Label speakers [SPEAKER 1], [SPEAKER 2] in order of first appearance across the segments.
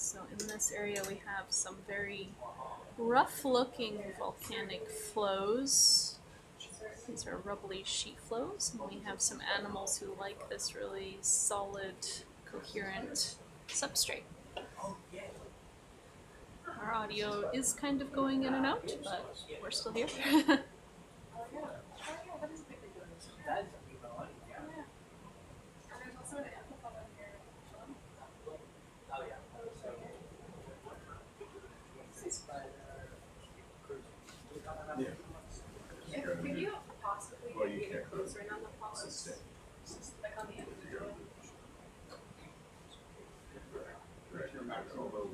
[SPEAKER 1] So in this area we have some very rough-looking volcanic flows. These are rubbly sheet flows, and we have some animals who like this really solid, coherent substrate. Our audio is kind of going in and out, but we're still here.
[SPEAKER 2] Could you possibly get closer on the pulse? Like on the end of the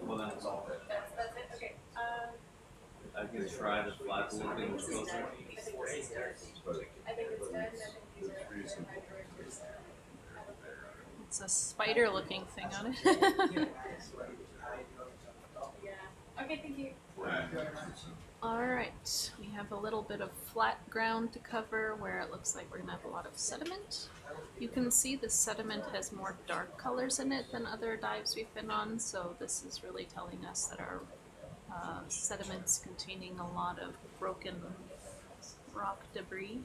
[SPEAKER 3] Well, then it's all good.
[SPEAKER 2] That's it? Okay.
[SPEAKER 3] I can try to fly a little bit
[SPEAKER 2] This is
[SPEAKER 3] closer.
[SPEAKER 2] done. I think it's done. I think these are hydroids.
[SPEAKER 1] It's a spider-looking thing on it.
[SPEAKER 2] Yeah. Okay, thank you.
[SPEAKER 1] Alright, we have a little bit of flat ground to cover where it looks like we're going to have a lot of sediment. You can see the sediment has more dark colors in it than other dives we've been on, so this is really telling us that our sediment's containing a lot of broken rock debris.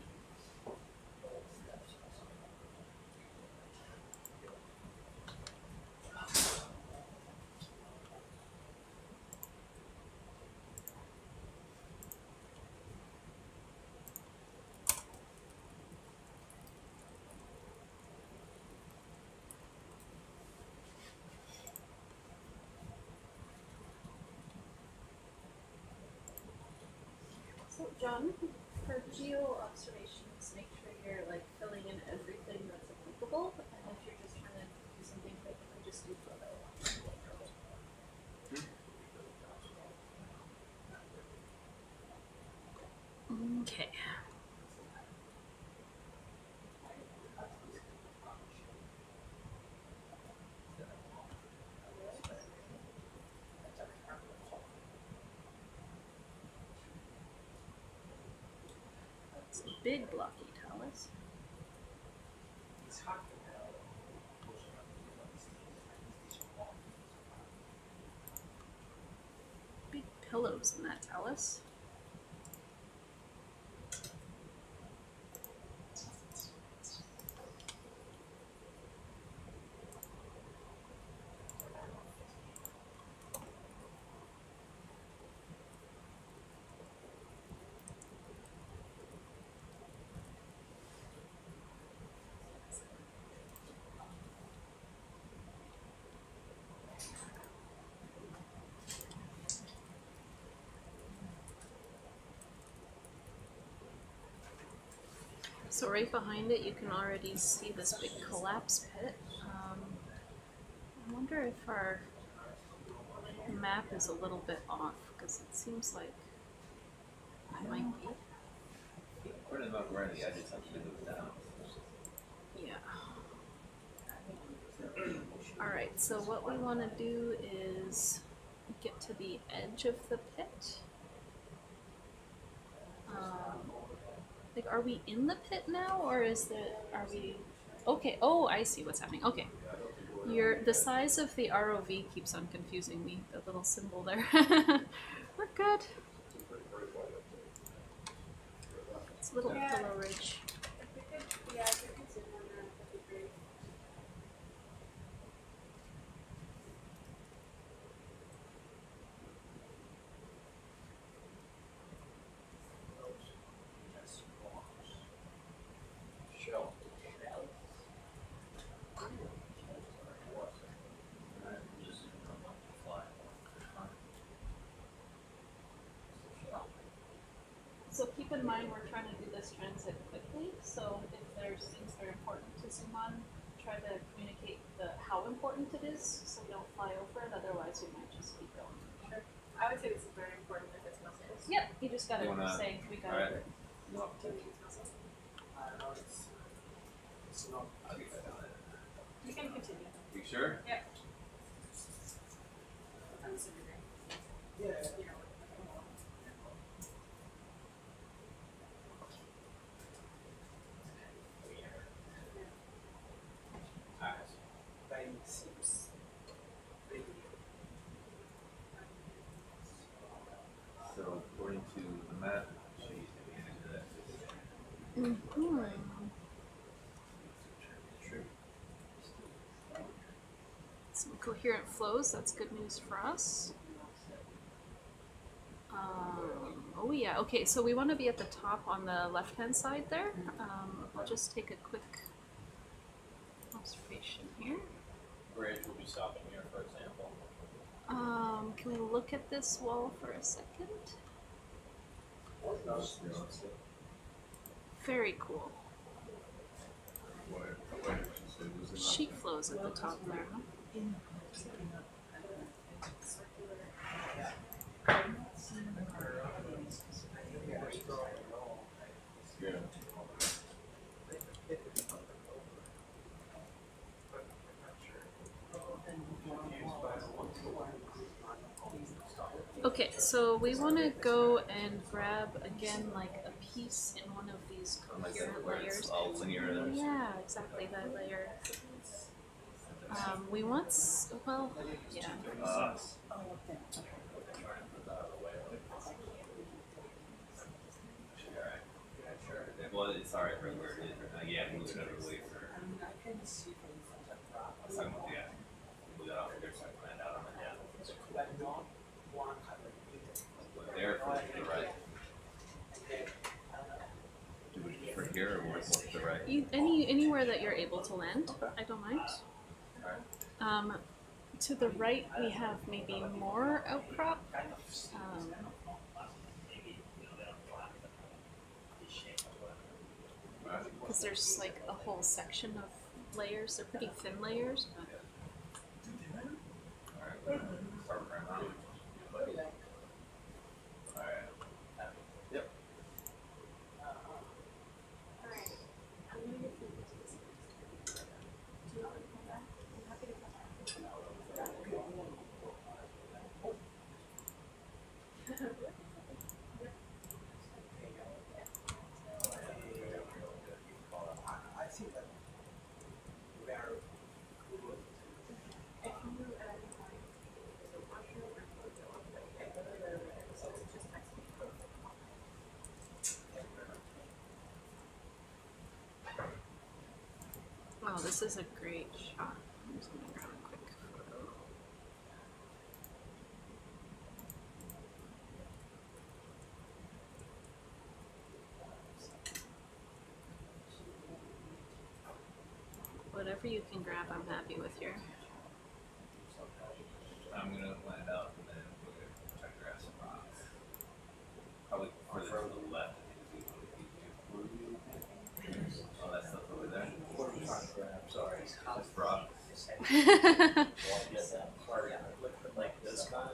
[SPEAKER 2] So, John, for geo observations, make sure you're like filling in everything that's applicable, and if you're just trying to do something quick, just do photo.
[SPEAKER 1] Okay. It's a big blocky talus. Big pillows in that talus. So right behind it, you can already see this big collapse pit. I wonder if our map is a little bit off, because it seems like it might be.
[SPEAKER 3] We're about where the edges actually move down.
[SPEAKER 1] Yeah. Alright, so what we want to do is get to the edge of the pit. Like, are we in the pit now, or are we, okay, oh, I see what's happening, okay. The size of the ROV keeps on confusing me, the little symbol there. We're good. It's a little pillow ridge.
[SPEAKER 2] Yeah, if you could zoom on that, that'd be great.
[SPEAKER 1] So keep in mind we're trying to do this transit quickly, so if there's things that are important to zoom on, try to communicate how important it is so we don't fly over it, otherwise we might just keep going.
[SPEAKER 2] Sure. I would say this is very important if it's muscles.
[SPEAKER 1] Yep, you just gotta say we got
[SPEAKER 3] alright.
[SPEAKER 1] it.
[SPEAKER 2] Do we use muscles?
[SPEAKER 4] No, it's not.
[SPEAKER 3] I'll get that on it.
[SPEAKER 2] You can continue.
[SPEAKER 3] You sure?
[SPEAKER 2] Yep. I'm assuming.
[SPEAKER 4] Yeah.
[SPEAKER 2] You know.
[SPEAKER 3] the map. She used to be into that.
[SPEAKER 1] Some coherent flows, that's good news for us. Oh yeah, okay, so we want to be at the top on the left-hand side there. I'll just take a quick observation here.
[SPEAKER 5] Bridge will be stopping here, for example.
[SPEAKER 1] Can we look at this wall for a second? Very cool. Sheet flows at the top there, huh?
[SPEAKER 3] Yeah.
[SPEAKER 1] Okay, so we want to go and grab again like a piece in one of these coherent layers.
[SPEAKER 3] All linear there.
[SPEAKER 1] Yeah, exactly, that layer. We want, well, yeah.
[SPEAKER 3] Well, it's alright for where it is. Yeah, we look at it really for. Yeah. We got off there, so I planned out on it. Yeah. There for the right. Do we prefer here or more to the right?
[SPEAKER 1] Anywhere that you're able to land, I don't mind.
[SPEAKER 3] Alright.
[SPEAKER 1] To the right, we have maybe more outcrop. Because there's like a whole section of layers. They're pretty thin layers, but
[SPEAKER 3] Alright. Start from now. Alright. Yep.
[SPEAKER 4] I think that we are
[SPEAKER 1] oh, this is a great shot. I'm just gonna grab a quick photo. Whatever you can grab, I'm happy with here.
[SPEAKER 3] I'm gonna land out and then we're gonna try to grab some rocks. Probably further to the left. Oh, that stuff over there.
[SPEAKER 5] What are we trying to grab? Sorry.
[SPEAKER 3] Just rocks.
[SPEAKER 5] Like this guy,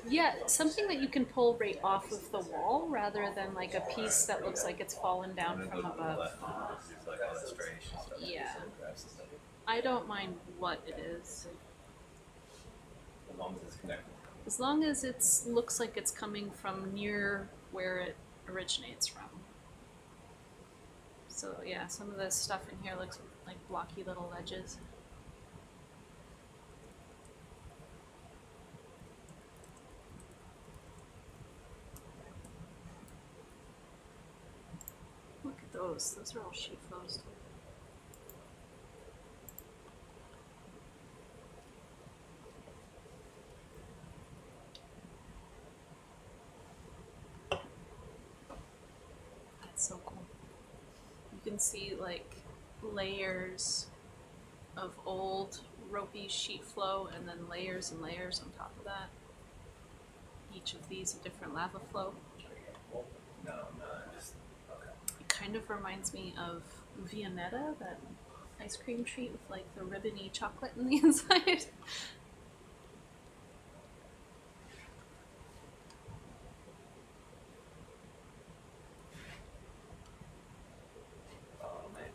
[SPEAKER 1] Yeah, something that you can pull right off of the wall rather than like a piece that looks like it's fallen down from above.
[SPEAKER 3] It's like all that striation stuff.
[SPEAKER 1] Yeah.
[SPEAKER 3] Grab some stuff.
[SPEAKER 1] I don't mind what it is.
[SPEAKER 3] As long as it's connected.
[SPEAKER 1] As long as it looks like it's coming from near where it originates from. So yeah, some of this stuff in here looks like blocky little ledges. Look at those. Those are all sheet flows. That's so cool. You can see like layers of old ropey sheet flow and then layers and layers on top of that. Each of these a different lava flow.
[SPEAKER 3] No, just okay.
[SPEAKER 1] It kind of reminds me of Viennetta, that ice cream treat with like the ribbony chocolate in the inside.
[SPEAKER 3] Oh man.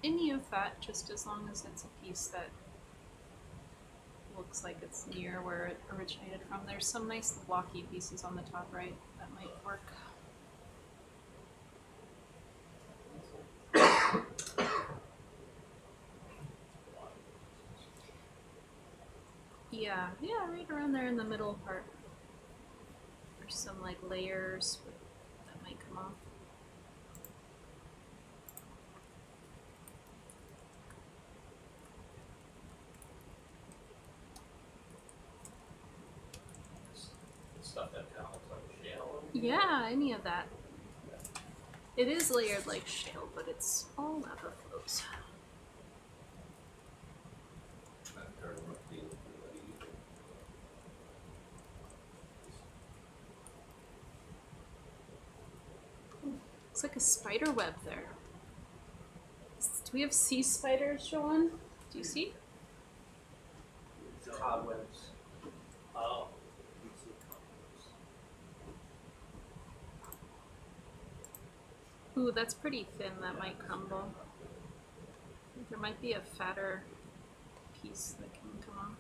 [SPEAKER 1] Any of that, just as long as it's a piece that looks like it's near where it originated from. There's some nice blocky pieces on the top right that might work. Yeah, right around there in the middle part. There's some like layers that might come off.
[SPEAKER 5] Stuff that kind of looks like shale.
[SPEAKER 1] Yeah, any of that. It is layered like shale, but it's all lava flows. Looks like a spider web there. Do we have sea spiders, Joanne? Do you see?
[SPEAKER 5] Cobwebs. Oh.
[SPEAKER 1] Ooh, that's pretty thin. That might crumble. There might be a fatter piece that can come off.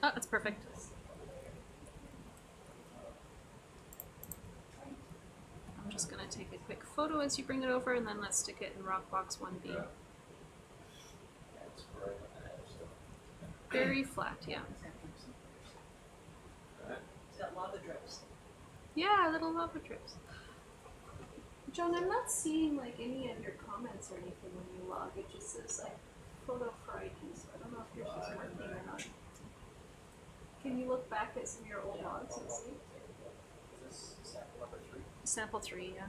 [SPEAKER 1] Oh, that's perfect. I'm just gonna take a quick photo as you bring it over, and then let's stick it in rock box 1B.
[SPEAKER 3] Yeah.
[SPEAKER 1] Very flat, yeah.
[SPEAKER 6] It's got lava drips.
[SPEAKER 1] Yeah, little lava drips. John, I'm not seeing like any of your comments or anything when you log. It just says like photo for ID, so I don't know if yours is working or not. Can you look back at some of your old logs and see?
[SPEAKER 5] Is this sample number 3?
[SPEAKER 1] Sample 3, yeah.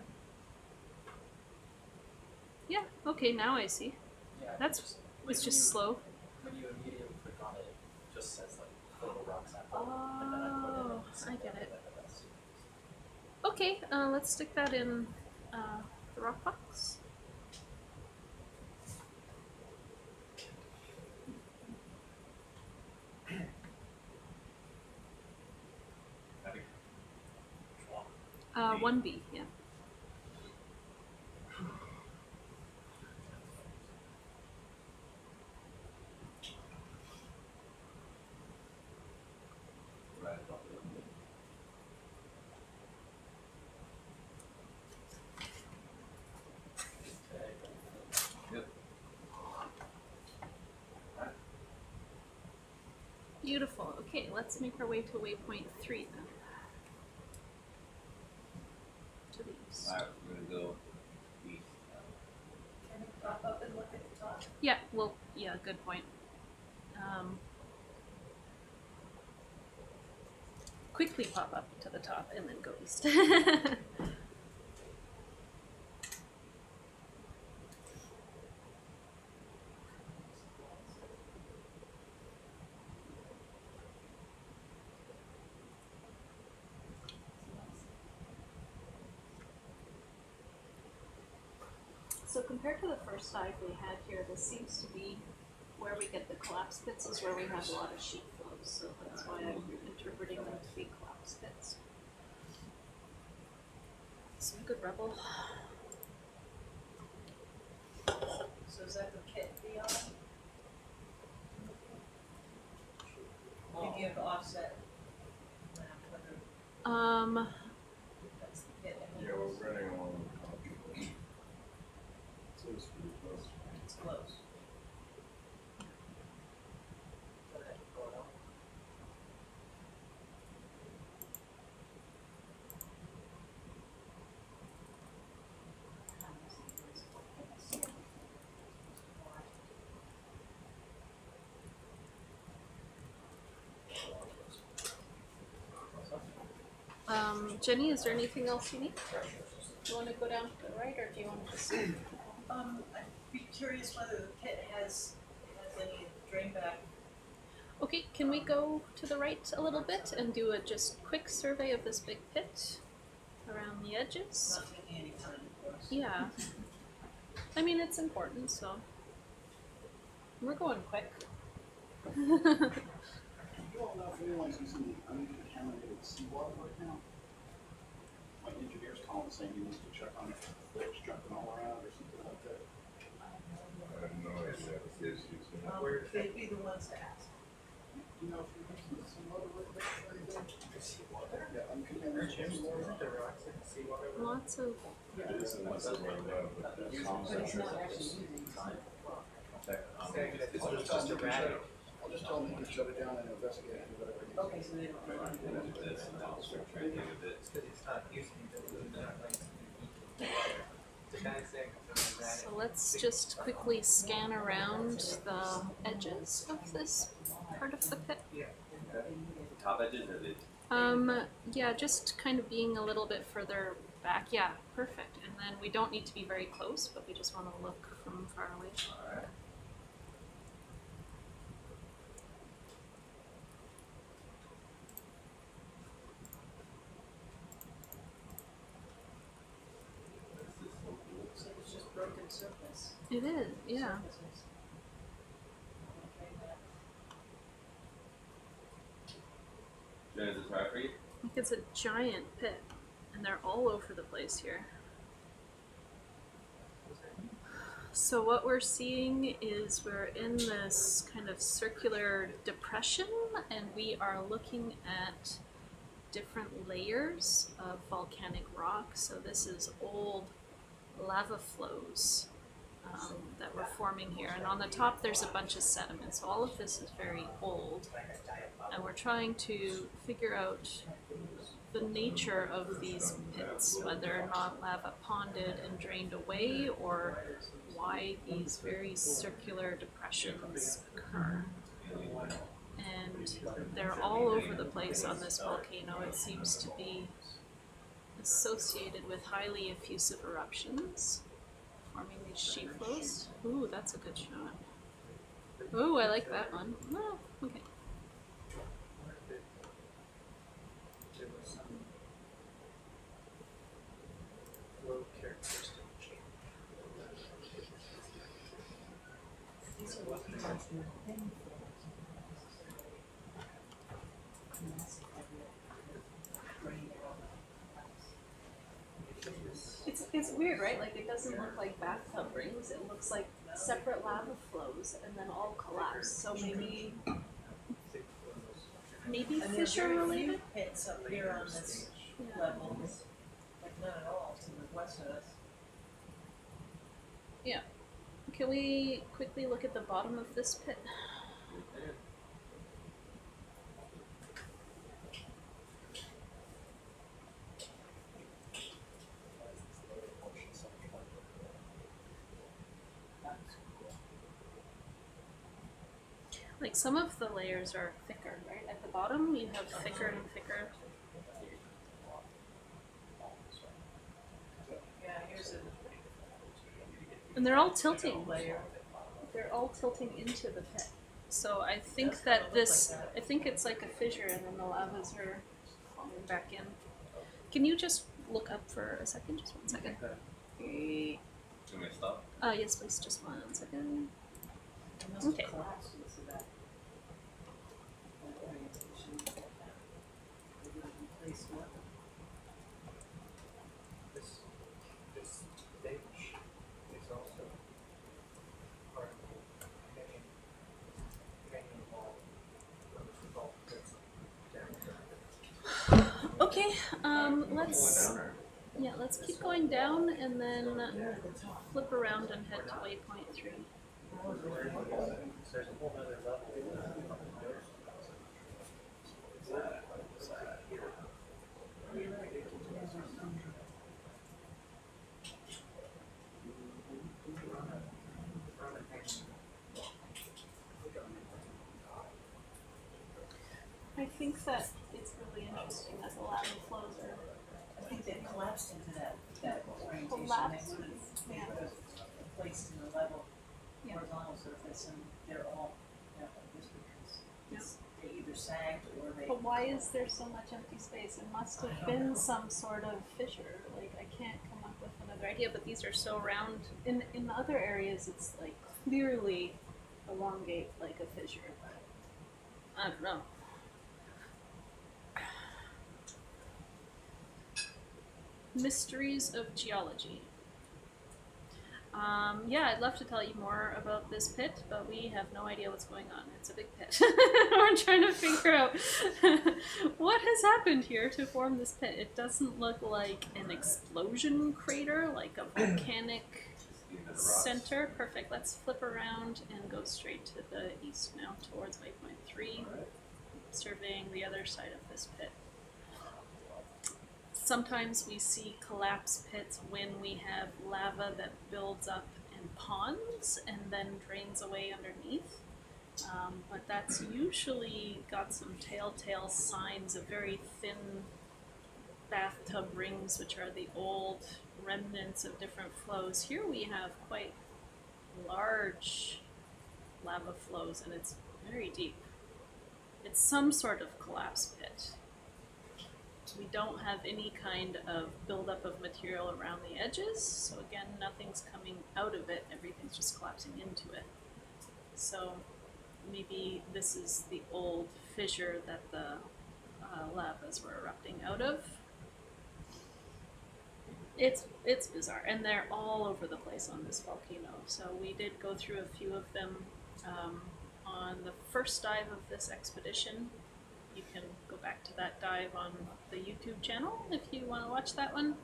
[SPEAKER 1] Yeah, okay, now I see.
[SPEAKER 5] Yeah.
[SPEAKER 1] That's, it's just slow.
[SPEAKER 5] When you immediately click on it, it just says like photo rock sample. And then I put it in
[SPEAKER 1] Oh, I
[SPEAKER 5] sample
[SPEAKER 1] get it.
[SPEAKER 5] and that's-
[SPEAKER 1] Okay, let's stick that in the rock box.
[SPEAKER 3] Happy?
[SPEAKER 1] 1B, yeah.
[SPEAKER 3] Right. Yep.
[SPEAKER 1] Beautiful. Okay, let's make our way to waypoint 3 then. To the east.
[SPEAKER 3] Alright, we're gonna go east.
[SPEAKER 6] Can you pop up and look at the top?
[SPEAKER 1] Yeah, well, yeah, good point. Quickly pop up to the top and then go east. So compared to the first dive we had here, this seems to be where we get the collapse pits is where we have a lot of sheet flows, so that's why I'm interpreting them to be collapse pits. Some good rubble.
[SPEAKER 6] So is that the kit beyond? Thinking of offset. Whether that's the kit.
[SPEAKER 7] Yeah, we're running along the contract. So it's pretty close.
[SPEAKER 6] It's close. So that photo.
[SPEAKER 1] Jenny, is there anything else you need? Do you want to go down to the right, or do you want to just?
[SPEAKER 6] I'd be curious whether the pit has any drain back.
[SPEAKER 1] Okay, can we go to the right a little bit and do a just quick survey of this big pit around the edges?
[SPEAKER 6] Nothing anytime, of course.
[SPEAKER 1] Yeah. I mean, it's important, so. We're going quick.
[SPEAKER 7] You all know if anyone's using the uncontaminated seawater right now? My engineer's calling saying he wants to check on it, it's jumping all around or something like that.
[SPEAKER 8] I have no idea what the issues are.
[SPEAKER 6] They'd be the ones to ask.
[SPEAKER 7] You know if you're using the seawater right there or anything?
[SPEAKER 5] Seawater?
[SPEAKER 7] Yeah, uncontaminated seawater.
[SPEAKER 5] Isn't there rocks in the seawater?
[SPEAKER 1] Lots of.
[SPEAKER 8] It is in the seawater, but the
[SPEAKER 6] But it's
[SPEAKER 8] concept
[SPEAKER 6] not actually
[SPEAKER 8] is
[SPEAKER 6] using time.
[SPEAKER 5] It's just erratic.
[SPEAKER 7] I'll just tell them to shut it down and investigate it, do whatever it needs.
[SPEAKER 6] Okay, so they don't.
[SPEAKER 3] Look at this, and then I'll start trying to think of it.
[SPEAKER 5] It's because it's not using it, it's not like the guy's saying it's erratic.
[SPEAKER 1] So let's just quickly scan around the edges of this part of the pit.
[SPEAKER 3] Top edges or the
[SPEAKER 1] Yeah, just kind of being a little bit further back. Yeah, perfect. And then we don't need to be very close, but we just want to look from far away.
[SPEAKER 3] alright. This is so cool.
[SPEAKER 6] So it's just broken surface.
[SPEAKER 1] It is, yeah.
[SPEAKER 6] Surfaces. Okay, that-
[SPEAKER 3] Jen, is this right for you?
[SPEAKER 1] Like it's a giant pit, and they're all over the place here. So what we're seeing is we're in this kind of circular depression, and we are looking at different layers of volcanic rock. So this is old lava flows that were forming here, and on the top there's a bunch of sediment. So all of this is very old, and we're trying to figure out the nature of these pits, whether or not lava ponded and drained away, or why these very circular depressions occur. And they're all over the place on this volcano. It seems to be associated with highly effusive eruptions, forming these sheet flows. Ooh, that's a good shot. Ooh, I like that one. Oh, okay.
[SPEAKER 5] There was some flow characteristic change.
[SPEAKER 6] These are what people do.
[SPEAKER 2] It's weird, right? Like it doesn't look like bathtub rings. It looks like separate lava flows and then all collapse. So maybe
[SPEAKER 6] And there's
[SPEAKER 2] fissure
[SPEAKER 6] very few
[SPEAKER 2] related.
[SPEAKER 6] pits up here on this
[SPEAKER 2] Yeah.
[SPEAKER 6] level, like none at all to the west of us.
[SPEAKER 1] Can we quickly look at the bottom of this pit? Like some of the layers are thicker, right? At the bottom you have thicker and thicker.
[SPEAKER 6] Yeah, here's a
[SPEAKER 1] And they're all tilting.
[SPEAKER 6] layer.
[SPEAKER 1] They're all tilting into the pit. So I think that this, I think it's like a fissure and then the lavas are falling back in. Can you just look up for a second? Just 1 second.
[SPEAKER 3] Do you want me to stop?
[SPEAKER 1] Yes, please. Just 1 second.
[SPEAKER 6] It must have
[SPEAKER 1] Okay.
[SPEAKER 6] collapsed into that orientation. It would replace what?
[SPEAKER 5] This bench is also part of the canyon wall from the fault that's down there.
[SPEAKER 1] Okay. Let's let's keep going down and then flip around and head to waypoint 3.
[SPEAKER 5] There's a whole other level.
[SPEAKER 1] I think that it's really interesting that the lava flows are
[SPEAKER 6] I think they collapsed into that orientation.
[SPEAKER 1] Collapsed,
[SPEAKER 6] They
[SPEAKER 1] yeah.
[SPEAKER 6] would have placed in a level
[SPEAKER 1] Yeah.
[SPEAKER 6] horizontal surface and they're all, like this because it's either sagged or they.
[SPEAKER 1] But why is there so much empty space? It must have been some sort of fissure. Like, I can't come up with another idea, but these are so round. In other areas, it's like clearly elongate like a fissure. I don't know. Mysteries of geology. Yeah, I'd love to tell you more about this pit, but we have no idea what's going on. It's a big pit. We're trying to figure out what has happened here to form this pit. It doesn't look like an explosion crater, like a volcanic center. Perfect. Let's flip around and go straight to the east now towards waypoint 3, surveying the other side of this pit. Sometimes we see collapse pits when we have lava that builds up in ponds and then drains away underneath. But that's usually got some telltale signs of very thin bathtub rings, which are the old remnants of different flows. Here we have quite large lava flows, and it's very deep. It's some sort of collapse pit. We don't have any kind of buildup of material around the edges, so again, nothing's coming out of it, everything's just collapsing into it. So maybe this is the old fissure that the lavas were erupting out of. It's bizarre, and they're all over the place on this volcano. So we did go through a few of them on the first dive of this expedition. You can go back to that dive on the YouTube channel if you want to watch that one.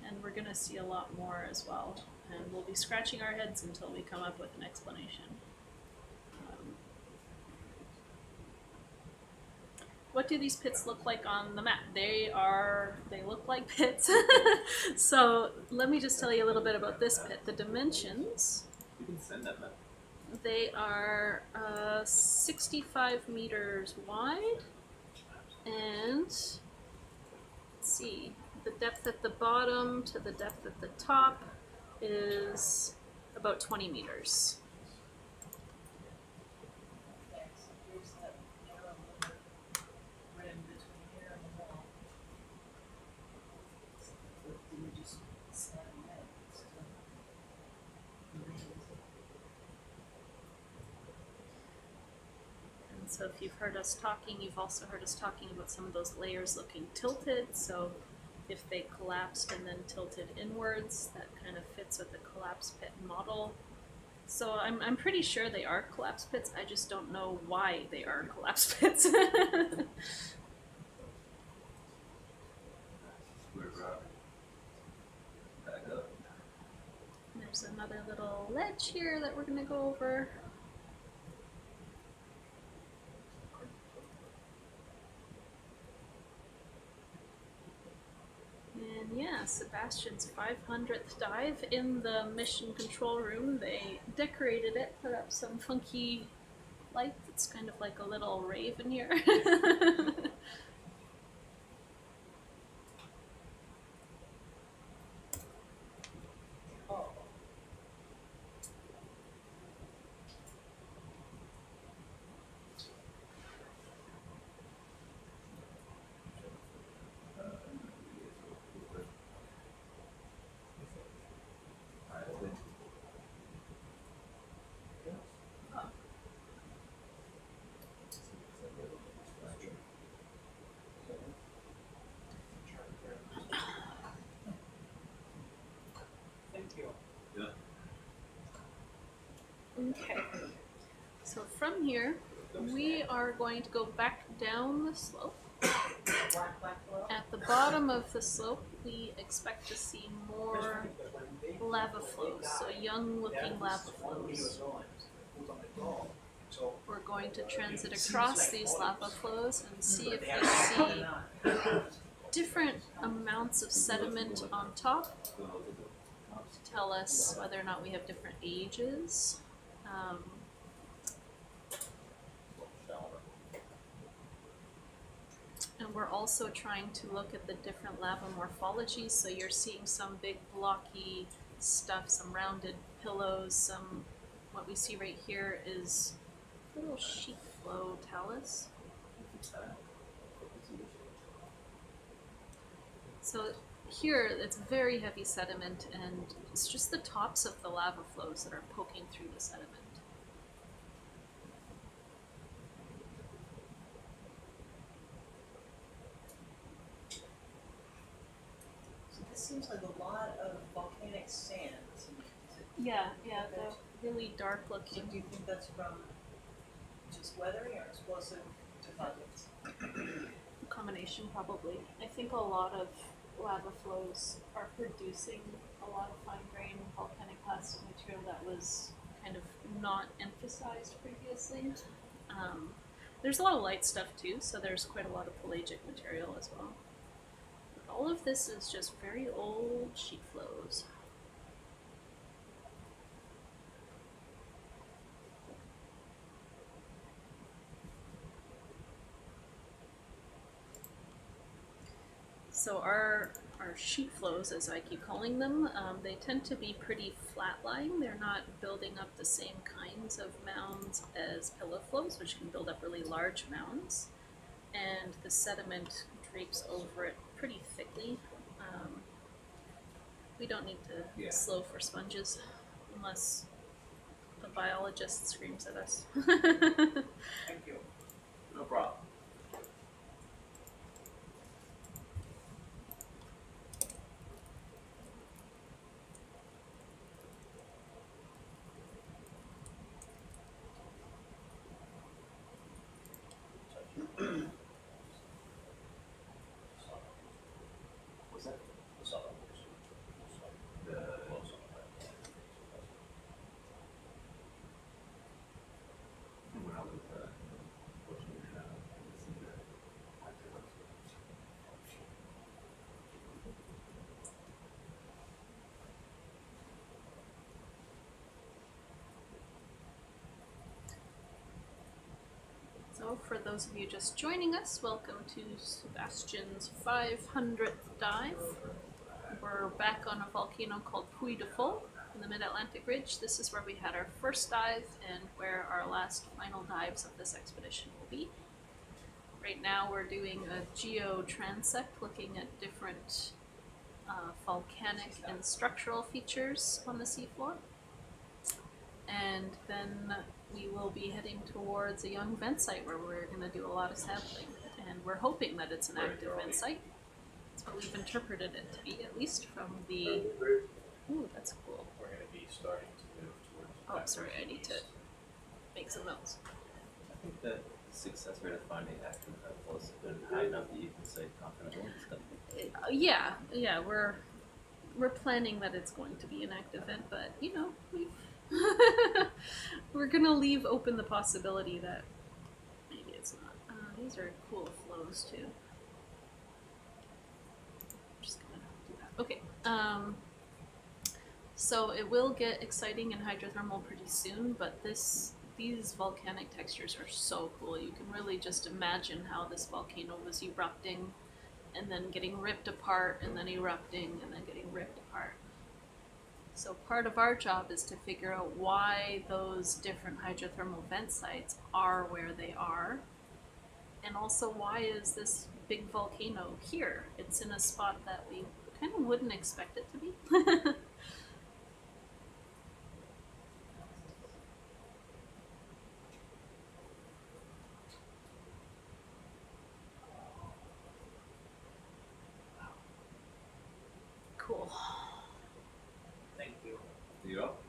[SPEAKER 1] And we're going to see a lot more as well. And we'll be scratching our heads until we come up with an explanation. What do these pits look like on the map? They look like pits. So let me just tell you a little bit about this pit. The dimensions.
[SPEAKER 3] You can send them.
[SPEAKER 1] They are 65 meters wide, and let's see, the depth at the bottom to the depth at the top is about 20 meters.
[SPEAKER 6] Okay, so here's that narrow little rim between here and the wall. So do you just stand there?
[SPEAKER 1] So if you've heard us talking, you've also heard us talking about some of those layers looking tilted. So if they collapsed and then tilted inwards, that kind of fits with the collapse pit model. So I'm pretty sure they are collapse pits. I just don't know why they are collapse pits. There's another little ledge here that we're going to go over. And yeah, SuBastian's 500th dive in the mission control room. They decorated it, put up some funky light that's kind of like a little rave in here. Okay, so from here, we are going to go back down the slope. At the bottom of the slope, we expect to see more lava flows, so young looking lava flows. We're going to transit across these lava flows and see if we see different amounts of sediment on top to tell us whether or not we have different ages. And we're also trying to look at the different lava morphologies. So you're seeing some big blocky stuff, some rounded pillows, some, what we see right here is little sheet flow talus. So here it's very heavy sediment, and it's just the tops of the lava flows that are poking through the sediment.
[SPEAKER 6] So this seems like a lot of volcanic sand to me. Is it-
[SPEAKER 1] Yeah, the really dark
[SPEAKER 6] So
[SPEAKER 1] looking.
[SPEAKER 6] do you think that's from just weathering or explosive deposits?
[SPEAKER 1] Combination, probably. I think a lot of lava flows are producing a lot of fine-grained volcanic plastic material that was kind of not emphasized previously. There's a lot of light stuff too, so there's quite a lot of pelagic material as well. But all of this is just very old sheet flows. So our sheet flows, as I keep calling them, they tend to be pretty flat-lying. They're not building up the same kinds of mounds as pillow flows, which can build up really large mounds. And the sediment drapes over it pretty thickly. We don't need to slow for sponges unless the biologist screams at us.
[SPEAKER 6] Thank you.
[SPEAKER 3] No problem.
[SPEAKER 5] Was that?
[SPEAKER 3] When I was watching it now, I see that
[SPEAKER 1] So for those of you just joining us, welcome to SuBastian's 500th dive. We're back on a volcano called Puy Des Folles in the mid-Atlantic ridge. This is where we had our first dive and where our last final dives of this expedition will be. Right now we're doing a geo-transect, looking at different volcanic and structural features on the seafloor. And then we will be heading towards a young vent site where we're going to do a lot of sampling. And we're hoping that it's an active vent site. That's what we've interpreted it to be, at least from the... Ooh, that's cool.
[SPEAKER 5] We're gonna be starting to move towards.
[SPEAKER 1] Oh, sorry, I need to make some notes.
[SPEAKER 3] I think that the success rate of finding active flows has been high enough that you can say confidently it's going to be.
[SPEAKER 1] Yeah, we're planning that it's going to be an active vent, but you know, we're gonna leave open the possibility that maybe it's not. These are cool flows too. I'm just gonna do that. Okay. So it will get exciting in hydrothermal pretty soon, but these volcanic textures are so cool. You can really just imagine how this volcano was erupting and then getting ripped apart and then erupting and then getting ripped apart. So part of our job is to figure out why those different hydrothermal vent sites are where they are, and also why is this big volcano here? It's in a spot that we kind of wouldn't expect it to be. Cool.
[SPEAKER 6] Thank you.
[SPEAKER 3] You up?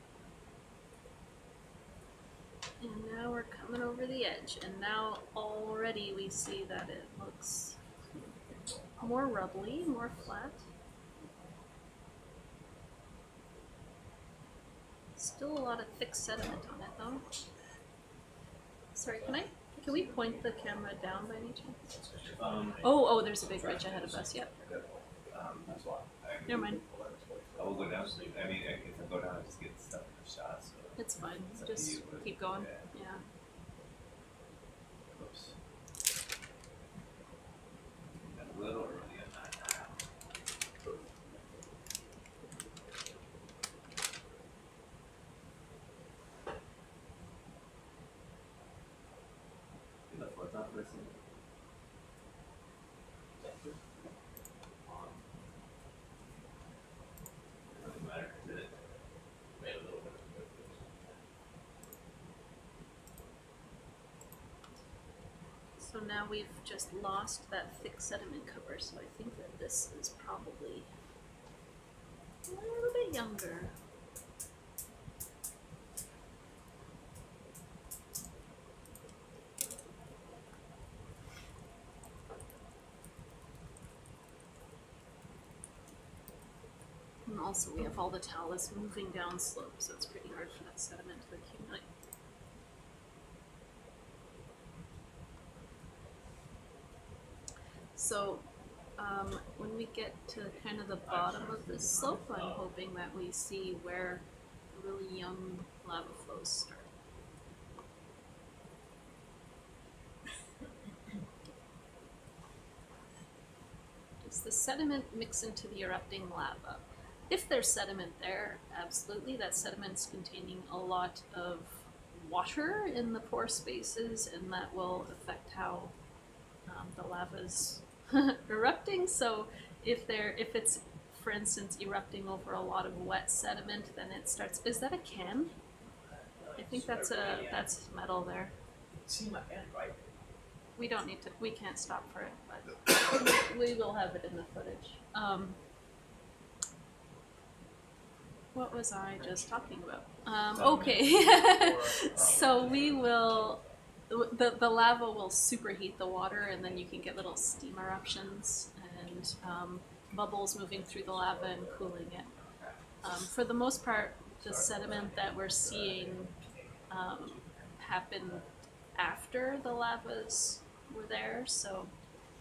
[SPEAKER 1] And now we're coming over the edge, and now already we see that it looks more rubbly, more flat. Still a lot of thick sediment on it though. Sorry, can we point the camera down by any chance? Oh, there's a big ridge ahead of us, yep.
[SPEAKER 3] That's why.
[SPEAKER 1] Never mind.
[SPEAKER 3] I will go down. I mean, if I go down, I just get stuff in the shot. So
[SPEAKER 1] It's fine,
[SPEAKER 3] it's up to
[SPEAKER 1] just
[SPEAKER 3] you, but-
[SPEAKER 1] keep going,
[SPEAKER 3] yeah.
[SPEAKER 1] yeah.
[SPEAKER 3] Oops. A little early on that. You left what's not listening.
[SPEAKER 1] So now we've just lost that thick sediment cover, so I think that this is probably a little bit younger. And also we have all the talus moving down slope, so it's pretty hard for that sediment to accumulate. So when we get to kind of the bottom of this slope, I'm hoping that we see where the really young lava flows start. Does the sediment mix into the erupting lava? If there's sediment there, absolutely. That sediment's containing a lot of water in the pore spaces, and that will affect how the lava's erupting. So if it's, for instance, erupting over a lot of wet sediment, then it starts. Is that a can? I think that's metal there.
[SPEAKER 5] See my hand, right?
[SPEAKER 1] We don't need to. We can't stop for it, but we will have it in the footage. What was I just talking about? Okay, so we will. The lava will superheat the water, and then you can get little steam eruptions and bubbles moving through the lava and cooling it. For the most part, the sediment that we're seeing happened after the lavas were there. So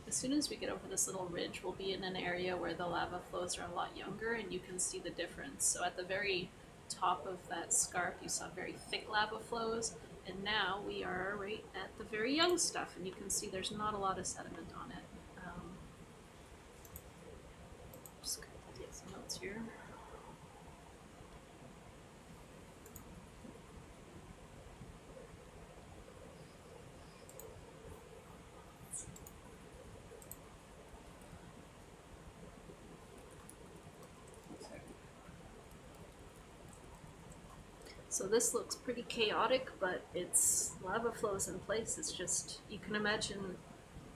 [SPEAKER 1] as soon as we get over this little ridge, we'll be in an area where the lava flows are a lot younger, and you can see the difference. So at the very top of that scarp, you saw very thick lava flows. And now we are right at the very young stuff, and you can see there's not a lot of sediment on it. Just gonna take some notes here. So this looks pretty chaotic, but it's lava flows in place. It's just, you can imagine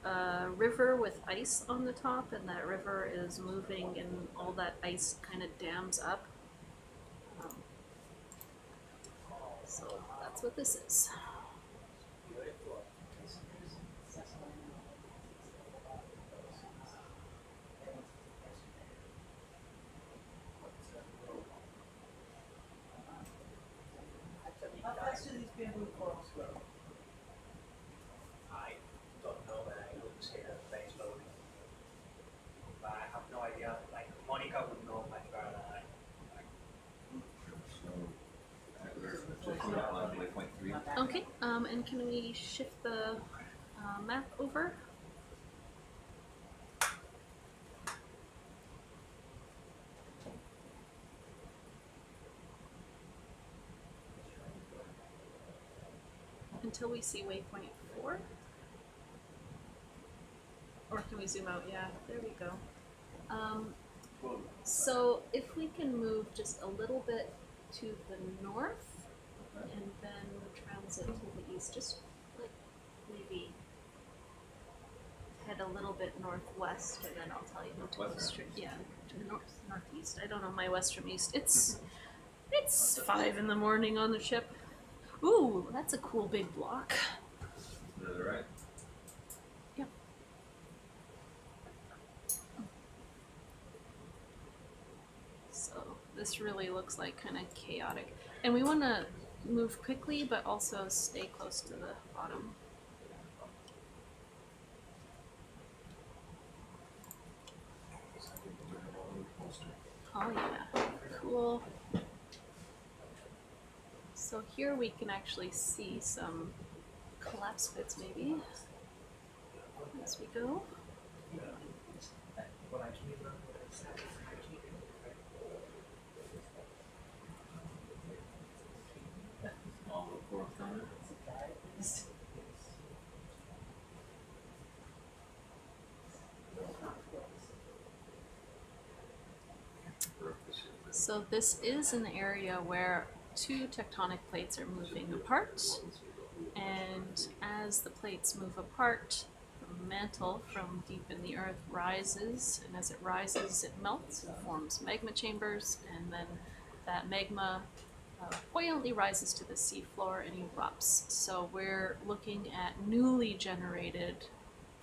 [SPEAKER 1] a river with ice on the top, and that river is moving and all that ice kind of dams up. So that's what this is.
[SPEAKER 6] How fast do these bamboo corals grow?
[SPEAKER 5] I don't know, and I wouldn't say that very slowly. But I have no idea. Like Monica would know much better than I.
[SPEAKER 1] Okay, and can we shift the map over? Until we see waypoint 4? Or can we zoom out? Yeah, there we go. So if we can move just a little bit to the north, and then transit to the east, just like maybe head a little bit northwest, and then I'll tell you to go straight. Yeah, to the northeast. I don't know my west from east. It's 5 in the morning on the ship. Ooh, that's a cool big block.
[SPEAKER 3] Is that right?
[SPEAKER 1] Yep. So this really looks like kind of chaotic. And we want to move quickly, but also stay close to the bottom. Oh yeah, cool. So here we can actually see some collapse pits maybe as we go. So this is an area where 2 tectonic plates are moving apart, And as the plates move apart, the mantle from deep in the earth rises, and as it rises, it melts and forms magma chambers, and then that magma buoyantly rises to the seafloor and erupts. So we're looking at newly generated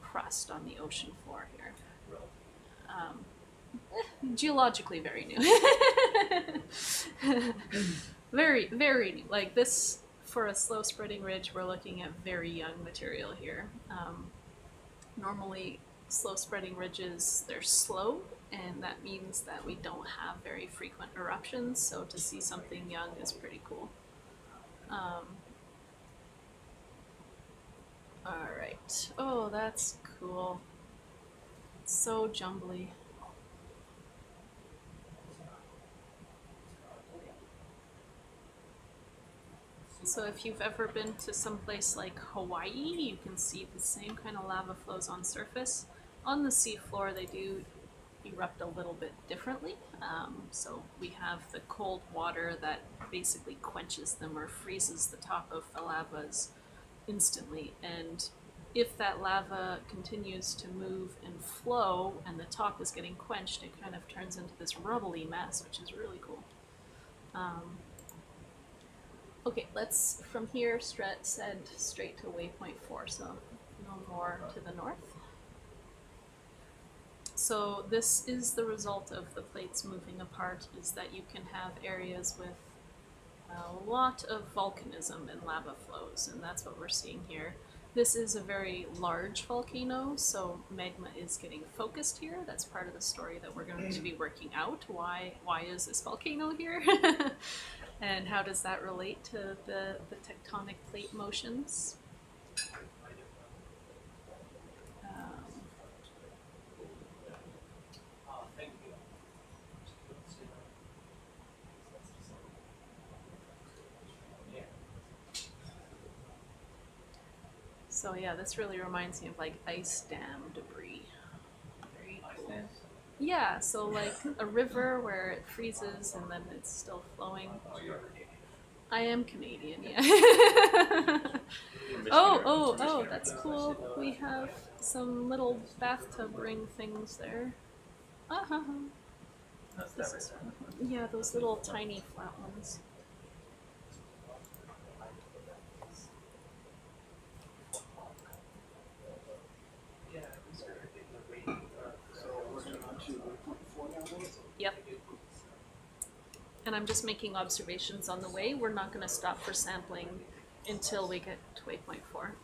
[SPEAKER 1] crust on the ocean floor here. Geologically very new. Very, very new. Like this, for a slow spreading ridge, we're looking at very young material here. Normally, slow spreading ridges, they're slow, and that means that we don't have very frequent eruptions, so to see something young is pretty cool. Alright. Oh, that's cool. It's so jumbly. So if you've ever been to some place like Hawaii, you can see the same kind of lava flows on surface. On the seafloor, they do erupt a little bit differently. So we have the cold water that basically quenches them or freezes the top of the lavas instantly. And if that lava continues to move and flow and the top is getting quenched, it kind of turns into this rubbly mess, which is really cool. Okay, let's from here send straight to waypoint 4, so no more to the north. So this is the result of the plates moving apart, is that you can have areas with a lot of volcanism and lava flows, and that's what we're seeing here. This is a very large volcano, so magma is getting focused here. That's part of the story that we're going to be working out. Why is this volcano here? And how does that relate to the tectonic plate motions? So yeah, this really reminds me of like ice dam debris. Very cool. Yeah, so like a river where it freezes and then it's still flowing.
[SPEAKER 3] Oh, you're Canadian.
[SPEAKER 1] I am Canadian, yeah. Oh, that's cool. We have some little bathtub ring things there.
[SPEAKER 3] That's that right there.
[SPEAKER 1] Yeah, those little tiny flat ones.
[SPEAKER 7] So we're going on to waypoint 4 now, then?
[SPEAKER 1] Yep. And I'm just making observations on the way. We're not going to stop for sampling until we get to waypoint 4.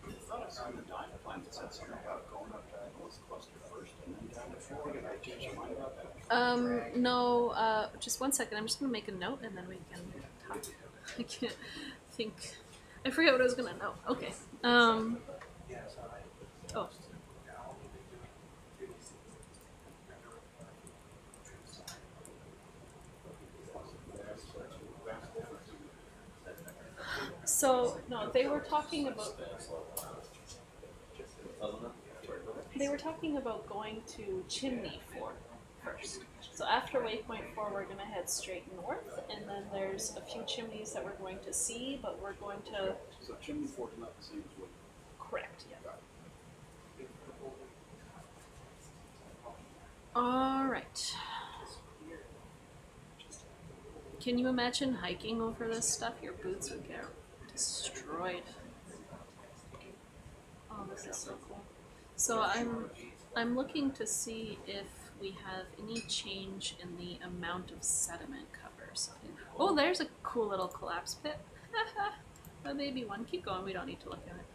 [SPEAKER 7] I thought I saw in the dive plan that said something about going up to North Cluster first and then down to 4. Did I change your mind about that?
[SPEAKER 1] No, just one second. I'm just going to make a note and then we can talk. I can't think. I forget what I was going to note. Okay. Oh. So, no, they were talking about going to Chimney 4 first. So after waypoint 4, we're going to head straight north, and then there's a few chimneys that we're going to see, but we're going to...
[SPEAKER 7] So Chimney 4 is not the same as what?
[SPEAKER 1] Correct, yeah. Alright. Can you imagine hiking over this stuff? Your boots would get destroyed. Oh, this is so cool. So I'm looking to see if we have any change in the amount of sediment cover. So, oh, there's a cool little collapse pit. Maybe one. Keep going. We don't need to look at it.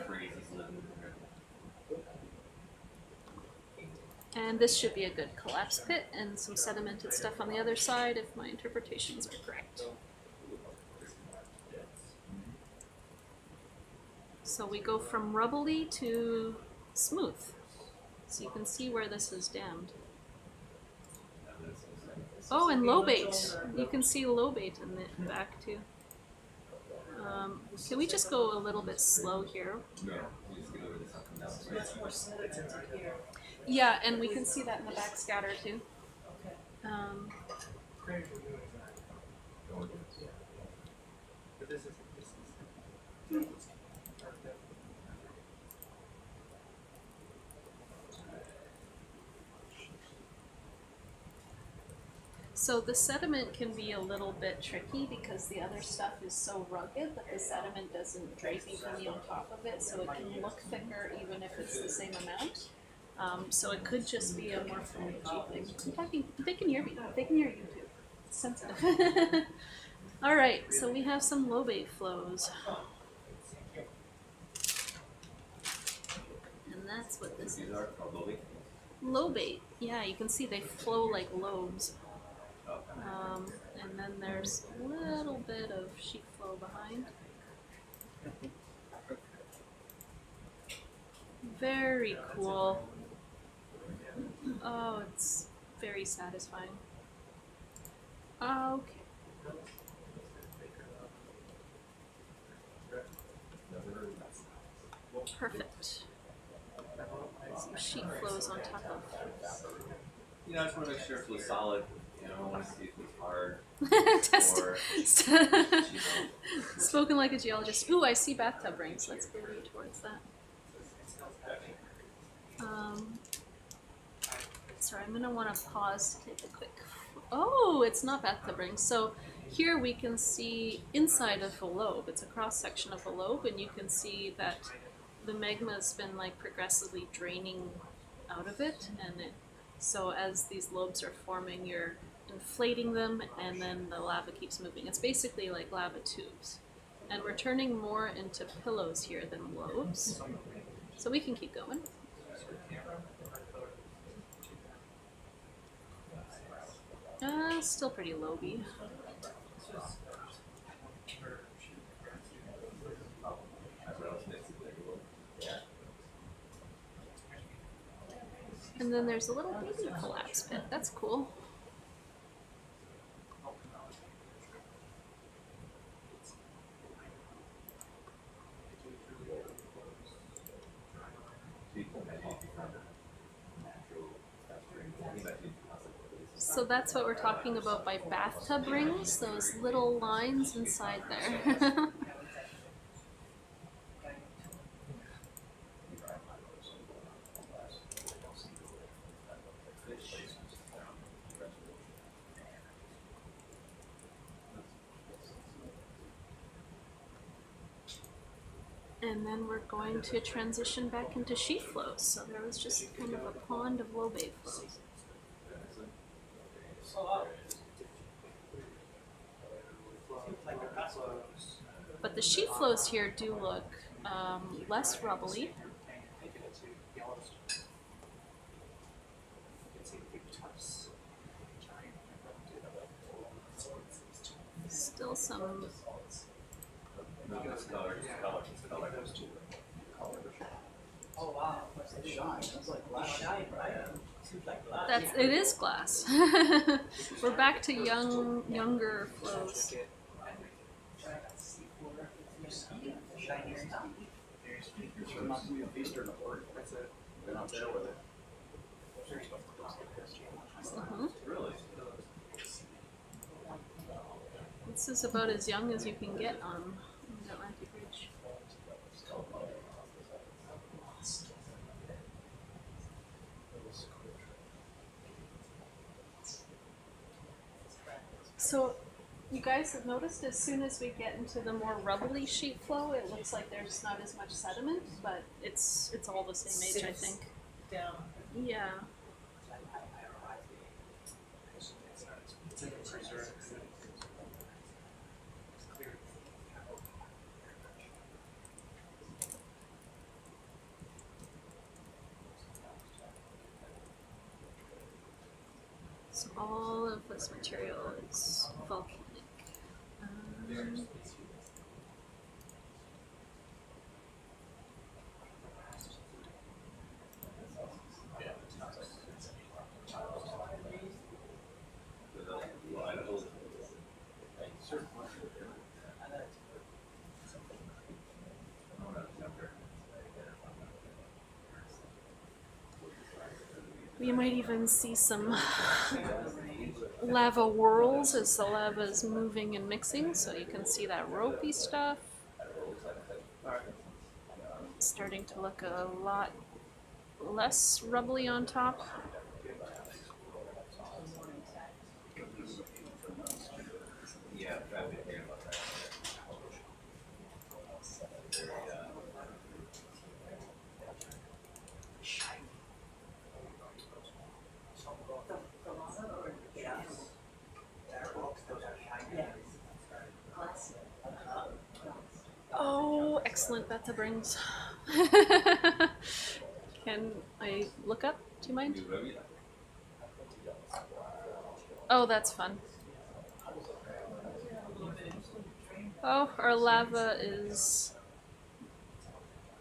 [SPEAKER 3] Crazy living in there.
[SPEAKER 1] And this should be a good collapse pit and some sedimented stuff on the other side if my interpretations are correct. So we go from rubbly to smooth. So you can see where this is dammed. Oh, and lobate. You can see lobate in the back too. Can we just go a little bit slow here?
[SPEAKER 3] No, you just get over this up and down.
[SPEAKER 6] It's more sediment in here.
[SPEAKER 1] Yeah, and we can see that in the back scatter too.
[SPEAKER 6] Okay.
[SPEAKER 1] So the sediment can be a little bit tricky because the other stuff is so rugged that the sediment doesn't drape evenly on top of it, so it can look thicker even if it's the same amount. So it could just be a morphology thing. I'm talking, they can hear me, they can hear you too. It's sensitive. Alright, so we have some lobate flows. And that's what this
[SPEAKER 3] These
[SPEAKER 1] is.
[SPEAKER 3] are called lobate.
[SPEAKER 1] Lobate, yeah, you can see they flow like lobes. And then there's a little bit of sheet flow behind. Very cool. Oh, it's very satisfying. Okay. Perfect. Some sheet flows on top of.
[SPEAKER 3] You know, I just want to make sure it was solid. You know, I want to see if it's hard.
[SPEAKER 1] Test
[SPEAKER 3] Or,
[SPEAKER 1] it. Spoken like a geologist. Ooh, I see bathtub rings. Let's go towards that. Sorry, I'm gonna want to pause to take a quick. Oh, it's not bathtub rings. So here we can see inside of a lobe. It's a cross section of a lobe, and you can see that the magma's been like progressively draining out of it, and so as these lobes are forming, you're inflating them, and then the lava keeps moving. It's basically like lava tubes, and we're turning more into pillows here than lobes. So we can keep going. Still pretty loby. And then there's a little baby collapse pit. That's cool. So that's what we're talking about by bathtub rings, those little lines inside there. And then we're going to transition back into sheet flows. So there was just kind of a pond of lobate flows. But the sheet flows here do look less rubbly. Still some.
[SPEAKER 5] Oh wow.
[SPEAKER 7] It shines. It's like glass.
[SPEAKER 1] It is glass. We're back to younger flows.
[SPEAKER 7] There must be a feast or an order. They're not there with it.
[SPEAKER 3] Really?
[SPEAKER 1] This is about as young as you can get on the Atlantic Ridge. So, you guys have noticed as soon as we get into the more rubbly sheet flow, it looks like there's not as much sediment, but it's all the same age, I think.
[SPEAKER 6] Down.
[SPEAKER 1] Yeah. So all of this material is volcanic. You might even see some lava whirls as the lava is moving and mixing, so you can see that ropey stuff. It's starting to look a lot less rubbly on top.
[SPEAKER 3] Yeah, I've been hearing about that. Very,
[SPEAKER 1] Oh, excellent, Betha brings. Can I look up? Do you mind?
[SPEAKER 3] you ready?
[SPEAKER 1] Oh, that's fun. Oh, our lava is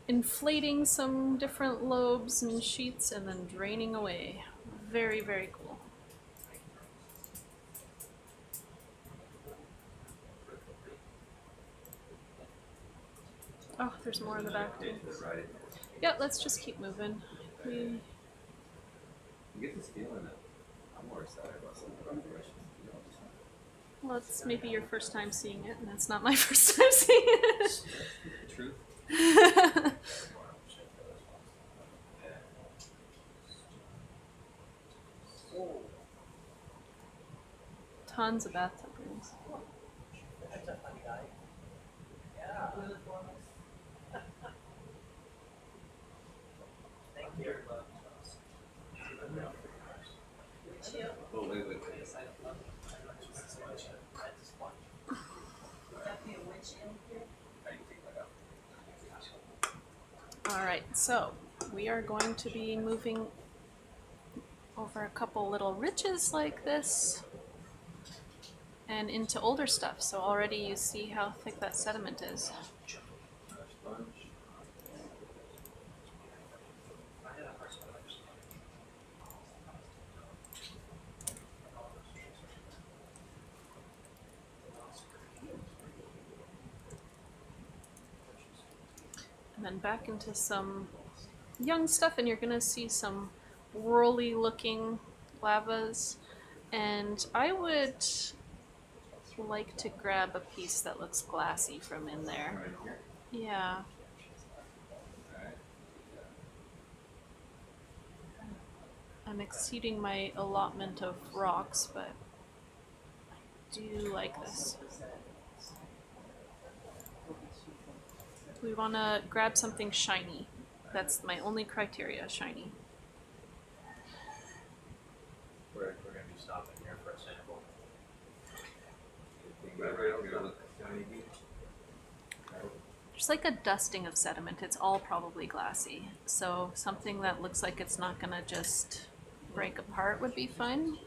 [SPEAKER 1] inflating some different lobes and sheets and then draining away. Very, very cool. Oh, there's more in the back too.
[SPEAKER 3] Right.
[SPEAKER 1] Yeah, let's just keep moving.
[SPEAKER 3] You get this feeling that I'm more excited about some of the operations.
[SPEAKER 1] Well, it's maybe your first time seeing it, and that's not my first time seeing it.
[SPEAKER 3] Truth.
[SPEAKER 1] Tons of bathtub rooms.
[SPEAKER 5] That's a funny guy. Yeah. Thank you.
[SPEAKER 3] Oh, wait.
[SPEAKER 1] Alright, so we are going to be moving over a couple little ridges like this and into older stuff. So already you see how thick that sediment is. And then back into some young stuff, and you're gonna see some whirly looking lavas. And I would like to grab a piece that looks glassy from in there.
[SPEAKER 3] Right here.
[SPEAKER 1] Yeah.
[SPEAKER 3] Alright.
[SPEAKER 1] I'm exceeding my allotment of rocks, but I do like this. We want to grab something shiny. That's my only criteria, shiny.
[SPEAKER 5] We're going to be stopping here for a sample.
[SPEAKER 3] Right here, look.
[SPEAKER 1] There's like a dusting of sediment. It's all probably glassy. So something that looks like it's not going to just break apart would be fun.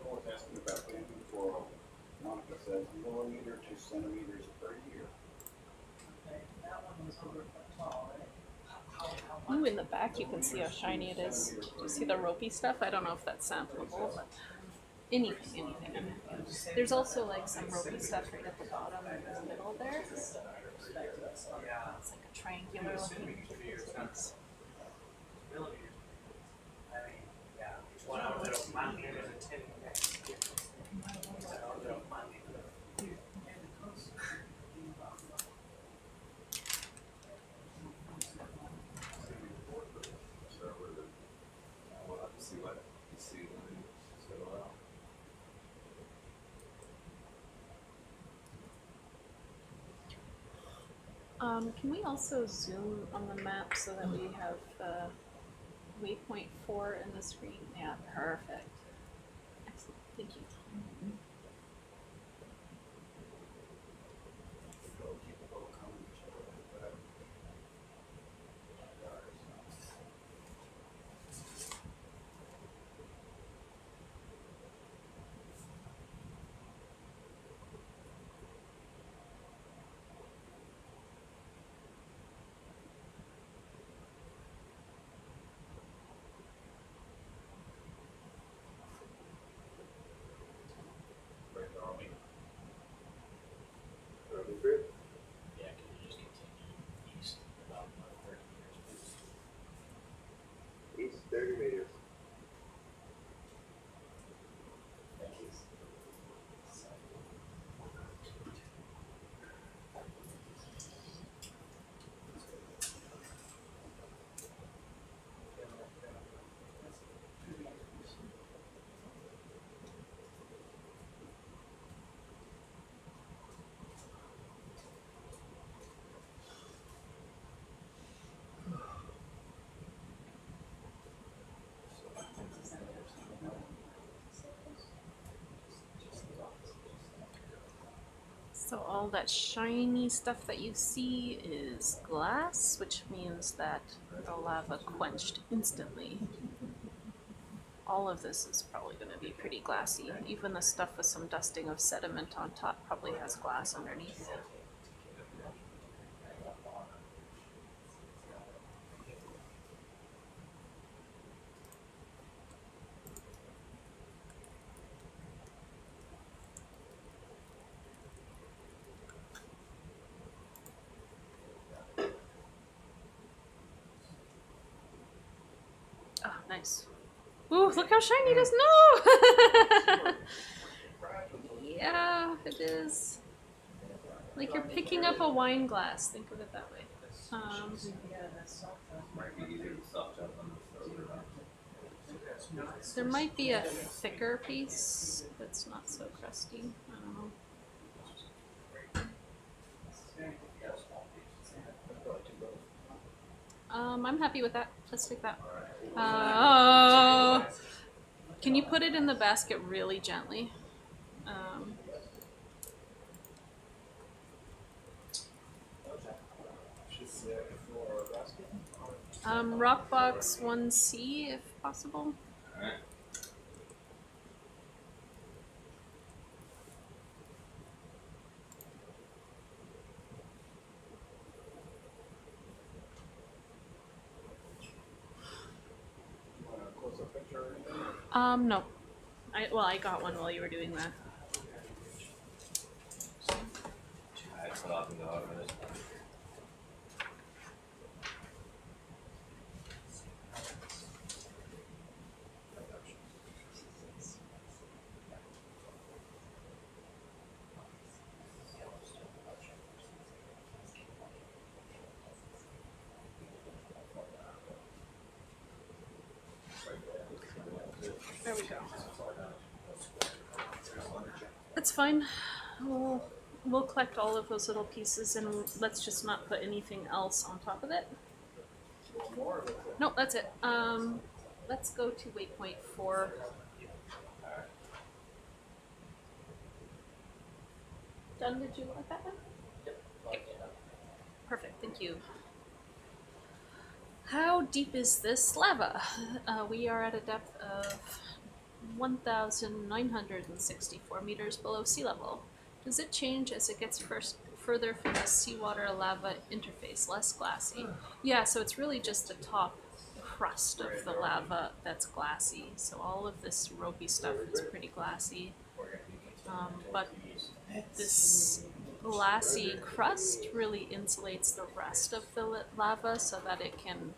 [SPEAKER 7] I was asking about that before. Monica says millimeter to centimeters per year.
[SPEAKER 6] Okay, that one was over tall, right?
[SPEAKER 1] Ooh, in the back you can see how shiny it is. Do you see the ropey stuff? I don't know if that's sampleable, but anything. There's also like some ropey stuff right at the bottom in the middle there. It's like a triangular looking piece.
[SPEAKER 5] Millimeters. I mean, yeah, it's one of little mountain is a 10.
[SPEAKER 3] We'll have to see what you see when you settle out.
[SPEAKER 1] Can we also zoom on the map so that we have waypoint 4 in the screen? Yeah, perfect. Excellent, thank you. all that shiny stuff that you see is glass, which means that the lava quenched instantly. All of this is probably going to be pretty glassy. Even the stuff with some dusting of sediment on top probably has glass underneath. Oh, nice. Ooh, look how shiny it is! No! Yeah, it is. Like you're picking up a wine glass. Think of it that way.
[SPEAKER 3] Might be easier to soft up on this or
[SPEAKER 1] There might be a thicker piece that's not so crusty. I don't know. I'm happy with that. Let's take that. Can you put it in the basket really gently? Rock box 1C if possible.
[SPEAKER 3] Alright.
[SPEAKER 1] No. I got one while you were doing that.
[SPEAKER 3] I cut off and go over this.
[SPEAKER 1] There we go. That's fine. We'll collect all of those little pieces and let's just not put anything else on top of it. Nope, that's it. Let's go to waypoint 4. Done? Did you like that one? Okay. Perfect, thank you. How deep is this lava? We are at a depth of 1,964 meters below sea level. Does it change as it gets further from the seawater lava interface, less glassy? Yeah, so it's really just the top crust of the lava that's glassy. So all of this ropey stuff is pretty glassy. But this glassy crust really insulates the rest of the lava so that it can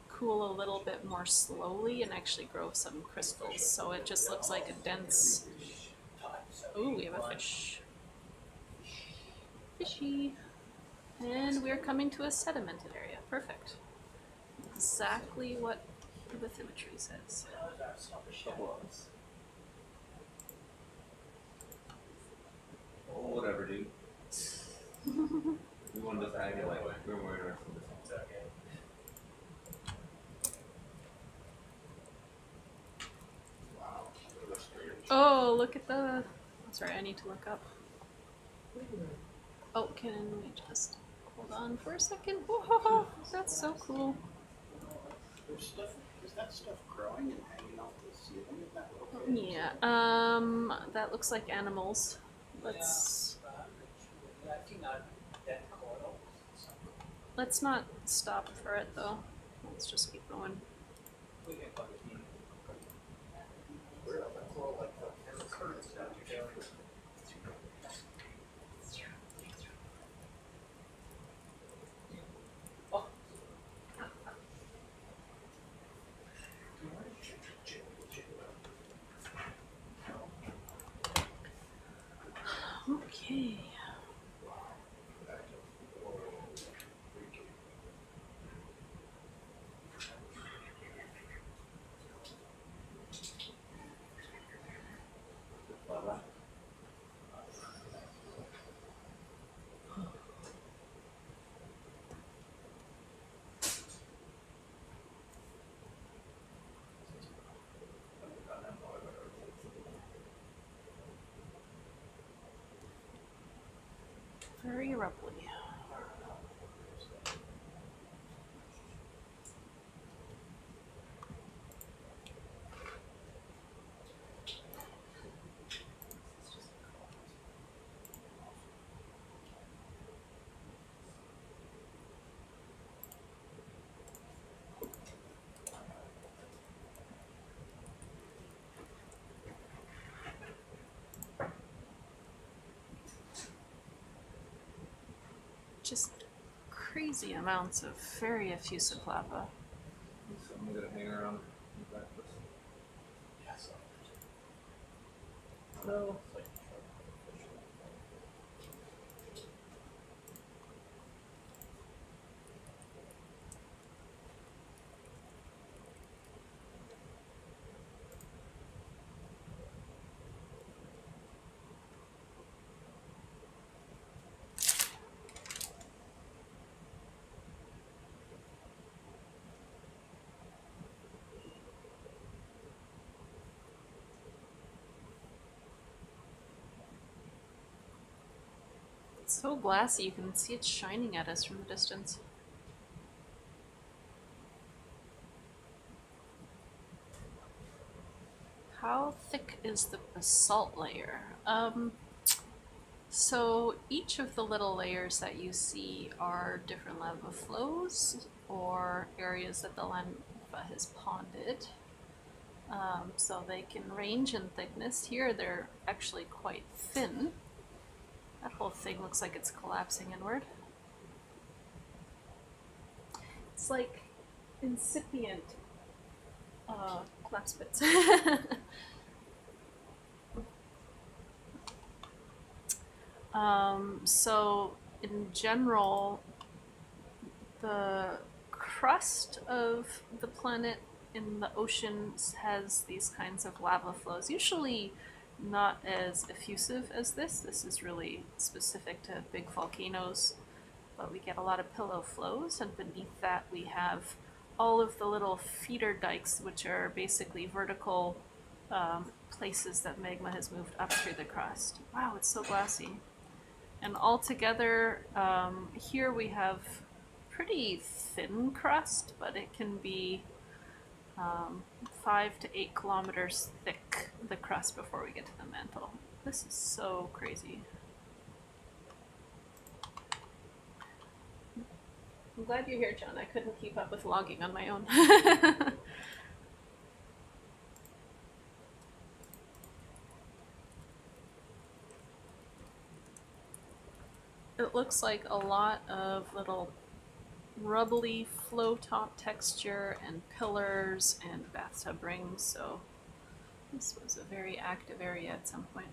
[SPEAKER 1] cool a little bit more slowly and actually grow some crystals. So it just looks like a dense... Ooh, we have a fish. Fishy. And we're coming to a sedimented area. Perfect. Exactly what the bathymetry says.
[SPEAKER 3] Oh, whatever, dude. We wanted to hang it like we were more interested in this.
[SPEAKER 1] Oh, look at the... Sorry, I need to look up. Oh, can we just hold on for a second? Whoa, that's so cool.
[SPEAKER 7] There's stuff, is that stuff growing and hanging off the ceiling? Is that okay?
[SPEAKER 1] Yeah, that looks like animals. Let's not stop for it though. Let's just keep going. Okay. very rubbly. Just crazy amounts of very effusive lava.
[SPEAKER 3] Something gonna hang around the back of us.
[SPEAKER 4] Yes.
[SPEAKER 3] No.
[SPEAKER 1] It's so glassy, you can see it shining at us from the distance. How thick is the basalt layer? So each of the little layers that you see are different lava flows or areas that the lava has ponded. So they can range in thickness. Here they're actually quite thin. That whole thing looks like it's collapsing inward. It's like incipient collapse bits. So in general, the crust of the planet in the oceans has these kinds of lava flows, usually not as effusive as this. This is really specific to big volcanoes, but we get a lot of pillow flows, and beneath that we have all of the little feeder dikes, which are basically vertical places that magma has moved up through the crust. Wow, it's so glassy. And all together, here we have pretty thin crust, but it can be 5 to 8 kilometers thick, the crust, before we get to the mantle. This is so crazy. I'm glad you're here, John. I couldn't keep up with logging on my own. It looks like a lot of little rubbly flow top texture and pillars and bathtub rings, so this was a very active area at some point.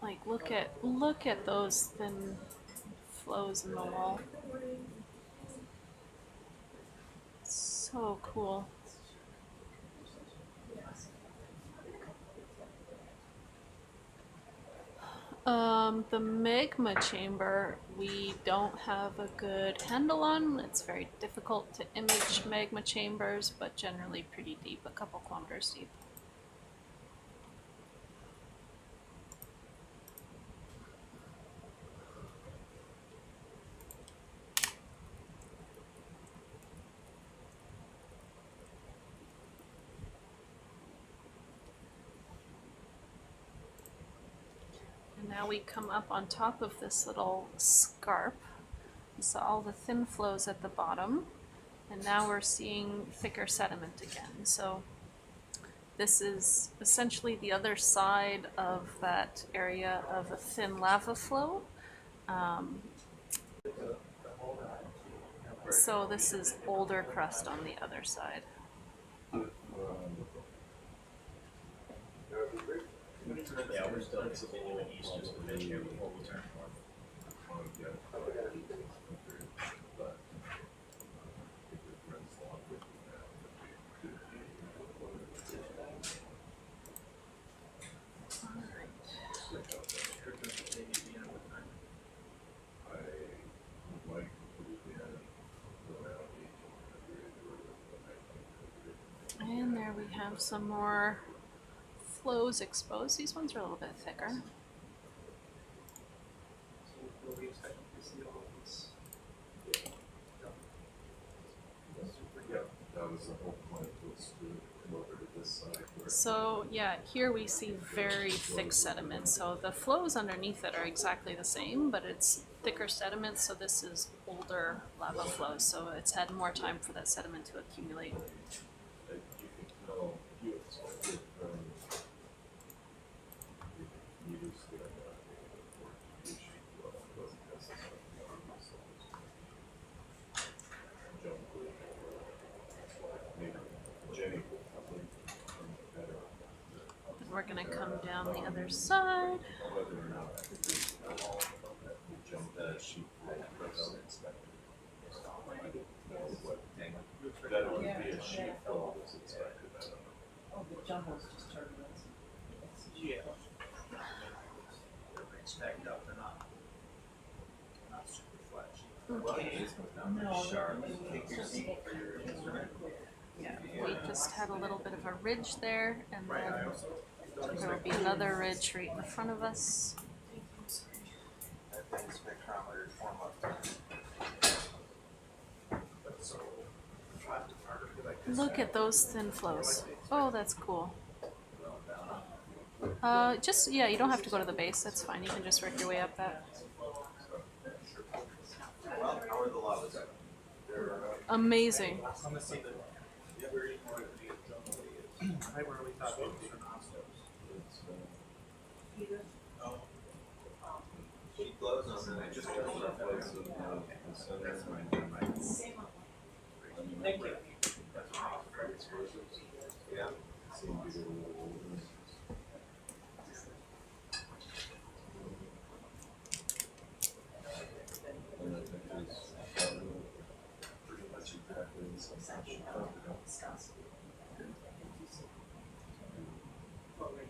[SPEAKER 1] Like, look at those thin flows in the wall. So cool. The magma chamber, we don't have a good handle on. It's very difficult to image magma chambers, but generally pretty deep, a couple kilometers deep. Now we come up on top of this little scarp. We saw all the thin flows at the bottom, and now we're seeing thicker sediment again. So this is essentially the other side of that area of a thin lava flow. So this is older crust on the other side.
[SPEAKER 3] Yeah, we're still continuing east just a bit here before we turn north.
[SPEAKER 1] have some more flows exposed. These ones are a little bit thicker.
[SPEAKER 5] So we'll be expecting to see all of this.
[SPEAKER 8] Yeah, that was the whole point, was to come over to this side where.
[SPEAKER 1] So yeah, here we see very thick sediment. So the flows underneath it are exactly the same, but it's thicker sediment. So this is older lava flows. So it's had more time for that sediment to accumulate.
[SPEAKER 8] You can tell, you expect it from. You just get Jenny will probably better.
[SPEAKER 1] Then we're gonna come down the other side.
[SPEAKER 8] Whether or not the jump that sheet was expected. I didn't know what, that it would be a sheet flow was expected, I don't know.
[SPEAKER 6] Oh, the jumbo's just turbulence.
[SPEAKER 5] Yeah. They're pretty stacked up, they're not super flat sheet.
[SPEAKER 3] Well, you just put down
[SPEAKER 6] No,
[SPEAKER 3] the sharp,
[SPEAKER 6] no,
[SPEAKER 3] take your seat for your instrument.
[SPEAKER 1] Yeah, we just had a little bit of a ridge there, and then there will be another ridge right in the front of us.
[SPEAKER 3] That thing spectrometer form up. So,
[SPEAKER 1] Look at those thin flows. Oh, that's cool. Just, yeah, you don't have to go to the base, that's fine. You can just work your way up that.
[SPEAKER 3] Well, how are the lavas?
[SPEAKER 1] Amazing.
[SPEAKER 5] I'm gonna see the, right where we thought it was from
[SPEAKER 3] She blows on them, I just turned it off. That's fine.
[SPEAKER 6] Thank you.
[SPEAKER 3] Yeah.
[SPEAKER 8] Seemed to get a little older. And I think it's pretty much exactly the same thing she talked about.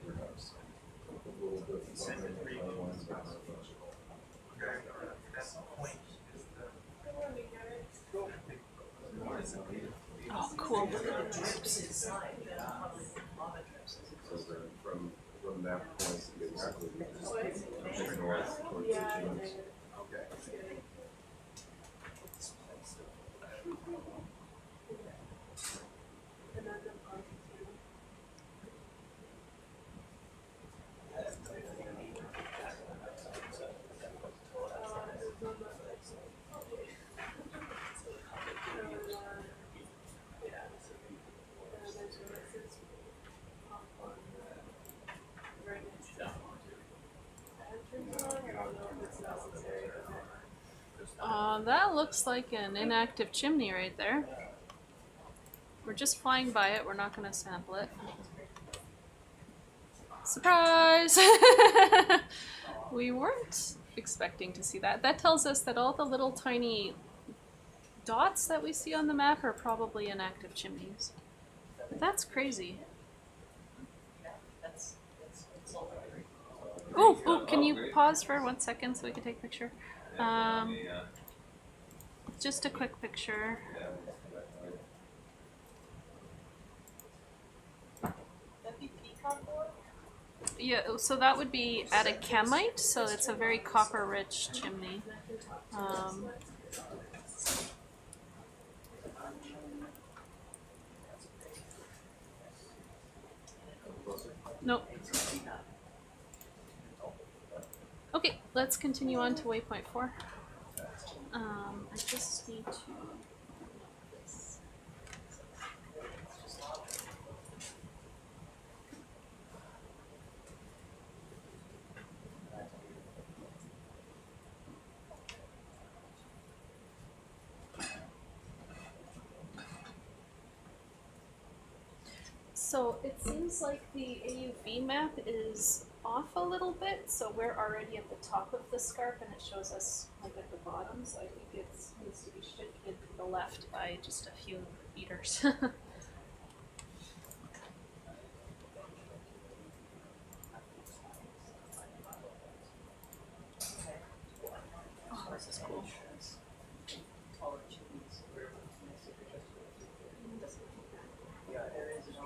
[SPEAKER 8] Perhaps a little bit from the other ones, but not much.
[SPEAKER 1] Oh, cool.
[SPEAKER 8] So then from that point, basically, just north towards the Chimney.
[SPEAKER 1] That looks like an inactive chimney right there. We're just flying by it, we're not gonna sample it. Surprise! We weren't expecting to see that. That tells us that all the little tiny dots that we see on the map are probably inactive chimneys. That's crazy. Oh, can you pause for 1 second so we can take a picture? Just a quick picture. Yeah, so that would be atacamite, so it's a very copper-rich chimney. Nope. Okay, let's continue on to waypoint 4. I just need to. So it seems like the AUV map is off a little bit, so we're already at the top of the scarp and it shows us like at the bottom, so I think it needs to be shifted to the left by just a few meters. Oh, this is cool.
[SPEAKER 5] Yeah, there is no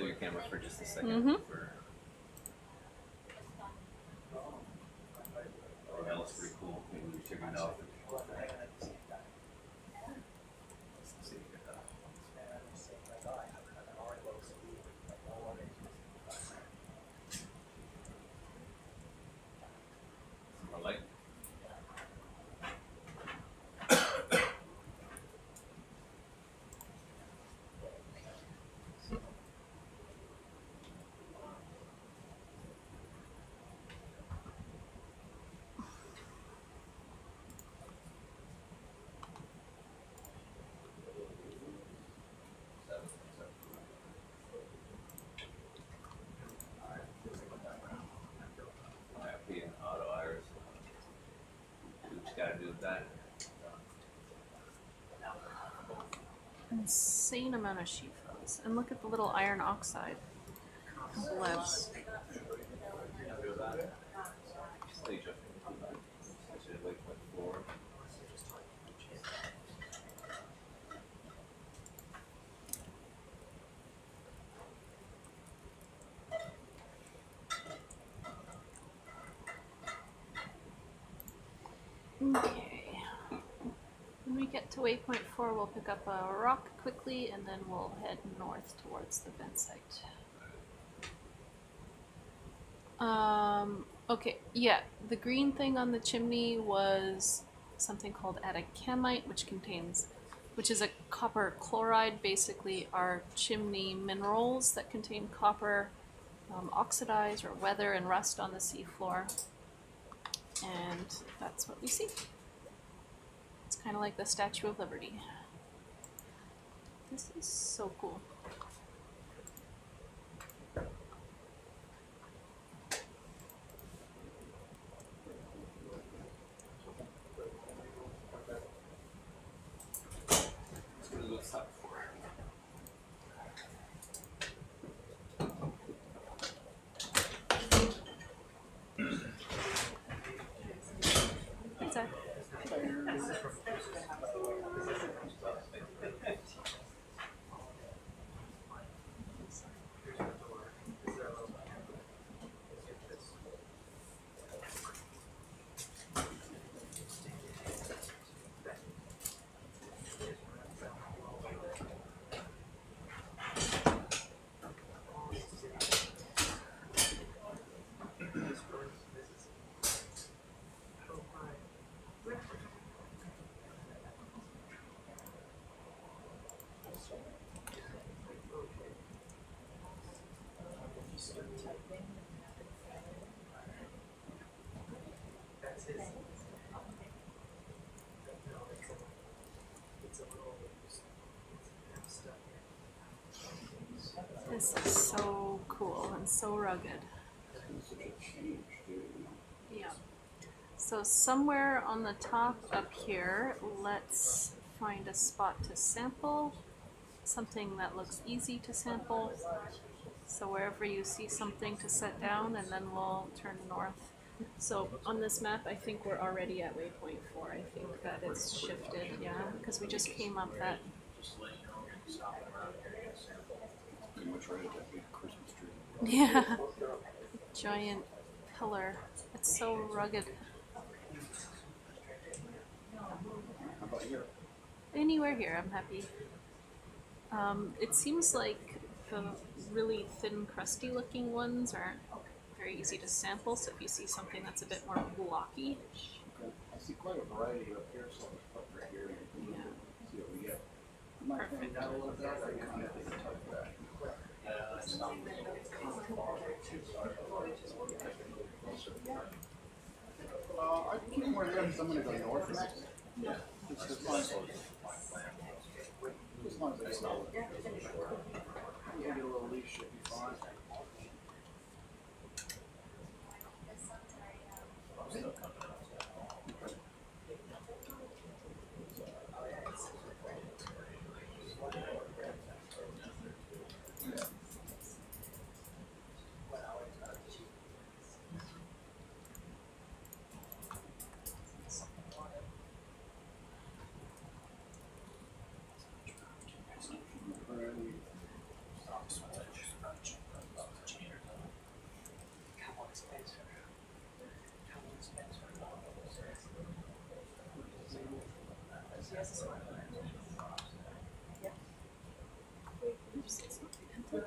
[SPEAKER 3] hold your camera for just a second.
[SPEAKER 1] Mhm.
[SPEAKER 3] Oh, that looks pretty cool. Maybe we should turn it off. Let's see. More light. Might be an auto iris. Do what you gotta do with that.
[SPEAKER 1] Insane amount of sheet flows. And look at the little iron oxide blebs.
[SPEAKER 3] Stage up. I should wait for forward.
[SPEAKER 1] Okay. When we get to waypoint 4, we'll pick up a rock quickly and then we'll head north towards the vent site. Okay, yeah, the green thing on the chimney was something called atacamite, which is a copper chloride. Basically are chimney minerals that contain copper, oxidize or weather and rust on the seafloor. And that's what we see. It's kind of like the Statue of Liberty. This is so cool.
[SPEAKER 3] Let's go to the top 4.
[SPEAKER 1] What's that? This is so cool and so rugged. Yeah. So somewhere on the top up here, let's find a spot to sample. Something that looks easy to sample. So wherever you see something to set down, and then we'll turn north. So on this map, I think we're already at waypoint 4. I think that it's shifted, yeah, because we just came up that.
[SPEAKER 7] Pretty much right at that big Christmas tree.
[SPEAKER 1] Yeah, giant pillar. It's so rugged.
[SPEAKER 7] How about here?
[SPEAKER 1] Anywhere here, I'm happy. It seems like the really thin, crusty looking ones aren't very easy to sample, so if you see something that's a bit more blocky,
[SPEAKER 7] Okay. I see quite a variety up here, so let's put right here and
[SPEAKER 1] yeah.
[SPEAKER 7] see what we get. I might
[SPEAKER 1] Perfect.
[SPEAKER 7] find out a little bit. I kind of think it's like that. I can keep more there because I'm going to go north next.
[SPEAKER 3] Yeah.
[SPEAKER 7] Just as long as it's solid. Get a little leaf, should be fine.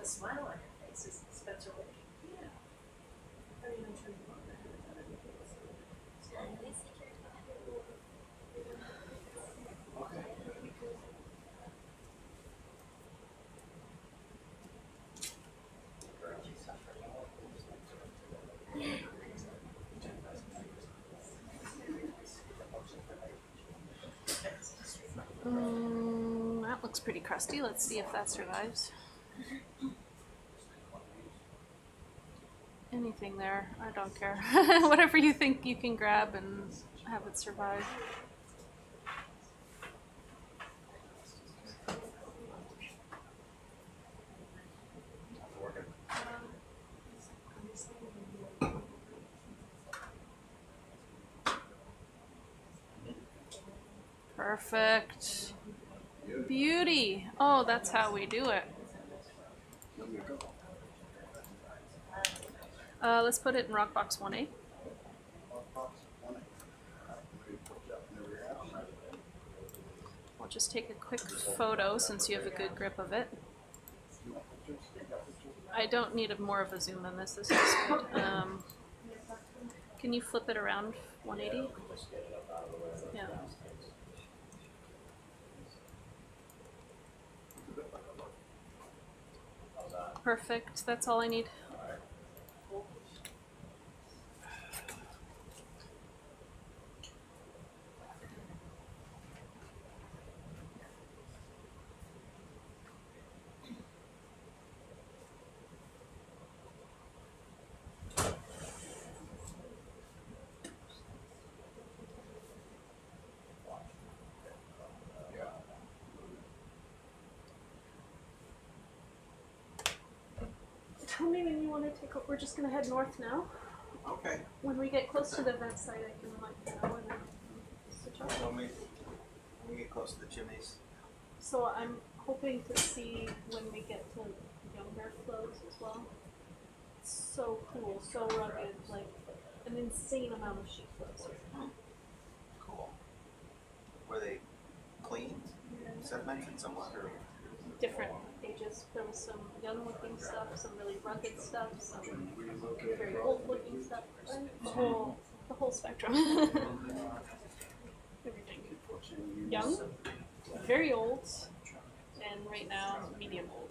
[SPEAKER 6] smile on your face is Spencer Lake. Yeah. I mean, I'm sure you want that.
[SPEAKER 7] Okay.
[SPEAKER 1] That looks pretty crusty. Let's see if that survives. Anything there, I don't care. Whatever you think you can grab and have it survive. Perfect. Beauty. Oh, that's how we do it. Let's put it in rock box 1A. I'll just take a quick photo since you have a good grip of it. I don't need more of a zoom than this. This is good. Can you flip it around 180? Yeah. Perfect. That's all I need. Tell me when you want to take over. We're just going to head north now.
[SPEAKER 4] Okay.
[SPEAKER 1] When we get close to the vent site, I can let you know and then switch off.
[SPEAKER 4] When we get close to the chimneys.
[SPEAKER 1] So I'm hoping to see when we get to younger flows as well. It's so cool, so rugged, like an insane amount of sheet flows.
[SPEAKER 4] Cool. Were they cleaned, sedimented somewhat, or?
[SPEAKER 1] Different ages. There was some young looking stuff, some really rugged stuff, some very old looking stuff. The whole spectrum. Everything. Young, very old, and right now medium old.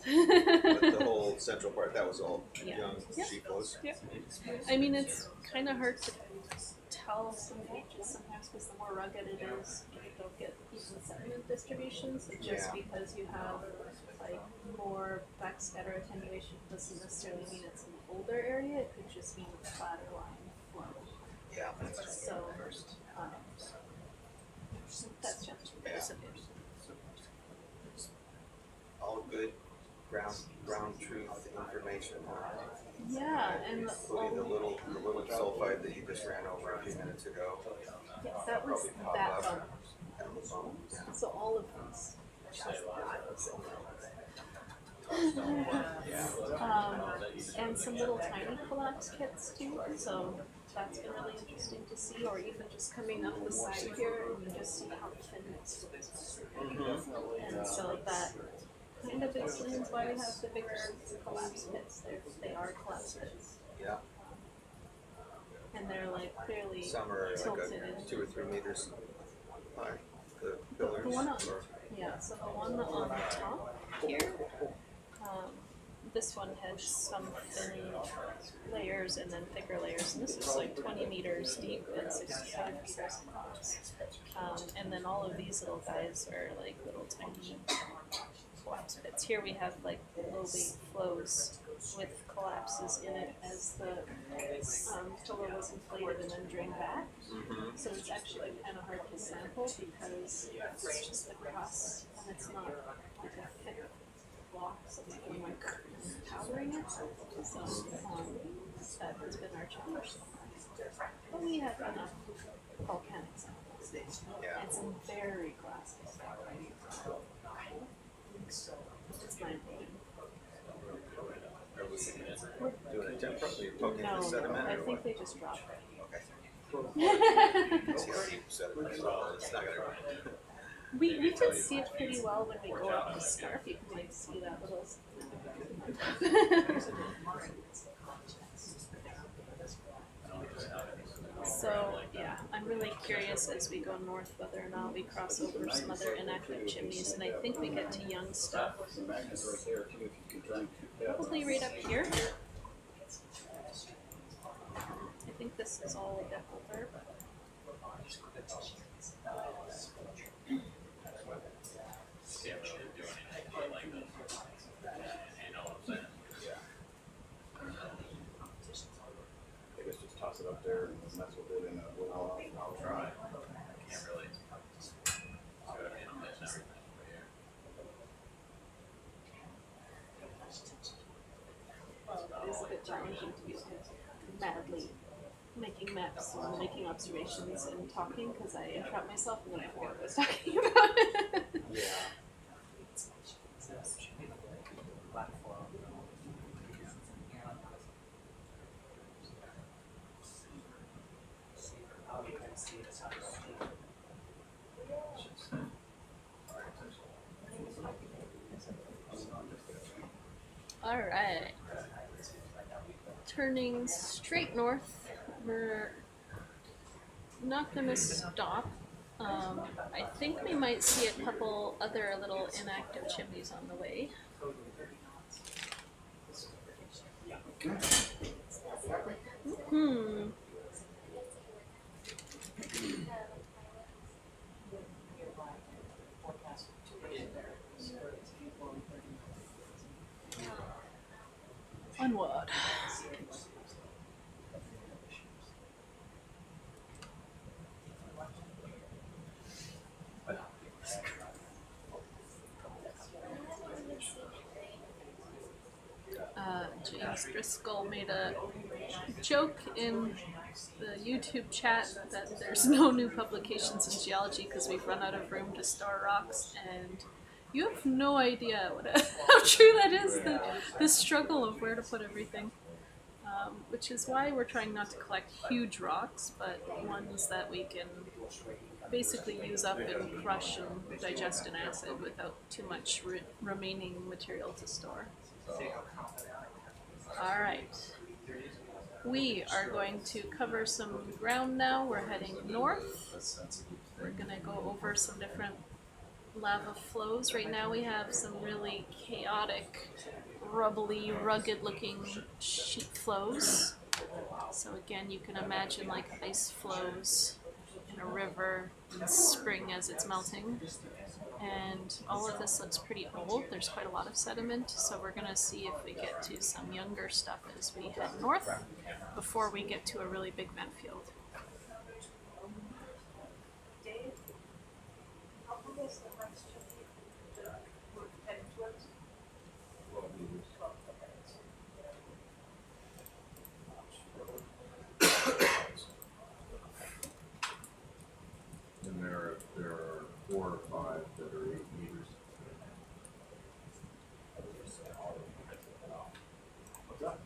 [SPEAKER 4] But the whole central part, that was all
[SPEAKER 1] Yeah.
[SPEAKER 4] young
[SPEAKER 1] Yep.
[SPEAKER 4] sheep flows?
[SPEAKER 1] Yep. I mean, it's kind of hard to tell some ages sometimes because the more rugged it is, you don't get even sediment distributions. It's just
[SPEAKER 4] Yeah.
[SPEAKER 1] because you have like more backscatter attenuation doesn't necessarily mean it's an older area. It could just mean a flatter line flow.
[SPEAKER 4] Yeah. That's just
[SPEAKER 1] So,
[SPEAKER 4] first.
[SPEAKER 1] that's just
[SPEAKER 4] All good ground truth information.
[SPEAKER 1] Yeah, and
[SPEAKER 4] Including the little sulfide that you just ran over a few minutes ago.
[SPEAKER 1] yes, that was
[SPEAKER 4] Probably pop
[SPEAKER 1] that
[SPEAKER 4] up.
[SPEAKER 1] bump.
[SPEAKER 4] That was all, yeah.
[SPEAKER 1] So all of these. And some little tiny collapse kits too, so that's been really interesting to see, or even just coming up the side here and you just see how thin this is. And so that kind of explains why we have the bigger collapse pits. They are collapse pits.
[SPEAKER 4] Yeah.
[SPEAKER 1] And they're like clearly
[SPEAKER 4] Some are like
[SPEAKER 1] tilted
[SPEAKER 4] a
[SPEAKER 1] in.
[SPEAKER 4] 2 or 3 meters high. The
[SPEAKER 1] The
[SPEAKER 4] pillars.
[SPEAKER 1] one on,
[SPEAKER 4] or-
[SPEAKER 1] yeah, so the one on the top here, this one has some thin layers and then thicker layers, and this is like 20 meters deep and 65 meters across. And then all of these little guys are like little tiny collapse pits. Here we have like low weight flows with collapses in it as the pillar was inflated and then drained back.
[SPEAKER 4] Mhm.
[SPEAKER 1] So it's actually kind of hard to sample because it's just the crust and it's not like a thick block, so it's kind of like powdering it. So that has been our challenge so far. But we have enough volcanic samples.
[SPEAKER 4] Yeah.
[SPEAKER 1] And some very glassy stuff. It's mind-blowing.
[SPEAKER 4] Are we doing a temp prep? Are you poking
[SPEAKER 1] No,
[SPEAKER 4] the sediment?
[SPEAKER 1] I
[SPEAKER 4] or
[SPEAKER 1] think
[SPEAKER 4] what?
[SPEAKER 1] they just dropped it.
[SPEAKER 4] Okay. It's already sediment, so it's not gonna.
[SPEAKER 2] We can see it pretty well when we go up the scarp. You can like see that little. So yeah, I'm really curious as we go north whether or not we cross over some other inactive chimneys, and I think we get to young stuff.
[SPEAKER 7] The magnet's right there too, if you can try and shoot that.
[SPEAKER 2] Probably right up here. I think this is all we got over, but
[SPEAKER 7] I guess just toss it up there and mess with it and we'll
[SPEAKER 3] I'll try. I can't really. So, I mean, I'm missing everything over here.
[SPEAKER 2] well, it is a bit challenging to be madly making maps and making observations and talking because I interrupt myself and then I forget what I was talking about.
[SPEAKER 7] Yeah.
[SPEAKER 5] Platform. How you can see the sun.
[SPEAKER 1] All right. Turning straight north, we're not going to stop. I think we might see a couple other little inactive chimneys on the way. Hmm. Onward. James Driscoll made a joke in the YouTube chat that there's no new publications in geology because we've run out of room to store rocks, and you have no idea how true that is, the struggle of where to put everything. Which is why we're trying not to collect huge rocks, but ones that we can basically use up and crush and digest in acid without too much remaining material to store. Alright, we are going to cover some ground now. We're heading north. We're going to go over some different lava flows. Right now we have some really chaotic, rubbly, rugged looking sheet flows. So again, you can imagine like ice flows in a river in spring as it's melting. And all of this looks pretty old. There's quite a lot of sediment, so we're going to see if we get to some younger stuff as we head north before we get to a really big vent field.
[SPEAKER 6] Dave, how big is the next chimney that we're heading towards?
[SPEAKER 8] And there are 4 or 5 that are 8 meters.
[SPEAKER 7] What's that?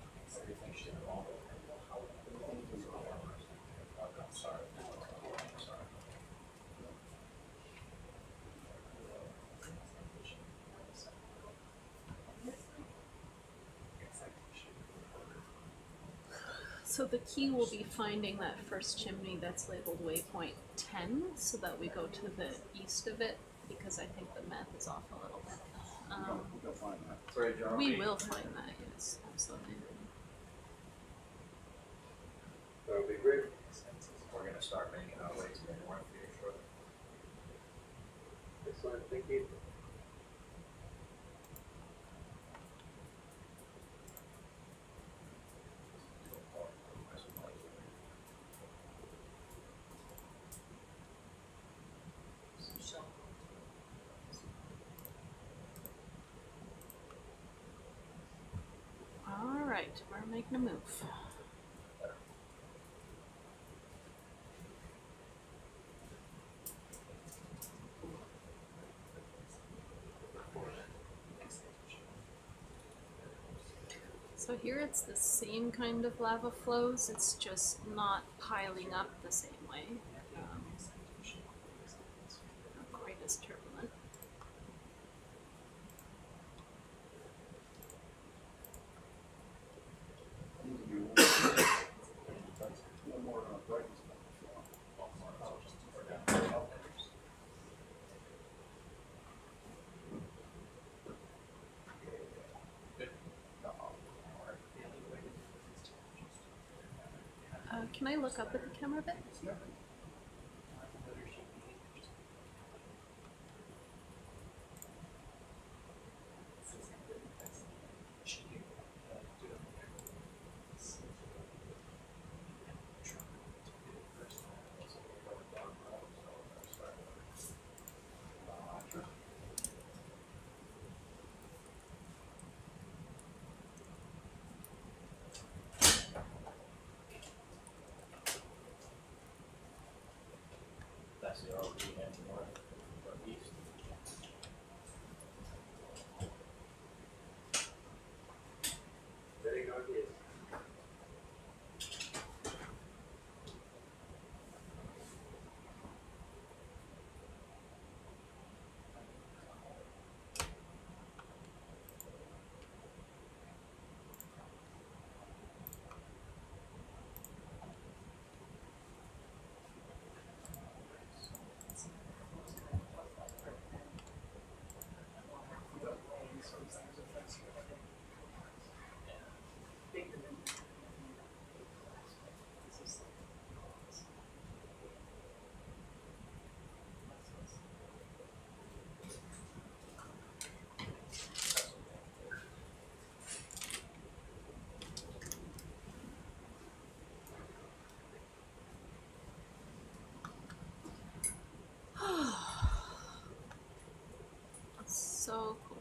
[SPEAKER 1] So the key will be finding that first chimney that's labeled waypoint 10 so that we go to the east of it, because I think the map is off a little bit.
[SPEAKER 7] We'll find that.
[SPEAKER 3] Sorry, John.
[SPEAKER 1] We will find that, yes, absolutely.
[SPEAKER 3] That would be great. We're going to start making our way to the north here shortly.
[SPEAKER 4] Excellent, thank you.
[SPEAKER 1] Alright, we're making a move. So here it's the same kind of lava flows, it's just not piling up the same way. Not quite as turbulent. Can I look up at the camera a bit?
[SPEAKER 4] That's the ROV and northeast.
[SPEAKER 5] Very good, yes.
[SPEAKER 1] So cool.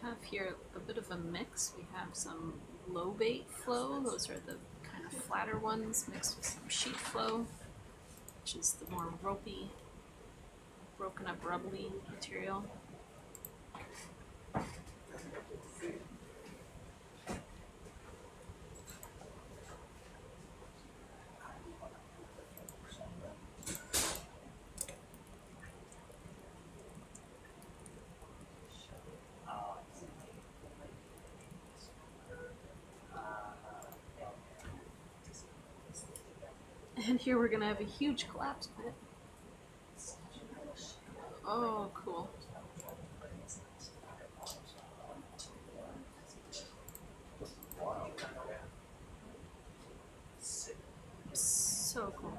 [SPEAKER 1] Have here a bit of a mix. We have some low bait flow. Those are the kind of flatter ones mixed with some sheet flow, which is the more ropey, broken up rubbly material. And here we're gonna have a huge collapse pit. Oh, cool. So cool.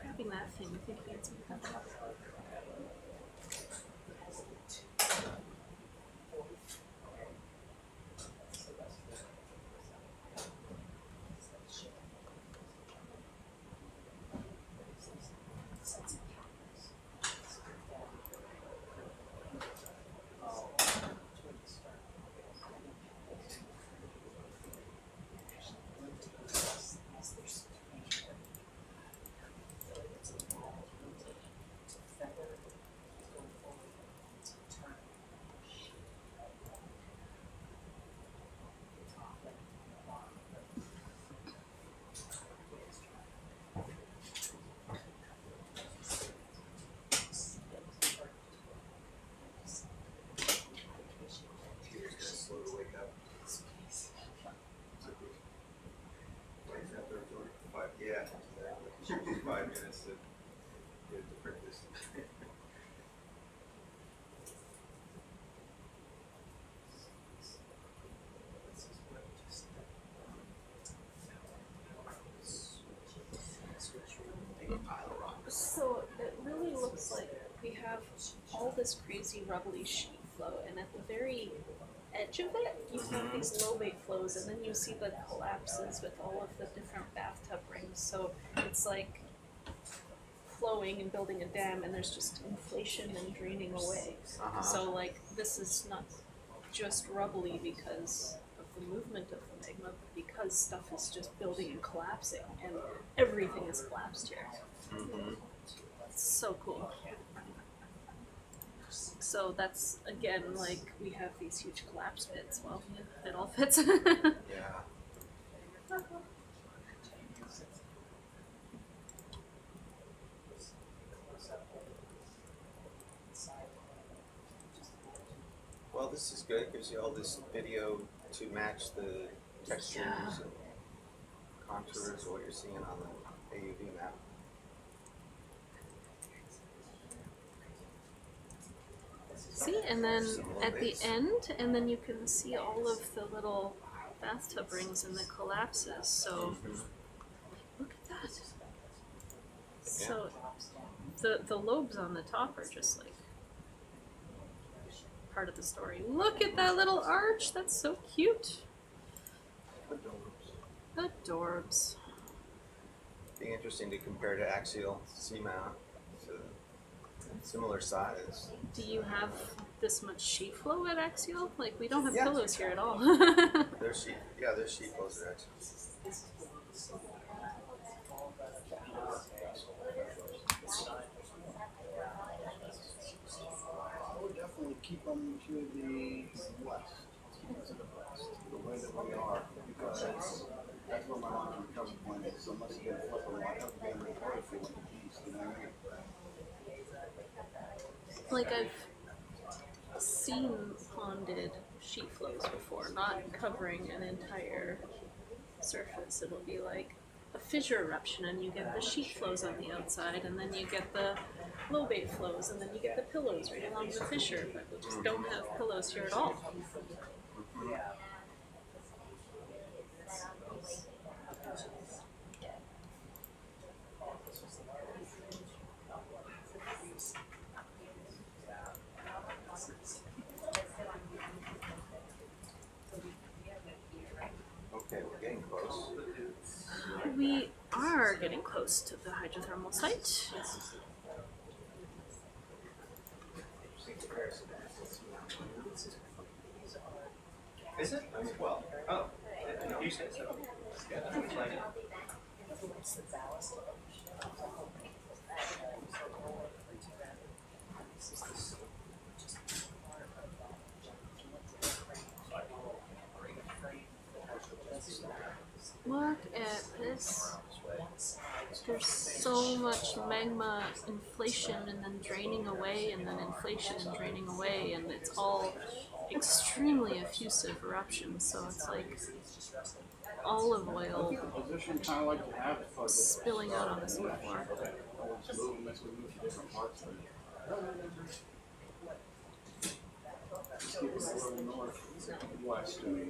[SPEAKER 1] Grabbing that thing, I think we had some cover.
[SPEAKER 8] Yeah, exactly. 5 minutes to get to print this.
[SPEAKER 1] So it really looks like we have all this crazy rubbly sheet flow, and at the very edge of it, you have these low bait flows, and then you see the collapses with all of the different bathtub rings. So it's like flowing and building a dam, and there's just inflation and draining away. So like this is not just rubbly because of the movement of the magma, but because stuff is just building and collapsing, and everything is collapsed here. It's so cool. So that's again like we have these huge collapse pits. Well, it all fits.
[SPEAKER 8] Yeah.
[SPEAKER 4] this is good. Gives you all this video to match the textures and contours of what you're seeing on the AUV map.
[SPEAKER 1] See, and then at the end, and then you can see all of the little bathtub rings and the collapses. So look at that. So the lobes on the top are just like part of the story. Look at that little arch. That's so cute. Adorbs.
[SPEAKER 4] Be interesting to compare to axial seamount. It's a similar size.
[SPEAKER 1] Do you have this much sheet flow at axial? Like, we don't have
[SPEAKER 4] Yeah.
[SPEAKER 1] pillows here at all.
[SPEAKER 4] There's sheet flows at axial.
[SPEAKER 7] I would definitely keep them to the west, the way that we are, because that's where my long-term recovery point is. So unless you get a flip them, I have to be in the Butterfield with the east, you know what I mean?
[SPEAKER 1] Like, I've seen ponded sheet flows before, not covering an entire surface. It'll be like a fissure eruption, and you get the sheet flows on the outside, and then you get the lobate flows, and then you get the pillows right along the fissure, but we just don't have pillows here at all.
[SPEAKER 4] Okay, we're getting close.
[SPEAKER 1] We are getting close to the hydrothermal site.
[SPEAKER 4] Is it? Well, oh, you said so. Yeah, that's like,
[SPEAKER 1] Look at this. There's so much magma inflation and then draining away, and then inflation and draining away, and it's all extremely effusive eruptions. So it's like olive oil
[SPEAKER 7] Position kind of like you have it, but
[SPEAKER 1] spilling out on the seafloor.
[SPEAKER 7] always move, makes me move to different parts of it. Just keep it a little north, west, you know?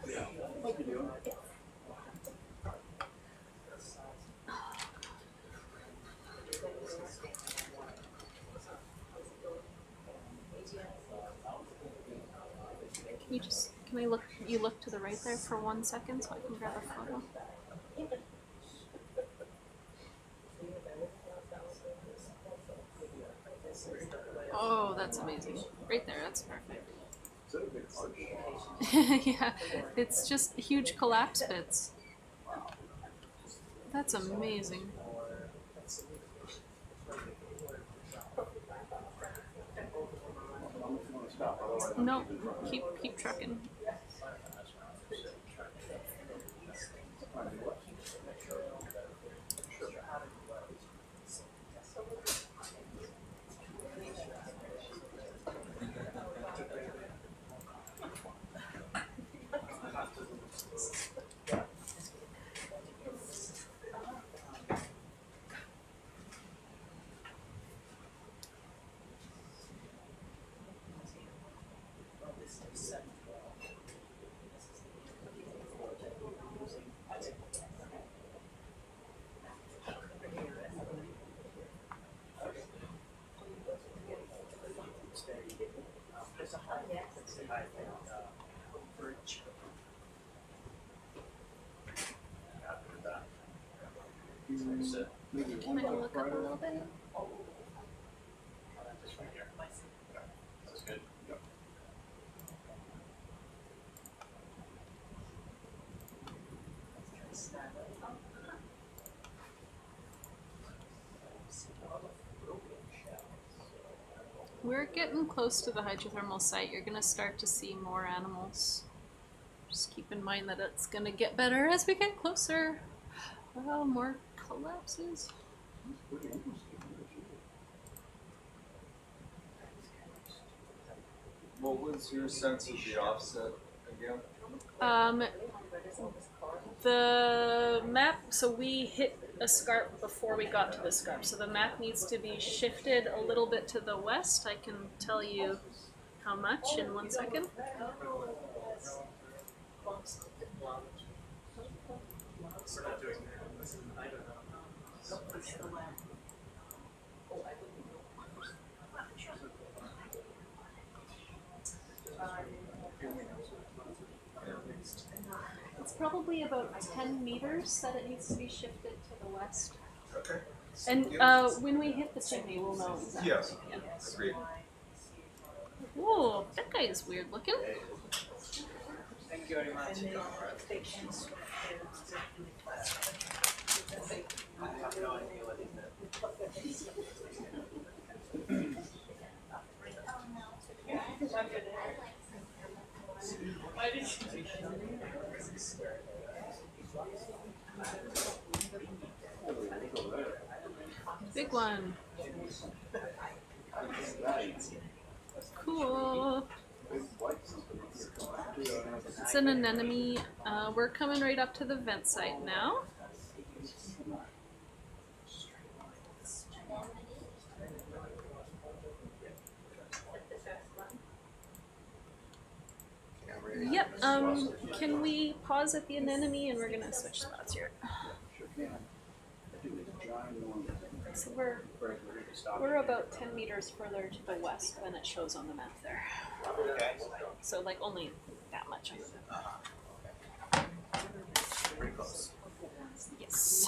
[SPEAKER 7] Yeah, like you do.
[SPEAKER 1] Can you look to the right there for 1 second so I can grab a photo? Oh, that's amazing. Right there, that's perfect.
[SPEAKER 7] Is that a big arch?
[SPEAKER 1] Yeah, it's just huge collapse bits. That's amazing.
[SPEAKER 7] I'm just gonna stop, otherwise I'm
[SPEAKER 1] No,
[SPEAKER 7] gonna
[SPEAKER 1] keep trucking.
[SPEAKER 7] maybe
[SPEAKER 1] Can
[SPEAKER 7] one
[SPEAKER 1] I
[SPEAKER 7] by
[SPEAKER 1] look up a little bit?
[SPEAKER 3] that's good.
[SPEAKER 1] We're getting close to the hydrothermal site. You're gonna start to see more animals. Just keep in mind that it's gonna get better as we get closer. Oh, more collapses.
[SPEAKER 7] Pretty interesting.
[SPEAKER 8] What's your sense of the offset again?
[SPEAKER 1] The map, so we hit a scarp before we got to the scarp, so the map needs to be shifted a little bit to the west. I can tell you how much in 1 second. It's probably about 10 meters that it needs to be shifted to the west.
[SPEAKER 8] Okay.
[SPEAKER 1] And when we hit the chimney, we'll know exactly.
[SPEAKER 8] Yes.
[SPEAKER 1] Yeah.
[SPEAKER 8] Agreed.
[SPEAKER 1] Whoa, that guy is weird looking.
[SPEAKER 5] Thank you very much. I have no idea what is that.
[SPEAKER 1] Big one. Cool. It's an anemone. We're coming right up to the vent site now. Yep. Can we pause at the anemone and we're gonna switch spots here. So we're about 10 meters further to the west than it shows on the map there.
[SPEAKER 4] Okay.
[SPEAKER 1] So like only that much.
[SPEAKER 4] Pretty close.
[SPEAKER 1] Yes.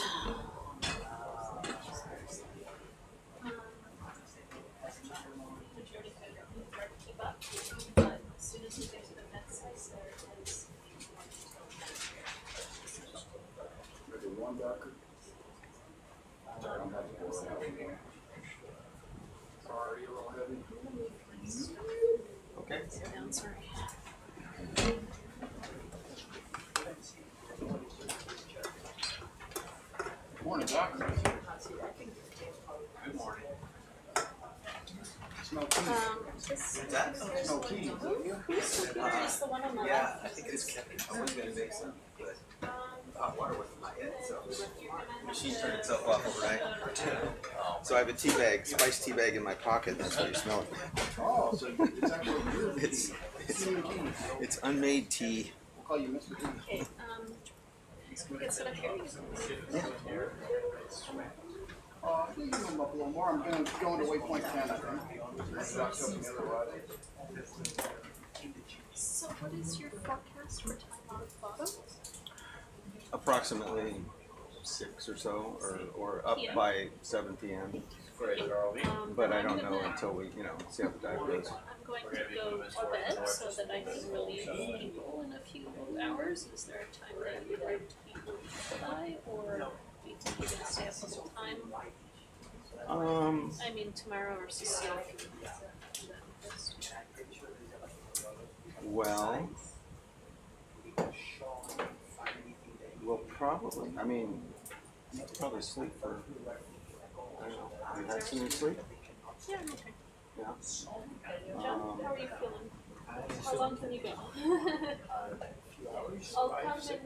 [SPEAKER 1] But as soon as we get to the vent size, there is.
[SPEAKER 7] Maybe one darker. Sorry, I'm about to pour it out again. Sorry, a little heavy.
[SPEAKER 4] Okay.
[SPEAKER 1] Sit down, sorry.
[SPEAKER 7] Morning, Doc.
[SPEAKER 4] Good morning.
[SPEAKER 7] Smell tea.
[SPEAKER 1] This
[SPEAKER 4] That?
[SPEAKER 7] Smell tea.
[SPEAKER 1] who's computer is the one on the
[SPEAKER 4] Yeah,
[SPEAKER 1] left?
[SPEAKER 4] I think it is Kevin. I was gonna make some, but hot water went in my head, so the machine turned itself off overnight. So I have a tea bag, spiced tea bag in my pocket. That's what you smell it.
[SPEAKER 7] Oh, so it's actually your
[SPEAKER 4] It's
[SPEAKER 7] tea.
[SPEAKER 4] it's
[SPEAKER 7] Tea and tea.
[SPEAKER 4] it's unmade tea.
[SPEAKER 7] We'll call you Mr. Tea.
[SPEAKER 1] Okay, can we get set up here?
[SPEAKER 7] I think you can move up a little more. I'm gonna go into waypoint 10, I think. Doc's up on the other side.
[SPEAKER 1] So what is your forecast for time on photo?
[SPEAKER 4] Approximately 6 or so, or up
[SPEAKER 1] PM.
[SPEAKER 4] by 7 p.m. But I don't know until we, see how the dive goes.
[SPEAKER 1] I'm going to go to bed so that I can relieve people in a few hours. Is there a time that you'd like people to die, or do you think you're going to stay up the whole time? I mean, tomorrow or Cecile.
[SPEAKER 4] Well, we'll probably, probably sleep for, I don't know, have you had some sleep?
[SPEAKER 1] Yeah, I'm okay.
[SPEAKER 4] Yeah.
[SPEAKER 1] John, how are you feeling? How long can you go? I'll come and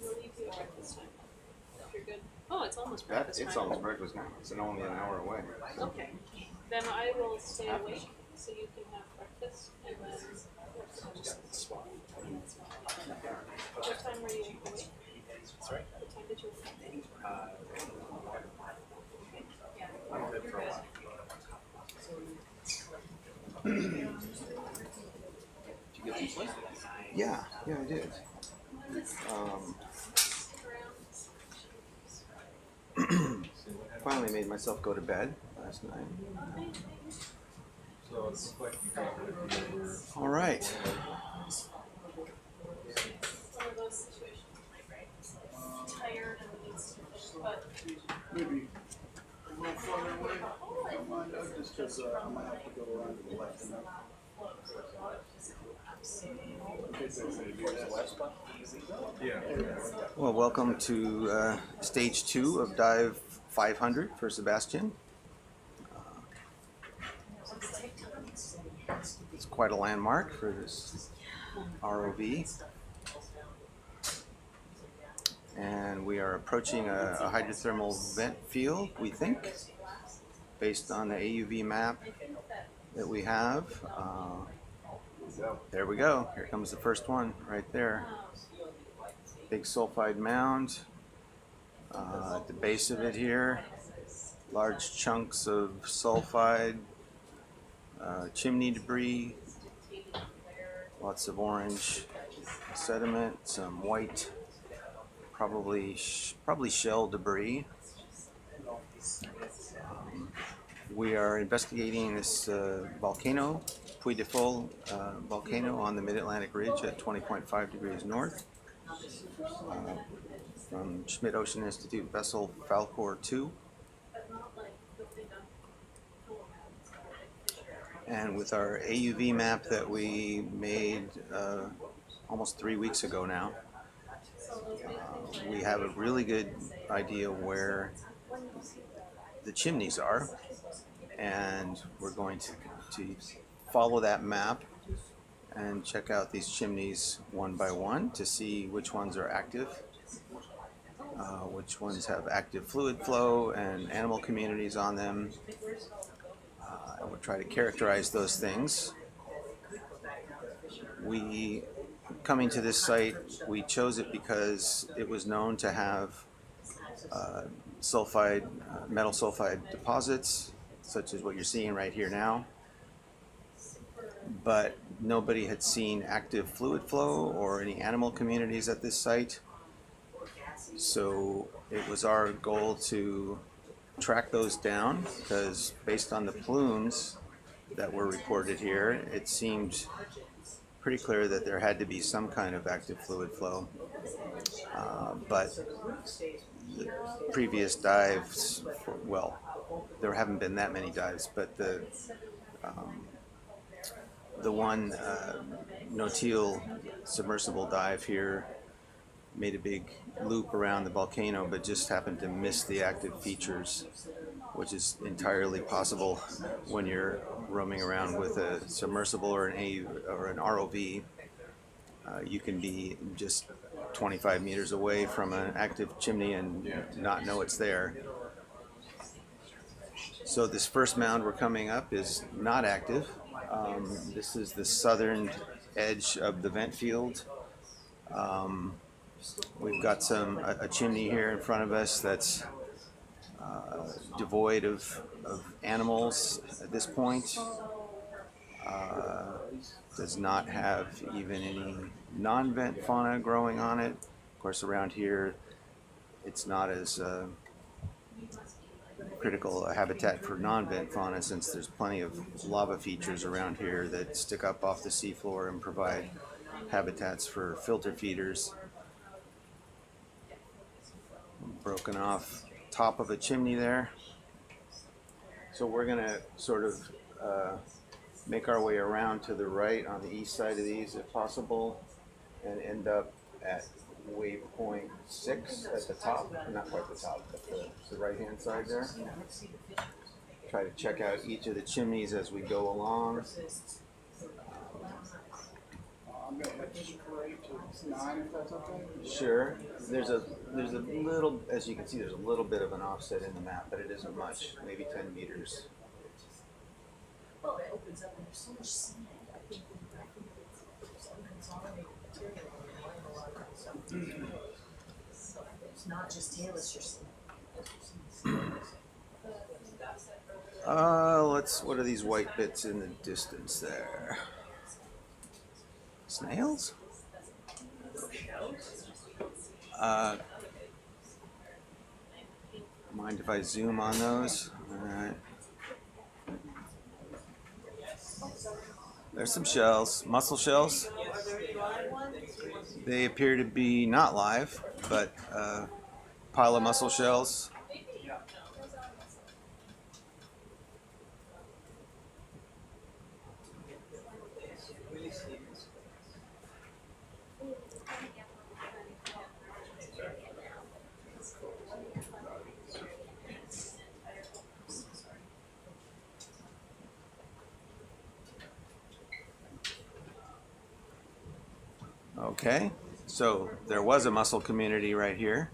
[SPEAKER 1] relieve you at breakfast time. If you're good. Oh, it's almost breakfast time.
[SPEAKER 4] It's almost breakfast now. It's only an hour away.
[SPEAKER 1] Okay. Then I will stay awake so you can have breakfast and then. What time were you awake?
[SPEAKER 3] Sorry?
[SPEAKER 1] What time did you wake? Yeah.
[SPEAKER 3] I'm good for a while.
[SPEAKER 4] Did you get some sleep? Yeah, I did. Finally made myself go to bed last night.
[SPEAKER 3] So it's like you got
[SPEAKER 4] All right.
[SPEAKER 1] One of those situations, right? Tired and needs to finish, but
[SPEAKER 7] Maybe a little further away. Don't mind, Doug, just because I might have to go around to the left. Okay, so we're gonna do that.
[SPEAKER 3] yeah.
[SPEAKER 4] Well, welcome to stage 2 of Dive 500 for SuBastian. It's quite a landmark for this ROV. And we are approaching a hydrothermal vent field, we think, based on the AUV map that we have. There we go. Here comes the first one right there. Big sulfide mound. At the base of it here, large chunks of sulfide, chimney debris, lots of orange sediment, some white, probably shell debris. We are investigating this volcano, Puy Des Folles volcano on the Mid-Atlantic Ridge at 20.5 degrees north. From Schmidt Ocean Institute vessel Falkor 2. And with our AUV map that we made almost 3 weeks ago now, we have a really good idea where the chimneys are, and we're going to follow that map and check out these chimneys one by one to see which ones are active, which ones have active fluid flow and animal communities on them. And we'll try to characterize those things. Coming to this site, we chose it because it was known to have metal sulfide deposits, such as what you're seeing right here now. But nobody had seen active fluid flow or any animal communities at this site. So it was our goal to track those down, because based on the plumes that were reported here, it seemed pretty clear that there had to be some kind of active fluid flow. But the previous dives, well, there haven't been that many dives, but the one no-till submersible dive here made a big loop around the volcano, but just happened to miss the active features, which is entirely possible when you're roaming around with a submersible or an ROV. You can be just 25 meters away from an active chimney and not know it's there. So this first mound we're coming up is not active. This is the southern edge of the vent field. We've got a chimney here in front of us that's devoid of animals at this point. Does not have even any non-vent fauna growing on it. Of course, around here, it's not as critical a habitat for non-vent fauna, since there's plenty of lava features around here that stick up off the seafloor and provide habitats for filter feeders. Broken off top of a chimney there. So we're going to sort of make our way around to the right on the east side of these if possible, and end up at waypoint 6 at the top, not quite the top, but the right hand side there. Try to check out each of the chimneys as we go along.
[SPEAKER 7] I'm going to head straight to 9 if that's okay.
[SPEAKER 4] Sure. There's a little, as you can see, there's a little bit of an offset in the map, but it isn't much, maybe 10 meters.
[SPEAKER 6] Well, it opens up and there's so much sand. I think it's unconsolidated material and a lot of stuff. So it's not just tail, it's your sand.
[SPEAKER 4] What are these white bits in the distance there? Snails? Mind if I zoom on those? Alright. There's some shells, mussel shells. They appear to be not live, but pile of mussel shells. Okay, so there was a mussel community right here,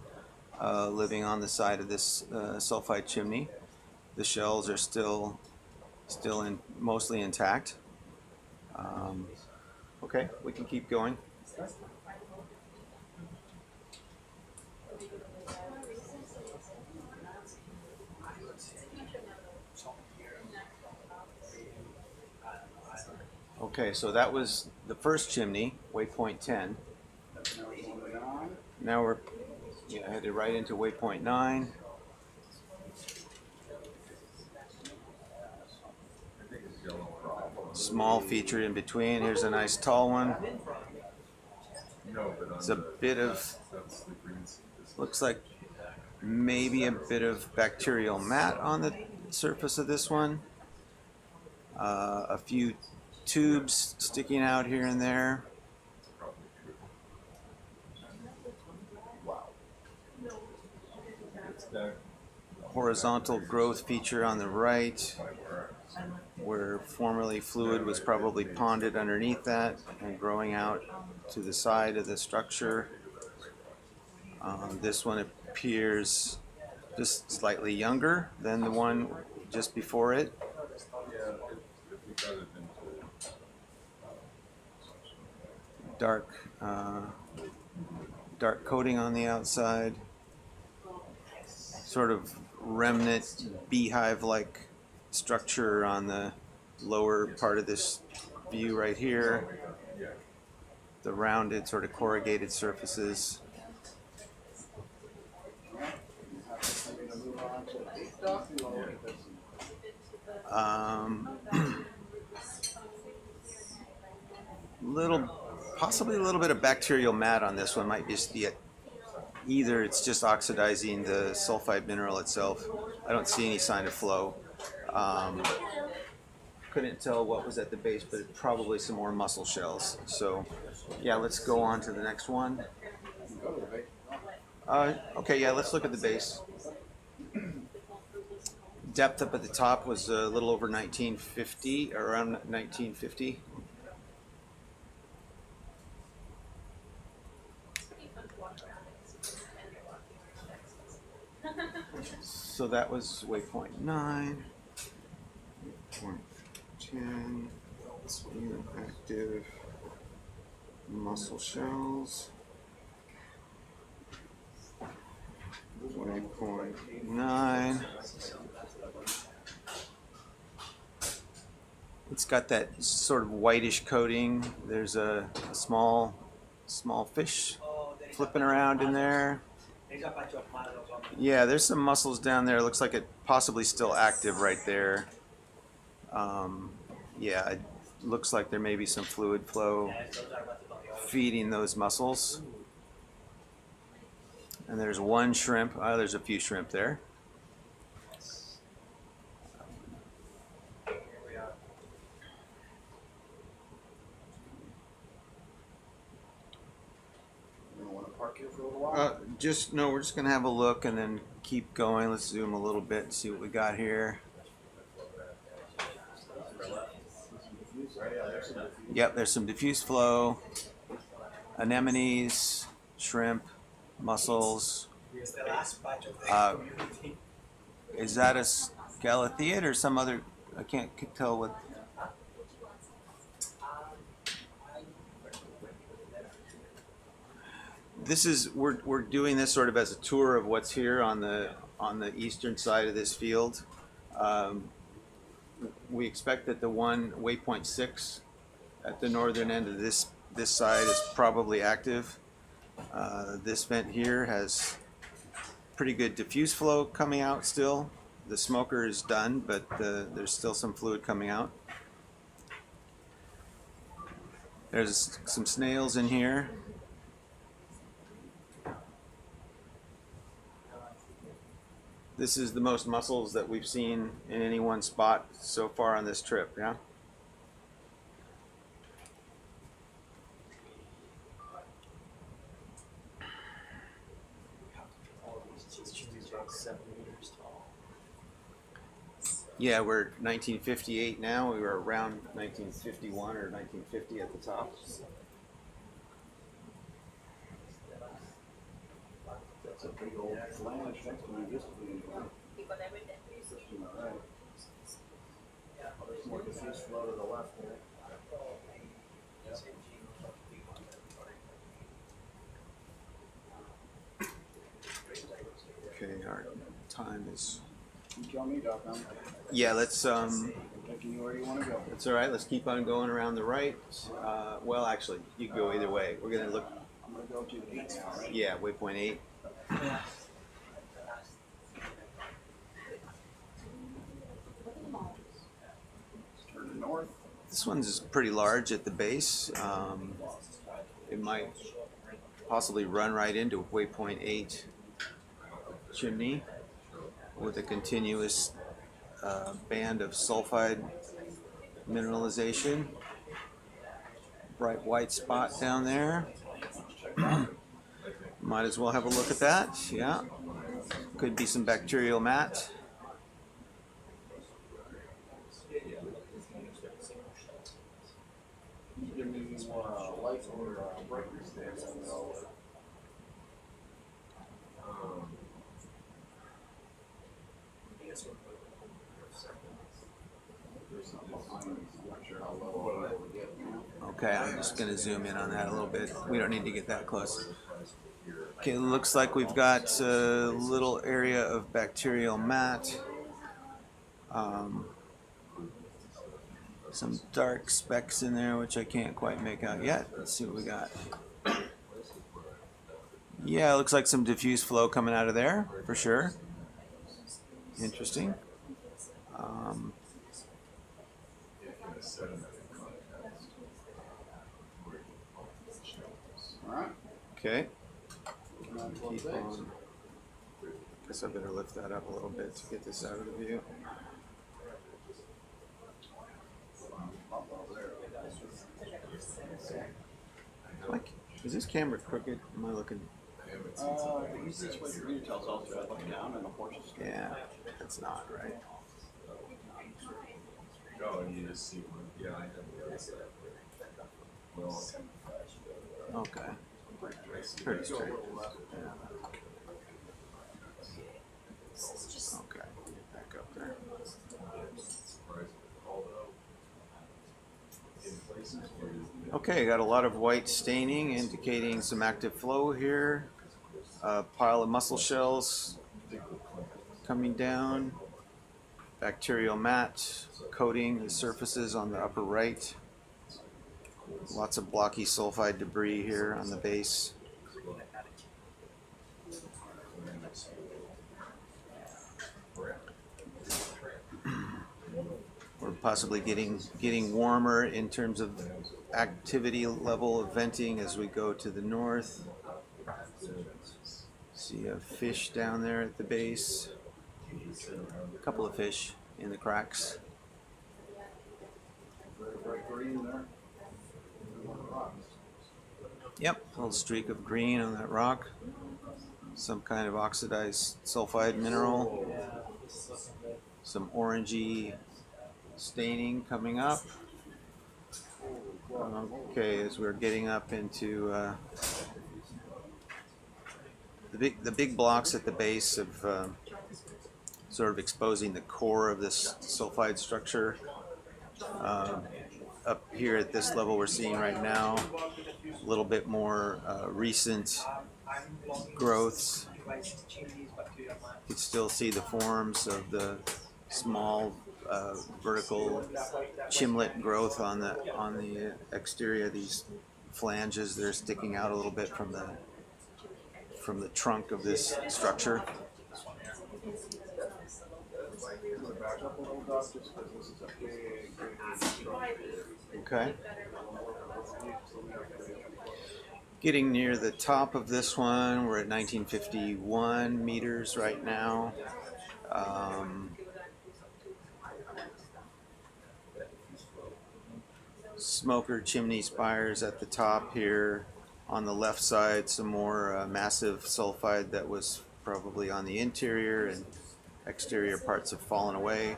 [SPEAKER 4] living on the side of this sulfide chimney. The shells are still mostly intact. Okay, we can keep going. Okay, so that was the first chimney, waypoint 10. Now we're headed right into waypoint 9. Small feature in between. Here's a nice tall one. It's a bit of, looks like maybe a bit of bacterial mat on the surface of this one. A few tubes sticking out here and there. Horizontal growth feature on the right, where formerly fluid was probably ponded underneath that and growing out to the side of the structure. This one appears just slightly younger than the one just before it. Dark coating on the outside, sort of remnant beehive-like structure on the lower part of this view right here. The rounded sort of corrugated surfaces. Possibly a little bit of bacterial mat on this one. Might just be either it's just oxidizing the sulfide mineral itself. I don't see any sign of flow. Couldn't tell what was at the base, but probably some more mussel shells. So yeah, let's go on to the next one. Okay, yeah, let's look at the base. Depth up at the top was a little over 1950, around 1950. So that was waypoint 9, waypoint 10, active mussel shells, waypoint 9. It's got that sort of whitish coating. There's a small fish flipping around in there. Yeah, there's some mussels down there. Looks like it possibly still active right there. Yeah, it looks like there may be some fluid flow feeding those mussels. And there's one shrimp. Oh, there's a few shrimp there. We're just gonna have a look and then keep going. Let's zoom a little bit and see what we got here. Yep, there's some diffuse flow, anemones, shrimp, mussels. Is that a scaletheid or some other? I can't tell what. This is we're doing this sort of as a tour of what's here on the eastern side of this field. We expect that the one waypoint 6 at the northern end of this side is probably active. This vent here has pretty good diffuse flow coming out still. The smoker is done, but there's still some fluid coming out. There's some snails in here. This is the most mussels that we've seen in any one spot so far on this trip, yeah? Yeah, we're 1958 now. We were around 1951 or 1950 at the top.
[SPEAKER 7] It's a big old flange next to me, this will be to my right. There's more diffuse flow to the left there.
[SPEAKER 4] Okay, our time is.
[SPEAKER 7] You tell me, Doc, I'm
[SPEAKER 4] Yeah, let's
[SPEAKER 7] taking you where you wanna go.
[SPEAKER 4] It's all right. Let's keep on going around the right. Well, actually, you can go either way. We're gonna look.
[SPEAKER 7] I'm gonna go to 8 now, right?
[SPEAKER 4] Yeah, waypoint 8.
[SPEAKER 7] Turn north.
[SPEAKER 4] This one's pretty large at the base. It might possibly run right into waypoint 8 Chimney with a continuous band of sulfide mineralization. Bright white spot down there. Might as well have a look at that. Yeah. Could be some bacterial mat.
[SPEAKER 7] Give me light or brightness there. There's something behind me, so I'm not sure how low we're getting now.
[SPEAKER 4] Okay, I'm just going to zoom in on that a little bit. We don't need to get that close. Okay, looks like we've got a little area of bacterial mat. Some dark specks in there, which I can't quite make out yet. Let's see what we got. Yeah, it looks like some diffuse flow coming out of there, for sure. Interesting.
[SPEAKER 7] Alright,
[SPEAKER 4] Okay.
[SPEAKER 7] come on,
[SPEAKER 4] Keep on. Guess I better lift that up a little bit to get this out of the view.
[SPEAKER 7] Up over there.
[SPEAKER 4] Like, is this camera crooked? Am I looking?
[SPEAKER 7] The easiest way for me to tell is also to look down and the horse is straight.
[SPEAKER 4] Yeah, that's not right.
[SPEAKER 8] Oh, and you just see one, yeah, I know. Well,
[SPEAKER 4] Okay. Pretty straight. Yeah. Okay. Back up there. Okay, got a lot of white staining indicating some active flow here. A pile of mussel shells coming down. Bacterial mat coating the surfaces on the upper right. Lots of blocky sulfide debris here on the base. We're possibly getting warmer in terms of activity level of venting as we go to the north. See a fish down there at the base. A couple of fish in the cracks.
[SPEAKER 7] Bright green there.
[SPEAKER 4] Yep, a little streak of green on that rock. Some kind of oxidized sulfide mineral. Some orangey staining coming up. Okay, as we're getting up into the big blocks at the base of sort of exposing the core of this sulfide structure. Up here at this level we're seeing right now a little bit more recent growths. You can still see the forms of the small vertical chimlet growth on the exterior of these flanges. They're sticking out a little bit from the trunk of this structure.
[SPEAKER 7] Back up a little, Doc, just because this is a big structure.
[SPEAKER 4] Okay. Getting near the top of this one, we're at 1951 meters right now. Smoker chimney spires at the top here. On the left side, some more massive sulfide that was probably on the interior, and exterior parts have fallen away.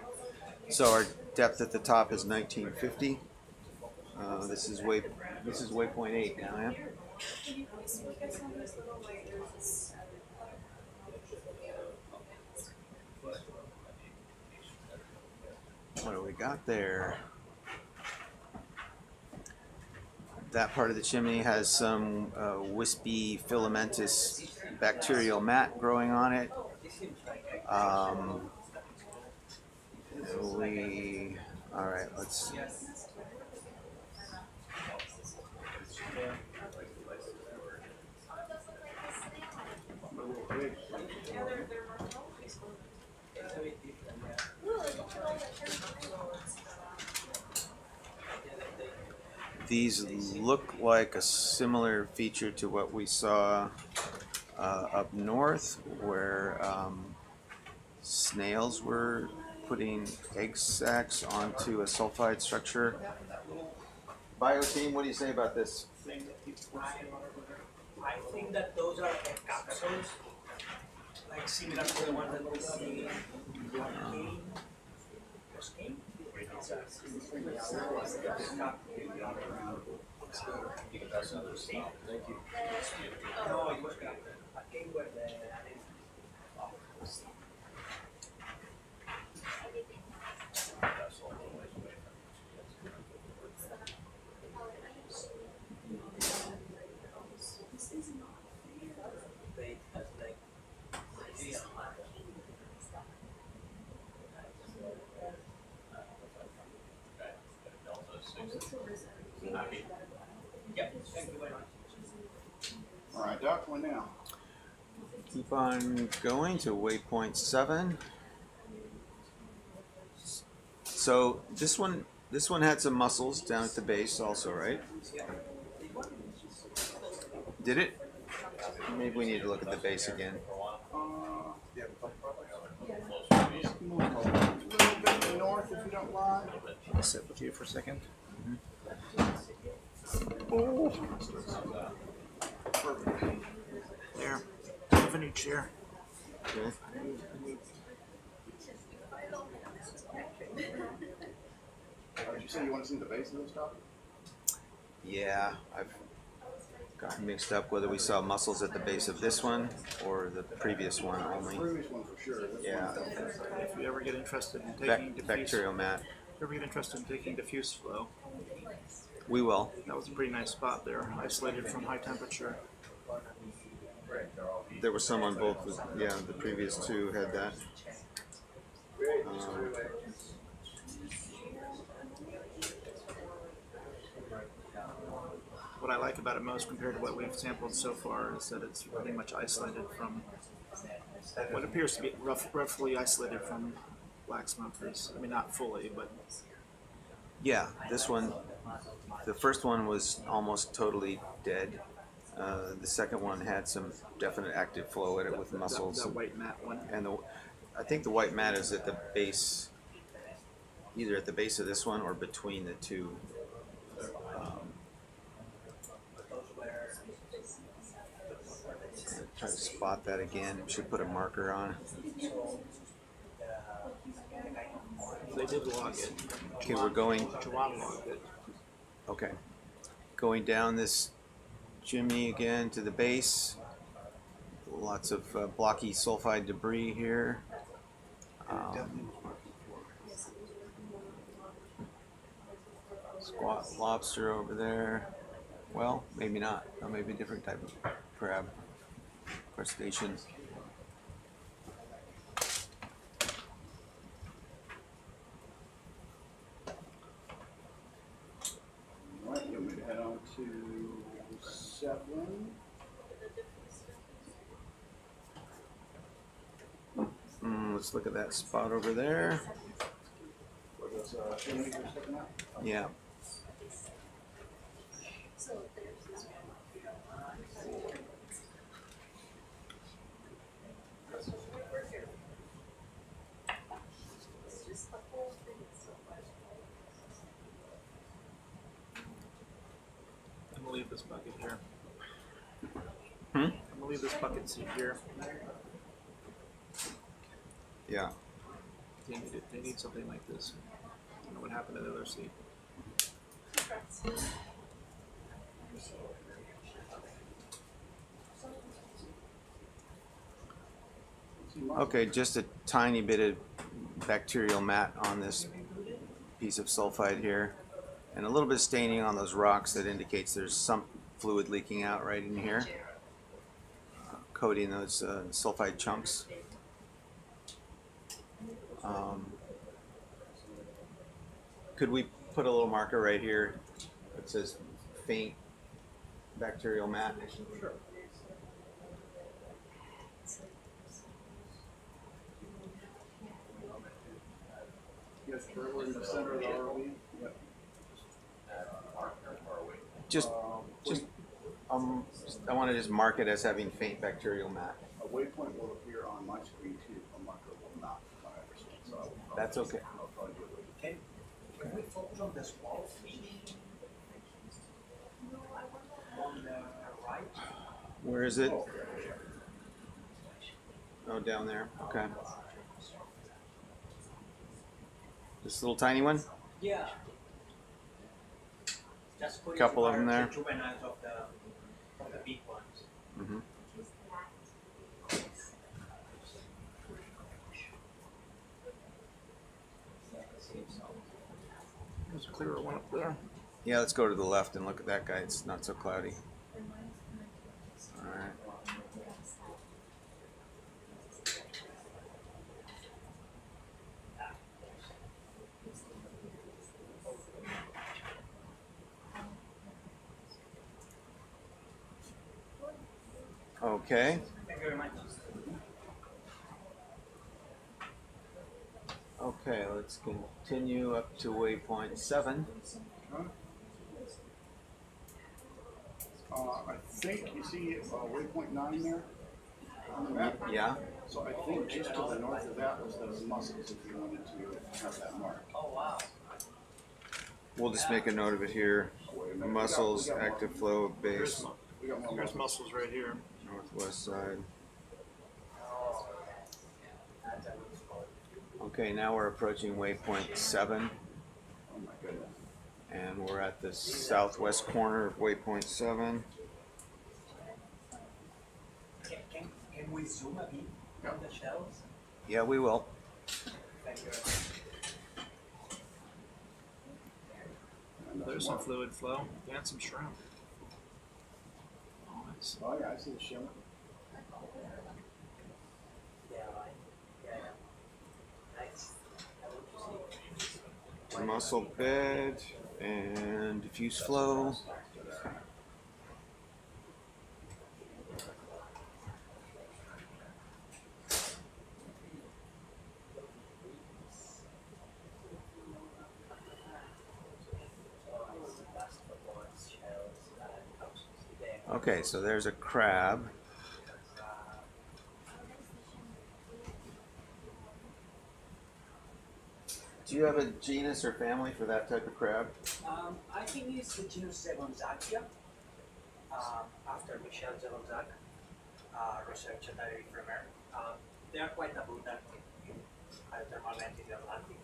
[SPEAKER 4] So our depth at the top is 1950. This is waypoint 8 now, yeah? What do we got there? That part of the chimney has some wispy filamentous bacterial mat growing on it. All right, let's see. These look like a similar feature to what we saw up north, where snails were putting egg sacs onto a sulfide structure. Bio team, what do you say about this?
[SPEAKER 5] I think that those are like capsules, like similar to the ones that we see in Volcano. No, it was captured. I think where the
[SPEAKER 7] All right, Doc, when now?
[SPEAKER 4] Keep on going to waypoint 7. So this one had some mussels down at the base also, right? Did it? Maybe we need to look at the base again.
[SPEAKER 7] Move a little bit north if you don't mind.
[SPEAKER 9] I'll sit with you for a second. There. Have a new chair.
[SPEAKER 4] Okay.
[SPEAKER 7] Did you say you want to see the base of this, Doc?
[SPEAKER 4] Yeah, I've gotten mixed up whether we saw mussels at the base of this one or the previous one only.
[SPEAKER 7] Previous one for sure. This
[SPEAKER 4] Yeah,
[SPEAKER 9] If you ever get interested in taking diffuse,
[SPEAKER 4] bacterial mat.
[SPEAKER 9] if you ever get interested in taking diffuse flow,
[SPEAKER 4] We will.
[SPEAKER 9] that was a pretty nice spot there, isolated from high temperature.
[SPEAKER 4] There was some on both. Yeah, the previous two had that.
[SPEAKER 9] What I like about it most compared to what we've sampled so far is that it's pretty much isolated from what appears to be roughly isolated from black smokers. I mean, not fully, but
[SPEAKER 4] Yeah, this one, the first one was almost totally dead. The second one had some definite active flow in it with mussels.
[SPEAKER 9] that white mat one.
[SPEAKER 4] And I think the white mat is at the base, either at the base of this one or between the two. Try to spot that again. Should put a marker on.
[SPEAKER 9] They did log it.
[SPEAKER 4] Okay, we're going.
[SPEAKER 9] Juwan logged it.
[SPEAKER 4] Okay, going down this chimney again to the base. Lots of blocky sulfide debris here. Squat lobster over there. Well, maybe not. Or maybe a different type of crab. Crustacean.
[SPEAKER 7] All right, you want me to head on to 7?
[SPEAKER 4] Let's look at that spot over there.
[SPEAKER 7] Where those chimneys are sticking out?
[SPEAKER 4] Yeah.
[SPEAKER 9] I'm gonna leave this bucket here.
[SPEAKER 4] Hmm?
[SPEAKER 9] I'm gonna leave this bucket seat here.
[SPEAKER 4] Yeah.
[SPEAKER 9] They need it. They need something like this. I don't know what happened to the other seat.
[SPEAKER 4] Okay, just a tiny bit of bacterial mat on this piece of sulfide here, and a little bit of staining on those rocks that indicates there's some fluid leaking out right in here, coating those sulfide chunks. Could we put a little marker right here that says faint bacterial mat?
[SPEAKER 7] Sure. Yes, we're in the center of the ROV. Yep.
[SPEAKER 4] Just, I want to just mark it as having faint bacterial mat.
[SPEAKER 7] A waypoint will appear on my screen too, a marker will not, from what I understand. So I will probably-
[SPEAKER 4] That's okay.
[SPEAKER 7] I'll probably do it.
[SPEAKER 5] Can we focus on this wall? On the right?
[SPEAKER 4] Where is it? Oh, down there. Okay. This little tiny one?
[SPEAKER 5] Yeah. Just put
[SPEAKER 4] Couple of them there.
[SPEAKER 5] The juveniles of the big ones.
[SPEAKER 4] Mm-hmm.
[SPEAKER 9] There's a clearer one up there.
[SPEAKER 4] Yeah, let's go to the left and look at that guy. It's not so cloudy. All right. Okay.
[SPEAKER 5] Thank you very much.
[SPEAKER 4] Okay, let's continue up to waypoint 7.
[SPEAKER 7] I think you see waypoint 9 there?
[SPEAKER 4] Yeah.
[SPEAKER 7] So I think just to the north of that was the mussels if you wanted to have that mark.
[SPEAKER 5] Oh, wow.
[SPEAKER 4] We'll just make a note of it here. Mussels, active flow, base,
[SPEAKER 7] We got more
[SPEAKER 9] There's
[SPEAKER 7] mussels.
[SPEAKER 9] mussels right here.
[SPEAKER 4] northwest side. Okay, now we're approaching waypoint 7,
[SPEAKER 7] Oh my goodness.
[SPEAKER 4] and we're at the southwest corner of waypoint 7.
[SPEAKER 5] Can we zoom a bit on the shells?
[SPEAKER 4] Yeah, we will.
[SPEAKER 5] Thank you.
[SPEAKER 7] And that's
[SPEAKER 9] There's some
[SPEAKER 7] more.
[SPEAKER 9] fluid flow and some shrimp. Nice.
[SPEAKER 7] Oh yeah, I see the shimmer.
[SPEAKER 5] Yeah, right. Yeah. Nice.
[SPEAKER 4] Mussel bed and diffuse flow. Okay, so there's a crab. Do you have a genus or family for that type of crab?
[SPEAKER 5] I think it's the genus Zegonzackia, after Michel Zegonzac, researcher that I remember. They are quite abundant in hydrothermal vents in the Atlantic.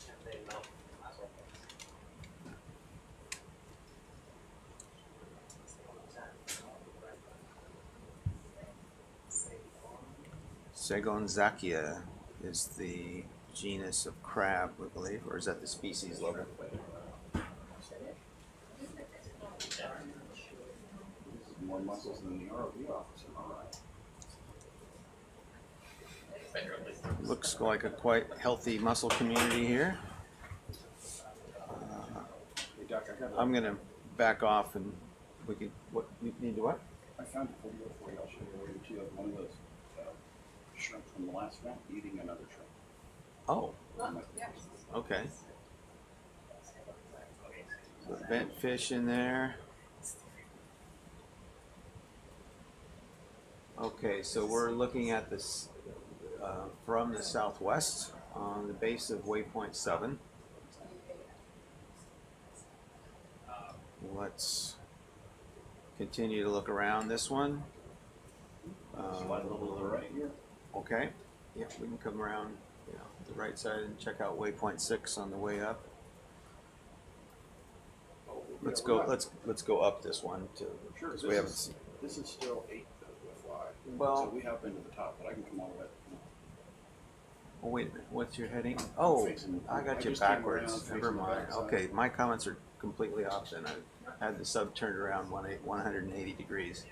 [SPEAKER 5] And they love azothes.
[SPEAKER 4] Zegonzackia is the genus of crab, we believe, or is that the species level?
[SPEAKER 7] This is more mussels than the ROV office, am I right?
[SPEAKER 4] Looks like a quite healthy mussel community here.
[SPEAKER 7] Hey Doc, I have
[SPEAKER 4] I'm gonna back off and we can, what, you need to what?
[SPEAKER 7] I found a video for you, I'll show you later too, of one of those shrimp from the last round eating another shrimp.
[SPEAKER 4] Oh,
[SPEAKER 7] I'm like,
[SPEAKER 4] okay. So bent fish in there. Okay, so we're looking at this from the southwest on the base of waypoint 7. Let's continue to look around this one.
[SPEAKER 7] slide a little to the right here.
[SPEAKER 4] Okay, yeah, we can come around, you know, the right side and check out waypoint 6 on the way up. Let's go up this one too,
[SPEAKER 7] Sure,
[SPEAKER 4] because we haven't
[SPEAKER 7] this
[SPEAKER 4] seen.
[SPEAKER 7] is, this is still 8 to fly.
[SPEAKER 4] Well-
[SPEAKER 7] So we have been to the top, but I can come all the way.
[SPEAKER 4] Oh, wait a minute, what's your heading? Oh, I got you
[SPEAKER 7] just came
[SPEAKER 4] backwards.
[SPEAKER 7] around
[SPEAKER 4] Never
[SPEAKER 7] facing the
[SPEAKER 4] mind.
[SPEAKER 7] backside.
[SPEAKER 4] Okay, my comments are completely off then. I had the sub turned around 180 degrees.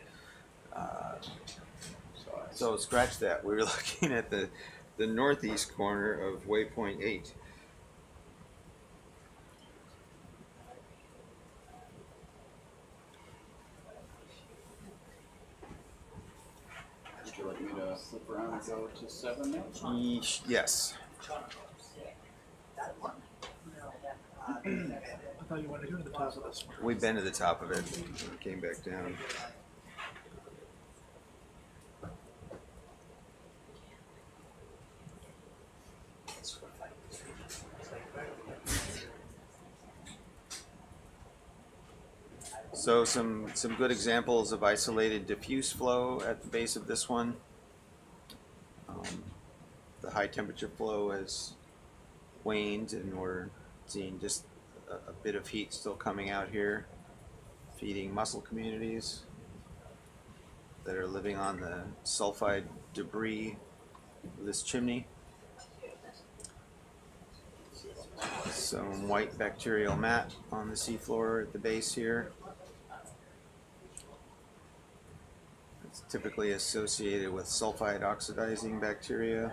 [SPEAKER 4] So scratch that. We were looking at the northeast corner of waypoint 8.
[SPEAKER 7] Would you like me to flip around and go to 7 now?
[SPEAKER 4] Yes.
[SPEAKER 9] I thought you wanted to go to the top of this one.
[SPEAKER 4] We've been to the top of it. Came back down. So some good examples of isolated diffuse flow at the base of this one. The high temperature flow has waned and we're seeing just a bit of heat still coming out here, feeding mussel communities that are living on the sulfide debris of this chimney. Some white bacterial mat on the seafloor at the base here. It's typically associated with sulfide oxidizing bacteria.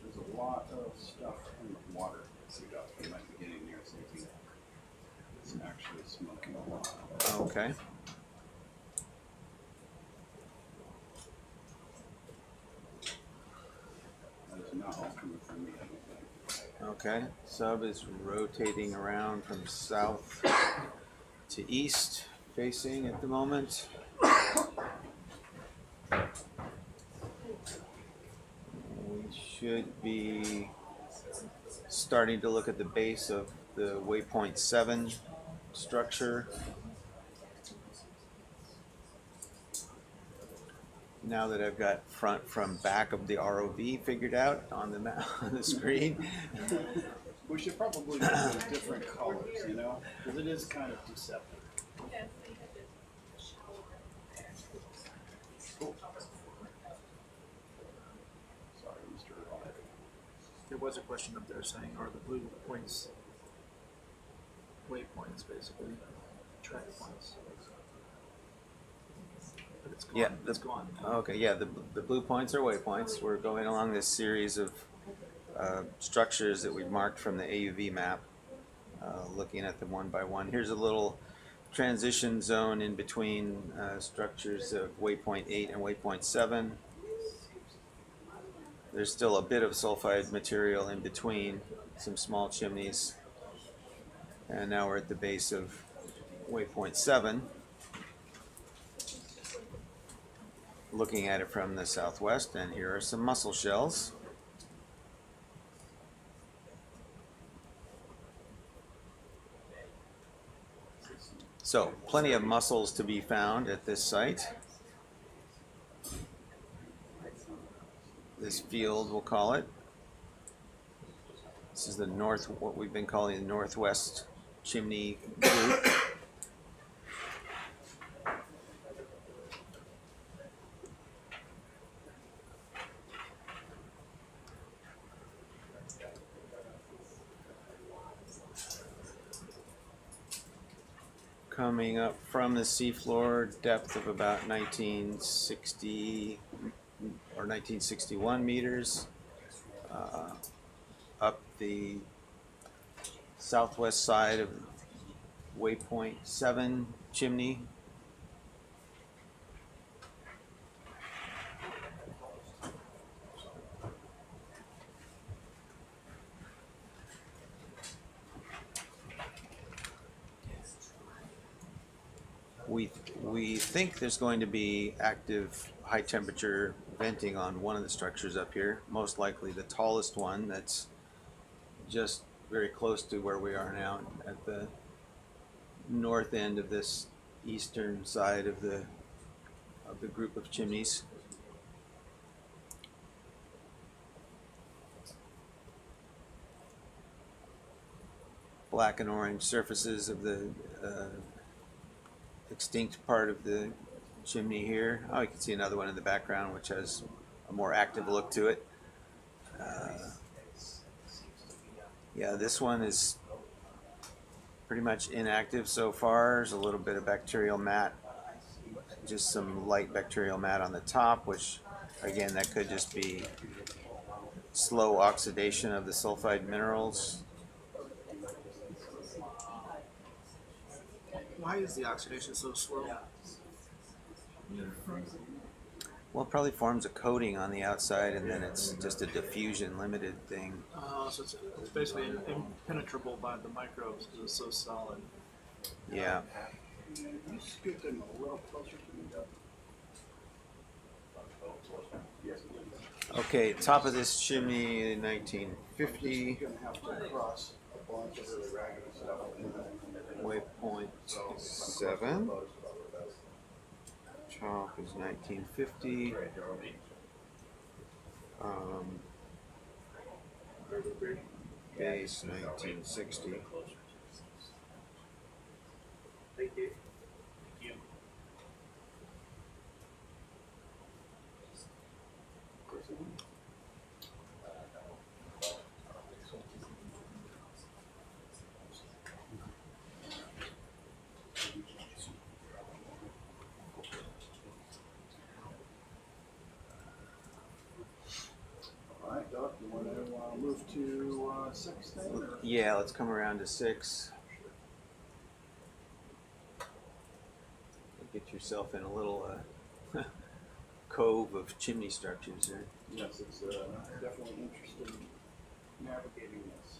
[SPEAKER 7] There's a lot of stuff in the water. So you might be getting near something that's actually smoking a lot.
[SPEAKER 4] Okay.
[SPEAKER 7] That is not all coming from me, I don't think.
[SPEAKER 4] Okay. Sub is rotating around from south to east, facing at the moment. We should be starting to look at the base of the waypoint 7 structure. Now that I've got front from back of the ROV figured out on the on the screen.
[SPEAKER 7] We should probably go with different colors, you know, because it is kind of deceptive. Cool. Sorry, Mr. Rock.
[SPEAKER 9] There was a question up there saying, are the blue points waypoints, basically, track points? But it's gone.
[SPEAKER 4] Yeah,
[SPEAKER 9] It's gone.
[SPEAKER 4] Okay, yeah, the blue points are waypoints. We're going along this series of structures that we've marked from the AUV map, looking at them one by one. Here's a little transition zone in between structures of waypoint 8 and waypoint 7. There's still a bit of sulfide material in between, some small chimneys. And now we're at the base of waypoint 7. Looking at it from the southwest, and here are some mussel shells. So, plenty of mussels to be found at this site. This field, we'll call it. This is the what we've been calling the northwest chimney group. Coming up from the seafloor, depth of about 1960 or 1961 meters, up the southwest side of waypoint 7 chimney. We think there's going to be active high temperature venting on one of the structures up here, most likely the tallest one that's just very close to where we are now at the north end of this eastern side of the group of chimneys. black and orange surfaces of the extinct part of the chimney here. Oh, you can see another one in the background which has a more active look to it. Yeah, this one is pretty much inactive so far. There's a little bit of bacterial mat, just some light bacterial mat on the top, which again, that could just be slow oxidation of the sulfide minerals.
[SPEAKER 9] Why is the oxidation so slow?
[SPEAKER 4] Well, it probably forms a coating on the outside, and then it's just a diffusion limited thing.
[SPEAKER 9] So it's basically impenetrable by the microbes because it's so solid.
[SPEAKER 4] Yeah.
[SPEAKER 7] You scoot them a little closer to me, Doug. Yes.
[SPEAKER 4] Okay, top of this chimney in 1950.
[SPEAKER 7] You're gonna have to cross a bunch of really ragged stuff.
[SPEAKER 4] Waypoint 7. Top is 1950. Base 1960.
[SPEAKER 5] Thank you.
[SPEAKER 7] All right, Doc, you want to move to 6 then? Or?
[SPEAKER 4] Yeah, let's come around to 6. Get yourself in a little cove of chimney structures here.
[SPEAKER 7] Yes, it's definitely interesting navigating this.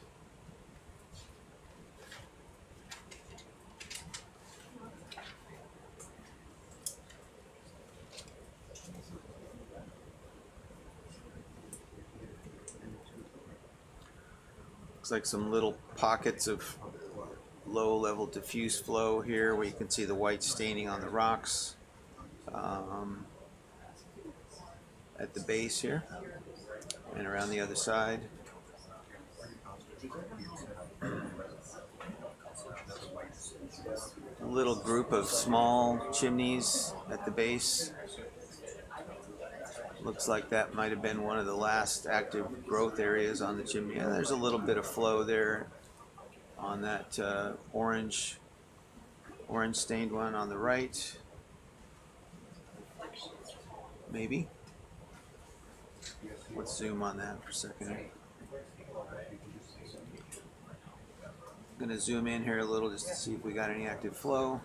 [SPEAKER 4] Looks like some little pockets of low-level diffuse flow here where you can see the white staining on the rocks at the base here and around the other side. A little group of small chimneys at the base. Looks like that might have been one of the last active growth areas on the chimney. And there's a little bit of flow there on that orange stained one on the right. Maybe. Let's zoom on that for a second. I'm going to zoom in here a little just to see if we got any active flow.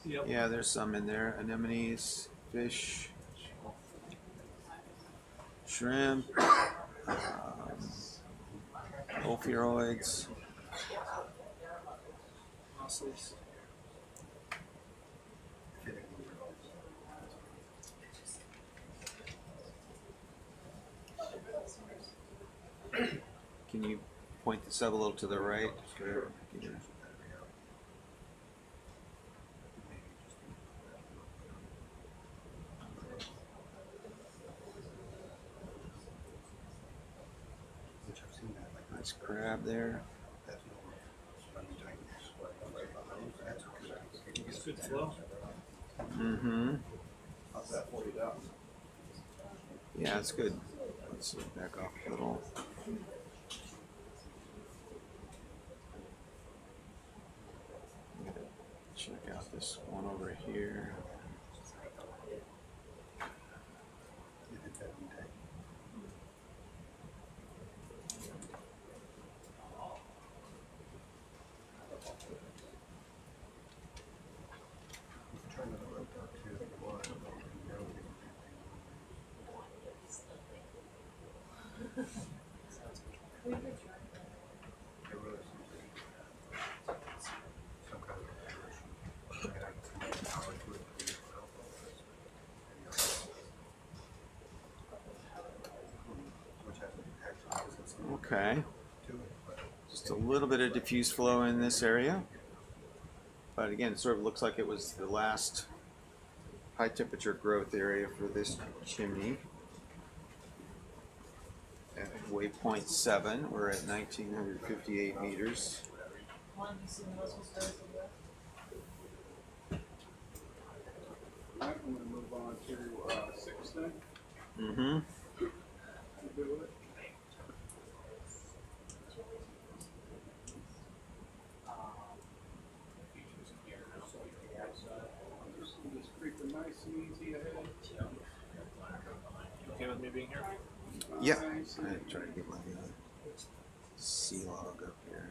[SPEAKER 9] Yep.
[SPEAKER 4] Yeah, there's some in there. Anemones, fish, shrimp, ophiuroids.
[SPEAKER 9] Mussels.
[SPEAKER 4] Can you point this up a little to the right? Sure. Nice crab there.
[SPEAKER 9] It's good flow.
[SPEAKER 4] Mm-hmm.
[SPEAKER 7] How's that for you, Doc?
[SPEAKER 4] Yeah, it's good. Let's back off a little. I'm gonna check out this one over here. Okay. Just a little bit of diffuse flow in this area. But again, it sort of looks like it was the last high temperature growth area for this chimney. And waypoint 7. We're at 1958 meters.
[SPEAKER 6] One, you see the muscles start to lift.
[SPEAKER 7] Alright, I'm gonna move on to 6 then.
[SPEAKER 4] Mm-hmm.
[SPEAKER 7] You good with it? Just creeping nice and easy ahead.
[SPEAKER 9] You okay with me being here?
[SPEAKER 4] Yeah.
[SPEAKER 7] Nice and
[SPEAKER 4] I'm trying to get my sea log up here.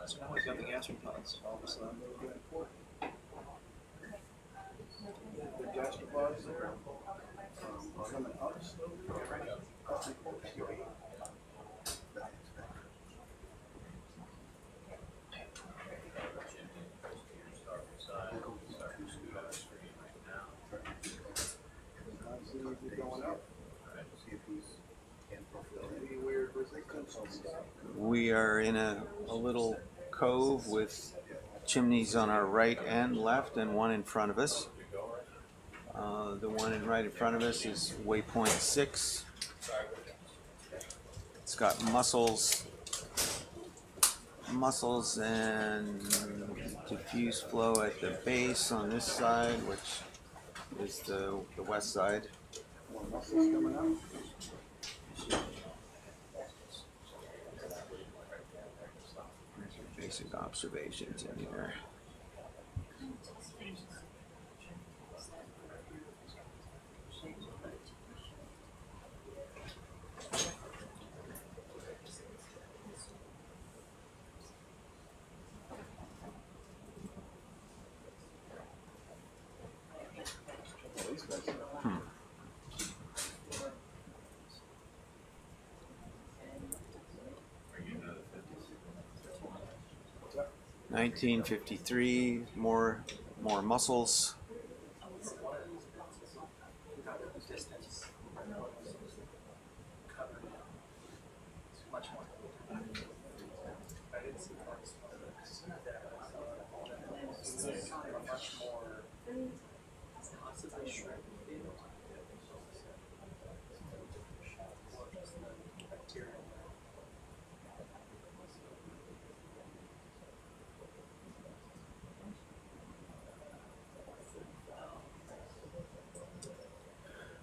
[SPEAKER 9] So now we've got the gastropods all of a sudden.
[SPEAKER 7] The gastropods there, coming up slowly. Going up. See if he's any weird resistance on stuff.
[SPEAKER 4] We are in a little cove with chimneys on our right and left, and one in front of us. The one right in front of us is waypoint 6. It's got mussels and diffuse flow at the base on this side, which is the west side.
[SPEAKER 7] More muscles coming out.
[SPEAKER 4] Basic observations in here.
[SPEAKER 7] These guys
[SPEAKER 4] 1953, more mussels.
[SPEAKER 9] Much more.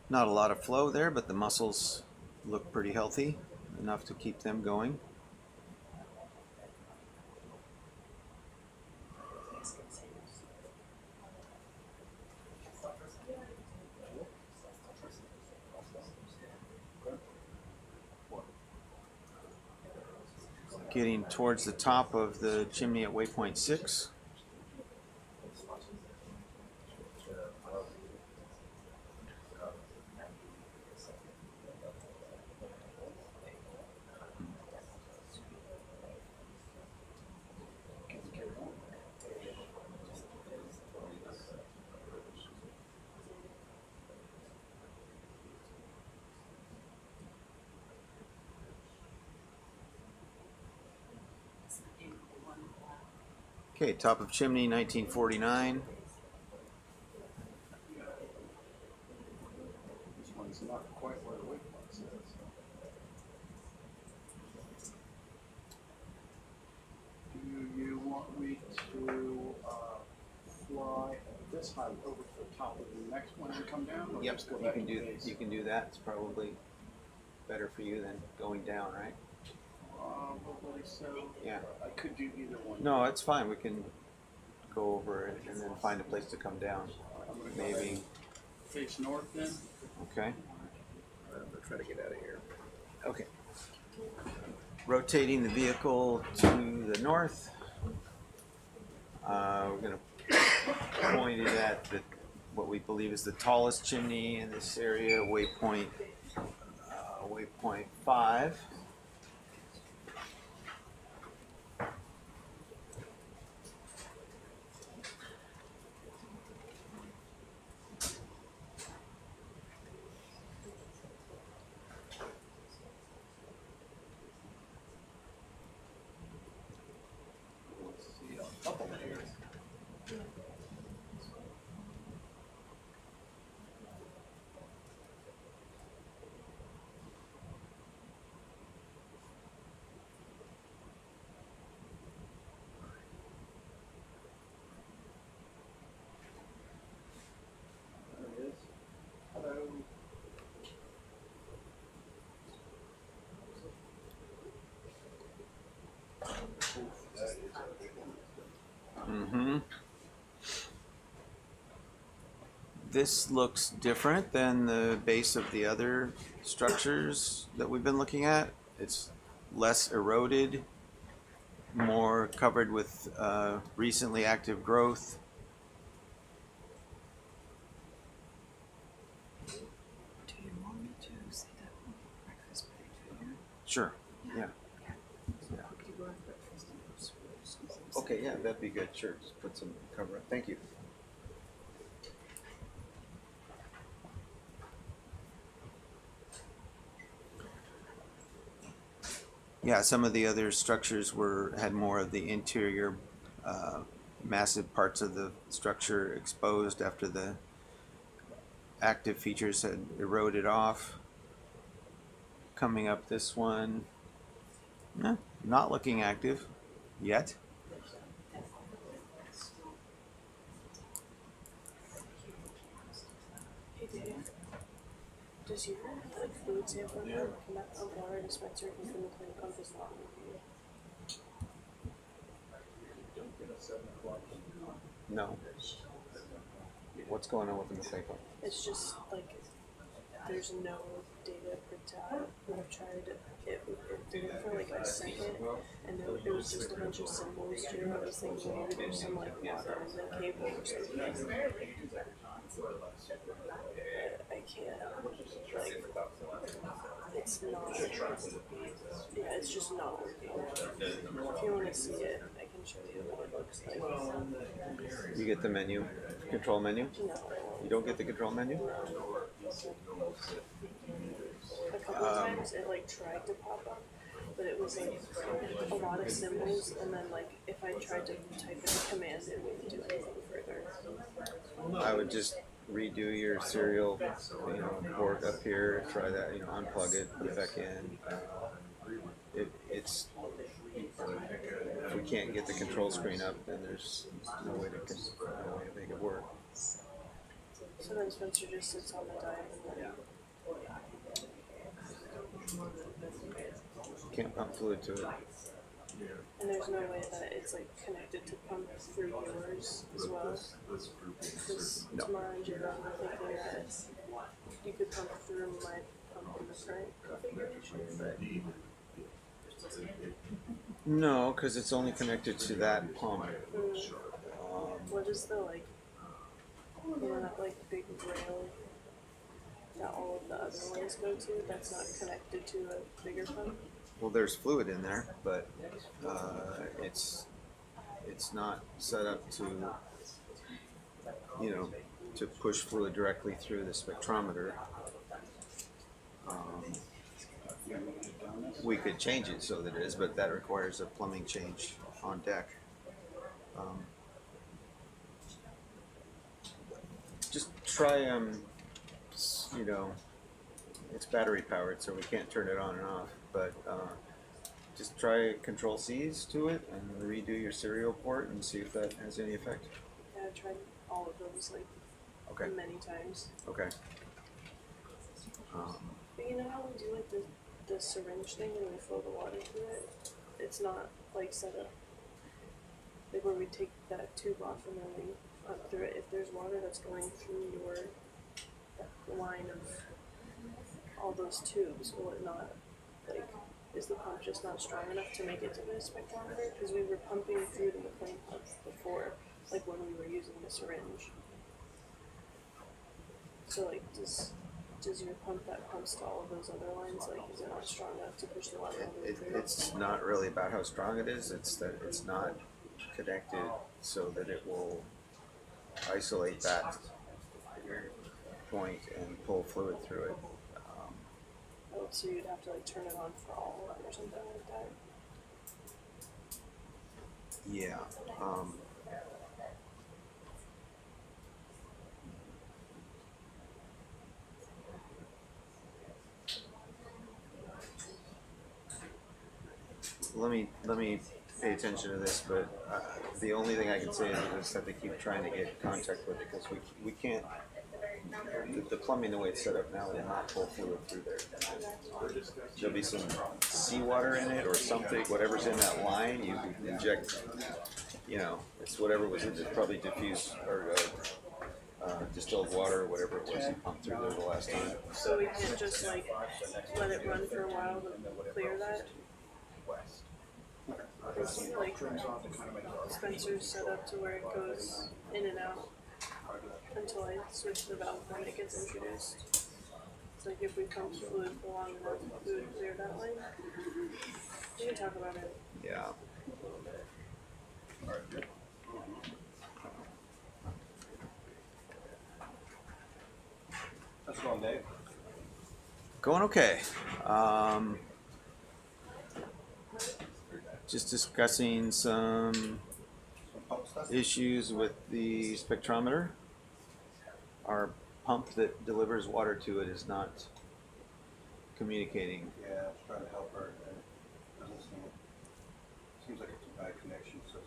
[SPEAKER 4] Not a lot of flow there, but the mussels look pretty healthy, enough to keep them going. Getting towards the top of the chimney at waypoint 6. Okay, top of chimney, 1949.
[SPEAKER 7] This one's not quite where the waypoint is. Do you want me to fly this height over to the top of the next one and come down? Or
[SPEAKER 4] Yep,
[SPEAKER 7] just go
[SPEAKER 4] you
[SPEAKER 7] back
[SPEAKER 4] can
[SPEAKER 7] to
[SPEAKER 4] do
[SPEAKER 7] base?
[SPEAKER 4] you can do that. It's probably better for you than going down, right?
[SPEAKER 7] Probably so.
[SPEAKER 4] Yeah.
[SPEAKER 7] I could do either one.
[SPEAKER 4] No, it's fine. We can go over it and then find a place to come down.
[SPEAKER 7] I'm gonna go
[SPEAKER 4] Maybe.
[SPEAKER 7] ahead and face north then.
[SPEAKER 4] Okay.
[SPEAKER 9] I'm gonna try to get out of here.
[SPEAKER 4] Okay. Rotating the vehicle to the north. We're going to point it at what we believe is the tallest chimney in this area, waypoint 5. This looks different than the base of the other structures that we've been looking at. It's less eroded, more covered with recently active growth.
[SPEAKER 1] Do you want me to say that breakfast here?
[SPEAKER 4] Sure. Yeah. Okay. Yeah, that'd be good. Sure. Just put some cover up. Thank you. Yeah, some of the other structures had more of the interior, massive parts of the structure exposed after the active features had eroded off. Coming up this one, not looking active yet.
[SPEAKER 10] Hey Dave, does your fluid sample come out of water dispenser from the clay pump is not working?
[SPEAKER 4] No. What's going on with the clay pump?
[SPEAKER 10] It's just like there's no data printout. I've tried it did it for like a second, and it was just a bunch of symbols. Do you know what I was thinking? Maybe there's some like water in the cable or something. I can't. Like, it's not. Yeah, it's just not working. If you want to see it, I can show you what it looks like.
[SPEAKER 4] You get the menu, control menu?
[SPEAKER 10] No.
[SPEAKER 4] You don't get the control menu?
[SPEAKER 10] A couple of times it like tried to pop up, but it was like a lot of symbols, and then like if I tried to type in a command, it wouldn't do anything further.
[SPEAKER 4] I would just redo your serial, port up here. Try that, unplug it, put it back in. It's if we can't get the control screen up, then there's no way to make it work.
[SPEAKER 10] So then Spencer just sits on the dive and then
[SPEAKER 4] Can't pump fluid to it.
[SPEAKER 10] and there's no way that it's like connected to pump through yours as well. Because
[SPEAKER 4] No.
[SPEAKER 10] tomorrow in Geological I'm thinking that you could pump through my pump in the current configuration, but
[SPEAKER 4] No, because it's only connected to that pump.
[SPEAKER 10] what is the like that like big rail that all of the other ones go to that's not connected to a bigger pump?
[SPEAKER 4] Well, there's fluid in there, but it's not set up to to push fluid directly through the spectrometer. We could change it so that it is, but that requires a plumbing change on deck. Just try, it's battery powered, so we can't turn it on and off, but just try Control C's to it and redo your serial port and see if that has any effect.
[SPEAKER 10] Yeah, I've tried all of those like
[SPEAKER 4] Okay.
[SPEAKER 10] many times.
[SPEAKER 4] Okay.
[SPEAKER 10] But you know how we do like the syringe thing and we flow the water through it? It's not like set up like where we take that tube off and then we pump through it. If there's water that's going through your line of all those tubes, will it not like is the pump just not strong enough to make it to the spectrometer? Because we were pumping through the McLean pump before, like when we were using the syringe. So like does your pump that pumps to all of those other lines, like is it not strong enough to push the water all the way through?
[SPEAKER 4] It's not really about how strong it is, it's that it's not connected so that it will isolate that point and pull fluid through it.
[SPEAKER 10] Oh, so you'd have to like turn it on for all of them or something like that?
[SPEAKER 4] Yeah. Let me pay attention to this, but the only thing I can say is we just have to keep trying to get contact with it because we can't. The plumbing, the way it's set up now, will not pull fluid through there. There'll be some seawater in it or something. Whatever's in that line, you inject. It's whatever was in it. Probably diffuse or distilled water or whatever it was he pumped through there the last time.
[SPEAKER 10] So we can't just like let it run for a while to clear that. It's like Spencer's set up to where it goes in and out until I switch the valve when it gets introduced. It's like if we pump fluid for long enough, we would clear that line. We can talk about it.
[SPEAKER 4] Yeah.
[SPEAKER 8] Alright, good.
[SPEAKER 3] How's it going, Dave?
[SPEAKER 4] Going okay. Just discussing some issues with the spectrometer. Our pump that delivers water to it is not communicating.
[SPEAKER 11] Yeah, I was trying to help her, and it doesn't seems like it's a bad connection, so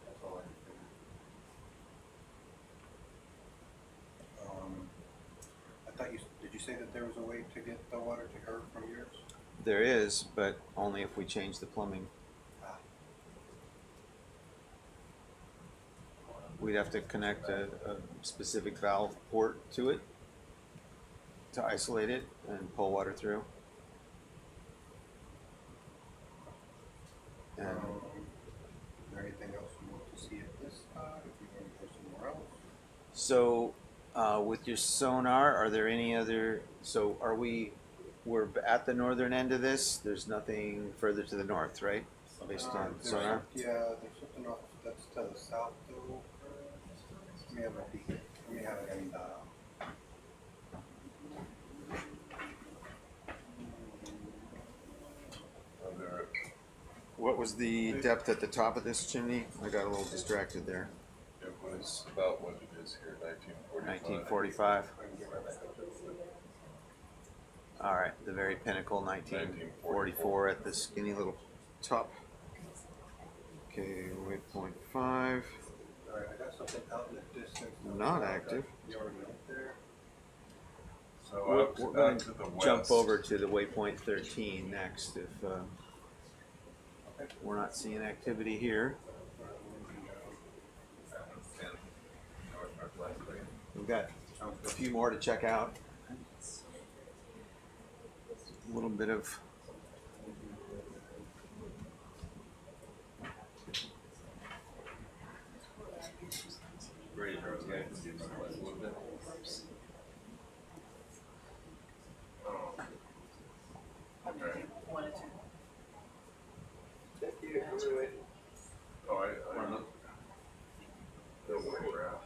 [SPEAKER 11] that's all I can figure. I thought did you say that there was a way to get the water to her from yours?
[SPEAKER 4] There is, but only if we change the plumbing. We'd have to connect a specific valve port to it to isolate it and pull water through. And
[SPEAKER 11] Is there anything else you want to see at this time? If you want to go somewhere else?
[SPEAKER 4] so, with your sonar, are there any other? So, we're at the northern end of this. There's nothing further to the north, right? Based on
[SPEAKER 11] There's
[SPEAKER 4] sonar.
[SPEAKER 11] there's something off that's to the south though. Let me have a peek. Let me have it in
[SPEAKER 4] What was the depth at the top of this chimney? I got a little distracted there.
[SPEAKER 8] It was about what it is here, 1945.
[SPEAKER 4] 1945. All right, the very pinnacle, 1944 at the skinny little top. Okay, waypoint 5.
[SPEAKER 11] Alright, I got something out in the distance.
[SPEAKER 4] Not active.
[SPEAKER 11] You already went there.
[SPEAKER 8] So
[SPEAKER 4] We're
[SPEAKER 8] out
[SPEAKER 4] going
[SPEAKER 8] to the
[SPEAKER 4] to
[SPEAKER 8] west.
[SPEAKER 4] jump over to the waypoint 13 next if we're not seeing activity here. We've got a few more to check out. A little bit of
[SPEAKER 8] Oh, I know where we're at.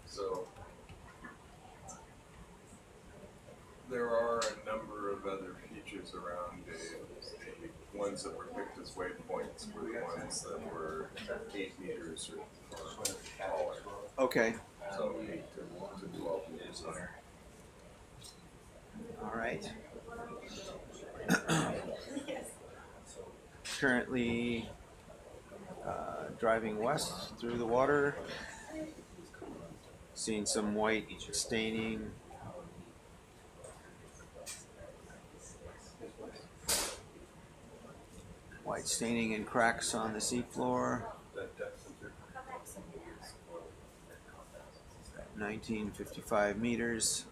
[SPEAKER 8] So there are a number of other features around the ones that were picked as waypoints were the ones that were 8 meters or taller.
[SPEAKER 4] okay.
[SPEAKER 8] So 8 to 12 meters higher.
[SPEAKER 4] All right. Currently driving west through the water, seeing some white staining. White staining and cracks on the seafloor.
[SPEAKER 11] That depth sensor.
[SPEAKER 4] 1955 meters.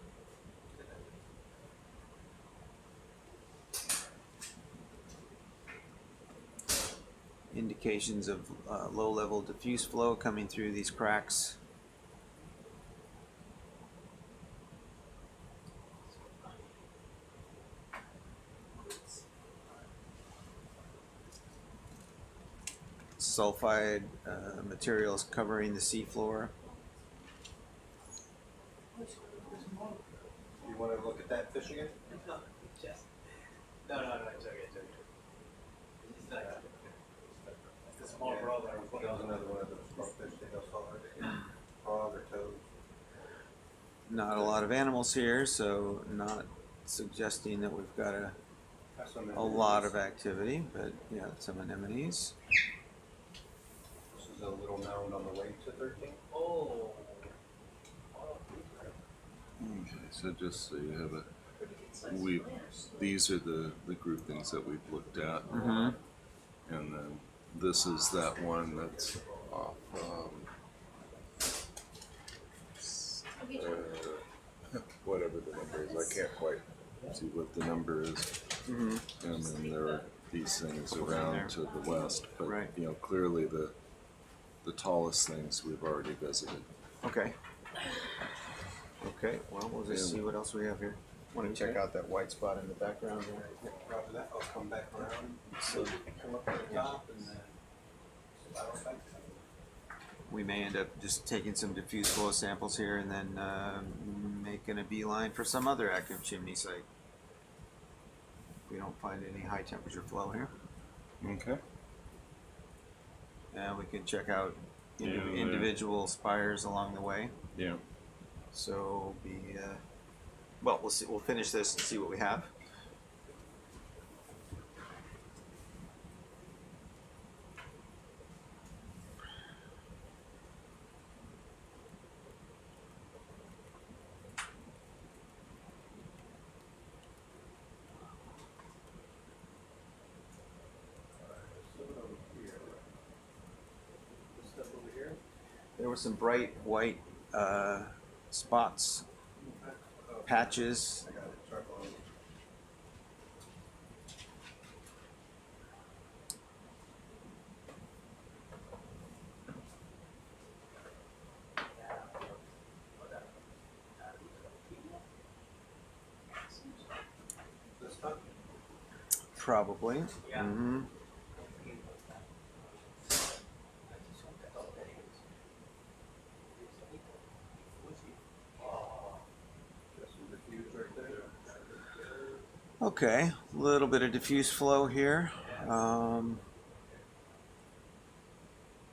[SPEAKER 4] Indications of low-level diffuse flow coming through these cracks. Sulfide materials covering the seafloor.
[SPEAKER 11] You want to look at that fish again?
[SPEAKER 5] No, just. No, it's okay, it's okay. It's the small brother.
[SPEAKER 11] That was another one of those frogfish that goes hard. Frog or toad.
[SPEAKER 4] Not a lot of animals here, so not suggesting that we've got
[SPEAKER 11] That's some
[SPEAKER 4] a lot of activity, but yeah, some anemones.
[SPEAKER 11] This is a little mound on the way to 13.
[SPEAKER 5] Oh.
[SPEAKER 8] Okay, so just so you have a these are the groupings that we've looked at.
[SPEAKER 4] Mm-hmm.
[SPEAKER 8] And then this is that one that's off, whatever the number is. I can't quite see what the number is.
[SPEAKER 4] Mm-hmm.
[SPEAKER 8] And then there are these things
[SPEAKER 4] Over there.
[SPEAKER 8] around to the west. But,
[SPEAKER 4] Right.
[SPEAKER 8] you know, clearly the tallest things we've already visited.
[SPEAKER 4] Okay. Okay, well, we'll just see what else we have here. Want to check out that white spot in the background there?
[SPEAKER 11] After that, I'll come back around, so come up to the top and then lateral back.
[SPEAKER 4] We may end up just taking some diffuse flow samples here and then making a beeline for some other active chimney site. We don't find any high temperature flow here.
[SPEAKER 8] Okay.
[SPEAKER 4] And we can check out
[SPEAKER 8] Yeah,
[SPEAKER 4] individual spires along the way.
[SPEAKER 8] Yeah.
[SPEAKER 4] So well, we'll see. We'll finish this and see what we have. There were some bright white spots, patches.
[SPEAKER 11] I got it, charcoal. This stuff?
[SPEAKER 4] Probably. Mm-hmm.
[SPEAKER 11] Just some diffuse right there.
[SPEAKER 4] Okay, a little bit of diffuse flow here.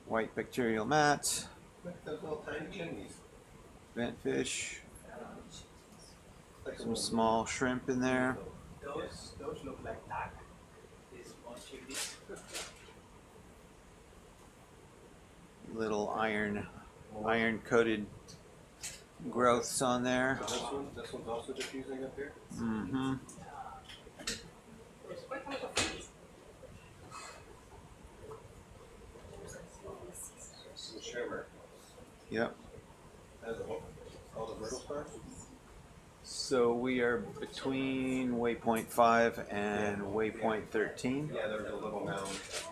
[SPEAKER 4] White bacterial mats,
[SPEAKER 11] Look at those little tiny chimneys.
[SPEAKER 4] vent fish,
[SPEAKER 11] Like
[SPEAKER 4] some small shrimp in there.
[SPEAKER 5] Those look like that. These small chimneys.
[SPEAKER 4] Little iron coated growths on there.
[SPEAKER 11] So this one's also diffusing up here?
[SPEAKER 4] Mm-hmm.
[SPEAKER 11] Some shimmer.
[SPEAKER 4] Yep.
[SPEAKER 11] Has all the brittle stars?
[SPEAKER 4] So we are between waypoint 5 and waypoint 13.
[SPEAKER 11] Yeah, there's a little mound. So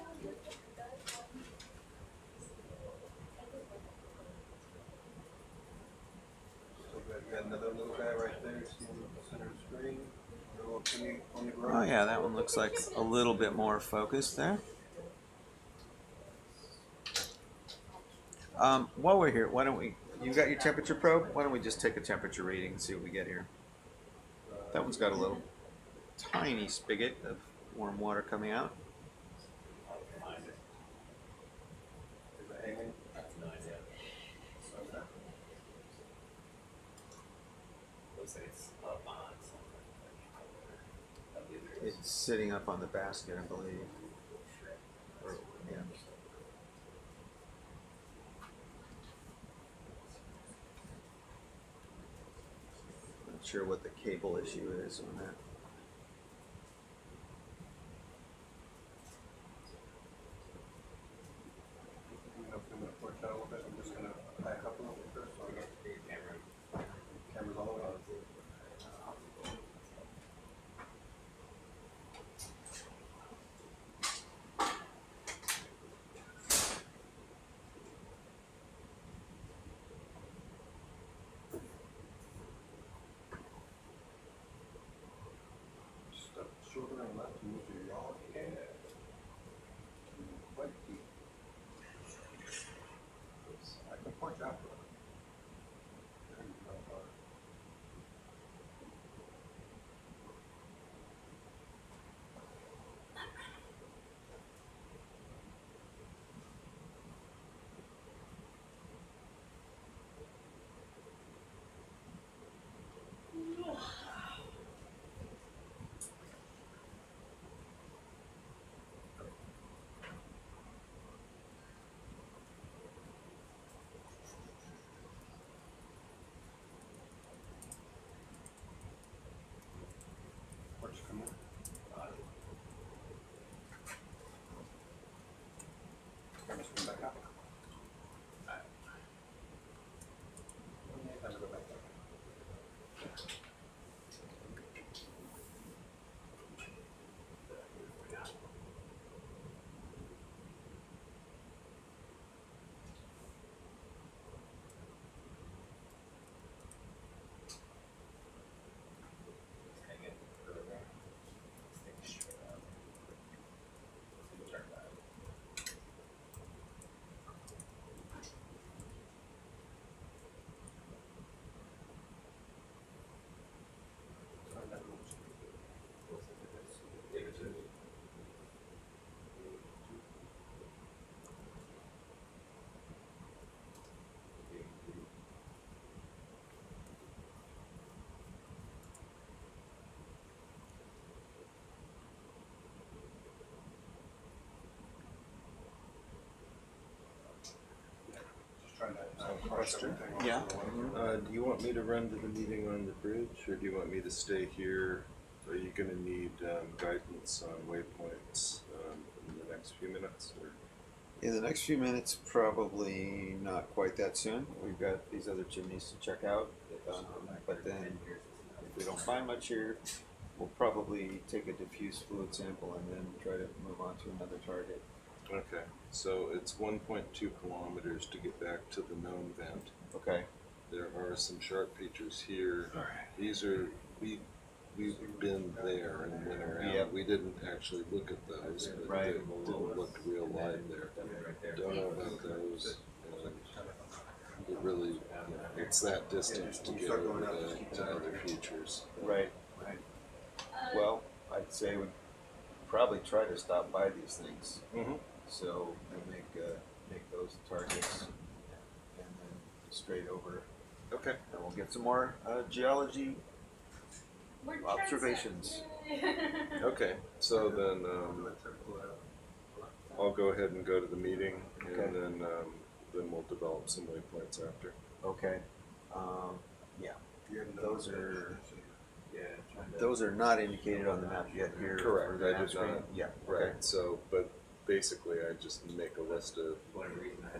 [SPEAKER 11] we got another little guy right there, see in the center of the screen. Little chimney on the ground.
[SPEAKER 4] Oh yeah, that one looks like a little bit more focused there. While we're here, why don't we, you got your temperature probe? Why don't we just take a temperature reading and see what we get here? That one's got a little tiny spigot of warm water coming out.
[SPEAKER 11] Is it hanging?
[SPEAKER 4] It's sitting up on the basket, I believe. Or, yeah. Not sure what the cable issue is on that.
[SPEAKER 11] I'm gonna push out a little bit. I'm just gonna back up a little bit first. So I got cameras all the way on.
[SPEAKER 8] Question?
[SPEAKER 4] Yeah.
[SPEAKER 8] Do you want me to run to the meeting on the bridge, or do you want me to stay here? Are you gonna need guidance on waypoints in the next few minutes? Or?
[SPEAKER 4] In the next few minutes, probably not quite that soon. We've got these other chimneys to check out. But then, if we don't find much here, we'll probably take a diffuse fluid sample and then try to move on to another target.
[SPEAKER 8] Okay, so it's 1.2 kilometers to get back to the known vent.
[SPEAKER 4] Okay.
[SPEAKER 8] There are some sharp features here. These are, we've been there and went around.
[SPEAKER 4] Yep.
[SPEAKER 8] We didn't actually look at those, but
[SPEAKER 4] Right.
[SPEAKER 8] they didn't look real live there. Don't know about those. And it really, it's that distance to get over to other features.
[SPEAKER 4] Right. Well, I'd say we'd probably try to stop by these things.
[SPEAKER 8] Mm-hmm.
[SPEAKER 4] So we'll make those targets and then straight over.
[SPEAKER 8] Okay.
[SPEAKER 4] And we'll get some more geology observations.
[SPEAKER 8] Okay, so then I'll go ahead and go to the meeting,
[SPEAKER 4] Okay.
[SPEAKER 8] and then we'll develop some waypoints after.
[SPEAKER 4] Okay. Yeah. Those are not indicated on the map yet here.
[SPEAKER 8] Correct,
[SPEAKER 4] for the
[SPEAKER 8] I
[SPEAKER 4] map
[SPEAKER 8] did
[SPEAKER 4] screen.
[SPEAKER 8] not.
[SPEAKER 4] Yeah.
[SPEAKER 8] Right.
[SPEAKER 4] Okay.
[SPEAKER 8] So, but basically, I just make a list of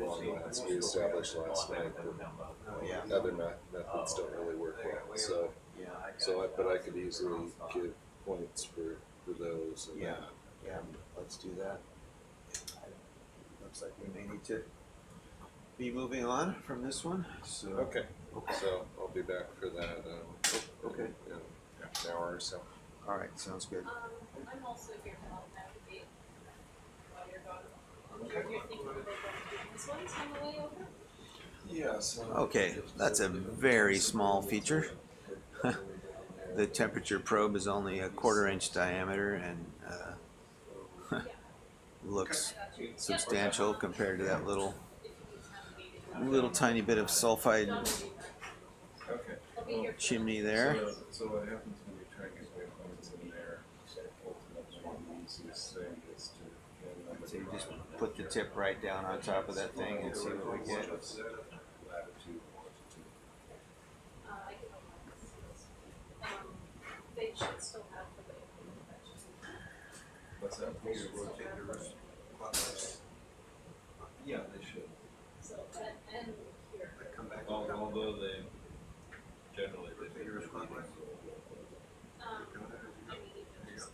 [SPEAKER 8] long lines we established last night.
[SPEAKER 4] Yeah.
[SPEAKER 8] Other methods don't really work well. So, but I could easily give points for those. And
[SPEAKER 4] Yeah. Yeah. Let's do that. Looks like we may need to be moving on from this one. So.
[SPEAKER 8] Okay. So I'll be back for that.
[SPEAKER 4] Okay.
[SPEAKER 8] In an hour or so.
[SPEAKER 4] All right. Sounds good.
[SPEAKER 2] I'm also here to help navigate while you're gone. You're thinking about doing this one on the way over?
[SPEAKER 8] Yeah. So.
[SPEAKER 4] Okay, that's a very small feature. The temperature probe is only a 1/4 inch diameter and looks substantial compared to that little tiny bit of sulfide
[SPEAKER 8] Okay.
[SPEAKER 4] chimney there.
[SPEAKER 8] So what happens when you try and get waypoints in there? Ultimately, the easiest thing is to
[SPEAKER 4] So you just put the tip right down on top of that thing and see what we get.
[SPEAKER 8] latitude, longitude.
[SPEAKER 2] I can help my they should still have the way of
[SPEAKER 8] What's that? Yeah, they should.
[SPEAKER 2] So, and here.
[SPEAKER 3] Although they generally they do.
[SPEAKER 2] I mean, even just.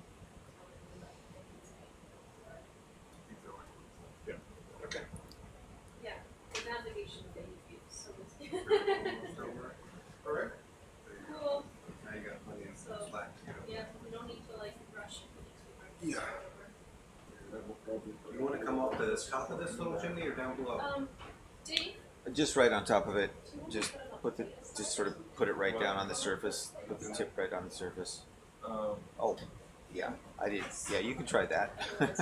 [SPEAKER 8] Yeah. Okay.
[SPEAKER 2] Yeah, the navigation they use, so it's.
[SPEAKER 11] Alright.
[SPEAKER 2] Cool.
[SPEAKER 11] Now you got plenty of
[SPEAKER 2] So,
[SPEAKER 11] slack.
[SPEAKER 2] yeah, we don't need to like rush it.
[SPEAKER 11] Yeah. You wanna come up to the top of this little chimney or down below?
[SPEAKER 2] Dave?
[SPEAKER 4] Just right on top of it. Just sort of put it right down on the surface. Put the tip right on the surface. Oh, yeah. I did. Yeah, you can try that.
[SPEAKER 3] Okay.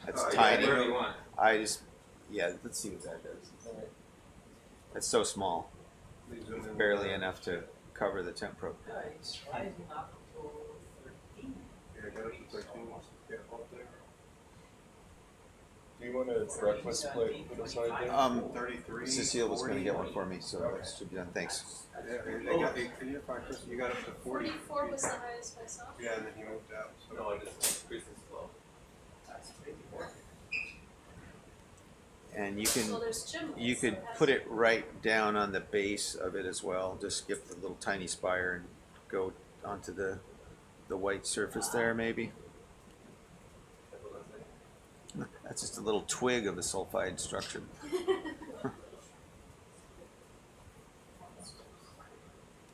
[SPEAKER 4] That's
[SPEAKER 11] yeah,
[SPEAKER 4] tiny.
[SPEAKER 3] Whatever you want.
[SPEAKER 4] Let's see what that does. It's so small.
[SPEAKER 11] Please zoom in.
[SPEAKER 4] Barely enough to cover the temp probe.
[SPEAKER 6] It's rising up to 13.
[SPEAKER 11] Yeah, go to 13, yeah, up there.
[SPEAKER 8] Do you want a breakfast plate put aside there?
[SPEAKER 11] 33.
[SPEAKER 4] Cecile was going to
[SPEAKER 11] 40.
[SPEAKER 4] get one for me, so that should be done. Thanks.
[SPEAKER 11] Yeah, they got, can you find Chris, you got up to 40.
[SPEAKER 2] 44 was the highest I saw.
[SPEAKER 11] Yeah, and then he moved out, so.
[SPEAKER 3] No, I just increase this flow.
[SPEAKER 4] And you
[SPEAKER 2] Well,
[SPEAKER 4] can
[SPEAKER 2] there's Chimney.
[SPEAKER 4] you could put it right down on the base of it as well. Just skip the little tiny spire and go onto the white surface there, maybe. That's just a little twig of a sulfide structure.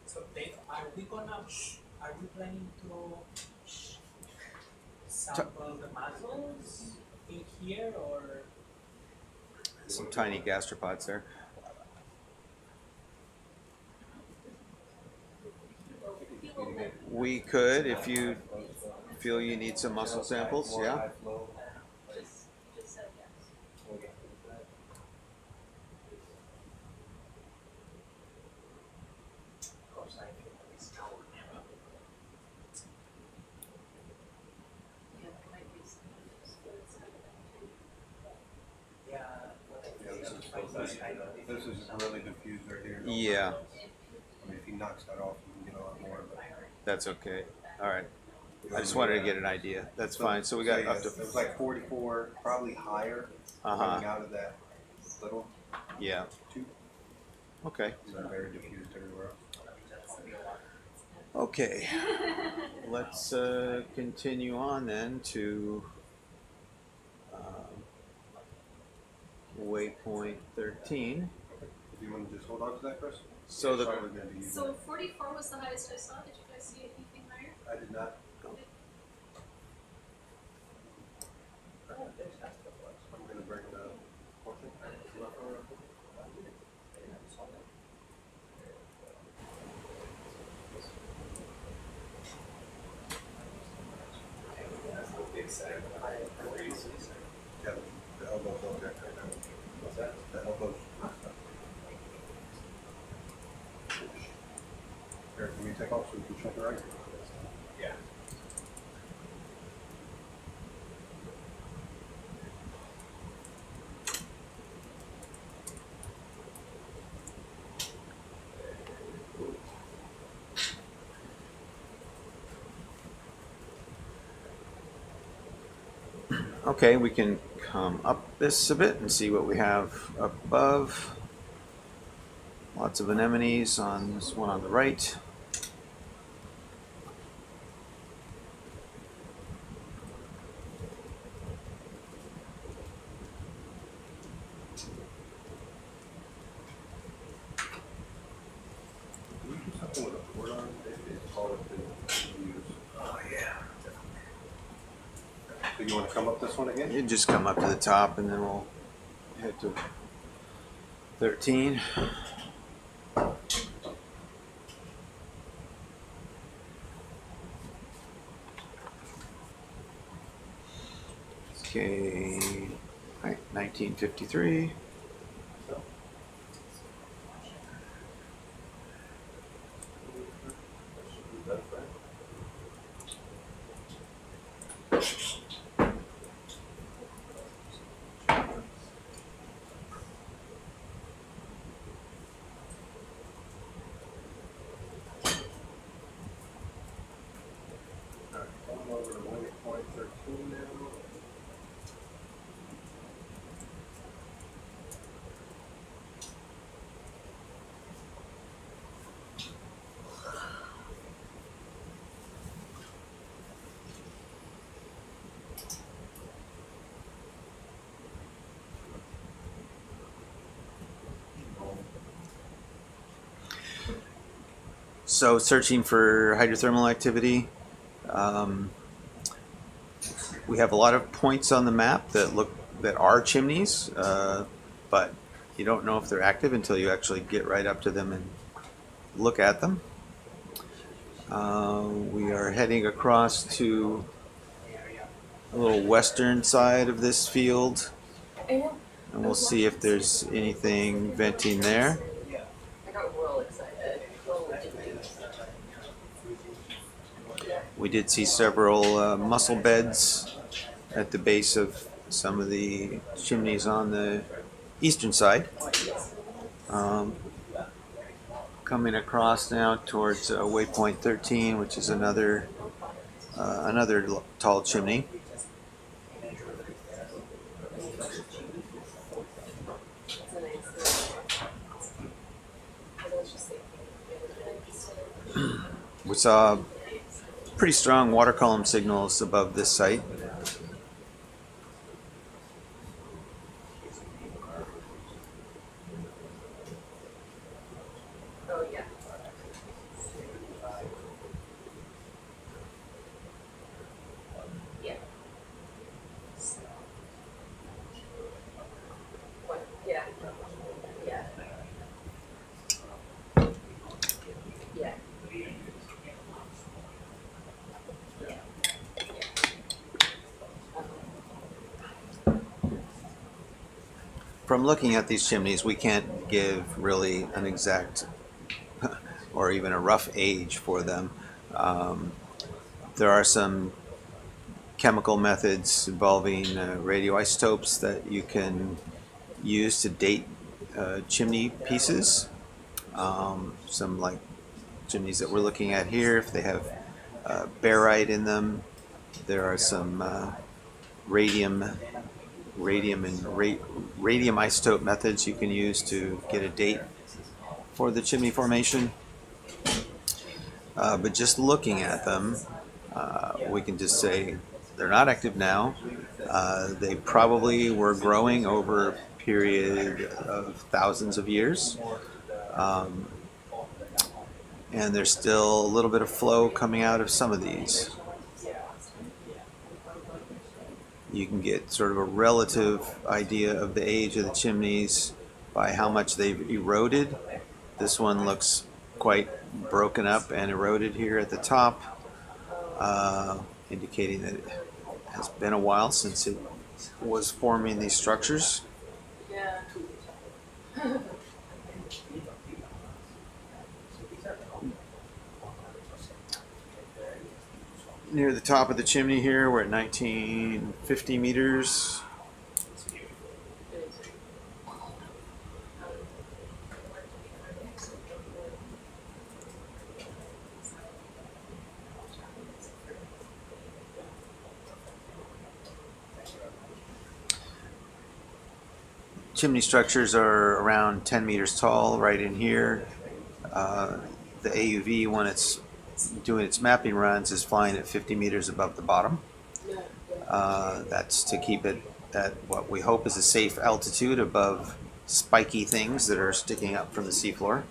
[SPEAKER 6] So Dave, are we planning to sample the mussels in here or?
[SPEAKER 4] Some tiny gastropods there. We could, if you feel you need some mussel samples, yeah.
[SPEAKER 2] Just said yes. Yeah, there might be some others, but it's not that too.
[SPEAKER 6] Yeah.
[SPEAKER 11] Yeah, this is really good
[SPEAKER 4] Yeah,
[SPEAKER 11] I mean, if he knocks that off, you can get a lot more. But
[SPEAKER 4] that's okay. All right. I just wanted to get an idea. That's fine. So we got
[SPEAKER 11] yeah,
[SPEAKER 4] up to.
[SPEAKER 11] it was like 44, probably higher, coming out of that little
[SPEAKER 4] Yeah.
[SPEAKER 11] tube.
[SPEAKER 4] Okay.
[SPEAKER 11] They're very diffused everywhere.
[SPEAKER 4] Okay. Let's continue on then to waypoint 13.
[SPEAKER 11] Do you want to just hold on to that, Chris?
[SPEAKER 4] So the
[SPEAKER 11] Probably gonna be using
[SPEAKER 1] So
[SPEAKER 11] it.
[SPEAKER 1] 44 was the highest I saw. Did you guys see anything higher?
[SPEAKER 11] I did not. I'm gonna bring the portion. Yeah, the elbows up there. What's that? The elbows. Here, can you take off so we can check it right?
[SPEAKER 3] Yeah.
[SPEAKER 4] okay, we can come up this a bit and see what we have up above. Lots of anemones on this one on the right.
[SPEAKER 11] Can you do something with a board on it? It's hard to use.
[SPEAKER 4] Oh yeah.
[SPEAKER 11] So you want to come up this one again?
[SPEAKER 4] You just come up to the top and then we'll head to 13. Okay, right, 1953.
[SPEAKER 11] Alright, going over to waypoint 13 now.
[SPEAKER 4] So searching for hydrothermal activity. We have a lot of points on the map that are chimneys, but you don't know if they're active until you actually get right up to them and look at them. We are heading across to a little western side of this field, and we'll see if there's anything venting there.
[SPEAKER 6] I got real excited.
[SPEAKER 4] We did see several mussel beds at the base of some of the chimneys on the eastern side. Coming across now towards waypoint 13, which is another tall chimney. We saw pretty strong water column signals above this site.
[SPEAKER 6] Oh, yeah. Yeah. What? Yeah. Yeah. Yeah.
[SPEAKER 4] From looking at these chimneys, we can't give really an exact or even a rough age for them. There are some chemical methods involving radioisotopes that you can use to date chimney pieces. Some like chimneys that we're looking at here, if they have barite in them. There are some radium isotope methods you can use to get a date for the chimney formation. But just looking at them, we can just say they're not active now. They probably were growing over a period of thousands of years. And there's still a little bit of flow coming out of some of these. You can get sort of a relative idea of the age of the chimneys by how much they've eroded. This one looks quite broken up and eroded here at the top, indicating that it has been a while since it was forming these structures.
[SPEAKER 10] Yeah.
[SPEAKER 4] Near the top of the chimney here, we're at 1950 meters. Chimney structures are around 10 meters tall right in here. The AUV, when it's doing its mapping runs, is flying at 50 meters above the bottom. That's to keep it at what we hope is a safe altitude above spiky things that are sticking up from the seafloor.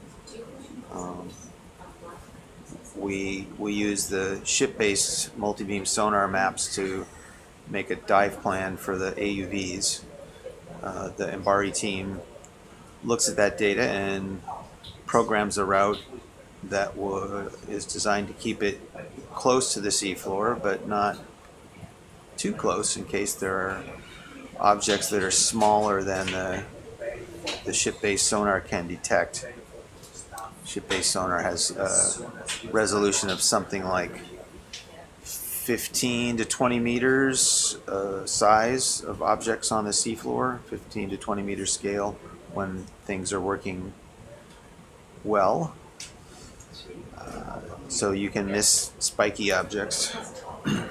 [SPEAKER 4] We use the ship-based multi-beam sonar maps to make a dive plan for the AUVs. The Embari team looks at that data and programs a route that is designed to keep it close to the seafloor, but not too close in case there are objects that are smaller than the ship-based sonar can detect. Ship-based sonar has a resolution of something like 15 to 20 meters size of objects on the seafloor, 15 to 20 meter scale when things are working well. So you can miss spiky objects.
[SPEAKER 11] You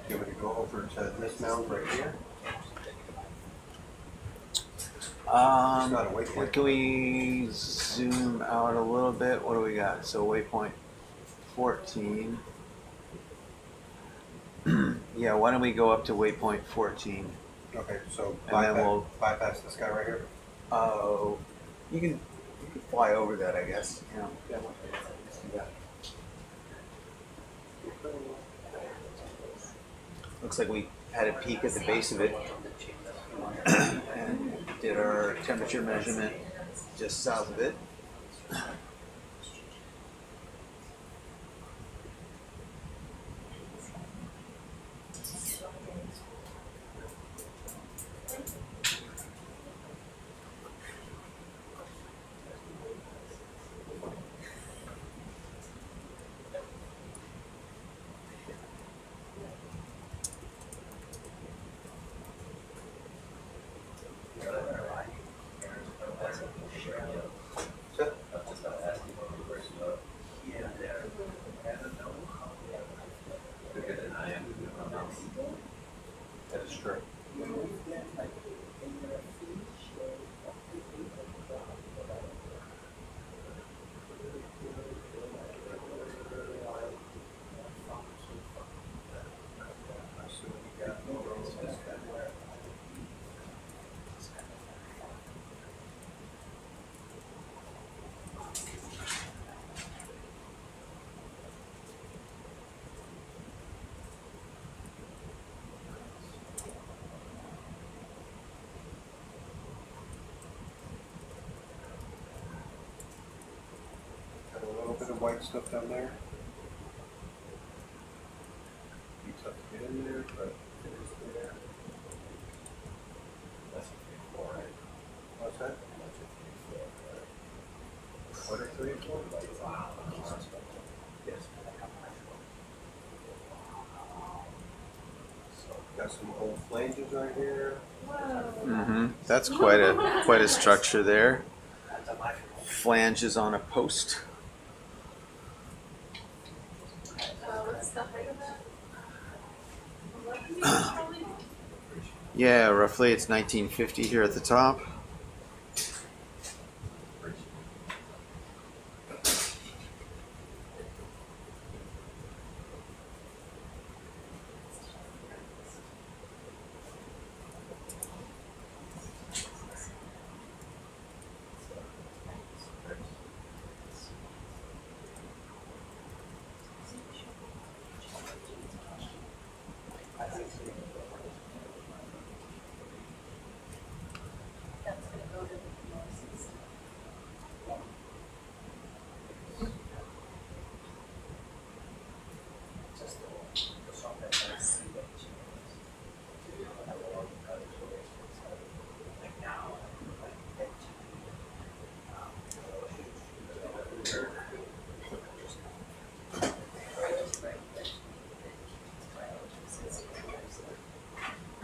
[SPEAKER 11] want me to go over to this mound right here?
[SPEAKER 4] Can we zoom out a little bit? What do we got? So waypoint 14. Yeah, why don't we go up to waypoint 14?
[SPEAKER 11] Okay, so
[SPEAKER 4] And then we'll
[SPEAKER 11] bypass this guy right here?
[SPEAKER 4] you can fly over that, I guess. Yeah. Looks like we had a peek at the base of it and did our temperature measurement just south of it.
[SPEAKER 11] That is true. Got a little bit of white stuff down there. Be tough to get in there, but it is there. What's that? What are 3 and 4? Yes. So Got some old flanges right here.
[SPEAKER 4] Mm-hmm. That's quite a structure there. Flanges on a post.
[SPEAKER 2] What's the height of that? 11 meters probably?
[SPEAKER 4] Yeah, roughly it's 1950 here at the top.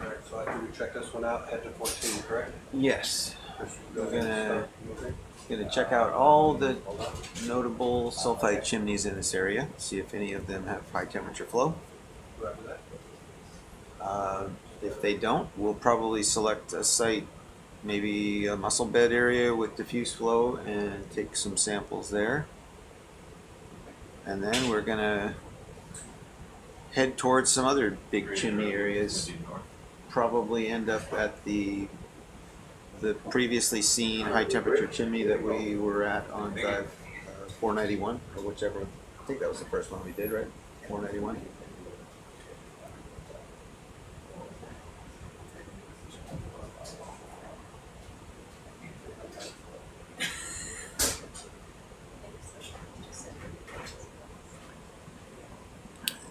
[SPEAKER 11] Alright, so after we check this one out, head to 14, correct?
[SPEAKER 4] Yes.
[SPEAKER 11] Go
[SPEAKER 4] We're
[SPEAKER 11] ahead and
[SPEAKER 4] gonna
[SPEAKER 11] start moving.
[SPEAKER 4] Gonna check out all the notable sulfide chimneys in this area, see if any of them have high temperature flow.
[SPEAKER 11] Whoever that.
[SPEAKER 4] If they don't, we'll probably select a site, maybe a mussel bed area with diffuse flow, and take some samples there. And then we're gonna head towards some other big chimney areas. Probably end up at the previously seen high temperature chimney that we were at on dive 491, or whichever. I think that was the first one we did, right? 491.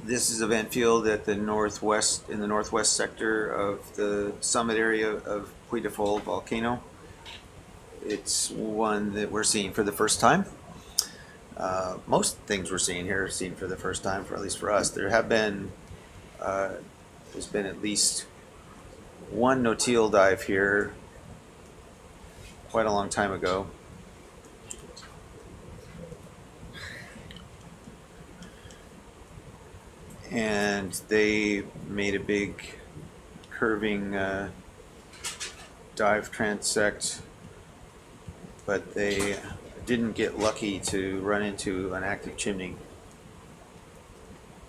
[SPEAKER 4] This is a vent field at the northwest, in the northwest sector of the summit area of Puy Des Folles Volcano. It's one that we're seeing for the first time. Most things we're seeing here are seen for the first time, for at least for us. There have been, there's been at least one no-till dive here quite a long time ago. And they made a big curving dive transect, but they didn't get lucky to run into an active chimney.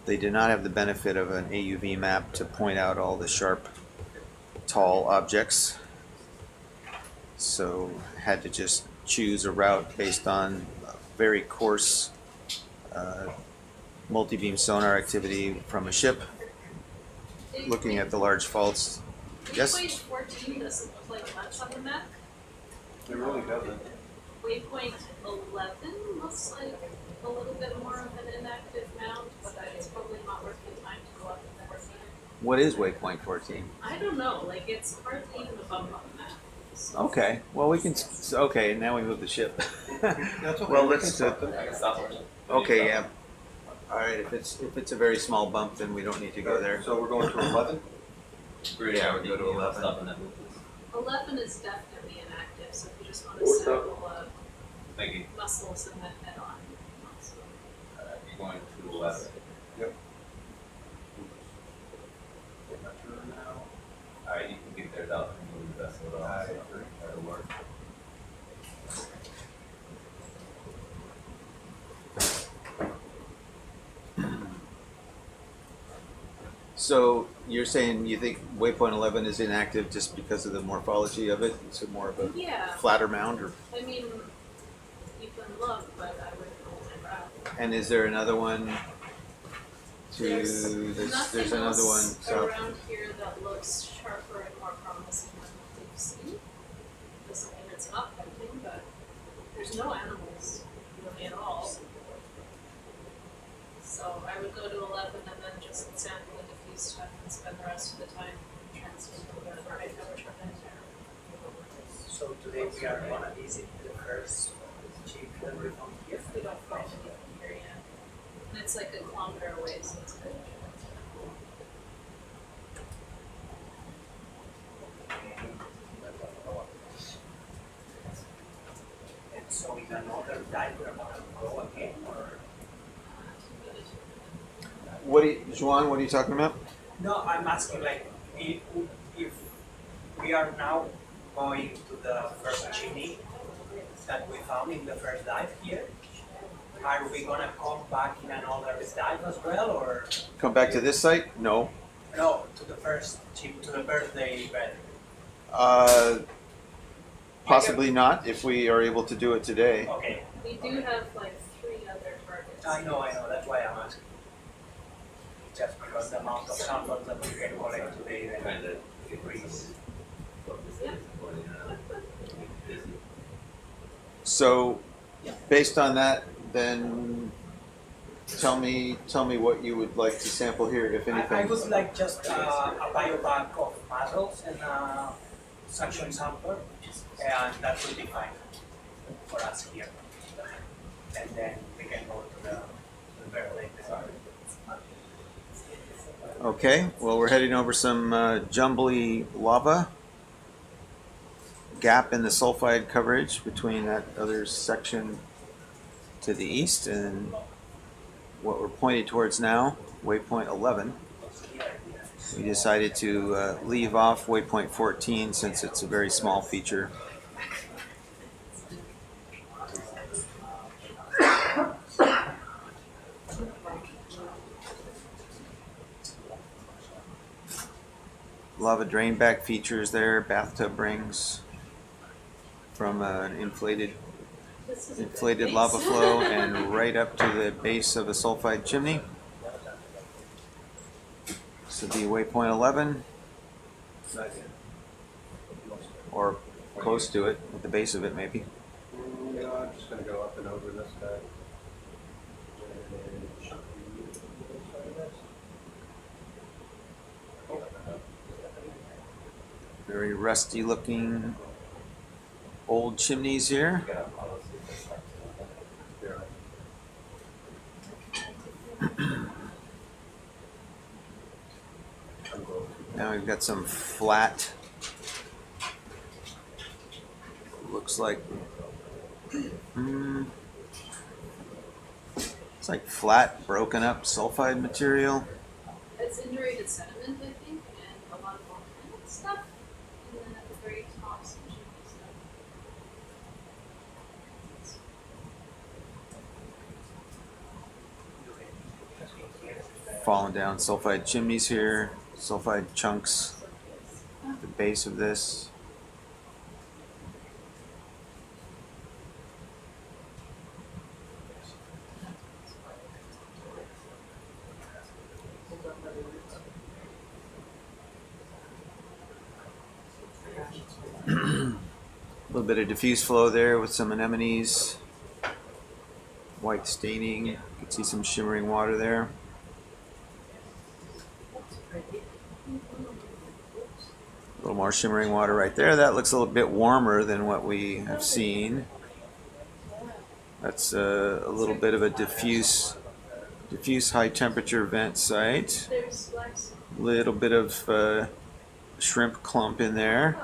[SPEAKER 4] They did not have the benefit of an AUV map to point out all the sharp, tall objects, so had to just choose a route based on very coarse multi-beam sonar activity from a ship, looking at the large faults. Yes?
[SPEAKER 2] Waypoint 14 doesn't look like much on the map.
[SPEAKER 11] It really doesn't.
[SPEAKER 2] Waypoint 11 looks like a little bit more of an inactive mound, but it's probably not worth the time to go up in the 14.
[SPEAKER 4] What is waypoint 14?
[SPEAKER 2] I don't know, like it's hardly even a bump on the map. So.
[SPEAKER 4] Okay, well we can, okay, now we move the ship.
[SPEAKER 11] That's okay.
[SPEAKER 4] Well,
[SPEAKER 11] we
[SPEAKER 4] let's,
[SPEAKER 11] can stop them.
[SPEAKER 4] okay, yeah. Alright, if it's a very small bump, then we don't need to go there.
[SPEAKER 11] So we're going to 11?
[SPEAKER 4] Yeah, we go to 11.
[SPEAKER 2] 11 is definitely inactive, so if you just want to sample
[SPEAKER 3] Thank you.
[SPEAKER 2] muscles and then head on. So.
[SPEAKER 3] You're going to 11.
[SPEAKER 11] Yep.
[SPEAKER 3] Alright, you can get there without moving the vessel at all.
[SPEAKER 11] I
[SPEAKER 3] so
[SPEAKER 11] agree.
[SPEAKER 3] that'll work.
[SPEAKER 4] So you're saying you think waypoint 11 is inactive just because of the morphology of it? It's more of a
[SPEAKER 2] Yeah,
[SPEAKER 4] flatter mound, or?
[SPEAKER 2] I mean, you can look, but I wouldn't hold my breath.
[SPEAKER 4] And is there another one to
[SPEAKER 2] There's
[SPEAKER 4] this?
[SPEAKER 2] nothing
[SPEAKER 4] There's another one
[SPEAKER 2] else
[SPEAKER 4] south.
[SPEAKER 2] around here that looks sharper and more promising than what we've seen. Doesn't mean it's not hunting, but there's no animals really at all. So I would go to 11 and then just sample the diffuse stuff and spend the rest of the time transmitting the high temperature vent air.
[SPEAKER 5] So today we are gonna visit the first cheap everything here.
[SPEAKER 2] We don't find anything here yet. And it's like a kilometer away, so it's good.
[SPEAKER 5] another dive we're gonna go again, or?
[SPEAKER 4] Juan, what are you talking about?
[SPEAKER 5] No, I'm asking like, if we are now going to the first chimney that we found in the first dive here, are we gonna come back in another dive as well, or?
[SPEAKER 4] Come back to this site? No.
[SPEAKER 5] No, to the first to the birthday bed.
[SPEAKER 4] Possibly not if we are able to do it today.
[SPEAKER 5] Okay,
[SPEAKER 2] We do have like 3 other targets.
[SPEAKER 5] I know, that's why I'm asking. Just because the amount of samples that we can collect today then
[SPEAKER 3] Kind of
[SPEAKER 5] decrease.
[SPEAKER 4] So, based on that, then tell me what you would like to sample here, if
[SPEAKER 5] I
[SPEAKER 4] anything.
[SPEAKER 5] would like just a biobank of mussels and a suction sample, and that would be fine for us here. And then we can go to the birthday.
[SPEAKER 4] Okay, well, we're heading over some jumbly lava. Gap in the sulfide coverage between that other section to the east and what we're pointing towards now, waypoint 11. We decided to leave off waypoint 14 since it's a very small feature. Lava drain back features there, bathtub rings from an inflated lava flow and right up to the base of a sulfide chimney. This would be waypoint 11, or close to it, at the base of it maybe.
[SPEAKER 11] You know, I'm just gonna go up and over this guy.
[SPEAKER 4] Very rusty looking old chimneys here. Now we've got some flat, looks like, it's like flat, broken up sulfide material.
[SPEAKER 2] It's indurated sediment, I think, and a lot of volcanic stuff. And then at the very top, some chimney stuff.
[SPEAKER 4] Falling down sulfide chimneys here, sulfide chunks at the base of this. A little bit of diffuse flow there with some anemones, white staining. You can see some shimmering water there. A little more shimmering water right there. That looks a little bit warmer than what we have seen. That's a little bit of a diffuse high temperature vent site.
[SPEAKER 2] There's black.
[SPEAKER 4] Little bit of shrimp clump in there.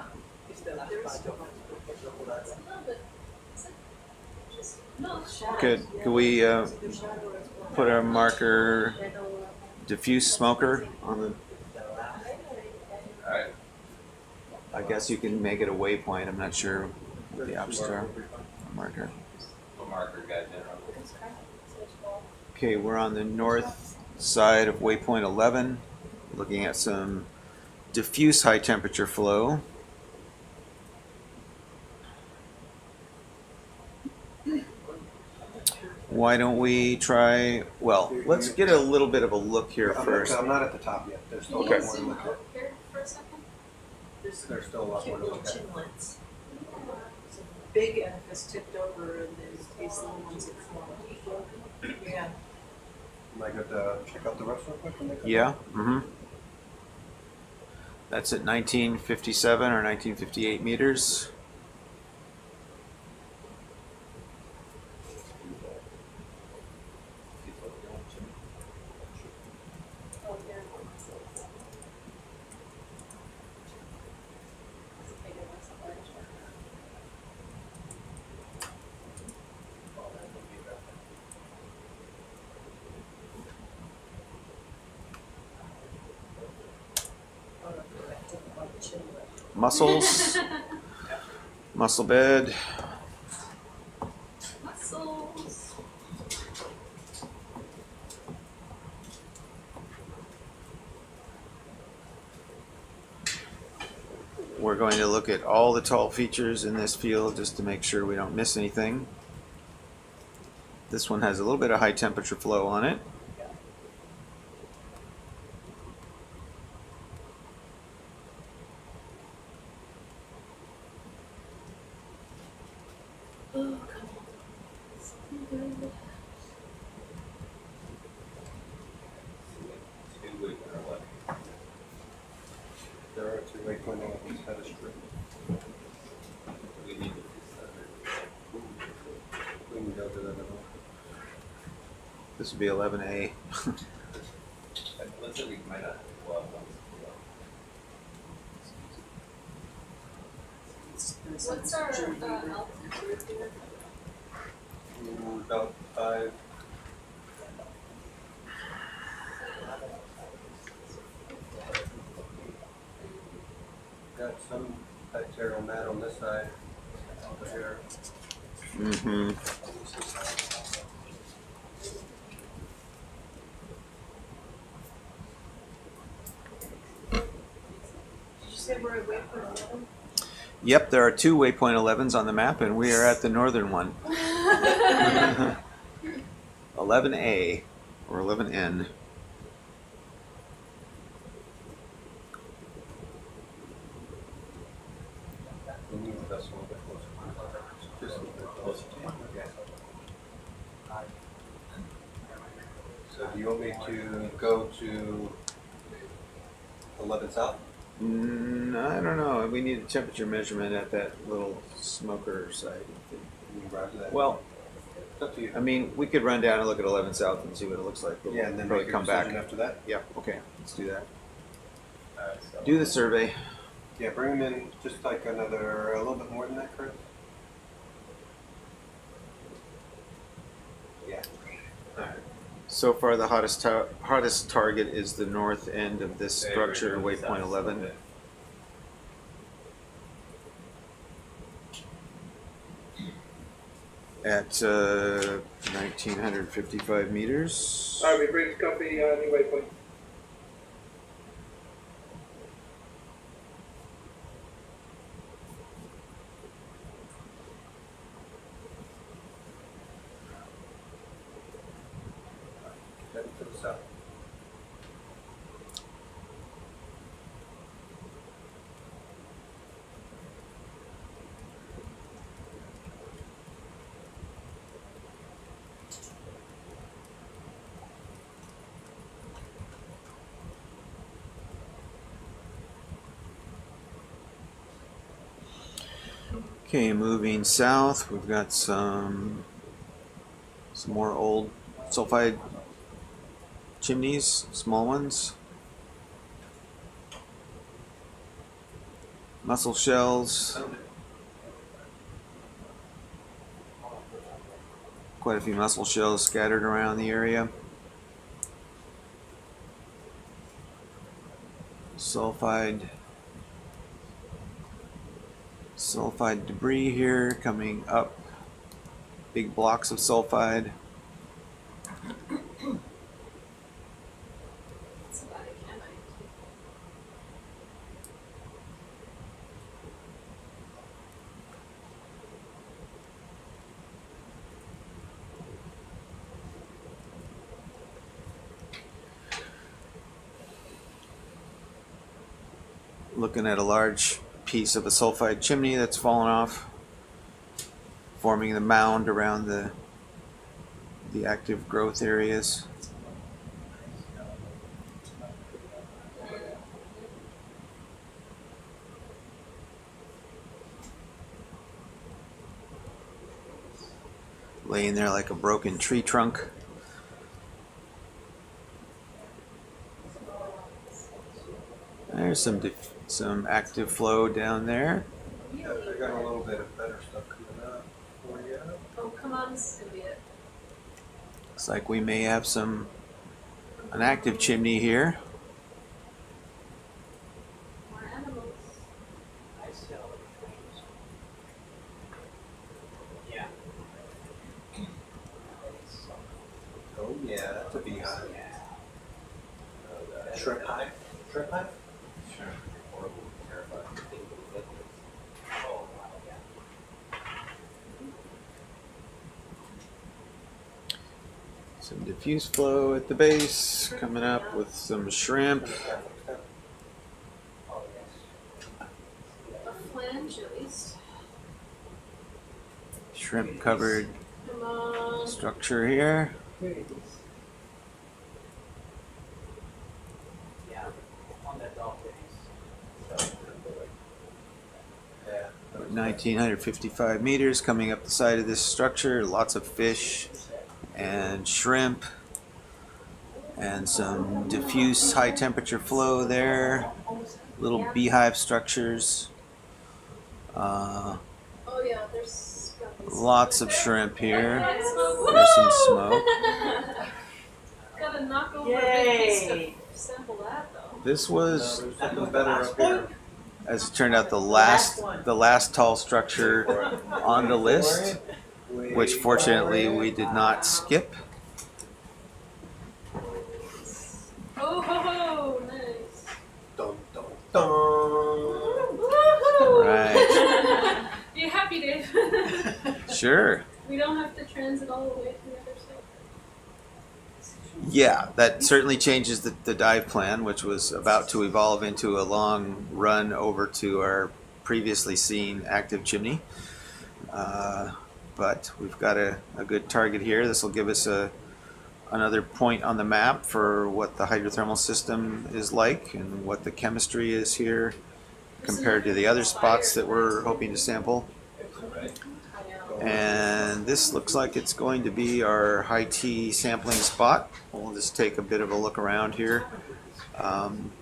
[SPEAKER 4] Could we put our marker diffuse smoker on the?
[SPEAKER 3] Alright.
[SPEAKER 4] I guess you can make it a waypoint. I'm not sure what the options are. Marker.
[SPEAKER 3] What marker guy general?
[SPEAKER 4] Okay, we're on the north side of waypoint 11, looking at some diffuse high temperature flow. Why don't we try, well, let's get a little bit of a look here first.
[SPEAKER 11] I'm not at the top yet. There's still a
[SPEAKER 4] Okay.
[SPEAKER 11] lot more to look at.
[SPEAKER 2] Here for a second.
[SPEAKER 11] There's still a lot more
[SPEAKER 6] Cute
[SPEAKER 11] to
[SPEAKER 6] little
[SPEAKER 11] look at.
[SPEAKER 6] chinlets. Big edifice tipped over and then these little ones that fall. Yeah.
[SPEAKER 11] Am I good to check out the rest real quick when they come?
[SPEAKER 4] Yeah, That's at 1957 or 1958 meters. Mussels, mussel bed.
[SPEAKER 1] Mussels.
[SPEAKER 4] We're going to look at all the tall features in this field just to make sure we don't miss anything. This one has a little bit of high temperature flow on it.
[SPEAKER 1] Oh, come on. Something good.
[SPEAKER 11] There are 2 waypoint elements at a strip.
[SPEAKER 3] We need to
[SPEAKER 11] We can go to that now.
[SPEAKER 4] This would be 11A.
[SPEAKER 3] let's say we might not, well,
[SPEAKER 2] What's our altitude here?
[SPEAKER 11] About 5. Got some bacterial mat on this side, over here.
[SPEAKER 4] Mm-hmm.
[SPEAKER 2] Did you say we're at waypoint 11?
[SPEAKER 4] Yep, there are 2 waypoint 11s on the map, and we are at the northern one. 11A or 11N.
[SPEAKER 11] We need the vessel a little bit closer. Just a little bit closer to you. Okay. So do you want me to go to 11 south?
[SPEAKER 4] I don't know. We need a temperature measurement at that little smoker site.
[SPEAKER 11] Can you roger that?
[SPEAKER 4] Well,
[SPEAKER 11] It's up to you.
[SPEAKER 4] I mean, we could run down and look at 11 South and see what it looks like. But
[SPEAKER 11] Yeah,
[SPEAKER 4] we'll
[SPEAKER 11] and then
[SPEAKER 4] probably
[SPEAKER 11] make your
[SPEAKER 4] come back.
[SPEAKER 11] decision after that.
[SPEAKER 4] Yeah, okay, let's do that.
[SPEAKER 3] alright, so.
[SPEAKER 4] Do the survey.
[SPEAKER 11] Yeah, bring them in just like a little bit more than that, Chris. Yeah.
[SPEAKER 4] So far, the hottest target is the north end of this structure, waypoint 11. At 1,955 meters.
[SPEAKER 9] Alright, we bring copy, new waypoint.
[SPEAKER 11] Heading to the south.
[SPEAKER 4] Okay, moving south, we've got some more old sulfide chimneys, small ones. Mussel shells. Quite a few mussel shells scattered around the area. Sulfide debris here coming up. Big blocks of sulfide.
[SPEAKER 2] It's about a canite.
[SPEAKER 4] Looking at a large piece of a sulfide chimney that's fallen off, forming the mound around the active growth areas. Laying there like a broken tree trunk. There's some active flow down there.
[SPEAKER 11] Yeah, I got a little bit of better stuff coming up for you.
[SPEAKER 2] Oh, come on, this is gonna be it.
[SPEAKER 4] Looks like we may have an active chimney here.
[SPEAKER 2] More animals.
[SPEAKER 5] Shrimp life?
[SPEAKER 3] Sure. Horrible, terrifying.
[SPEAKER 5] Oh, wow, yeah.
[SPEAKER 4] Some diffuse flow at the base, coming up with some shrimp.
[SPEAKER 5] Oh, yes.
[SPEAKER 2] A flange at least.
[SPEAKER 4] Shrimp covered
[SPEAKER 2] Come on.
[SPEAKER 4] structure here.
[SPEAKER 5] Yeah, on that dock base. Yeah.
[SPEAKER 4] 1955 meters coming up the side of this structure. Lots of fish and shrimp and some diffuse high temperature flow there. Little beehive structures.
[SPEAKER 2] Oh yeah, there's gotta be
[SPEAKER 4] Lots of shrimp here. There's some smoke.
[SPEAKER 2] Gotta knock over a big piece to sample that though.
[SPEAKER 4] This was,
[SPEAKER 11] Something better up here.
[SPEAKER 4] as it turned out, the last tall structure on the list, which fortunately we did not skip.
[SPEAKER 2] Oh ho ho, nice.
[SPEAKER 11] Dun, dun, dun.
[SPEAKER 2] Woohoo!
[SPEAKER 4] Right.
[SPEAKER 2] You happy, Dave?
[SPEAKER 4] Sure.
[SPEAKER 2] We don't have to transit all the way to the other side.
[SPEAKER 4] Yeah, that certainly changes the dive plan, which was about to evolve into a long run over to our previously seen active chimney. But we've got a good target here. This will give us another point on the map for what the hydrothermal system is like and what the chemistry is here compared to the other spots that we're hoping to sample. And this looks like it's going to be our high T sampling spot. We'll just take a bit of a look around here.
[SPEAKER 2] I don't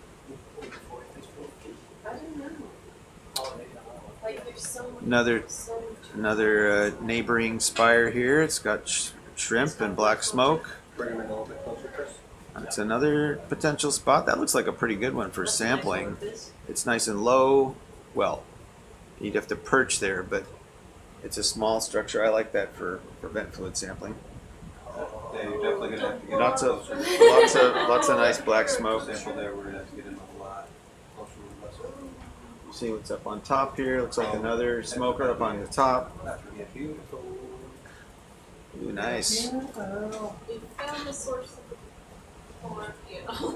[SPEAKER 2] know. Like there's so much.
[SPEAKER 4] Another neighboring spire here. It's got shrimp and black smoke.
[SPEAKER 11] Bring them in a little bit closer, Chris.
[SPEAKER 4] That's another potential spot. That looks like a pretty good one for sampling. It's nice and low. Well, you'd have to perch there, but it's a small structure. I like that for vent fluid sampling.
[SPEAKER 11] Yeah, you're definitely gonna have to get
[SPEAKER 4] Lots of nice black smoke.
[SPEAKER 11] sample there. We're gonna have to get in a lot closer to the vessel.
[SPEAKER 4] See what's up on top here. Looks like another smoker up on the top.
[SPEAKER 11] That would get beautiful.
[SPEAKER 4] Ooh, nice.
[SPEAKER 2] We found the source of the form, you know.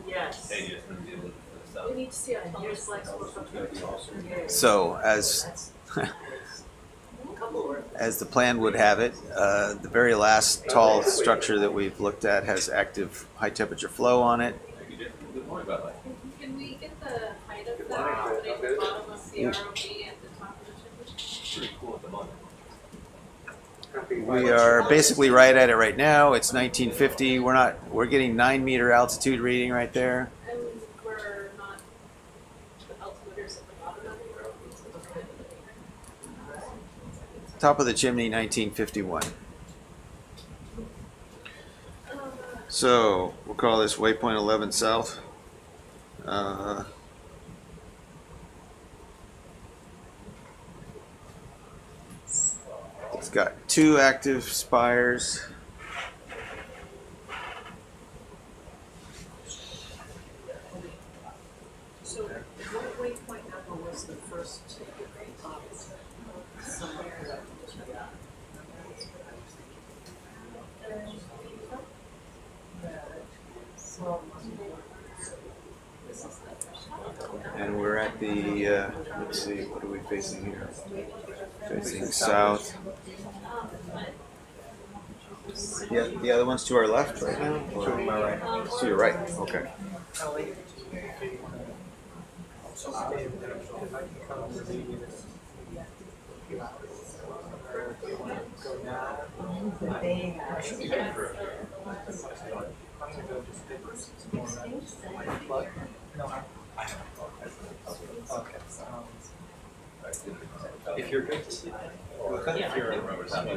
[SPEAKER 6] Yes.
[SPEAKER 3] Hey, just gonna deal with it for the
[SPEAKER 2] We
[SPEAKER 3] south.
[SPEAKER 2] need to see how tall
[SPEAKER 6] Here's
[SPEAKER 2] this
[SPEAKER 6] like
[SPEAKER 2] is.
[SPEAKER 11] It's gonna be awesome.
[SPEAKER 4] So as the plan would have it, the very last tall structure that we've looked at has active high temperature flow on it.
[SPEAKER 3] Maybe just a good point about that.
[SPEAKER 2] Can we get the height of that, putting the bottom of the ROV at the top of the chimney?
[SPEAKER 3] Pretty cool at the moment.
[SPEAKER 4] We are basically right at it right now. It's 1950. We're getting 9-meter altitude reading right there.
[SPEAKER 2] And we're not, the altimeters at the bottom of the ROV, so it's kind of
[SPEAKER 4] Top of the chimney, 1951. So we'll call this waypoint 11 south. It's got 2 active spires.
[SPEAKER 6] So what waypoint number was the first? Somewhere.
[SPEAKER 4] And we're at the, let's see, what are we facing here? Facing south. Yeah, the other one's to our left right now? Or
[SPEAKER 11] To my right.
[SPEAKER 4] it's to your right, okay.
[SPEAKER 11] If you're good to see that.
[SPEAKER 3] If you're in rubber top, to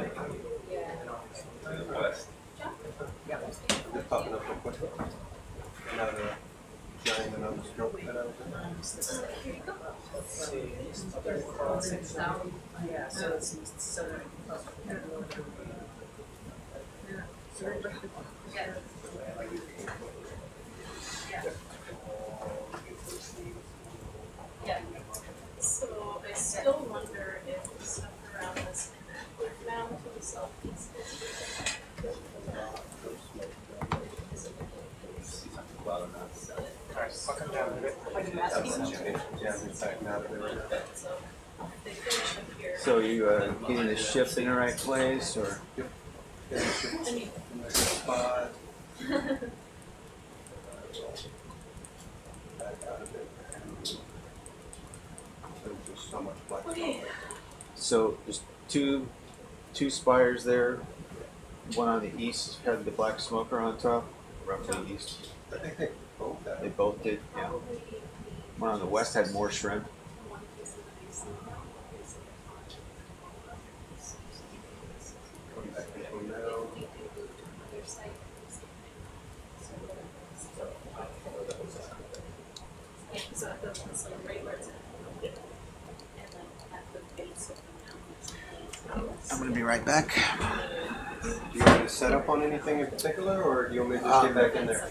[SPEAKER 3] the west.
[SPEAKER 11] Just popping up real quick. Another giant, another stroke cut out there.
[SPEAKER 6] Yeah, so it's southern.
[SPEAKER 4] So you getting the ship in the right place, or? So there's two spires there. One on the east had the black smoker on top, roughly east.
[SPEAKER 11] I think they both have.
[SPEAKER 4] They both did, yeah. One on the west had more shrimp.
[SPEAKER 9] I'm gonna be right back.
[SPEAKER 11] Do you want me to set up on anything in particular, or do you want me to just get back in there?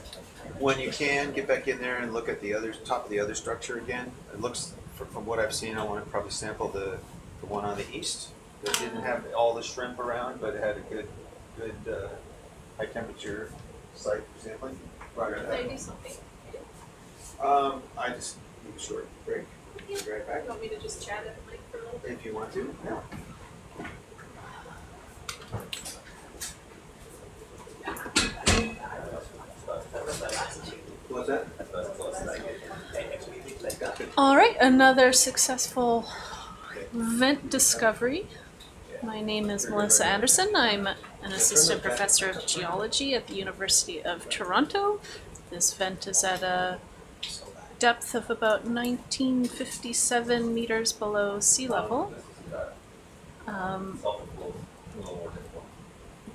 [SPEAKER 4] When you can, get back in there and look at the other top of the other structure again. It looks, from what I've seen, I want to probably sample the one on the east. That didn't have all the shrimp around, but it had a good high temperature site for sampling.
[SPEAKER 2] Can I do something?
[SPEAKER 4] I just need a short break. Be right back.
[SPEAKER 2] You want me to just chat at the mic for a little bit?
[SPEAKER 4] If you want to, yeah.
[SPEAKER 11] What's that?
[SPEAKER 1] All right, another successful vent discovery. My name is Melissa Anderson. I'm an assistant professor of geology at the University of Toronto. This vent is at a depth of about 1957 meters below sea level.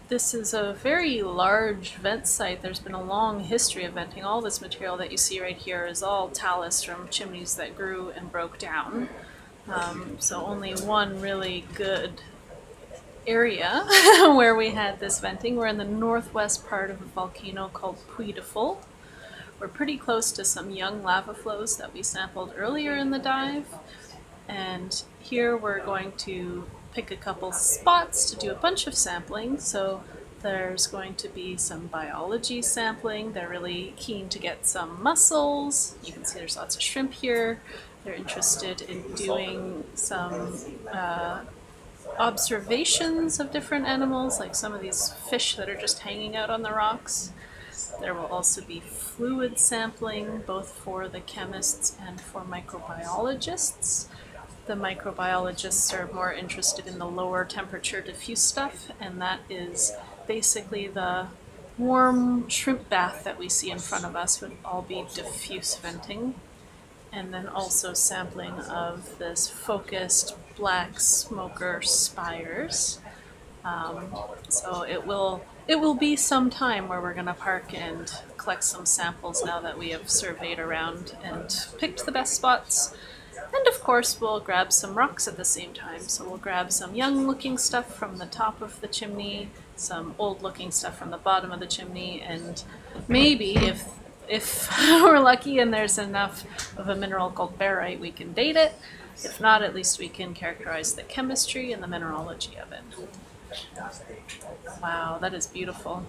[SPEAKER 1] This is a very large vent site. There's been a long history of venting. All this material that you see right here is all talus from chimneys that grew and broke down. So only one really good area where we had this venting. We're in the northwest part of a volcano called Puy Des Folles. We're pretty close to some young lava flows that we sampled earlier in the dive. And here we're going to pick a couple spots to do a bunch of sampling. So there's going to be some biology sampling. They're really keen to get some mussels. You can see there's lots of shrimp here. They're interested in doing some observations of different animals, like some of these fish that are just hanging out on the rocks. There will also be fluid sampling, both for the chemists and for microbiologists. The microbiologists are more interested in the lower temperature diffuse stuff, and that is basically the warm shrimp bath that we see in front of us would all be diffuse venting. And then also sampling of this focused black smoker spires. So it will be some time where we're going to park and collect some samples now that we have surveyed around and picked the best spots. And of course we'll grab some rocks at the same time. So we'll grab some young looking stuff from the top of the chimney, some old looking stuff from the bottom of the chimney, and maybe if we're lucky and there's enough of a mineral called barite, we can date it. If not, at least we can characterize the chemistry and the mineralogy of it. Wow, that is beautiful.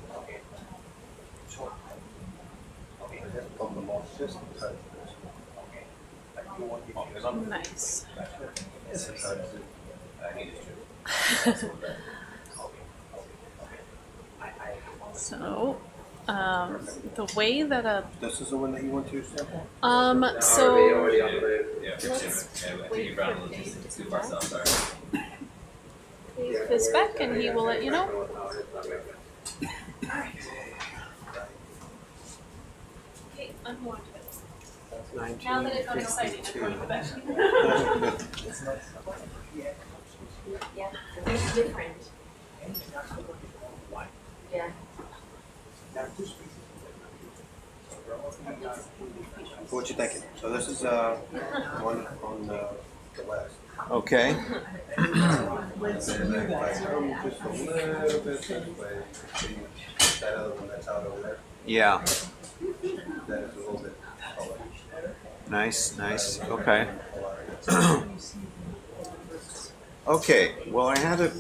[SPEAKER 1] Nice. So, the way that a
[SPEAKER 11] This is the one that you want to sample?
[SPEAKER 1] so Dave is back and he will let you know. Okay, unwind it. Now that it got exciting, I'm going to bed.
[SPEAKER 6] Yeah, it's different. Yeah.
[SPEAKER 11] So what you thinking? So this is one on the west.
[SPEAKER 4] Okay.
[SPEAKER 11] Just a little bit this way. That other one that's out over there.
[SPEAKER 4] Yeah.
[SPEAKER 11] That is a little bit taller.
[SPEAKER 4] Nice, nice. Okay. Okay. Well, I had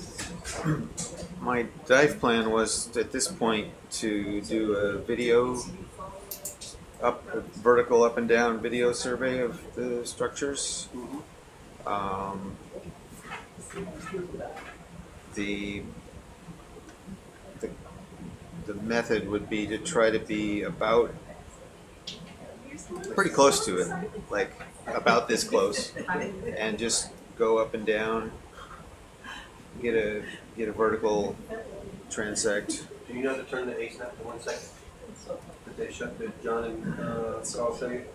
[SPEAKER 4] my dive plan was at this point to do a video vertical up and down video survey of the structures. The method would be to try to be about pretty close to it, like about this close, and just go up and down, get a vertical transect.
[SPEAKER 11] Do you know to turn the A-snap to 1 second? Did they shut, did John and Carl show you?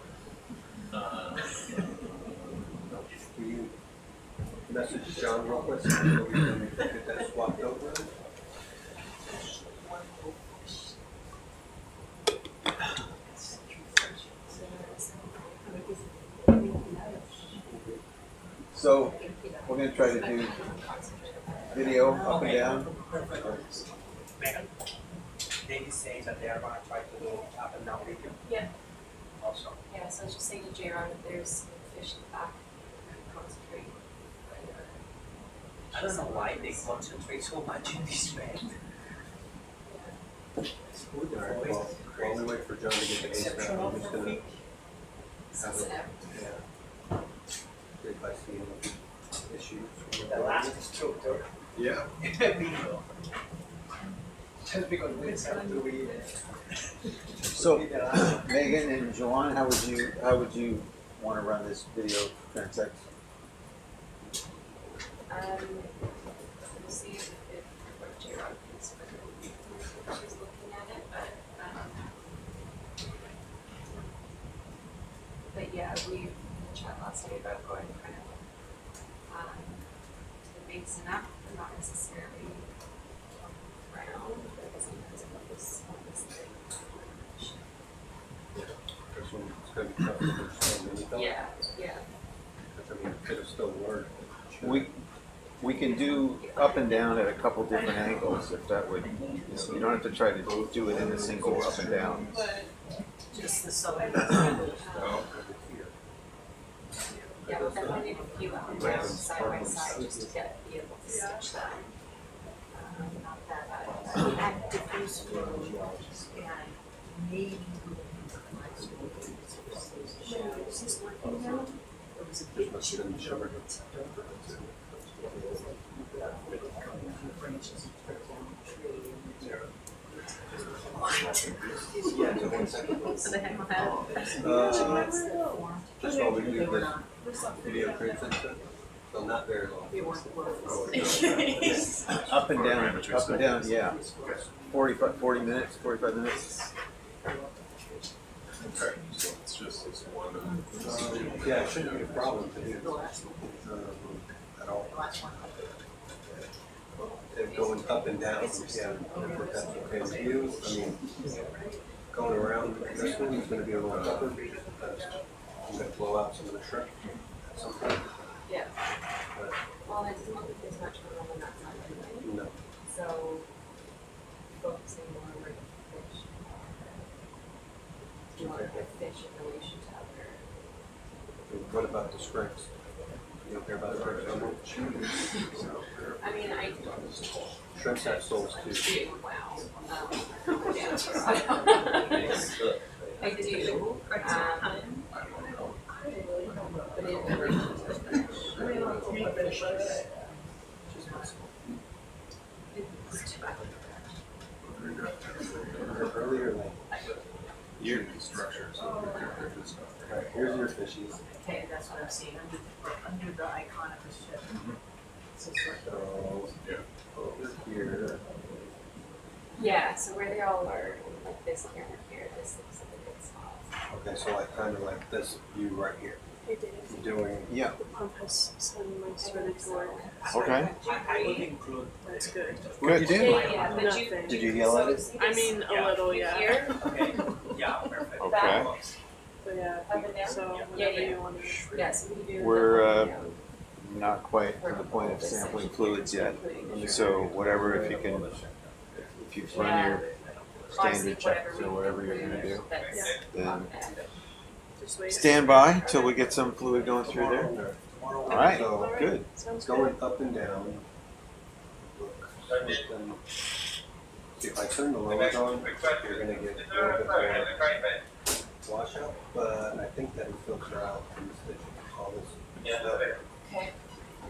[SPEAKER 11] Will you message John real quick so we can get that swapped over?
[SPEAKER 4] So we're going to try to do video up and down.
[SPEAKER 5] Megan, David says that they are gonna try to do up and down video.
[SPEAKER 2] Yeah.
[SPEAKER 5] Also.
[SPEAKER 2] Yeah, so I was just saying to JR that there's fish in the back, concentrate.
[SPEAKER 5] I don't know why they concentrate so much in this band.
[SPEAKER 11] Alright, well, while we wait for John to get the A-snap, I'm just gonna have a, if I see any issues.
[SPEAKER 5] The last instructor.
[SPEAKER 11] Yeah.
[SPEAKER 5] Video. Just because we have to read it.
[SPEAKER 4] So Megan and Joanne, how would you want to run this video transect?
[SPEAKER 2] We'll see if what JR thinks when she's looking at it, but yeah, we chat last night about going kind of to the basin up, but not necessarily round, but sometimes about this on this thing.
[SPEAKER 11] This one, it's gonna be tough to understand anything.
[SPEAKER 2] Yeah, yeah.
[SPEAKER 11] But I mean, it could have still worked.
[SPEAKER 4] We can do up and down at a couple different angles if that would, you don't have to try to do it in a single up and down.
[SPEAKER 6] Just the southern.
[SPEAKER 2] Yeah, we'll definitely need a few up and down side by side just to be able to stitch them. Not that
[SPEAKER 6] At diffuse flow and maybe. Is this working now? Or was it big
[SPEAKER 11] Must have been
[SPEAKER 6] chip?
[SPEAKER 11] shimmered. Yeah, so 1 second.
[SPEAKER 2] What the heck was that?
[SPEAKER 11] Just while we do this video transect stuff, so not very long.
[SPEAKER 4] Up and down, yeah. 40 minutes, 45 minutes.
[SPEAKER 8] Okay, so it's just this one of.
[SPEAKER 11] Yeah, it shouldn't be a problem to do at all. And going up and down, yeah, if that's okay with you. I mean, going around this one is gonna be a little tougher because I'm gonna blow out some of the shrimp at some point.
[SPEAKER 2] Yeah,
[SPEAKER 11] But
[SPEAKER 2] well, it doesn't look like there's much going on on that side anyway,
[SPEAKER 11] no,
[SPEAKER 2] so focusing more on like fish. Do you want the fish in relation to other?
[SPEAKER 11] what about the shrimps? You don't care about shrimps no more?
[SPEAKER 2] I mean, I
[SPEAKER 11] Shrimps have souls too.
[SPEAKER 2] do, wow. Yeah, I do, but in relation to it's too bad.
[SPEAKER 11] Earlier,
[SPEAKER 8] Your structure, so they're just.
[SPEAKER 11] alright, here's your fishies.
[SPEAKER 6] Okay, that's what I'm seeing under the icon of the ship. So
[SPEAKER 11] So,
[SPEAKER 8] Yeah.
[SPEAKER 11] over here,
[SPEAKER 2] Yeah, so where they all are, like this camera here, this looks like a good spot.
[SPEAKER 11] okay, so like kind of like this view right here.
[SPEAKER 10] Hey Dave,
[SPEAKER 11] You're doing,
[SPEAKER 4] Yeah,
[SPEAKER 10] the pump has started to work.
[SPEAKER 4] okay.
[SPEAKER 5] I would include.
[SPEAKER 10] That's good.
[SPEAKER 4] Good.
[SPEAKER 2] Yeah, but you.
[SPEAKER 10] Nothing.
[SPEAKER 4] Did you yell at it?
[SPEAKER 2] So
[SPEAKER 10] I mean, a little, yeah.
[SPEAKER 2] Here,
[SPEAKER 5] Okay, yeah, perfect.
[SPEAKER 4] Okay.
[SPEAKER 10] But yeah,
[SPEAKER 2] Up and down?
[SPEAKER 10] so
[SPEAKER 2] Yeah,
[SPEAKER 10] whenever
[SPEAKER 2] yeah.
[SPEAKER 10] you want to.
[SPEAKER 2] yeah, so we do.
[SPEAKER 4] We're not quite to the point of sampling fluids yet. So whatever, if you've run your standard checks or whatever you're gonna do, then
[SPEAKER 10] Just wait.
[SPEAKER 4] stand by till we get some fluid going through there. All right,
[SPEAKER 11] So,
[SPEAKER 4] good.
[SPEAKER 10] Sounds
[SPEAKER 11] going
[SPEAKER 10] good.
[SPEAKER 11] up and down. Look, then, if I turn the lowers on, you're gonna get a little bit more washout, but I think that will filter out in the stitch, all this stuff.
[SPEAKER 2] Okay.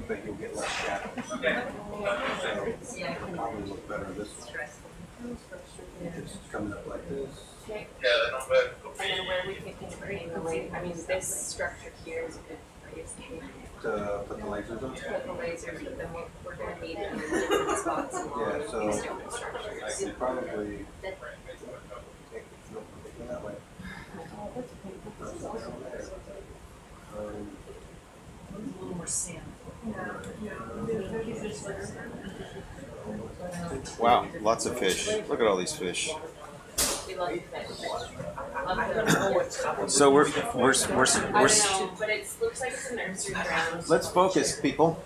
[SPEAKER 11] But you'll get less shadow. So it'll probably look better this way. It's coming up like this.
[SPEAKER 2] Okay. And then where we can bring the laser, I mean, this structure here is a good place
[SPEAKER 11] To put the lasers on.
[SPEAKER 2] to put the lasers, but then we're gonna need it in different spots along
[SPEAKER 11] Yeah, so
[SPEAKER 2] these different structures.
[SPEAKER 11] I can probably take it that way.
[SPEAKER 6] A little more sand.
[SPEAKER 4] Wow, lots of fish. Look at all these fish.
[SPEAKER 2] We love fish.
[SPEAKER 4] So we're
[SPEAKER 2] I don't know, but it looks like it's a nursery ground.
[SPEAKER 4] let's focus, people.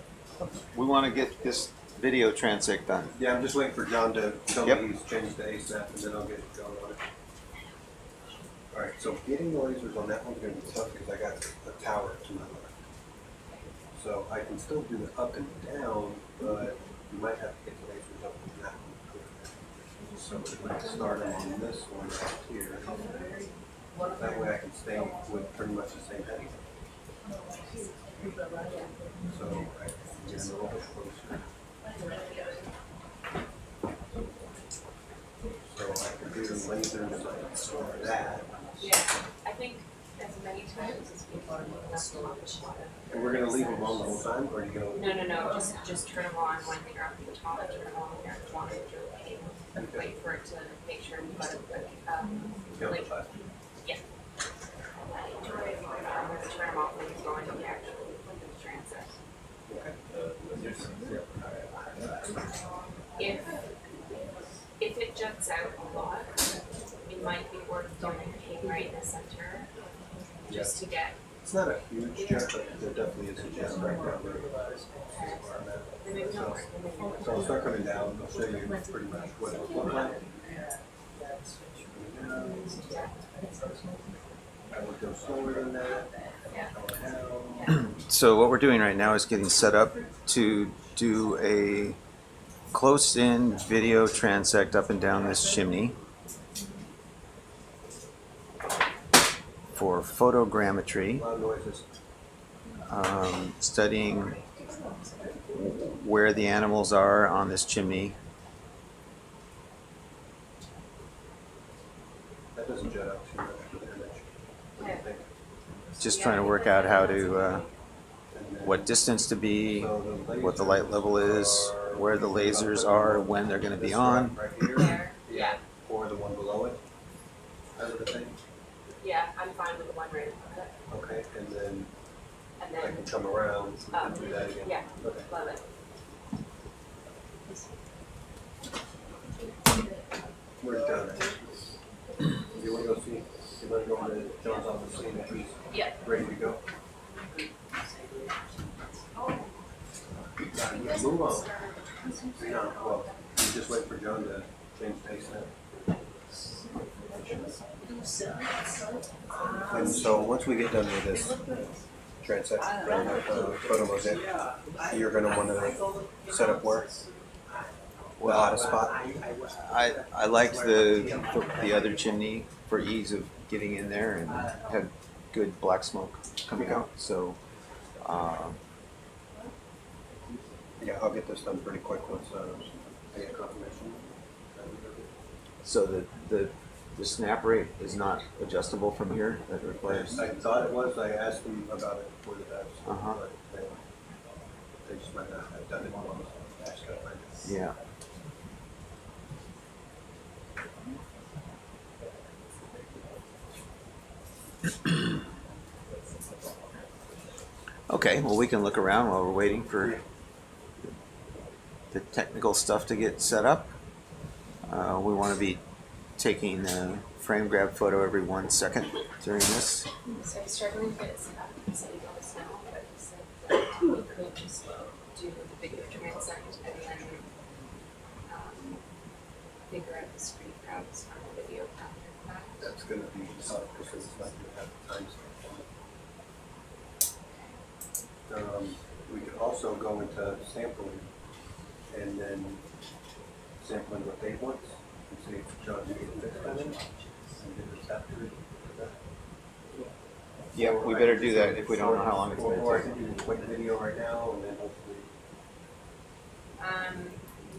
[SPEAKER 4] We want to get this video transect done.
[SPEAKER 11] Yeah, I'm just waiting for John to tell
[SPEAKER 4] Yep.
[SPEAKER 11] me he's changed to ASAP, and then I'll get going on it. Alright, so getting the lasers on that one's gonna be tough because I got a tower to my left. So I can still do the up and down, but you might have to get the lasers up and that one. So we can start them on this one right here. That way I can stay with pretty much the same heading. So I can get a little bit closer. So I can do the lasers for that.
[SPEAKER 2] Yeah, I think as many times as we can, that's a lot of water.
[SPEAKER 11] And we're gonna leave them on the whole time, or are you gonna?
[SPEAKER 2] No, just turn them on when they're up in the top, turn them on when they're at and wait for it to make sure we've got it, like, yeah. We're gonna turn them off when it's going to the actual, like, the transect. If it juts out a lot, it might be worth doing a ping right in the center, just to get.
[SPEAKER 11] It's not a huge jet, but there definitely is a jet right down there. So I'll start coming down, I'll show you pretty much what it looks like. I would go slower than that.
[SPEAKER 4] So what we're doing right now is getting set up to do a close-in video transect up and down this chimney for photogrammetry,
[SPEAKER 11] Loud noises.
[SPEAKER 4] studying where the animals are on this chimney.
[SPEAKER 11] That doesn't jet up too much for the image. What do you think?
[SPEAKER 4] Just trying to work out how to, what distance to be, what the light level is, where the lasers are, when they're going to be on.
[SPEAKER 11] Right here?
[SPEAKER 2] There, yeah,
[SPEAKER 11] Or the one below it? Kind of the thing?
[SPEAKER 2] yeah, I'm fine with the one right above it,
[SPEAKER 11] Okay, and then
[SPEAKER 2] and
[SPEAKER 11] I
[SPEAKER 2] then,
[SPEAKER 11] can come around and do that again.
[SPEAKER 2] yeah,
[SPEAKER 11] Okay.
[SPEAKER 2] love it.
[SPEAKER 11] We're done. You wanna go see, you wanna go to John's office, see if he's
[SPEAKER 2] Yeah.
[SPEAKER 11] ready to go? Move on. No, well, you just wait for John to change pace now. And so, once we get done with this transect, photo mosaic, you're gonna wanna set up where? The hottest spot?
[SPEAKER 4] I liked the other chimney for ease of getting in there and had good black smoke coming out. So
[SPEAKER 11] Yeah, I'll get this done pretty quick once I get confirmation.
[SPEAKER 4] so the snap rate is not adjustable from here. That requires.
[SPEAKER 11] I thought it was, I asked them about it for the devs,
[SPEAKER 4] Uh-huh.
[SPEAKER 11] but they just might not have done it wrong. I just gotta find it.
[SPEAKER 4] Yeah. Okay, well, we can look around while we're waiting for the technical stuff to get set up. We want to be taking a frame grab photo every 1 second during this.
[SPEAKER 2] So I'm struggling to get it set up, so you let us know, but he said that we could just do the video transect and then, figure out the screen crowds on the video after that.
[SPEAKER 11] That's gonna be tough because it's not gonna have the time stamp. We could also go into sampling and then sampling what they want and see if John can get this done and get this after that.
[SPEAKER 4] Yeah, we better do that if we don't know how long it's going
[SPEAKER 11] Or I
[SPEAKER 4] to take.
[SPEAKER 11] can do a quick video right now and then hopefully.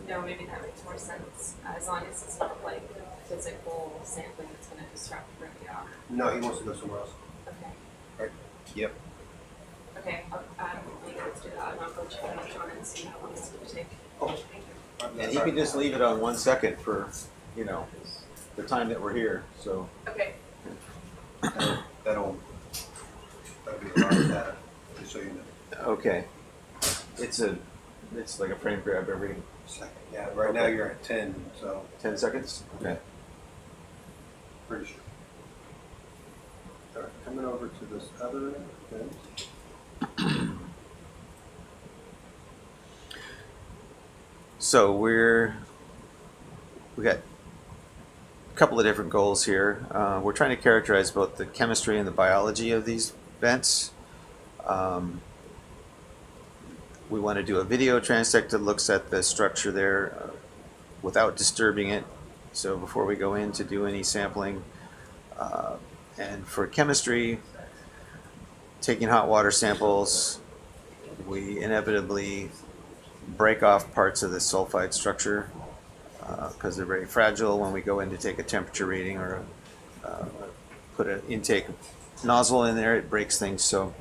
[SPEAKER 2] No, maybe that makes more sense, as long as it's not like physical sampling that's gonna disrupt where we are.
[SPEAKER 11] No, he wants to go somewhere else.
[SPEAKER 2] Okay.
[SPEAKER 11] Right.
[SPEAKER 4] Yep.
[SPEAKER 2] Okay, let's do that, and I'll go check it out, John, and see how long it's gonna take.
[SPEAKER 11] Oh.
[SPEAKER 4] And you can just leave it on 1 second for, you know, the time that we're here. So
[SPEAKER 2] Okay.
[SPEAKER 11] That'll be a lot of data, just so you know.
[SPEAKER 4] okay, it's like a frame grab every
[SPEAKER 11] Second. Yeah, right now you're at 10, so
[SPEAKER 4] 10 seconds. Okay.
[SPEAKER 11] pretty sure. All right, coming over to this other thing.
[SPEAKER 4] So we got a couple of different goals here. We're trying to characterize both the chemistry and the biology of these vents. We want to do a video transect that looks at the structure there without disturbing it. So before we go in to do any sampling, and for chemistry, taking hot water samples, we inevitably break off parts of the sulfide structure because they're very fragile when we go in to take a temperature reading or put an intake nozzle in there. It breaks things. So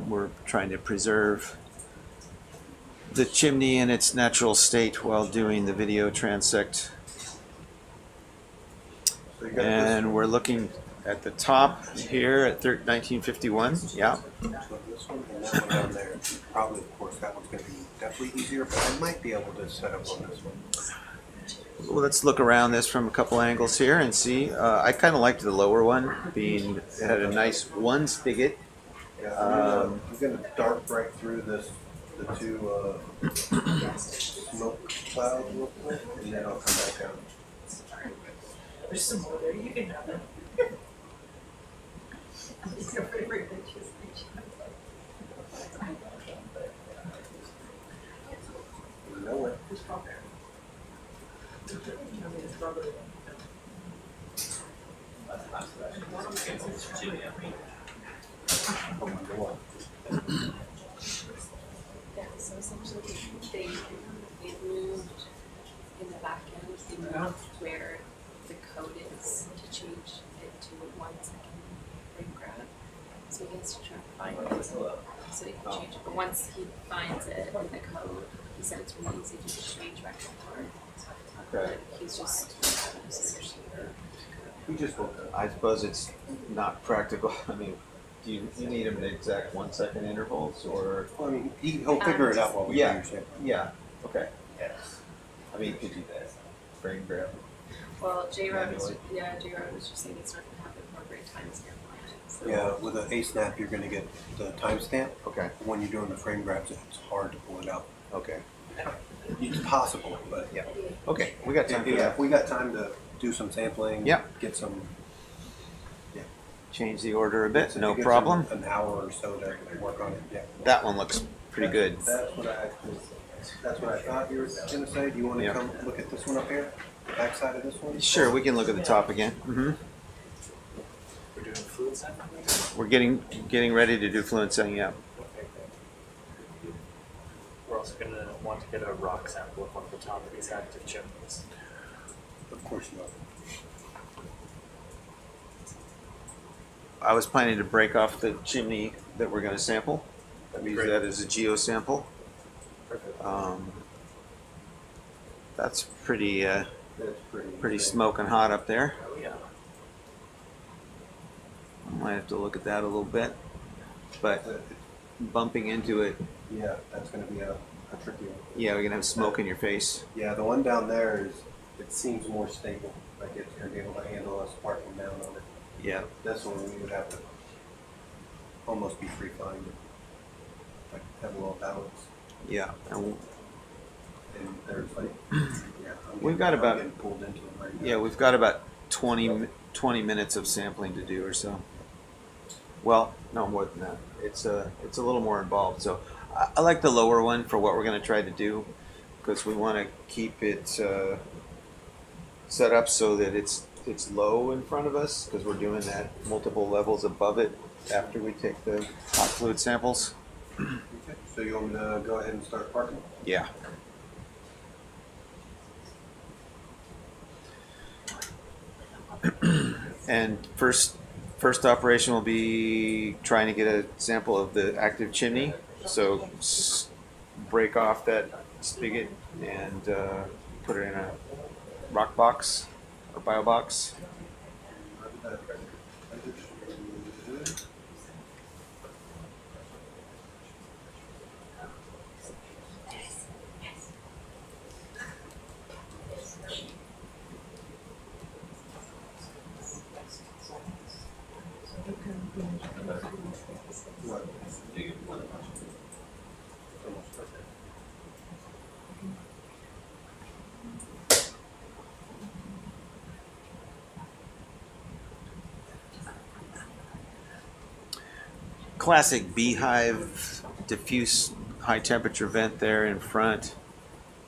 [SPEAKER 4] we're trying to preserve the chimney in its natural state while doing the video transect.
[SPEAKER 11] So you got
[SPEAKER 4] And we're looking at the top here at 1951. Yeah.
[SPEAKER 11] So this one and that one down there, probably, of course, that one's gonna be definitely easier, but I might be able to set up on this one.
[SPEAKER 4] Well, let's look around this from a couple angles here and see. I kind of liked the lower one, being it had a nice one spigot.
[SPEAKER 11] Yeah, I'm gonna dart right through this, the two, smoke clouds real quick, and then I'll come back down.
[SPEAKER 6] There's some more there, you can have them.
[SPEAKER 11] You know what?
[SPEAKER 2] Yeah, so essentially they moved in the back end, they moved where the code is to change it to a 1 second frame grab. So he has to try to find it, so he can change it, but once he finds it in the code, he said it's really easy to just change back and forth.
[SPEAKER 4] Okay.
[SPEAKER 2] But he's just,
[SPEAKER 11] We just woke up.
[SPEAKER 4] I suppose it's not practical. I mean, do you need them at exact 1 second intervals or?
[SPEAKER 11] Well, I mean, he'll figure it out while we do
[SPEAKER 4] Yeah.
[SPEAKER 11] your sampling.
[SPEAKER 4] Yeah. Okay. I mean, you could do that. Frame grab.
[SPEAKER 2] well, J-Rod was,
[SPEAKER 4] Manually.
[SPEAKER 2] J-Rod was just saying it's not gonna have a more great timestamp on it, so.
[SPEAKER 11] Yeah, with an A-snap, you're gonna get the timestamp.
[SPEAKER 4] Okay.
[SPEAKER 11] When you're doing the frame grabs, it's hard to pull it out.
[SPEAKER 4] Okay.
[SPEAKER 11] It's possible, but yeah.
[SPEAKER 4] Okay. We got time for
[SPEAKER 11] Yeah,
[SPEAKER 4] that.
[SPEAKER 11] if we got time to do some sampling.
[SPEAKER 4] Yeah.
[SPEAKER 11] Get some.
[SPEAKER 4] Change the order a bit.
[SPEAKER 11] if
[SPEAKER 4] No
[SPEAKER 11] it gets
[SPEAKER 4] problem.
[SPEAKER 11] An hour or so to work on it, yeah.
[SPEAKER 4] That one looks pretty good.
[SPEAKER 11] That's what I thought you were gonna say. Do you wanna
[SPEAKER 4] Yeah.
[SPEAKER 11] come look at this one up here? The back side of this one?
[SPEAKER 4] Sure, we can look at the top again.
[SPEAKER 9] We're doing fluid sampling?
[SPEAKER 4] We're getting ready to do fluent setting. Yeah.
[SPEAKER 12] We're also going to want to get a rock sample of one of the top of these active chimneys.
[SPEAKER 11] Of course you are.
[SPEAKER 4] I was planning to break off the chimney that we're going to sample. That means that is a geo sample. That's pretty
[SPEAKER 11] That's
[SPEAKER 4] pretty smoking hot up there.
[SPEAKER 12] Yeah.
[SPEAKER 4] I might have to look at that a little bit, but bumping into it,
[SPEAKER 11] Yeah, that's gonna be a tricky one.
[SPEAKER 4] yeah, we're gonna have smoke in your face.
[SPEAKER 11] Yeah, the one down there it seems more stable, like it's gonna be able to handle us sparking down on it.
[SPEAKER 4] Yeah.
[SPEAKER 11] This one we would have to almost be free flying, like have a little balance.
[SPEAKER 4] Yeah. And
[SPEAKER 11] And there's like, yeah.
[SPEAKER 4] We've got about-
[SPEAKER 11] I'm getting pulled into them right now.
[SPEAKER 4] yeah, we've got about 20 minutes of sampling to do or so. Well, no more than that. It's a little more involved. So I like the lower one for what we're going to try to do, because we want to keep it set up so that it's it's low in front of us because we're doing that multiple levels above it after we take the hot fluid samples.
[SPEAKER 11] Okay, so you want me to go ahead and start parking?
[SPEAKER 4] Yeah. And first operation will be trying to get a sample of the active chimney. So break off that spigot and put it in a rock box or bio box. Classic beehive diffuse high temperature vent there in front.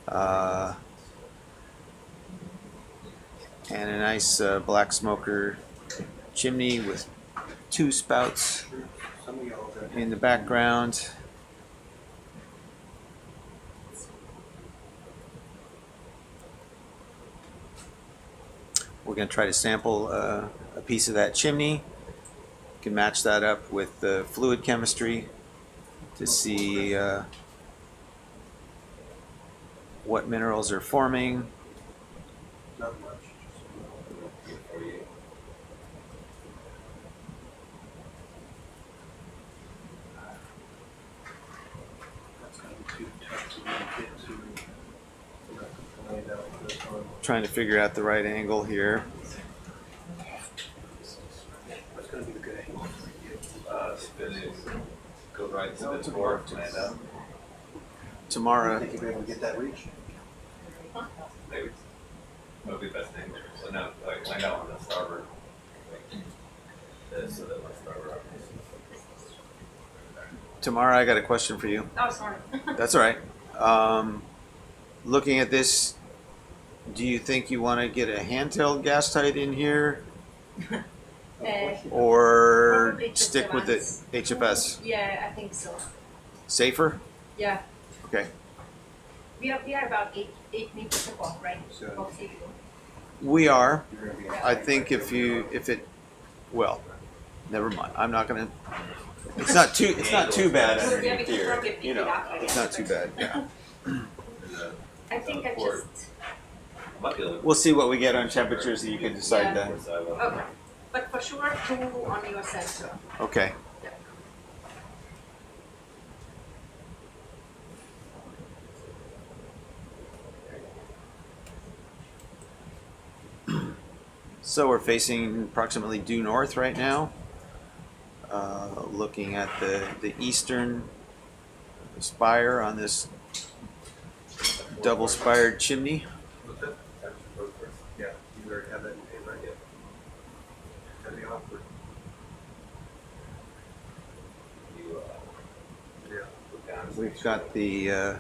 [SPEAKER 4] And a nice black smoker chimney with 2 spouts in the background. We're going to try to sample a piece of that chimney. Can match that up with the fluid chemistry to see what minerals are forming.
[SPEAKER 11] Not much.
[SPEAKER 7] That's gonna be too tough to really get to.
[SPEAKER 11] Find out this one.
[SPEAKER 4] Trying to figure out the right angle here.
[SPEAKER 11] What's gonna be the good angle?
[SPEAKER 3] Spinning, go right to the door, land up.
[SPEAKER 11] I
[SPEAKER 4] Tomorrow,
[SPEAKER 11] think you'll be able to get that reach.
[SPEAKER 3] Maybe. That'll be best thing. So now, like, land out on the starboard. Like, this, so that my starboard.
[SPEAKER 4] tomorrow I got a question for you.
[SPEAKER 2] Oh, sorry.
[SPEAKER 4] That's all right. Looking at this, do you think you want to get a handheld gas tight in here or
[SPEAKER 2] Probably just
[SPEAKER 4] stick with the
[SPEAKER 2] advance.
[SPEAKER 4] HFS?
[SPEAKER 2] Yeah, I think so.
[SPEAKER 4] Safer?
[SPEAKER 2] Yeah.
[SPEAKER 4] Okay.
[SPEAKER 2] We are about 8 meters above, right?
[SPEAKER 11] So-
[SPEAKER 2] Above sea level.
[SPEAKER 4] We are.
[SPEAKER 11] You're gonna be.
[SPEAKER 4] I think if well, never mind. I'm not gonna. It's not too bad
[SPEAKER 2] Yeah, we
[SPEAKER 4] underneath
[SPEAKER 2] can
[SPEAKER 4] here.
[SPEAKER 2] probably pick
[SPEAKER 4] You
[SPEAKER 2] it
[SPEAKER 4] know,
[SPEAKER 2] up, I
[SPEAKER 4] it's
[SPEAKER 2] guess.
[SPEAKER 4] not too bad. Yeah.
[SPEAKER 2] I think I
[SPEAKER 3] Port.
[SPEAKER 2] just.
[SPEAKER 3] Might be able to.
[SPEAKER 4] We'll see what we get on temperatures, and you can decide then.
[SPEAKER 2] Okay. But for sure, 2 on your sensor.
[SPEAKER 4] Okay. So we're facing approximately due north right now. Looking at the eastern spire on this double spired chimney.
[SPEAKER 11] Yeah, you already have that in paper. Yeah. That'd be awkward. Yeah.
[SPEAKER 4] We've got the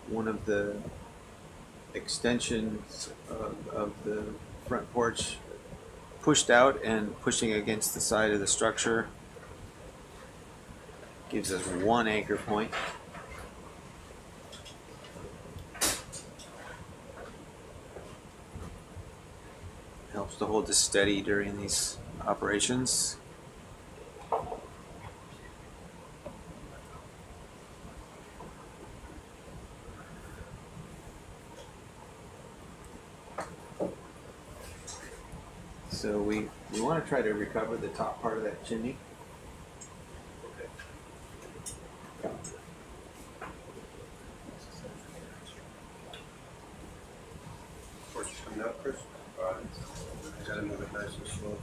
[SPEAKER 4] one of the extensions of the front porch pushed out and pushing against the side of the structure. Gives us 1 anchor point. Helps to hold us steady during these operations. So we want to try to recover the top part of that chimney.
[SPEAKER 11] Torch is coming up, Chris. I gotta move it nice and slow.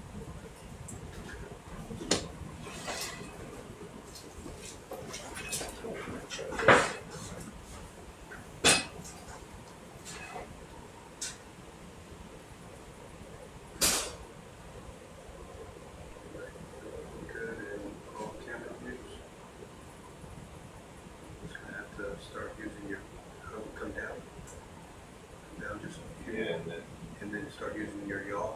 [SPEAKER 11] Good, and all camera views. start using your yaw.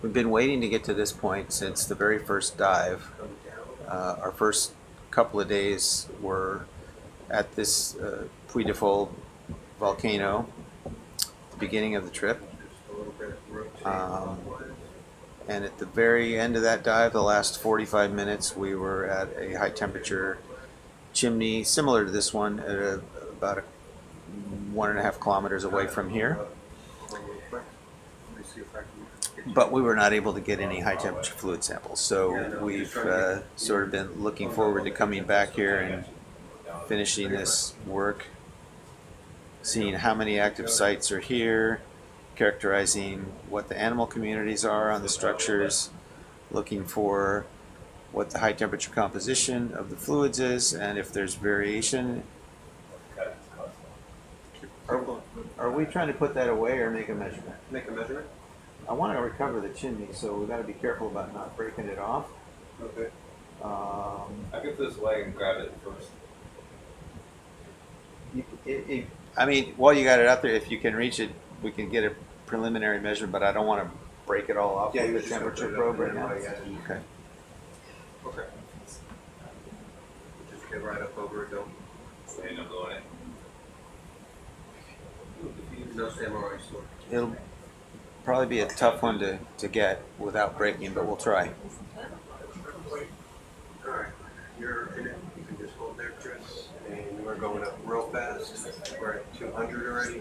[SPEAKER 4] We've been waiting to get to this point since the very first dive.
[SPEAKER 11] Come down.
[SPEAKER 4] Our first couple of days were at this Puy Des Folles volcano, the beginning of the trip.
[SPEAKER 11] Just a little bit rotate
[SPEAKER 4] Um,
[SPEAKER 11] clockwise.
[SPEAKER 4] And at the very end of that dive, the last 45 minutes, we were at a high temperature chimney, similar to this one, at about 1.5 kilometers away from here.
[SPEAKER 11] Real quick. Let me see if I can get you-
[SPEAKER 4] But we were not able to get any high temperature fluid samples. So we've sort of been looking forward to coming back here and finishing this work, seeing how many active sites are here, characterizing what the animal communities are on the structures, looking for what the high temperature composition of the fluids is, and if there's variation. Are we trying to put that away or make a measurement?
[SPEAKER 11] Make a measurement?
[SPEAKER 4] I want to recover the chimney, so we've got to be careful about not breaking it off.
[SPEAKER 11] Okay.
[SPEAKER 3] I get this way and grab it first.
[SPEAKER 4] I mean, while you got it out there, if you can reach it, we can get a preliminary measurement, but I don't want to break it all off
[SPEAKER 11] Yeah,
[SPEAKER 4] with
[SPEAKER 11] you
[SPEAKER 4] the
[SPEAKER 11] just have to
[SPEAKER 4] temperature
[SPEAKER 11] put it up
[SPEAKER 4] probe right
[SPEAKER 11] in
[SPEAKER 4] now.
[SPEAKER 11] there, yeah.
[SPEAKER 4] Okay.
[SPEAKER 11] Okay. Just get right up over it, don't.
[SPEAKER 3] Stand up on it.
[SPEAKER 11] No samurai sword.
[SPEAKER 4] It'll probably be a tough one to get without breaking, but we'll try.
[SPEAKER 11] Alright, you're in it, you can just hold there, Chris, and we're going up real fast. We're at 200 already.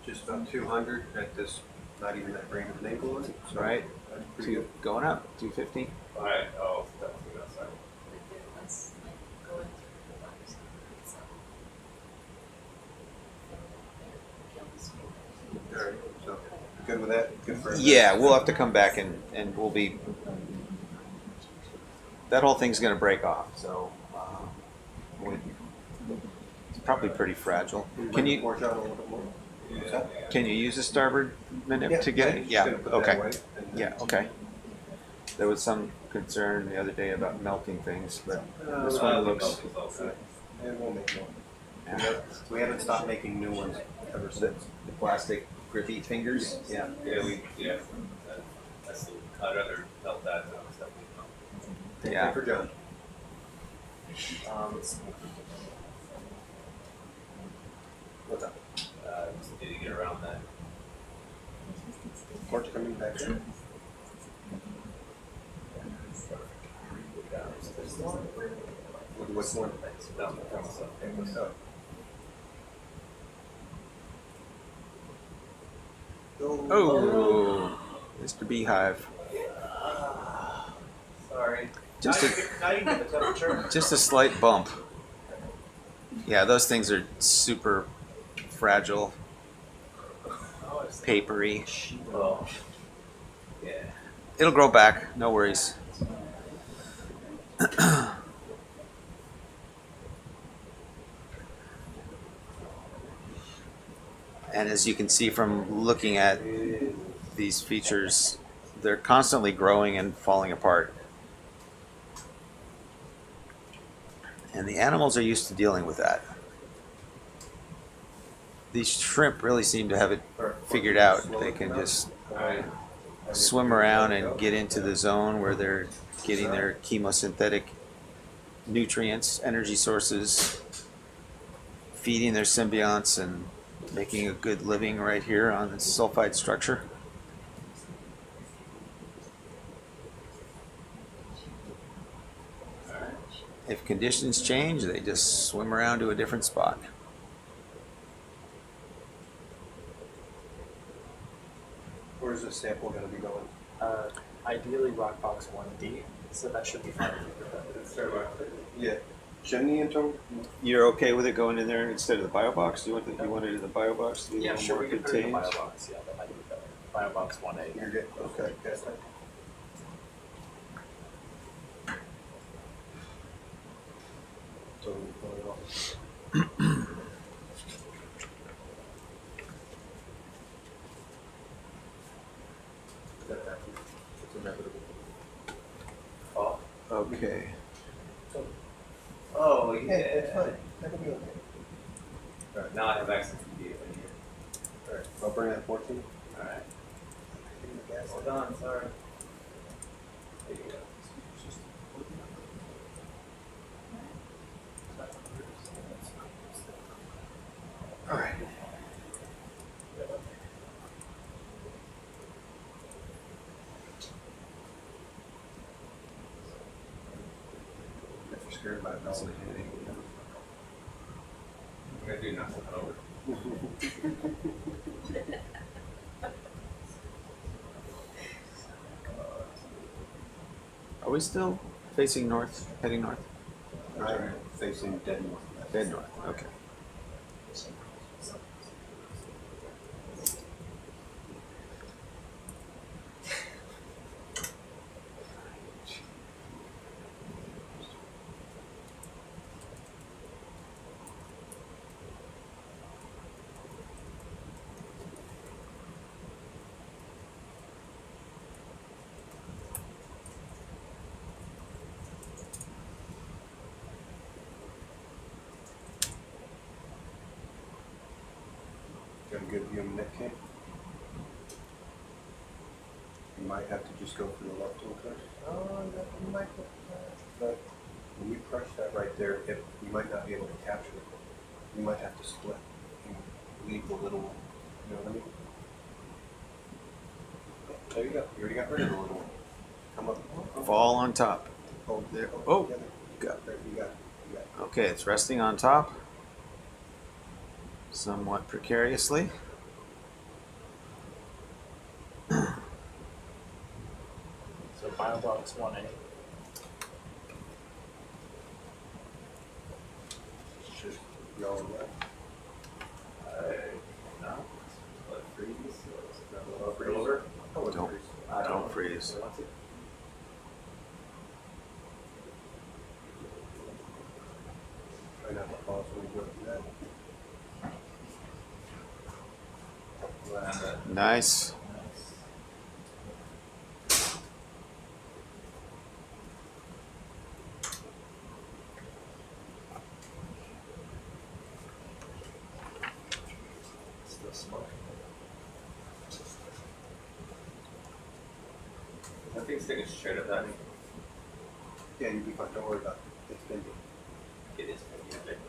[SPEAKER 11] Just about 200 at this, not even that great of an angle on it. So
[SPEAKER 4] Right.
[SPEAKER 11] that's pretty good.
[SPEAKER 4] Going up, 250.
[SPEAKER 3] Alright, oh, definitely outside.
[SPEAKER 11] Alright, so good with that? Good for
[SPEAKER 4] Yeah, we'll have to come back and we'll be. That whole thing's going to break off, so it's probably pretty fragile. Can you
[SPEAKER 11] Wash out a little bit more? What's that?
[SPEAKER 4] can you use a starboard minute
[SPEAKER 11] Yeah,
[SPEAKER 4] to get it?
[SPEAKER 11] just
[SPEAKER 4] Yeah.
[SPEAKER 11] gonna put that
[SPEAKER 4] Okay.
[SPEAKER 11] away and-
[SPEAKER 4] Yeah. Okay. There was some concern the other day about melting things, but this one looks.
[SPEAKER 11] And we'll make more.
[SPEAKER 4] Yeah.
[SPEAKER 11] We haven't stopped making new ones ever since.
[SPEAKER 4] The plastic grippy fingers.
[SPEAKER 11] Yeah.
[SPEAKER 3] Yeah. I'd rather melt that than stuff.
[SPEAKER 4] Yeah.
[SPEAKER 11] For John. What's up?
[SPEAKER 3] Just need to get around that.
[SPEAKER 11] Port's coming back soon. What's one? What's up?
[SPEAKER 4] Oh, Mr. Beehive.
[SPEAKER 3] Sorry.
[SPEAKER 4] Just a just a slight bump. Yeah, those things are super fragile, papery.
[SPEAKER 3] Oh. Yeah.
[SPEAKER 4] It'll grow back, no worries. And as you can see from looking at these features, they're constantly growing and falling apart. And the animals are used to dealing with that. These shrimp really seem to have it figured out. They can just swim around and get into the zone where they're getting their chemosynthetic nutrients, energy sources, feeding their symbionts and making a good living right here on the sulfide structure. If conditions change, they just swim around to a different spot.
[SPEAKER 11] Where's this sample going to be going?
[SPEAKER 12] Ideally rock box 1D, so that should be fine.
[SPEAKER 11] Yeah. Chimney and Tom?
[SPEAKER 4] You're okay with it going in there instead of the bio box? You want it in the bio box to be a
[SPEAKER 12] Yeah,
[SPEAKER 4] little
[SPEAKER 12] sure,
[SPEAKER 4] more
[SPEAKER 12] we can put it in the
[SPEAKER 4] contained?
[SPEAKER 12] bio box. Yeah, that might be better. Bio box 1A.
[SPEAKER 11] You're good. Okay. That's fine. So we pull it off.
[SPEAKER 4] Okay.
[SPEAKER 3] Oh, yeah.
[SPEAKER 11] Hey, it's fine. That'll be okay.
[SPEAKER 3] Alright, now I have access to the data here.
[SPEAKER 11] Alright, I'll bring that 14.
[SPEAKER 3] Alright. Hold on, sorry. There you go.
[SPEAKER 11] Alright. If you're scared about it, I'll
[SPEAKER 3] I'm gonna do nothing over.
[SPEAKER 4] Are we still facing north, heading north?
[SPEAKER 11] I'm facing dead north.
[SPEAKER 4] Dead north, okay.
[SPEAKER 11] Got a good view of net cam. You might have to just go for the left one first. Oh, you might. But when you crush that right there, you might not be able to capture it. You might have to split and leave the little one. You know what I mean? Oh, there you go. You already got rid of the little one. Come up.
[SPEAKER 4] Fall on top.
[SPEAKER 11] Oh, there.
[SPEAKER 4] Oh.
[SPEAKER 11] Together.
[SPEAKER 4] Got
[SPEAKER 11] There, you got it. You got it.
[SPEAKER 4] Okay, it's resting on top. Somewhat precariously.
[SPEAKER 12] So BioBox 1A.
[SPEAKER 11] Just y'all left.
[SPEAKER 3] No? Let freeze. Freeze over.
[SPEAKER 11] I wouldn't
[SPEAKER 4] Don't-
[SPEAKER 11] freeze.
[SPEAKER 4] Don't freeze.
[SPEAKER 11] Try not to pause when you go through that.
[SPEAKER 4] Nice.
[SPEAKER 3] Still smoking. That thing's taking straight up at me.
[SPEAKER 11] Yeah, you'll be fine. Don't worry about it. It's been.
[SPEAKER 3] It is.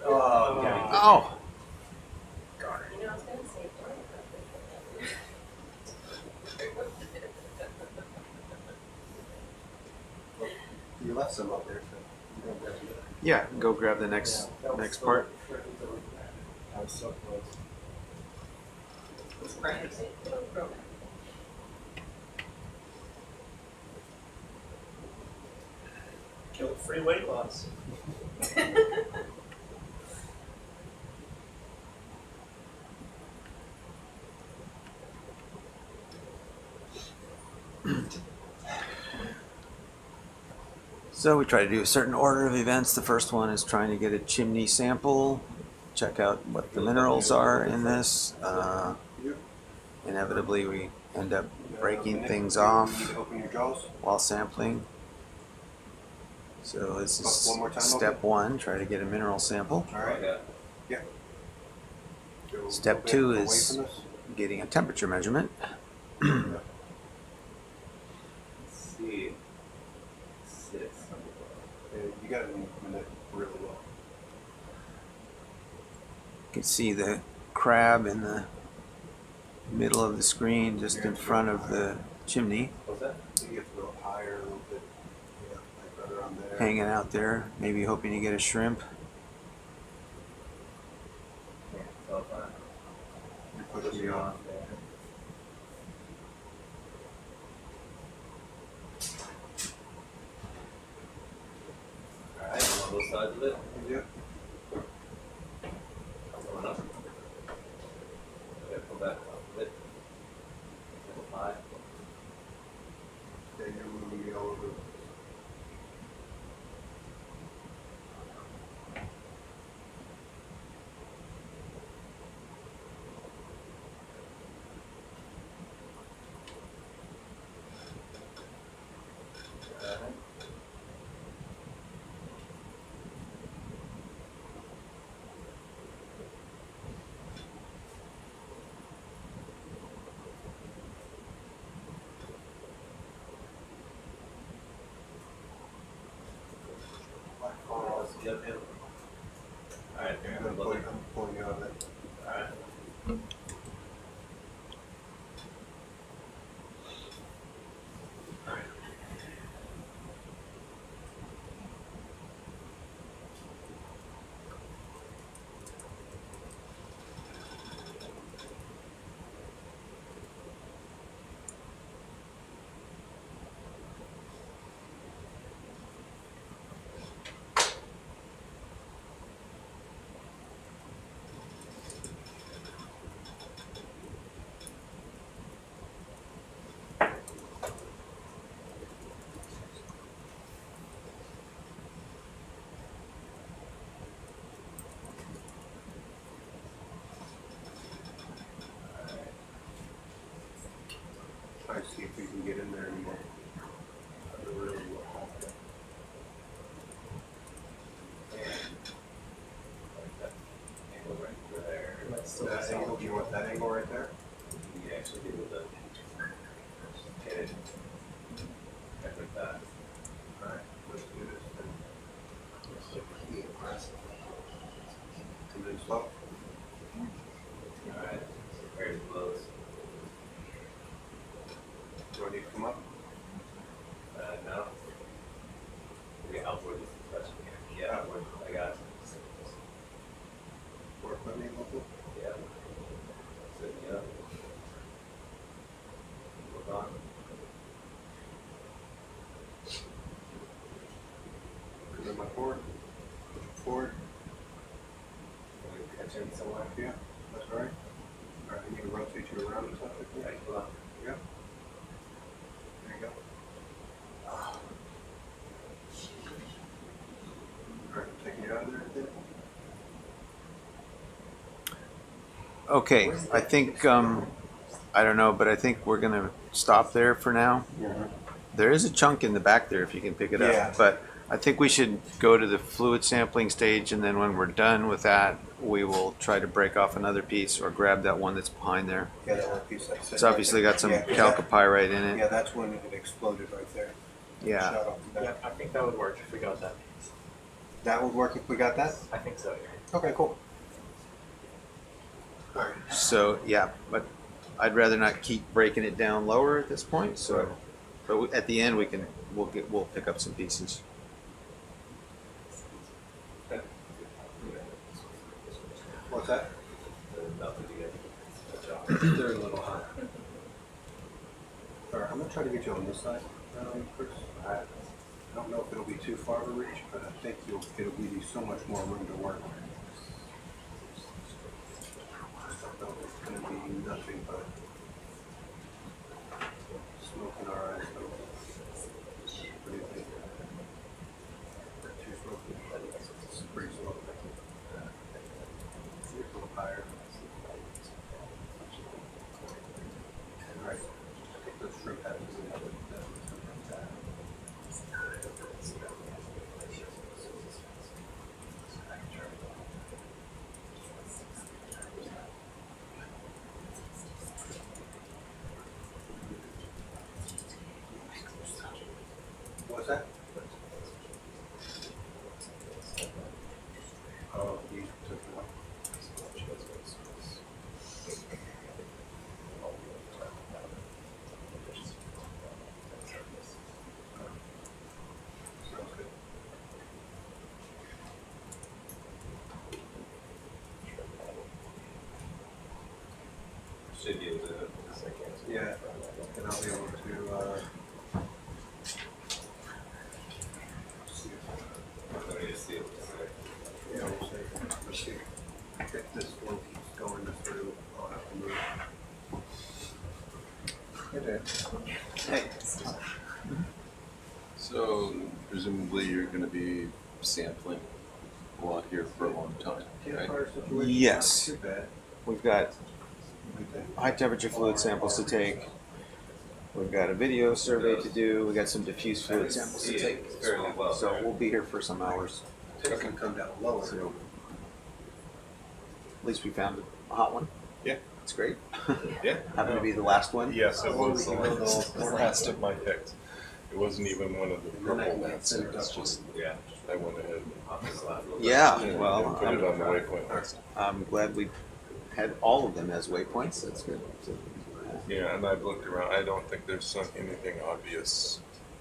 [SPEAKER 11] Oh, yeah.
[SPEAKER 4] Oh!
[SPEAKER 2] You know, I was gonna say,
[SPEAKER 11] You left some up there, so you don't grab it.
[SPEAKER 4] Yeah, go grab the next part.
[SPEAKER 12] I was so close.
[SPEAKER 9] Kill free weight loss.
[SPEAKER 4] So we try to do a certain order of events. The first one is trying to get a chimney sample, check out what the minerals are in this. Inevitably, we end up breaking things
[SPEAKER 11] You need
[SPEAKER 4] off
[SPEAKER 11] to open your jaws.
[SPEAKER 4] while sampling. So this is
[SPEAKER 11] One more time,
[SPEAKER 4] step
[SPEAKER 11] okay.
[SPEAKER 4] one, try to get a mineral sample.
[SPEAKER 11] All right.
[SPEAKER 3] Yeah.
[SPEAKER 11] Yeah. Go
[SPEAKER 4] Step
[SPEAKER 11] a bit
[SPEAKER 4] two
[SPEAKER 11] away
[SPEAKER 4] is
[SPEAKER 11] from us.
[SPEAKER 4] getting a temperature measurement.
[SPEAKER 3] Let's see. 6.
[SPEAKER 11] You got to open it really well.
[SPEAKER 4] You can see the crab in the middle of the screen, just in front of the chimney,
[SPEAKER 3] What's that?
[SPEAKER 11] So you get to go higher a little bit. Yeah, like right around there.
[SPEAKER 4] hanging out there, maybe hoping to get a shrimp.
[SPEAKER 3] Yeah, it's all fine.
[SPEAKER 11] You're pushing me off.
[SPEAKER 3] Alright, on both sides of it.
[SPEAKER 11] Yeah.
[SPEAKER 3] Going up. Okay, pull back off of it. Level 5.
[SPEAKER 11] Yeah, you're moving me all over. left hand.
[SPEAKER 3] Alright, here,
[SPEAKER 11] I'm
[SPEAKER 3] I'm looking.
[SPEAKER 11] pulling you out of that.
[SPEAKER 3] Alright.
[SPEAKER 11] Try to see if we can get in there anymore. I don't really look like that.
[SPEAKER 3] Like that angle right there.
[SPEAKER 11] That angle, do you want that angle right there?
[SPEAKER 3] You can actually be able to hit it. Like that.
[SPEAKER 11] Alright, let's do this then. And then slow.
[SPEAKER 3] Alright. Very close.
[SPEAKER 11] Do I need to come up?
[SPEAKER 3] No. Okay, outward is the question here. Yeah, outward. I got it.
[SPEAKER 11] Work with me a little bit?
[SPEAKER 3] Yeah. Sit me up. Look on.
[SPEAKER 11] Come in my forward. Forward.
[SPEAKER 3] Can we catch in somewhere?
[SPEAKER 11] Yeah, that's all right. Alright, I need to rotate you around and stuff like that.
[SPEAKER 3] Right, hold on.
[SPEAKER 11] Yeah. There you go. Alright, I'm taking you out of there then.
[SPEAKER 4] Okay, I think, I don't know, but I think we're gonna stop there for now. There is a chunk in the back there if you can pick it
[SPEAKER 11] Yeah.
[SPEAKER 4] up, but I think we should go to the fluid sampling stage, and then when we're done with that, we will try to break off another piece or grab that one that's behind there.
[SPEAKER 11] Yeah, that one piece I said.
[SPEAKER 4] It's obviously got some
[SPEAKER 11] Yeah, 'cause that-
[SPEAKER 4] chalcopyrite in
[SPEAKER 11] Yeah,
[SPEAKER 4] it.
[SPEAKER 11] that's when it exploded right there.
[SPEAKER 4] Yeah.
[SPEAKER 11] Shot off the
[SPEAKER 12] Yeah,
[SPEAKER 11] back.
[SPEAKER 12] I think that would work if we got that.
[SPEAKER 11] That would work if we got that?
[SPEAKER 12] I think so, yeah.
[SPEAKER 11] Okay, cool. Alright.
[SPEAKER 4] So, yeah, but I'd rather not keep breaking it down lower at this point, so, but at the end, we'll pick up some pieces.
[SPEAKER 11] What's that?
[SPEAKER 3] Nothing to get.
[SPEAKER 11] They're a little hot. Alright, I'm gonna try to get you on this side, Chris. I don't know if it'll be too far to reach, but I think it'll give you so much more room to work. So it's gonna be nothing but smoke in our eyes. What do you think? Too smoky? It's pretty smoky. A little higher. Alright, I think those shrimp heads are really good. What's that? Oh, you took it away. Sounds good.
[SPEAKER 3] Should be able to.
[SPEAKER 11] Yeah, and I'll be able to, see if,
[SPEAKER 3] Let me just see it.
[SPEAKER 11] yeah, we'll see. Let's see. If this one keeps going this through, I'll have to move. Hey.
[SPEAKER 8] So presumably you're gonna be sampling a lot here for a long time, right?
[SPEAKER 11] Campfire situation,
[SPEAKER 4] Yes.
[SPEAKER 11] not too bad.
[SPEAKER 4] We've got
[SPEAKER 11] Good thing.
[SPEAKER 4] high temperature fluid samples to take. We've got a video survey to do. We got some diffuse fluid samples to take.
[SPEAKER 3] Fairly well.
[SPEAKER 4] So we'll be here for some hours.
[SPEAKER 11] It can come down lower.
[SPEAKER 4] So at least we found a hot one.
[SPEAKER 8] Yeah.
[SPEAKER 4] It's great.
[SPEAKER 8] Yeah.
[SPEAKER 4] Happened to be the last one.
[SPEAKER 8] Yes, it was the
[SPEAKER 11] Oh, we can go
[SPEAKER 8] last
[SPEAKER 11] the-
[SPEAKER 8] of my picks. It wasn't even one of the purple nets, it was just, I went ahead
[SPEAKER 4] Yeah,
[SPEAKER 8] and
[SPEAKER 4] well,
[SPEAKER 8] put it on the waypoint list.
[SPEAKER 4] I'm glad we had all of them as waypoints. That's good.
[SPEAKER 8] Yeah, and I've looked around, I don't think there's anything obvious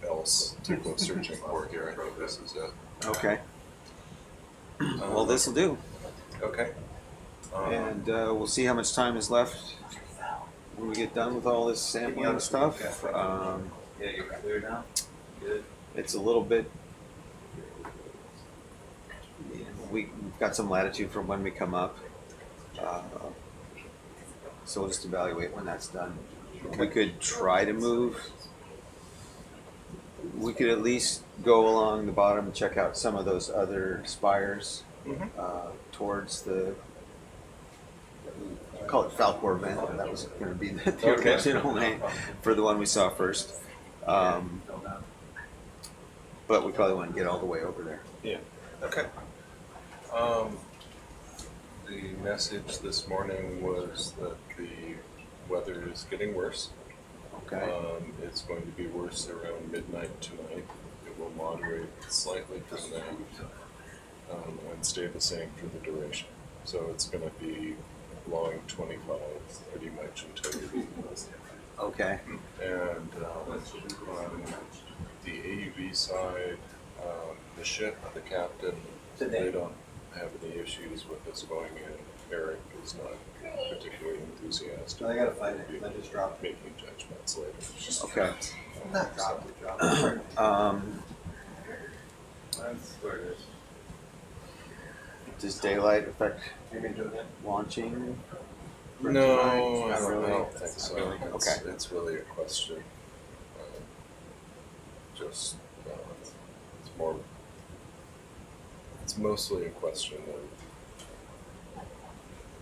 [SPEAKER 8] else to go searching for here, I think this is it.
[SPEAKER 4] Okay. Well, this will do.
[SPEAKER 8] Okay.
[SPEAKER 4] And we'll see how much time is left when we get done with all this sampling stuff.
[SPEAKER 3] Yeah, you're clear now? Good.
[SPEAKER 4] It's a little bit. We've got some latitude from when we come up. So we'll just evaluate when that's done. We could try to move. We could at least go along the bottom and check out some of those other spires towards the. Call it Falkor vent. That was going to be the original name for the one we saw first. But we probably want to get all the way over there.
[SPEAKER 8] Yeah. Okay. The message this morning was that the weather is getting worse.
[SPEAKER 4] Okay.
[SPEAKER 8] It's going to be worse around midnight tonight. It will moderate slightly from there and stay the same for the duration. So it's going to be blowing 25 pretty much until you leave.
[SPEAKER 4] Okay.
[SPEAKER 8] And on the AUV side, the ship, the captain, they don't have any issues with us going in. Eric is not particularly enthusiastic.
[SPEAKER 11] I gotta find it. I just dropped it.
[SPEAKER 8] Making judgments later.
[SPEAKER 4] Okay.
[SPEAKER 11] Not dropped it, dropped it.
[SPEAKER 3] That's where it is.
[SPEAKER 4] Does daylight affect
[SPEAKER 11] You're gonna do it?
[SPEAKER 8] No,
[SPEAKER 4] launching?
[SPEAKER 8] I
[SPEAKER 4] Not
[SPEAKER 8] don't,
[SPEAKER 4] really.
[SPEAKER 8] I don't think so. It's,
[SPEAKER 4] Okay.
[SPEAKER 8] it's really a question. Just, it's more. It's mostly a question of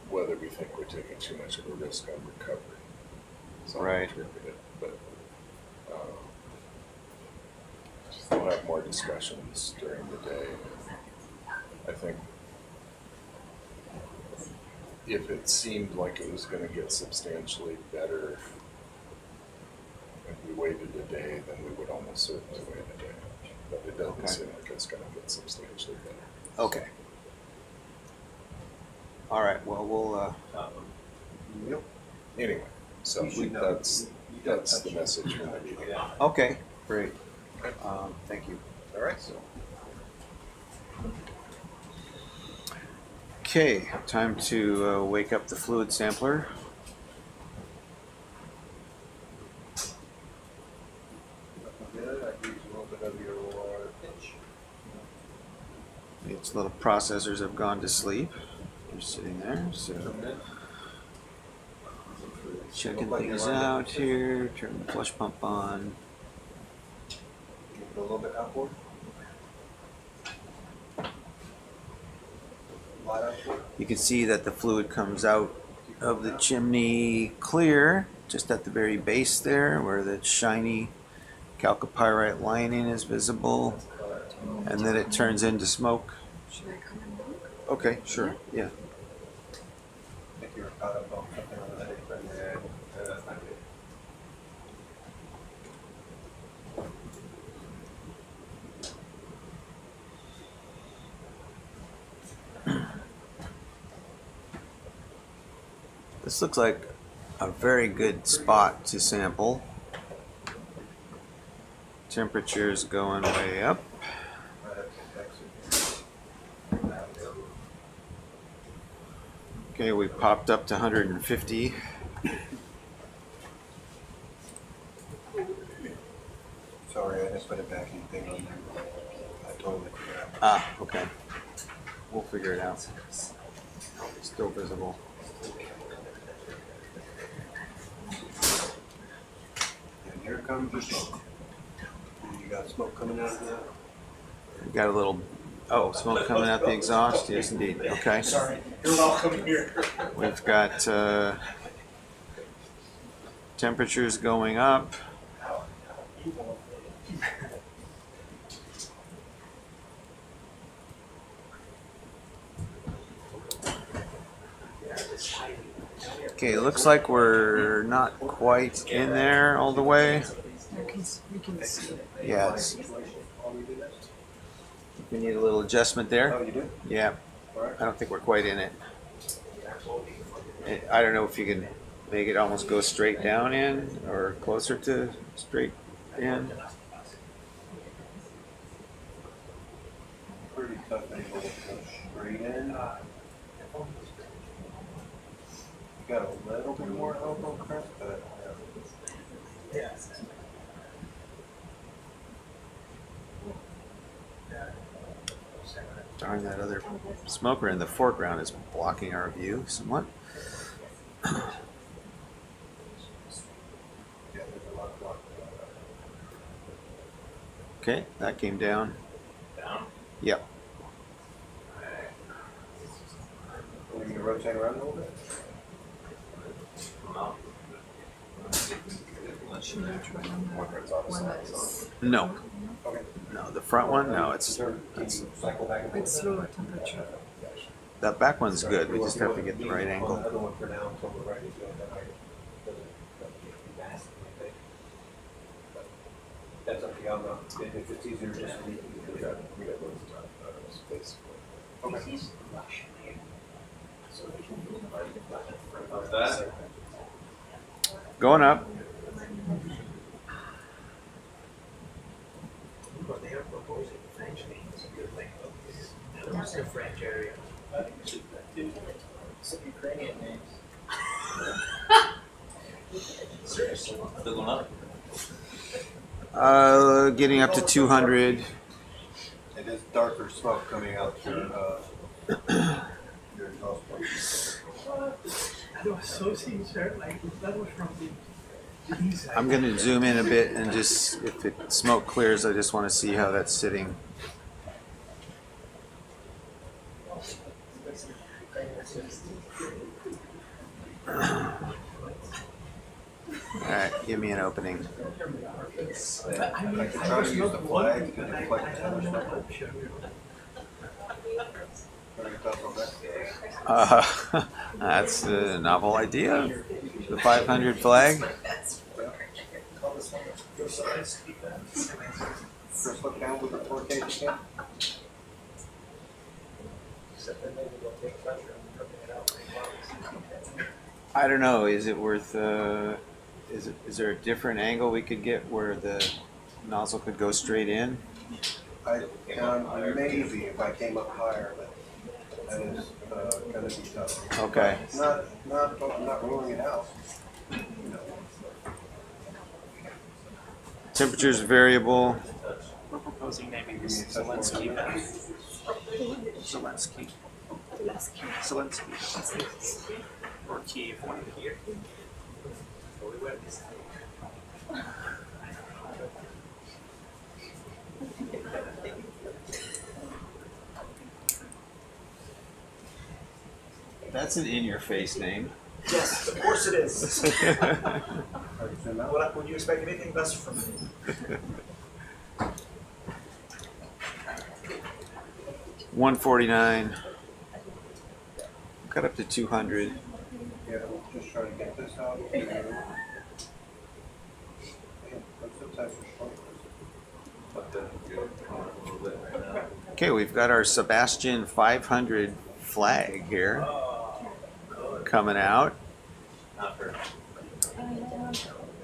[SPEAKER 8] whether we think we're taking too much of a risk on recovery. So I'll
[SPEAKER 4] Right.
[SPEAKER 8] interpret it, but we'll have more discussions during the day. I think if it seemed like it was going to get substantially better and we waited a day, then we would almost certainly wait a day. But it doesn't
[SPEAKER 4] Okay.
[SPEAKER 8] seem like it's going to get substantially better.
[SPEAKER 4] Okay. All right. Well, we'll.
[SPEAKER 11] Yep.
[SPEAKER 8] Anyway, so
[SPEAKER 11] You should know.
[SPEAKER 8] that's
[SPEAKER 11] You gotta
[SPEAKER 8] the
[SPEAKER 11] touch it.
[SPEAKER 8] message from the meeting.
[SPEAKER 4] Okay. Great.
[SPEAKER 8] Okay.
[SPEAKER 4] Thank you.
[SPEAKER 8] All right.
[SPEAKER 4] Okay. Time to wake up the fluid sampler.
[SPEAKER 11] Good, I use a little bit of your pitch.
[SPEAKER 4] Its little processors have gone to sleep. They're sitting there. So checking things out here. Turn the flush pump on.
[SPEAKER 11] Give it a little bit upward. Light upward.
[SPEAKER 4] You can see that the fluid comes out of the chimney clear, just at the very base there, where the shiny chalcopyrite lining is visible, and then it turns into smoke.
[SPEAKER 2] Should I come and look?
[SPEAKER 4] Okay, sure, yeah.
[SPEAKER 11] I think you were caught up on something on the apron.
[SPEAKER 3] Yeah, that's not good.
[SPEAKER 4] This looks like a very good spot to sample. Temperature's going way up.
[SPEAKER 11] Right up to exit.
[SPEAKER 4] Okay, we popped up to 150.
[SPEAKER 11] Sorry, I didn't put it back anything on there. I totally forgot.
[SPEAKER 4] Ah, okay. We'll figure it out. Still visible.
[SPEAKER 11] And here comes the smoke. You got smoke coming out of that?
[SPEAKER 4] We got a little, smoke coming out the exhaust. Yes, indeed. Okay.
[SPEAKER 11] Sorry, you're welcome here.
[SPEAKER 4] We've got temperatures going up. Okay, it looks like we're not quite in there all the way.
[SPEAKER 2] We
[SPEAKER 6] can see it.
[SPEAKER 4] Yeah, it's, we need a little adjustment there.
[SPEAKER 11] Oh, you do?
[SPEAKER 4] Yeah,
[SPEAKER 11] All right.
[SPEAKER 4] I don't think we're quite in it. I don't know if you can make it almost go straight down in or closer to straight in.
[SPEAKER 11] Pretty tough angle to go straight in. You got a little bit more elbow crest, but
[SPEAKER 5] Yeah.
[SPEAKER 4] Darn, that other smoker in the foreground is blocking our view somewhat.
[SPEAKER 11] yeah, there's a lot of block.
[SPEAKER 4] Okay, that came down.
[SPEAKER 3] Down?
[SPEAKER 4] Yep.
[SPEAKER 11] Want me to rotate around a little bit?
[SPEAKER 3] No.
[SPEAKER 6] Should I try one that's
[SPEAKER 4] No,
[SPEAKER 11] Okay.
[SPEAKER 4] no, the front one, no, it's
[SPEAKER 11] Can you cycle back and forth?
[SPEAKER 6] it's lower temperature?
[SPEAKER 4] that back one's good. We just have to get the right angle.
[SPEAKER 11] On the other one for now until we're ready to do it, then I doesn't get too massive, I think. But that's up to you. I'm not, if it's easier just to leave it.
[SPEAKER 8] We got loads of space.
[SPEAKER 11] Okay.
[SPEAKER 3] How's that?
[SPEAKER 4] Going up.
[SPEAKER 5] What they are proposing, French means a good thing. There's the French area. Some Ukrainian names. Seriously.
[SPEAKER 3] Still going up?
[SPEAKER 4] Getting up to 200.
[SPEAKER 11] It is darker smoke coming out through, your exhaust pipe.
[SPEAKER 5] That was so sincere, like that was from the inside.
[SPEAKER 4] I'm going to zoom in a bit and just, if the smoke clears, I just want to see how that's sitting. Alright, give me an opening.
[SPEAKER 11] I can try to use the flag to deflect the other smoke.
[SPEAKER 4] That's a novel idea. The 500 flag.
[SPEAKER 11] First look down with the 4K again.
[SPEAKER 4] I don't know. Is it worth? Is there a different angle we could get where the nozzle could go straight in?
[SPEAKER 11] Maybe if I came up higher, but that is gonna be tough.
[SPEAKER 4] Okay.
[SPEAKER 11] I'm not ruling it out.
[SPEAKER 4] Temperature's variable.
[SPEAKER 9] We're proposing naming this Zelensky. Zelensky. Zelensky. Or Kiev, one of the here.
[SPEAKER 4] That's an in-your-face name.
[SPEAKER 9] Yes, of course it is.
[SPEAKER 11] What
[SPEAKER 9] Would you expect anything less from me?
[SPEAKER 4] 149. Cut up to 200.
[SPEAKER 11] Yeah, we'll just try to get this out. Yeah, let's just test for short.
[SPEAKER 3] But then you're going a little bit right now.
[SPEAKER 4] Okay, we've got our SuBastian 500 flag here coming out.
[SPEAKER 3] Not for.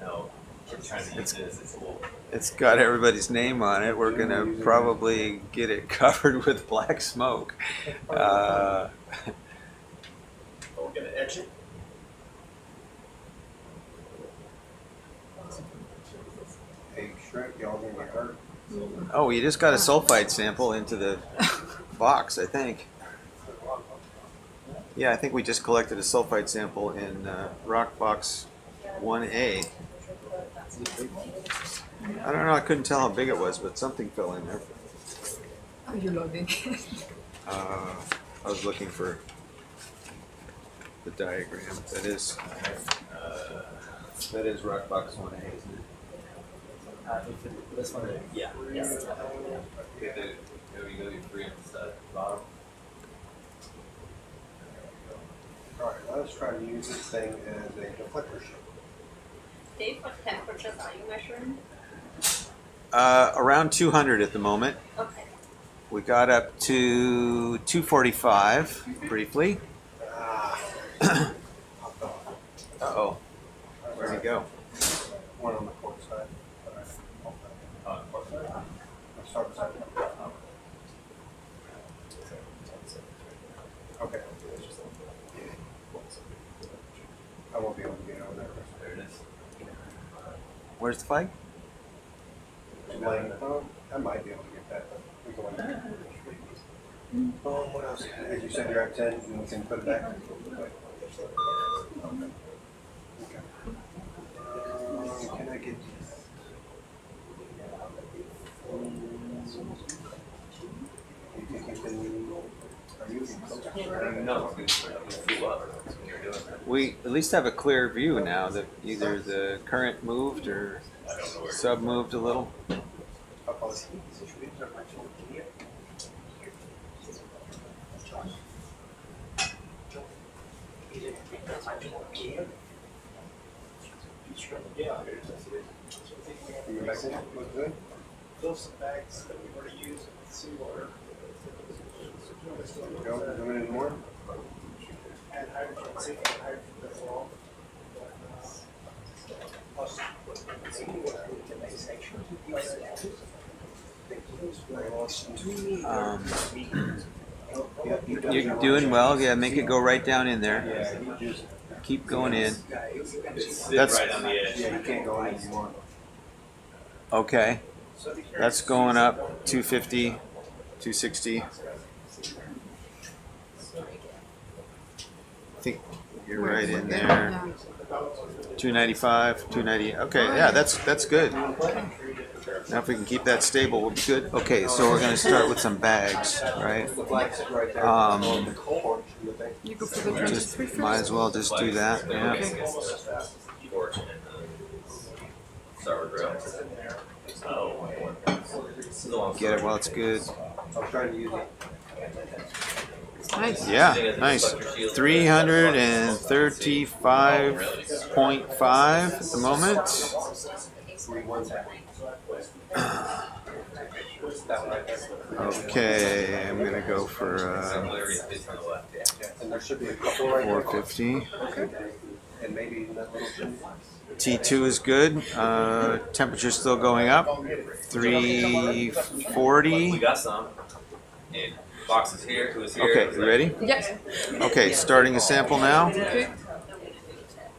[SPEAKER 3] No. We're trying to use this. It's a little.
[SPEAKER 4] It's got everybody's name on it. We're gonna probably get it covered with black smoke.
[SPEAKER 9] We're gonna etch it.
[SPEAKER 11] Hey, Shrek, y'all gonna get hurt?
[SPEAKER 4] Oh, we just got a sulfide sample into the box, I think. Yeah, I think we just collected a sulfide sample in rock box 1A. I don't know, I couldn't tell how big it was, but something fell in there.
[SPEAKER 6] Are you loading?
[SPEAKER 4] I was looking for the diagram. That is rock box 1A, isn't it?
[SPEAKER 12] This one, yeah.
[SPEAKER 3] Okay, there we go. You free up the stuff at the bottom.
[SPEAKER 11] Alright, let's try to use this thing as a deflector ship.
[SPEAKER 2] Dave, what temperatures are you measuring?
[SPEAKER 4] Around 200 at the moment.
[SPEAKER 2] Okay.
[SPEAKER 4] We got up to 245 briefly. Uh-oh. Where'd he go?
[SPEAKER 11] One on the port side. Starboard side. Okay. I won't be able to get over there.
[SPEAKER 3] There it is.
[SPEAKER 4] Where's the flag?
[SPEAKER 11] I might be able to get that. We go in. What else? As you said, you're at 10, and we can put it back. Okay. Can I get? You think you can? Are you in?
[SPEAKER 3] No, it's flew up when you're doing that.
[SPEAKER 4] We at least have a clear view now that either the current moved or sub moved a little.
[SPEAKER 11] You back in? Look good?
[SPEAKER 9] Fill some bags that we've already used with seawater.
[SPEAKER 11] Go, zoom in more.
[SPEAKER 9] Add hydrogen, see if hydrogen does all.
[SPEAKER 4] You're doing well. Yeah, make it go right down in there.
[SPEAKER 11] Yeah, you just
[SPEAKER 4] Keep going in.
[SPEAKER 3] Sit
[SPEAKER 4] That's-
[SPEAKER 3] right on the edge.
[SPEAKER 11] you can't go in anymore.
[SPEAKER 4] Okay. That's going up 250, 260. I think you're right in there. 295, 290. Okay, yeah, that's good. Now if we can keep that stable, we'll be good. Okay, so we're gonna start with some bags, right?
[SPEAKER 11] The flag sit right there.
[SPEAKER 4] Um,
[SPEAKER 11] The port, you think?
[SPEAKER 10] You go for the 23
[SPEAKER 4] Just
[SPEAKER 10] first?
[SPEAKER 4] might as well just do that. Yeah.
[SPEAKER 3] Fortune starboard rail.
[SPEAKER 4] Get it while it's good.
[SPEAKER 11] I was trying to use it.
[SPEAKER 10] Nice.
[SPEAKER 4] Yeah, nice. 335.5 at the moment. Okay, I'm gonna go for
[SPEAKER 11] And there should be a couple right there.
[SPEAKER 4] 450.
[SPEAKER 11] And maybe that little thing.
[SPEAKER 4] T2 is good. Temperature's still going up. 340.
[SPEAKER 3] We got some. And boxes here, who's here?
[SPEAKER 4] Okay, you ready?
[SPEAKER 10] Yes.
[SPEAKER 4] Okay, starting a sample now.
[SPEAKER 10] Okay.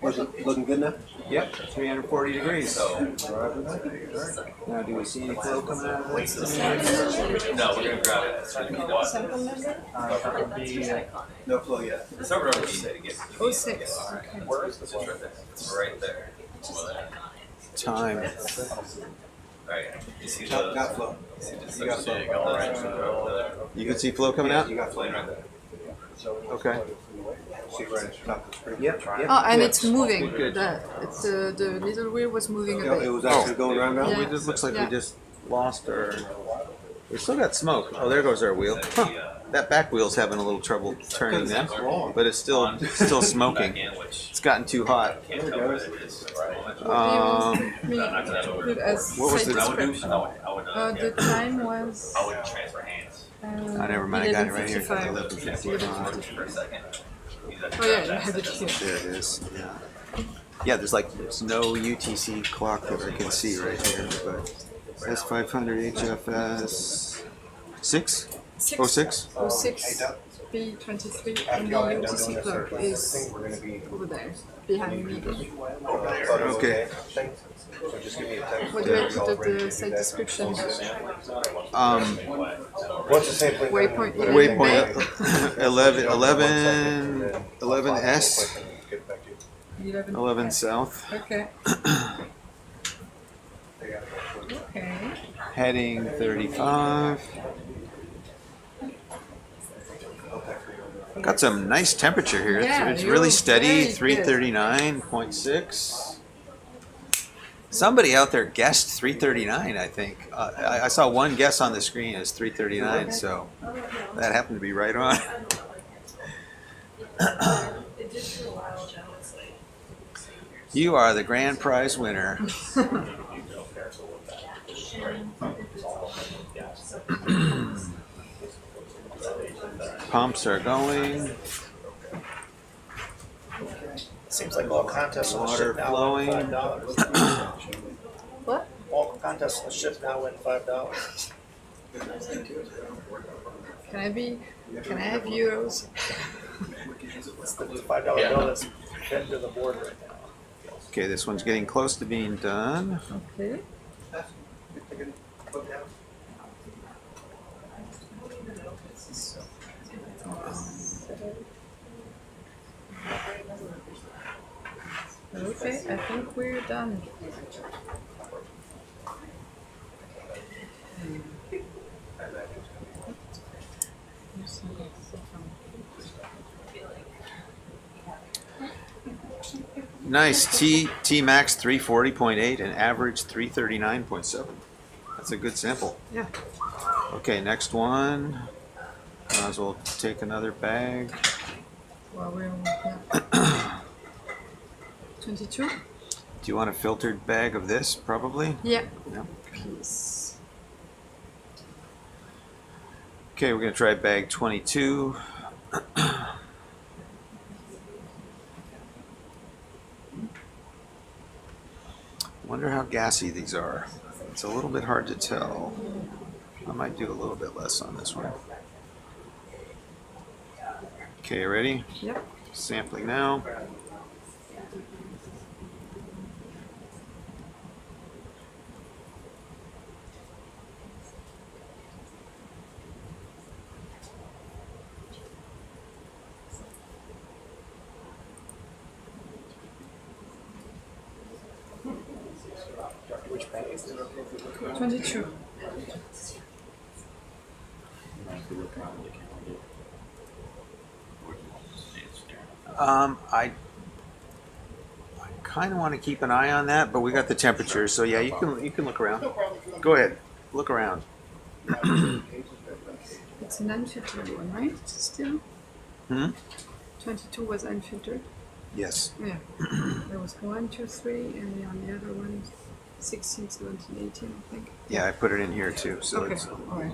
[SPEAKER 11] Was it looking good now?
[SPEAKER 4] Yep, 340 degrees.
[SPEAKER 3] So,
[SPEAKER 4] Now, do we see any flow coming out of this?
[SPEAKER 3] no, we're gonna grab it. It's gonna be done.
[SPEAKER 11] No flow yet.
[SPEAKER 3] It's over on the beach to get.
[SPEAKER 10] 06.
[SPEAKER 3] Where is this? It's right there.
[SPEAKER 4] Time.
[SPEAKER 3] Alright, you see the.
[SPEAKER 11] Got flow.
[SPEAKER 3] You got flow.
[SPEAKER 4] You can see flow coming out?
[SPEAKER 11] You got flow right there.
[SPEAKER 4] Okay.
[SPEAKER 11] See right at the top of the screen?
[SPEAKER 4] Yep.
[SPEAKER 10] Oh, and it's moving.
[SPEAKER 4] Good.
[SPEAKER 10] The little wheel was moving a
[SPEAKER 11] Yeah,
[SPEAKER 10] bit.
[SPEAKER 11] it was actually going around now?
[SPEAKER 4] We just looks like we just lost our. We still got smoke. Oh, there goes our wheel. Huh. That back wheel's having a little trouble turning then, but it's still smoking. It's gotten too hot. What was
[SPEAKER 10] the
[SPEAKER 4] the?
[SPEAKER 10] The time was.
[SPEAKER 3] I wouldn't transfer hands
[SPEAKER 4] Oh, never mind. I got it right here.
[SPEAKER 10] 11:55.
[SPEAKER 3] for a second.
[SPEAKER 10] Oh yeah, you have it here.
[SPEAKER 4] There it is. Yeah. Yeah, there's no UTC clock that I can see right here, but S500 HFS 6? 06?
[SPEAKER 10] 06 B23 and the UTC clock is over there, behind me.
[SPEAKER 4] Okay.
[SPEAKER 11] So just give me a text.
[SPEAKER 10] What do I put at the site description?
[SPEAKER 11] What's the same place?
[SPEAKER 10] Waypoint 11.
[SPEAKER 4] Waypoint 11S, 11 south,
[SPEAKER 10] Okay. Okay.
[SPEAKER 4] heading 35. Got some nice temperature here.
[SPEAKER 10] Yeah,
[SPEAKER 4] It's
[SPEAKER 10] you're
[SPEAKER 4] really steady,
[SPEAKER 10] very good.
[SPEAKER 4] 339.6. Somebody out there guessed 339, I think. I saw one guess on the screen as 339, so that happened to be right on. You are the grand prize winner.
[SPEAKER 2] ocean.
[SPEAKER 4] Pumps are going.
[SPEAKER 9] Seems like all contests on the
[SPEAKER 4] Water
[SPEAKER 9] ship now
[SPEAKER 4] flowing.
[SPEAKER 9] win $5.
[SPEAKER 10] What?
[SPEAKER 9] All contests on the ship now win $5.
[SPEAKER 6] Can I have euros?
[SPEAKER 9] It's the $5 bill that's pinned to the board right now.
[SPEAKER 4] Okay, this one's getting close to being done.
[SPEAKER 6] Okay. Okay, I think we're done.
[SPEAKER 4] Nice. T max 340.8 and average 339.7. That's a good sample.
[SPEAKER 6] Yeah.
[SPEAKER 4] Okay, next one. Might as well take another bag.
[SPEAKER 6] Well, we're 22?
[SPEAKER 4] Do you want a filtered bag of this? Probably.
[SPEAKER 6] Yeah.
[SPEAKER 4] Yeah.
[SPEAKER 6] Peace.
[SPEAKER 4] Okay, we're gonna try bag 22. Wonder how gassy these are. It's a little bit hard to tell. I might do a little bit less on this one. Okay, ready?
[SPEAKER 6] Yep.
[SPEAKER 4] Sampling now.
[SPEAKER 9] Which bag is it?
[SPEAKER 6] 22.
[SPEAKER 4] I kind of want to keep an eye on that, but we got the temperature, so yeah, you can look around. Go ahead, look around.
[SPEAKER 6] It's an unfiltered one, right? Still? 22 was unfiltered?
[SPEAKER 4] Yes.
[SPEAKER 6] Yeah. There was 1, 2, 3, and on the other one, 16, 17, 18, I think.
[SPEAKER 4] Yeah, I put it in here too. So
[SPEAKER 6] Okay,
[SPEAKER 4] it's,
[SPEAKER 6] all right.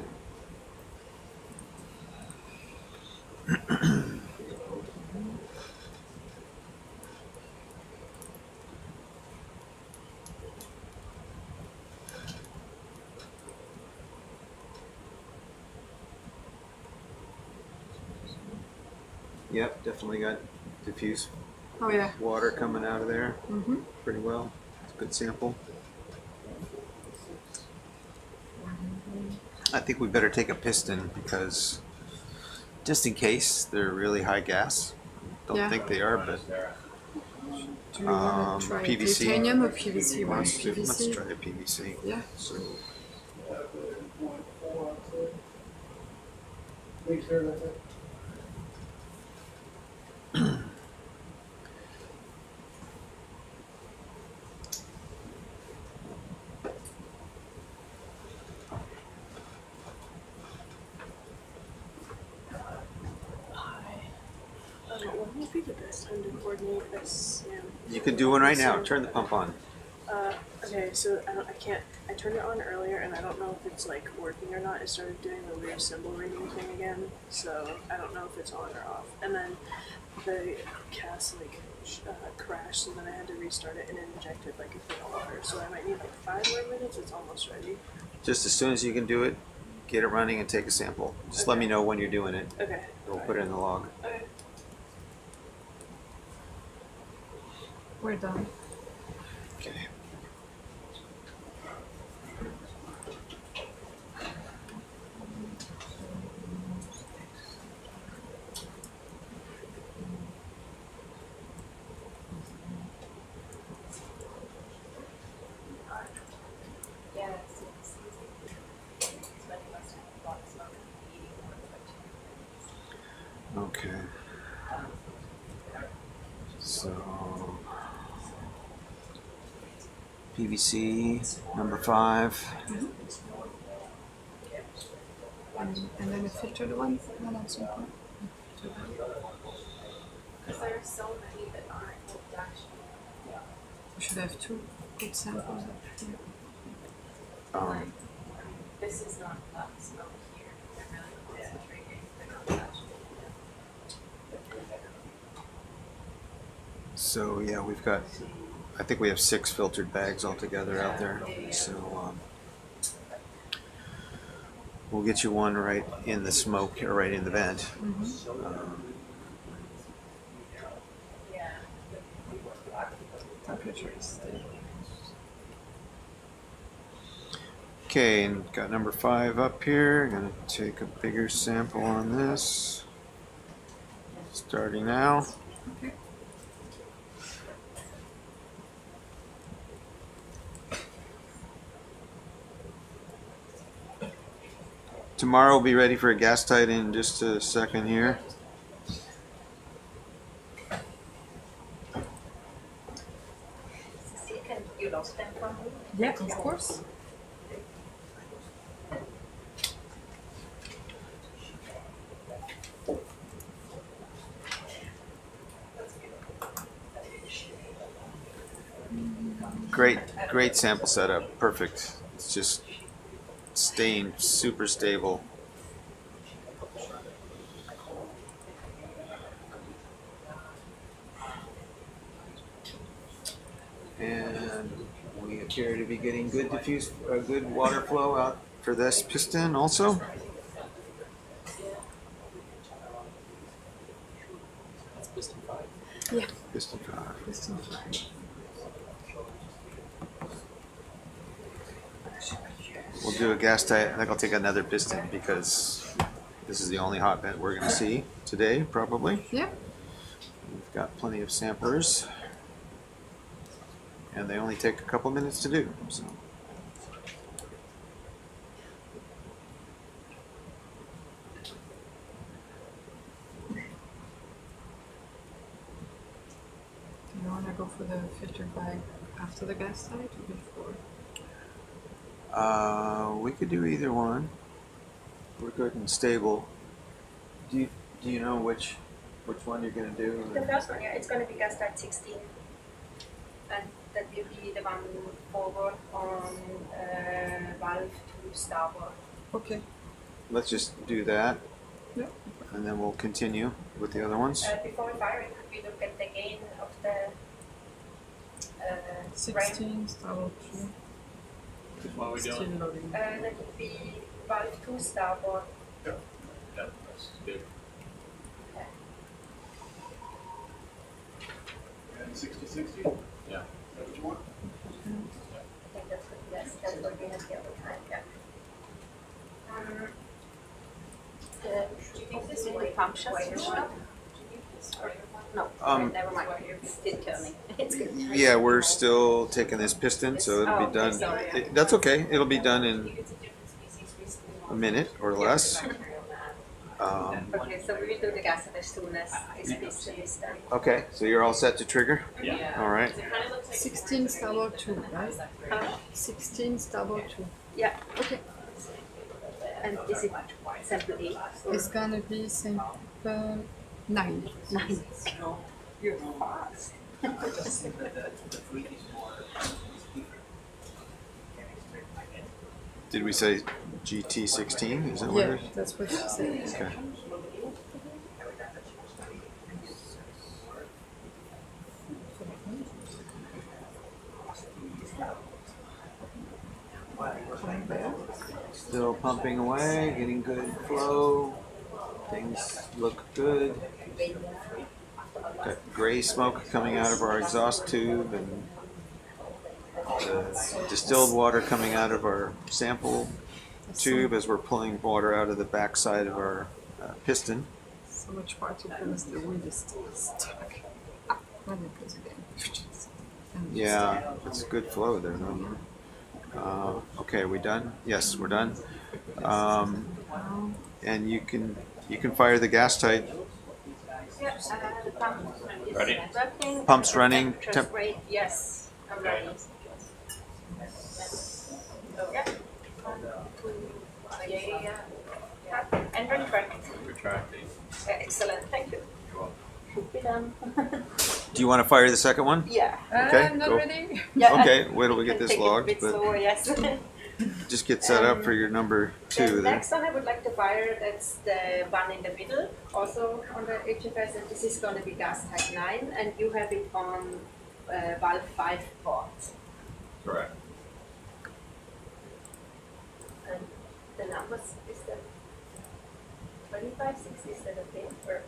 [SPEAKER 4] yep, definitely got diffuse
[SPEAKER 6] Oh, yeah.
[SPEAKER 4] water coming out of there
[SPEAKER 6] Mm-hmm.
[SPEAKER 4] pretty well. It's a good sample. I think we better take a piston because just in case they're really high gas. Don't
[SPEAKER 6] Yeah.
[SPEAKER 4] think they are, but
[SPEAKER 6] Do you want to try
[SPEAKER 4] PVC.
[SPEAKER 6] titanium or PVC? One
[SPEAKER 4] let's
[SPEAKER 6] PVC?
[SPEAKER 4] try a PVC.
[SPEAKER 6] Yeah.
[SPEAKER 4] So
[SPEAKER 10] What would be the best time to coordinate this?
[SPEAKER 4] you could do one right now. Turn the pump on.
[SPEAKER 10] Okay, so I can't. I turned it on earlier, and I don't know if it's like working or not. It started doing the weird symbol reading thing again, so I don't know if it's on or off. And then the cast crashed, so then I had to restart it and injected like a bit of water. So I might need like 5 more minutes. It's almost ready.
[SPEAKER 4] Just as soon as you can do it, get it running and take a sample. Just let me know when you're doing it.
[SPEAKER 10] Okay.
[SPEAKER 4] We'll put it in the log.
[SPEAKER 10] Okay.
[SPEAKER 6] We're done.
[SPEAKER 4] Okay. Okay. So PVC number 5.
[SPEAKER 6] And then a filtered one? Then at some point.
[SPEAKER 2] Because there are so many that aren't actually.
[SPEAKER 6] We should have 2 good samples up here.
[SPEAKER 2] This is not that smoke here. They're really concentrating. They're not actually.
[SPEAKER 4] So yeah, we've got, I think we have 6 filtered bags altogether out there. So we'll get you one right in the smoke or right in the vent. Okay, and got number 5 up here. Gonna take a bigger sample on this. Starting now. Tomorrow we'll be ready for a gas tight in just a second here.
[SPEAKER 2] You lost them from me?
[SPEAKER 6] Yeah, of course.
[SPEAKER 4] Great sample setup. Perfect. It's just staying super stable. And we appear to be getting good good water flow out for this piston also.
[SPEAKER 12] Piston 5.
[SPEAKER 10] Yeah.
[SPEAKER 4] Piston 5.
[SPEAKER 10] Piston 5.
[SPEAKER 4] We'll do a gas tight. I think I'll take another piston because this is the only hot vent we're going to see today, probably.
[SPEAKER 10] Yeah.
[SPEAKER 4] We've got plenty of samplers. And they only take a couple minutes to do. So.
[SPEAKER 6] Do you want to go for the filter bag after the gas tight or before?
[SPEAKER 4] We could do either one. We're good and stable. Do you know which one you're gonna do?
[SPEAKER 2] The first one, yeah, it's going to be gas type 16. And that will be the one forward on valve to starboard.
[SPEAKER 6] Okay.
[SPEAKER 4] Let's just do that.
[SPEAKER 6] Yeah.
[SPEAKER 4] And then we'll continue with the other ones.
[SPEAKER 2] Before we fire it, could we look at the gain of the
[SPEAKER 6] 16, starboard 2.
[SPEAKER 12] What are we
[SPEAKER 6] Still
[SPEAKER 12] doing?
[SPEAKER 6] loading.
[SPEAKER 2] that would be valve to starboard.
[SPEAKER 12] Yeah, that's good.
[SPEAKER 7] And 60-60?
[SPEAKER 12] Yeah.
[SPEAKER 7] That's what you want?
[SPEAKER 2] I think that's what, yes, that's what we had the other time, yeah. Do you think this will be pump shots or not? No, never mind, it's still turning. It's good.
[SPEAKER 4] Yeah, we're still taking this piston, so it'll be done. That's okay. It'll be done in a minute or less.
[SPEAKER 2] Okay, so we will do the gas as soon as this piston is done.
[SPEAKER 4] Okay, so you're all set to trigger?
[SPEAKER 12] Yeah.
[SPEAKER 4] All right.
[SPEAKER 6] 16 starboard 2, right? 16 starboard 2.
[SPEAKER 2] Yeah,
[SPEAKER 6] Okay.
[SPEAKER 2] and is it sample 8?
[SPEAKER 6] It's gonna be sample 9.
[SPEAKER 2] 9. You're fast.
[SPEAKER 4] Did we say GT16? Is that what
[SPEAKER 6] Yeah,
[SPEAKER 4] it is?
[SPEAKER 6] that's what she said.
[SPEAKER 4] Okay. Still pumping away, getting good flow. Things look good. Got gray smoke coming out of our exhaust tube and the distilled water coming out of our sample tube as we're pulling water out of the backside of our piston.
[SPEAKER 6] So much particles, the wind is still stuck. Let me close again.
[SPEAKER 4] Yeah, it's good flow there though. Okay, are we done? Yes, we're done. And you can fire the gas tight.
[SPEAKER 2] Yeah, the pump is
[SPEAKER 12] Ready?
[SPEAKER 2] working.
[SPEAKER 4] Pump's running.
[SPEAKER 2] Just rate, yes, I'm ready. Yeah. 1, 2, yeah. And retract.
[SPEAKER 12] Retracting.
[SPEAKER 2] Excellent, thank you. Should be done.
[SPEAKER 4] Do you want to fire the second one?
[SPEAKER 2] Yeah.
[SPEAKER 4] Okay,
[SPEAKER 6] I'm not
[SPEAKER 4] go.
[SPEAKER 6] ready.
[SPEAKER 2] Yeah.
[SPEAKER 4] Okay, wait till we get this
[SPEAKER 2] Take it a
[SPEAKER 4] logged.
[SPEAKER 2] bit
[SPEAKER 4] But
[SPEAKER 2] slower, yes.
[SPEAKER 4] just get set up for your number
[SPEAKER 2] The
[SPEAKER 4] 2 there.
[SPEAKER 2] next one I would like to fire, that's the one in the middle, also on the HFS, and this is going to be gas type 9, and you have it on valve 5 port.
[SPEAKER 3] Correct.
[SPEAKER 2] And the numbers is the 25, 60, is that okay? Or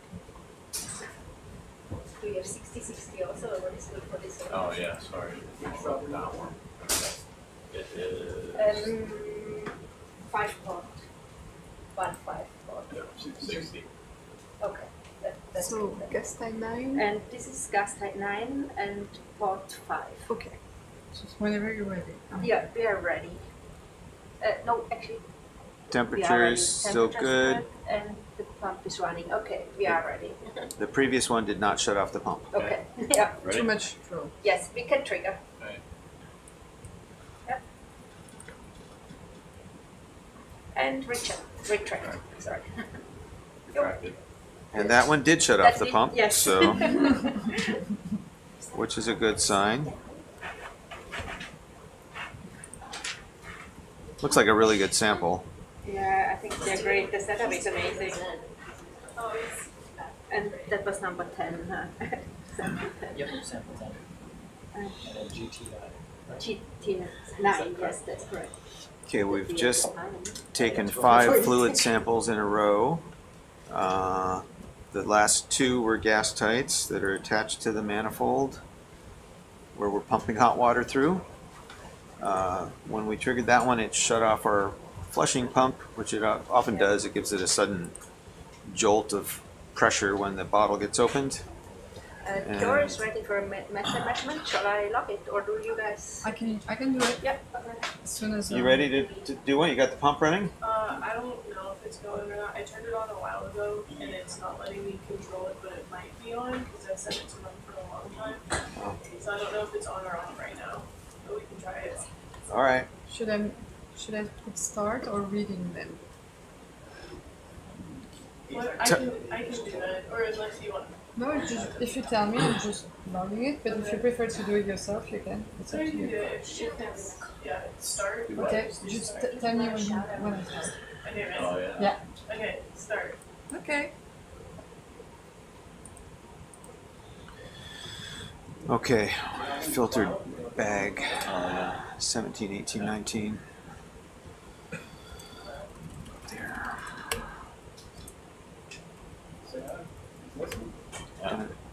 [SPEAKER 2] do you have 60, 60 also, or what is good for this one?
[SPEAKER 3] Oh, yeah, sorry. That one. It is.
[SPEAKER 2] 5 port. 1 5 port.
[SPEAKER 3] Yeah, 60.
[SPEAKER 2] Okay. That's
[SPEAKER 1] So
[SPEAKER 2] good.
[SPEAKER 1] gas type 9.
[SPEAKER 2] And this is gas type 9 and port 5.
[SPEAKER 1] Okay.
[SPEAKER 6] Just whenever you're ready.
[SPEAKER 2] Yeah, we are ready. No, actually, we are
[SPEAKER 4] Temperature
[SPEAKER 2] ready.
[SPEAKER 4] is still
[SPEAKER 2] Temperature's
[SPEAKER 4] good.
[SPEAKER 2] And the pump is running. Okay, we are ready.
[SPEAKER 4] The previous one did not shut off the pump.
[SPEAKER 2] Okay. Yeah.
[SPEAKER 3] Ready?
[SPEAKER 6] Too much flow.
[SPEAKER 2] Yes, we can trigger.
[SPEAKER 3] Okay.
[SPEAKER 2] Yep. And retract. Sorry.
[SPEAKER 3] Retracted.
[SPEAKER 4] And that one did shut off
[SPEAKER 2] That
[SPEAKER 4] the
[SPEAKER 2] did-
[SPEAKER 4] pump,
[SPEAKER 2] yes.
[SPEAKER 4] so which is a good sign. Looks like a really good sample.
[SPEAKER 2] Yeah, I think they're great. The setup is amazing. And that was number 10. Sample 10.
[SPEAKER 13] Yep, sample 10. And then GTI.
[SPEAKER 2] GT9, yes, that's correct.
[SPEAKER 4] Okay, we've just taken 5 fluid samples in a row. The last 2 were gas tights that are attached to the manifold where we're pumping hot water through. When we triggered that one, it shut off our flushing pump, which it often does. It gives it a sudden jolt of pressure when the bottle gets opened.
[SPEAKER 2] Cure is ready for a method measurement. Shall I lock it, or do you guys?
[SPEAKER 6] I can do it
[SPEAKER 2] Yep. Okay.
[SPEAKER 6] as soon as.
[SPEAKER 4] You ready to do one? You got the pump running?
[SPEAKER 10] I don't know if it's going or not. I turned it on a while ago and it's not letting me control it, but it might be on because I set it to run for a long time.
[SPEAKER 4] Oh.
[SPEAKER 10] So I don't know if it's on or off right now, but we can try it.
[SPEAKER 4] All right.
[SPEAKER 6] Should I put start or reading them?
[SPEAKER 10] What, I can do that, or unless you want.
[SPEAKER 6] No, just if you tell me, I'm just logging it. But if you prefer to do it yourself, you can. It's
[SPEAKER 10] So
[SPEAKER 6] up
[SPEAKER 10] you
[SPEAKER 6] to
[SPEAKER 10] can do
[SPEAKER 6] you.
[SPEAKER 10] it if you can, yeah, start.
[SPEAKER 6] Okay, just tell me when I start.
[SPEAKER 10] Okay, ready?
[SPEAKER 3] Oh, yeah.
[SPEAKER 6] Yeah.
[SPEAKER 10] Okay, start.
[SPEAKER 6] Okay.
[SPEAKER 4] Okay. Filtered bag. 17, 18, 19. There.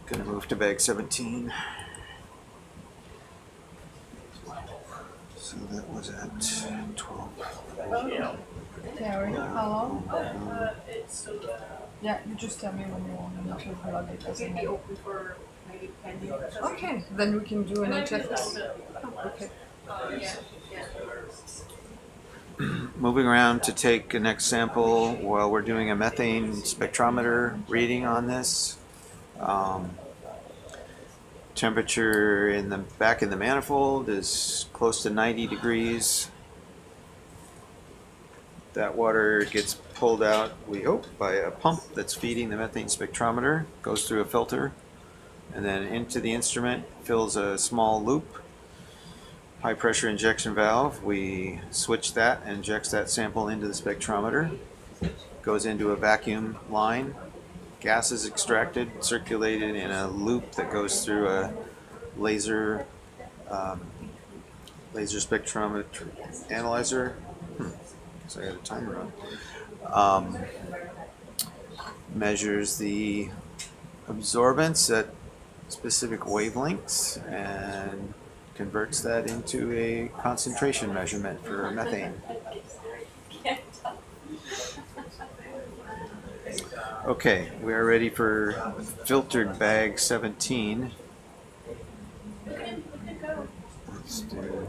[SPEAKER 4] Gonna move to bag 17. So that was at 12.
[SPEAKER 6] Okay, are you how long?
[SPEAKER 10] It's still
[SPEAKER 6] Yeah, you just tell me when you want me to log it as a
[SPEAKER 2] Be open for maybe 10 minutes.
[SPEAKER 6] Okay, then we can do an HFS. Okay.
[SPEAKER 4] Moving around to take a next sample while we're doing a methane spectrometer reading on this. Temperature in the back in the manifold is close to 90 degrees. That water gets pulled out, we hope, by a pump that's feeding the methane spectrometer, goes through a filter, and then into the instrument, fills a small loop. High pressure injection valve, we switch that, injects that sample into the spectrometer, goes into a vacuum line, gas is extracted, circulated in a loop that goes through a laser spectrometer analyzer. So I got a timer on. Measures the absorbance at specific wavelengths and converts that into a concentration measurement for methane. Okay, we are ready for filtered bag 17. Let's do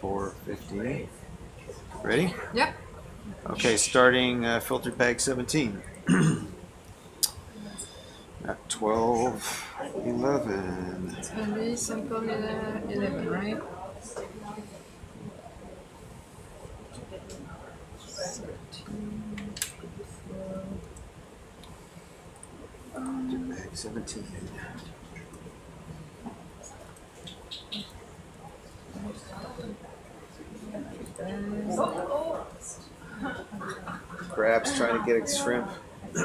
[SPEAKER 4] 450. Ready?
[SPEAKER 6] Yep.
[SPEAKER 4] Okay, starting filtered bag 17. At 12:11.
[SPEAKER 6] It's gonna be sample 11, right?
[SPEAKER 4] Filtered bag 17. Crab's trying to get a shrimp.
[SPEAKER 13] You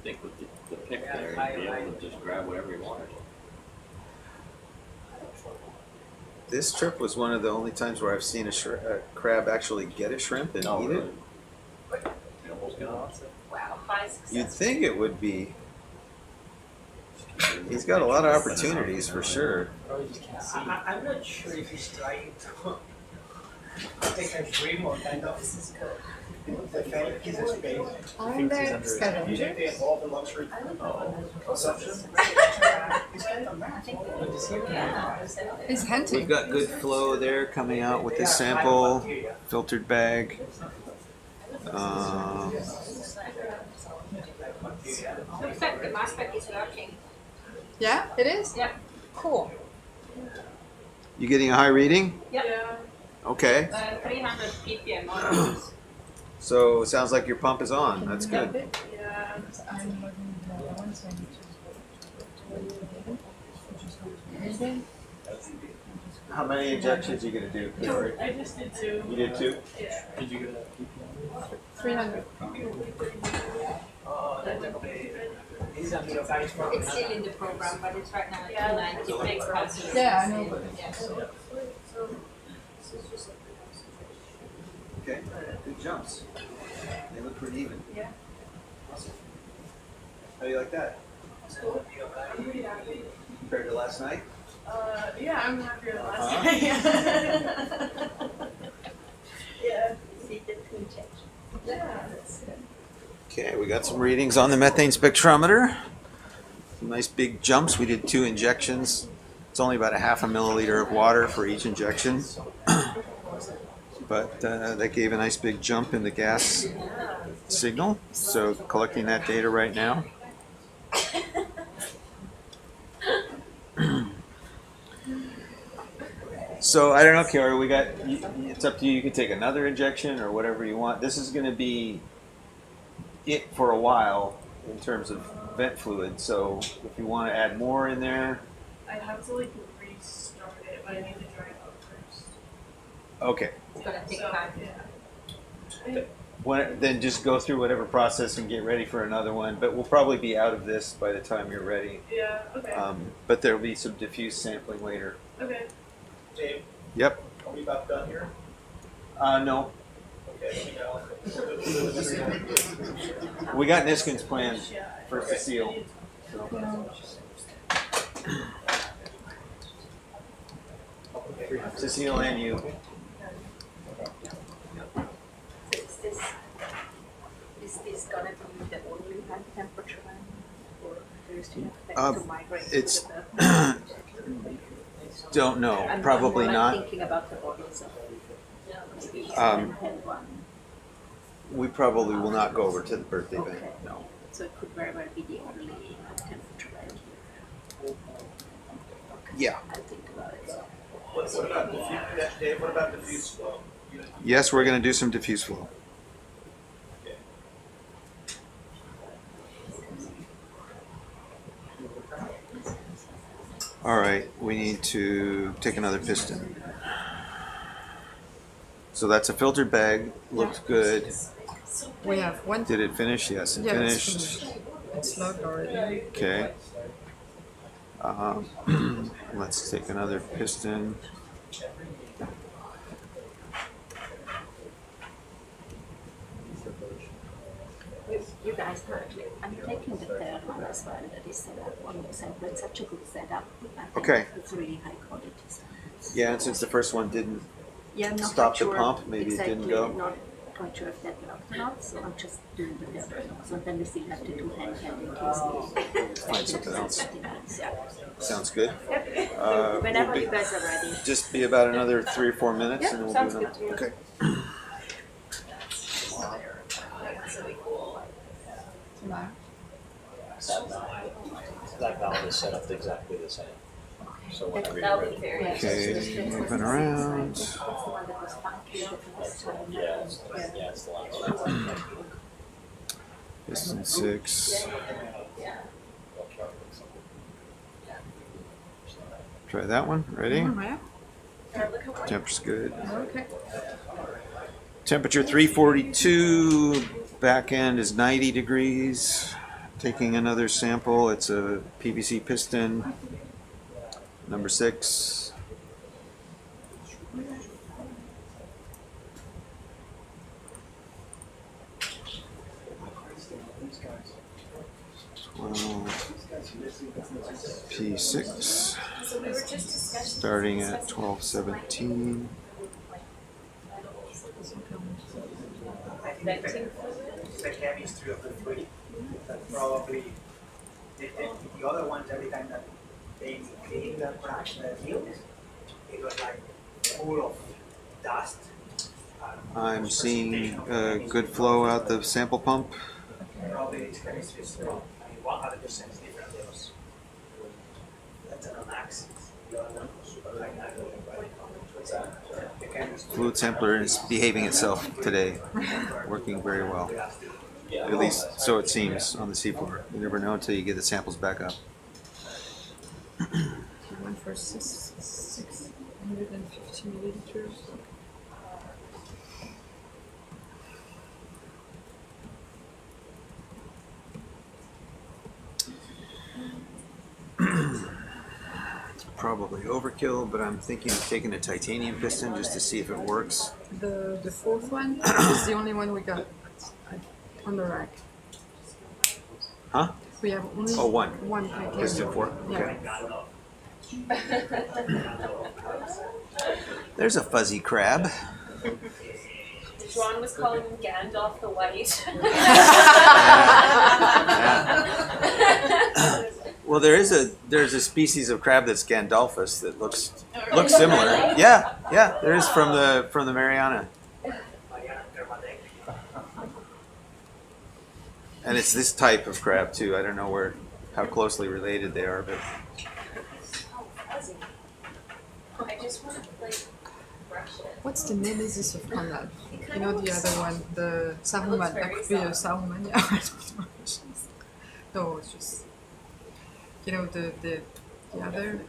[SPEAKER 13] think with the pick there, you'd be able to just grab whatever you wanted.
[SPEAKER 4] This trip was one of the only times where I've seen a crab actually get a shrimp and eat it.
[SPEAKER 13] You almost got off.
[SPEAKER 2] Wow, 5 successes.
[SPEAKER 4] You'd think it would be. He's got a lot of opportunities for sure.
[SPEAKER 5] I'm not sure if he's trying to take a dream or kind of defend his space.
[SPEAKER 6] I'm the scavenger.
[SPEAKER 7] They involve in luxury consumption.
[SPEAKER 5] He's kind of mad.
[SPEAKER 6] He's hunting.
[SPEAKER 4] We've got good flow there coming out with this sample, filtered bag.
[SPEAKER 2] Looks like the mass spec is working.
[SPEAKER 6] Yeah, it is?
[SPEAKER 2] Yeah.
[SPEAKER 6] Cool.
[SPEAKER 4] You getting a high reading?
[SPEAKER 2] Yep.
[SPEAKER 4] Okay.
[SPEAKER 2] 300 ppm on.
[SPEAKER 4] So it sounds like your pump is on. That's good.
[SPEAKER 6] Yeah, I'm looking at the other ones.
[SPEAKER 4] How many injections are you gonna do?
[SPEAKER 6] I just did 2.
[SPEAKER 4] You did 2?
[SPEAKER 6] Yeah.
[SPEAKER 13] Did you get
[SPEAKER 6] 300.
[SPEAKER 5] He's a little guy from
[SPEAKER 2] It's still in the program, but it's right now at 290 megapascals.
[SPEAKER 6] Yeah, I know.
[SPEAKER 4] Okay. Good jumps. They look pretty even.
[SPEAKER 6] Yeah.
[SPEAKER 4] How do you like that? Compared to last night?
[SPEAKER 6] Yeah, I'm happier than last
[SPEAKER 4] Uh-huh.
[SPEAKER 6] night. Yeah.
[SPEAKER 2] See the 2 injections.
[SPEAKER 6] Yeah, that's good.
[SPEAKER 4] Okay, we got some readings on the methane spectrometer. Some nice big jumps. We did 2 injections. It's only about a half a milliliter of water for each injection. But that gave a nice big jump in the gas signal. So collecting that data right now. So I don't know, Kiara, we got, it's up to you. You can take another injection or whatever you want. This is going to be it for a while in terms of vent fluid. So if you want to add more in there.
[SPEAKER 6] I have to like restart it, but I need to dry it out first.
[SPEAKER 4] Okay.
[SPEAKER 2] It's gonna take time.
[SPEAKER 4] Then just go through whatever process and get ready for another one. But we'll probably be out of this by the time you're ready.
[SPEAKER 6] Yeah, okay.
[SPEAKER 4] But there'll be some diffuse sampling later.
[SPEAKER 6] Okay.
[SPEAKER 7] Dave,
[SPEAKER 4] Yep.
[SPEAKER 7] are we about done here?
[SPEAKER 4] No.
[SPEAKER 7] Okay,
[SPEAKER 4] We got Niskin's plan for Cecile. So. Cecile and you.
[SPEAKER 2] Is this gonna be the only high temperature one? Or there's enough to migrate
[SPEAKER 4] It's
[SPEAKER 2] to the
[SPEAKER 4] don't know. Probably
[SPEAKER 2] I'm
[SPEAKER 4] not.
[SPEAKER 2] thinking about the bodies of
[SPEAKER 4] We probably will not go over to the birthday
[SPEAKER 2] okay.
[SPEAKER 4] event. No.
[SPEAKER 2] So it could very well be the only high temperature right here.
[SPEAKER 4] Yeah.
[SPEAKER 2] I'll think about it.
[SPEAKER 7] What about diffuse, Dave, what about diffuse flow?
[SPEAKER 4] Yes, we're going to do some diffuse flow. All right, we need to take another piston. So that's a filtered bag. Looked good.
[SPEAKER 6] We have one.
[SPEAKER 4] Did it finish? Yes, it finished.
[SPEAKER 6] It's logged already.
[SPEAKER 4] Okay. Let's take another piston.
[SPEAKER 2] You guys heard me. I'm taking the third one as well. That is set up on the sample. It's such a good setup. I think
[SPEAKER 4] Okay.
[SPEAKER 2] It's really high quality samples.
[SPEAKER 4] Yeah, and since the first one didn't
[SPEAKER 2] Yeah, I'm not
[SPEAKER 4] stop
[SPEAKER 2] quite
[SPEAKER 4] the
[SPEAKER 2] sure
[SPEAKER 4] pump, maybe
[SPEAKER 2] exactly,
[SPEAKER 4] it didn't go.
[SPEAKER 2] Not quite sure if that worked or not, so I'm just doing the third one. So then we still have to do hand in case we
[SPEAKER 4] Find something else.
[SPEAKER 2] Yeah.
[SPEAKER 4] Sounds good.
[SPEAKER 2] Whenever
[SPEAKER 4] we'll
[SPEAKER 2] you guys are ready.
[SPEAKER 4] just be about another 3 or 4 minutes,
[SPEAKER 2] Yeah,
[SPEAKER 4] and we'll
[SPEAKER 2] sounds
[SPEAKER 4] do
[SPEAKER 2] good
[SPEAKER 4] another.
[SPEAKER 2] to me.
[SPEAKER 4] Okay.
[SPEAKER 13] That valve is set up exactly the same. So whenever
[SPEAKER 2] That
[SPEAKER 13] you're
[SPEAKER 2] would
[SPEAKER 13] ready.
[SPEAKER 2] be very
[SPEAKER 4] Okay, moving around.
[SPEAKER 2] That's the one that was funky the first time.
[SPEAKER 13] Yeah, it's the last one.
[SPEAKER 4] Piston 6. Try that one. Ready?
[SPEAKER 6] Yeah.
[SPEAKER 4] Temperature's good.
[SPEAKER 1] Okay.
[SPEAKER 4] Temperature 342. Back end is 90 degrees. Taking another sample. It's a PVC piston. Number 6. P6. Starting at 1217.
[SPEAKER 5] I think the chemistry of the fluid that probably the other ones every time that they clean the field, it was like full of dust.
[SPEAKER 4] I'm seeing good flow out the sample pump.
[SPEAKER 5] Probably its chemistry is 100% different. That's an max. The other one was super high.
[SPEAKER 4] Fluid sampler is behaving itself today, working very well. At least so it seems on the seafloor. You never know until you get the samples back up.
[SPEAKER 1] One for 650 milliliters.
[SPEAKER 4] Probably overkill, but I'm thinking of taking a titanium piston just to see if it works.
[SPEAKER 14] The fourth one is the only one we got on the rack.
[SPEAKER 4] Huh?
[SPEAKER 14] We have only
[SPEAKER 4] one
[SPEAKER 14] titanium.
[SPEAKER 4] piston for. Okay.
[SPEAKER 14] Yeah.
[SPEAKER 4] There's a fuzzy crab.
[SPEAKER 2] Juan was calling him Gandalf the White.
[SPEAKER 4] Well, there's a species of crab that's Gandalfus that looks similar. Yeah, there is from the Mariana. And it's this type of crab too. I don't know how closely related they are, but
[SPEAKER 2] I just want to brush it.
[SPEAKER 14] What's the nemesis of Conrad? You know the other one, the Saruman. That could be a Saruman. Yeah, I don't know. No, it's just the other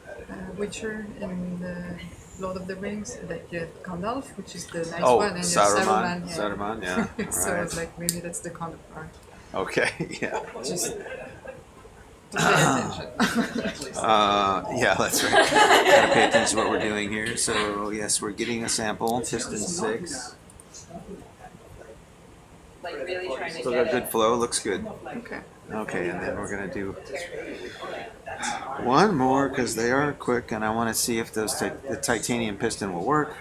[SPEAKER 14] Witcher in the Lord of the Rings. That you have Gandalf, which is the nice one, and
[SPEAKER 4] Saruman.
[SPEAKER 14] Yeah.
[SPEAKER 4] Saruman, yeah.
[SPEAKER 14] So
[SPEAKER 4] Right.
[SPEAKER 14] it's like maybe that's the counterpart.
[SPEAKER 4] Okay, yeah.
[SPEAKER 14] Just to pay attention.
[SPEAKER 4] Yeah, that's right. Gotta pay attention to what we're doing here. So yes, we're getting a sample, piston 6.
[SPEAKER 2] Like really trying to
[SPEAKER 4] Still
[SPEAKER 2] get
[SPEAKER 4] got good flow, looks good.
[SPEAKER 14] Okay.
[SPEAKER 4] Okay, and then we're gonna do one more because they are quick, and I want to see if the titanium piston will work.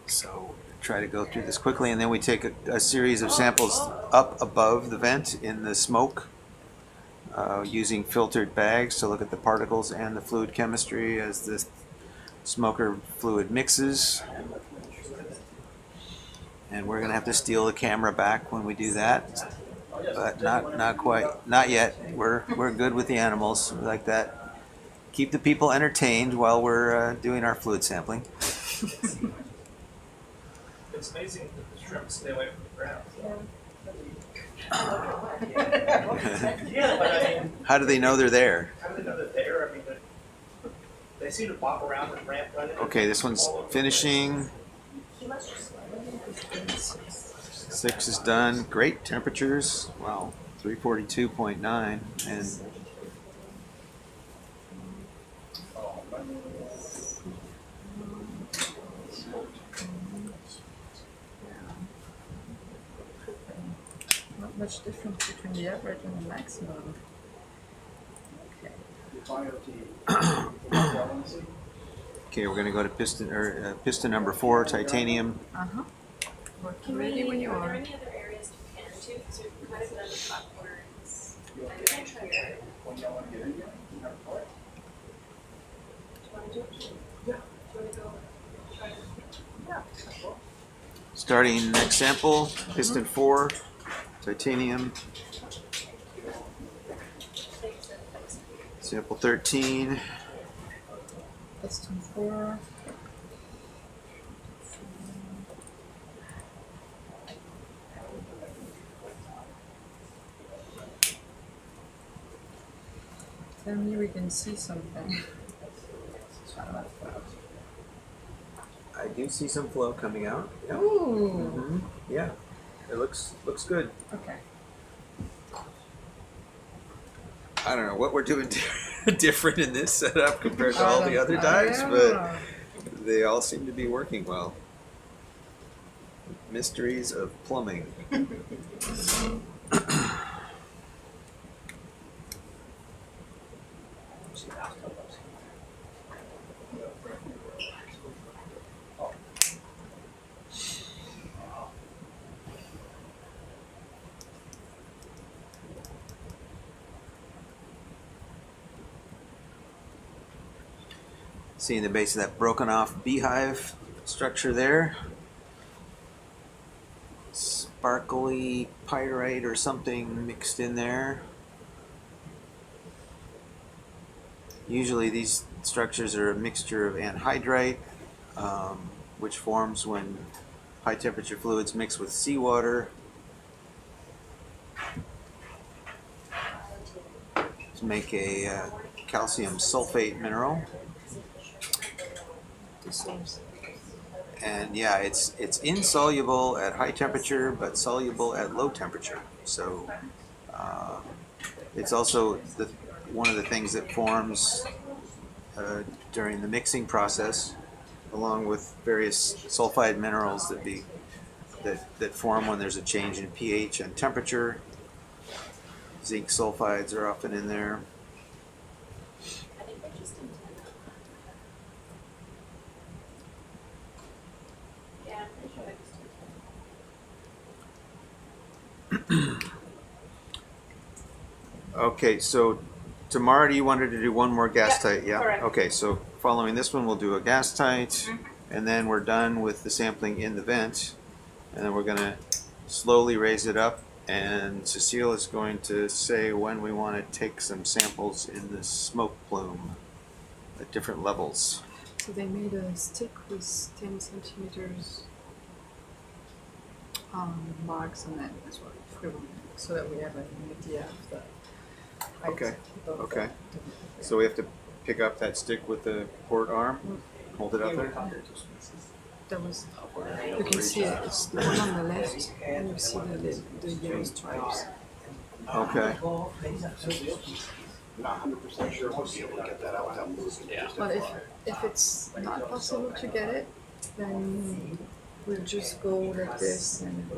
[SPEAKER 4] So try to go through this quickly, and then we take a series of samples up above the vent in the smoke using filtered bags to look at the particles and the fluid chemistry as the smoker fluid mixes. And we're gonna have to steal the camera back when we do that, but not quite, not yet. We're good with the animals. We like that. Keep the people entertained while we're doing our fluid sampling.
[SPEAKER 9] It's amazing that the shrimp stay away from the ground. Yeah, but I mean,
[SPEAKER 4] How do they know they're there?
[SPEAKER 9] how do they know they're there? I mean, they seem to pop around and ramp on it.
[SPEAKER 4] Okay, this one's finishing. 6 is done. Great temperatures. Wow, 342.9 and.
[SPEAKER 14] Not much difference between the average and the maximum.
[SPEAKER 4] Okay, we're gonna go to piston number 4, titanium.
[SPEAKER 14] Working ready when you
[SPEAKER 2] Are
[SPEAKER 14] are.
[SPEAKER 2] there any other areas to pan to? Because we've kind of done upwards and then here. Do you want to do it? Do you want to go try to?
[SPEAKER 4] Starting next sample, piston 4, titanium. Sample 13.
[SPEAKER 14] Piston 4. Tell me we can see something.
[SPEAKER 4] do see some flow coming out. Yeah.
[SPEAKER 14] Ooh.
[SPEAKER 4] Mhm. Yeah. It looks good.
[SPEAKER 14] Okay.
[SPEAKER 4] I don't know what we're doing different in this setup compared to all the other dives, but they all seem to be working well. Mysteries of plumbing. Seeing the base of that broken off beehive structure there. Sparkly pyrite or something mixed in there. Usually these structures are a mixture of anhydrite, which forms when high temperature fluids mix with seawater to make a calcium sulfate mineral. And yeah, it's insoluble at high temperature, but soluble at low temperature. So it's also one of the things that forms during the mixing process, along with various sulfide minerals that form when there's a change in pH and temperature. Zinc sulfides are often in there. Okay, so tomorrow you wanted to do one more gas tight, yeah?
[SPEAKER 2] correct.
[SPEAKER 4] Okay, so following this one, we'll do a gas tight, and then we're done with the sampling in the vent, and then we're gonna slowly raise it up, and Cecile is going to say when we want to take some samples in the smoke plume at different levels.
[SPEAKER 14] So they made a stick with 10 centimeters marks on it as well, so that we have an idea of the height.
[SPEAKER 4] Okay,
[SPEAKER 14] of
[SPEAKER 4] okay.
[SPEAKER 14] the-
[SPEAKER 4] So we have to pick up that stick with the port arm, hold it up there.
[SPEAKER 14] That was, you can see it, it's the one on the left, and you see the yellow stripes.
[SPEAKER 4] Okay.
[SPEAKER 7] Not 100% sure we'll be able to get that out without moving.
[SPEAKER 12] Yeah.
[SPEAKER 14] But if it's not possible to get it, then we'll just go like this and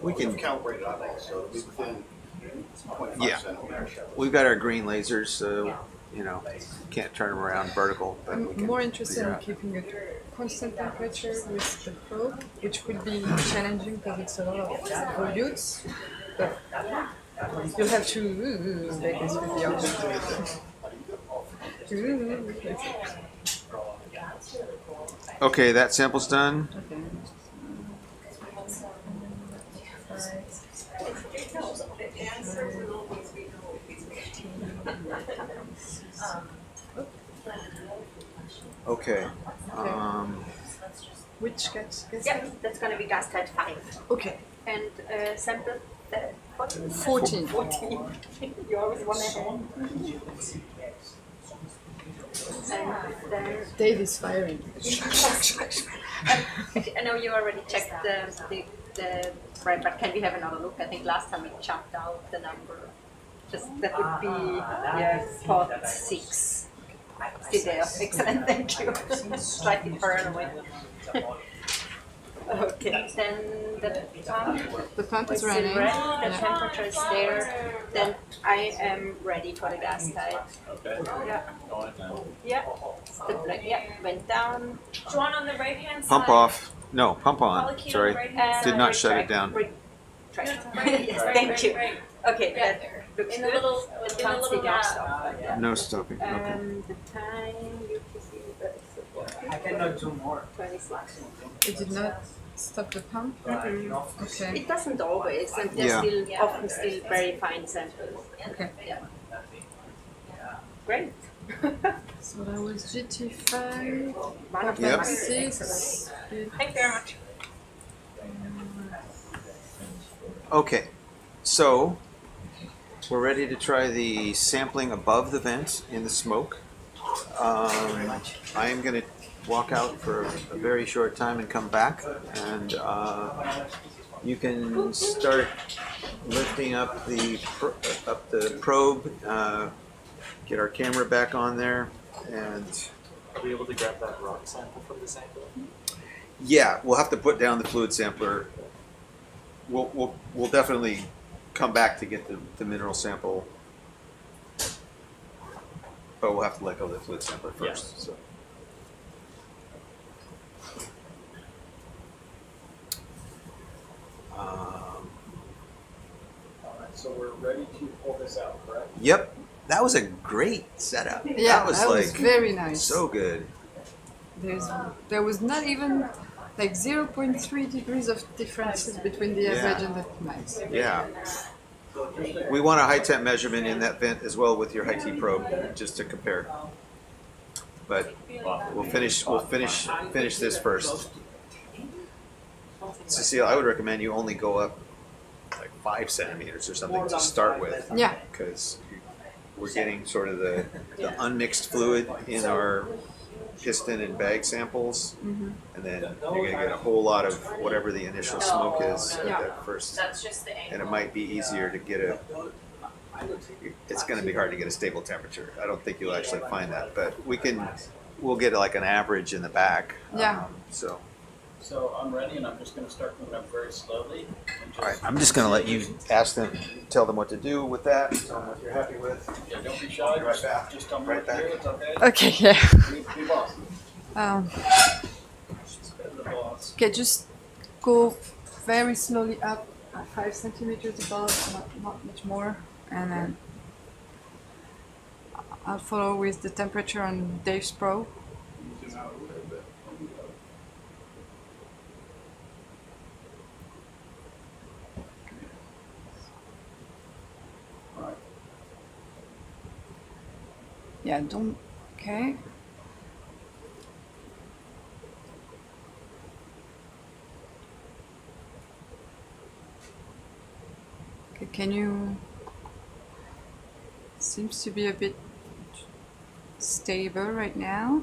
[SPEAKER 4] We can,
[SPEAKER 7] Calibrate it out also, it'll be within 0.5
[SPEAKER 4] Yeah.
[SPEAKER 7] centimeters.
[SPEAKER 4] we've got our green lasers, so, you know, can't turn them around vertical, but we
[SPEAKER 14] I'm
[SPEAKER 4] can
[SPEAKER 14] more interested
[SPEAKER 4] figure
[SPEAKER 14] in
[SPEAKER 4] out.
[SPEAKER 14] keeping a constant temperature with the probe, which could be challenging because it's a lot of volutes, but you'll have to like this with the object.
[SPEAKER 4] Okay, that sample's done.
[SPEAKER 14] Okay.
[SPEAKER 4] Okay.
[SPEAKER 14] Which gets
[SPEAKER 2] Yeah, that's gonna be gas type 5.
[SPEAKER 14] okay.
[SPEAKER 2] And sample
[SPEAKER 14] 14.
[SPEAKER 2] 14. You always want to have. And then
[SPEAKER 14] Dave is firing.
[SPEAKER 2] I know you already checked the right, but can we have another look? I think last time we jumped out the number. Just that would be pot 6. Still there. Excellent, thank you. Slightly far away. Okay, then
[SPEAKER 14] The pump is
[SPEAKER 2] still
[SPEAKER 14] running.
[SPEAKER 2] ready, the
[SPEAKER 14] Yeah.
[SPEAKER 2] temperature is there, then I am ready for the gas type.
[SPEAKER 8] Okay.
[SPEAKER 2] Yeah,
[SPEAKER 8] Going now.
[SPEAKER 2] yeah, the black, yeah, went down.
[SPEAKER 15] John on the right hand side.
[SPEAKER 4] Pump off. No, pump on.
[SPEAKER 15] Molecule
[SPEAKER 4] Sorry.
[SPEAKER 15] right hand
[SPEAKER 4] Did not
[SPEAKER 2] Right
[SPEAKER 4] shut
[SPEAKER 2] track,
[SPEAKER 4] it down.
[SPEAKER 2] right track.
[SPEAKER 15] Right,
[SPEAKER 2] Yes,
[SPEAKER 15] right,
[SPEAKER 2] thank
[SPEAKER 15] right,
[SPEAKER 2] you.
[SPEAKER 15] right.
[SPEAKER 2] Okay,
[SPEAKER 15] Yeah.
[SPEAKER 2] that looks
[SPEAKER 15] In
[SPEAKER 2] good.
[SPEAKER 15] the little,
[SPEAKER 2] I
[SPEAKER 15] in the
[SPEAKER 2] can't see
[SPEAKER 15] little
[SPEAKER 2] no
[SPEAKER 15] gap.
[SPEAKER 2] stuff. Yeah.
[SPEAKER 4] No stopping. Okay.
[SPEAKER 2] The time you can see the
[SPEAKER 5] I cannot do more.
[SPEAKER 2] 26.
[SPEAKER 14] It did not stop the pump? Okay.
[SPEAKER 2] It doesn't always, and there's
[SPEAKER 4] Yeah.
[SPEAKER 2] still often still very fine samples.
[SPEAKER 14] Okay.
[SPEAKER 2] Yeah. Great.
[SPEAKER 14] So that was GT5.
[SPEAKER 2] One of
[SPEAKER 4] Yep.
[SPEAKER 2] them.
[SPEAKER 14] 6.
[SPEAKER 15] Thank you very much.
[SPEAKER 4] Okay. So we're ready to try the sampling above the vent in the smoke. I'm going to walk out for a very short time and come back, and you can start lifting up the probe, get our camera back on there, and
[SPEAKER 12] Are we able to grab that rock sample from the sample?
[SPEAKER 4] yeah, we'll have to put down the fluid sampler. We'll definitely come back to get the mineral sample, but we'll have to let go of the fluid sampler first. So.
[SPEAKER 7] So we're ready to pull this out, correct?
[SPEAKER 4] Yep, that was a great setup.
[SPEAKER 14] Yeah,
[SPEAKER 4] that was
[SPEAKER 14] that
[SPEAKER 4] like
[SPEAKER 14] was very nice.
[SPEAKER 4] so good.
[SPEAKER 14] There was not even like 0.3 degrees of differences between the average and the max.
[SPEAKER 4] Yeah. We want a high temp measurement in that vent as well with your high T probe, just to compare. But we'll finish this first. Cecile, I would recommend you only go up like 5 centimeters or something to start with.
[SPEAKER 14] Yeah.
[SPEAKER 4] Because we're getting sort of the unmixed fluid in our piston and bag samples,
[SPEAKER 14] Mm-hmm.
[SPEAKER 4] and then you're going to get a whole lot of whatever the initial smoke is at that first. And it might be easier to get it's going to be hard to get a stable temperature. I don't think you'll actually find that, but we'll get like an average in the back.
[SPEAKER 14] Yeah.
[SPEAKER 7] So I'm ready, and I'm just going to start moving up very slowly.
[SPEAKER 4] All right, I'm just going to let you tell them what to do with that. Tell them what you're happy with.
[SPEAKER 7] Yeah, don't be shy.
[SPEAKER 4] Right back.
[SPEAKER 7] Just tell me
[SPEAKER 4] Right
[SPEAKER 7] what to do.
[SPEAKER 4] back.
[SPEAKER 7] It's okay.
[SPEAKER 14] Okay, yeah.
[SPEAKER 7] Be boss. The boss.
[SPEAKER 14] Okay, just go very slowly up, 5 centimeters above, not much more, and then I'll follow with the temperature on Dave's probe.
[SPEAKER 7] Zoom out a little bit. All right.
[SPEAKER 14] Yeah, don't. Okay. Okay, can you. Seems to be a bit stable right now.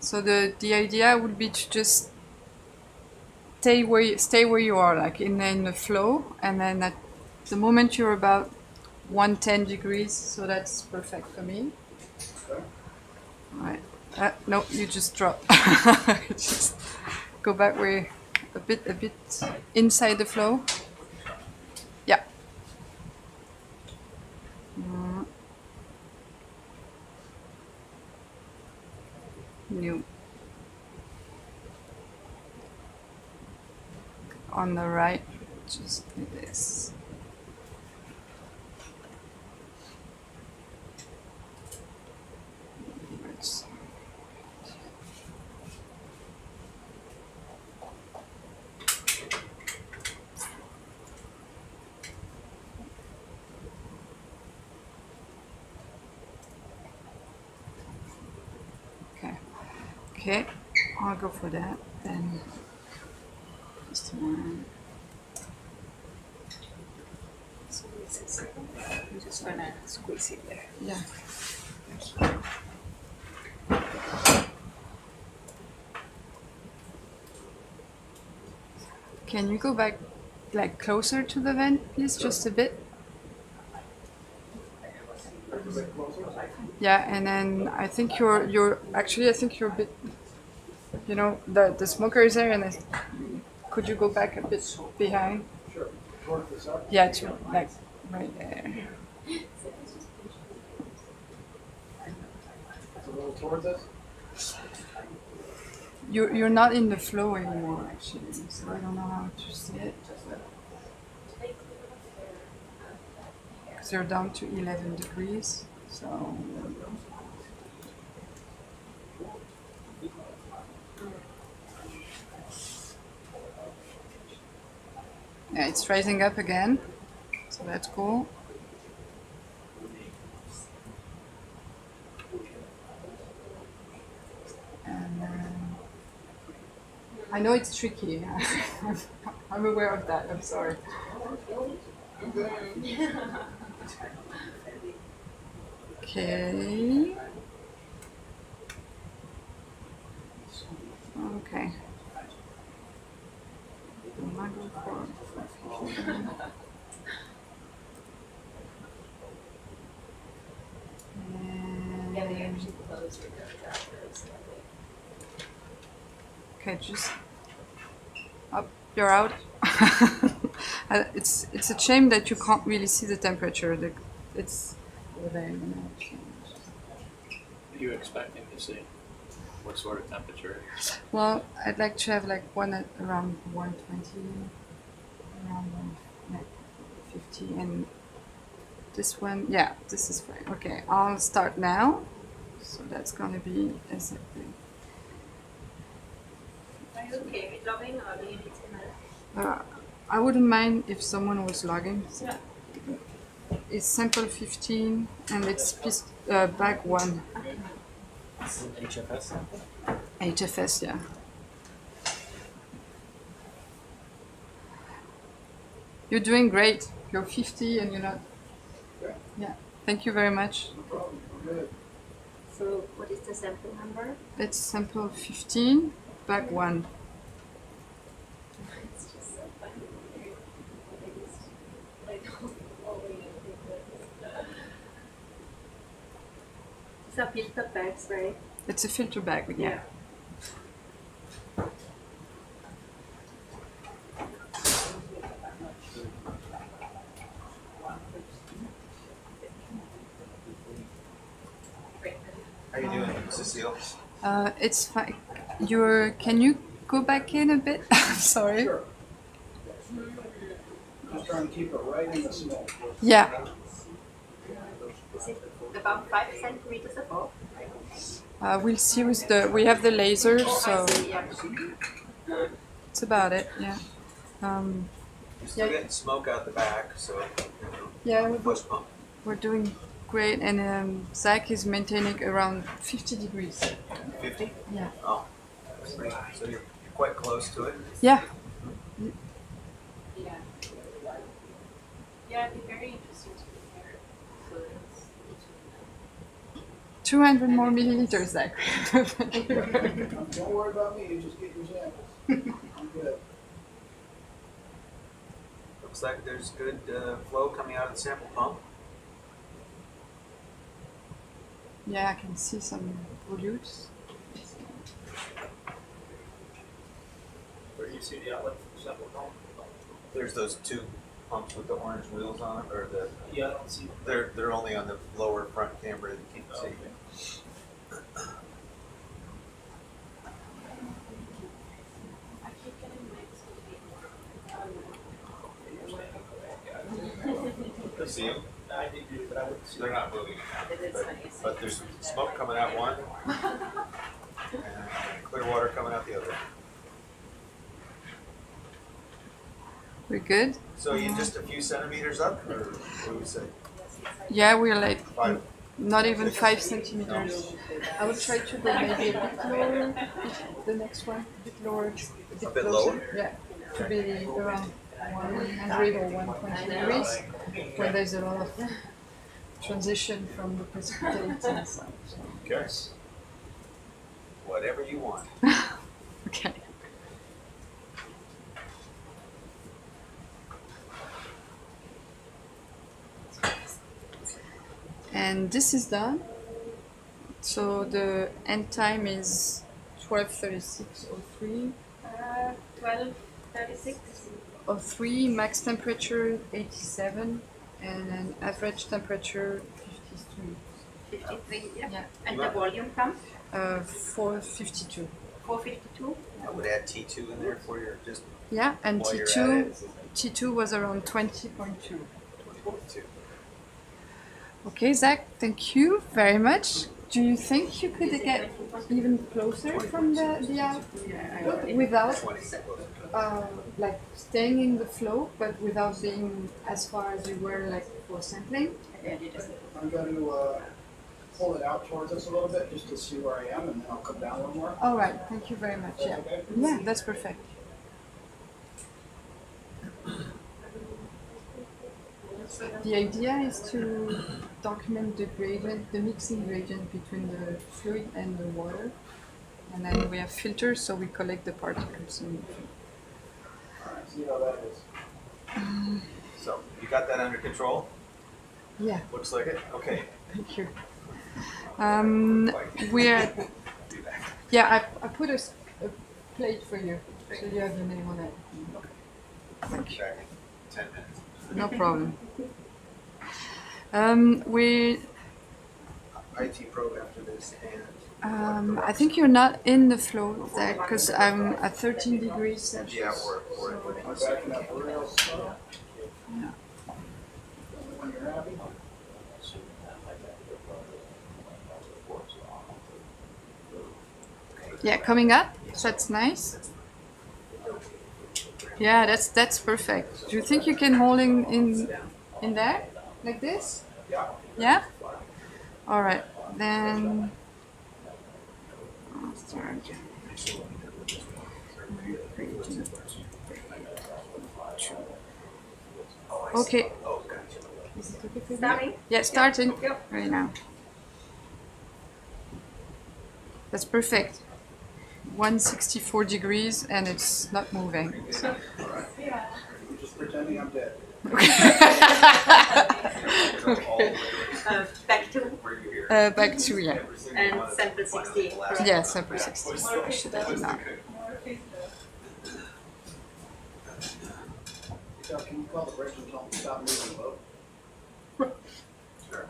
[SPEAKER 14] So the idea would be to just stay where you are, like in the flow, and then at the moment you're about 110 degrees, so that's perfect for me. Alright. No, you just drop. Just go back where a bit inside the flow. Yeah. New. On the right, just do this. Okay, I'll go for that then. Just one.
[SPEAKER 1] I'm just gonna squeeze it there.
[SPEAKER 14] Yeah. Can you go back like closer to the vent, please, just a bit? Yeah, and then I think you're actually I think you're a bit, you know, the smoker is there, and could you go back a bit behind?
[SPEAKER 7] Sure. Torque this up.
[SPEAKER 14] Yeah, to like right there.
[SPEAKER 7] It's a little towards us.
[SPEAKER 14] You're not in the flow anymore, actually, so I don't know how to say it. Because you're down to 11 degrees, so. Yeah, it's rising up again, so that's cool. And I know it's tricky. I'm aware of that. I'm sorry. Okay. Okay. Mango for 15.
[SPEAKER 2] Yeah, they
[SPEAKER 14] And-
[SPEAKER 2] actually close with their trackers.
[SPEAKER 14] Okay, just up. You're out. It's a shame that you can't really see the temperature. It's over there, you know.
[SPEAKER 13] What are you expecting to see? What sort of temperature?
[SPEAKER 14] Well, I'd like to have like one at around 120, around 150, and this one, yeah, this is fine. Okay, I'll start now. So that's gonna be exactly.
[SPEAKER 2] Are you okay with logging or do you need to
[SPEAKER 14] I wouldn't mind if someone was logging.
[SPEAKER 2] Yeah.
[SPEAKER 14] It's sample 15 and it's bag 1.
[SPEAKER 12] HFS?
[SPEAKER 14] HFS, yeah. You're doing great. You're 50 and you're not. Yeah. Thank you very much.
[SPEAKER 2] So what is the sample number?
[SPEAKER 14] It's sample 15, bag 1.
[SPEAKER 2] It's just so funny. I don't always think that. These are filter bags, right?
[SPEAKER 14] It's a filter bag, yeah.
[SPEAKER 4] How you doing, Cecile?
[SPEAKER 14] It's fine. Can you go back in a bit? I'm sorry.
[SPEAKER 7] Sure. Just trying to keep it right in the snow.
[SPEAKER 14] Yeah.
[SPEAKER 2] Is it about 5 centimeters above?
[SPEAKER 14] We'll see with we have the laser,
[SPEAKER 2] Oh,
[SPEAKER 14] so
[SPEAKER 2] I see, yeah.
[SPEAKER 14] it's about it, yeah.
[SPEAKER 4] You're still getting smoke out the back, so you know,
[SPEAKER 14] Yeah,
[SPEAKER 4] push pump.
[SPEAKER 14] we're doing great, and Zach is maintaining around 50 degrees.
[SPEAKER 4] 50?
[SPEAKER 14] Yeah.
[SPEAKER 4] Oh, great. So you're quite close to it.
[SPEAKER 14] Yeah.
[SPEAKER 2] Yeah. Yeah, it'd be very interesting to compare fluids between them.
[SPEAKER 14] 200 more milliliters, Zach.
[SPEAKER 7] Don't worry about me, you just get your samples. I'm good.
[SPEAKER 4] Looks like there's good flow coming out of the sample pump.
[SPEAKER 14] Yeah, I can see some volutes.
[SPEAKER 13] Where do you see the outlet for the sample pump?
[SPEAKER 4] There's those two pumps with the orange wheels on them, or the
[SPEAKER 13] Yeah, I don't see.
[SPEAKER 4] they're only on the lower front camera that you can see.
[SPEAKER 2] I keep getting mixed
[SPEAKER 4] You see them?
[SPEAKER 13] I did do it, but I wouldn't see.
[SPEAKER 4] They're not moving,
[SPEAKER 2] It is
[SPEAKER 4] but,
[SPEAKER 2] funny.
[SPEAKER 4] but there's smoke coming out one, and clear water coming out the other.
[SPEAKER 14] We're good?
[SPEAKER 4] So you just a few centimeters up, or what do we say?
[SPEAKER 14] Yeah, we're like
[SPEAKER 4] 5?
[SPEAKER 14] not even 5 centimeters. I would try to go maybe a bit lower, the next one, a bit lower,
[SPEAKER 4] A bit
[SPEAKER 14] closer.
[SPEAKER 4] lower?
[SPEAKER 14] Yeah, to be around 100 or 120 degrees, when there's a lot of transition from the precipitate and stuff. So.
[SPEAKER 4] Okay. Whatever you want.
[SPEAKER 14] Okay. And this is done. So the end time is 12:36:03.
[SPEAKER 2] 12:36.
[SPEAKER 14] 03, max temperature 87, and an average temperature 53.
[SPEAKER 2] 53, yeah.
[SPEAKER 14] Yeah.
[SPEAKER 2] And the volume comes
[SPEAKER 14] 452.
[SPEAKER 2] 452.
[SPEAKER 4] I would add T2 in there for your just
[SPEAKER 14] Yeah, and
[SPEAKER 4] while you're
[SPEAKER 14] T2
[SPEAKER 4] at it.
[SPEAKER 14] T2 was around 20.2.
[SPEAKER 4] 22.
[SPEAKER 14] Okay, Zach, thank you very much. Do you think you could get even closer from the output without like staying in the flow, but without being as far as you were like for sampling?
[SPEAKER 7] I'm going to pull it out towards us a little bit just to see where I am, and then I'll come down a little more.
[SPEAKER 14] All right, thank you very much. Yeah,
[SPEAKER 7] Okay?
[SPEAKER 14] yeah, that's perfect. The idea is to document the gradient, the mixing gradient between the fluid and the water, And then we have filters, so we collect the particles.
[SPEAKER 7] Alright, see how that is.
[SPEAKER 4] So, you got that under control?
[SPEAKER 14] Yeah,
[SPEAKER 4] Looks like it? Okay.
[SPEAKER 14] thank you. We're, yeah, I put a plate for you, so you have your name on it. Thank you.
[SPEAKER 4] 10 minutes.
[SPEAKER 14] No problem. We,
[SPEAKER 4] IT probe after this and
[SPEAKER 14] I think you're not in the flow there, because I'm at 13 degrees Celsius.
[SPEAKER 4] yeah, we're
[SPEAKER 7] I'm backing up real slow.
[SPEAKER 14] Yeah.
[SPEAKER 7] When you're happy.
[SPEAKER 14] Yeah, coming up. So that's nice. Yeah, that's perfect. Do you think you can hold in there like this? Yeah. All right, then. Okay. Is it okay for you?
[SPEAKER 15] Starting?
[SPEAKER 14] Yeah, starting
[SPEAKER 15] Yep.
[SPEAKER 14] right now. That's perfect. 164 degrees and it's not moving.
[SPEAKER 7] You're just pretending I'm dead.
[SPEAKER 15] Back to
[SPEAKER 14] Back to, yeah.
[SPEAKER 15] and sample 60.
[SPEAKER 14] Yeah, sample 60. I should have done that.
[SPEAKER 7] So can you call the bridge and tell them to stop moving the boat?
[SPEAKER 4] Sure.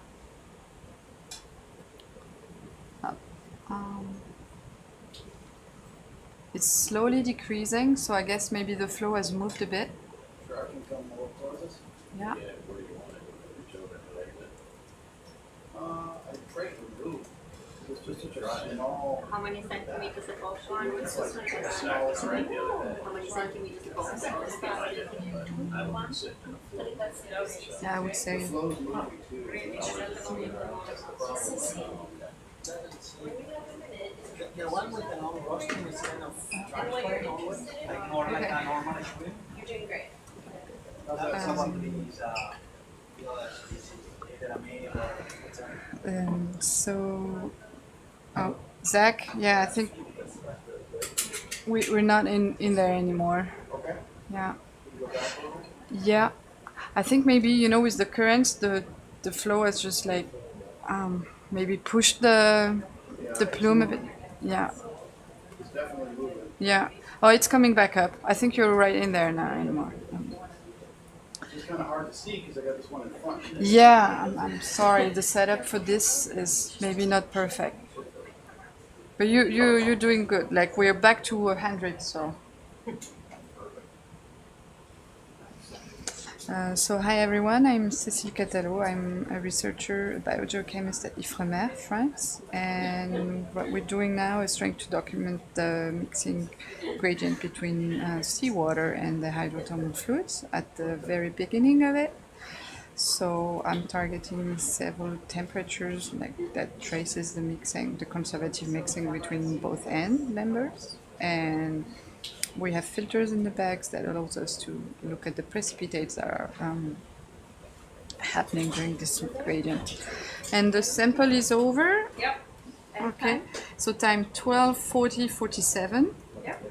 [SPEAKER 14] It's slowly decreasing, so I guess maybe the flow has moved a bit.
[SPEAKER 7] Sure, I can come more towards us.
[SPEAKER 14] Yeah.
[SPEAKER 7] I'd pray to move. It's just such a small.
[SPEAKER 15] How many centimeters of ocean?
[SPEAKER 7] It's like a small thread.
[SPEAKER 15] How many centimeters of ocean?
[SPEAKER 14] Yeah, I would say.
[SPEAKER 7] The flow's moving too.
[SPEAKER 5] The one with the long rostrum is kind of transparent always, like more like a normal swim.
[SPEAKER 15] You're doing great.
[SPEAKER 5] Some of these, either a male or
[SPEAKER 14] So, oh, Zach, yeah, I think we're not in there anymore.
[SPEAKER 7] Okay.
[SPEAKER 14] Yeah.
[SPEAKER 7] Can you go back a little?
[SPEAKER 14] Yeah, I think maybe, you know, with the currents, the flow has just like maybe pushed the plume a bit. Yeah,
[SPEAKER 7] It's definitely moving.
[SPEAKER 14] yeah. Oh, it's coming back up. I think you're right in there now anymore.
[SPEAKER 7] It's just kind of hard to see because I got this one in front.
[SPEAKER 14] Yeah, I'm sorry. The setup for this is maybe not perfect. But you're doing good. Like we're back to 100, so. So hi everyone, I'm Cécile Catalot. I'm a researcher, a biogeochemist at Ifremer, France. And what we're doing now is trying to document the mixing gradient between seawater and the hydrothermal fluids at the very beginning of it. So I'm targeting several temperatures like that traces the mixing, the conservative mixing between both end members. And we have filters in the bags that allows us to look at the precipitates that are happening during this gradient. And the sample is over.
[SPEAKER 15] Yep.
[SPEAKER 14] Okay. So time 12, 40, 47.
[SPEAKER 15] Yep.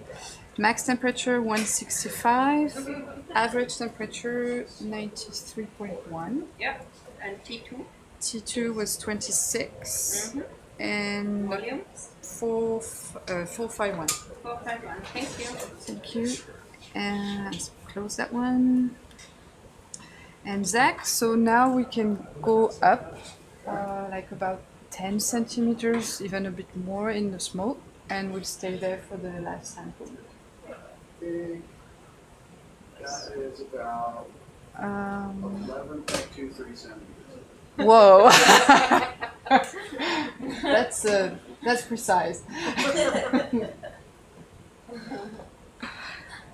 [SPEAKER 14] Max temperature 165. Average temperature 93.1.
[SPEAKER 15] Yep. And T2.
[SPEAKER 14] T2 was 26. And
[SPEAKER 15] Volume?
[SPEAKER 14] 451.
[SPEAKER 15] 451. Thank you.
[SPEAKER 14] Thank you. And let's close that one. And Zach, so now we can go up like about 10 centimeters, even a bit more in the smoke, and we'll stay there for the last sample.
[SPEAKER 7] Big. That is about 11.23 centimeters.
[SPEAKER 14] Whoa! That's precise.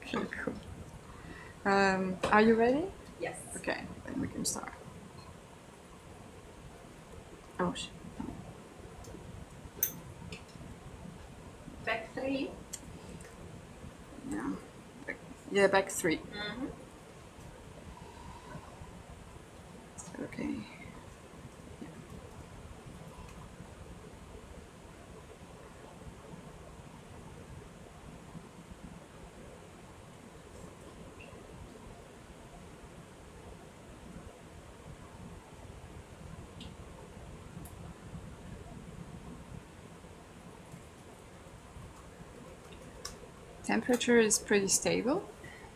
[SPEAKER 14] Okay, cool. Are you ready?
[SPEAKER 15] Yes.
[SPEAKER 14] Okay, then we can start. Oh shit.
[SPEAKER 15] Back 3.
[SPEAKER 14] Yeah. Yeah, back 3. Okay. temperature is pretty stable.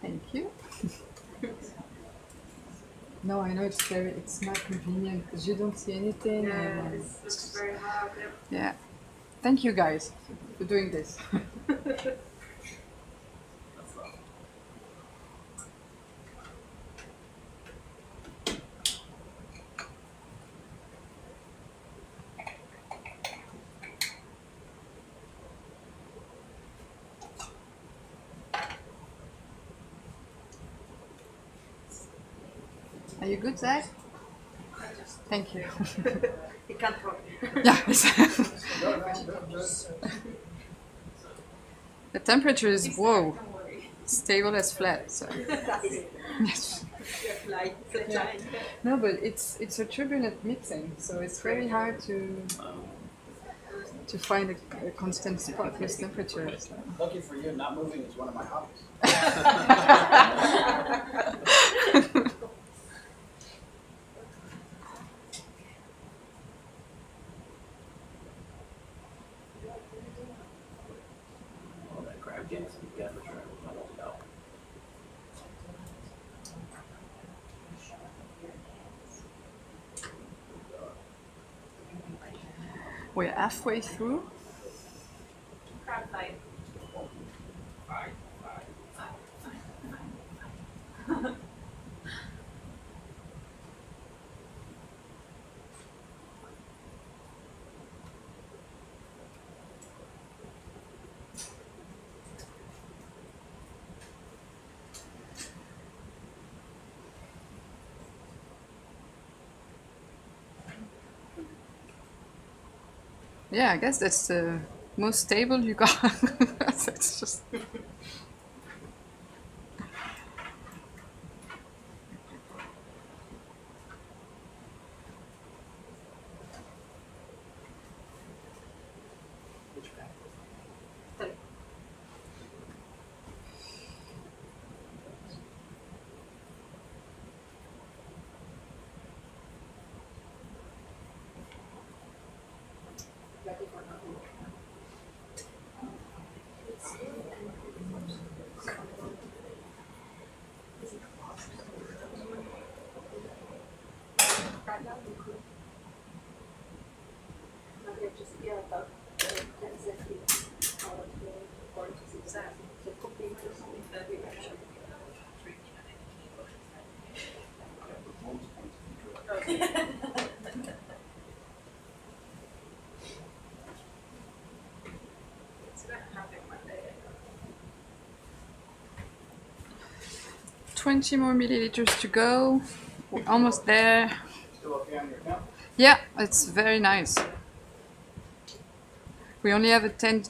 [SPEAKER 14] Thank you. No, I know it's not convenient because you don't see anything.
[SPEAKER 2] Yeah, it's very hot.
[SPEAKER 14] Yeah. Thank you guys for doing this. Are you good, Zach? Thank you.
[SPEAKER 2] You can't talk.
[SPEAKER 14] Yeah. The temperature is whoa, stable as flat. So. Yes. No, but it's a turbulent mixing, so it's very hard to find a constant spot with temperature. So.
[SPEAKER 7] Lucky for you, not moving is one of my hobbies.
[SPEAKER 14] We're halfway through.
[SPEAKER 2] Crab fight.
[SPEAKER 14] Yeah, I guess that's the most stable you got. That's just. $20 more milliliters to go. We're almost there.
[SPEAKER 7] Still okay on your count?
[SPEAKER 14] Yeah, it's very nice. We only have a 10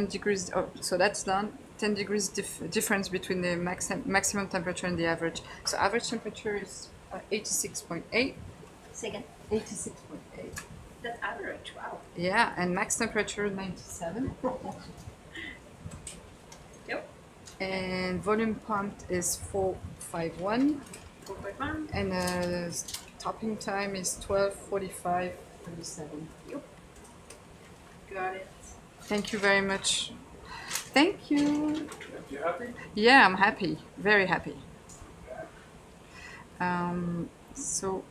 [SPEAKER 14] degrees, oh, so that's done. 10 degrees difference between the maximum temperature and the average. So average temperature is 86.8.
[SPEAKER 15] Second.
[SPEAKER 14] 86.8.
[SPEAKER 15] That's average, wow.
[SPEAKER 14] Yeah, and max temperature 97.
[SPEAKER 15] Yep.
[SPEAKER 14] And volume pumped is 451.
[SPEAKER 15] 4.1.
[SPEAKER 14] And topping time is 12:45:37.
[SPEAKER 15] Yep. Got it.
[SPEAKER 14] Thank you very much. Thank you.
[SPEAKER 7] You happy?
[SPEAKER 14] Yeah, I'm happy. Very happy. So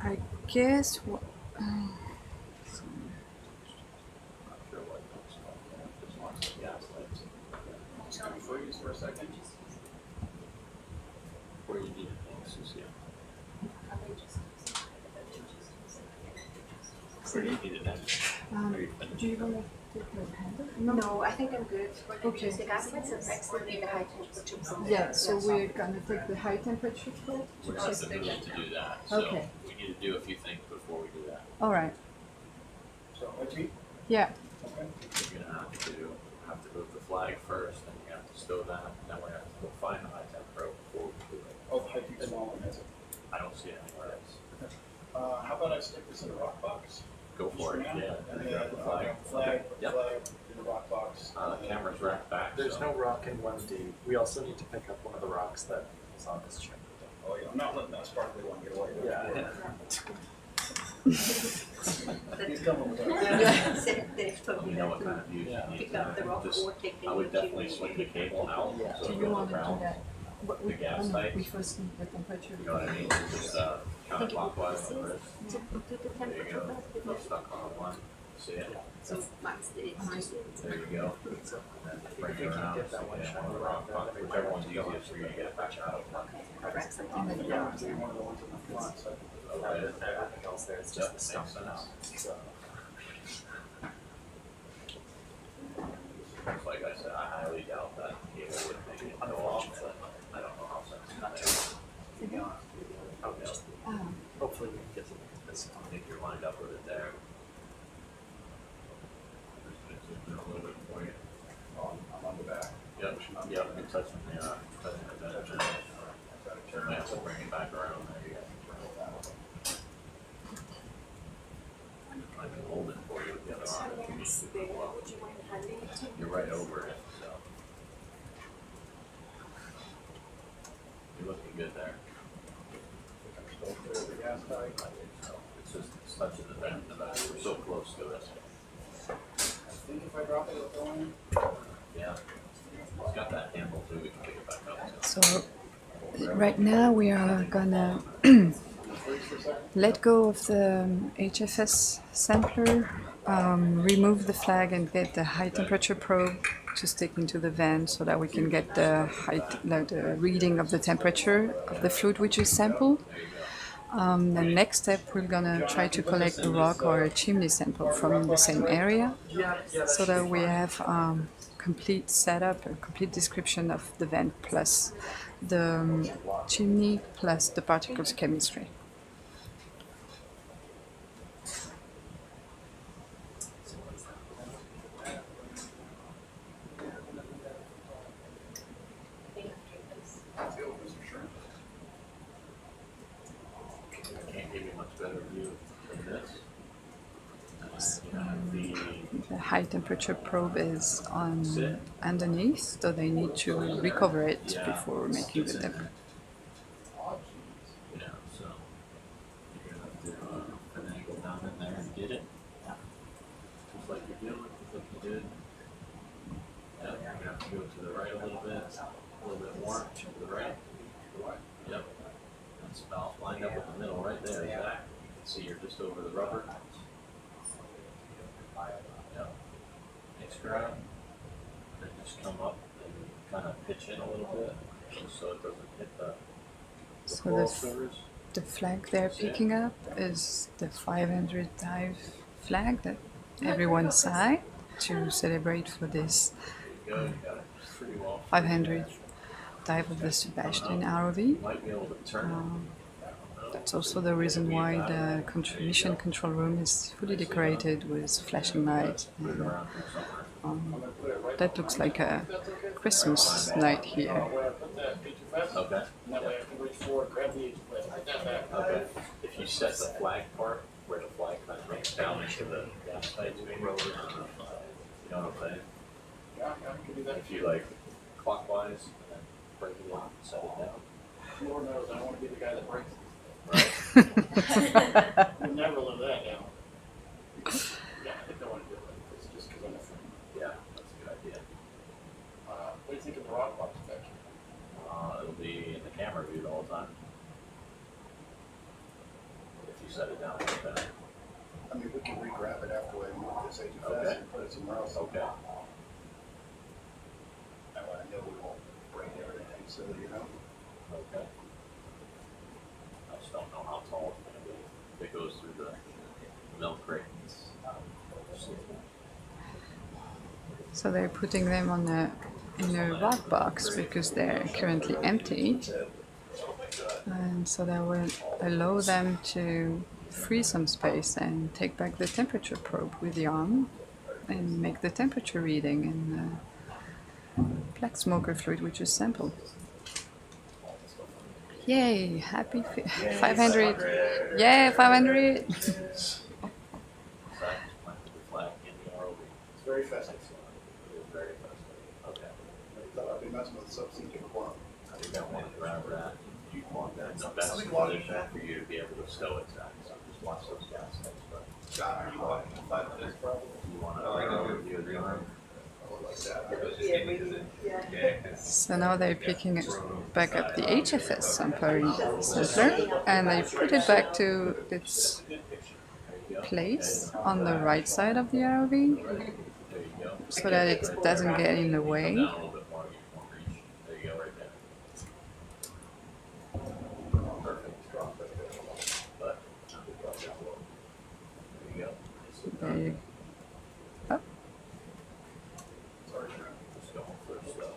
[SPEAKER 14] I guess what.
[SPEAKER 7] Just gonna freeze for a second.
[SPEAKER 13] Where you need it, Susie. Where do you need it next?
[SPEAKER 14] Do you want to take my hand?
[SPEAKER 15] No, I think I'm good.
[SPEAKER 14] Okay.
[SPEAKER 15] The gas lights are excellent in the high temperature.
[SPEAKER 14] Yeah, so we're gonna take the high temperature probe.
[SPEAKER 13] We're not in the mood to do that, so
[SPEAKER 14] Okay.
[SPEAKER 13] we need to do a few things before we do that.
[SPEAKER 14] All right.
[SPEAKER 7] So, what's he?
[SPEAKER 14] Yeah.
[SPEAKER 7] Okay.
[SPEAKER 13] You're gonna have to move the flag first, then you have to stow that, then we have to go find the high temp probe before we do it.
[SPEAKER 7] Oh, the high peak small one, is it?
[SPEAKER 13] I don't see it anywhere else.
[SPEAKER 7] How about I stick this in a rock box?
[SPEAKER 13] Go for it, yeah.
[SPEAKER 7] And
[SPEAKER 13] Then
[SPEAKER 7] then
[SPEAKER 13] grab the flag.
[SPEAKER 7] flag,
[SPEAKER 13] Yep.
[SPEAKER 7] flag, in the rock box.
[SPEAKER 13] Camera's racked back.
[SPEAKER 12] There's
[SPEAKER 13] so-
[SPEAKER 12] no rock in 1D. We also need to pick up one of the rocks that is on this chip.
[SPEAKER 7] Oh, yeah, I'm not letting that sparkly one get away.
[SPEAKER 12] Yeah.
[SPEAKER 7] He's coming with us.
[SPEAKER 13] Let me know what kind of views you need.
[SPEAKER 15] Pick up the rock
[SPEAKER 13] Just-
[SPEAKER 15] or take the
[SPEAKER 13] I would definitely
[SPEAKER 15] chimney.
[SPEAKER 13] swing the cable out, so
[SPEAKER 14] Do
[SPEAKER 13] it
[SPEAKER 14] you
[SPEAKER 13] goes
[SPEAKER 14] want to do
[SPEAKER 13] around,
[SPEAKER 14] that? But
[SPEAKER 13] the gas
[SPEAKER 14] we
[SPEAKER 13] tight.
[SPEAKER 14] first need the temperature.
[SPEAKER 13] You know what I mean? Just counterclockwise on the wrist.
[SPEAKER 15] To the
[SPEAKER 13] There you
[SPEAKER 15] temperature
[SPEAKER 13] go.
[SPEAKER 15] first
[SPEAKER 13] If you're
[SPEAKER 15] because
[SPEAKER 13] stuck on one, see it?
[SPEAKER 15] so max the
[SPEAKER 13] There you go. And then bring it around, so you get one of the rock pocket, whichever one's easiest for you to get back out.
[SPEAKER 14] And then yeah.
[SPEAKER 13] Okay.
[SPEAKER 12] Everything else there is
[SPEAKER 13] Yep,
[SPEAKER 12] just the stuff
[SPEAKER 13] makes
[SPEAKER 12] now.
[SPEAKER 13] sense. Like I said, I highly doubt that cable would make it go off, but I don't know how sensitive they are.
[SPEAKER 12] Okay. Hopefully we can get something this time.
[SPEAKER 13] I think you're lined up with it there. I'm just gonna zoom in a little bit for you.
[SPEAKER 7] I'm on the back.
[SPEAKER 13] Yep, yep, you're touching the vent. So I have to bring it back around there, you go. I can hold it for you with the other arm if you need to as well.
[SPEAKER 15] Would you mind handing it to me?
[SPEAKER 13] You're right over it, so. You're looking good there.
[SPEAKER 7] Still clear the gas
[SPEAKER 13] I
[SPEAKER 7] pipe.
[SPEAKER 13] think so. It's just, it's touching the vent in the back. We're so close to it.
[SPEAKER 7] I think if I drop it, it'll go in.
[SPEAKER 13] Yeah. It's got that handle too, we can pick it back up.
[SPEAKER 14] So right now we are gonna let go of the HFS sampler, remove the flag and get the high temperature probe to stick into the vent so that we can get the the reading of the temperature of the fluid which is sampled. The next step, we're gonna try to collect a rock or a chimney sample from the same area so that we have complete setup, a complete description of the vent plus the chimney plus the particles chemistry.
[SPEAKER 13] I can't give you much better view than this.
[SPEAKER 14] The high temperature probe is on underneath, so they need to recover it before making the temperature.
[SPEAKER 13] Yeah, so you're gonna have to finagle down in there and get it. Just like you did, just like you did. Yeah, you're gonna have to go to the right a little bit more, to the right. Yep. That's about lined up with the middle right there, Zach. You can see you're just over the rubber. Yep. Next grab. Then just come up and kind of pitch in a little bit, just so it doesn't hit the
[SPEAKER 14] So
[SPEAKER 13] coral
[SPEAKER 14] the
[SPEAKER 13] sugars.
[SPEAKER 14] The flag they're picking up is the 500 dive flag that everyone signed to celebrate for this
[SPEAKER 13] There you go, you got it pretty well.
[SPEAKER 14] 500 dive of the SuBastian ROV.
[SPEAKER 13] You might be able to turn it.
[SPEAKER 14] That's also the reason why the mission control room is fully decorated with flashing lights. And, that looks like a Christmas night here.
[SPEAKER 13] Okay. Okay. If you set the flag part where the flag kind of runs down into the gas tight roller, you know what I'm saying? If you like clockwise and then break it in and set it down.
[SPEAKER 7] Lord knows, I don't want to be the guy that breaks it.
[SPEAKER 13] Right?
[SPEAKER 7] We'll never live that down. Yeah, I think I want to do it like this just because I'm a friend.
[SPEAKER 13] Yeah, that's a good idea.
[SPEAKER 7] What do you think of the rock box back here?
[SPEAKER 13] It'll be in the camera view the whole time. If you set it down like that.
[SPEAKER 7] I mean, we can re-grab it after we move this HFS
[SPEAKER 13] Okay.
[SPEAKER 7] and put it somewhere else.
[SPEAKER 13] Okay.
[SPEAKER 7] I know we won't break everything, so you know.
[SPEAKER 13] Okay. I just don't know how tall it's gonna be. If it goes through the milk crate.
[SPEAKER 14] So they're putting them on in a rock box because they're currently empty. And so that will allow them to free some space and take back the temperature probe with the arm and make the temperature reading in black smoker fluid which is sampled. Yay, happy 500. Yay, 500.
[SPEAKER 13] It's
[SPEAKER 7] very festive.
[SPEAKER 13] Very festive. Okay.
[SPEAKER 7] I thought I'd be messing with subsea quorum.
[SPEAKER 13] I think I want to grab that. You want that in the best position for you to be able to stow it at. So just watch those gas tanks, but You want to review the arm?
[SPEAKER 14] So now they're picking back up the HFS sampler and they put it back to its place on the right side of the ROV
[SPEAKER 13] There you go.
[SPEAKER 14] so that it doesn't get in the way.
[SPEAKER 13] Down a little bit more, get more reach. There you go, right there. Perfect. But, there you go.
[SPEAKER 14] There you up.
[SPEAKER 13] Just going first though.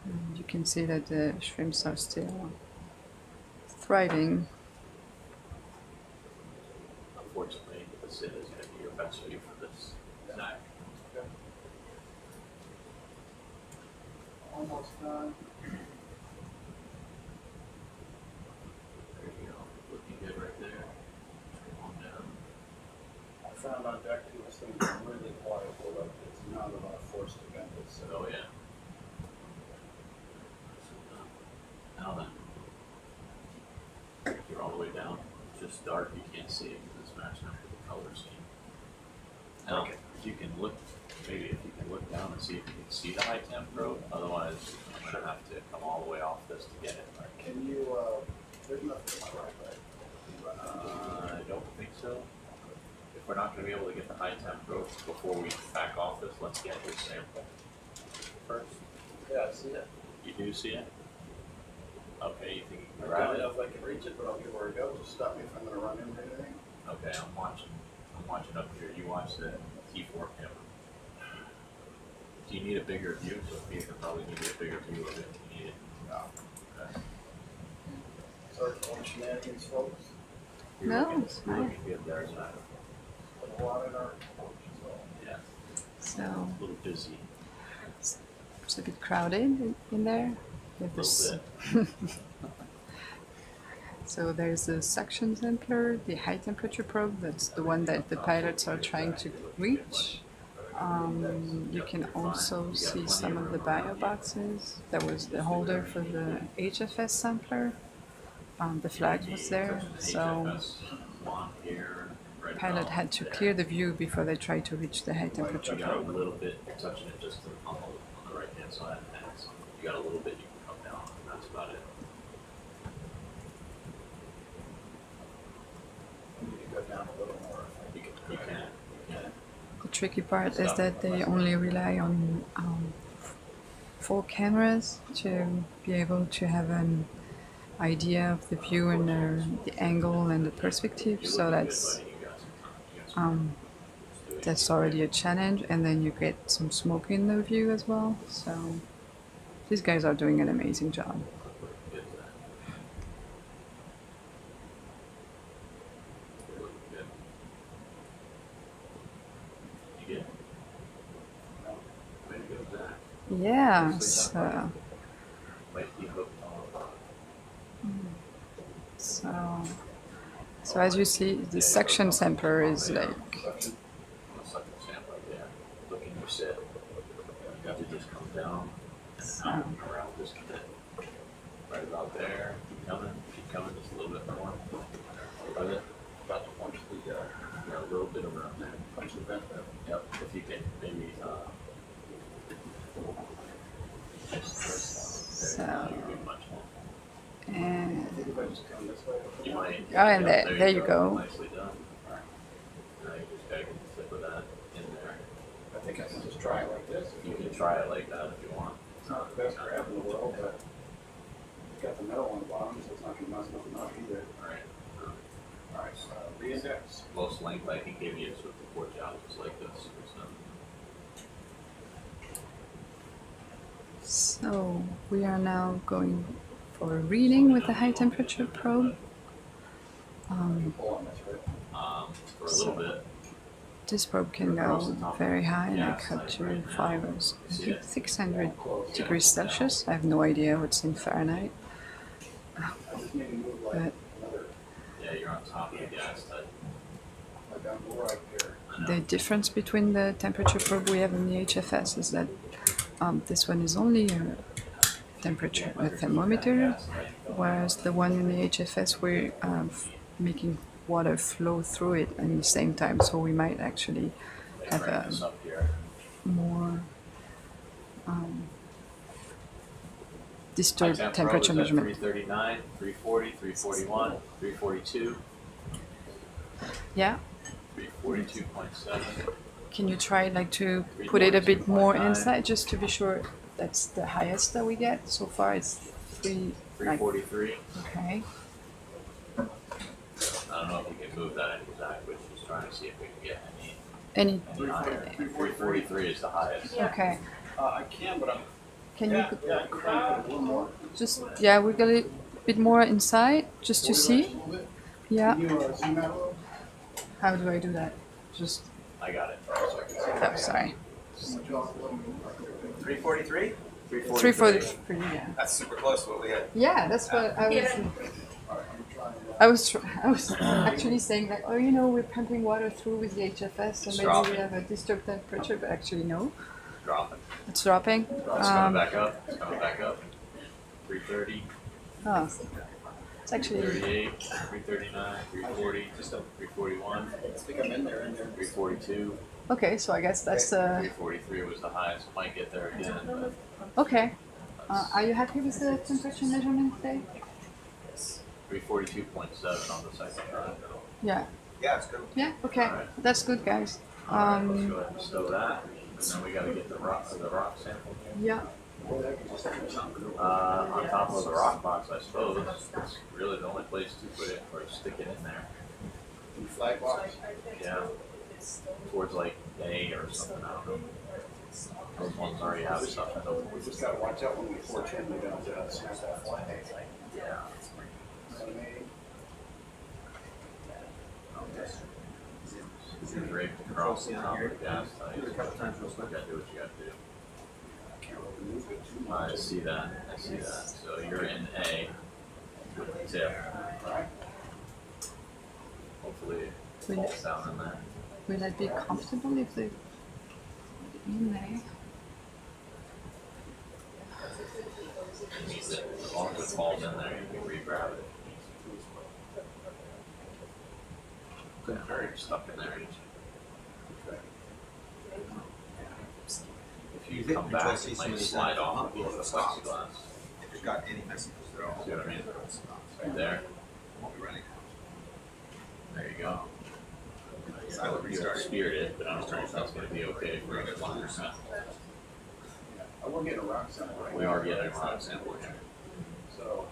[SPEAKER 14] And you can see that the shrimps are still thriving.
[SPEAKER 13] Unfortunately, the sit is going to be your best view for this snack.
[SPEAKER 7] Almost done.
[SPEAKER 13] There you go. Looking good right there. Come on down.
[SPEAKER 7] I found on deck too, this thing's really quiet, but it's not a lot of force to bend it, so.
[SPEAKER 13] Oh yeah. Now then. You're all the way down. It's just dark, you can't see it because it's matching up with the color scheme. Now, if you can look, maybe if you can look down and see if you can see the high temp probe, otherwise I'm gonna have to come all the way off this to get it.
[SPEAKER 7] Can you, there's nothing on the right, right?
[SPEAKER 13] I don't think so. If we're not gonna be able to get the high temp probe before we back off this, let's get this sample first.
[SPEAKER 11] Yeah, I see it.
[SPEAKER 13] You do see it? Okay, you think you
[SPEAKER 7] I
[SPEAKER 13] can grab
[SPEAKER 7] don't
[SPEAKER 13] it?
[SPEAKER 7] know if I can reach it, but I'll give her a go, just stop me if I'm gonna run into anything.
[SPEAKER 13] Okay, I'm watching up here. You watch the T4 camera. Do you need a bigger view? So you can probably need a bigger view of it if you need it.
[SPEAKER 7] No.
[SPEAKER 13] Okay.
[SPEAKER 7] Sorry for all the shenanigans, folks.
[SPEAKER 13] You're
[SPEAKER 14] No,
[SPEAKER 13] looking-
[SPEAKER 14] it's
[SPEAKER 13] you're
[SPEAKER 14] fine.
[SPEAKER 13] looking good there, so
[SPEAKER 7] Put a lot in our,
[SPEAKER 13] yeah,
[SPEAKER 14] So
[SPEAKER 13] a little busy.
[SPEAKER 14] it's a bit crowded in there with
[SPEAKER 13] A
[SPEAKER 14] this.
[SPEAKER 13] little bit.
[SPEAKER 14] So there's a suction sampler, the high temperature probe, that's the one that the pilots are trying to reach. You can also see some of the bio boxes. That was the holder for the HFS sampler. The flag was there, so
[SPEAKER 13] One here, right
[SPEAKER 14] pilot
[SPEAKER 13] about
[SPEAKER 14] had to
[SPEAKER 13] there.
[SPEAKER 14] clear the view before they tried to reach the high temperature
[SPEAKER 13] You got a
[SPEAKER 14] probe.
[SPEAKER 13] little bit, you're touching it just on the right hand side, and you got a little bit you can come down, and that's about it.
[SPEAKER 7] you need to go down a little more.
[SPEAKER 13] You can.
[SPEAKER 14] The tricky part is that they only rely on 4 cameras to be able to have an idea of the view and the angle and the perspective. So that's already a challenge, and then you get some smoke in the view as well. So these guys are doing an amazing job. Yeah, so as you see, the suction sampler is like
[SPEAKER 13] Look in your set. You got to just come down and out and around this bit. Right about there. Keep coming just a little bit more. About it.
[SPEAKER 7] About to punch the,
[SPEAKER 13] Yeah, a little bit around there.
[SPEAKER 7] punch the vent there.
[SPEAKER 13] Yep, if you can maybe
[SPEAKER 14] so.
[SPEAKER 13] much more.
[SPEAKER 14] And
[SPEAKER 7] If I just come this way.
[SPEAKER 13] You might.
[SPEAKER 14] Oh, and there you go.
[SPEAKER 13] Nicely done. Now you just gotta get the tip of that in there.
[SPEAKER 7] I think I can just try it like this.
[SPEAKER 13] You can try it like that if you want.
[SPEAKER 7] It's not the best grab in the world, but it's got the metal on the bottom, so it's not gonna mess nothing up either.
[SPEAKER 13] Alright.
[SPEAKER 7] Alright, so re-index.
[SPEAKER 13] Most length I can give you is with the port job, just like this.
[SPEAKER 14] so we are now going for a reading with the high temperature probe.
[SPEAKER 7] Pull on this, right?
[SPEAKER 13] For a little bit.
[SPEAKER 14] This probe can go very high, like up to 600 degrees Celsius. I have no idea what's in Fahrenheit.
[SPEAKER 7] I just need to move like
[SPEAKER 14] But
[SPEAKER 7] another,
[SPEAKER 13] Yeah, you're on top of the gas type.
[SPEAKER 7] like I'm right here.
[SPEAKER 14] the difference between the temperature probe we have in the HFS is that this one is only a thermometer, whereas the one in the HFS we're making water flow through it at the same time. So we might actually have
[SPEAKER 13] Bring this up here.
[SPEAKER 14] more
[SPEAKER 13] My
[SPEAKER 14] disturbed
[SPEAKER 13] temp
[SPEAKER 14] temperature
[SPEAKER 13] probe is at
[SPEAKER 14] measurement.
[SPEAKER 13] 339, 340, 341, 342,
[SPEAKER 14] Yeah.
[SPEAKER 13] 342.7.
[SPEAKER 14] Can you try like to put it a bit more inside just to be sure that's the highest that we get? So far it's
[SPEAKER 13] 343.
[SPEAKER 14] Okay.
[SPEAKER 13] I don't know if we can move that exact, but just trying to see if we can get any higher. 343 is the highest.
[SPEAKER 14] Okay.
[SPEAKER 7] I can, but I'm.
[SPEAKER 14] Can you
[SPEAKER 7] Yeah, crank it a little more.
[SPEAKER 14] just we got a bit more inside just to see? Yeah.
[SPEAKER 7] Can you zoom out a little?
[SPEAKER 14] How do I do that? Just
[SPEAKER 13] I got it.
[SPEAKER 14] oh, sorry.
[SPEAKER 3] 343?
[SPEAKER 14] 343. Yeah.
[SPEAKER 3] That's super close to what we had.
[SPEAKER 14] Yeah, that's what I was actually saying like, oh, you know, we're pumping water through with the HFS, so maybe
[SPEAKER 13] dropping.
[SPEAKER 14] we have a disturbed temperature, but actually no,
[SPEAKER 13] Dropping.
[SPEAKER 14] it's dropping.
[SPEAKER 13] It's coming back up. It's coming back up. 330,
[SPEAKER 14] Oh, it's actually
[SPEAKER 13] 38, 339, 340, 341,
[SPEAKER 7] I think I'm in there.
[SPEAKER 13] 342.
[SPEAKER 14] okay. So I guess that's
[SPEAKER 13] 343 was the highest. Might get there again. But
[SPEAKER 14] okay. Are you happy with the temperature measurement today?
[SPEAKER 13] 342.7 on the second try.
[SPEAKER 14] Yeah.
[SPEAKER 3] Yeah, it's good.
[SPEAKER 14] Yeah. Okay.
[SPEAKER 13] Alright.
[SPEAKER 14] That's good, guys.
[SPEAKER 13] Alright, let's go ahead and stow that. And then we got to get the rock sample.
[SPEAKER 14] Yeah.
[SPEAKER 13] On top of the rock box, I suppose. It's really the only place to put it or stick it in there.
[SPEAKER 7] Flag box.
[SPEAKER 13] Yeah. Towards like A or something. I don't know. Those ones already have stuff in them.
[SPEAKER 7] We just gotta watch out when we pour Chimney down to snap that flag.
[SPEAKER 13] Yeah. It's draped across the top of the gas tank. You gotta do what you gotta do. I see that. I see that. So you're in A with the tip. Hopefully it falls down in there.
[SPEAKER 14] Will that be comfortable if they in there?
[SPEAKER 13] As long as it falls in there, you can re-grab it. Very stuck in there. If you come back, it might slide off the plexiglass.
[SPEAKER 3] If you've got any messages, they're all.
[SPEAKER 13] See what I mean? Right there.
[SPEAKER 3] Won't be running.
[SPEAKER 13] There you go.
[SPEAKER 3] I would restart it.
[SPEAKER 13] Speared it, but I don't know if that's going to be okay for a bit longer.
[SPEAKER 7] I will get a rock sample.
[SPEAKER 13] We are getting a rock sample here.
[SPEAKER 7] So.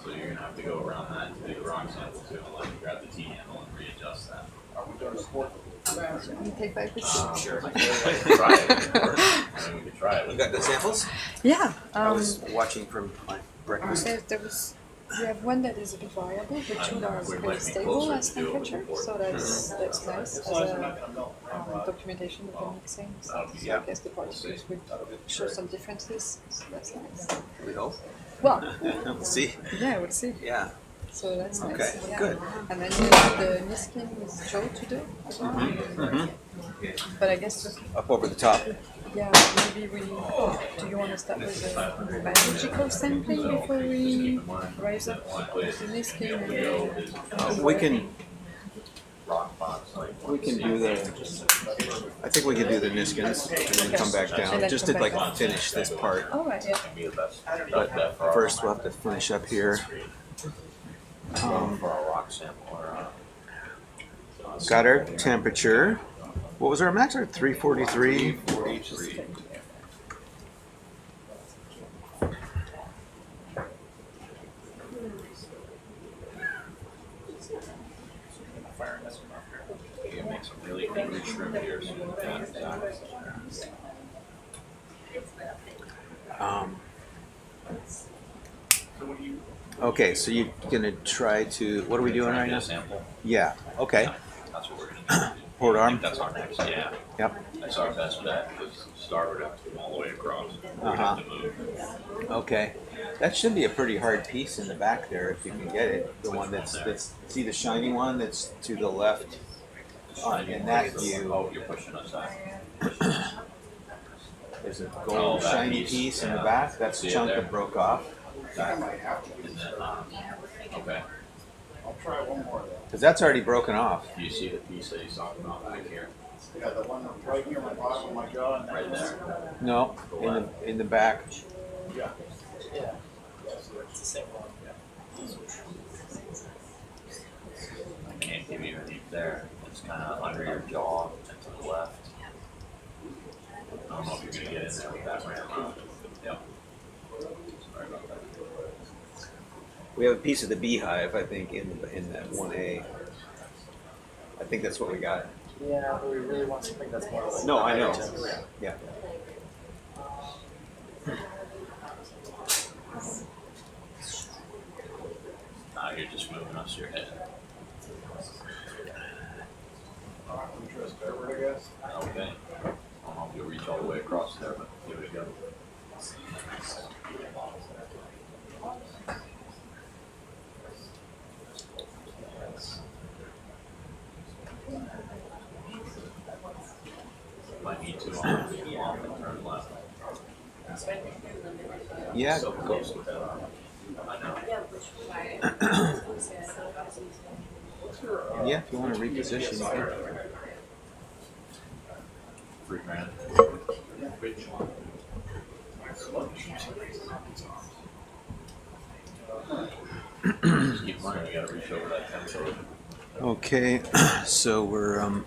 [SPEAKER 13] So you're going to have to go around that to do the rock sample too, and let me grab the T-handle and readjust that.
[SPEAKER 7] Are we doing a sport?
[SPEAKER 14] Can you take back this?
[SPEAKER 3] Sure.
[SPEAKER 13] We could try it. I mean, we could try it.
[SPEAKER 3] You got the samples?
[SPEAKER 14] Yeah.
[SPEAKER 4] I was watching from my breakfast.
[SPEAKER 14] There was. We have one that is a bit variable, but two are pretty stable as temperature, so that's nice as a documentation of the mixing. So I guess the participants would show some differences, so that's nice.
[SPEAKER 4] We hope.
[SPEAKER 14] Well,
[SPEAKER 4] We'll see.
[SPEAKER 14] yeah, we'll see.
[SPEAKER 4] Yeah.
[SPEAKER 14] So that's nice.
[SPEAKER 4] Okay,
[SPEAKER 14] Yeah.
[SPEAKER 4] good.
[SPEAKER 14] And then you have the Niskin with Joe to do as well. But I guess,
[SPEAKER 4] Up over the top.
[SPEAKER 14] yeah, maybe we. Do you want to start with a biological sampling before we rise up with the Niskin?
[SPEAKER 4] We can
[SPEAKER 13] Rock box, like.
[SPEAKER 4] do the. I think we can do the Niskins and then come back down,
[SPEAKER 14] And then
[SPEAKER 4] just
[SPEAKER 14] come
[SPEAKER 4] to
[SPEAKER 14] back
[SPEAKER 4] like
[SPEAKER 14] down.
[SPEAKER 4] finish this part.
[SPEAKER 14] All right, yeah.
[SPEAKER 13] Be the best.
[SPEAKER 4] But first we'll have to finish up here.
[SPEAKER 13] For a rock sample or
[SPEAKER 4] Got our temperature. What was our max? Our 343.
[SPEAKER 13] you can make some really good shrimp here. So
[SPEAKER 4] Okay, so you're gonna try to. What are we doing right now?
[SPEAKER 13] Sample.
[SPEAKER 4] Yeah. Okay.
[SPEAKER 13] That's what we're gonna do.
[SPEAKER 4] Port arm.
[SPEAKER 13] That's our next. Yeah.
[SPEAKER 4] Yep.
[SPEAKER 13] That's our best bet because starboard have to come all the way across. We
[SPEAKER 4] Uh-huh.
[SPEAKER 13] have to move.
[SPEAKER 4] Okay. That should be a pretty hard piece in the back there if you can get it. The one that's see the shiny one that's to the left. In that view.
[SPEAKER 13] Oh, you're pushing us out.
[SPEAKER 4] There's a gold
[SPEAKER 13] that
[SPEAKER 4] shiny
[SPEAKER 13] piece,
[SPEAKER 4] piece in the
[SPEAKER 13] yeah.
[SPEAKER 4] back. That's
[SPEAKER 13] See
[SPEAKER 4] a
[SPEAKER 13] it
[SPEAKER 4] chunk
[SPEAKER 13] there?
[SPEAKER 4] that broke off.
[SPEAKER 13] And then, okay.
[SPEAKER 7] I'll try one more though.
[SPEAKER 4] Because that's already broken off.
[SPEAKER 13] Do you see the piece that he's talking about back here?
[SPEAKER 7] Yeah, the one right here on the bottom of my jaw and
[SPEAKER 13] Right there.
[SPEAKER 4] No, in the back.
[SPEAKER 7] Yeah.
[SPEAKER 9] Yeah. It's the same one.
[SPEAKER 13] I can't give you a deep there. It's kind of under your jaw and to the left. I don't know if you're gonna get in there with that ram out. Yep. Sorry about that.
[SPEAKER 4] We have a piece of the beehive, I think, in that 1A. I think that's what we got.
[SPEAKER 9] Yeah, but we really want something that's more like.
[SPEAKER 4] No, I know. Yeah.
[SPEAKER 13] You're just moving us your head.
[SPEAKER 7] Interest over, I guess.
[SPEAKER 13] Okay. I don't know if you'll reach all the way across there, but give it a go. Might need to off and turn left.
[SPEAKER 4] Yeah,
[SPEAKER 13] So
[SPEAKER 4] go.
[SPEAKER 13] close with that arm. I know.
[SPEAKER 4] Yeah, if you want to reposition, you can.
[SPEAKER 13] $3,000. Just keep running, you gotta reach over that pencil.
[SPEAKER 4] Okay, so we're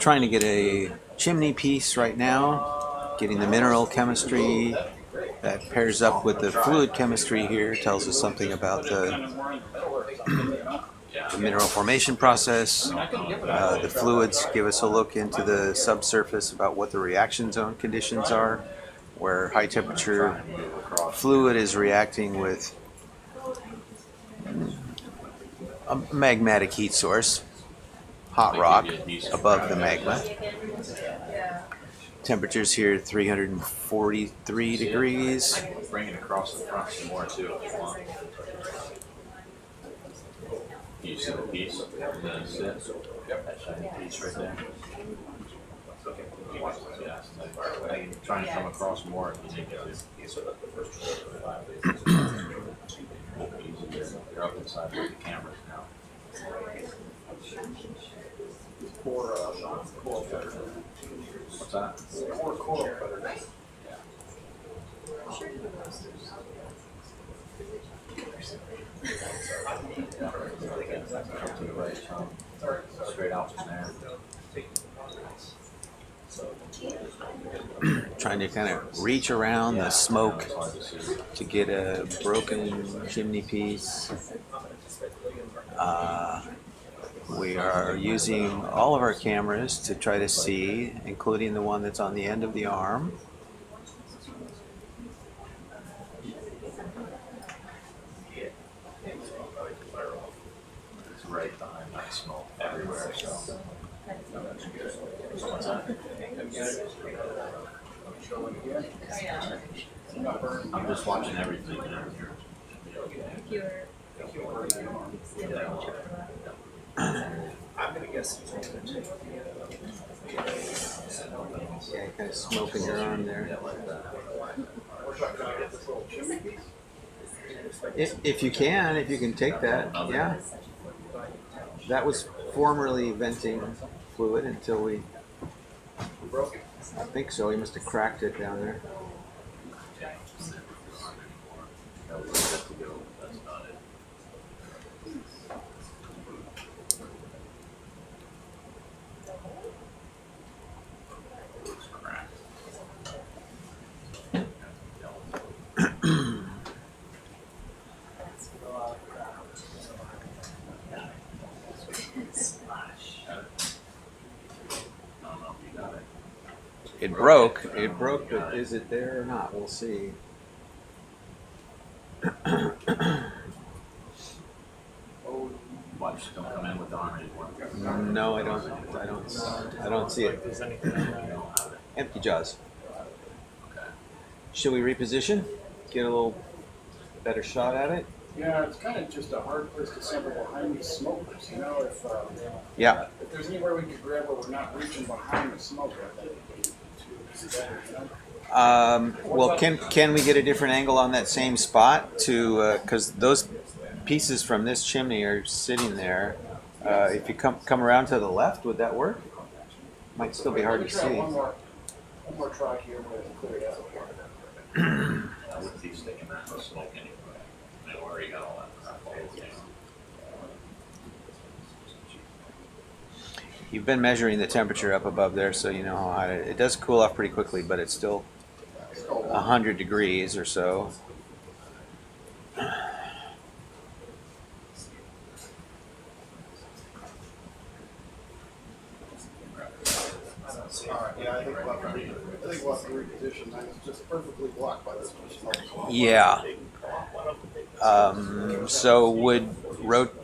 [SPEAKER 4] trying to get a chimney piece right now, getting the mineral chemistry that pairs up with the fluid chemistry here, tells us something about the mineral formation process. The fluids give us a look into the subsurface about what the reaction zone conditions are, where high temperature fluid is reacting with a magmatic heat source, hot rock above the magma. Temperatures here 343 degrees.
[SPEAKER 13] Bring it across the front some more too if you want. Do you see the piece? That shiny piece right there? Yeah. Trying to come across more if you need to. You're up inside with the cameras now. What's that? Up to the right, straight out from there.
[SPEAKER 4] Trying to kind of reach around the smoke to get a broken chimney piece. We are using all of our cameras to try to see, including the one that's on the end of the arm.
[SPEAKER 13] It's right behind that smoke everywhere, so. What's that? I'm just watching everything.
[SPEAKER 7] I'm gonna guess.
[SPEAKER 4] Yeah, kind of smoke in your arm there. If you can take that, yeah. That was formerly venting fluid until we, I think so, he must have cracked it down there. It broke, but is it there or not? We'll see.
[SPEAKER 13] Watch, don't come in with the arm anymore.
[SPEAKER 4] No, I don't see it. Empty jaws.
[SPEAKER 13] Okay.
[SPEAKER 4] Should we reposition? Get a little better shot at it?
[SPEAKER 7] Yeah, it's kind of just a hard place to assemble behind these smokers, you know, if there's anywhere we could grab where we're not reaching behind the smoker, I think it would be better, you know?
[SPEAKER 4] Well, can we get a different angle on that same spot to, because those pieces from this chimney are sitting there. If you come around to the left, would that work? Might still be hard to see.
[SPEAKER 7] One more try here, we're gonna clear it out.
[SPEAKER 13] I wouldn't be sticking that in smoke anyway. I already got all that crap all down.
[SPEAKER 4] You've been measuring the temperature up above there, so you know how hot it does cool off pretty quickly, but it's still 100 degrees or so.
[SPEAKER 7] Alright, yeah, I think we'll have to reposition that. It's just perfectly blocked by this.
[SPEAKER 4] Yeah. So would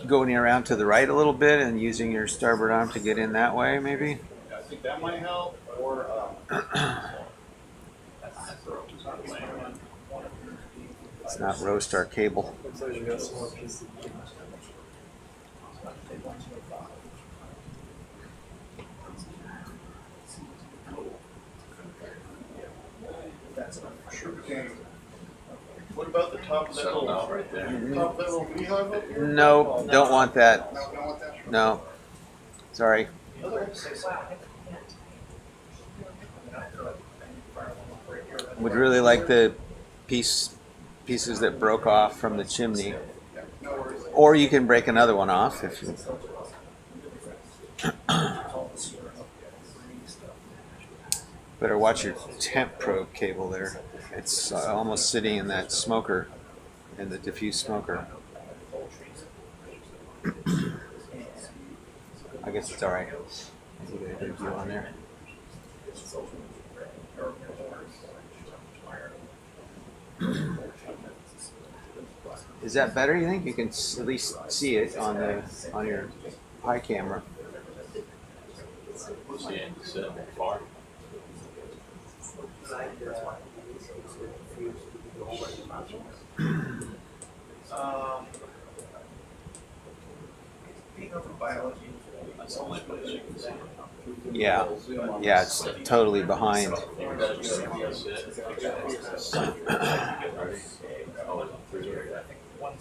[SPEAKER 4] going around to the right a little bit and using your starboard arm to get in that way, maybe?
[SPEAKER 7] I think that might help, or,
[SPEAKER 4] Let's not roast our cable.
[SPEAKER 7] what about the top of that little,
[SPEAKER 13] Right there.
[SPEAKER 7] top of that little beehive up here?
[SPEAKER 4] No, don't want that.
[SPEAKER 7] No, don't want that?
[SPEAKER 4] No. Sorry. Would really like the pieces that broke off from the chimney.
[SPEAKER 7] No worries.
[SPEAKER 4] Or you can break another one off if you. Better watch your temp probe cable there. It's almost sitting in that smoker, in the diffuse smoker. I guess it's all right. We'll get a good view on there. Is that better? You think you can at least see it on your high camera?
[SPEAKER 13] See it sitting far.
[SPEAKER 8] That's the only place you can see it.
[SPEAKER 4] Yeah, yeah, it's totally behind.
[SPEAKER 9] One's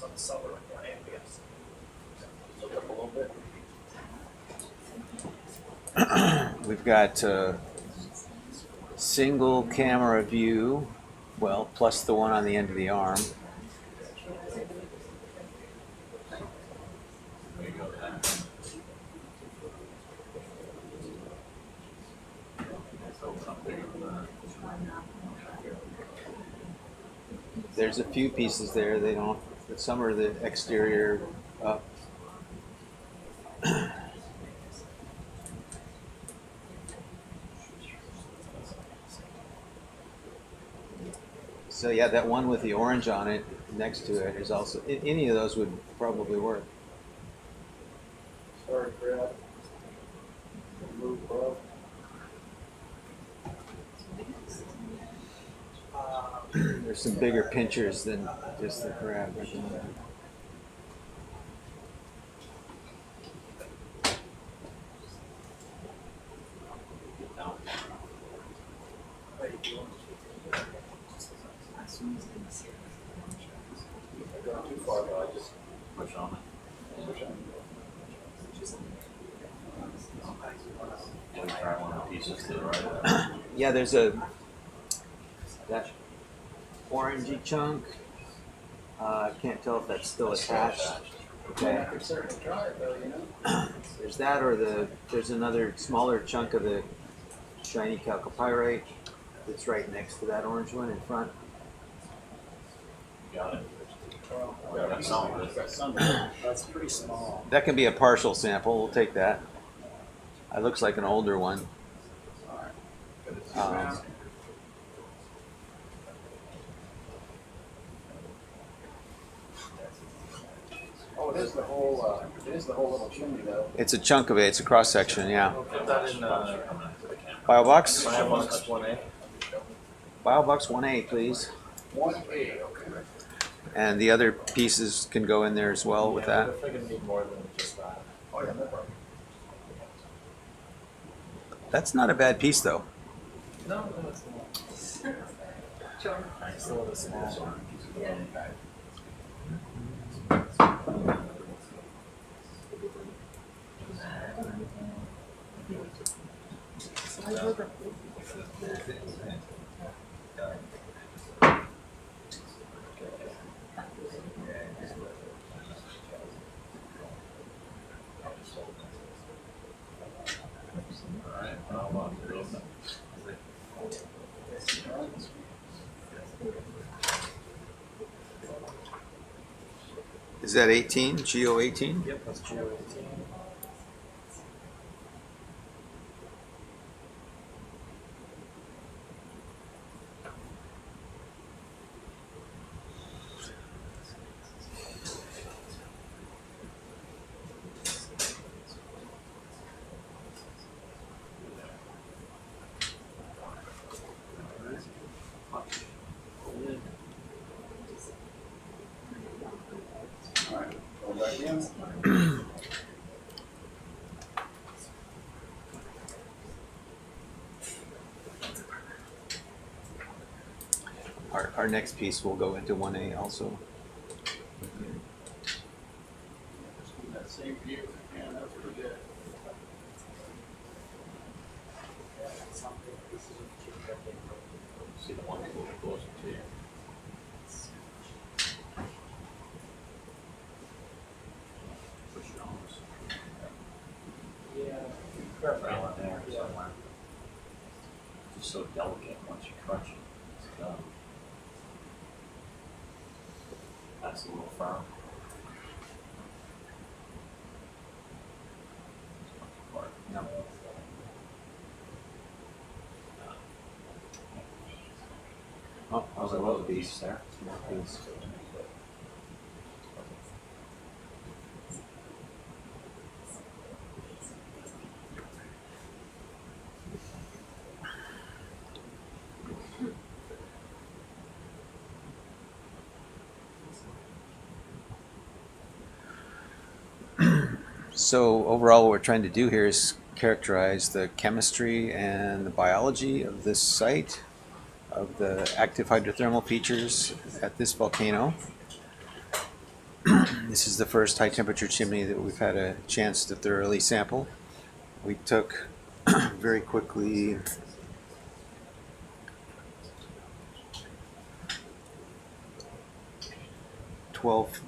[SPEAKER 9] on the cellar and one ambient. Look up a little bit.
[SPEAKER 4] We've got single camera view, well, plus the one on the end of the arm. There's a few pieces there. They don't. Some are the exterior up. So yeah, that one with the orange on it next to it is also. Any of those would probably work.
[SPEAKER 7] Sorry, Brad. Move above.
[SPEAKER 4] There's some bigger pinchers than just the crab.
[SPEAKER 7] Gone too far, but I just
[SPEAKER 13] Push on it. And try one of the pieces to the right.
[SPEAKER 4] Yeah, there's that orangey chunk. I can't tell if that's still attached. Okay.
[SPEAKER 7] I could certainly try it though, you know?
[SPEAKER 4] There's that, or there's another smaller chunk of the shiny chalcopyrite that's right next to that orange one in front.
[SPEAKER 13] Got it.
[SPEAKER 7] Well,
[SPEAKER 13] Got some of it.
[SPEAKER 7] got some.
[SPEAKER 9] That's pretty small.
[SPEAKER 4] That can be a partial sample. We'll take that. That looks like an older one.
[SPEAKER 7] Oh, it is the whole little chimney though.
[SPEAKER 4] It's a chunk of it. It's a cross section. Yeah.
[SPEAKER 12] Put that in
[SPEAKER 4] Bio box.
[SPEAKER 12] Firebox 1A.
[SPEAKER 4] Bio box 1A, please.
[SPEAKER 7] 1A, okay.
[SPEAKER 4] And the other pieces can go in there as well with that.
[SPEAKER 12] We're definitely gonna need more than just that.
[SPEAKER 7] Oh, yeah, no problem.
[SPEAKER 4] That's not a bad piece though.
[SPEAKER 12] No, it's not. It's a little small.
[SPEAKER 4] Is that 18? Geo 18?
[SPEAKER 12] Yep, that's Geo 18.
[SPEAKER 7] Go back in.
[SPEAKER 4] Our next piece will go into 1A also.
[SPEAKER 7] That same view, man, that's pretty good.
[SPEAKER 13] See the one a little closer to you. Push your arms. Around there somewhere. It's so delicate once you crunch it. It's done. That's a little firm. No. Oh, how's that little piece there? Small piece.
[SPEAKER 4] So overall, what we're trying to do here is characterize the chemistry and the biology of this site, of the active hydrothermal features at this volcano. This is the first high temperature chimney that we've had a chance to thoroughly sample. We took very quickly 12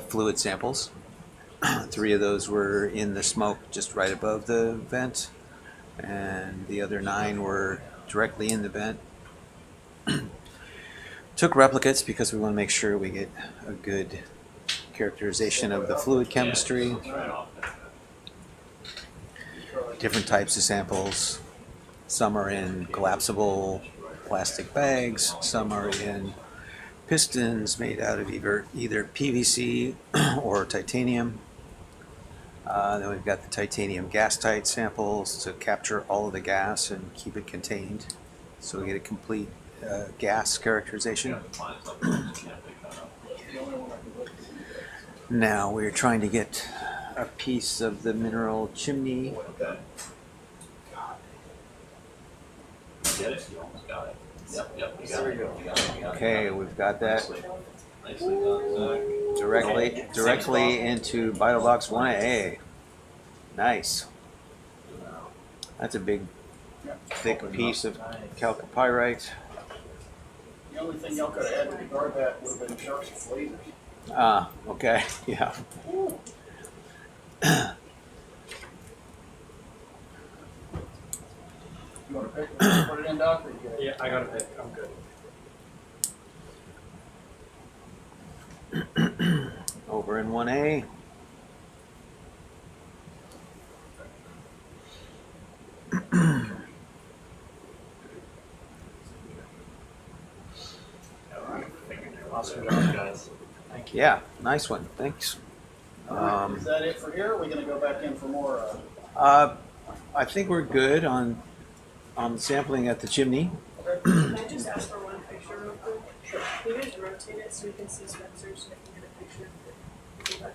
[SPEAKER 4] fluid samples. 3 of those were in the smoke just right above the vent, and the other 9 were directly in the vent. Took replicates because we want to make sure we get a good characterization of the fluid chemistry. Different types of samples. Some are in collapsible plastic bags, some are in pistons made out of either PVC or titanium. Then we've got the titanium gas tight samples to capture all of the gas and keep it contained, so we get a complete gas characterization. Now we're trying to get a piece of the mineral chimney.
[SPEAKER 13] Get it? You almost got it. Yep, you got it.
[SPEAKER 4] Okay, we've got that
[SPEAKER 13] Nicely done, Zach.
[SPEAKER 4] directly into Vital Box 1A. Nice. That's a big, thick piece of chalcopyrite.
[SPEAKER 7] The only thing y'all could have had to guard that would have been sharks and lasers.
[SPEAKER 4] Ah, okay, yeah.
[SPEAKER 7] You want to pick it, put it in, Doc? Or you good?
[SPEAKER 12] Yeah, I got a pick. I'm good.
[SPEAKER 4] Over in 1A.
[SPEAKER 12] Awesome job, guys. Thank you.
[SPEAKER 4] Yeah, nice one. Thanks.
[SPEAKER 7] Is that it for here? Or are we going to go back in for more?
[SPEAKER 4] I think we're good on sampling at the chimney.
[SPEAKER 10] Can I just ask for one picture real quick? Sure. Can you guys rotate it so we can see Spencer's and I can get a picture of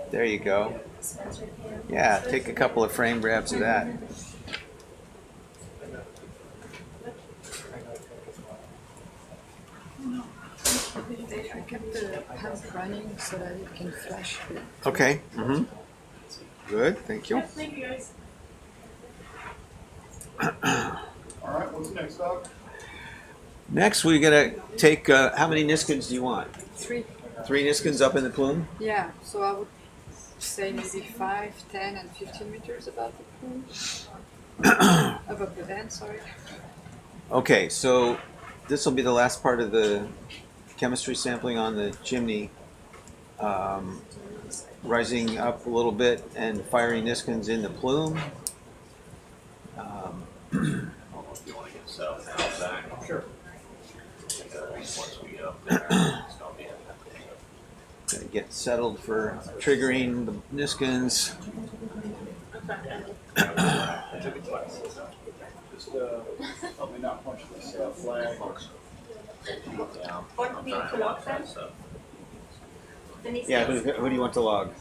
[SPEAKER 10] it?
[SPEAKER 4] There you go.
[SPEAKER 10] Spencer can.
[SPEAKER 4] Yeah, take a couple of frame grabs of that.
[SPEAKER 14] kept the pump running so that it can flash a bit.
[SPEAKER 4] Okay. Mm-hmm. Good. Thank you.
[SPEAKER 6] Thank you, guys.
[SPEAKER 7] All right, what's next, Doc?
[SPEAKER 4] Next, we're gonna take. How many Niskins do you want?
[SPEAKER 14] 3.
[SPEAKER 4] 3 Niskins up in the plume.
[SPEAKER 14] Yeah, so I would say maybe 5, 10, and 15 meters above the plume. Above the vent, sorry.
[SPEAKER 4] Okay, so this will be the last part of the chemistry sampling on the chimney. Rising up a little bit and firing Niskins in the plume.
[SPEAKER 13] I don't know if you want to get settled now, Zach.
[SPEAKER 7] Sure.
[SPEAKER 13] Once we get up there, it's gonna be
[SPEAKER 4] Gonna get settled for triggering the Niskins.
[SPEAKER 7] Just help me not punch this flag.
[SPEAKER 13] down.
[SPEAKER 2] What
[SPEAKER 13] I'm
[SPEAKER 2] do
[SPEAKER 13] trying
[SPEAKER 2] you
[SPEAKER 13] to
[SPEAKER 2] log
[SPEAKER 13] watch
[SPEAKER 2] them?
[SPEAKER 13] that stuff.
[SPEAKER 4] Yeah, who do you want to log?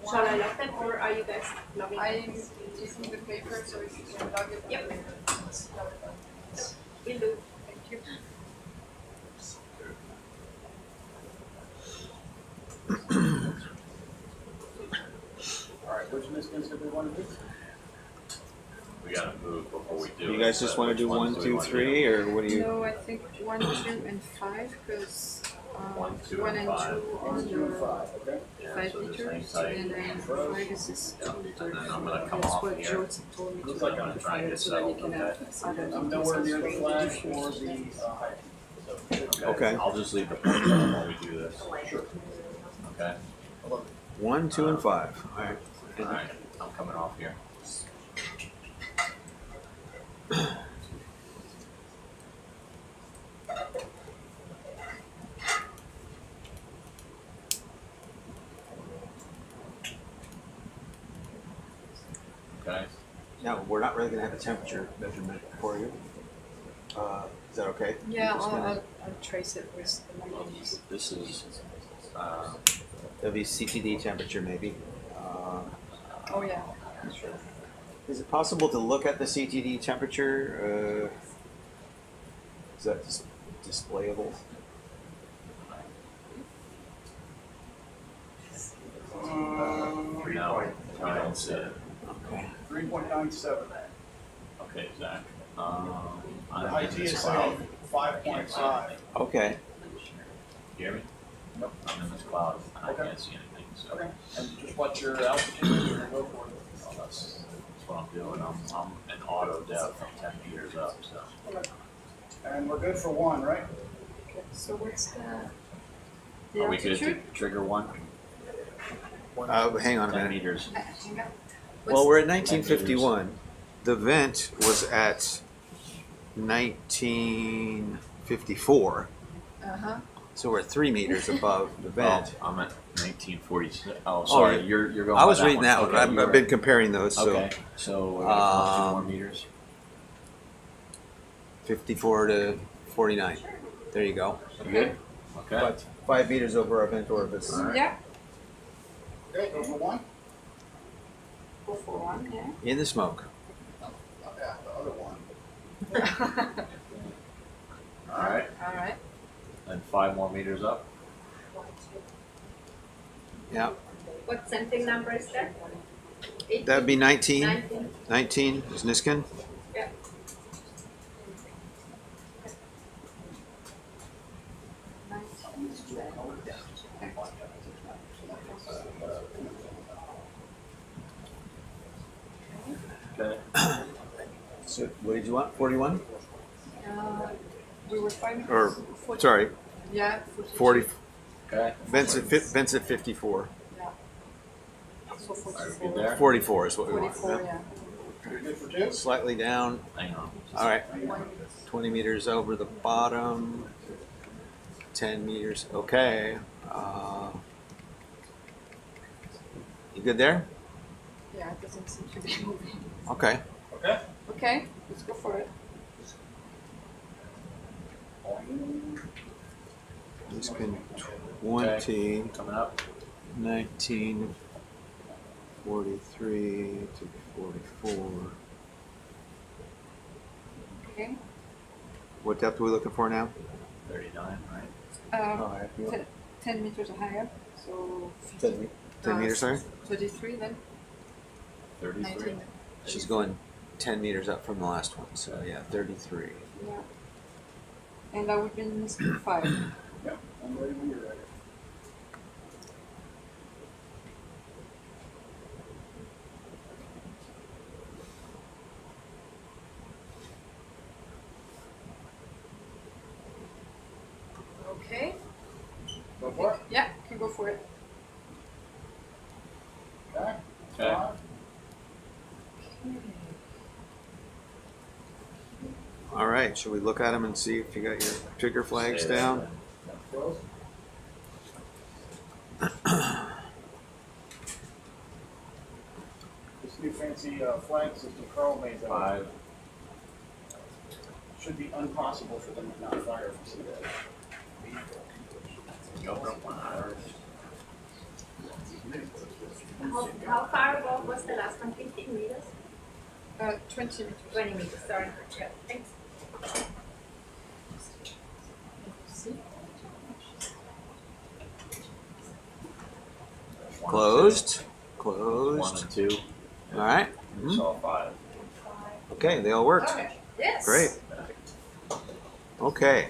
[SPEAKER 2] Shall I log them or are you guys logging?
[SPEAKER 14] I am taking the paper so if you can log it.
[SPEAKER 2] Yep. Will do.
[SPEAKER 14] Thank you.
[SPEAKER 7] All right, which Niskins did we want to do?
[SPEAKER 13] We gotta move before we do it.
[SPEAKER 4] You guys just want to
[SPEAKER 13] Which
[SPEAKER 4] do
[SPEAKER 13] ones
[SPEAKER 4] 1,
[SPEAKER 13] do we
[SPEAKER 4] 2,
[SPEAKER 13] wanna
[SPEAKER 4] 3,
[SPEAKER 13] do?
[SPEAKER 4] or what do you?
[SPEAKER 14] No, I think 1, 2, and 5 because
[SPEAKER 13] 1, 2,
[SPEAKER 14] 1
[SPEAKER 13] and
[SPEAKER 14] and 2
[SPEAKER 13] 5.
[SPEAKER 14] are
[SPEAKER 7] 2 and
[SPEAKER 14] the
[SPEAKER 7] 5, okay?
[SPEAKER 13] Yeah,
[SPEAKER 14] 5
[SPEAKER 13] so just hang
[SPEAKER 14] meters,
[SPEAKER 13] tight.
[SPEAKER 14] and then 5 is this 2
[SPEAKER 13] Yeah,
[SPEAKER 14] meters.
[SPEAKER 13] and then I'm gonna come
[SPEAKER 14] That's
[SPEAKER 13] off
[SPEAKER 14] what
[SPEAKER 13] here.
[SPEAKER 14] George told me to
[SPEAKER 7] Looks like
[SPEAKER 14] do
[SPEAKER 7] I'm
[SPEAKER 14] the
[SPEAKER 13] trying to
[SPEAKER 14] fire so that you
[SPEAKER 13] settle,
[SPEAKER 14] can have other
[SPEAKER 7] I'm
[SPEAKER 14] details
[SPEAKER 7] nowhere near the
[SPEAKER 14] constrained
[SPEAKER 7] flag
[SPEAKER 14] different
[SPEAKER 7] or the
[SPEAKER 14] things.
[SPEAKER 7] height. So,
[SPEAKER 4] Okay.
[SPEAKER 13] I'll just leave the pointer on while we do this.
[SPEAKER 7] Sure.
[SPEAKER 13] Okay?
[SPEAKER 4] 1, 2, and 5. All right.
[SPEAKER 13] Alright, I'm coming off here. Okay,
[SPEAKER 4] Now we're not really gonna have a temperature measurement for you. Is that okay?
[SPEAKER 14] Yeah,
[SPEAKER 4] Just gonna-
[SPEAKER 14] I'll trace it with the numbers.
[SPEAKER 13] this is,
[SPEAKER 4] There'll be CTD temperature maybe.
[SPEAKER 14] Oh yeah, sure.
[SPEAKER 4] Is it possible to look at the CTD temperature? Is that displayable?
[SPEAKER 13] no, try and see it.
[SPEAKER 4] Okay.
[SPEAKER 7] 3.97.
[SPEAKER 13] Okay, Zach.
[SPEAKER 7] The
[SPEAKER 13] I'm
[SPEAKER 7] height
[SPEAKER 13] in this
[SPEAKER 7] is
[SPEAKER 13] cloud.
[SPEAKER 7] 5.5.
[SPEAKER 4] Okay.
[SPEAKER 13] You hear me? Nope. I'm in this cloud and I
[SPEAKER 7] Okay.
[SPEAKER 13] can't see anything, so.
[SPEAKER 7] Okay. And just what your altitude is, and go for it.
[SPEAKER 13] Oh, that's what I'm doing. I'm in auto depth from 10 meters up, so.
[SPEAKER 7] Okay. And we're good for 1, right?
[SPEAKER 14] Okay, so what's the
[SPEAKER 13] Are we good to
[SPEAKER 14] altitude?
[SPEAKER 13] trigger 1?
[SPEAKER 4] Hang on a
[SPEAKER 13] 10
[SPEAKER 4] minute.
[SPEAKER 13] meters.
[SPEAKER 14] Hang on.
[SPEAKER 4] Well, we're at 1951. The vent was at 1954.
[SPEAKER 14] Uh-huh.
[SPEAKER 4] So we're 3 meters above the vent.
[SPEAKER 13] Oh, I'm at 1946. Oh, sorry.
[SPEAKER 4] yeah.
[SPEAKER 13] You're going.
[SPEAKER 4] I
[SPEAKER 13] by
[SPEAKER 4] was reading that one.
[SPEAKER 13] Okay,
[SPEAKER 4] I've
[SPEAKER 13] you're
[SPEAKER 4] been
[SPEAKER 13] right.
[SPEAKER 4] comparing those. So
[SPEAKER 13] Okay. So we're gonna come up 2 more
[SPEAKER 4] Um,
[SPEAKER 13] meters.
[SPEAKER 4] 54 to 49. There you go.
[SPEAKER 13] Good. Okay.
[SPEAKER 4] But 5 meters over our vent orifice.
[SPEAKER 13] All right.
[SPEAKER 14] Yeah,
[SPEAKER 7] Okay, go for 1.
[SPEAKER 14] go for 1, yeah.
[SPEAKER 4] In the smoke.
[SPEAKER 7] Yeah, the other 1.
[SPEAKER 13] All right.
[SPEAKER 14] All right.
[SPEAKER 13] And 5 more meters up.
[SPEAKER 4] Yeah.
[SPEAKER 2] What sampling number is that? 18?
[SPEAKER 4] That'd be 19.
[SPEAKER 2] 19.
[SPEAKER 4] 19 is Niskin.
[SPEAKER 2] Yeah.
[SPEAKER 13] Okay.
[SPEAKER 4] So what did you want? 41?
[SPEAKER 14] We were 5 meters.
[SPEAKER 4] Or
[SPEAKER 14] 40.
[SPEAKER 4] sorry,
[SPEAKER 14] Yeah,
[SPEAKER 4] 40.
[SPEAKER 13] Okay.
[SPEAKER 4] Vent's at 54.
[SPEAKER 14] Yeah. So
[SPEAKER 13] Are we
[SPEAKER 14] 44.
[SPEAKER 13] good there?
[SPEAKER 4] 44 is what we want.
[SPEAKER 14] 44, yeah.
[SPEAKER 7] You're good for 2?
[SPEAKER 4] Slightly down.
[SPEAKER 13] Hang on.
[SPEAKER 4] All right. 20 meters over the bottom. 10 meters. Okay. You good there?
[SPEAKER 14] Yeah, it doesn't seem to be moving.
[SPEAKER 4] Okay.
[SPEAKER 7] Okay.
[SPEAKER 14] Okay, let's go for it.
[SPEAKER 4] Niskin 20,
[SPEAKER 13] Coming up.
[SPEAKER 4] 19, 43 to 44.
[SPEAKER 14] Okay.
[SPEAKER 4] What depth are we looking for now?
[SPEAKER 13] 39, right?
[SPEAKER 4] high?
[SPEAKER 14] 10 meters higher, so
[SPEAKER 4] 10 meters higher?
[SPEAKER 14] 33 then.
[SPEAKER 13] 33.
[SPEAKER 14] 19.
[SPEAKER 4] She's going 10 meters up from the last one, so yeah, 33.
[SPEAKER 14] Yeah. And I would be in speed 5.
[SPEAKER 7] Yeah, I'm ready when you're ready.
[SPEAKER 14] Okay.
[SPEAKER 7] Go for it.
[SPEAKER 14] Yeah, can go for it.
[SPEAKER 7] Okay.
[SPEAKER 13] Okay.
[SPEAKER 4] All right, should we look at them and see if you got your trigger flags
[SPEAKER 13] Stay there.
[SPEAKER 4] down?
[SPEAKER 7] Close. This new fancy flag system Carl made that
[SPEAKER 13] 5.
[SPEAKER 7] should be impossible for them to not fire from sea level.
[SPEAKER 2] How far above was the last one? 15 meters?
[SPEAKER 14] 20 meters.
[SPEAKER 2] 20 meters, sorry. Yeah, thanks.
[SPEAKER 4] Closed.
[SPEAKER 13] 1
[SPEAKER 4] Closed.
[SPEAKER 13] and 2.
[SPEAKER 4] All right.
[SPEAKER 13] We saw 5.
[SPEAKER 4] Okay, they all worked.
[SPEAKER 14] Okay. Yes.
[SPEAKER 4] Great. Okay.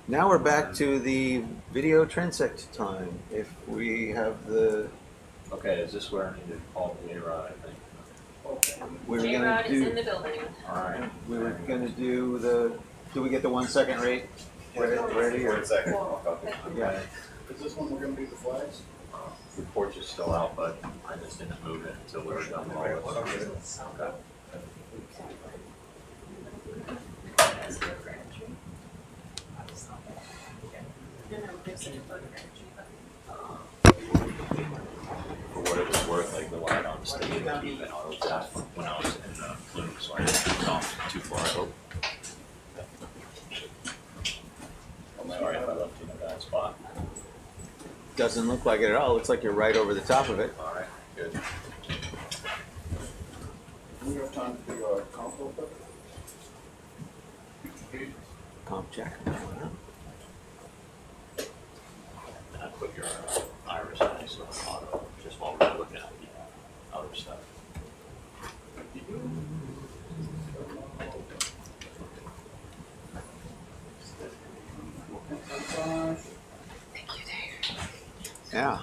[SPEAKER 4] Now we're back to the video transect time. If we have the,
[SPEAKER 13] Okay, is this where I need to call J-Rod, I think?
[SPEAKER 4] we were gonna
[SPEAKER 2] J-Rod is in
[SPEAKER 4] do,
[SPEAKER 2] the building.
[SPEAKER 13] Alright.
[SPEAKER 4] we were gonna do the, do we get the 1 second rate ready or?
[SPEAKER 8] 1 second. I'll copy.
[SPEAKER 4] Yeah.
[SPEAKER 7] Is this when we're gonna do the flags?
[SPEAKER 13] The porch is still out, but I just didn't move it until we were done with all this. Okay. For what it was worth, like the light on stayed keep an auto tap when I was in the Plume, so I didn't turn it off too far, I hope. I'm sorry if I left you in a bad spot.
[SPEAKER 4] Doesn't look like it at all. Looks like you're right over the top of it.
[SPEAKER 13] Alright, good.
[SPEAKER 7] Do we have time to do a comp real quick?
[SPEAKER 4] Comp check.
[SPEAKER 13] And I put your iris eyes on auto, just while we're looking at the other stuff.
[SPEAKER 4] Yeah.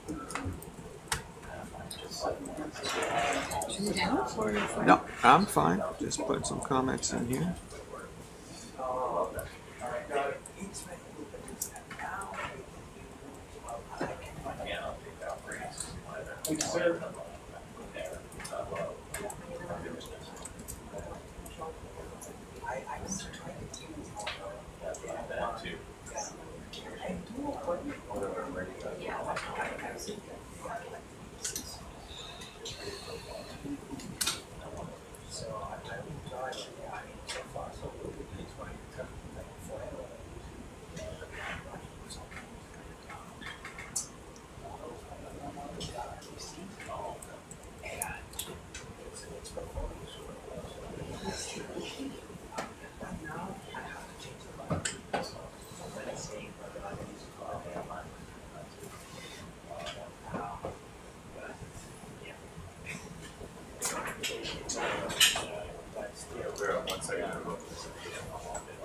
[SPEAKER 14] Do you need help or are you fine?
[SPEAKER 4] No, I'm fine. Just putting some comments in here.
[SPEAKER 7] Thank you, sir.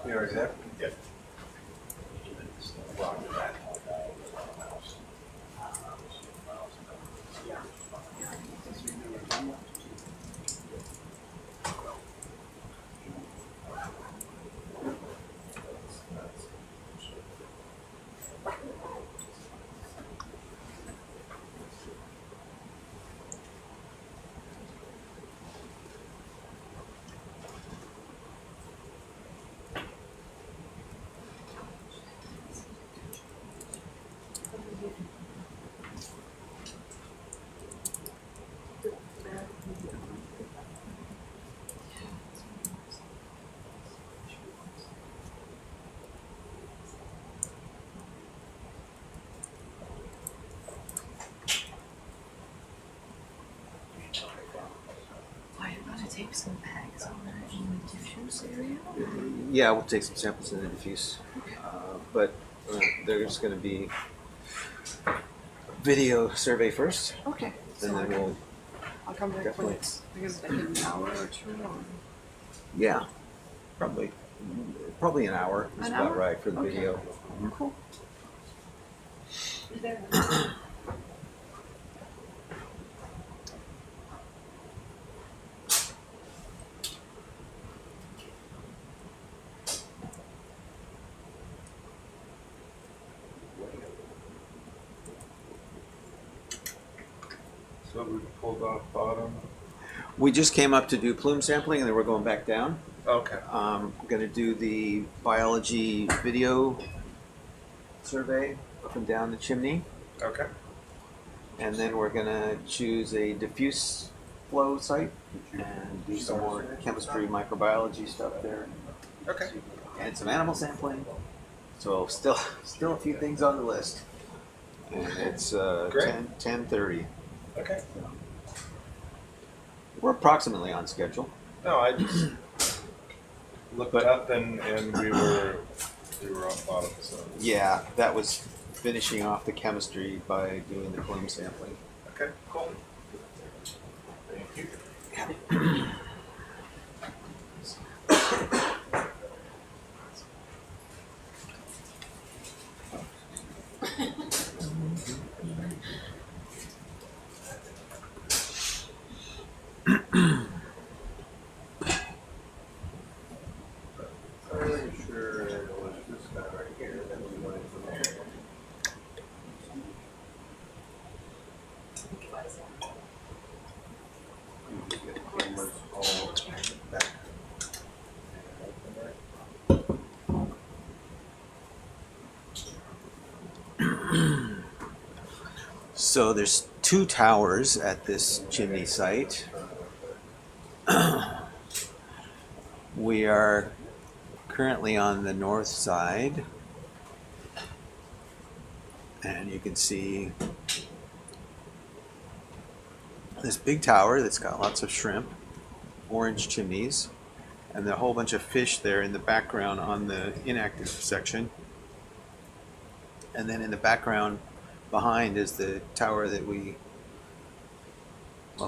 [SPEAKER 11] You already there?
[SPEAKER 13] Yep.
[SPEAKER 14] I'm gonna take some bags. diffuse area?
[SPEAKER 4] Yeah, we'll take some samples in the diffuse. But there's going to be video survey first,
[SPEAKER 14] Okay.
[SPEAKER 4] and then we'll,
[SPEAKER 14] I'll come back when it's, because like an hour or two or...
[SPEAKER 4] yeah, probably an hour is
[SPEAKER 14] An
[SPEAKER 4] about
[SPEAKER 14] hour?
[SPEAKER 4] right for the
[SPEAKER 14] Okay.
[SPEAKER 4] video.
[SPEAKER 14] Cool.
[SPEAKER 8] So we pulled off bottom.
[SPEAKER 4] We just came up to do plume sampling, and then we're going back down.
[SPEAKER 8] Okay.
[SPEAKER 4] I'm going to do the biology video survey up and down the chimney,
[SPEAKER 8] Okay.
[SPEAKER 4] and then we're going to choose a diffuse flow site and do some more chemistry, microbiology stuff there,
[SPEAKER 8] Okay.
[SPEAKER 4] and some animal sampling. So still a few things on the list. And it's
[SPEAKER 8] Great.
[SPEAKER 4] 10:30.
[SPEAKER 8] Okay.
[SPEAKER 4] We're approximately on schedule.
[SPEAKER 8] No, I just looked up and we were on bottom. So
[SPEAKER 4] Yeah, that was finishing off the chemistry by doing the plume sampling.
[SPEAKER 8] okay, cool. Thank you.
[SPEAKER 11] I'm pretty sure it was this guy right here that we wanted to know. You just get the cameras all back.
[SPEAKER 4] So there's two towers at this chimney site. We are currently on the north side, and you can see this big tower that's got lots of shrimp, orange chimneys, and a whole bunch of fish there in the background on the inactive section. And then in the background behind is the tower that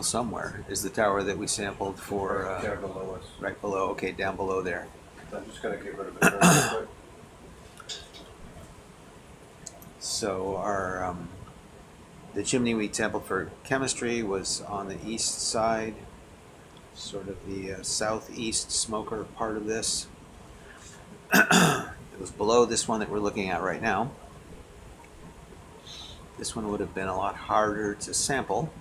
[SPEAKER 4] somewhere is the tower that we sampled for,
[SPEAKER 11] Down below us.
[SPEAKER 4] right below, okay, down below there.
[SPEAKER 11] I'm just gonna get rid of it real quick.
[SPEAKER 4] So our, the chimney we sampled for chemistry was on the east side, sort of the southeast smoker part of this. It was below this one that we're looking at right now. This one would have been a lot harder to sample.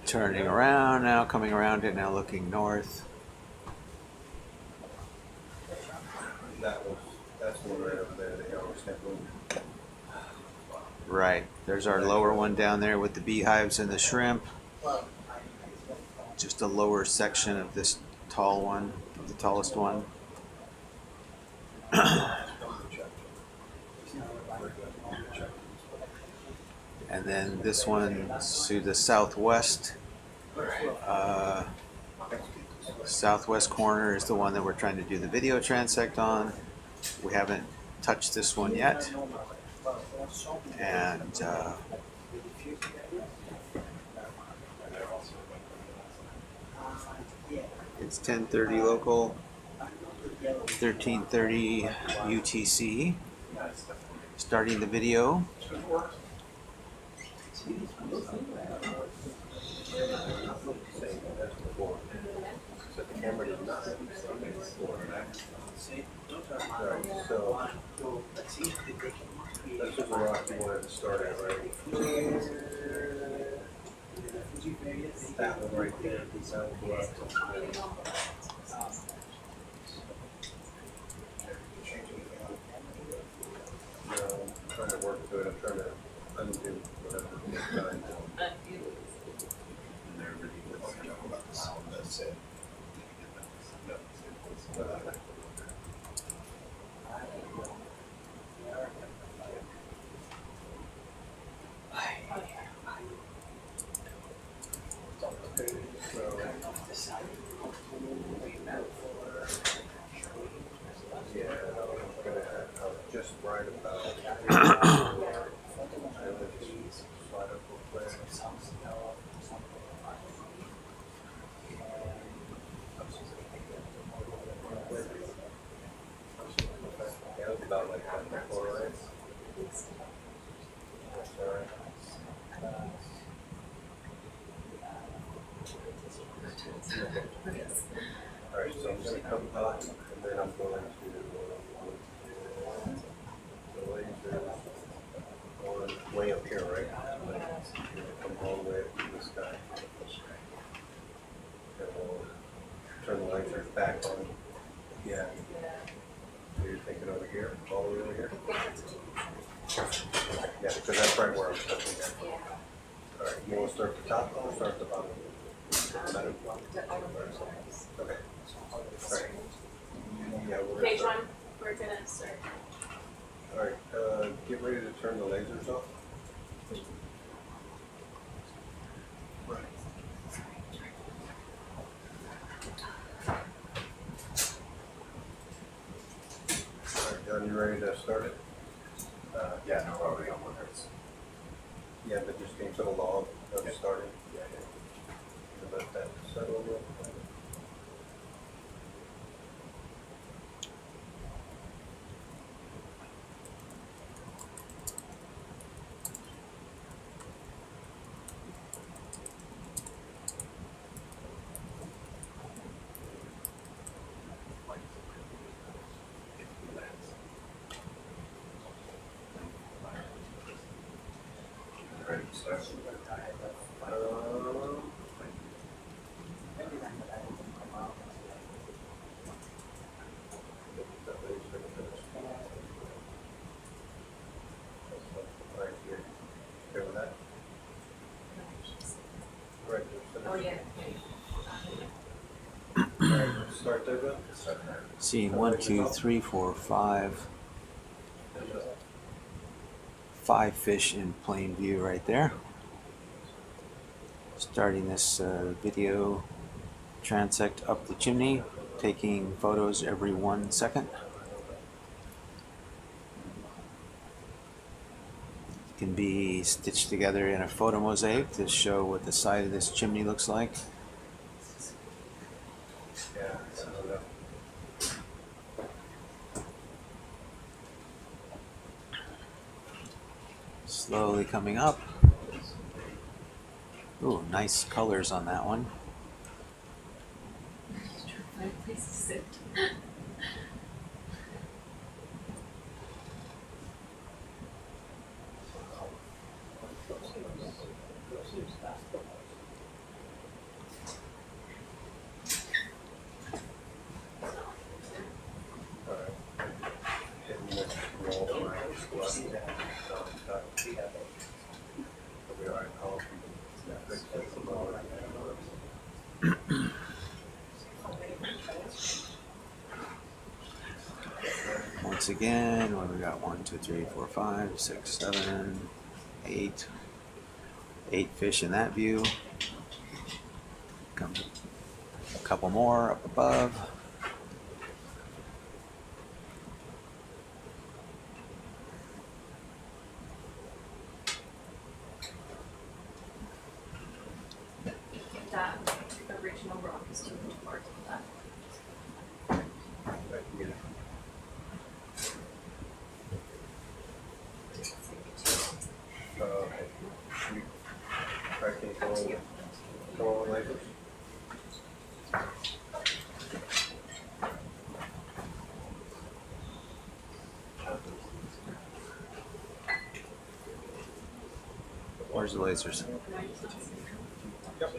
[SPEAKER 4] Turning around now, coming around it now, looking north.
[SPEAKER 11] That's the one right over there, the yellow sample.
[SPEAKER 4] Right, there's our lower one down there with the beehives and the shrimp. Just a lower section of this tall one, the tallest one. And then this one to the southwest. Southwest corner is the one that we're trying to do the video transect on. We haven't touched this one yet. And it's 10:30 local, 13:30 UTC. Starting the video.
[SPEAKER 11] So this is the rock you wanted to start at, right? That one right there, the southwest. I'm trying to work through it, I'm trying to undo whatever we've done. That's it. Alright, so I'm gonna come up and then I'm going to the laser on way up here, right? Come all the way up to the sky. And we'll turn the lasers back on. Yeah. So you're thinking over here, all the way over here? Yeah, because that's right where I'm touching that. Alright, you want to start at the top or start at the bottom? Okay. Alright. Yeah, we're
[SPEAKER 1] Okay,
[SPEAKER 11] gonna start.
[SPEAKER 1] John, we're gonna start.
[SPEAKER 11] Alright, get ready to turn the lasers off. Alright, John, you ready to start it?
[SPEAKER 8] Yeah, no, already on one hertz.
[SPEAKER 11] Yeah, but just came to the log of starting. Let that settle real quick.
[SPEAKER 8] Ready to start?
[SPEAKER 11] Right here. Okay with that? Right,
[SPEAKER 2] Oh, yeah.
[SPEAKER 11] Alright, start there, Bill?
[SPEAKER 4] See 1, 2, 3, 4, 5. 5 fish in plain view right there. Starting this video transect up the chimney, taking photos every 1 second. Can be stitched together in a photo mosaic to show what the side of this chimney looks like.
[SPEAKER 11] Yeah, I don't know.
[SPEAKER 4] Slowly coming up. Ooh, nice colors on that one.
[SPEAKER 2] My place to sit.
[SPEAKER 11] Alright. Hitting this roll right. It'll be alright. I'll fix it from all right.
[SPEAKER 4] Once again, what do we got? 1, 2, 3, 4, 5, 6, 7, 8. 8 fish in that view. Come a couple more up above.
[SPEAKER 1] That original rock is too much part of that.
[SPEAKER 11] Go on lasers.
[SPEAKER 4] Where's the lasers?
[SPEAKER 11] Yep.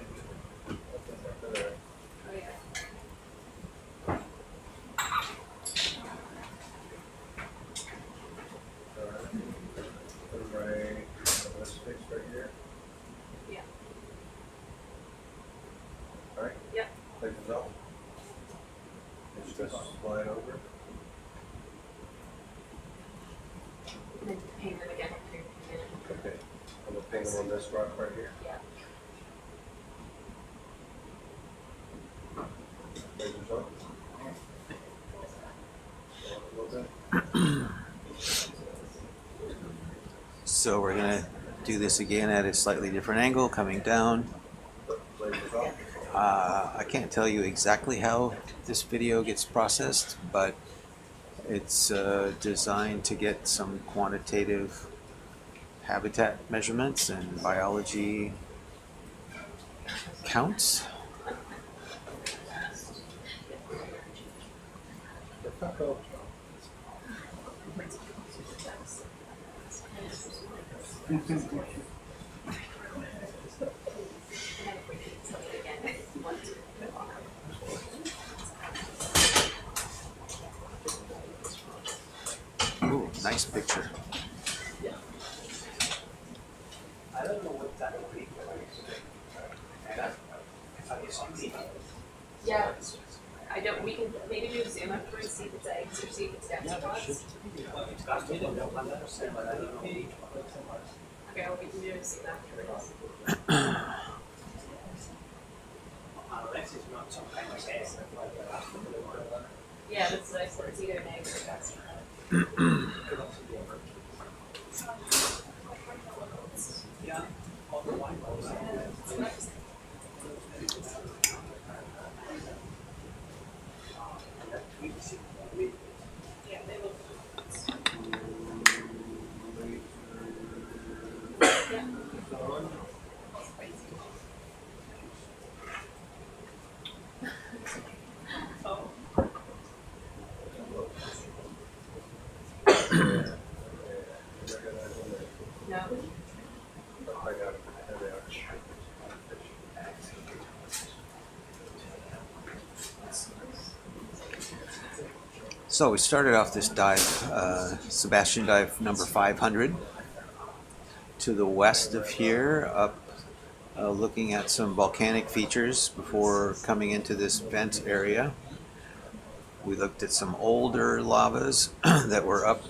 [SPEAKER 11] Right, let's fix right here.
[SPEAKER 1] Yeah.
[SPEAKER 11] Alright?
[SPEAKER 1] Yep.
[SPEAKER 11] Lasers off. It's just slide over.
[SPEAKER 2] And then paint it again.
[SPEAKER 11] Okay. I'm gonna ping them on this rock right here.
[SPEAKER 2] Yeah.
[SPEAKER 11] Lasers off. A little bit.
[SPEAKER 4] So we're gonna do this again at a slightly different angle, coming down.
[SPEAKER 11] Lasers off.
[SPEAKER 4] I can't tell you exactly how this video gets processed, but It's designed to get some quantitative habitat measurements and biology counts. Ooh, nice picture.
[SPEAKER 5] I don't know what that would be.
[SPEAKER 2] Yeah. I don't, we can maybe do a zoom afterwards, see if it's eggs or see if it's depth plots. Okay, well, we can do a zoom afterwards.
[SPEAKER 5] Unless it's not some kind of egg.
[SPEAKER 2] Yeah, that's what I said, it's either an egg or depth.
[SPEAKER 5] Yeah, all the wine balls.
[SPEAKER 2] Yeah, they will. No.
[SPEAKER 4] So we started off this dive, SuBastian dive number 500, to the west of here, up looking at some volcanic features before coming into this vent area. We looked at some older lavas that were up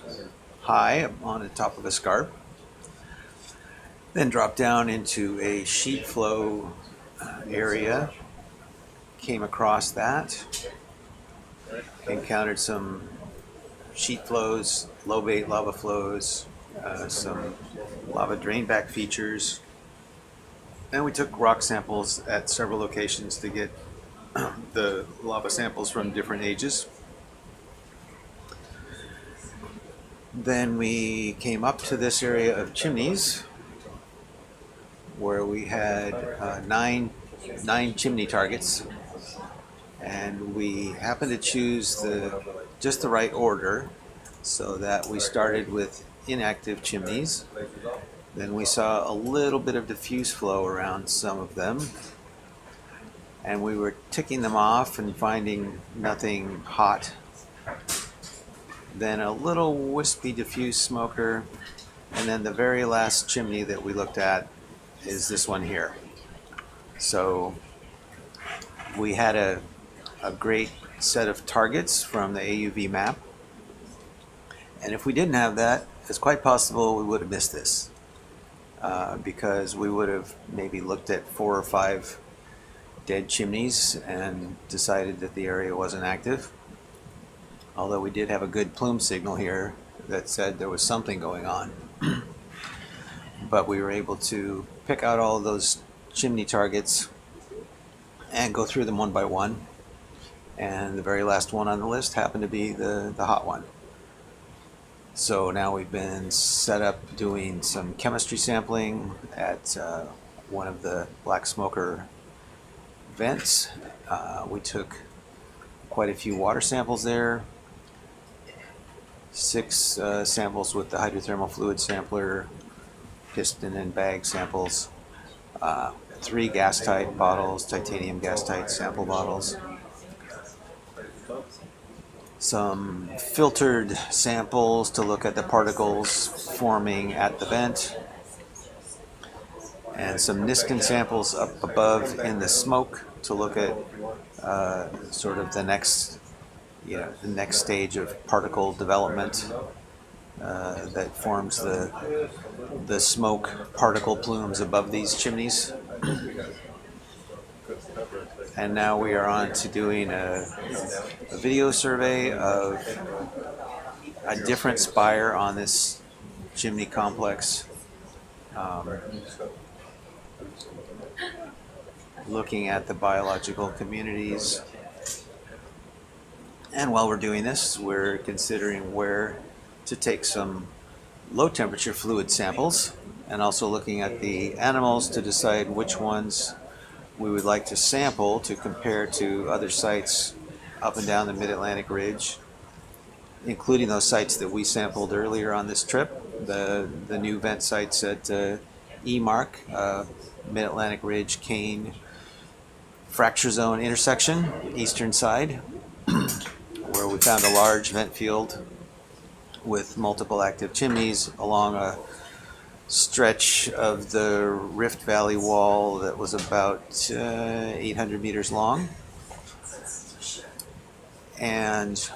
[SPEAKER 4] high up on the top of a scarp, then dropped down into a sheet flow area, came across that, encountered some sheet flows, lobate lava flows, some lava drainback features, and we took rock samples at several locations to get the lava samples from different ages. Then we came up to this area of Chimneys, where we had nine chimney targets, and we happened to choose just the right order, so that we started with inactive chimneys. Then we saw a little bit of diffuse flow around some of them, and we were ticking them off and finding nothing hot. Then a little wispy diffuse smoker, and then the very last chimney that we looked at is this one here. So we had a great set of targets from the AUV map, and if we didn't have that, it's quite possible we would have missed this, because we would have maybe looked at 4 or 5 dead chimneys and decided that the area wasn't active, although we did have a good plume signal here that said there was something going on. But we were able to pick out all of those chimney targets and go through them one by one, and the very last one on the list happened to be the hot one. So now we've been set up doing some chemistry sampling at one of the black smoker vents. We took quite a few water samples there, 6 samples with the hydrothermal fluid sampler, piston and bag samples, 3 gas tight bottles, titanium gas tight sample bottles, some filtered samples to look at the particles forming at the vent, and some Niskin samples up above in the smoke to look at sort of the next stage of particle development that forms the smoke particle plumes above these chimneys. And now we are on to doing a video survey of a different spire on this chimney complex, looking at the biological communities And while we're doing this, we're considering where to take some low temperature fluid samples, and also looking at the animals to decide which ones we would like to sample to compare to other sites up and down the Mid-Atlantic Ridge, including those sites that we sampled earlier on this trip, the new vent sites at E-Mark, Mid-Atlantic Ridge, Cane, Fracture Zone intersection, eastern side, where we found a large vent field with multiple active chimneys along a stretch of the Rift Valley wall that was about 800 meters long. And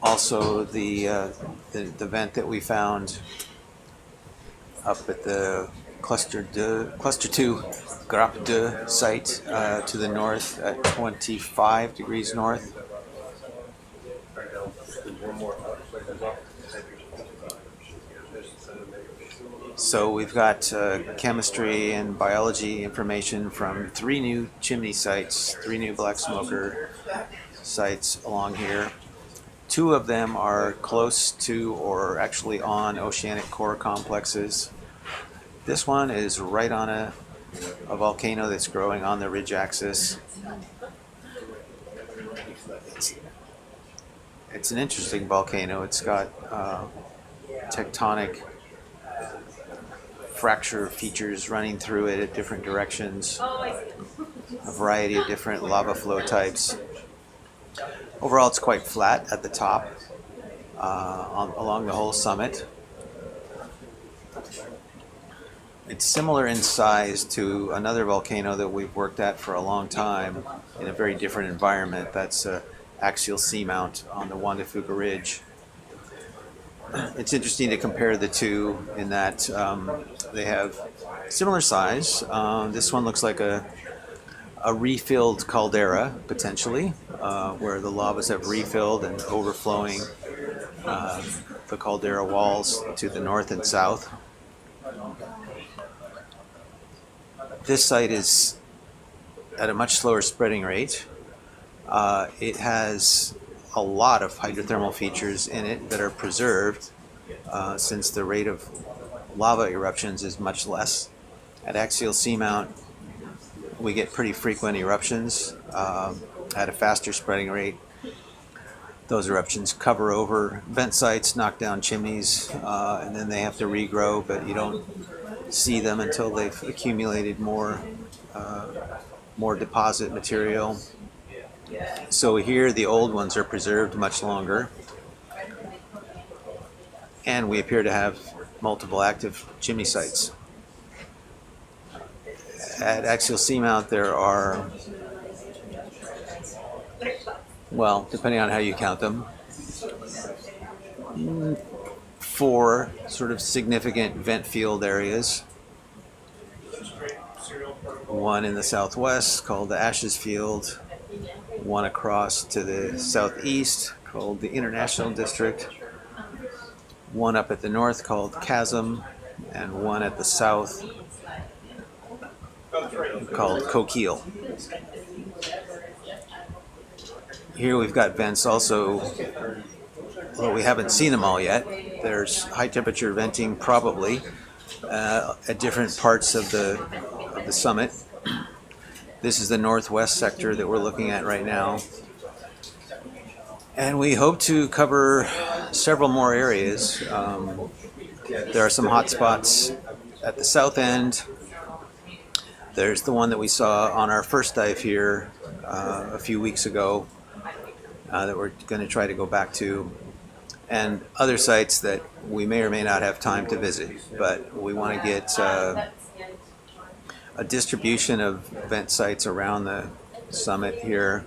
[SPEAKER 4] also the vent that we found up at the Cluster 2 Grappe 2 site to the north at 25 degrees north. So we've got chemistry and biology information from 3 new chimney sites, 3 new black smoker sites along here. 2 of them are close to or actually on oceanic core complexes. This one is right on a volcano that's growing on the ridge axis. It's an interesting volcano. It's got tectonic fracture features running through it at different directions, a variety of different lava flow types. Overall, it's quite flat at the top along the whole summit. It's similar in size to another volcano that we've worked at for a long time in a very different environment. That's Axial Seamount on the Juan de Fuca Ridge. It's interesting to compare the two in that they have similar size. This one looks like a refilled caldera, potentially, where the lavas have refilled and overflowing the caldera walls to the north and south. This site is at a much slower spreading rate. It has a lot of hydrothermal features in it that are preserved since the rate of lava eruptions is much less. At Axial Seamount, we get pretty frequent eruptions at a faster spreading rate. Those eruptions cover over vent sites, knock down chimneys, and then they have to regrow, but you don't see them until they've accumulated more deposit material. So here the old ones are preserved much longer, and we appear to have multiple active chimney sites. At Axial Seamount there are, well, depending on how you count them, 4 sort of significant vent field areas. One in the southwest called the Ashes Field, one across to the southeast called the International District, one up at the north called Chasm, and one at the south called Coquille. Here we've got vents also, although we haven't seen them all yet. There's high temperature venting probably at different parts of the summit. This is the northwest sector that we're looking at right now. And we hope to cover several more areas. There are some hot spots at the south end. There's the one that we saw on our first dive here a few weeks ago that we're going to try to go back to, and other sites that we may or may not have time to visit, but we want to get a distribution of vent sites around the summit here.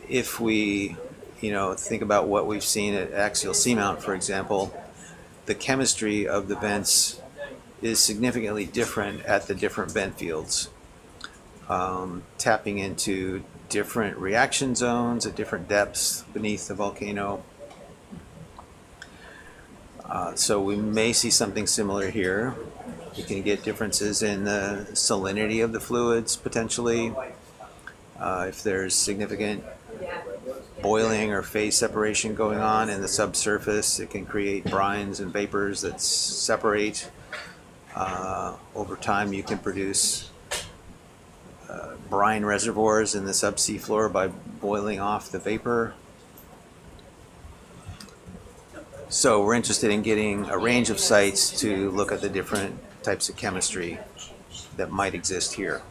[SPEAKER 4] If we, think about what we've seen at Axial Seamount, for example, the chemistry of the vents is significantly different at the different vent fields, tapping into different reaction zones at different depths beneath the volcano. So we may see something similar here. You can get differences in the salinity of the fluids potentially. If there's significant boiling or phase separation going on in the subsurface. It can create brines and vapors that separate. Over time, you can produce brine reservoirs in the subsea floor by boiling off the vapor. So we're interested in getting a range of sites to look at the different types of chemistry that might exist here,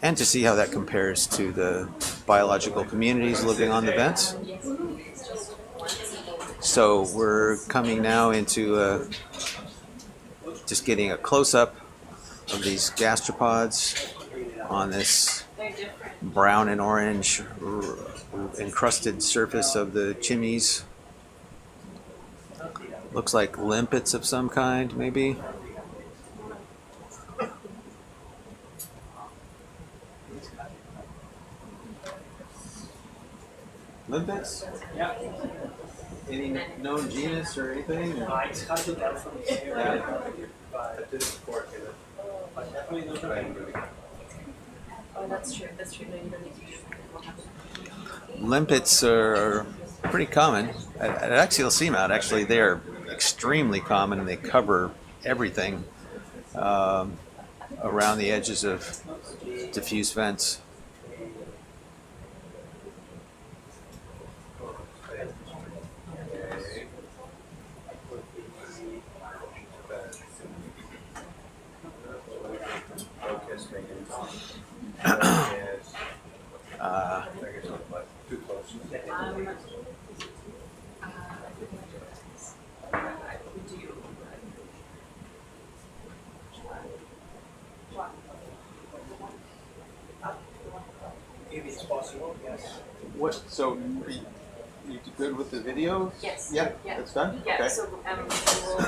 [SPEAKER 4] and to see how that compares to the biological communities living on the vents. So we're coming now into just getting a close-up of these gastropods on this brown and orange encrusted surface of the chimneys. Looks like limpets of some kind, maybe. Limpets?
[SPEAKER 5] Yeah.
[SPEAKER 4] Any known genus or anything?
[SPEAKER 5] It's hard to tell from the
[SPEAKER 4] Yeah.
[SPEAKER 5] but definitely those are
[SPEAKER 2] Oh, that's true. That's true. No, you don't need to.
[SPEAKER 4] Limpets are pretty common. At Axial Seamount, actually, they're extremely common, and they cover everything around the edges of diffuse vents.
[SPEAKER 5] if it's possible, yes.
[SPEAKER 4] What? So you good with the video?
[SPEAKER 2] Yes.
[SPEAKER 4] Yeah.
[SPEAKER 2] Yeah.
[SPEAKER 4] That's done.
[SPEAKER 2] Yeah,
[SPEAKER 4] Okay.
[SPEAKER 2] so we'll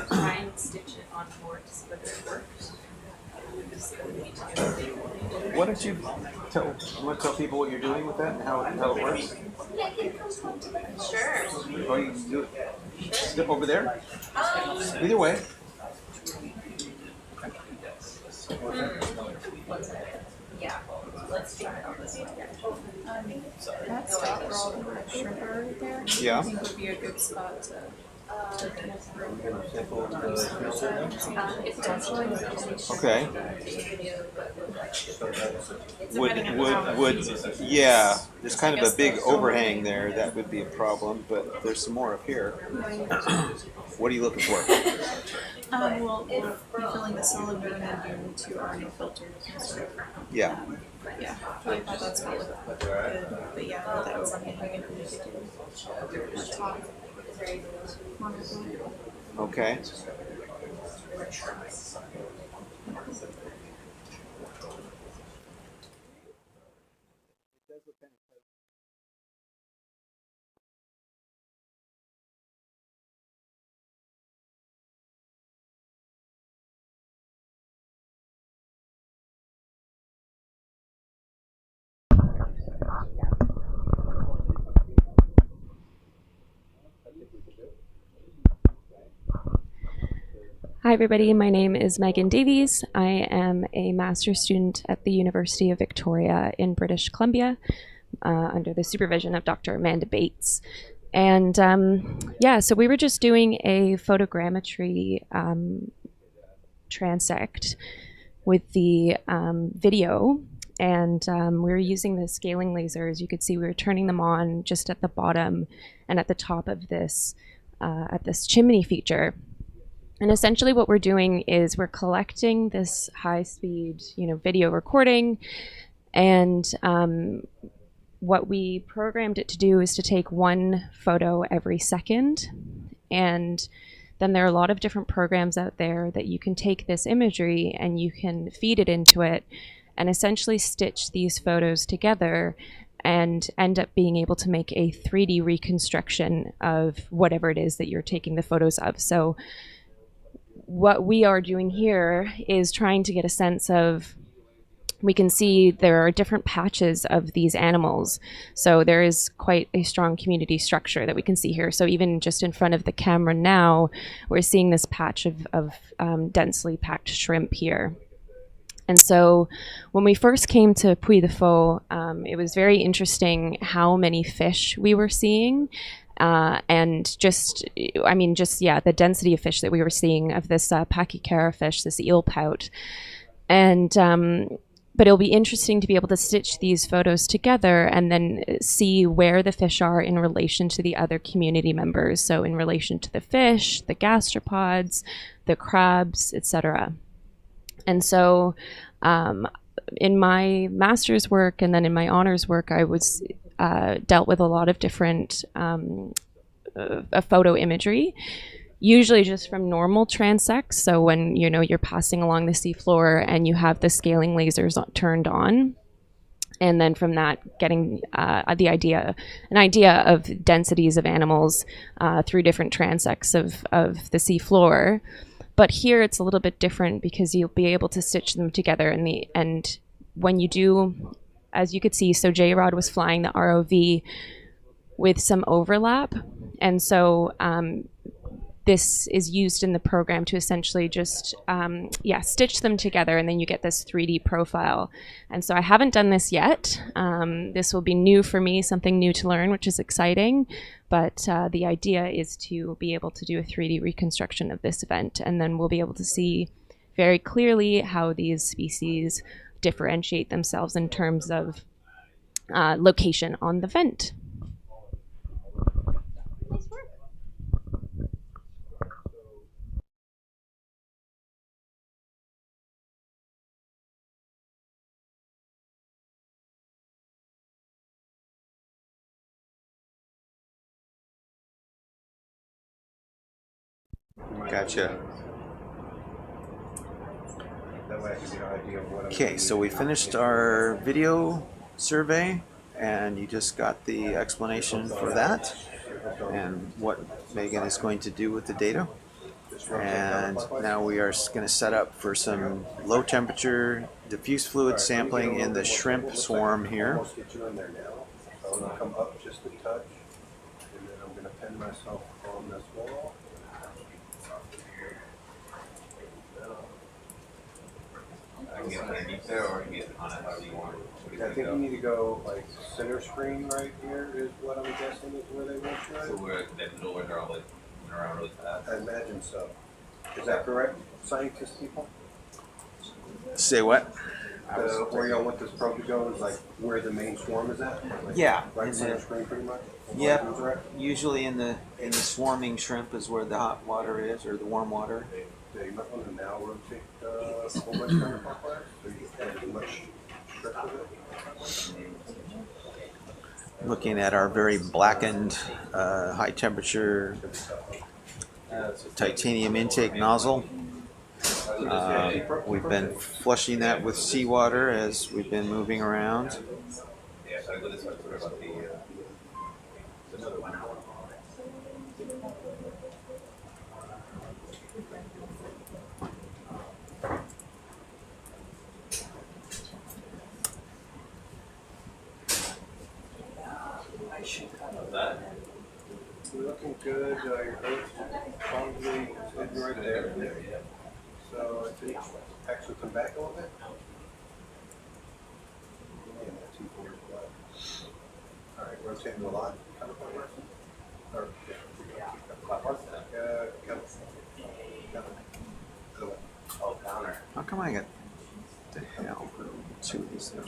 [SPEAKER 2] try and stitch it on board to see whether it works.
[SPEAKER 4] Why don't you tell people what you're doing with that and how it works?
[SPEAKER 2] Sure.
[SPEAKER 4] Or you can do it. Step over there. Either way.
[SPEAKER 2] Yeah. Let's try it on this one.
[SPEAKER 1] That spot where all the shrimp are right there,
[SPEAKER 4] Yeah.
[SPEAKER 1] I think would be a good spot to kind of throw
[SPEAKER 4] Okay. Yeah, there's kind of a big overhang there. That would be a problem, but there's some more up here. What are you looking for?
[SPEAKER 1] we'll be filling the cylinder and then doing 2 RNA filters and stuff.
[SPEAKER 4] Yeah.
[SPEAKER 1] Yeah, I thought that's gonna look good, but yeah, that overhang and we could do the top.
[SPEAKER 4] Okay.
[SPEAKER 16] Hi everybody, my name is Megan Davies. I am a master's student at the University of Victoria in British Columbia under the supervision of Dr. Amanda Bates. And yeah, so we were just doing a photogrammetry transect with the video, and we were using the scaling lasers. You could see we were turning them on just at the bottom and at the top of this, at this chimney feature. And essentially what we're doing is we're collecting this high-speed, video recording, and what we programmed it to do is to take 1 photo every second. And then there are a lot of different programs out there that you can take this imagery and you can feed it into it and essentially stitch these photos together and end up being able to make a 3D reconstruction of whatever it is that you're taking the photos of. So what we are doing here is trying to get a sense of, we can see there are different patches of these animals. So there is quite a strong community structure that we can see here. So even just in front of the camera now, we're seeing this patch of densely packed shrimp here. And so when we first came to Puy Des Folles, it was very interesting how many fish we were seeing. And just the density of fish that we were seeing of this pachycara fish, this eel pout. And but it'll be interesting to be able to stitch these photos together and then see where the fish are in relation to the other community members. So in relation to the fish, the gastropods, the crabs, etc. And so in my master's work and then in my honors work, I was dealt with a lot of different photo imagery, usually just from normal transects. So when you're passing along the seafloor and you have the scaling lasers turned on, and then from that getting an idea of densities of animals through different transects of the seafloor. But here it's a little bit different because you'll be able to stitch them together and when you do, as you could see, so J-Rod was flying the ROV with some overlap, and so this is used in the program to essentially just stitch them together, and then you get this 3D profile. And so I haven't done this yet. This will be new for me, something new to learn, which is exciting. But the idea is to be able to do a 3D reconstruction of this event, and then we'll be able to see very clearly how these species differentiate themselves in terms of location on the vent. Nice work.
[SPEAKER 4] Gotcha.
[SPEAKER 11] That way I can get an idea of what I'm
[SPEAKER 4] Okay, so we finished our video survey, and you just got the explanation for that and what Megan is going to do with the data. And now we are going to set up for some low temperature diffuse fluid sampling in the shrimp swarm here.
[SPEAKER 11] Almost get you in there now. So I'm going to come up just a touch, and then I'm going to pin myself on this wall.
[SPEAKER 3] I can get underneath there or get on it however you want.
[SPEAKER 11] I think you need to go like center screen right here is what I'm guessing is where they want you at.
[SPEAKER 3] So where that middle where they're all like moving around really fast.
[SPEAKER 11] I imagine so. Is that correct, scientist people?
[SPEAKER 4] Say what?
[SPEAKER 11] Where y'all want this probe to go is like where the main swarm is at? Like
[SPEAKER 4] Yeah,
[SPEAKER 11] right center screen pretty much?
[SPEAKER 4] Yep. Usually in the swarming shrimp is where the hot water is, or the warm water.
[SPEAKER 11] Yeah, you might want to now rotate a whole bunch of counterclockwise so you can have as much strip of it.
[SPEAKER 4] Looking at our very blackened high temperature titanium intake nozzle. We've been flushing that with seawater as we've been moving around.
[SPEAKER 3] Yeah, so I go this way sort of about the another one.
[SPEAKER 11] We're looking good. Your Earth probably sitting right there. So I think actually come back a little bit. Yeah, not too far. All right, rotating a lot. Or
[SPEAKER 3] Oh, downer.
[SPEAKER 4] How come I got the hell two of these things?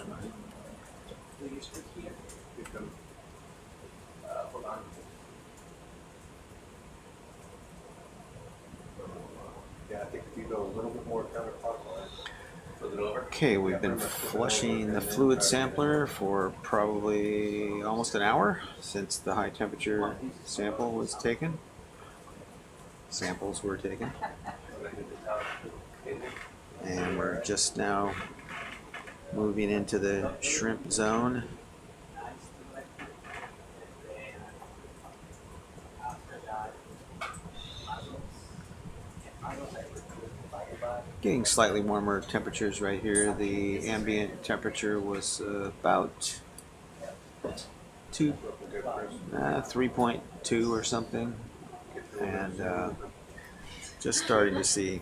[SPEAKER 3] Hold on.
[SPEAKER 11] Yeah, I think if you go a little bit more counterclockwise.
[SPEAKER 3] Flip it over.
[SPEAKER 4] Okay, we've been flushing the fluid sampler for probably almost an hour since the high temperature sample was taken. Samples were taken. And we're just now moving into the shrimp zone. Getting slightly warmer temperatures right here. The ambient temperature was about 3.2 or something, and just starting to see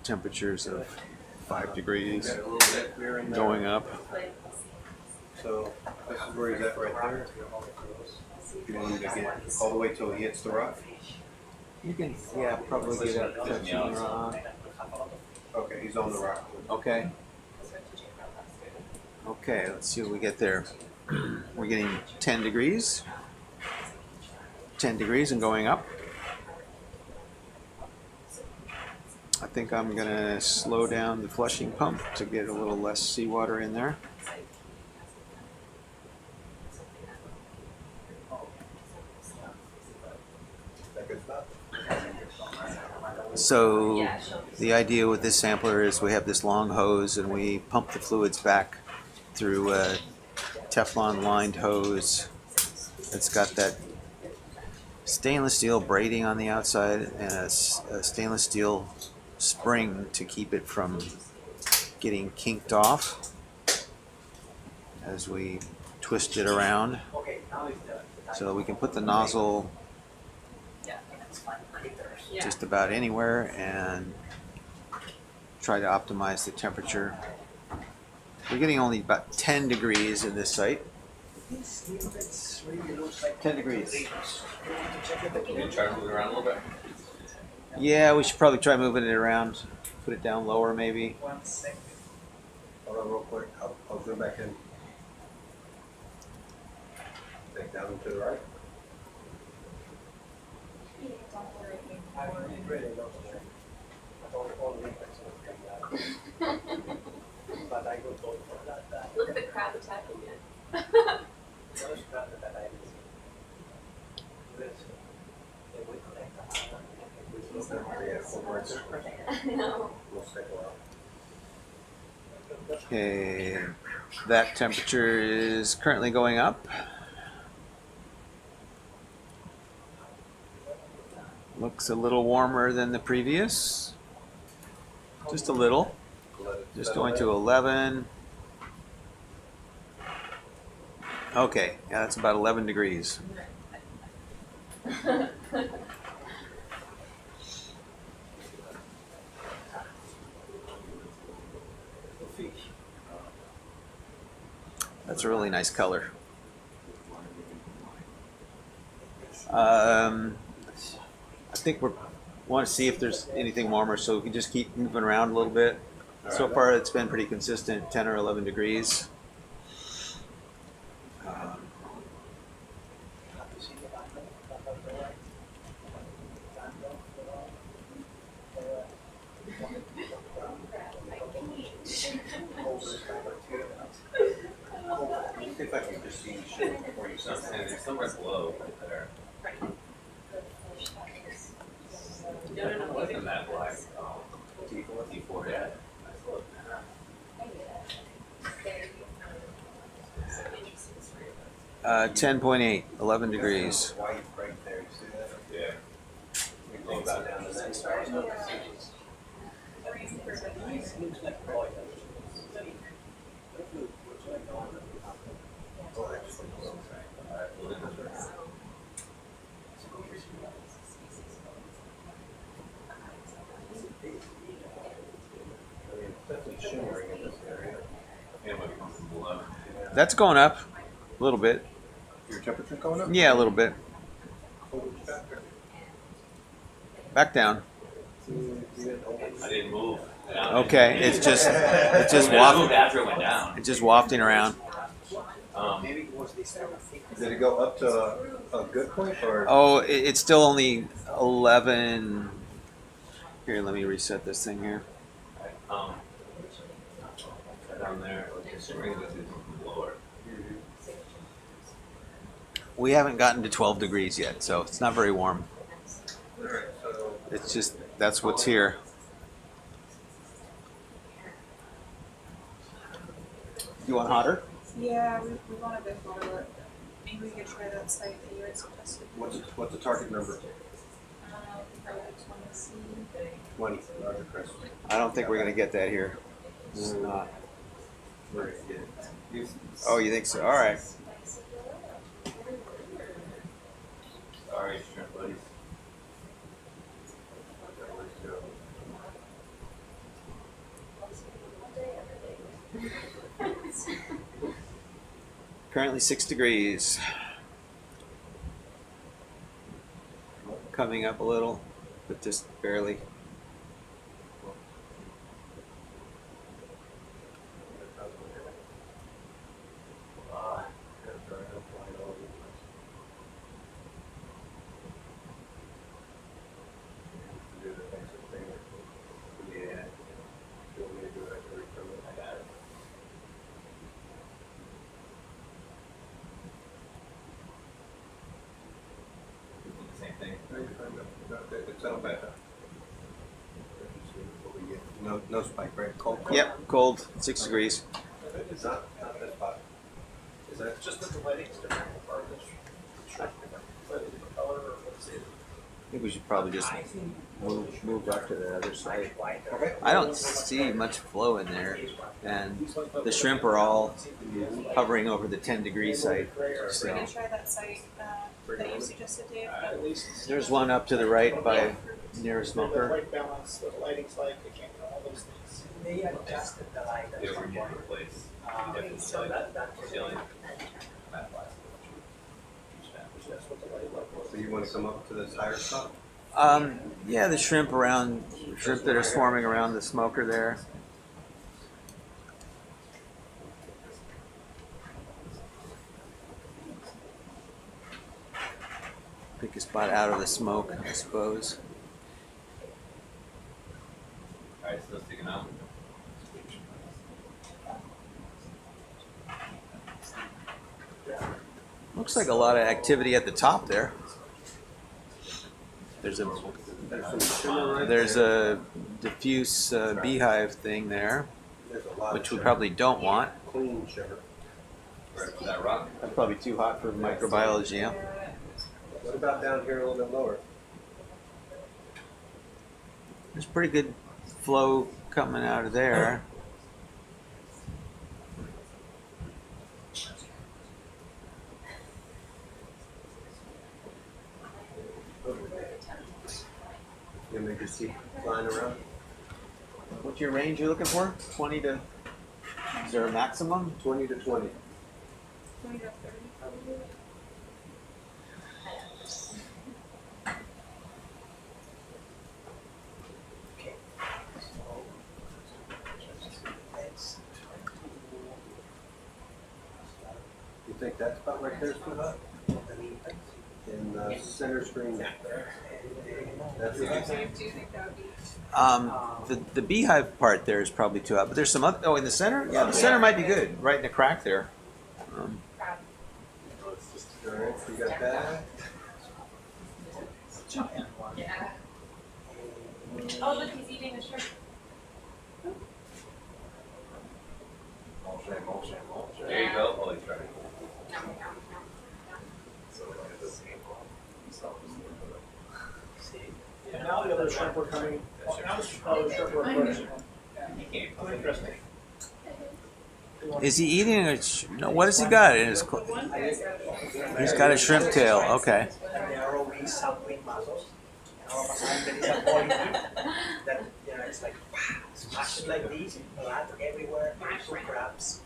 [SPEAKER 4] temperatures of 5 degrees
[SPEAKER 11] Got a little bit clear in there.
[SPEAKER 4] going up.
[SPEAKER 11] So this is where he's at right there. You want him to get all the way till he hits the rock?
[SPEAKER 4] You can, yeah, probably get up touching the rock.
[SPEAKER 11] Okay, he's on the rock.
[SPEAKER 4] Okay. Okay, let's see what we get there. We're getting 10 degrees. 10 degrees and going up. I think I'm gonna slow down the flushing pump to get a little less seawater in there. So the idea with this sampler is we have this long hose and we pump the fluids back through a Teflon lined hose. It's got that stainless steel braiding on the outside and a stainless steel spring to keep it from getting kinked off as we twist it around. So we can put the nozzle just about anywhere and try to optimize the temperature. We're getting only about 10 degrees in this site. 10 degrees.
[SPEAKER 3] You can try to move it around a little bit.
[SPEAKER 4] Yeah, we should probably try moving it around. Put it down lower maybe.
[SPEAKER 11] Hold on real quick. I'll go back in. Take down to the right.
[SPEAKER 2] Look at the crab attacking it. No.
[SPEAKER 4] Okay, that temperature is currently going up. Looks a little warmer than the previous. Just a little. Just going to 11. Okay, yeah, that's about 11 degrees. That's a really nice color. I think we want to see if there's anything warmer, so we can just keep moving around a little bit. So far, it's been pretty consistent, 10 or 11 degrees. 10.8, 11 degrees. That's going up a little bit.
[SPEAKER 11] Your temperature going up?
[SPEAKER 4] Yeah, a little bit. Back down.
[SPEAKER 3] I didn't move.
[SPEAKER 4] Okay, it's just wafting.
[SPEAKER 3] After it went down.
[SPEAKER 4] It's just wafting around.
[SPEAKER 11] Did it go up to a good point or?
[SPEAKER 4] Oh, it's still only 11. Here, let me reset this thing here.
[SPEAKER 3] Down there, lower.
[SPEAKER 4] We haven't gotten to 12 degrees yet, so it's not very warm. It's just, that's what's here. You want hotter?
[SPEAKER 10] Yeah, we want a bit hotter. Maybe we could try that site that you had suggested.
[SPEAKER 11] What's the target number? 20. Roger, Chris.
[SPEAKER 4] I don't think we're going to get that here. It's not.
[SPEAKER 11] We're gonna get it.
[SPEAKER 4] Oh, you think so? All right.
[SPEAKER 3] Sorry, shrimp buddies.
[SPEAKER 4] Currently 6 degrees. Coming up a little, but just barely.
[SPEAKER 3] Same thing.
[SPEAKER 11] It's not bad. No spike, right? Cold.
[SPEAKER 4] Yep, cold, 6 degrees.
[SPEAKER 11] It's not this spot. Is that
[SPEAKER 9] Just that the lighting's different, or this shrimp different, but the color or what's it?
[SPEAKER 4] I think we should probably just move up to the other side.
[SPEAKER 11] okay?
[SPEAKER 4] I don't see much flow in there, and the shrimp are all hovering over the 10-degree site. So
[SPEAKER 1] Try that site that you suggested, Dave.
[SPEAKER 4] there's one up to the right by near a
[SPEAKER 9] The
[SPEAKER 4] smoker.
[SPEAKER 9] white balance, what the lighting's like, they can't do all those things.
[SPEAKER 5] They adjusted the light.
[SPEAKER 3] Yeah, we need to replace different
[SPEAKER 5] So
[SPEAKER 3] like
[SPEAKER 5] that
[SPEAKER 3] ceiling. Matte glass.
[SPEAKER 9] That's what the light level
[SPEAKER 11] So you want to come up to this higher spot?
[SPEAKER 4] Yeah, the shrimp that are swarming around the smoker there. Pick a spot out of the smoke, I suppose.
[SPEAKER 3] Alright, still sticking out.
[SPEAKER 4] Looks like a lot of activity at the top there. There's a diffuse beehive thing there,
[SPEAKER 11] There's a lot
[SPEAKER 4] which
[SPEAKER 11] of
[SPEAKER 4] we
[SPEAKER 11] shimmer.
[SPEAKER 4] probably don't want.
[SPEAKER 11] Clean shimmer.
[SPEAKER 3] Right up to that rock.
[SPEAKER 4] That's probably too hot for microbiology, yeah?
[SPEAKER 11] What about down here a little bit lower?
[SPEAKER 4] There's pretty good flow coming out of there.
[SPEAKER 11] You may just keep flying around.
[SPEAKER 4] What's your range you're looking for? 20 to... Is there a maximum?
[SPEAKER 11] 20 to 20.
[SPEAKER 1] 20 to 30 probably.
[SPEAKER 11] You think that spot right there is too hot? In the center screen. That's too hot?
[SPEAKER 1] Do you think that would be?
[SPEAKER 4] The beehive part there is probably too hot, but there's some other... Oh, in the center? Yeah, the center might be good, right in the crack there.
[SPEAKER 11] Alright, so you got that.
[SPEAKER 2] Yeah. Oh, look, he's eating a shrimp.
[SPEAKER 3] There you go. Holy crap.
[SPEAKER 9] And now the other shrimp are coming, now the shrimp are approaching. Oh, interesting.
[SPEAKER 4] Is he eating a... No, what has he got in his... He's got a shrimp tail, okay.
[SPEAKER 5] And the ROV sampling muscles. And all of a sudden there is a polyp that, you know, it's like, smashed like this, blood everywhere, beautiful crabs.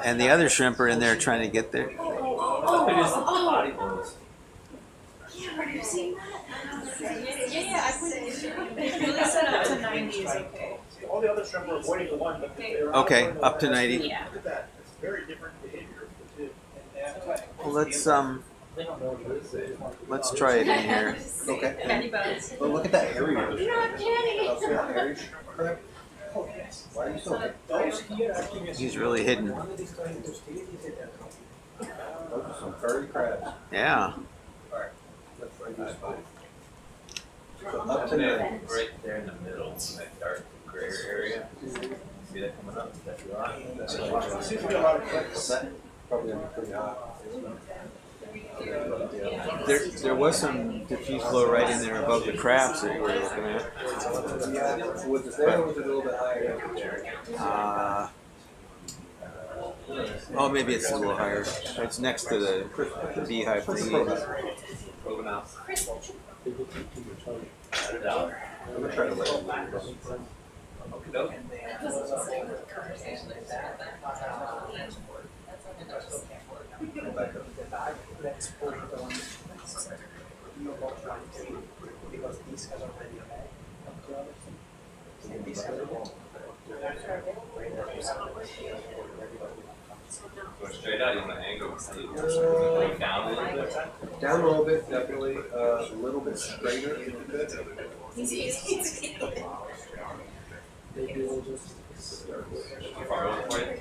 [SPEAKER 4] And the other shrimp are in there trying to get there.
[SPEAKER 3] Body blows.
[SPEAKER 2] Have you seen that?
[SPEAKER 1] Yeah, I put really set up to 90 is okay.
[SPEAKER 9] All the other shrimp are avoiding the one, but they're
[SPEAKER 4] Okay,
[SPEAKER 9] avoiding the
[SPEAKER 4] up to
[SPEAKER 9] one.
[SPEAKER 4] 90.
[SPEAKER 1] Yeah.
[SPEAKER 9] Look at that, it's very different behavior of the two.
[SPEAKER 4] Well, let's try it in here.
[SPEAKER 11] Okay.
[SPEAKER 1] Candy buds.
[SPEAKER 11] Well, look at that area.
[SPEAKER 2] You're not kidding.
[SPEAKER 11] Oh, yeah, area crab. Why are you so big?
[SPEAKER 5] Those here are curious.
[SPEAKER 4] He's really hidden.
[SPEAKER 5] One of these trying to steal it.
[SPEAKER 11] Those are some furry crabs.
[SPEAKER 4] Yeah.
[SPEAKER 11] Alright, let's find this spot. So
[SPEAKER 3] Up
[SPEAKER 11] up to
[SPEAKER 3] there,
[SPEAKER 11] 90.
[SPEAKER 3] right there in the middle, in that dark gray area. See that coming up? That's rock.
[SPEAKER 9] Seems to be a lot of clicks.
[SPEAKER 11] Probably gonna be pretty hot.
[SPEAKER 4] There was some diffuse flow right in there above the crabs that you were looking at.
[SPEAKER 11] Yeah, was it there or was it a little bit higher?
[SPEAKER 4] Oh, maybe it's a little higher. It's next to the beehive thingy.
[SPEAKER 3] Moving out.
[SPEAKER 11] I'm gonna try to let it land.
[SPEAKER 5] The dive, let's put it on because this has already and this has
[SPEAKER 3] Go straight out, you want to angle down a little bit?
[SPEAKER 11] Down a little bit, definitely, a little bit straighter.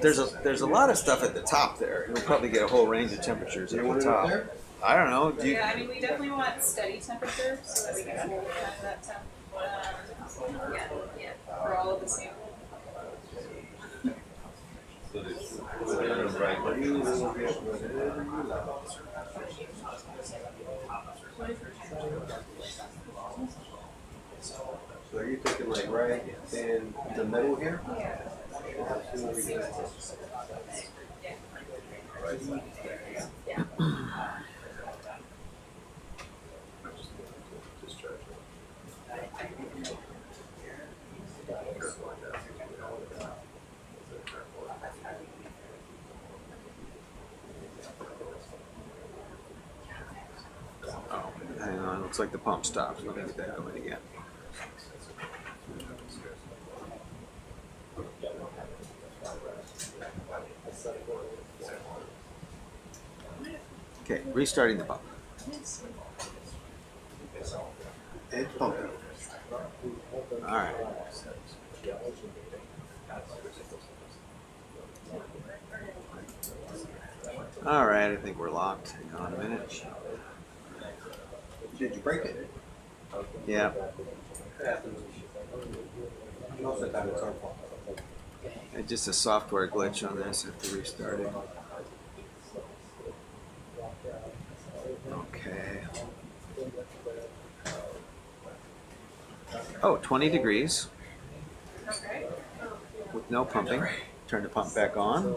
[SPEAKER 4] There's a lot of stuff at the top there. You'll probably get a whole range of temperatures at the top. I don't know. Do you,
[SPEAKER 2] Yeah, I mean, we definitely want steady temperature so that we can hold kind of that temp. Yeah, for all of the samples.
[SPEAKER 3] So there's right
[SPEAKER 11] So are you thinking like right in the middle here?
[SPEAKER 2] Yeah.
[SPEAKER 4] hang on, looks like the pump stopped. We're gonna get that going again. Okay, restarting the pump.
[SPEAKER 11] It's pumping.
[SPEAKER 4] All right. All right, I think we're locked. Hang on a minute.
[SPEAKER 11] Did you break it?
[SPEAKER 4] Yeah.
[SPEAKER 11] Most of the time it's our fault.
[SPEAKER 4] It's just a software glitch on this. I have to restart it. Okay. Oh, 20 degrees
[SPEAKER 2] Okay.
[SPEAKER 4] with no pumping. Turn the pump back on.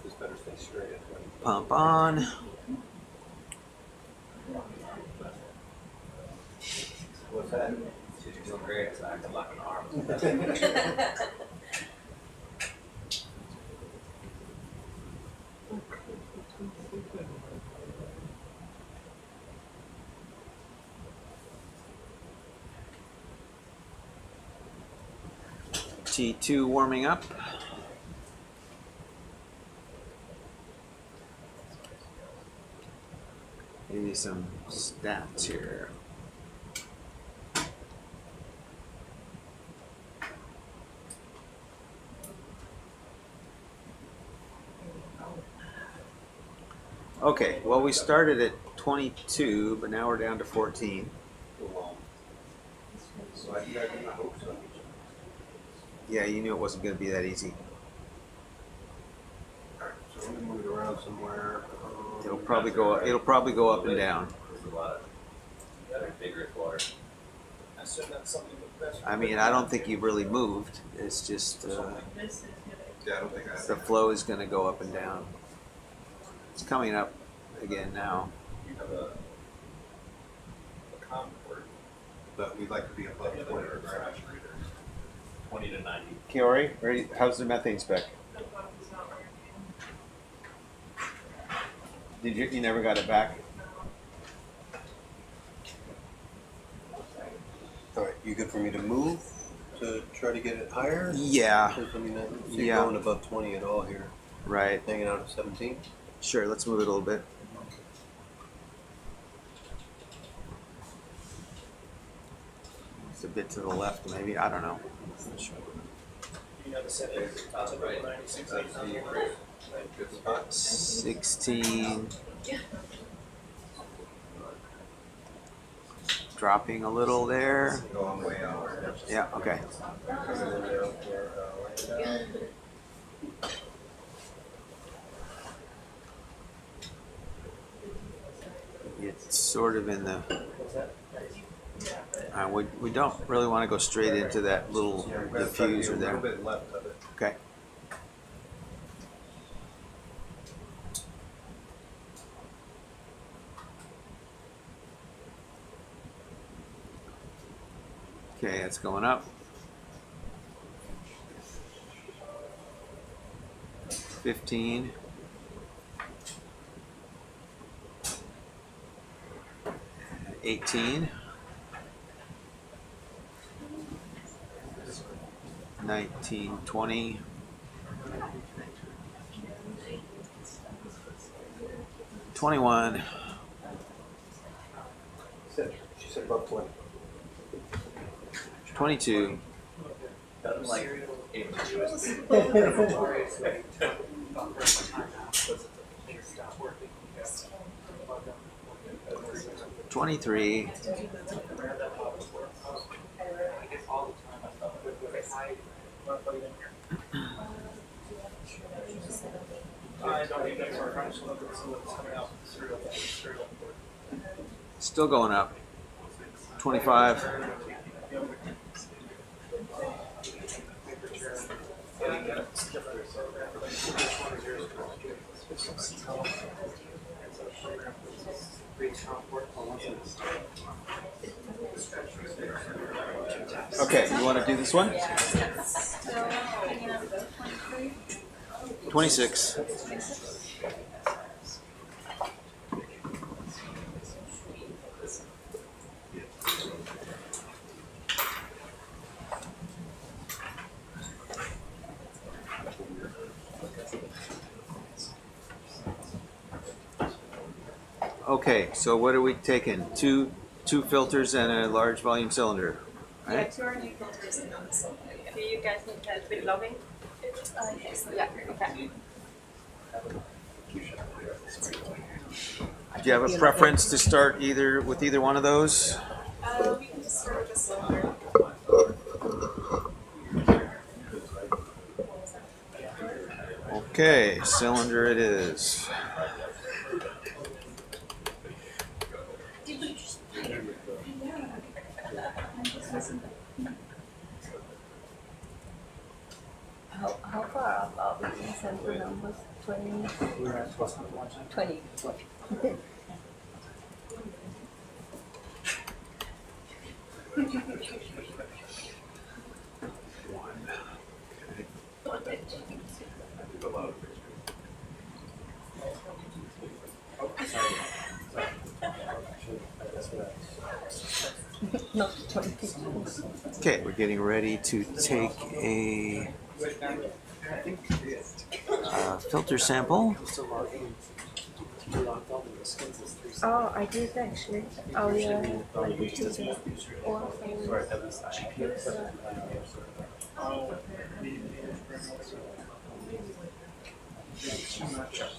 [SPEAKER 11] Just better stay straight.
[SPEAKER 4] Pump on.
[SPEAKER 11] What's that?
[SPEAKER 3] She's doing great. So I can lock an arm.
[SPEAKER 4] T2 warming up. Give you some stats here. Okay, well we started at 22, but now we're down to 14.
[SPEAKER 11] So I hope so.
[SPEAKER 4] Yeah, you knew it wasn't going to be that easy.
[SPEAKER 11] Alright, so let me move it around somewhere.
[SPEAKER 4] It'll probably go up. It'll probably go up and down.
[SPEAKER 3] There's a lot of vigorous water.
[SPEAKER 5] I assume that's something that's.
[SPEAKER 4] I mean, I don't think you've really moved. It's just
[SPEAKER 11] Yeah, I don't think I
[SPEAKER 4] the flow is going to go up and down. It's coming up again now.
[SPEAKER 11] You have a Concord, but we'd like to be above 20 or greater.
[SPEAKER 3] 20 to 90.
[SPEAKER 4] Kiori, how's the methane spec? Did you never got it back?
[SPEAKER 11] Alright, you good for me to move to try to get it higher?
[SPEAKER 4] Yeah.
[SPEAKER 11] Because, I mean, I don't see it
[SPEAKER 4] Yeah.
[SPEAKER 11] going above 20 at all here.
[SPEAKER 4] Right.
[SPEAKER 11] Hanging out at 17.
[SPEAKER 4] Sure. Let's move it a little bit. It's a bit to the left, maybe. I don't know.
[SPEAKER 5] You know the settings, right, 96, 89.
[SPEAKER 11] Good spot.
[SPEAKER 4] 16. Dropping a little there.
[SPEAKER 11] Going way out.
[SPEAKER 4] Yeah. Okay.
[SPEAKER 11] Coming in there where,
[SPEAKER 4] It's sort of in the. We don't really want to go straight into that little diffuser
[SPEAKER 11] a
[SPEAKER 4] there.
[SPEAKER 11] little bit left of it.
[SPEAKER 4] Okay. Okay, it's going up. 15. 18. 19, 20. 21.
[SPEAKER 11] She said above 20.
[SPEAKER 4] 22.
[SPEAKER 3] Like
[SPEAKER 4] 23. 'Still going up. 25. 'Okay, you want to do this one? 26. Okay, so what are we taking? Two filters and a large volume cylinder,
[SPEAKER 6] Yeah,
[SPEAKER 4] right?
[SPEAKER 6] 2 are new filters and none so. Do you guys need help with logging? Yes. Yeah, okay.
[SPEAKER 4] Do you have a preference to start either with either one of those?
[SPEAKER 6] We can just start with a cylinder.
[SPEAKER 4] Okay, cylinder it is.
[SPEAKER 15] How far up are we in sample numbers? 20? 20. Not 20.
[SPEAKER 4] Okay, we're getting ready to take a filter sample.
[SPEAKER 15] Oh, I did actually. Oh, yeah.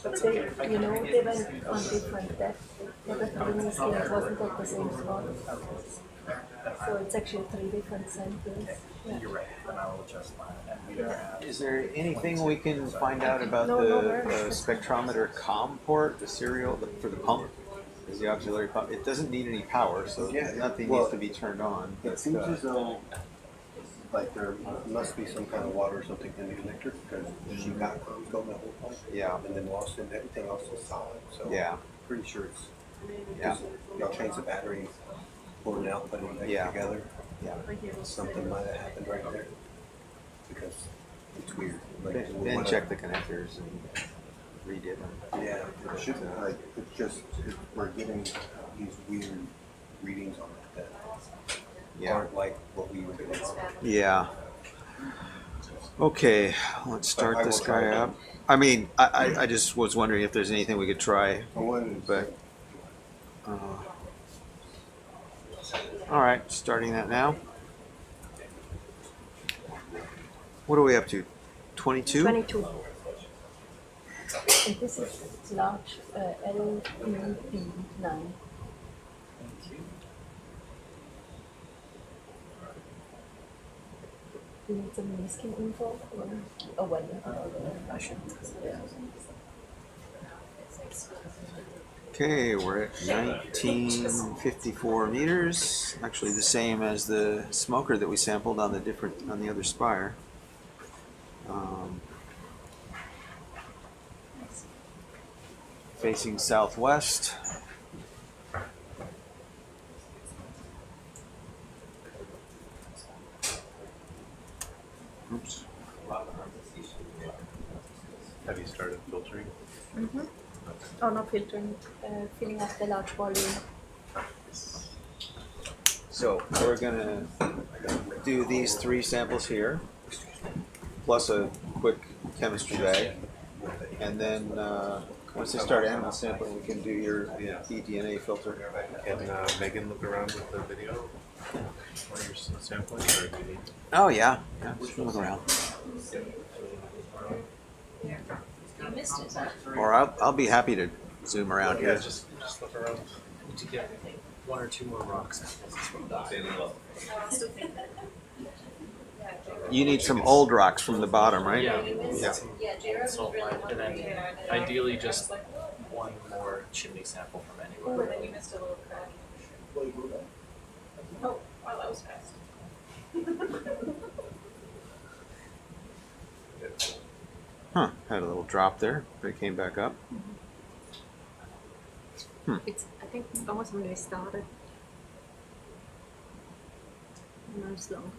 [SPEAKER 15] But they, you know, they went on different depths. Everything is here, it wasn't at the same spot. So it's actually 3 different samples. Yeah.
[SPEAKER 12] You're right, and I will adjust mine. And we are
[SPEAKER 4] Is there anything we can find out about
[SPEAKER 15] No,
[SPEAKER 4] the
[SPEAKER 15] no,
[SPEAKER 4] spectrometer COM port, the serial for the pump? Is the auxiliary pump? It doesn't need any power, so
[SPEAKER 11] Yeah,
[SPEAKER 4] nothing
[SPEAKER 11] well,
[SPEAKER 4] needs to be turned on.
[SPEAKER 11] It seems as though, like, there must be some kind of water or something in the connector, because she got crumbs going the whole time.
[SPEAKER 4] Yeah.
[SPEAKER 11] And then lost it, and everything else was solid, so.
[SPEAKER 4] Yeah.
[SPEAKER 11] Pretty sure it's,
[SPEAKER 4] Yeah.
[SPEAKER 11] y'all changed the battery, pulling it out, putting it back
[SPEAKER 4] Yeah.
[SPEAKER 11] together.
[SPEAKER 4] Yeah.
[SPEAKER 11] Something might have happened right there, because it's weird. Like, we
[SPEAKER 4] Then
[SPEAKER 11] wanna-
[SPEAKER 4] check the connectors and redid them.
[SPEAKER 11] Yeah, it should, like, it's just, we're getting these weird readings on it that
[SPEAKER 4] Yeah.
[SPEAKER 11] aren't like what we were doing.
[SPEAKER 4] Yeah. Okay, let's start
[SPEAKER 11] I
[SPEAKER 4] this
[SPEAKER 11] will try
[SPEAKER 4] guy
[SPEAKER 11] it.
[SPEAKER 4] up. I mean, I just was wondering if there's anything we could try, but. All right, starting that now. What are we up to? 22?
[SPEAKER 15] 22. And this is large LEP9. Do you need some miskin info or when? I should. Yeah.
[SPEAKER 4] Okay, we're at 1954 meters. Actually, the same as the smoker that we sampled on the other spire. Facing southwest. Oops.
[SPEAKER 11] Heaviest.
[SPEAKER 8] filtering?
[SPEAKER 15] Mm-hmm. Oh, not filtering, filling up the large volume.
[SPEAKER 4] So we're gonna do these 3 samples here, plus a quick chemistry bag, and then once they start animal sampling, we can do your eDNA filter.
[SPEAKER 8] Can Megan look around with the video while you're sampling, or do you need?
[SPEAKER 4] Oh yeah, we can look around.
[SPEAKER 1] You missed it.
[SPEAKER 4] Or I'll be happy to zoom around
[SPEAKER 8] Yeah,
[SPEAKER 4] here.
[SPEAKER 8] just look around.
[SPEAKER 12] To get 1 or 2 more rock samples as well.
[SPEAKER 4] You need some old rocks from the bottom, right?
[SPEAKER 12] Yeah.
[SPEAKER 4] Yeah.
[SPEAKER 12] Sulfide, and then ideally just 1 more chimney sample from anywhere.
[SPEAKER 2] And then you missed a little crack. Oh, wow, that was fast.
[SPEAKER 4] Huh, had a little drop there, but it came back up.
[SPEAKER 15] It's, I think, almost when we started. No, it's long.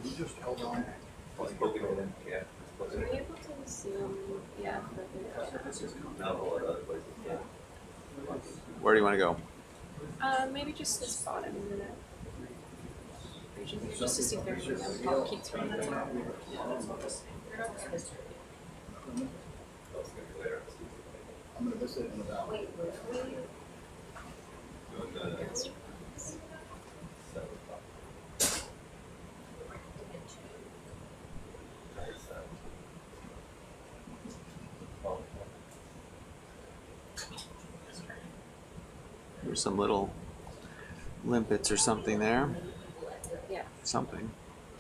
[SPEAKER 7] You just held on.
[SPEAKER 3] Let's book it in, yeah. Let's book
[SPEAKER 15] Are
[SPEAKER 3] it
[SPEAKER 15] you
[SPEAKER 3] in.
[SPEAKER 15] able to zoom? Yeah.
[SPEAKER 3] Now we'll let other places, yeah.
[SPEAKER 4] Where do you want to go?
[SPEAKER 15] Maybe just this bottom region, just to see if there's any pop keeps from that.
[SPEAKER 7] I'm gonna visit in about.
[SPEAKER 3] Doing the-
[SPEAKER 4] There's some little limpets or something there.
[SPEAKER 15] Yeah.
[SPEAKER 4] Something.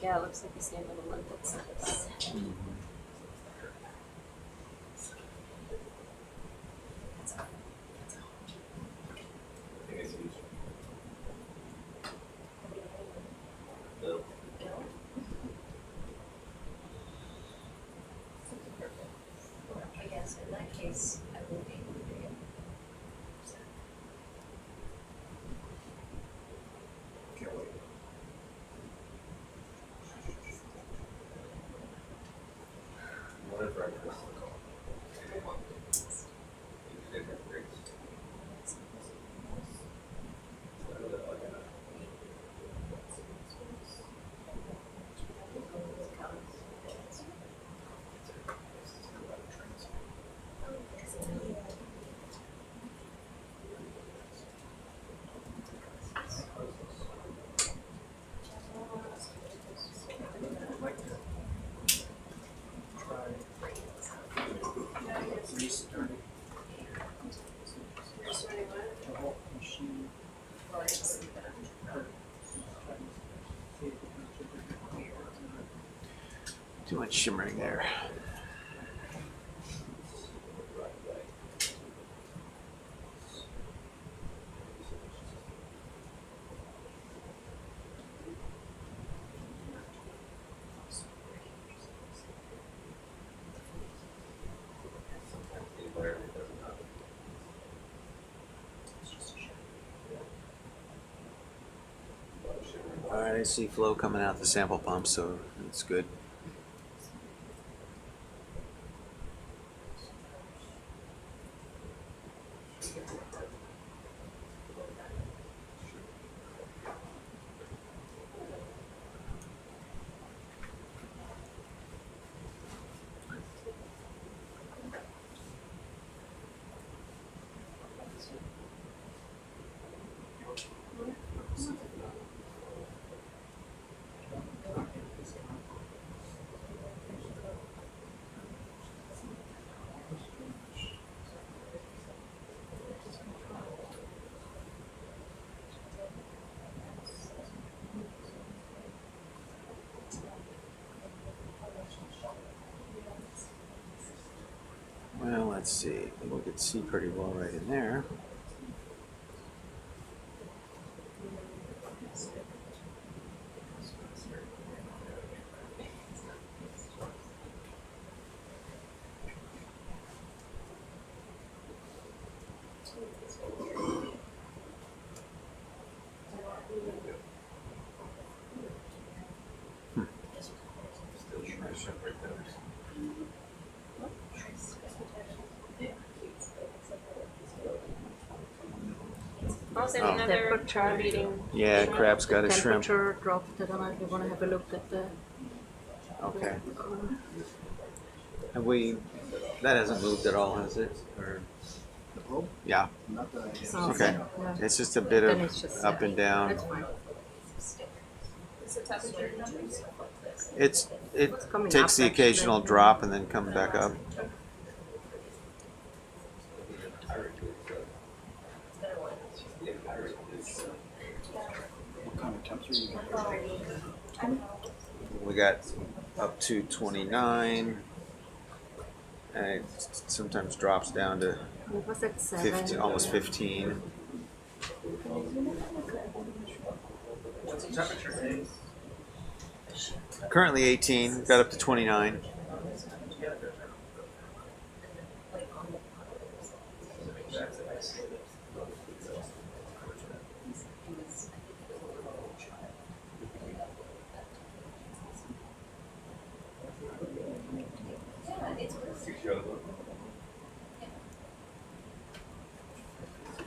[SPEAKER 15] Yeah, it looks like the same little limpets.
[SPEAKER 2] I guess in that case, I will be moving it.
[SPEAKER 3] Whatever I press.
[SPEAKER 4] Too much shimmering there. All right, I see flow coming out the sample pump, so it's good. let's see. We could see pretty well right in there.
[SPEAKER 2] Also,
[SPEAKER 4] Oh.
[SPEAKER 2] another
[SPEAKER 15] Temperature reading.
[SPEAKER 4] Yeah, crab's got a shrimp.
[SPEAKER 15] Temperature dropped. I don't know if you want to have a look at the.
[SPEAKER 4] Okay. Have we? That hasn't moved at all, has it? Or
[SPEAKER 7] The probe?
[SPEAKER 4] yeah.
[SPEAKER 7] Not that I can
[SPEAKER 15] Oh,
[SPEAKER 4] Okay.
[SPEAKER 15] yeah.
[SPEAKER 4] It's just a bit
[SPEAKER 15] Then
[SPEAKER 4] of
[SPEAKER 15] it's just-
[SPEAKER 4] up and down.
[SPEAKER 15] That's fine.
[SPEAKER 4] It
[SPEAKER 15] coming
[SPEAKER 4] takes
[SPEAKER 15] up,
[SPEAKER 4] the
[SPEAKER 15] actually.
[SPEAKER 4] occasional drop and then comes back up.
[SPEAKER 7] What kind of temps are you getting?
[SPEAKER 4] We got up to 29, and it sometimes drops down to
[SPEAKER 15] What was it?
[SPEAKER 4] 15, almost 15.
[SPEAKER 5] What's the temperature?
[SPEAKER 4] Currently 18, got up to 29.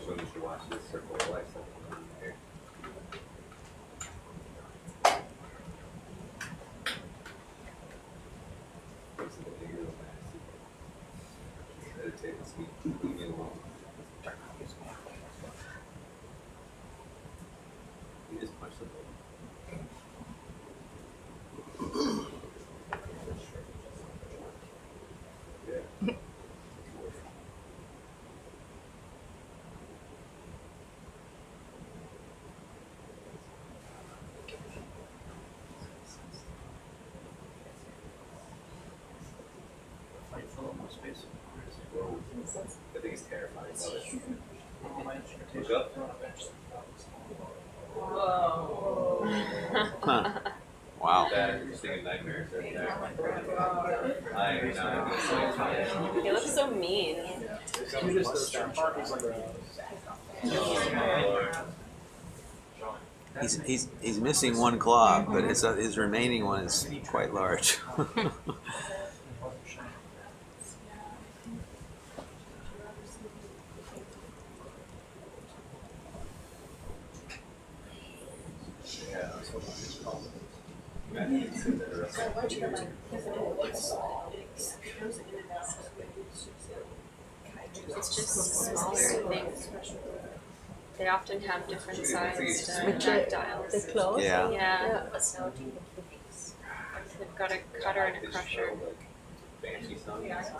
[SPEAKER 3] So you should watch this circle of life here. Meditate and speak. Leave me alone. You just punch the button. Yeah. I think it's terrifying. Look up.
[SPEAKER 4] Huh. Wow.
[SPEAKER 3] That you're seeing nightmares right there. I am not going to
[SPEAKER 2] He looks so mean.
[SPEAKER 4] He's missing one claw, but his remaining one is quite large.
[SPEAKER 2] It's just smaller things. They often have different sized
[SPEAKER 15] With
[SPEAKER 2] dials.
[SPEAKER 15] the claws?
[SPEAKER 4] Yeah.
[SPEAKER 2] Yeah. They've got a cutter and a crusher.
[SPEAKER 3] Banshee song. That's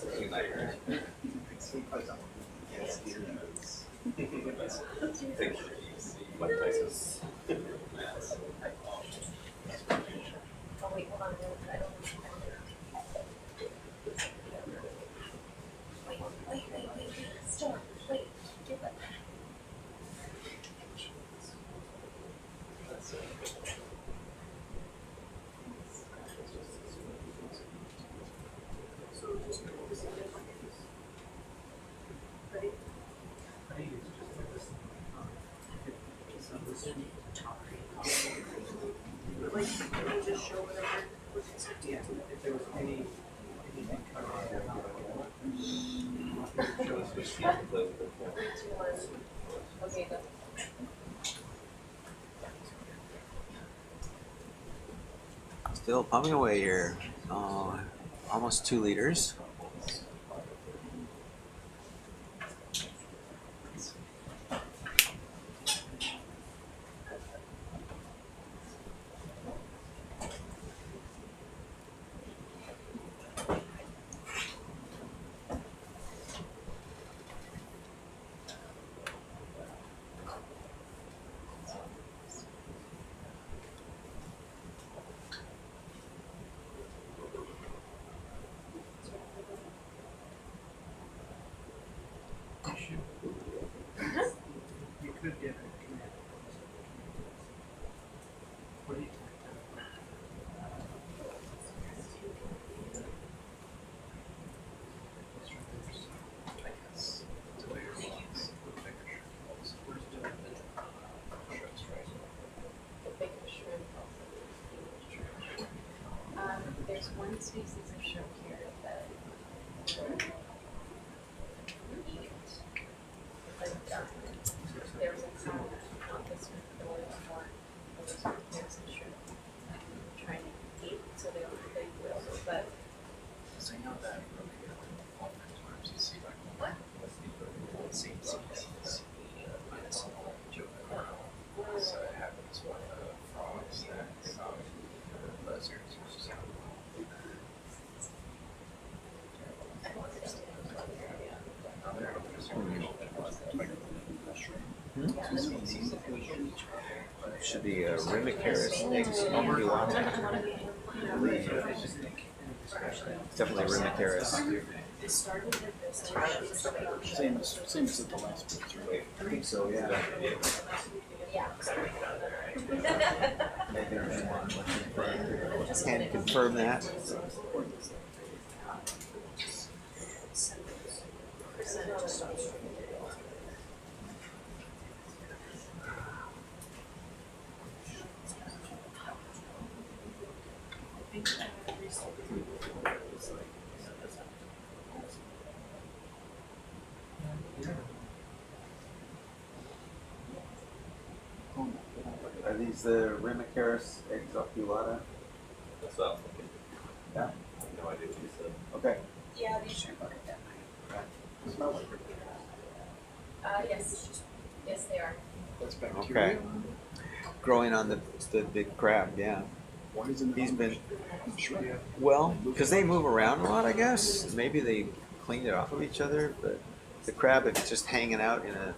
[SPEAKER 3] a few nightmares. Take your keys. What places?
[SPEAKER 4] Still pumping away here. Almost 2 liters.
[SPEAKER 9] could get a command. What do you think?
[SPEAKER 1] There's one species of shrimp here that eat, like, there's a cow, not this one, the one before, there's a shrimp trying to eat, so they will, but.
[SPEAKER 12] So you know that oftentimes you see like what? Same species, minus Geological. So it happens with frogs that lizards or something.
[SPEAKER 4] Should be a Rimicaris exculata. It's definitely Rimicaris.
[SPEAKER 7] Same as at the last bit, right?
[SPEAKER 4] I think so, yeah. Can confirm that. Are these the Rimicaris exculata?
[SPEAKER 3] That's what I was thinking.
[SPEAKER 4] Yeah.
[SPEAKER 3] I have no idea what you said.
[SPEAKER 4] Okay.
[SPEAKER 2] Yeah, these shrimp are that night.
[SPEAKER 7] Smell like
[SPEAKER 2] Yes. Yes, they are.
[SPEAKER 7] that's bacteria.
[SPEAKER 4] Okay. Growing on the big crab, yeah.
[SPEAKER 7] Why isn't it?
[SPEAKER 4] He's been,
[SPEAKER 7] shrimp?
[SPEAKER 4] well, because they move around a lot, I guess. Maybe they cleaned it off of each other, but the crab, if it's just hanging out in a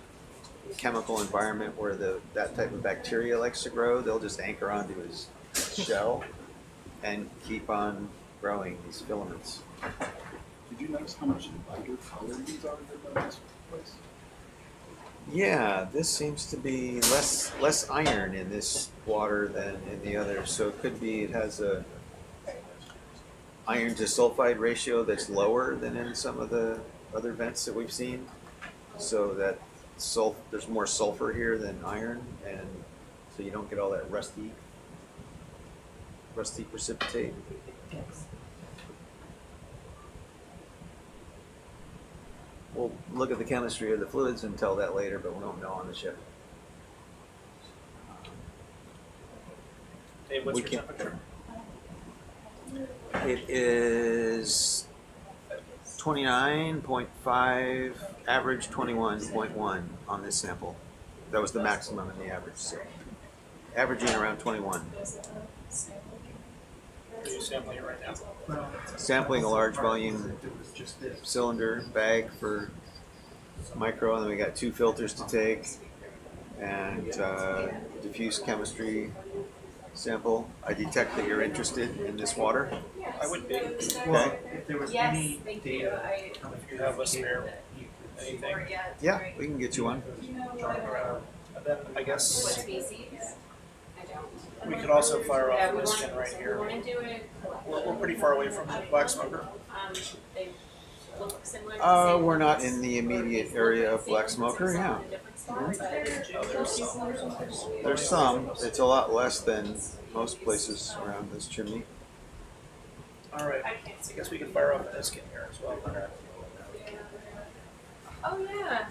[SPEAKER 4] chemical environment where that type of bacteria likes to grow, they'll just anchor onto his shell and keep on growing these filaments.
[SPEAKER 7] Did you notice how much lighter colored these are than this place?
[SPEAKER 4] Yeah, this seems to be less iron in this water than in the others. So it could be it has a iron to sulfide ratio that's lower than in some of the other vents that we've seen. So that there's more sulfur here than iron, and so you don't get all that rusty precipitate. We'll look at the chemistry of the fluids and tell that later, but we won't know on the ship.
[SPEAKER 9] Dave, what's
[SPEAKER 4] We
[SPEAKER 9] your
[SPEAKER 4] can-
[SPEAKER 9] temperature?
[SPEAKER 4] It is 29.5, average 21.1 on this sample. That was the maximum in the average, so averaging around 21.
[SPEAKER 9] Are you sampling it right now?
[SPEAKER 4] Sampling a large volume cylinder bag for micro, and then we got 2 filters to take, and diffuse chemistry sample. I detect that you're interested in this water.
[SPEAKER 9] I would be.
[SPEAKER 4] Okay.
[SPEAKER 2] Yes, thank you.
[SPEAKER 9] If you have a spare anything.
[SPEAKER 4] Yeah, we can get you one.
[SPEAKER 9] And then I
[SPEAKER 2] What
[SPEAKER 9] guess
[SPEAKER 2] species? I don't.
[SPEAKER 9] we could also fire
[SPEAKER 2] Yeah,
[SPEAKER 9] off
[SPEAKER 2] we
[SPEAKER 9] this
[SPEAKER 2] want,
[SPEAKER 9] skin right
[SPEAKER 2] so we
[SPEAKER 9] here.
[SPEAKER 2] want to do it.
[SPEAKER 9] We're pretty far away from the black smoker.
[SPEAKER 2] They look similar to the same
[SPEAKER 4] We're not
[SPEAKER 2] ones,
[SPEAKER 4] in the
[SPEAKER 2] or
[SPEAKER 4] immediate
[SPEAKER 2] they
[SPEAKER 4] area
[SPEAKER 2] look
[SPEAKER 4] of
[SPEAKER 2] the
[SPEAKER 4] black
[SPEAKER 2] same ones,
[SPEAKER 4] smoker,
[SPEAKER 2] except
[SPEAKER 4] yeah.
[SPEAKER 2] in a different spot, but-
[SPEAKER 4] There's some. It's a lot less than most places around this chimney.
[SPEAKER 9] All right. I guess we could fire off this skin here as well.
[SPEAKER 2] Oh, yeah.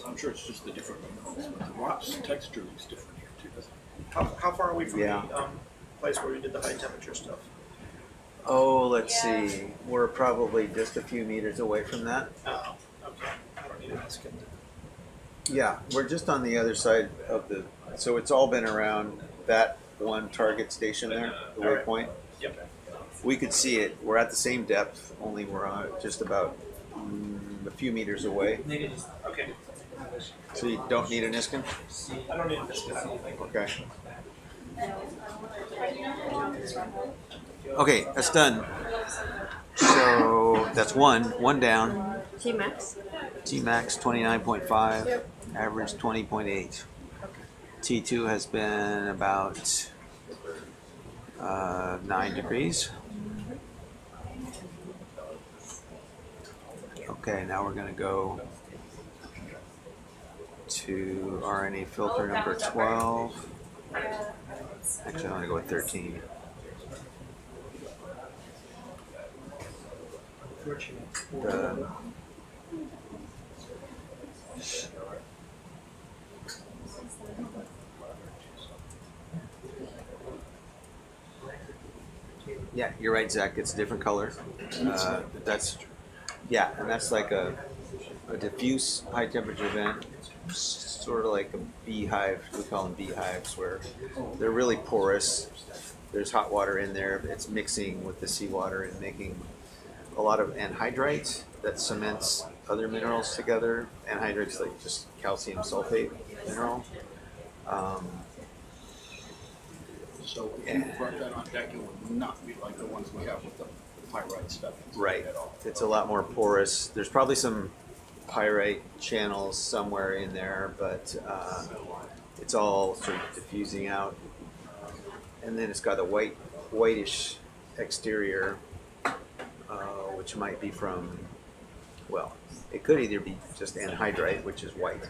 [SPEAKER 7] I'm sure it's just the different minerals, but the rocks texture looks different here too, doesn't it?
[SPEAKER 9] How far are we from
[SPEAKER 4] Yeah.
[SPEAKER 9] the place where we did the high temperature stuff?
[SPEAKER 4] Oh, let's see. We're probably just a few meters away from that.
[SPEAKER 9] Oh, okay. I don't need a skin.
[SPEAKER 4] Yeah, we're just on the other side of the. So it's all been around that one target station there, the
[SPEAKER 9] All right.
[SPEAKER 4] waypoint.
[SPEAKER 9] Yep.
[SPEAKER 4] We could see it. We're at the same depth, only we're on just about a few meters away.
[SPEAKER 9] Okay.
[SPEAKER 4] So you don't need a Niskin?
[SPEAKER 9] I don't need a skin.
[SPEAKER 4] Okay. Okay, that's done. So that's one down.
[SPEAKER 15] G max.
[SPEAKER 4] T max 29.5, average 20.8. T2 has been about 9 degrees. Okay, now we're going to go to RNA filter number 12. Actually, I'm going to go with 13. The yeah, you're right, Zach. It's a different color. That's and that's like a diffuse high temperature event, sort of like a beehive. We call them beehives, where they're really porous. There's hot water in there. It's mixing with the seawater and making a lot of anhydrite that cements other minerals together. Anhydrite's like just calcium sulfate mineral.
[SPEAKER 7] So if you brought that on deck, it would not be like the ones we have with the pyrite stuff.
[SPEAKER 4] Right.
[SPEAKER 7] At all.
[SPEAKER 4] It's a lot more porous. There's probably some pyrite channels somewhere in there, but it's all sort of diffusing out. And then it's got a whitish exterior, which might be from, well, it could either be just anhydrite, which is white,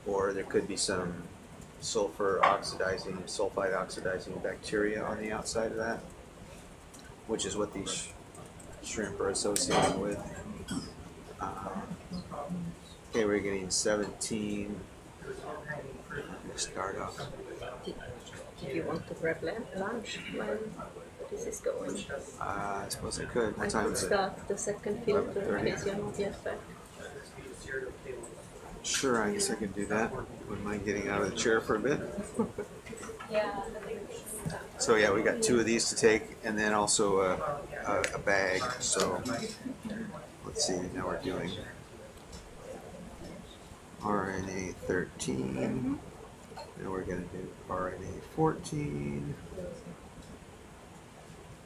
[SPEAKER 4] or there could be some sulfide oxidizing bacteria on the outside of that, which is what these shrimp are associated with. Okay, we're getting 17. Start off.
[SPEAKER 15] Did you want to grab lunch when this is going?
[SPEAKER 4] I suppose I could. What
[SPEAKER 15] I
[SPEAKER 4] time
[SPEAKER 15] could
[SPEAKER 4] is it?
[SPEAKER 15] start the second filter in
[SPEAKER 4] 11:30.
[SPEAKER 15] case you're not yet back.
[SPEAKER 4] Sure, I guess I could do that. Wouldn't mind getting out of the chair for a bit. So yeah, we got 2 of these to take, and then also a bag. So let's see. Now we're doing RNA 13. Now we're going to do RNA 14.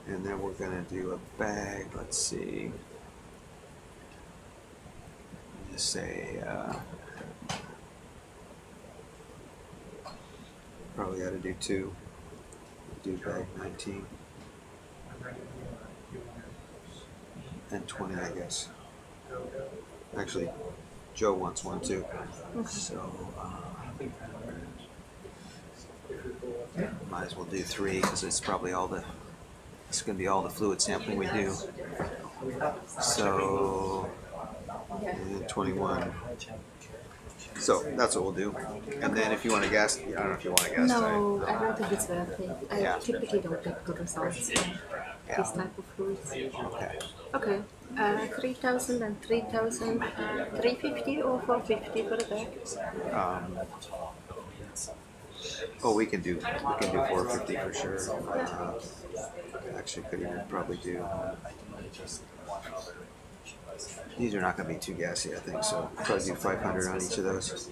[SPEAKER 4] And then we're going to do a bag. Let's see. Just say, probably ought to do 2. Do bag 19. And 20, I guess. Actually, Joe wants one too. So, might as well do 3 because it's probably it's going to be all the fluid sampling we do. So, and 21. So that's what we'll do. And then if you want to gas, I don't know if you want to gas.
[SPEAKER 15] No, I don't think it's worth it. I
[SPEAKER 4] Yeah.
[SPEAKER 15] typically don't get good results with this type of fluids.
[SPEAKER 4] Okay.
[SPEAKER 15] Okay, 3,000 and 3,000, 350 or 450 for the bag?
[SPEAKER 4] We can do 450 for sure. Actually, could even probably do. These are not going to be too gassy, I think. So probably do 500 on each of those.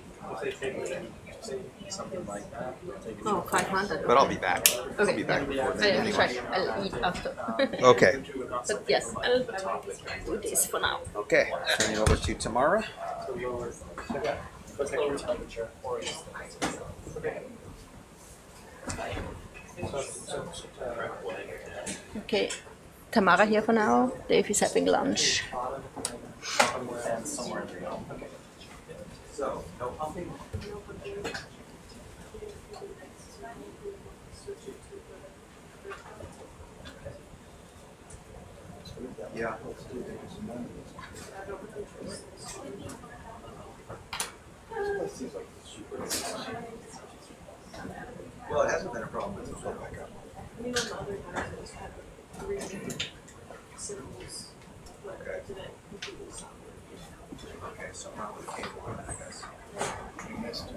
[SPEAKER 15] Oh, 500.
[SPEAKER 4] But I'll be back. I'll
[SPEAKER 15] Okay.
[SPEAKER 4] be back before
[SPEAKER 15] I
[SPEAKER 4] then
[SPEAKER 15] am
[SPEAKER 4] anyway.
[SPEAKER 15] sure I'll eat after.
[SPEAKER 4] Okay.
[SPEAKER 15] But yes, I'll do this for now.
[SPEAKER 4] Okay. Turning it over to Tamara.
[SPEAKER 15] Okay, Tamara here for now. Dave is having lunch.
[SPEAKER 4] So, no pumping? Yeah. Well, it hasn't been a problem with the flow back up. Okay, so probably cable on it, I guess.
[SPEAKER 7] We missed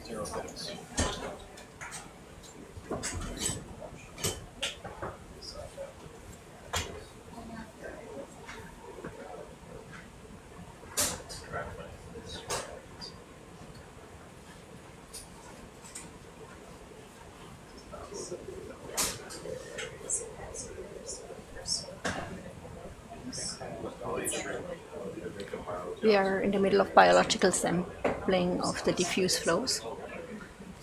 [SPEAKER 7] 0 bits.
[SPEAKER 15] We are in the middle of biological sampling of the diffuse flows.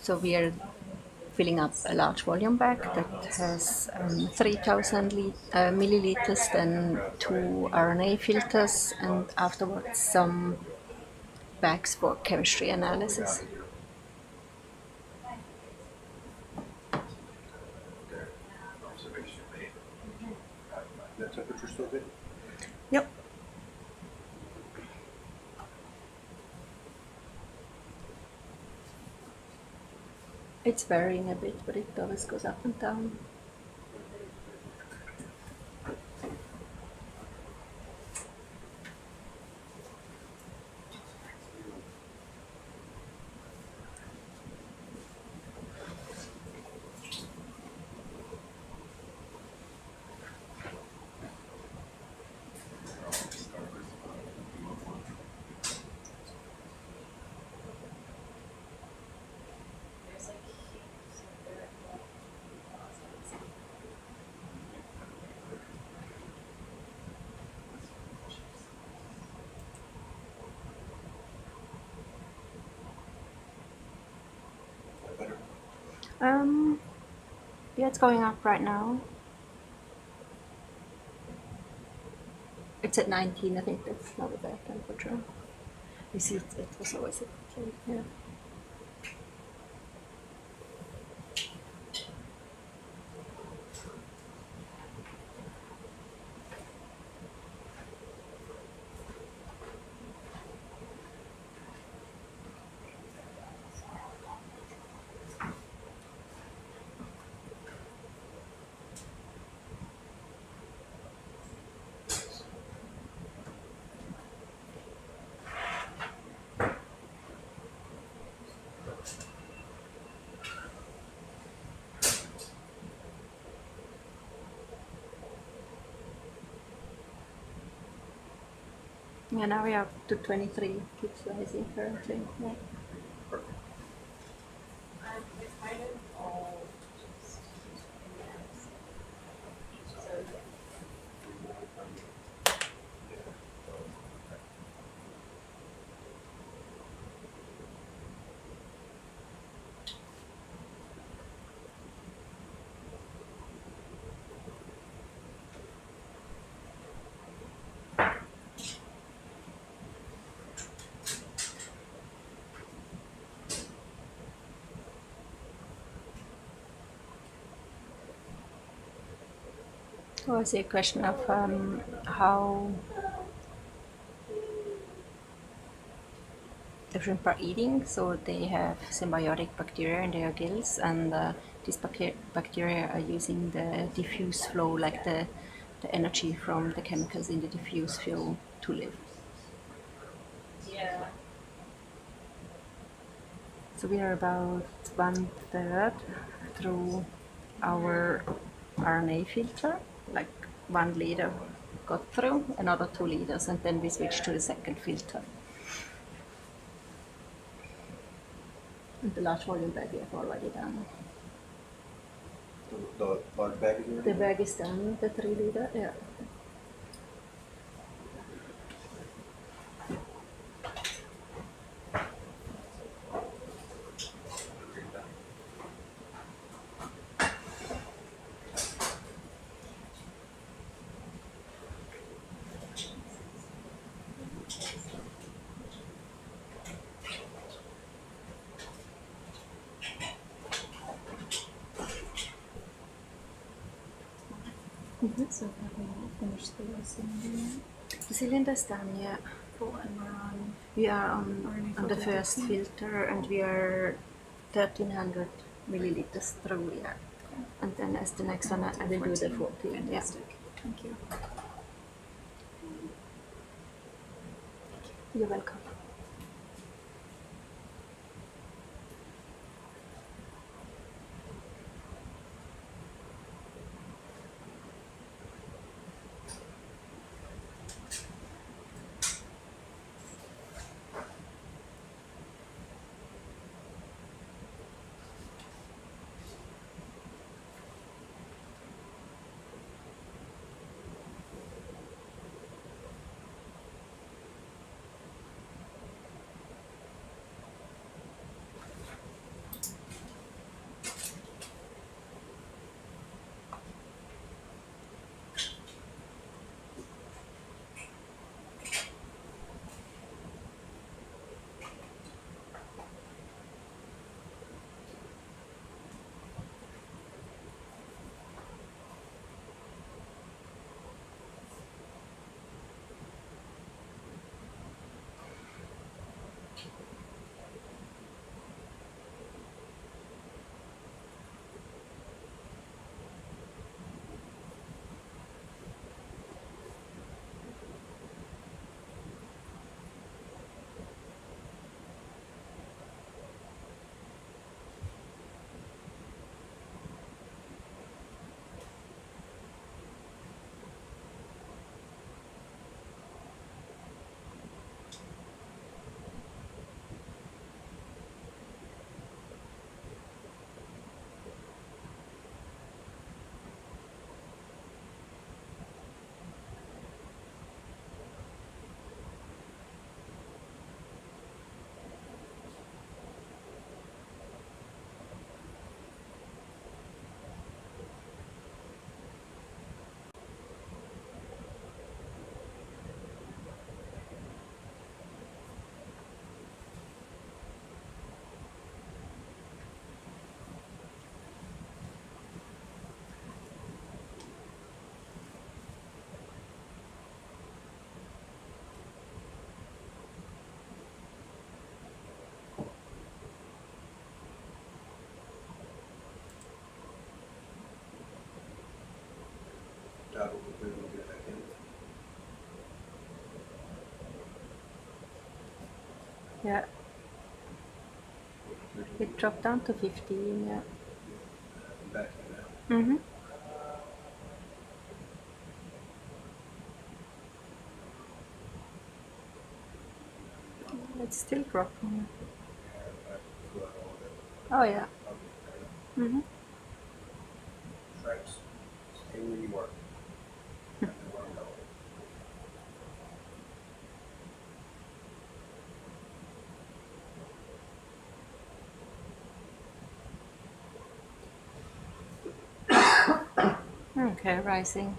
[SPEAKER 15] So we are filling up a large volume bag that has 3,000 milliliters, then 2 RNA filters, and afterwards some bags for chemistry analysis.
[SPEAKER 11] The temperature still good?
[SPEAKER 15] Yep. It's varying a bit, but it always goes up and down. Yeah, it's going up right now. It's at 19, I think that's not a bad temperature. You see, it was always at 10, yeah. Yeah, now we are up to 23, keeps rising currently. Yeah. Oh, I see a question of how the shrimp are eating. So they have symbiotic bacteria in their gills, and these bacteria are using the diffuse flow, like the energy from the chemicals in the diffuse flow, to live.
[SPEAKER 2] Yeah.
[SPEAKER 15] So we are about 1/3 through our RNA filter, like 1 liter got through, another 2 liters, and then we switch to the second filter. And the large volume bag we have already done.
[SPEAKER 11] The large bag is already
[SPEAKER 15] The bag is done, the 3 liter, yeah.
[SPEAKER 1] So have we finished the cylinder?
[SPEAKER 15] The cylinder's done, yeah.
[SPEAKER 1] And we're on
[SPEAKER 15] We are on the first
[SPEAKER 1] photogrammetry.
[SPEAKER 15] filter, and we are 1,300 milliliters through, yeah. And then as the next one, I will do the 14, yeah.
[SPEAKER 1] Fantastic. Thank you.
[SPEAKER 15] You're welcome.
[SPEAKER 11] Toggle the boom and get it back in.
[SPEAKER 15] Yeah. It dropped down to 15, yeah.
[SPEAKER 11] Back in now.
[SPEAKER 15] Mm-hmm. It's still dropping. Oh yeah. Mm-hmm.
[SPEAKER 11] Tracks. Stay where you are.
[SPEAKER 15] Okay, rising.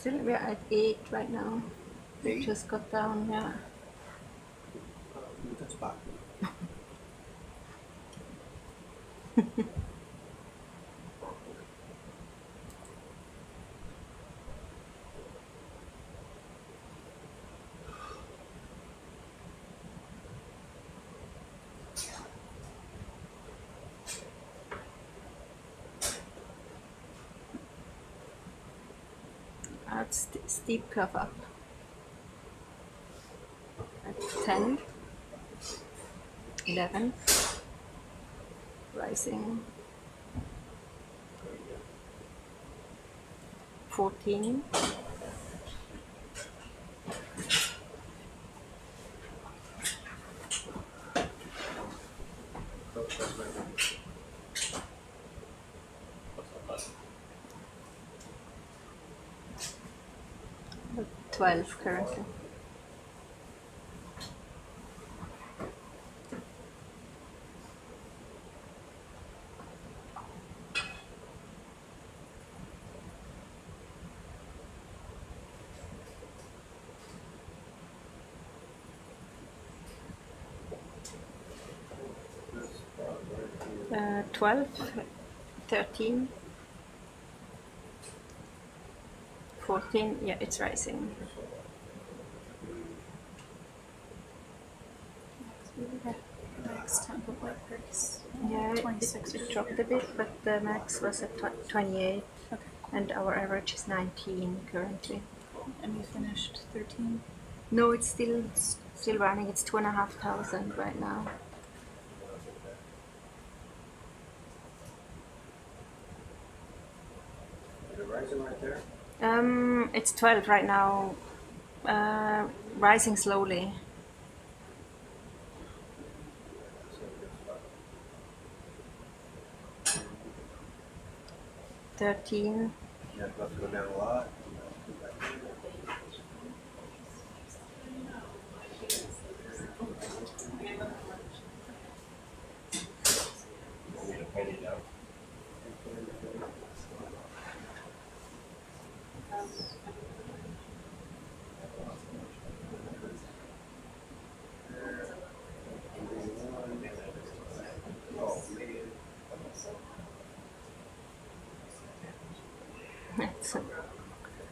[SPEAKER 15] We're at 8 right now. It just got down, yeah.
[SPEAKER 11] Good spot.
[SPEAKER 15] It's steep curve up. At 10, 11, rising, 14, 12 currently. Uh, 12, 13, 14, yeah, it's rising.
[SPEAKER 1] Max temp of like 36.
[SPEAKER 15] Yeah,
[SPEAKER 1] 26.
[SPEAKER 15] it dropped a bit, but the max was at 28,
[SPEAKER 1] Okay.
[SPEAKER 15] and our average is 19 currently.
[SPEAKER 1] And you finished 13?
[SPEAKER 15] No, it's still running. It's 2,500 right now.
[SPEAKER 11] Is it rising right there?
[SPEAKER 15] It's 12 right now, rising slowly.
[SPEAKER 11] Yeah,
[SPEAKER 15] 13.
[SPEAKER 11] it's about to go down a lot.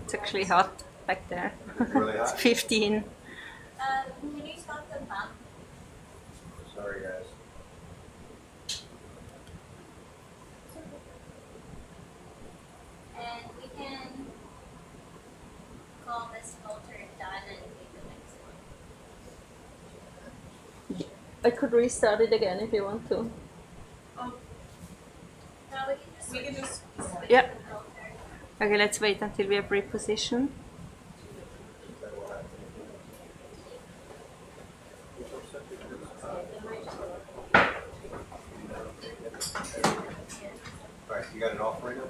[SPEAKER 15] It's actually hot back there.
[SPEAKER 11] Really hot?
[SPEAKER 15] It's 15.
[SPEAKER 2] Can you stop the pump?
[SPEAKER 11] Sorry, guys.
[SPEAKER 2] And we can call this filter done and take the next one.
[SPEAKER 15] I could restart it again if you want to.
[SPEAKER 2] No, we can just
[SPEAKER 15] Yeah. Okay, let's wait until we have repositioned.
[SPEAKER 11] Alright, you got it off right now?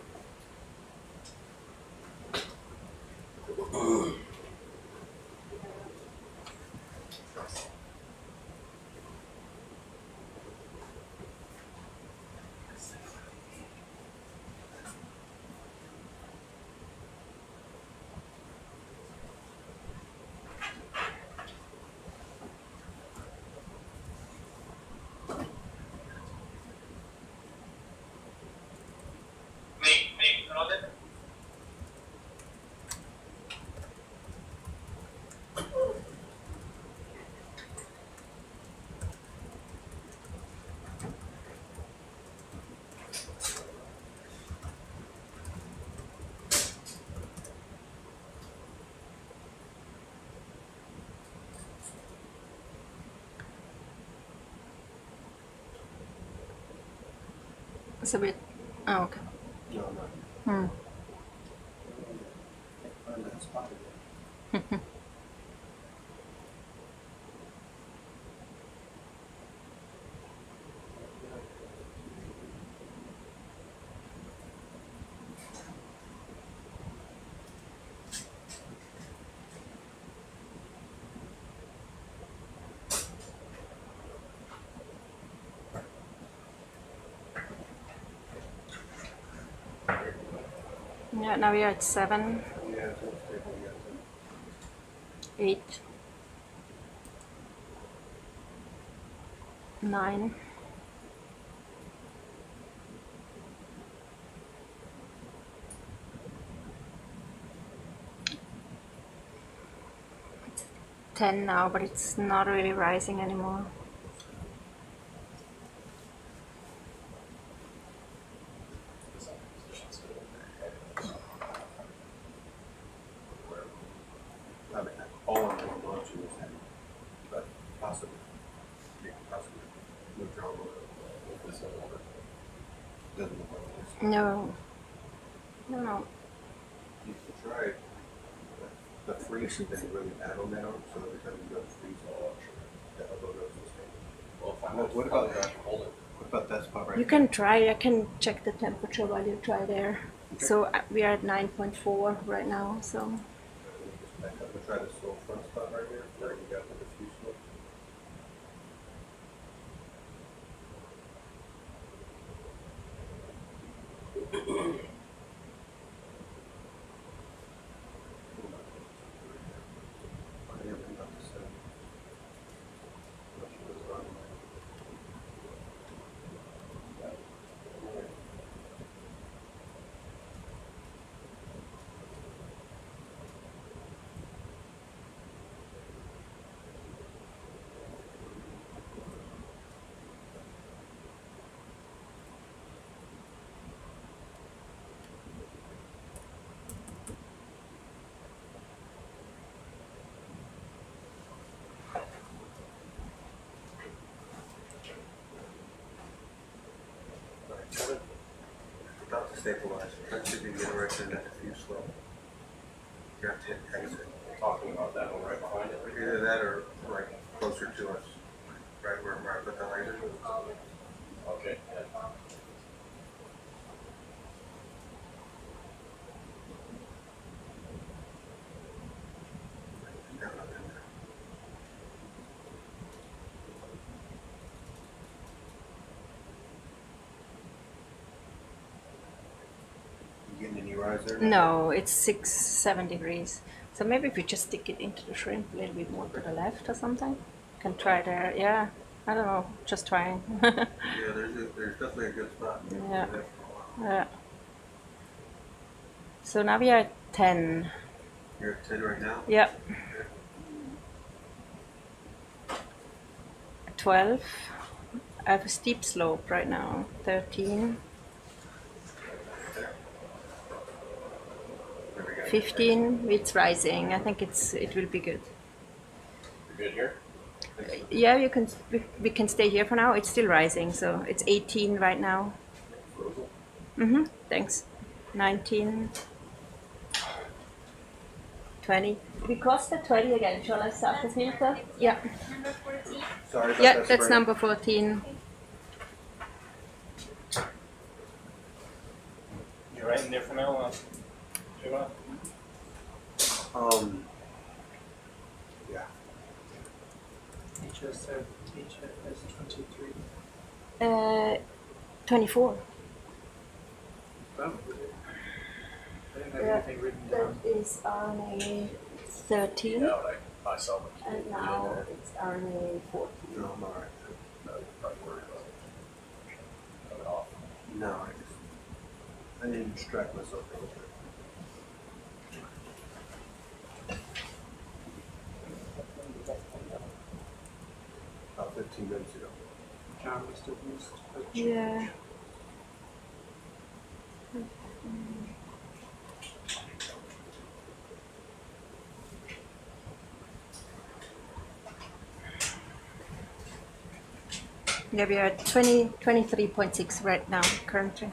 [SPEAKER 15] It's a bit. Oh, okay.
[SPEAKER 11] No, no.
[SPEAKER 15] Hmm.
[SPEAKER 7] Find that spot again.
[SPEAKER 15] Yeah, now we are at 7,
[SPEAKER 11] Yeah, it's unstable, yeah.
[SPEAKER 15] 8, 9. It's 10 now, but it's not really rising anymore.
[SPEAKER 11] I mean, all I'm going to launch is heavy, but possibly. Yeah, possibly. No drama. Doesn't look like this.
[SPEAKER 15] No. No.
[SPEAKER 11] You can try the freeze thing really bad on that arm, so every time you go to freeze, the elbow goes to stay. What about that? What about that spot right
[SPEAKER 15] You can try, I can check the temperature while you try there.
[SPEAKER 11] Okay.
[SPEAKER 15] So we are at 9.4 right now, so.
[SPEAKER 11] Just back up and try this little front spot right here, where you got the diffuse slope. About to stabilize. Try to see if you can get it right there in that diffuse slope. You have to hit exit.
[SPEAKER 8] Talking about that one right behind it.
[SPEAKER 11] Either that or right closer to us. Right where I put the laser.
[SPEAKER 8] Okay.
[SPEAKER 11] Down up in there. You getting any rise there?
[SPEAKER 15] No, it's 6, 7 degrees. So maybe if you just stick it into the shrimp a little bit more to the left or something. Can try there, yeah. I don't know, just trying.
[SPEAKER 11] Yeah, there's definitely a good spot.
[SPEAKER 15] Yeah. Yeah. So now we are at 10.
[SPEAKER 11] You're at 10 right now?
[SPEAKER 15] Yep. 12. I have a steep slope right now. 13. 15. It's rising. I think it will be good.
[SPEAKER 8] You're good here?
[SPEAKER 15] Yeah, we can stay here for now. It's still rising, so it's 18 right now. Thanks. 19. 20. We crossed the 20 again. Shall I start the filter? Yeah.
[SPEAKER 2] Number 14.
[SPEAKER 11] Sorry about
[SPEAKER 15] Yeah,
[SPEAKER 11] that,
[SPEAKER 15] that's
[SPEAKER 11] Sabrina.
[SPEAKER 15] number 14.
[SPEAKER 17] You're right in there for now, Shiva?
[SPEAKER 11] Yeah.
[SPEAKER 9] HS 23.
[SPEAKER 15] 24.
[SPEAKER 9] Well, I didn't have
[SPEAKER 15] Yeah,
[SPEAKER 9] anything written
[SPEAKER 15] that
[SPEAKER 9] down.
[SPEAKER 15] is RNA 13,
[SPEAKER 8] Yeah, I saw what you
[SPEAKER 15] and
[SPEAKER 8] did
[SPEAKER 15] now
[SPEAKER 8] there.
[SPEAKER 15] it's RNA 14.
[SPEAKER 11] No, I'm alright.
[SPEAKER 8] No, you're probably worried about coming off.
[SPEAKER 11] No, I didn't distract myself. About 15 minutes ago.
[SPEAKER 9] John must have used a
[SPEAKER 15] Yeah. Yeah, we are at 23.6 right now currently.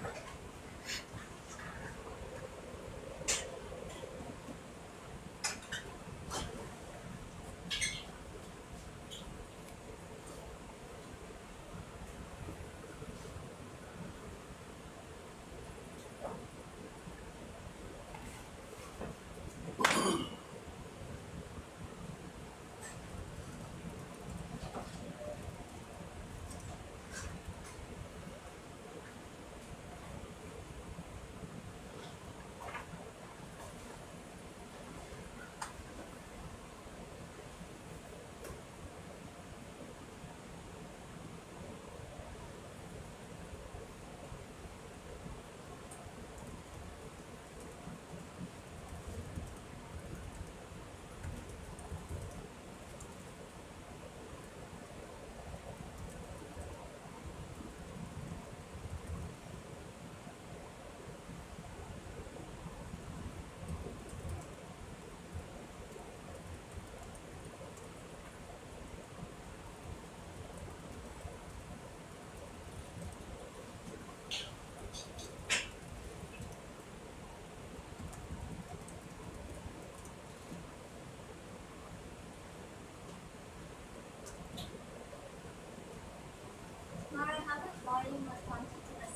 [SPEAKER 18] Mara, how much volume was pumped into the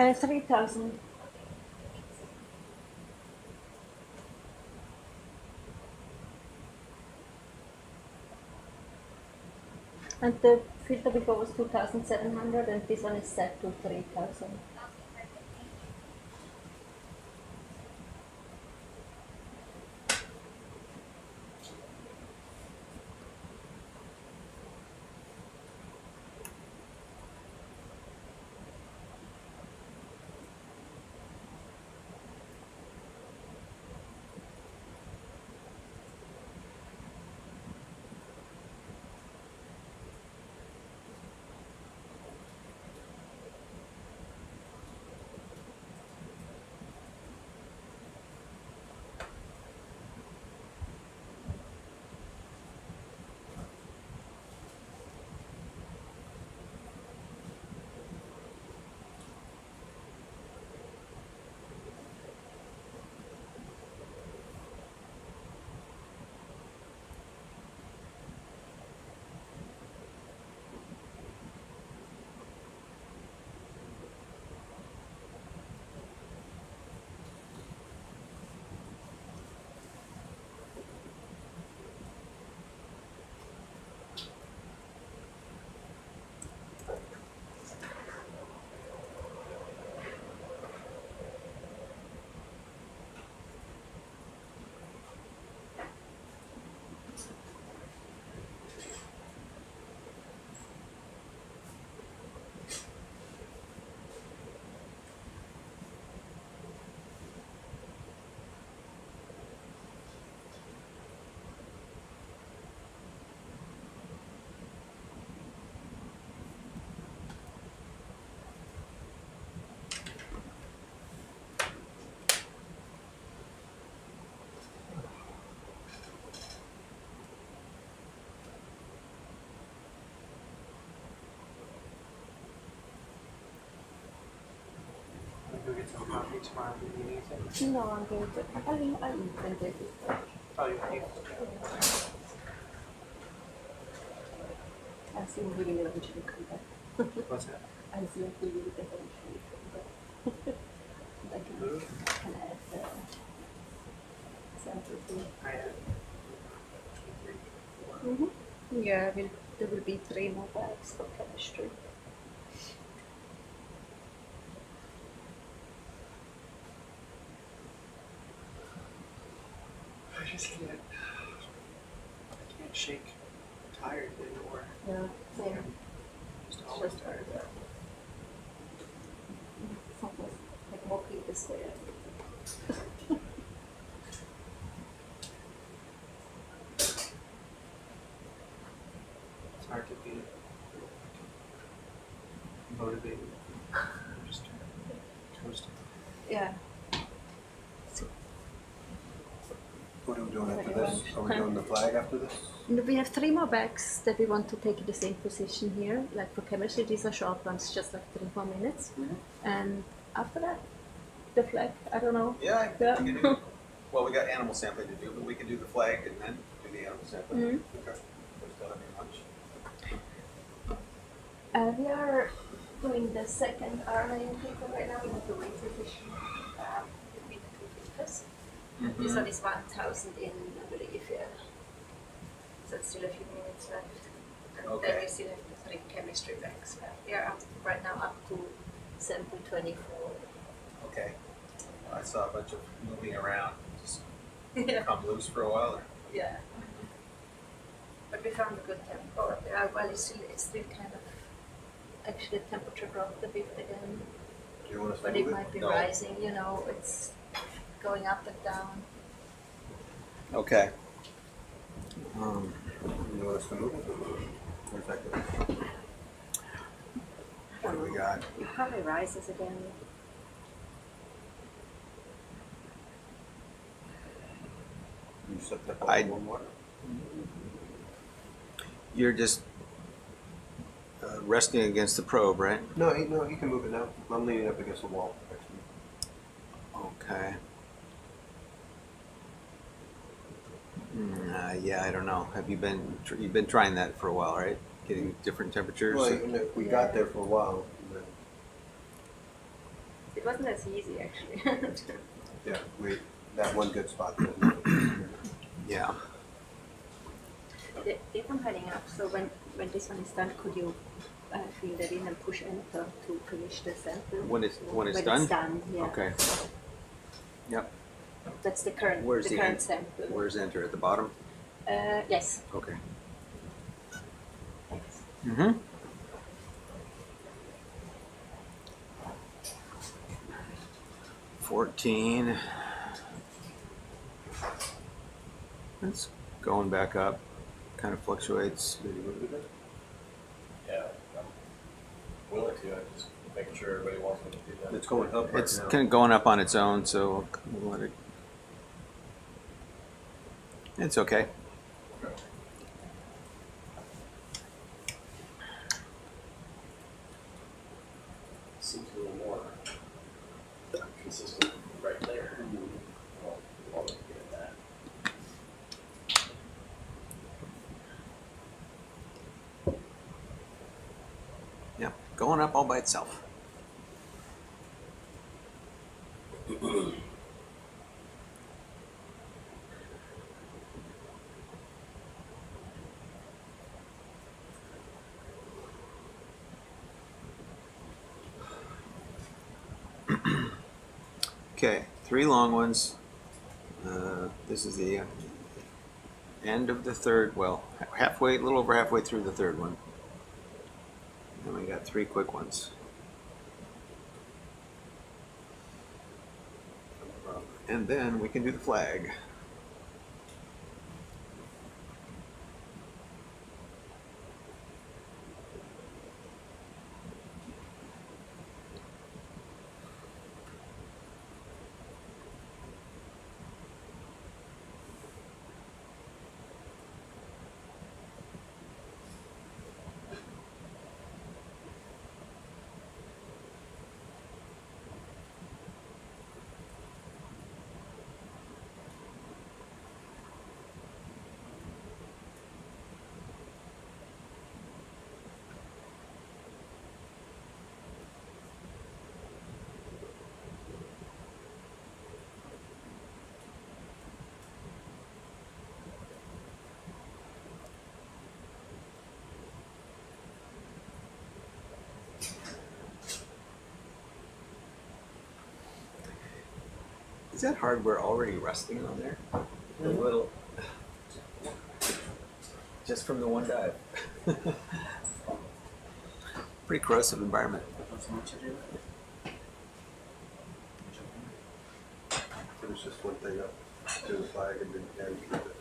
[SPEAKER 18] cylinder?
[SPEAKER 15] 3,000. And the filter before was 2,700 and this one is set to 3,000.
[SPEAKER 5] Go get some coffee tomorrow. Do you need anything?
[SPEAKER 15] No, I'm good. I'll eat and take it.
[SPEAKER 5] Oh, you eat?
[SPEAKER 15] I'll see if we will eventually come back.
[SPEAKER 5] What's that?
[SPEAKER 15] I'll see if we will eventually come back. I can add sample to
[SPEAKER 5] I had
[SPEAKER 15] Yeah, there will be 3 more bags for chemistry.
[SPEAKER 5] I just can't. I can't shake tired anymore.
[SPEAKER 15] Yeah, same.
[SPEAKER 5] Just
[SPEAKER 15] It's
[SPEAKER 5] always
[SPEAKER 15] just
[SPEAKER 5] tired.
[SPEAKER 15] It's almost like walking the stairs.
[SPEAKER 5] It's hard to be motivated. I'm just toasting.
[SPEAKER 15] Yeah.
[SPEAKER 5] What do
[SPEAKER 11] we doing after this? Are we doing the flag after this?
[SPEAKER 15] We have 3 more bags that we want to take in the same position here. Like for chemistry, these are short ones, just like 3 more minutes. And after that, the flag, I don't know.
[SPEAKER 4] Yeah, we can do. Well, we got animal sampling to do, but we can do the flag and then do the animal sampling. Okay. We still have any lunch.
[SPEAKER 15] We are doing the second RNA paper right now. We have to wait position between the 2 papers. This one is 1,000 in, I believe, yeah. So it's still a few minutes left. And then we still have the 3 chemistry bags. We are up, right now up to sample 24.
[SPEAKER 4] Okay. I saw a bunch of moving around. Just come loose for a while. Or?
[SPEAKER 15] Yeah. But we found a good tempo. Well, it's still kind of, actually the temperature dropped a bit again.
[SPEAKER 11] Do you want us to
[SPEAKER 15] But
[SPEAKER 11] move
[SPEAKER 15] it might be rising, you know, it's going up and down.
[SPEAKER 4] Okay.
[SPEAKER 11] You want us to move it? Where's that going?
[SPEAKER 4] What do we got?
[SPEAKER 15] It probably rises again.
[SPEAKER 11] You set that
[SPEAKER 4] I-
[SPEAKER 11] up warm water?
[SPEAKER 4] You're just resting against the probe, right?
[SPEAKER 11] No, he can move it now. I'm leaning up against the wall.
[SPEAKER 4] Okay. Yeah, I don't know. Have you been? You've been trying that for a while, right? Getting different temperatures.
[SPEAKER 11] Well, we got there for a while.
[SPEAKER 15] It wasn't as easy, actually.
[SPEAKER 11] Yeah, that one good spot.
[SPEAKER 4] Yeah.
[SPEAKER 15] If I'm heading up, so when this one is done, could you fill that in and push enter to finish the sample?
[SPEAKER 4] When it's
[SPEAKER 15] when
[SPEAKER 4] done?
[SPEAKER 15] It's done, yeah.
[SPEAKER 4] Okay. Yep.
[SPEAKER 15] That's the current,
[SPEAKER 4] Where's
[SPEAKER 15] the
[SPEAKER 4] the
[SPEAKER 15] current sample.
[SPEAKER 4] Where's enter at the bottom?
[SPEAKER 15] Yes.
[SPEAKER 4] Okay. Mm-hmm. $14. It's going back up. Kind of fluctuates.
[SPEAKER 8] Yeah, I'm willing to. I'm just making sure everybody wants me to do that.
[SPEAKER 11] It's going up right
[SPEAKER 4] It's
[SPEAKER 11] now.
[SPEAKER 4] kind of going up on its own, so we'll let it. It's okay.
[SPEAKER 8] Seems a little more consistent right there. I'll look at that.
[SPEAKER 4] Yeah, going up all by itself. Okay, 3 long ones. This is the end of the third, well, halfway, a little over halfway through the third one. Then we got 3 quick ones. And then we can do the flag. Is that hardware already rusting on there? A little. Just from the one dive. Pretty corrosive environment.
[SPEAKER 11] Finish this one thing up, do the flag, and then keep it.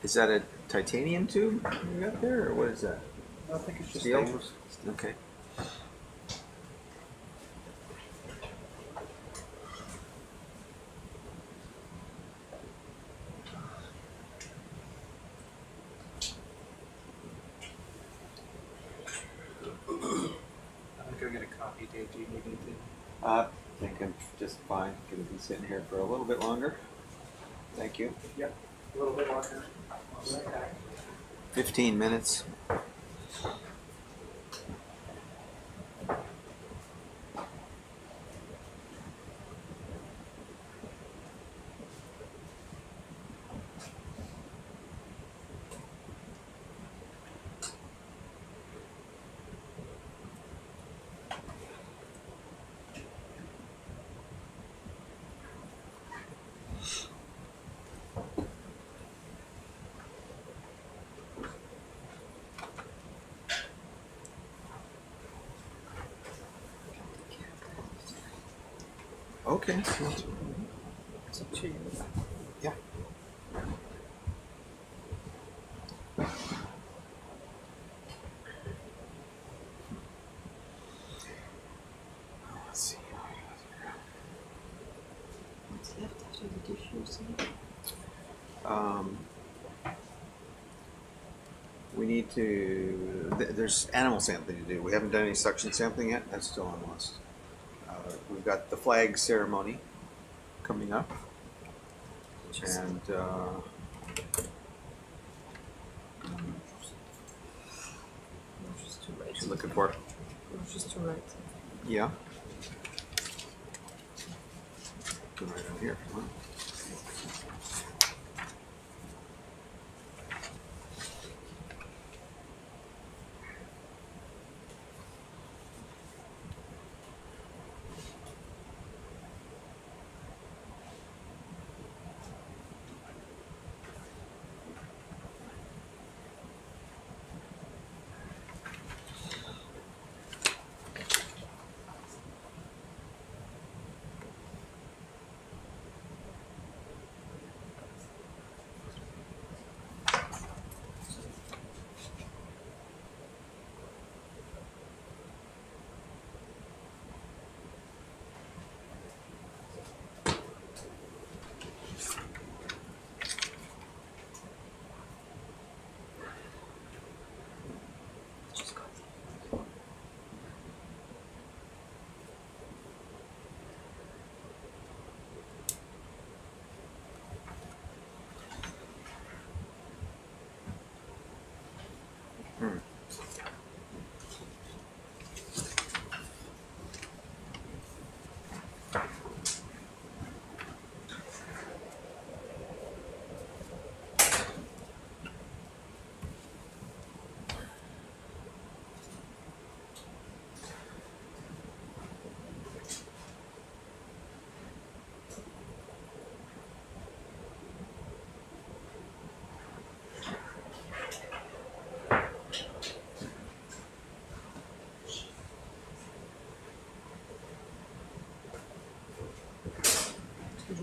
[SPEAKER 4] Is that a titanium tube you got there, or what is that?
[SPEAKER 11] I think it's just
[SPEAKER 4] Steel?
[SPEAKER 11] stainless.
[SPEAKER 4] Okay. DJ, do you need anything? I think I'm just fine. Gonna be sitting here for a little bit longer. Thank you.
[SPEAKER 5] Yep, a little bit longer.
[SPEAKER 4] 15 minutes. Okay.
[SPEAKER 14] It's up to you.
[SPEAKER 4] Yeah. Let's see.
[SPEAKER 14] What's left after the diffusing?
[SPEAKER 4] We need to. There's animal sampling to do. We haven't done any suction sampling yet. That's still on the list. We've got the flag ceremony coming up, and
[SPEAKER 14] Just to write.
[SPEAKER 4] what you looking for?
[SPEAKER 14] Just to write.
[SPEAKER 4] Yeah. Go right on here. If you want.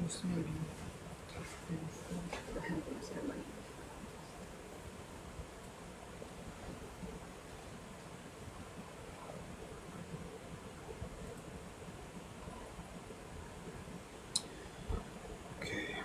[SPEAKER 14] Just maybe the handling ceremony.
[SPEAKER 4] Okay.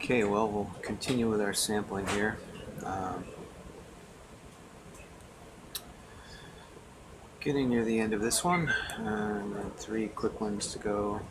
[SPEAKER 4] Okay, well, we'll continue with our sampling here. Getting near the end of this one, and then 3 quick ones to go.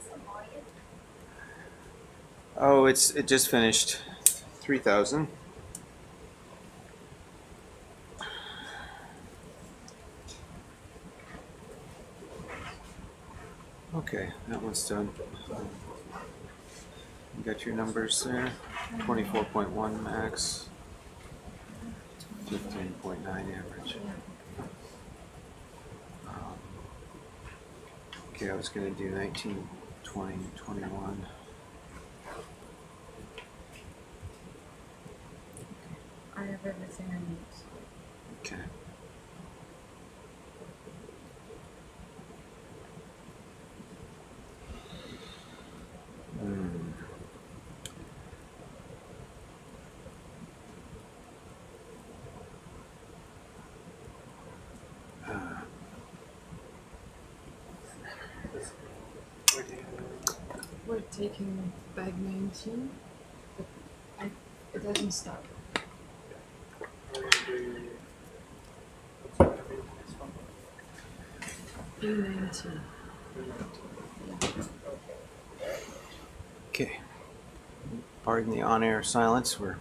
[SPEAKER 18] the volume?
[SPEAKER 4] Oh, it just finished 3,000. Okay, that one's done. You got your numbers there. 24.1 max, 15.9 average. Okay, I was going to do 19, 20, 21.
[SPEAKER 14] I have everything I need.
[SPEAKER 4] Okay.
[SPEAKER 14] We're taking bag 19, but it doesn't stop. B19.
[SPEAKER 4] Okay. Pardon the on-air silence. We're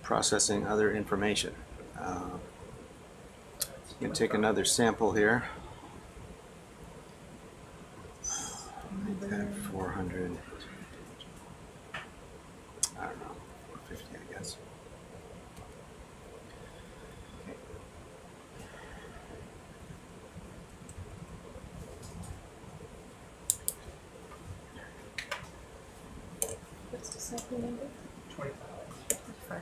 [SPEAKER 4] processing other information. I'm going to take another sample here. Make that 400. I don't know, 450, I guess.
[SPEAKER 14] What's the sample number?
[SPEAKER 5] 25.
[SPEAKER 14] 25.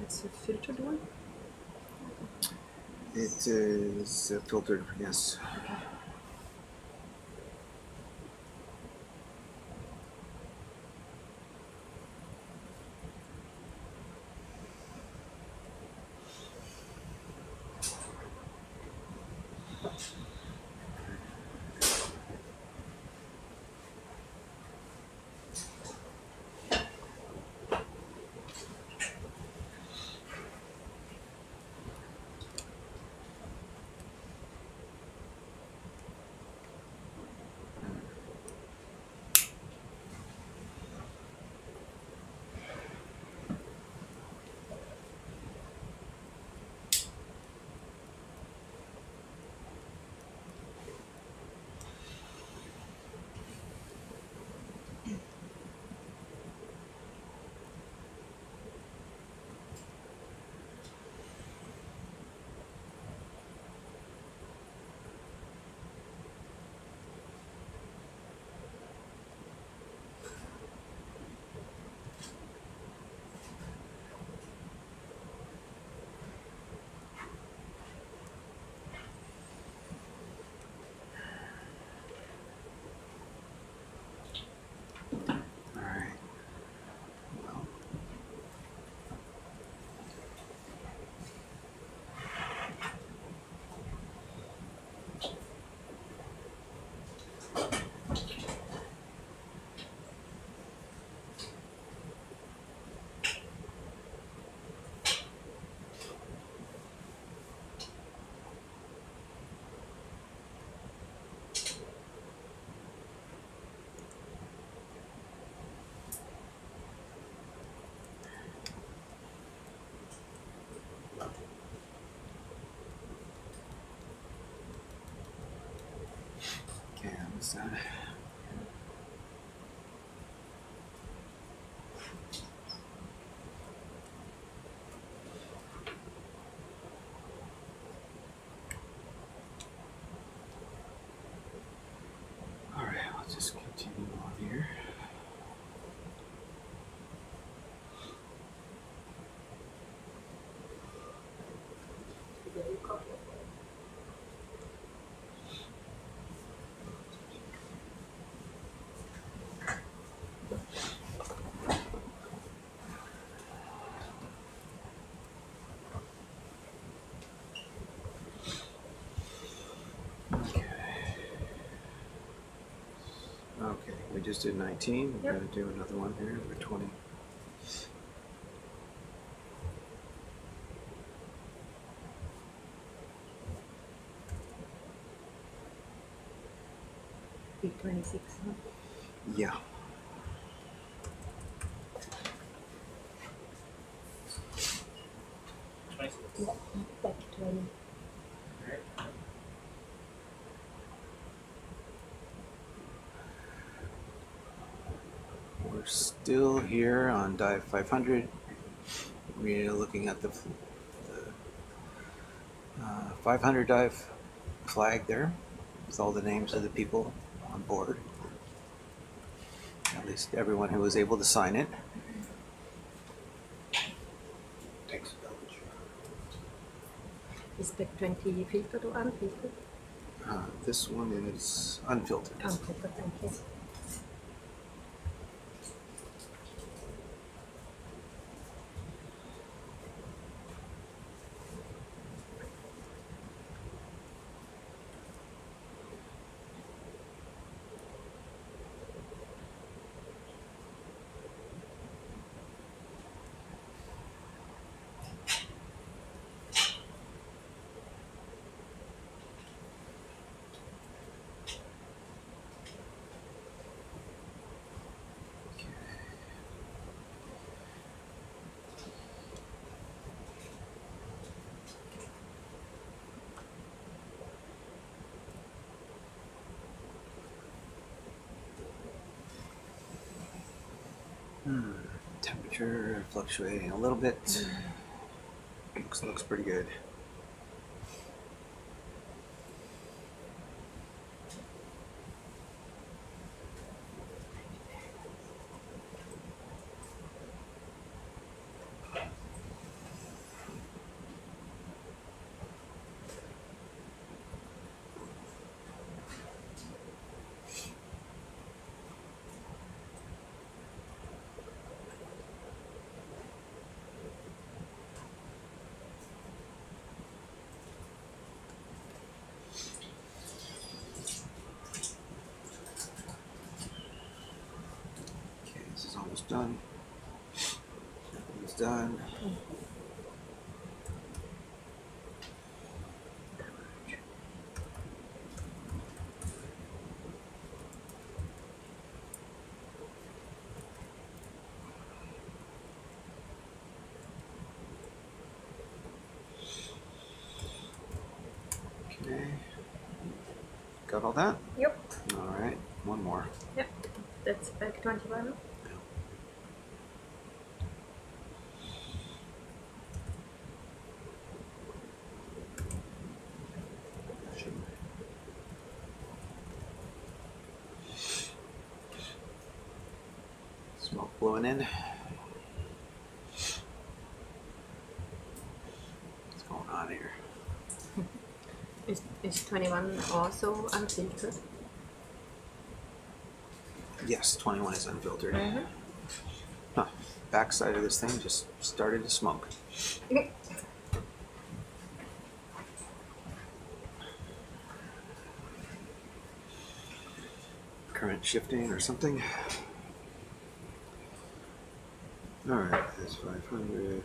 [SPEAKER 14] It's a filtered one?
[SPEAKER 4] It is filtered, yes.
[SPEAKER 14] Okay.
[SPEAKER 4] Okay, that was that. All right, I'll just continue on here. Okay, we just did 19. We're going to do another one here for 20.
[SPEAKER 15] B26.
[SPEAKER 4] Yeah.
[SPEAKER 15] Yeah, back 20.
[SPEAKER 4] We're still here on dive 500. We're looking at the 500 dive flag there with all the names of the people on board. At least everyone who was able to sign it.
[SPEAKER 11] Takes a village.
[SPEAKER 15] Is back 20 filtered or unfiltered?
[SPEAKER 4] This one is unfiltered.
[SPEAKER 15] Unfiltered, thank you.
[SPEAKER 4] Temperature fluctuating a little bit. Looks pretty good. Almost done. It's done. Okay. Got all that?
[SPEAKER 15] Yep.
[SPEAKER 4] All right. One more.
[SPEAKER 15] Yep. That's back 21.
[SPEAKER 4] Smoke blowing in. What's going on here?
[SPEAKER 15] Is 21 also unfiltered?
[SPEAKER 4] Yes, 21 is unfiltered.
[SPEAKER 15] Mm-hmm.
[SPEAKER 4] Huh. Backside of this thing just started to smoke. Current shifting or something. All right, that's 500.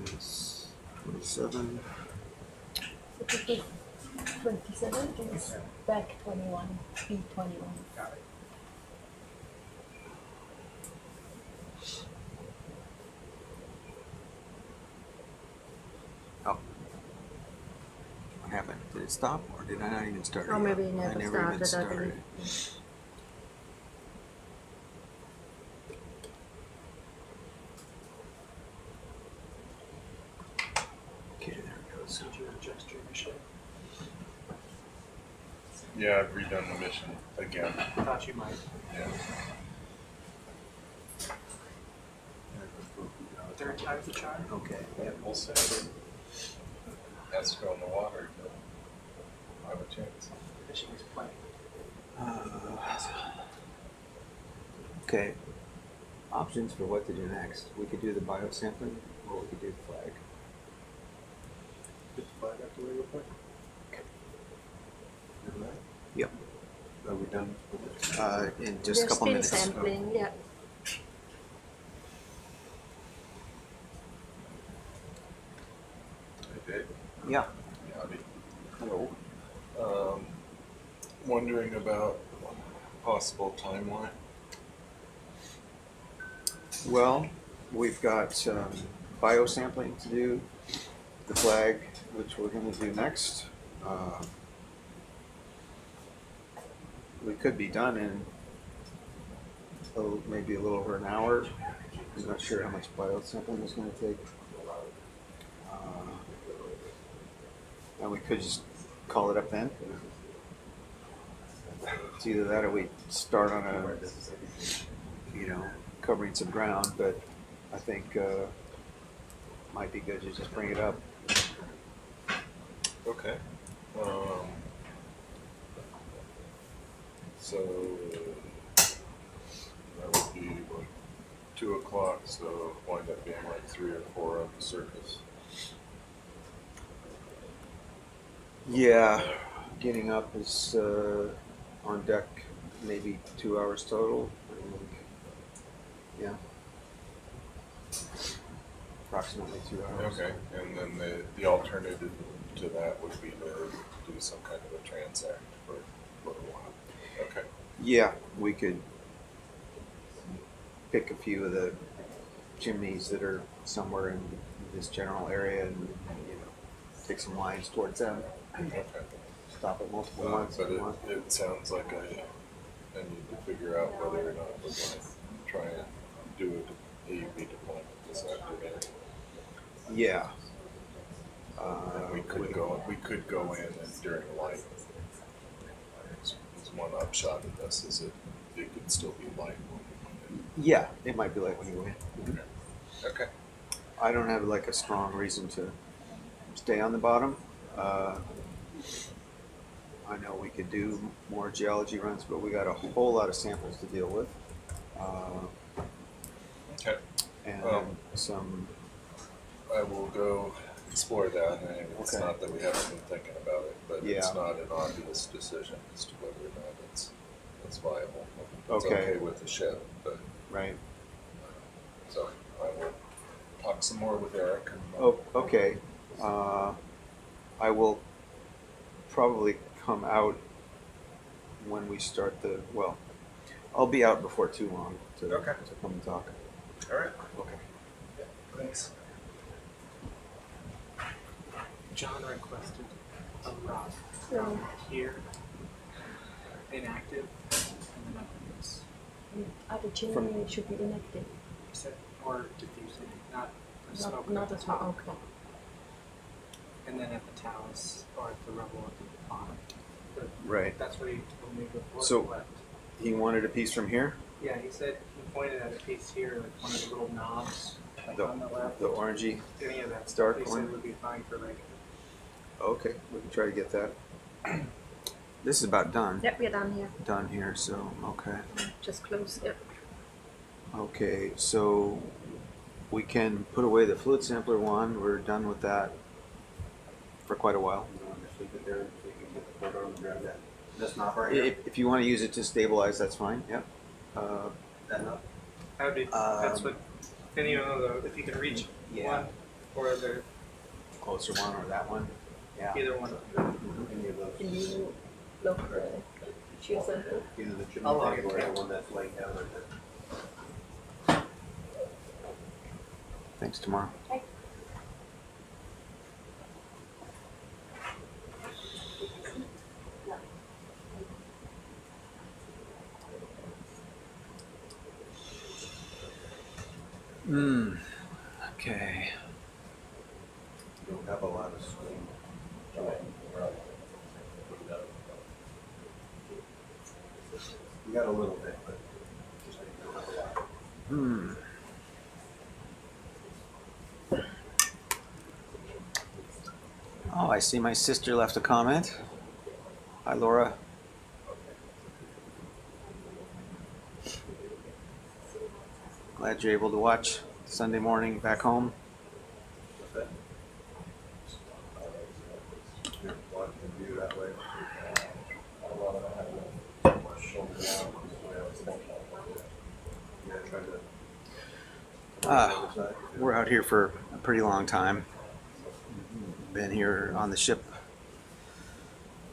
[SPEAKER 4] That's 27.
[SPEAKER 15] So this is 27 is back 21, B21.
[SPEAKER 4] Oh. What happened? Did it stop or did I not even start it?
[SPEAKER 15] Or maybe
[SPEAKER 4] yet?
[SPEAKER 15] it
[SPEAKER 4] I
[SPEAKER 15] never
[SPEAKER 4] never even
[SPEAKER 15] started, I
[SPEAKER 4] started.
[SPEAKER 15] believe.
[SPEAKER 4] Okay, there it goes.
[SPEAKER 9] Did you adjust your mission?
[SPEAKER 8] Yeah, I've redone the mission again.
[SPEAKER 9] I thought you might.
[SPEAKER 8] Yeah.
[SPEAKER 9] Third time's the charm?
[SPEAKER 4] Okay.
[SPEAKER 8] Yep, we'll see. That's go in the water. I have a chance.
[SPEAKER 9] The mission is playing.
[SPEAKER 4] Okay. Options for what to do next. We could do the biosampling or we could do the flag.
[SPEAKER 8] Get the flag out the way real quick.
[SPEAKER 4] Yep.
[SPEAKER 11] Are we done with it?
[SPEAKER 4] In just a couple
[SPEAKER 15] They're
[SPEAKER 4] minutes.
[SPEAKER 15] still sampling, yeah.
[SPEAKER 8] Hey, Dave.
[SPEAKER 4] Yeah.
[SPEAKER 8] Howdy.
[SPEAKER 4] Hello.
[SPEAKER 8] Wondering about possible timeline.
[SPEAKER 4] Well, we've got biosampling to do, the flag, which we're going to do next. We could be done in maybe a little over an hour. I'm not sure how much biosampling is going to take. And we could just call it up then. It's either that or we start on covering some ground, but I think might be good to just bring it up.
[SPEAKER 8] Okay. So that would be like 2 o'clock, so wind up being like 3 or 4 on the surface.
[SPEAKER 4] Yeah, getting up is on deck maybe 2 hours total. I think. Yeah, approximately 2 hours.
[SPEAKER 8] Okay, and then the alternative to that would be to do some kind of a transect for a while. Okay.
[SPEAKER 4] Yeah, we could pick a few of the chimneys that are somewhere in this general area and take some lines towards them.
[SPEAKER 8] Okay.
[SPEAKER 4] Stop at multiple ones.
[SPEAKER 8] But it sounds like I need to figure out whether or not we're going to try and do an AUV deployment this afternoon.
[SPEAKER 4] Yeah.
[SPEAKER 8] And we could go in and during light. There's one upshot of this is it could still be light when we went in.
[SPEAKER 4] Yeah, it might be light when you win.
[SPEAKER 8] Okay.
[SPEAKER 4] I don't have like a strong reason to stay on the bottom. I know we could do more geology runs, but we got a whole lot of samples to deal with.
[SPEAKER 8] Okay.
[SPEAKER 4] And some.
[SPEAKER 8] I will go explore that. And it's
[SPEAKER 4] Okay.
[SPEAKER 8] not that we haven't been thinking about it, but
[SPEAKER 4] Yeah.
[SPEAKER 8] it's not an obvious decision as to whether or not it's viable. It's
[SPEAKER 4] Okay.
[SPEAKER 8] okay with the ship, but
[SPEAKER 4] Right.
[SPEAKER 8] so I will talk some more with Eric. And,
[SPEAKER 4] Oh, okay. I will probably come out when we start I'll be out before too long to come and talk.
[SPEAKER 8] All right.
[SPEAKER 4] Okay.
[SPEAKER 5] Thanks. John requested a rock from here, inactive, and then up to this.
[SPEAKER 15] Other chimney should be inactive.
[SPEAKER 5] He said, or diffusing, not a smoke.
[SPEAKER 15] Not a smoke. Okay.
[SPEAKER 5] And then at the talus or at the rubble at the bottom. But
[SPEAKER 4] Right.
[SPEAKER 5] that's what he told me before
[SPEAKER 4] So-
[SPEAKER 5] he left.
[SPEAKER 4] He wanted a piece from here?
[SPEAKER 5] Yeah, he said he pointed at a piece here, like one of the little knobs, like on the left.
[SPEAKER 4] The orangey?
[SPEAKER 5] Any of that
[SPEAKER 4] dark
[SPEAKER 5] he
[SPEAKER 4] one?
[SPEAKER 5] said would be fine for like.
[SPEAKER 4] Okay, we can try to get that. This is about done.
[SPEAKER 15] Yep, we're done here.
[SPEAKER 4] Done here, so okay.
[SPEAKER 15] Just close. Yep.
[SPEAKER 4] Okay, so we can put away the fluid sampler one. We're done with that for quite a while.
[SPEAKER 11] That's not right here.
[SPEAKER 4] If you want to use it to stabilize, that's fine. Yep.
[SPEAKER 11] That not?
[SPEAKER 5] That would be, that's what, and you know, though, if you can reach
[SPEAKER 4] Yeah.
[SPEAKER 5] one or the,
[SPEAKER 4] Closer one or that one. Yeah.
[SPEAKER 5] either one.
[SPEAKER 11] Any of those?
[SPEAKER 15] Can you look shear sample?
[SPEAKER 11] Either the chimney
[SPEAKER 5] How long
[SPEAKER 11] tank or
[SPEAKER 5] is
[SPEAKER 11] the
[SPEAKER 5] it?
[SPEAKER 11] one that's laying down right there.
[SPEAKER 4] Thanks, tomorrow. Okay.
[SPEAKER 11] You don't have a lot of swing. You got a little bit, but just you don't have a lot.
[SPEAKER 4] Oh, I see my sister left a comment. Hi, Laura. Glad you're able to watch Sunday morning back home.
[SPEAKER 11] You're watching the view that way.
[SPEAKER 4] We're out here for a pretty long time. Been here on the ship.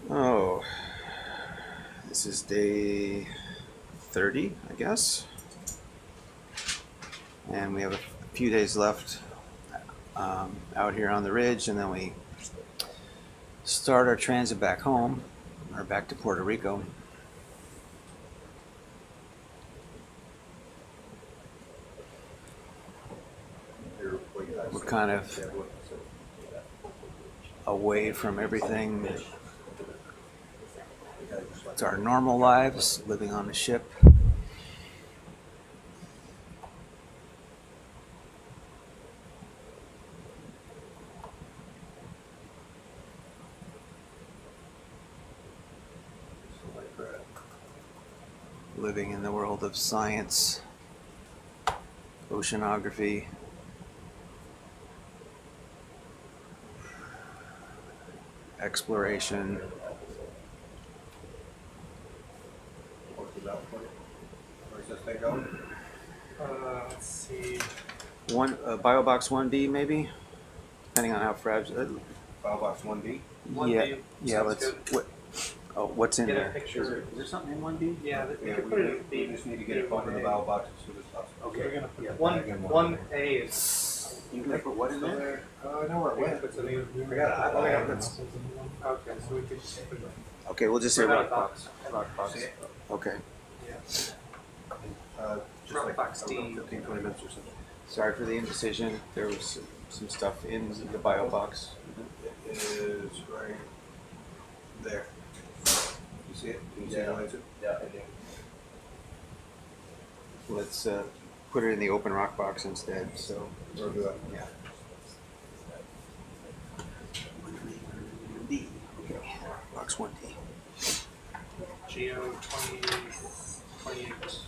[SPEAKER 4] Oh, this is day 30, I guess. And we have a few days left out here on the ridge, and then we start our transit back home, or back to Puerto Rico. We're kind of away from everything. It's our normal lives, living on the ship. Living in the world of science, oceanography, exploration.
[SPEAKER 11] Where's this thing going?
[SPEAKER 17] Let's see.
[SPEAKER 4] Biobox 1B maybe, depending on how fragile.
[SPEAKER 11] Biobox 1B?
[SPEAKER 4] Yeah, let's. What's in
[SPEAKER 17] Get a
[SPEAKER 4] there?
[SPEAKER 17] picture.
[SPEAKER 4] Is there something in 1B?
[SPEAKER 17] Yeah, we
[SPEAKER 11] Yeah,
[SPEAKER 17] could put it in B.
[SPEAKER 11] we just need to get it put in the biobox as soon as possible.
[SPEAKER 17] Okay, we're gonna put
[SPEAKER 11] Yeah,
[SPEAKER 17] one.
[SPEAKER 11] bag in
[SPEAKER 17] 1A is.
[SPEAKER 4] You can put what in there?
[SPEAKER 11] I know where it went.
[SPEAKER 17] It's a new.
[SPEAKER 11] I got it.
[SPEAKER 17] Oh, yeah, that's. Okay, so we could.
[SPEAKER 4] Okay, we'll just say rock
[SPEAKER 17] box.
[SPEAKER 4] box.
[SPEAKER 17] Rock box.
[SPEAKER 4] Okay.
[SPEAKER 17] Yeah.
[SPEAKER 11] Just like
[SPEAKER 17] Box D.
[SPEAKER 11] 15, 20 minutes or something.
[SPEAKER 4] Sorry for the indecision. There was some stuff in the bio box.
[SPEAKER 11] It is right there. You see it? Can you see the lights?
[SPEAKER 3] Yeah, I do.
[SPEAKER 4] Let's put it in the open rock box instead. So,
[SPEAKER 11] Or do that?
[SPEAKER 4] yeah. D. Okay. Box 1D.
[SPEAKER 17] Geo 28.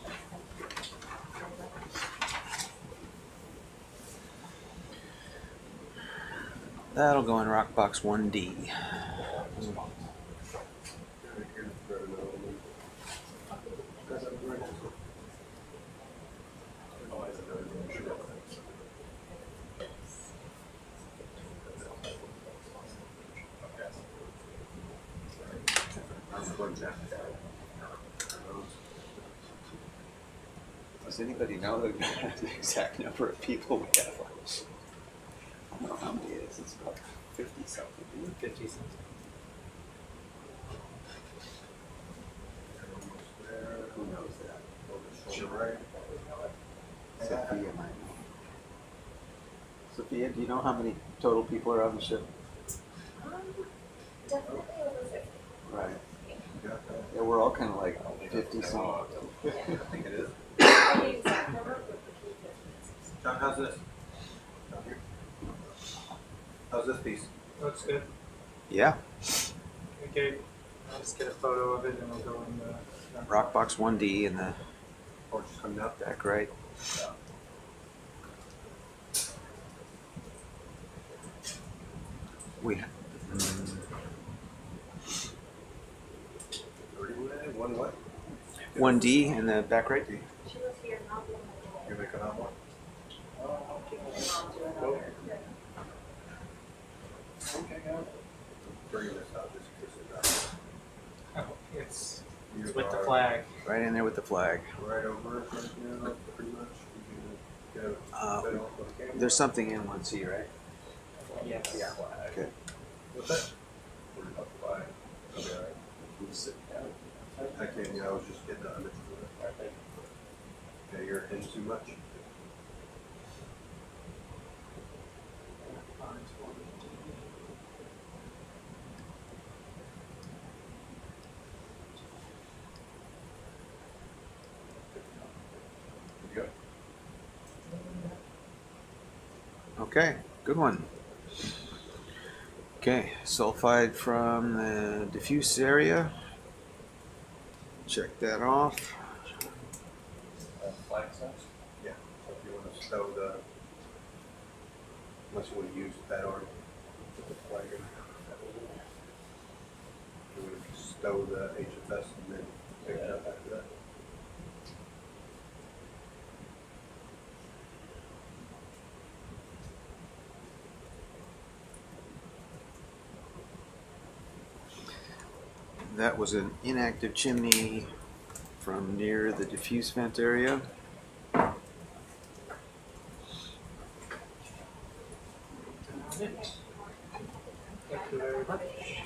[SPEAKER 4] That'll go in rock box 1D. Does anybody know the exact number of people we have? I don't know how many it is. It's about 50 something.
[SPEAKER 17] 50 something.
[SPEAKER 4] Who knows that?
[SPEAKER 11] You're right.
[SPEAKER 4] Sophia might know. Sophia, do you know how many total people are on the ship?
[SPEAKER 18] Definitely over 50.
[SPEAKER 4] Right. Yeah, we're all kind of like 50 something.
[SPEAKER 11] I think it is.
[SPEAKER 18] The exact number would be 50.
[SPEAKER 11] John, how's this? Down here. How's this piece?
[SPEAKER 17] Looks good.
[SPEAKER 4] Yeah.
[SPEAKER 17] Okay, I'll just get a photo of it and we'll go in the.
[SPEAKER 4] Rock box 1D in the
[SPEAKER 11] Or just coming out there?
[SPEAKER 4] back right. We.
[SPEAKER 11] One what?
[SPEAKER 4] 1D in the back right.
[SPEAKER 18] She was here not long ago.
[SPEAKER 11] You're making that one? Bring this out just in case it
[SPEAKER 17] Oh, it's
[SPEAKER 11] drops.
[SPEAKER 17] with the flag.
[SPEAKER 4] Right in there with the flag.
[SPEAKER 11] Right over it right now, pretty much. You can get it.
[SPEAKER 4] There's something in 1C, right?
[SPEAKER 17] Yes.
[SPEAKER 11] Yeah.
[SPEAKER 4] Okay.
[SPEAKER 11] What's that? Worried about the flag. Okay, all right. You can sit down. I can, yeah, I was just getting the image of it. Okay, you're in too much. Good.
[SPEAKER 4] Okay, good one. Okay, sulfide from the diffuse area. Check that off.
[SPEAKER 3] Flag size?
[SPEAKER 11] Yeah, so if you want to stow the, unless you want to use that arm, put the flag in. You want to stow the HFS and then pick it up after that.
[SPEAKER 4] That was an inactive chimney from near the diffuse vent area.
[SPEAKER 17] Thank you very much.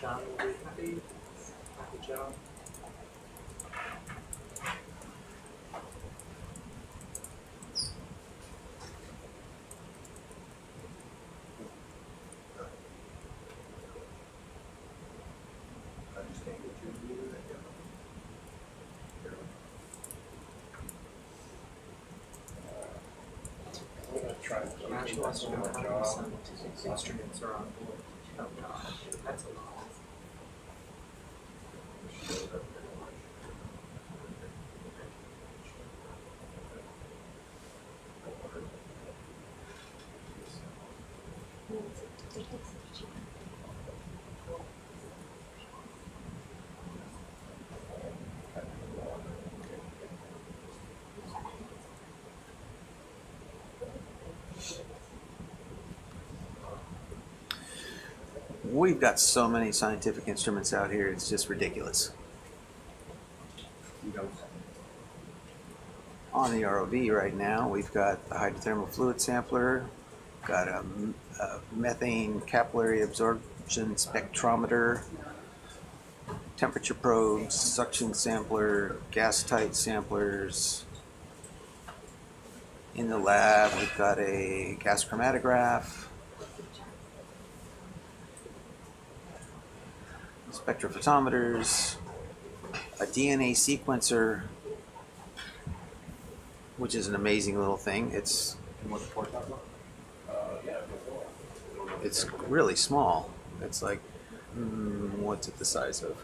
[SPEAKER 17] John will be happy. Happy John.
[SPEAKER 11] I just can't get you to do that yet.
[SPEAKER 17] I'm gonna try to She wants to know how many scientific instruments are on board. Oh god, that's a lot.
[SPEAKER 4] We've got so many scientific instruments out here, it's just ridiculous. On the ROV right now, we've got the hydrothermal fluid sampler, got a methane capillary absorption spectrometer, temperature probes, suction sampler, gas tight samplers. In the lab, we've got a gas chromatograph, spectrophotometers, a DNA sequencer, which is an amazing little thing. It's really small. It's like, what's it the size of?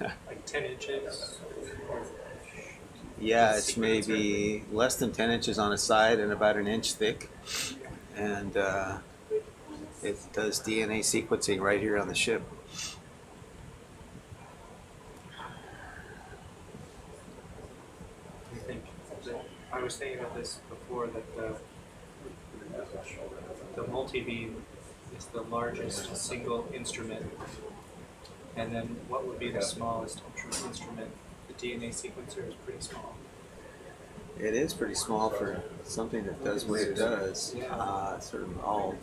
[SPEAKER 17] Like 10 inches.
[SPEAKER 4] Yeah, it's maybe less than 10 inches on a side and about an inch thick. And it does DNA sequencing right here on the ship.
[SPEAKER 17] I was thinking about this before, that the multi-beam is the largest single instrument, and then what would be the smallest instrument? The DNA sequencer is pretty small.
[SPEAKER 4] It is pretty small for something that does what it does. Sort of all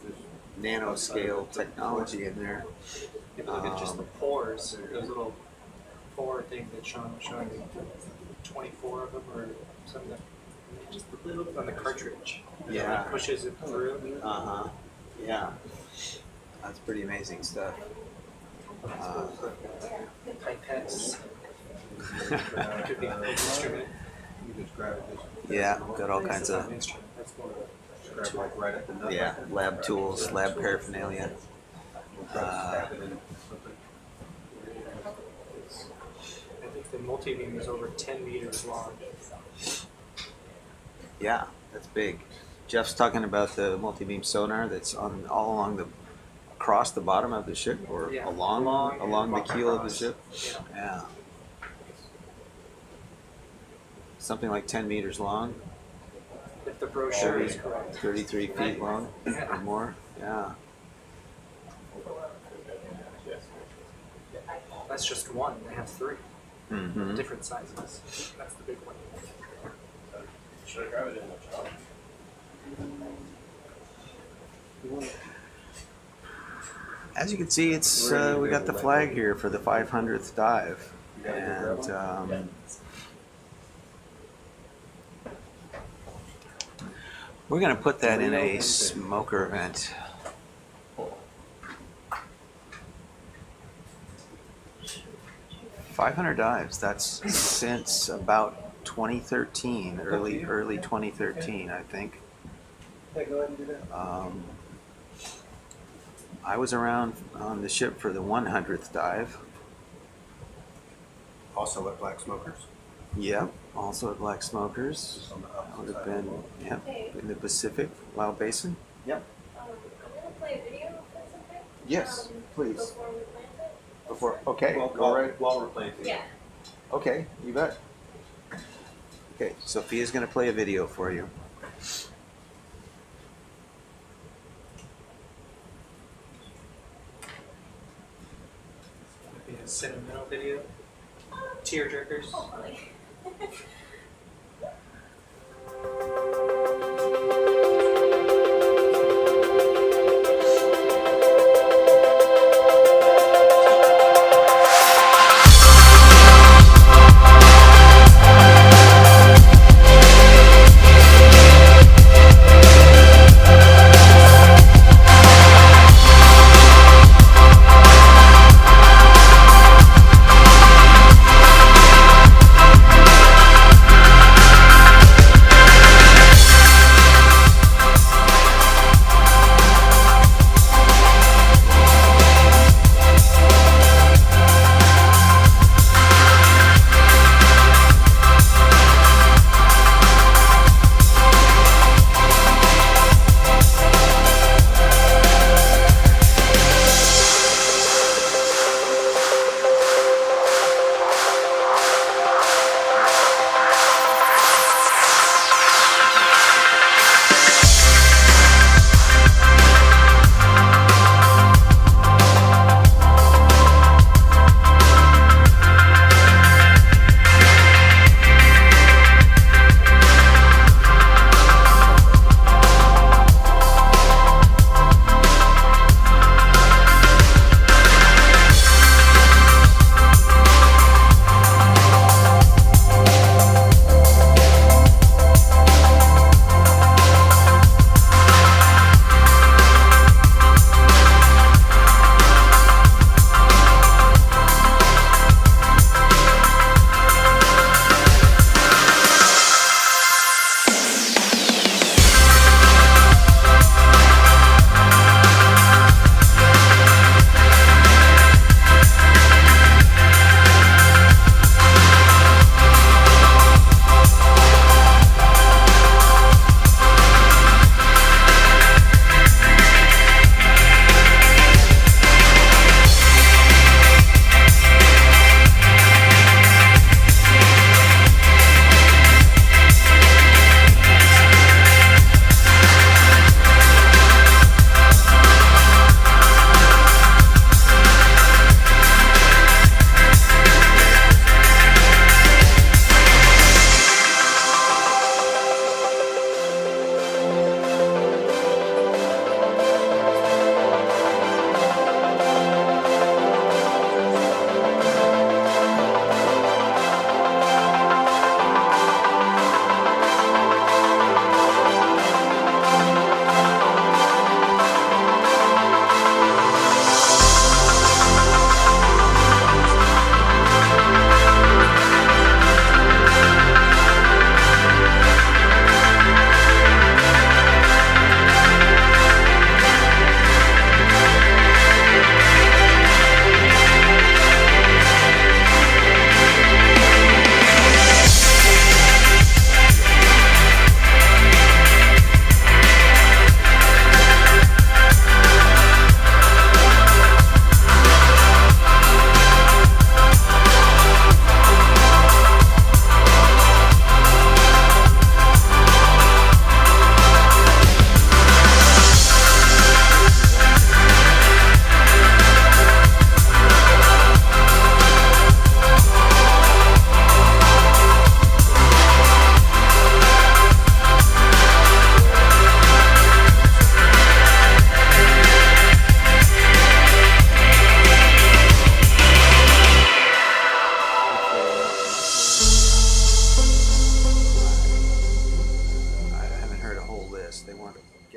[SPEAKER 4] nanoscale technology in there.
[SPEAKER 17] If you look at just the pores, those little pore things that Sean was showing me, 24 of them or something, just a little bit on the cartridge.
[SPEAKER 4] Yeah.
[SPEAKER 17] It pushes it through.
[SPEAKER 4] Yeah. That's pretty amazing stuff.
[SPEAKER 17] Pipettes. Could be an instrument.
[SPEAKER 4] Yeah, got all kinds of lab tools, lab paraphernalia.
[SPEAKER 17] I think the multi-beam is over 10 meters long.
[SPEAKER 4] Yeah, that's big. Jeff's talking about the multi-beam sonar that's on all along across the bottom of the ship, or along the keel of the ship. Yeah. Something like 10 meters long.
[SPEAKER 17] If the brochure is correct.
[SPEAKER 4] 33 feet long or more. Yeah.
[SPEAKER 17] That's just one. They have three.
[SPEAKER 4] Mm-hmm.
[SPEAKER 17] Different sizes. That's the big one.
[SPEAKER 8] Should I grab it in the job?
[SPEAKER 4] As you can see, it's we got the flag here for the 500th dive, and we're going to put that in a smoker vent. $500 dives. That's since about 2013, early 2013, I think. I was around on the ship for the 100th dive.
[SPEAKER 11] Also at Black Smokers.
[SPEAKER 4] Yep, also at Black Smokers. That would have been in the Pacific, Lao Basin. Yep.
[SPEAKER 18] I'm gonna play a video or something.
[SPEAKER 4] Yes, please.
[SPEAKER 18] Before we plant it.
[SPEAKER 4] Before, okay,
[SPEAKER 11] Well,
[SPEAKER 4] go right.
[SPEAKER 11] while we're planting.
[SPEAKER 18] Yeah.
[SPEAKER 4] Okay, you bet. Okay, Sophia's going to play a video for you.
[SPEAKER 17] sentimental video. Tearjerkers.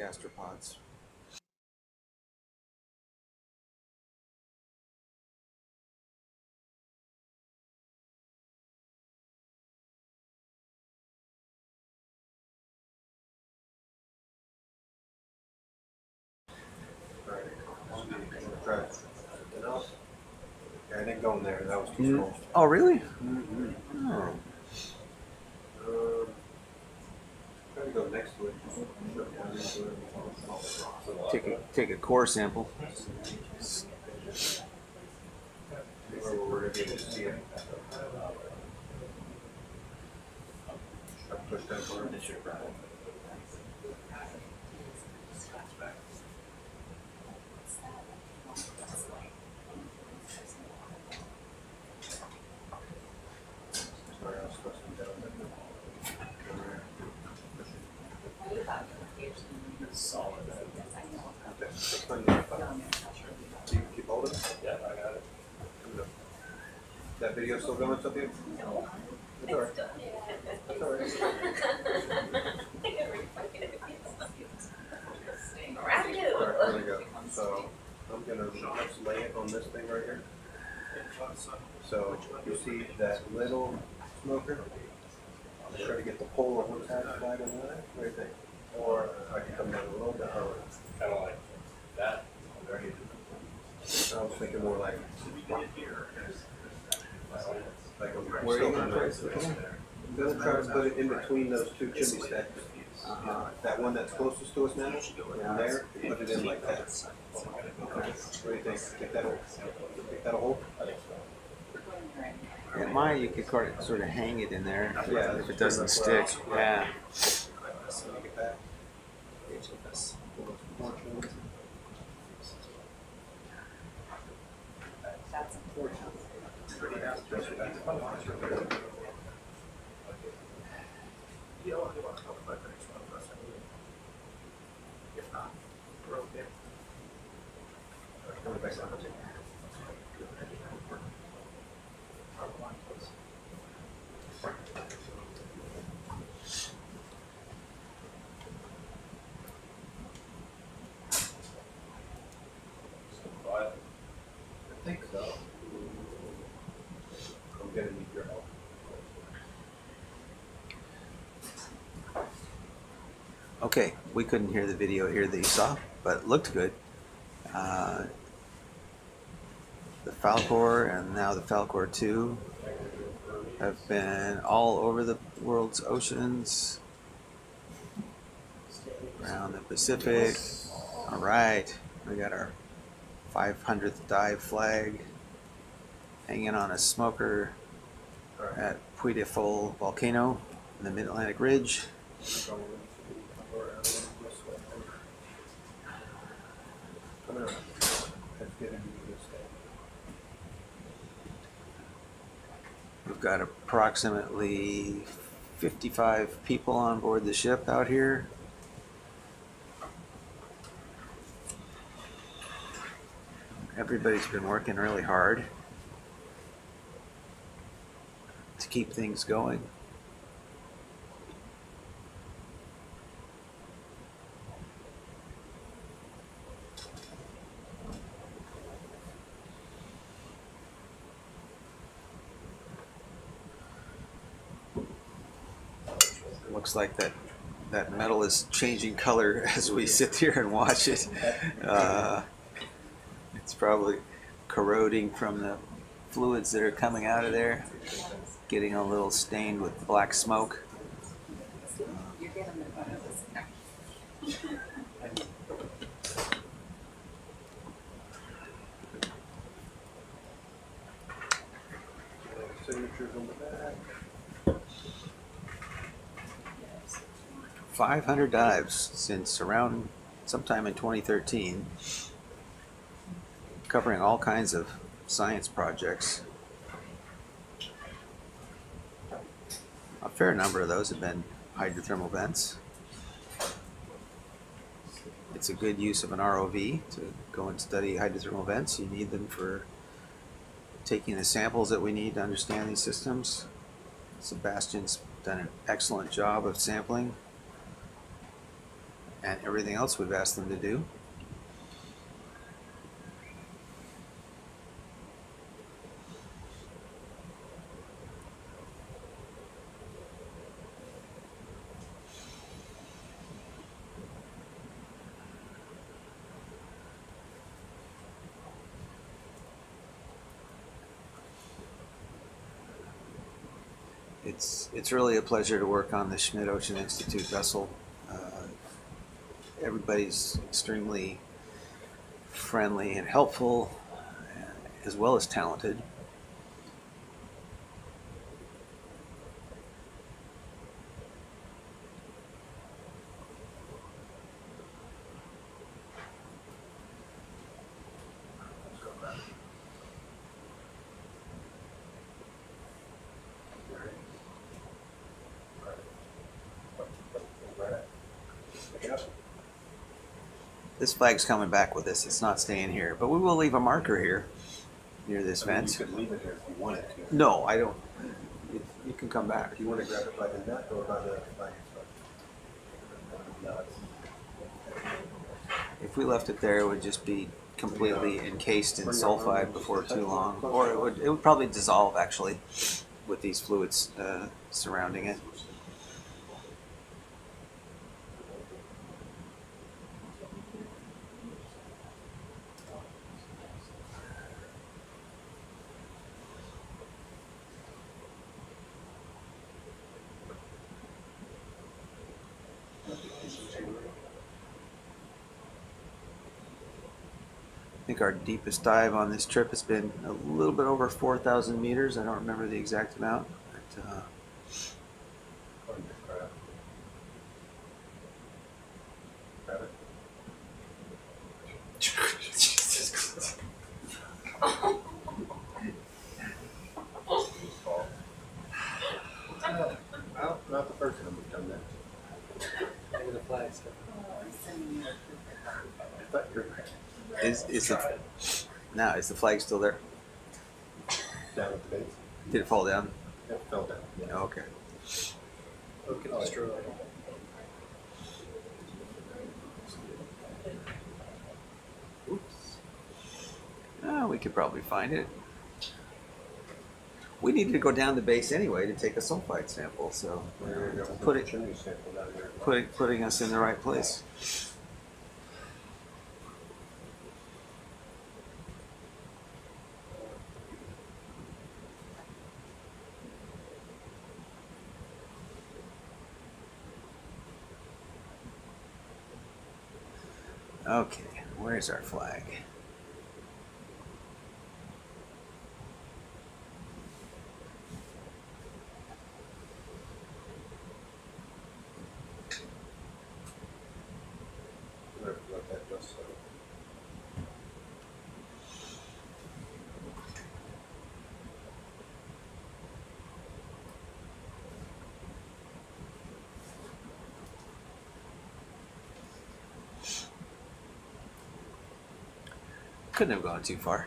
[SPEAKER 4] gastropods.
[SPEAKER 11] I didn't go in there, that was too cold.
[SPEAKER 4] Oh, really?
[SPEAKER 11] Mm-hmm.
[SPEAKER 4] Oh.
[SPEAKER 11] Try to go next to it.
[SPEAKER 4] Take a core sample.
[SPEAKER 11] Where we're gonna be able to see it. Push that button. That video still going, Sophia?
[SPEAKER 2] No.
[SPEAKER 11] That's all right. That's all right.
[SPEAKER 2] Brand new.
[SPEAKER 11] All right, here we go. So I'm gonna just lay it on this thing right here. So you see that little smoker? I'll try to get the pole on one side of the flag on the other. What do you think? Or I can come down a little bit lower.
[SPEAKER 3] Kind of like that.
[SPEAKER 11] I was thinking more like
[SPEAKER 4] Where are you gonna place the pole?
[SPEAKER 11] I'm gonna try to put it in between those two chimney stacks. That one that's closest to us now, and there, put it in like that. What do you think? Think that'll hold?
[SPEAKER 4] At mine, you could sort of hang it in there
[SPEAKER 11] Yeah,
[SPEAKER 4] if it doesn't stick. Yeah.
[SPEAKER 2] That's unfortunate.
[SPEAKER 9] If not, we're okay.
[SPEAKER 11] I think so. I'm gonna need your help.
[SPEAKER 4] Okay, we couldn't hear the video here that you saw, but it looked good. The Falkor and now the Falkor 2 have been all over the world's oceans, around the Pacific. All right, we got our 500th dive flag hanging on a smoker at Puy Des Folles Volcano in the Mid-Atlantic Ridge. We've got approximately 55 people on board the ship out here. Everybody's been working really hard to keep things going. Looks like that metal is changing color as we sit here and watch it. It's probably corroding from the fluids that are coming out of there, getting a little stained with black smoke.
[SPEAKER 2] You're getting it.
[SPEAKER 11] Signatures on the back.
[SPEAKER 4] 500 dives since around sometime in 2013, covering all kinds of science projects. A fair number of those have been hydrothermal vents. It's a good use of an ROV to go and study hydrothermal vents. You need them for taking the samples that we need to understand these systems. SuBastian's done an excellent job of sampling and everything else we've asked them to do. It's really a pleasure to work on the Schmidt Ocean Institute vessel. Everybody's extremely friendly and helpful, as well as talented. This flag's coming back with us. It's not staying here, but we will leave a marker here near this
[SPEAKER 11] I mean,
[SPEAKER 4] vent.
[SPEAKER 11] you could leave it here if you wanted to.
[SPEAKER 4] No, I don't. You can come back.
[SPEAKER 11] If you want to grab it by the nut or by the nuts.
[SPEAKER 4] If we left it there, it would just be completely encased in sulfide before too long, or it would probably dissolve actually with these fluids surrounding it. I think our deepest dive on this trip has been a little bit over 4,000 meters. I don't remember the exact amount. But,
[SPEAKER 11] Well, not the first time we've done that.
[SPEAKER 17] Maybe the flag's
[SPEAKER 11] I thought you were
[SPEAKER 4] is the flag still there?
[SPEAKER 11] down at the base.
[SPEAKER 4] Did it fall down?
[SPEAKER 11] It fell down. Yeah.
[SPEAKER 4] Oh, okay.
[SPEAKER 17] Look at destroy.
[SPEAKER 4] We could probably find it. We needed to go down the base anyway to take a sulfide sample, so putting us in the right place. Okay, where's our flag? Couldn't have gone too far.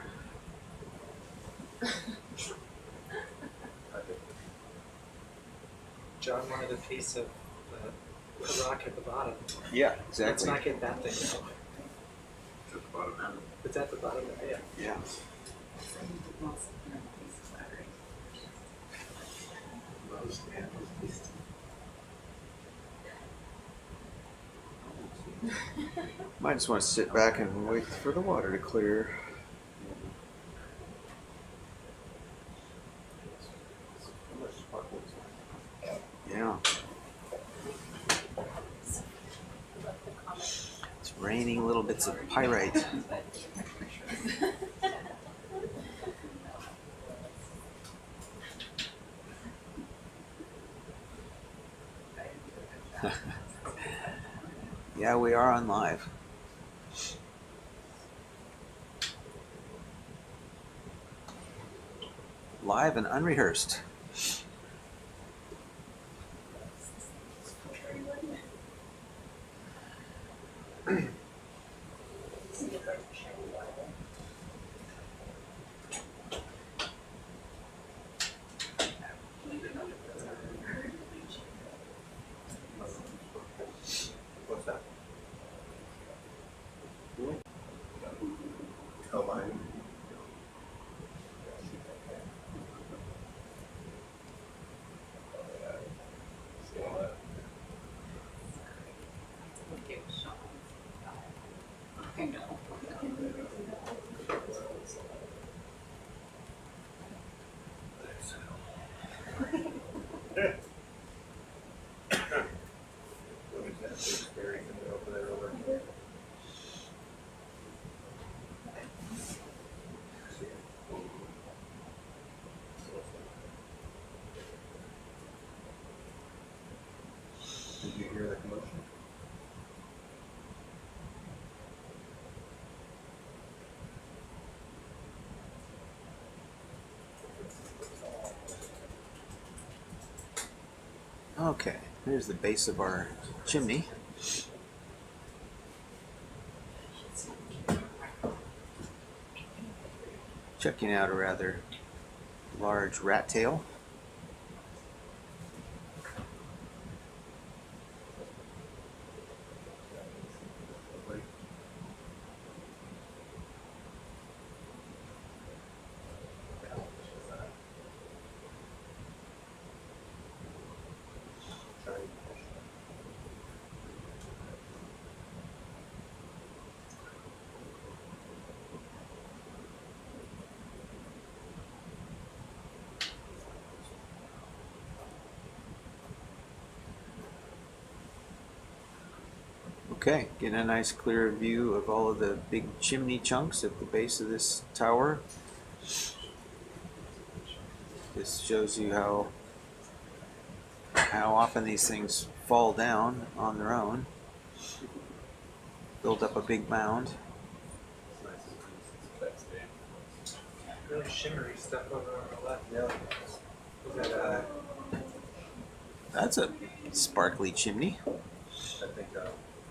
[SPEAKER 17] John wanted a piece of the rock at the bottom.
[SPEAKER 4] Yeah, exactly.
[SPEAKER 17] Let's not get that thing. It's at the bottom. It's at the bottom there, yeah.
[SPEAKER 4] Yeah. Might just want to sit back and wait for the water to clear. Yeah. It's raining little bits of pyrite. Yeah, we are on live. Live and unrehearsed.
[SPEAKER 11] What's that? Oh, mine. Did you hear the commotion?
[SPEAKER 4] Okay, here's the base of our chimney. checking out a rather large rat tail. Okay, getting a nice clear view of all of the big chimney chunks at the base of this tower. This shows you how often these things fall down on their own, build up a big mound.
[SPEAKER 17] Really shimmery stuff over on the left.
[SPEAKER 11] Yeah. Is that,
[SPEAKER 4] That's a sparkly chimney.
[SPEAKER 11] I think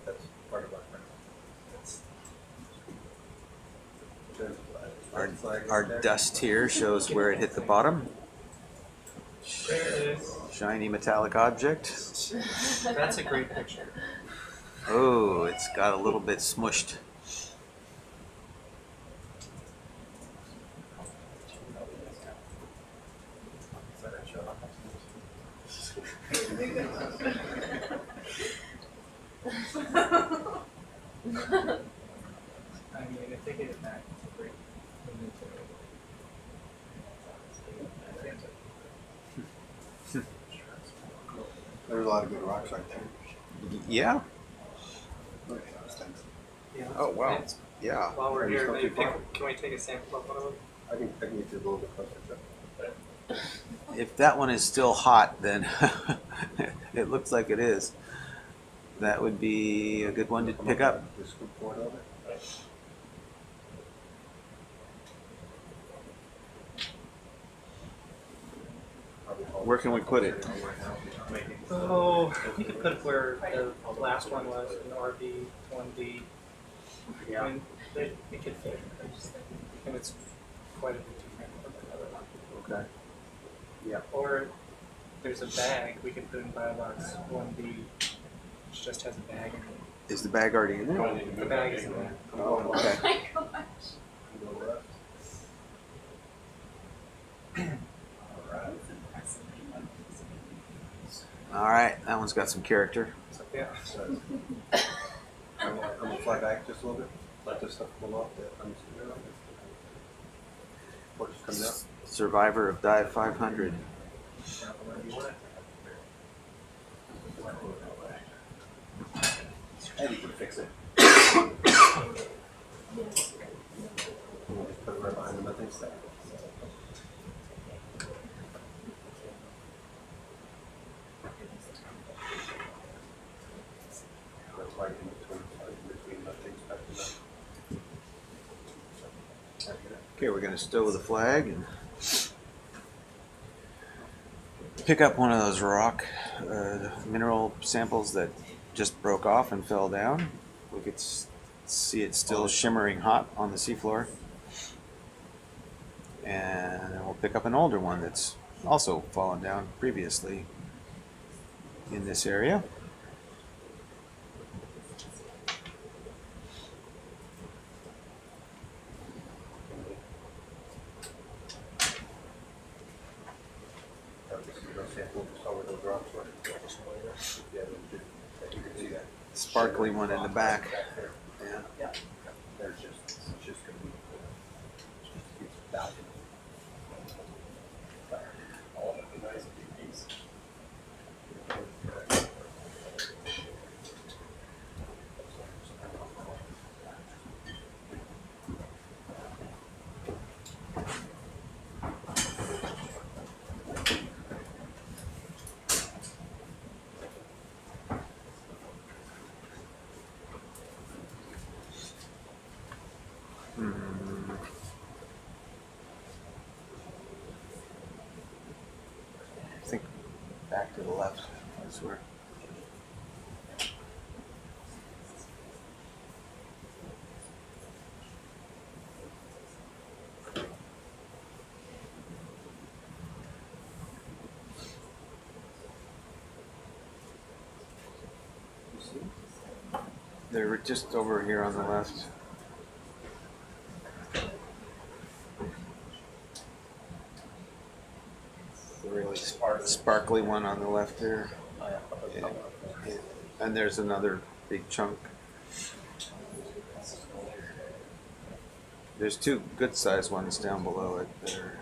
[SPEAKER 11] that's part of our
[SPEAKER 4] Our dust here shows where it hit the bottom.
[SPEAKER 17] There it is.
[SPEAKER 4] Shiny metallic object.
[SPEAKER 17] That's a great picture.
[SPEAKER 4] Oh, it's got a little bit smushed.
[SPEAKER 17] I mean, if they get it back, it's a great inventory.
[SPEAKER 7] There's a lot of good rocks right there.
[SPEAKER 4] Yeah.
[SPEAKER 17] Yeah,
[SPEAKER 4] Oh, wow.
[SPEAKER 17] thanks.
[SPEAKER 4] Yeah.
[SPEAKER 17] While we're
[SPEAKER 11] Are you
[SPEAKER 17] here,
[SPEAKER 11] still
[SPEAKER 17] maybe
[SPEAKER 11] too far?
[SPEAKER 17] can we take a sample of one of them?
[SPEAKER 11] I can get you a little bit closer.
[SPEAKER 4] If that one is still hot, then it looks like it is. That would be a good one to pick up.
[SPEAKER 11] Just scoop one over.
[SPEAKER 4] Where can we put it?
[SPEAKER 17] Oh, you could put it where the last one was, in RV 1D.
[SPEAKER 11] Yeah.
[SPEAKER 17] I mean, it could fit. And it's quite a bit different from another one.
[SPEAKER 11] Okay. Yeah.
[SPEAKER 17] Or there's a bag we could put in Biobox 1D, which just has a bag in it.
[SPEAKER 4] Is the bag already in there?
[SPEAKER 17] The bag is in there.
[SPEAKER 4] Oh, okay.
[SPEAKER 2] Oh my gosh.
[SPEAKER 4] All right, that one's got some character.
[SPEAKER 17] Yeah.
[SPEAKER 11] I'm gonna fly back just a little bit. Let this stuff pull off. I'm just gonna what's coming up.
[SPEAKER 4] Survivor of Dive 500.
[SPEAKER 11] And you can fix it. We'll just put it right behind the methane stack. That's right in between methane stack and that.
[SPEAKER 4] Okay, we're going to stow the flag and pick up one of those rock mineral samples that just broke off and fell down. We could see it still shimmering hot on the seafloor. And then we'll pick up an older one that's also fallen down previously in this area. Sparkly one in the back. Yeah.
[SPEAKER 11] There's it's just gonna be it's valuable. All of the nice big piece.
[SPEAKER 4] I think back to the left is where. They're just over here on the left. The really sparkly one on the left there. Yeah. Yeah. And there's another big chunk. There's two good sized ones down below it that are.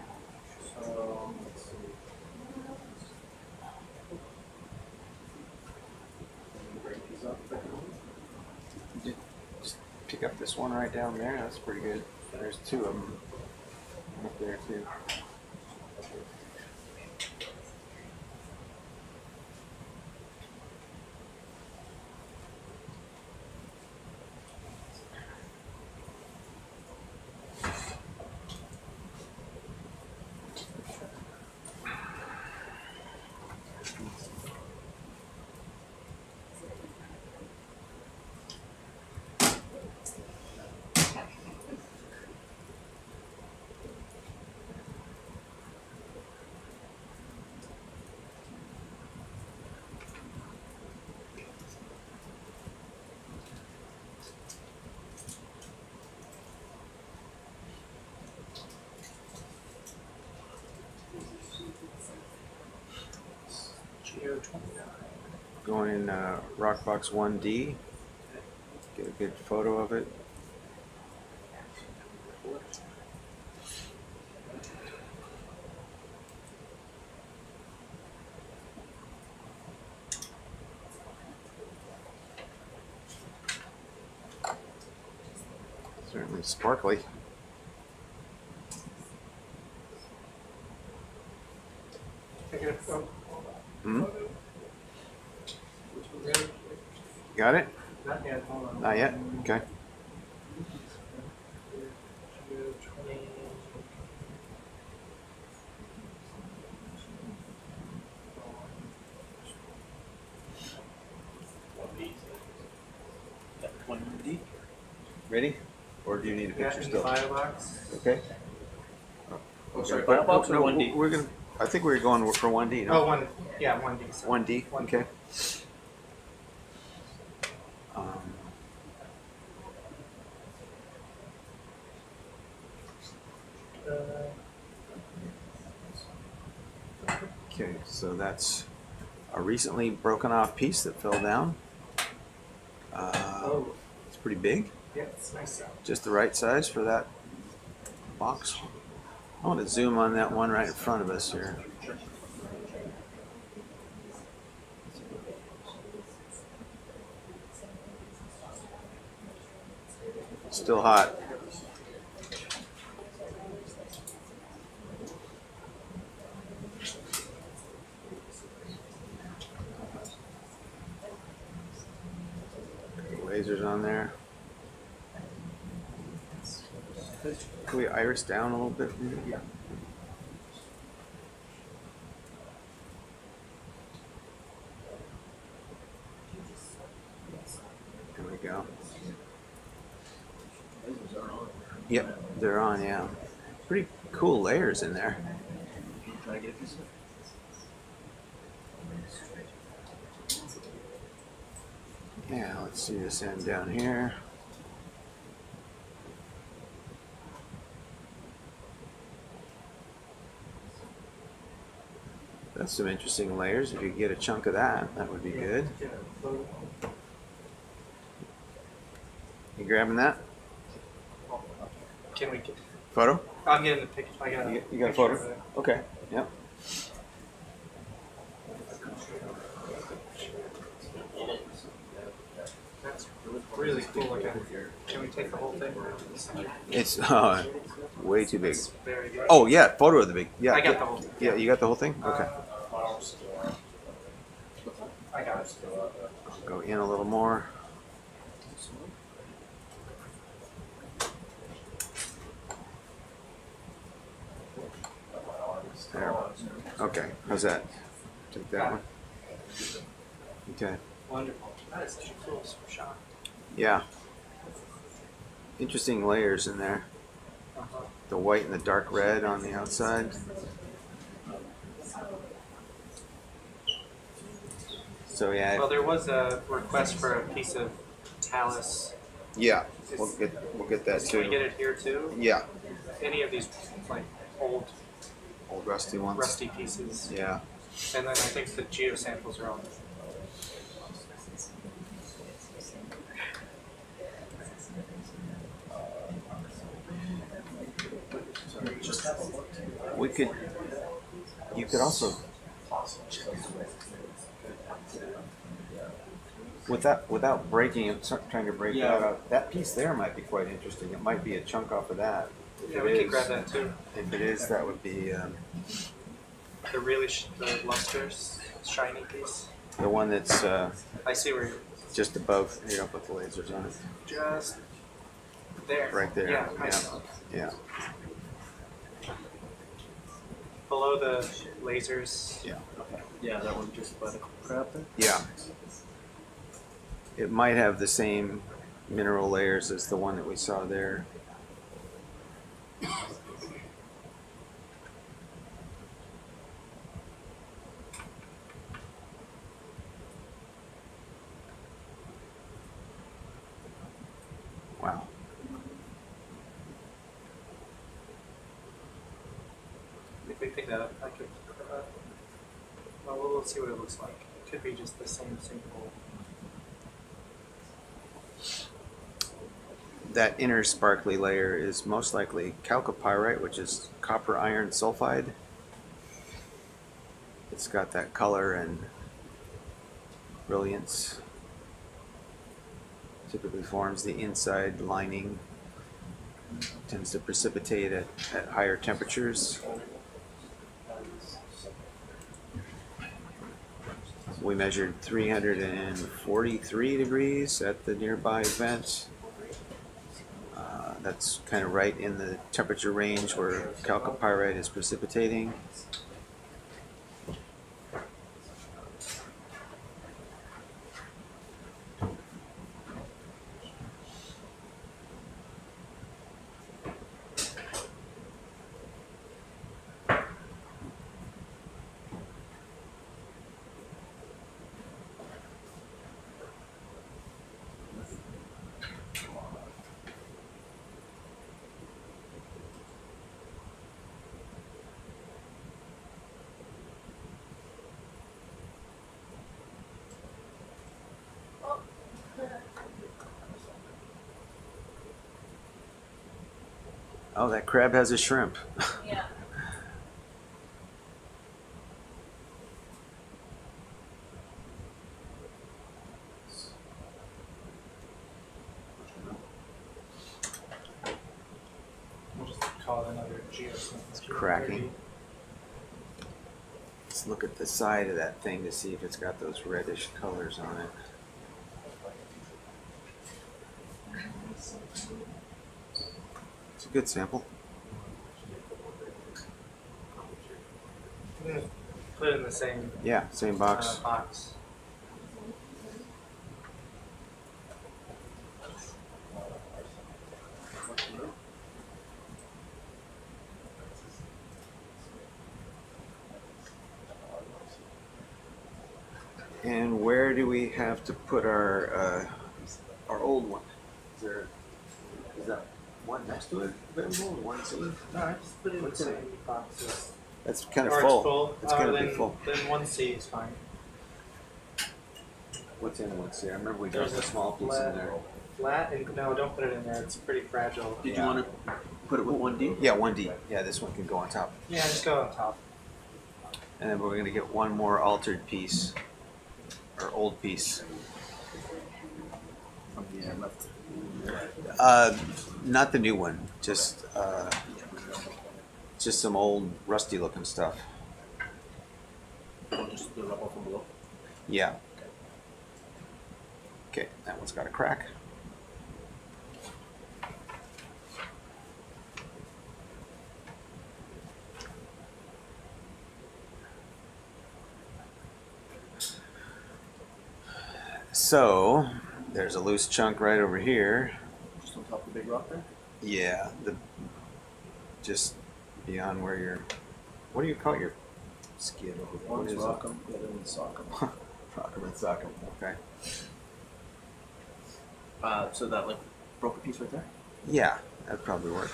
[SPEAKER 4] Just pick up this one right down there. That's pretty good. There's two of them up there too. Going in Rockbox 1D, get a good photo of it. Certainly sparkly. Hmm? Got it?
[SPEAKER 17] Not yet, hold on.
[SPEAKER 4] Not yet? Okay. Ready? Or do you need a picture still? Okay.
[SPEAKER 17] Oh, sorry, firebox or 1D?
[SPEAKER 4] We're gonna. I think we're going for 1D. No?
[SPEAKER 17] Oh, 1D. Sorry.
[SPEAKER 4] 1D. Okay. Okay, so that's a recently broken off piece that fell down. It's pretty big.
[SPEAKER 17] Yeah, it's nice.
[SPEAKER 4] Just the right size for that box. I want to zoom on that one right in front of us here. Still hot. Lasers on there. Can we iris down a little bit? Yeah. There we go. Yep, they're on, yeah. Pretty cool layers in there. Yeah, let's see this end down here. That's some interesting layers. If you get a chunk of that, that would be good. You grabbing that?
[SPEAKER 17] Can we get
[SPEAKER 4] Photo?
[SPEAKER 17] I'm getting the picture. I got
[SPEAKER 4] You got a photo? Okay, yep.
[SPEAKER 17] That's really cool looking. Can we take the whole thing?
[SPEAKER 4] It's way too big.
[SPEAKER 17] It's very good.
[SPEAKER 4] Oh yeah, photo of the big. Yeah,
[SPEAKER 17] I got the whole thing.
[SPEAKER 4] Yeah, you got the whole thing. Okay.
[SPEAKER 17] I got it.
[SPEAKER 4] Go in a little more. There. Okay, how's that? Take that one. Okay.
[SPEAKER 17] Wonderful. That is such a cool shot.
[SPEAKER 4] Yeah. Interesting layers in there. The white and the dark red on the outside. So yeah.
[SPEAKER 17] Well, there was a request for a piece of talus.
[SPEAKER 4] Yeah, we'll get that
[SPEAKER 17] Can we
[SPEAKER 4] too.
[SPEAKER 17] get it here too?
[SPEAKER 4] Yeah,
[SPEAKER 17] Any of these like old
[SPEAKER 4] rusty ones.
[SPEAKER 17] rusty pieces.
[SPEAKER 4] Yeah.
[SPEAKER 17] And then I think the geo samples are on.
[SPEAKER 4] We could. You could also. Without breaking it, trying to break that out, that piece there might be quite interesting. It might be a chunk off of that. If
[SPEAKER 17] Yeah,
[SPEAKER 4] it
[SPEAKER 17] we
[SPEAKER 4] is,
[SPEAKER 17] can grab that too.
[SPEAKER 4] If it is, that would be
[SPEAKER 17] The really the lustrous, shiny piece.
[SPEAKER 4] the one that's
[SPEAKER 17] I see where you're
[SPEAKER 4] just above. You don't put the lasers on it.
[SPEAKER 17] just there.
[SPEAKER 4] Right there.
[SPEAKER 17] Yeah, nice.
[SPEAKER 4] Yeah.
[SPEAKER 17] Below the lasers.
[SPEAKER 4] Yeah.
[SPEAKER 9] Okay. Yeah, that one just by the crab there?
[SPEAKER 4] Yeah. It might have the same mineral layers as the one that we saw there. Wow.
[SPEAKER 17] If we pick that up, I could. Well, we'll see what it looks like. It could be just the same single.
[SPEAKER 4] That inner sparkly layer is most likely chalcopyrite, which is copper iron sulfide. It's got that color and brilliance. Typically forms the inside lining. Tends to precipitate at higher temperatures. We measured 343 degrees at the nearby vent. That's kind of right in the temperature range where chalcopyrite is precipitating. Oh, that crab has a shrimp.
[SPEAKER 1] Yeah.
[SPEAKER 17] We'll just call it another geosample.
[SPEAKER 4] It's cracking. Let's look at the side of that thing to see if it's got those reddish colors on it. It's a good sample.
[SPEAKER 17] Put it in the same.
[SPEAKER 4] Yeah, same box.
[SPEAKER 17] Box.
[SPEAKER 4] And where do we have to put our old one? Is that one next to it available? One scene?
[SPEAKER 17] No, I just put it in the same boxes.
[SPEAKER 4] That's kind of
[SPEAKER 17] Or
[SPEAKER 4] full. It's kind of
[SPEAKER 17] then,
[SPEAKER 4] be full.
[SPEAKER 17] Then 1C is fine.
[SPEAKER 4] What's in 1C? I remember we
[SPEAKER 17] There's
[SPEAKER 4] got a small piece in there.
[SPEAKER 17] Flat, and no, don't put it in there. It's pretty fragile.
[SPEAKER 4] Did you want to put it with 1D? Yeah, 1D. Yeah, this one can go on top.
[SPEAKER 17] Yeah, just go on top.
[SPEAKER 4] And then we're going to get one more altered piece, or old piece.
[SPEAKER 9] From the left.
[SPEAKER 4] Not the new one, just some old rusty looking stuff.
[SPEAKER 9] Just the rubble from below.
[SPEAKER 4] Yeah. Okay, that one's got a crack. So, there's a loose chunk right over here.
[SPEAKER 9] Just on top of the big rock there?
[SPEAKER 4] Yeah, just beyond where your, what do you call your skid over there? What
[SPEAKER 9] One's
[SPEAKER 4] is it?
[SPEAKER 9] Rockham, the other one's Sock'em.
[SPEAKER 4] Rockham and Sock'em, okay.
[SPEAKER 9] So that like broken piece right there?
[SPEAKER 4] Yeah, that'd probably work.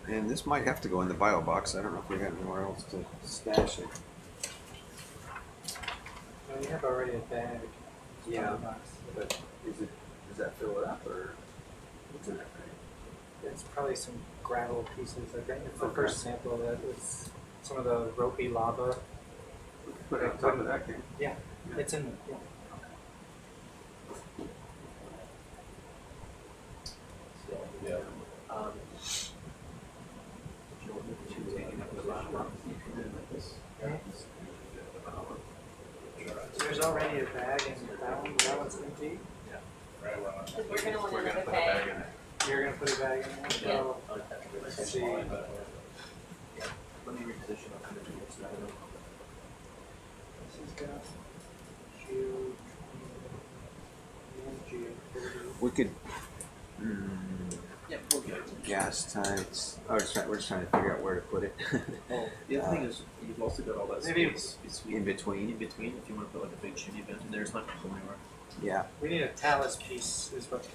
[SPEAKER 4] And this might have to go in the bio box. I don't know if we got anywhere else to stash it.
[SPEAKER 17] Well, you have already a bag.
[SPEAKER 11] Yeah, but does that fill it up or? What's in it?
[SPEAKER 17] It's probably some gravel pieces. I think it's the
[SPEAKER 11] Okay.
[SPEAKER 17] first sample of that was some of the ropey lava.
[SPEAKER 11] Put it on top of that, can
[SPEAKER 17] Yeah, it's in. Yeah.
[SPEAKER 8] Yeah.
[SPEAKER 17] There's already a bag in that one. That one's empty.
[SPEAKER 2] We're gonna want
[SPEAKER 8] We're gonna
[SPEAKER 2] another
[SPEAKER 8] put a
[SPEAKER 2] bag.
[SPEAKER 8] bag in there.
[SPEAKER 17] You're gonna put a bag in there. So let's see.
[SPEAKER 9] Let me reposition up here.
[SPEAKER 17] This has got Geo 20 and Geo 30.
[SPEAKER 4] We could.
[SPEAKER 9] Yeah, we'll get it.
[SPEAKER 4] Gas types. Oh, we're just trying to figure out where to put it.
[SPEAKER 9] Well, the other thing is, you've also got all that
[SPEAKER 17] Maybe
[SPEAKER 9] space
[SPEAKER 4] in between.
[SPEAKER 9] In between, if you want to put like a big chimney vent in there, it's not going to go anywhere.
[SPEAKER 4] Yeah.
[SPEAKER 17] We need a talus piece. Is what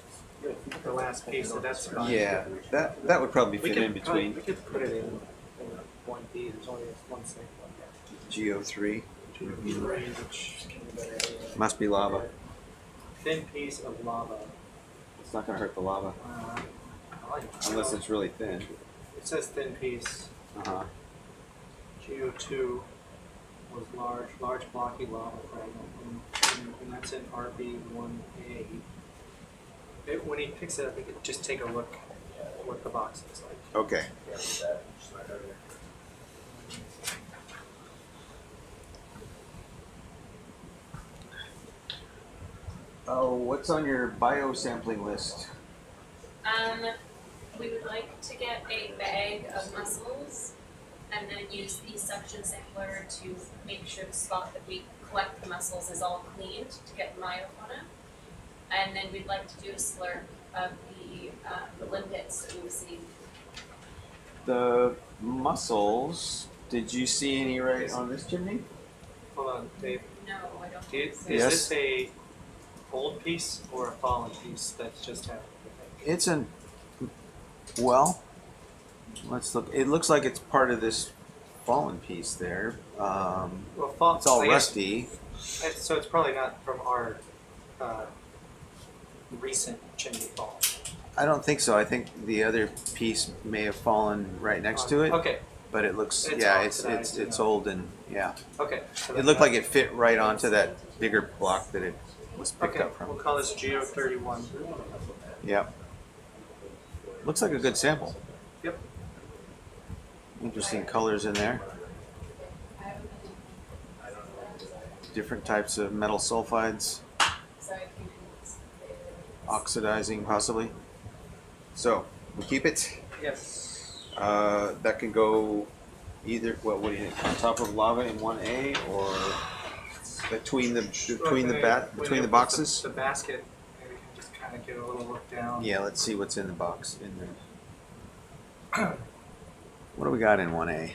[SPEAKER 17] the last piece. So that's fine.
[SPEAKER 4] Yeah, that would probably
[SPEAKER 17] We
[SPEAKER 4] fit
[SPEAKER 17] could
[SPEAKER 4] in between.
[SPEAKER 17] We could put it in one B. There's only one thing.
[SPEAKER 4] Geo3
[SPEAKER 17] Which can be better.
[SPEAKER 4] must be lava.
[SPEAKER 17] Thin piece of lava.
[SPEAKER 4] It's not gonna hurt the lava unless it's really thin.
[SPEAKER 17] It says thin piece.
[SPEAKER 4] Uh-huh.
[SPEAKER 17] Geo2 was large blocky lava fragment, and that's in RB1A. When he picks it up, he could just take a look at what the box looks like.
[SPEAKER 4] Okay. Oh, what's on your bio sampling list?
[SPEAKER 2] We would like to get a bag of mussels and then use the suction sampler to make sure the spot that we collect the mussels is all cleaned to get myofauna. And then we'd like to do a slurp of the limpets that we received.
[SPEAKER 4] The mussels. Did you see any right on this chimney?
[SPEAKER 17] Hold on, Dave.
[SPEAKER 2] No, I don't
[SPEAKER 17] Is,
[SPEAKER 2] think so.
[SPEAKER 4] Yes.
[SPEAKER 17] this a old piece or a fallen piece that's just happened?
[SPEAKER 4] It's an. Well, let's look. It looks like it's part of this fallen piece there.
[SPEAKER 17] Well,
[SPEAKER 4] It's all
[SPEAKER 17] I guess-
[SPEAKER 4] rusty.
[SPEAKER 17] So it's probably not from our recent chimney fall.
[SPEAKER 4] I don't think so. I think the other piece may have fallen right next to it.
[SPEAKER 17] Okay.
[SPEAKER 4] But it looks,
[SPEAKER 17] It's
[SPEAKER 4] yeah,
[SPEAKER 17] oxidized,
[SPEAKER 4] it's
[SPEAKER 17] yeah.
[SPEAKER 4] old and yeah.
[SPEAKER 17] Okay. So
[SPEAKER 4] It looked like it fit right onto that bigger block that it was picked
[SPEAKER 17] Okay,
[SPEAKER 4] up from.
[SPEAKER 17] we'll call this Geo 31.
[SPEAKER 4] Yep. Looks like a good sample.
[SPEAKER 17] Yep.
[SPEAKER 4] Interesting colors in there. Different types of metal sulfides. Oxidizing possibly. So, we keep it.
[SPEAKER 17] Yes.
[SPEAKER 4] That can go either, what do you think, on top of lava in 1A or between the boxes?
[SPEAKER 17] The basket, maybe we can just kind of get a little look down.
[SPEAKER 4] Yeah, let's see what's in the box. What do we got in 1A?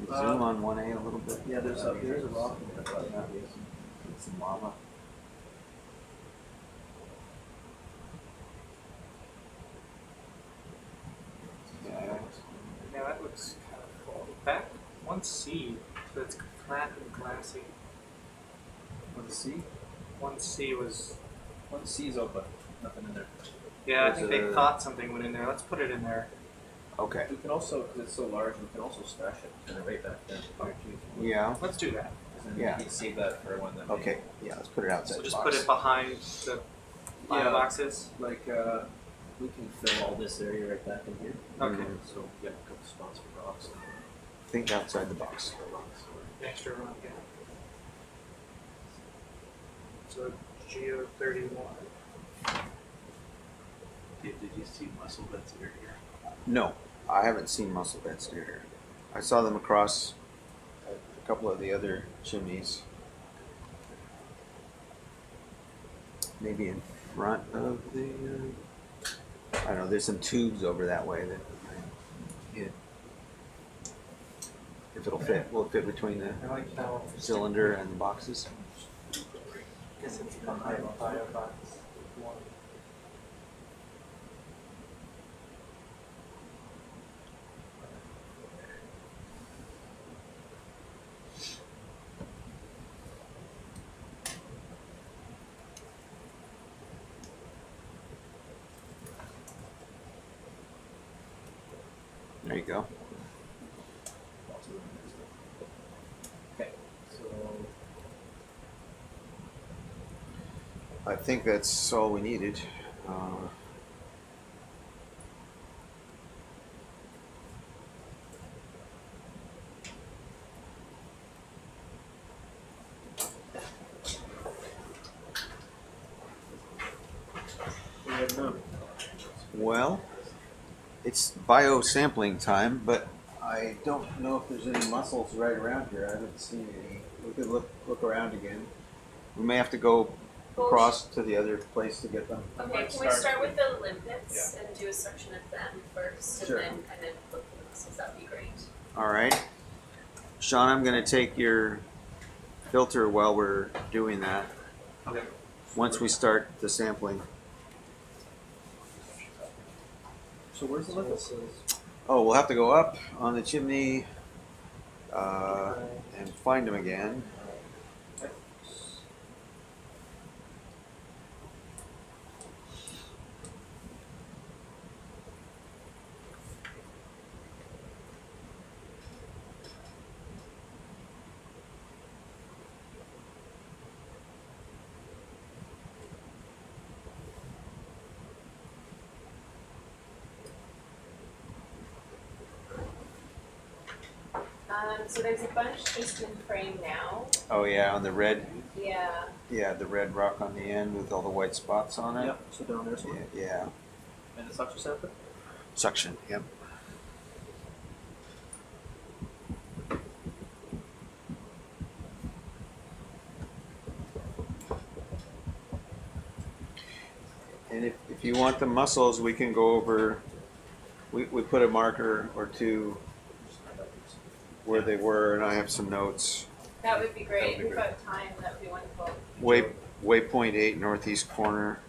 [SPEAKER 4] Zoom on 1A a little bit.
[SPEAKER 9] Yeah, there's a rock in there.
[SPEAKER 4] Some lava.
[SPEAKER 17] Yeah, that looks kind of cool. That 1C, so it's flat and glassy.
[SPEAKER 9] 1C?
[SPEAKER 17] 1C was.
[SPEAKER 9] 1C's open. Nothing in there.
[SPEAKER 17] Yeah, I
[SPEAKER 9] There's
[SPEAKER 17] think they
[SPEAKER 9] a-
[SPEAKER 17] thought something went in there. Let's put it in there.
[SPEAKER 4] Okay.
[SPEAKER 9] We can also, because it's so large, we can also stash it in right back there.
[SPEAKER 4] Yeah.
[SPEAKER 17] Let's do that.
[SPEAKER 4] Yeah.
[SPEAKER 9] You can save that for when that.
[SPEAKER 4] Okay. Yeah, let's put it outside
[SPEAKER 17] So
[SPEAKER 4] the
[SPEAKER 17] just
[SPEAKER 4] box.
[SPEAKER 17] put it behind the
[SPEAKER 9] Yeah.
[SPEAKER 17] boxes.
[SPEAKER 9] Like, we can fill all this area right back in here.
[SPEAKER 17] Okay.
[SPEAKER 9] So we got a couple spots for rocks.
[SPEAKER 4] Think outside the box.
[SPEAKER 17] Extra rock, yeah. So Geo 31.
[SPEAKER 8] Did you see mussel beds near here?
[SPEAKER 4] No, I haven't seen mussel beds near here. I saw them across a couple of the other chimneys. Maybe in front of the. I don't know. There's some tubes over that way that. If it'll fit, will it fit between the cylinder and the boxes?
[SPEAKER 17] Guess it's the high box one.
[SPEAKER 4] There you go.
[SPEAKER 17] Okay, so
[SPEAKER 4] I think that's all we needed. Well, it's biosampling time, but I don't know if there's any mussels right around here. I haven't seen any. We could look around again. We may have to go across to the other place to get them.
[SPEAKER 1] Okay, can we start with the limpets and do a section of them first,
[SPEAKER 4] Sure.
[SPEAKER 1] and then look at the mussels? That'd be great.
[SPEAKER 4] All right. Sean, I'm going to take your filter while we're doing that.
[SPEAKER 17] Okay.
[SPEAKER 4] Once we start the sampling.
[SPEAKER 17] So where's the limpets?
[SPEAKER 4] Oh, we'll have to go up on the chimney and find them again.
[SPEAKER 1] So there's a bunch just in frame now.
[SPEAKER 4] Oh yeah, on the red.
[SPEAKER 1] Yeah.
[SPEAKER 4] Yeah, the red rock on the end with all the white spots on it.
[SPEAKER 17] Yep, so down there's one.
[SPEAKER 4] Yeah.
[SPEAKER 17] And the suction sample?
[SPEAKER 4] Suction, yep. And if you want the mussels, we can go over, we put a marker or two where they were, and I have some notes.
[SPEAKER 1] That would be great. If we've got time, that would be wonderful.
[SPEAKER 4] Waypoint 8, northeast corner.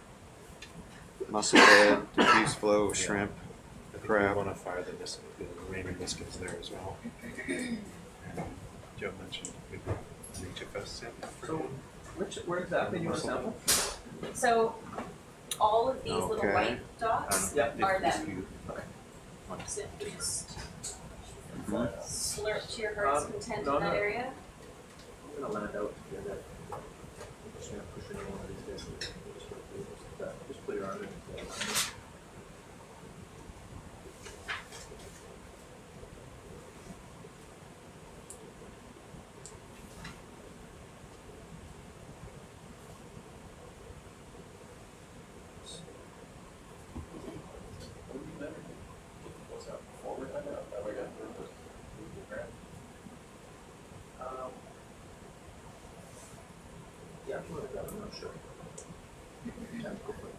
[SPEAKER 4] Mussel bed, diffuse flow, shrimp, crab.
[SPEAKER 8] We want to fire the remaining biscuits there as well. Joe mentioned maybe reach a fest sample.
[SPEAKER 17] So where exactly do you want to sample?
[SPEAKER 1] So all of these little
[SPEAKER 4] Okay.
[SPEAKER 1] white dots
[SPEAKER 17] Yep.
[SPEAKER 1] are them.
[SPEAKER 17] Okay.
[SPEAKER 1] So just slurp to your heart's content
[SPEAKER 17] no,
[SPEAKER 1] in that
[SPEAKER 17] no.
[SPEAKER 1] area.
[SPEAKER 17] I'm gonna land out here that. Just gonna push it in one of these guys. Just put your arm in. Yeah, I'm not sure. Yeah, go for it.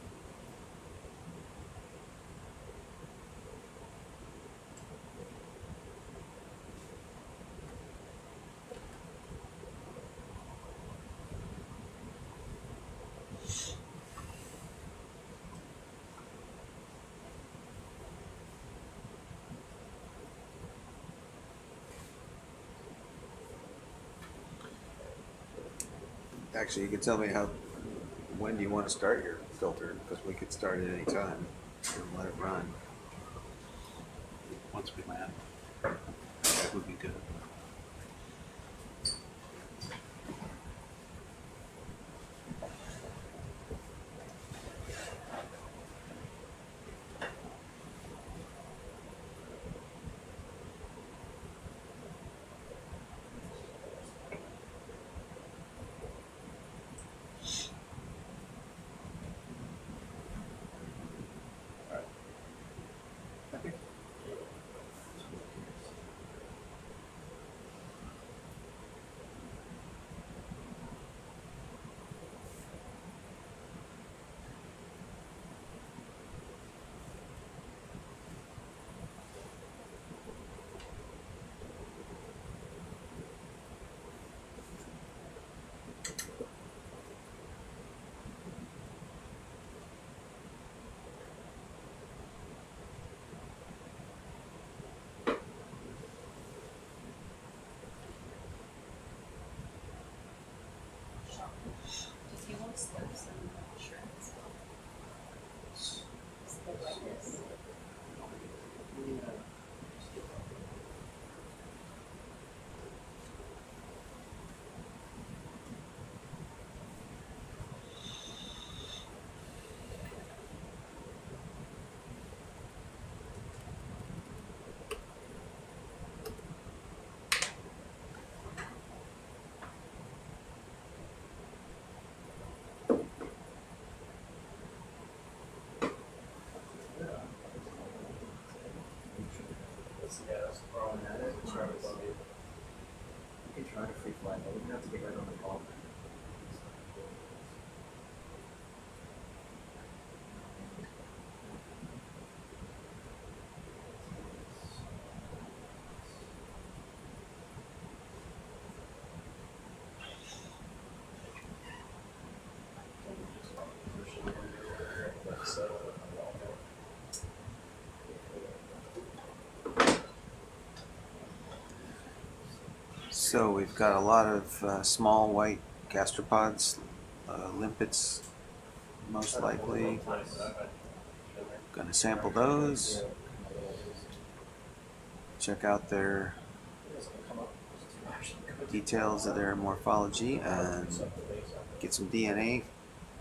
[SPEAKER 4] Actually, you can tell me when do you want to start your filter, because we could start at any time and let it run.
[SPEAKER 8] Once we land, that would be good.
[SPEAKER 4] So we've got a lot of small white gastropods, limpets most likely. Gonna sample those, check out their details of their morphology, and get some DNA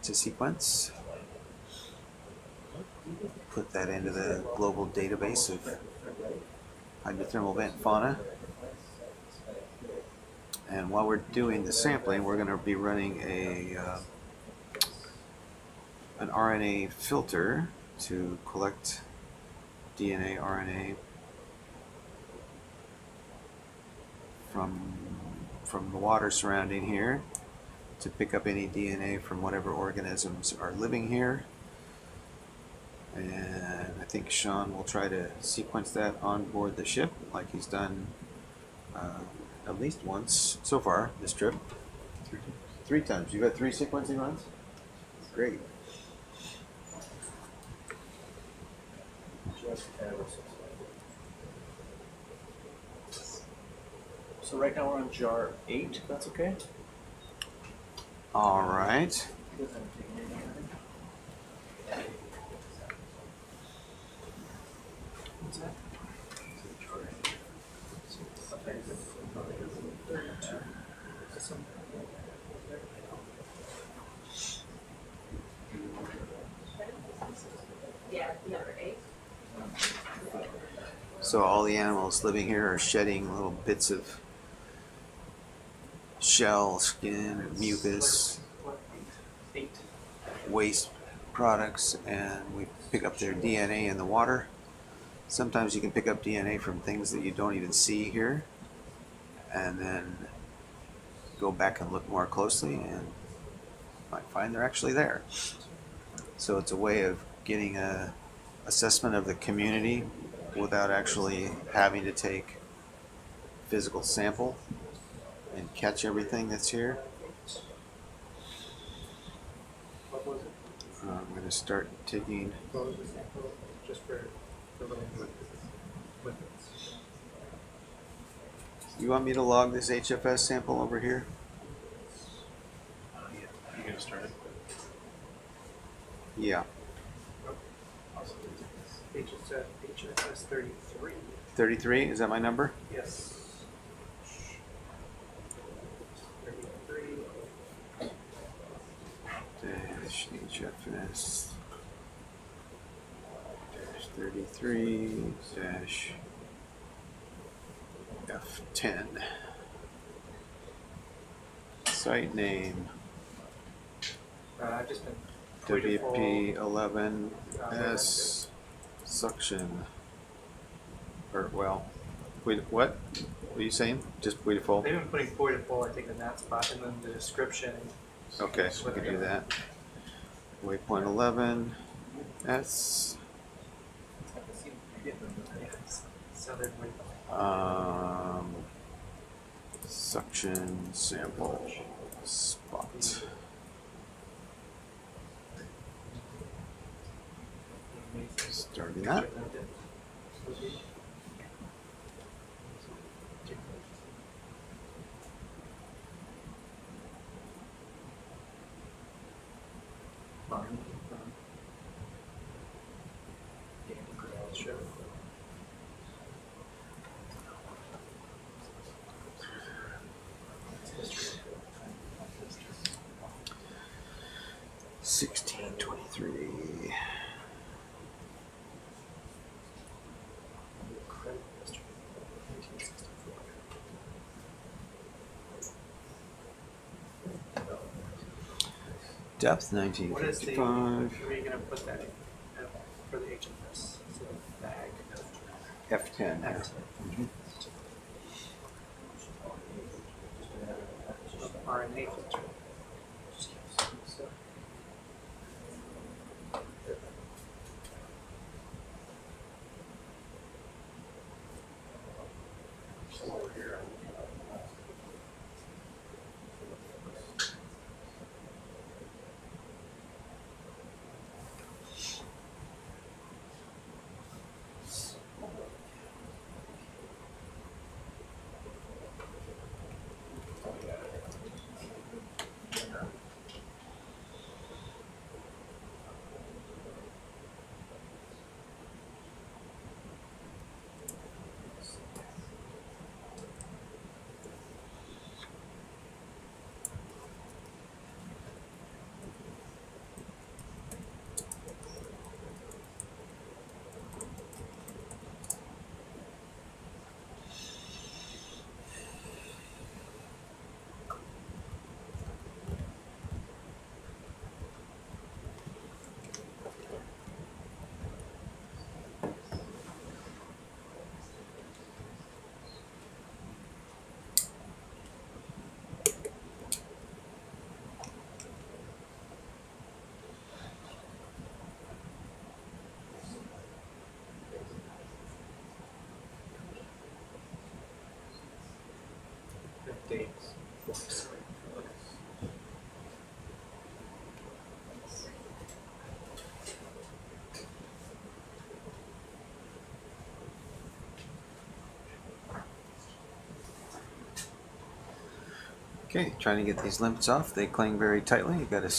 [SPEAKER 4] to sequence. Put that into the global database of hydrothermal vent fauna. And while we're doing the sampling, we're going to be running an RNA filter to collect DNA, RNA from the water surrounding here to pick up any DNA from whatever organisms are living here. And I think Sean will try to sequence that on board the ship like he's done at least once so far this trip. 3 times. You've had 3 sequencing runs? Great.
[SPEAKER 9] So right now we're on jar 8, if that's okay?
[SPEAKER 4] All right.
[SPEAKER 9] What's that?
[SPEAKER 2] Yeah, the other 8.
[SPEAKER 4] So all the animals living here are shedding little bits of shell, skin, mucus, waste products, and we pick up their DNA in the water. Sometimes you can pick up DNA from things that you don't even see here, and then go back and look more closely and might find they're actually there. So it's a way of getting a assessment of the community without actually having to take physical sample and catch everything that's here. I'm going to start taking
[SPEAKER 17] Just for
[SPEAKER 4] You want me to log this HFS sample over here?
[SPEAKER 8] Yeah. You gonna start it?
[SPEAKER 4] Yeah.
[SPEAKER 17] HFS 33.
[SPEAKER 4] 33, is that my number?
[SPEAKER 17] Yes. 33.
[SPEAKER 4] Dash HFS dash 33 dash F10. Site name
[SPEAKER 17] I've just been Puy Des Folles,
[SPEAKER 4] WP11S suction. Or, well, what? What are you saying? Just Puy Des Folles?
[SPEAKER 17] They've been putting Puy Des Folles, I think, in that spot, and then the description.
[SPEAKER 4] Okay, so we can do that. Waypoint 11, S.
[SPEAKER 17] Southern Waypoint.
[SPEAKER 4] Suction sample spot. Starting that.
[SPEAKER 17] Sure.
[SPEAKER 4] 1623. Depth
[SPEAKER 17] What is the,
[SPEAKER 4] 1955.
[SPEAKER 17] where are you going to put that in for the HFS? So bag.
[SPEAKER 4] F10. Yeah.
[SPEAKER 17] F10. RNA filter. So, dates.
[SPEAKER 4] Okay, trying to get these limbs off. They cling very tightly. You got to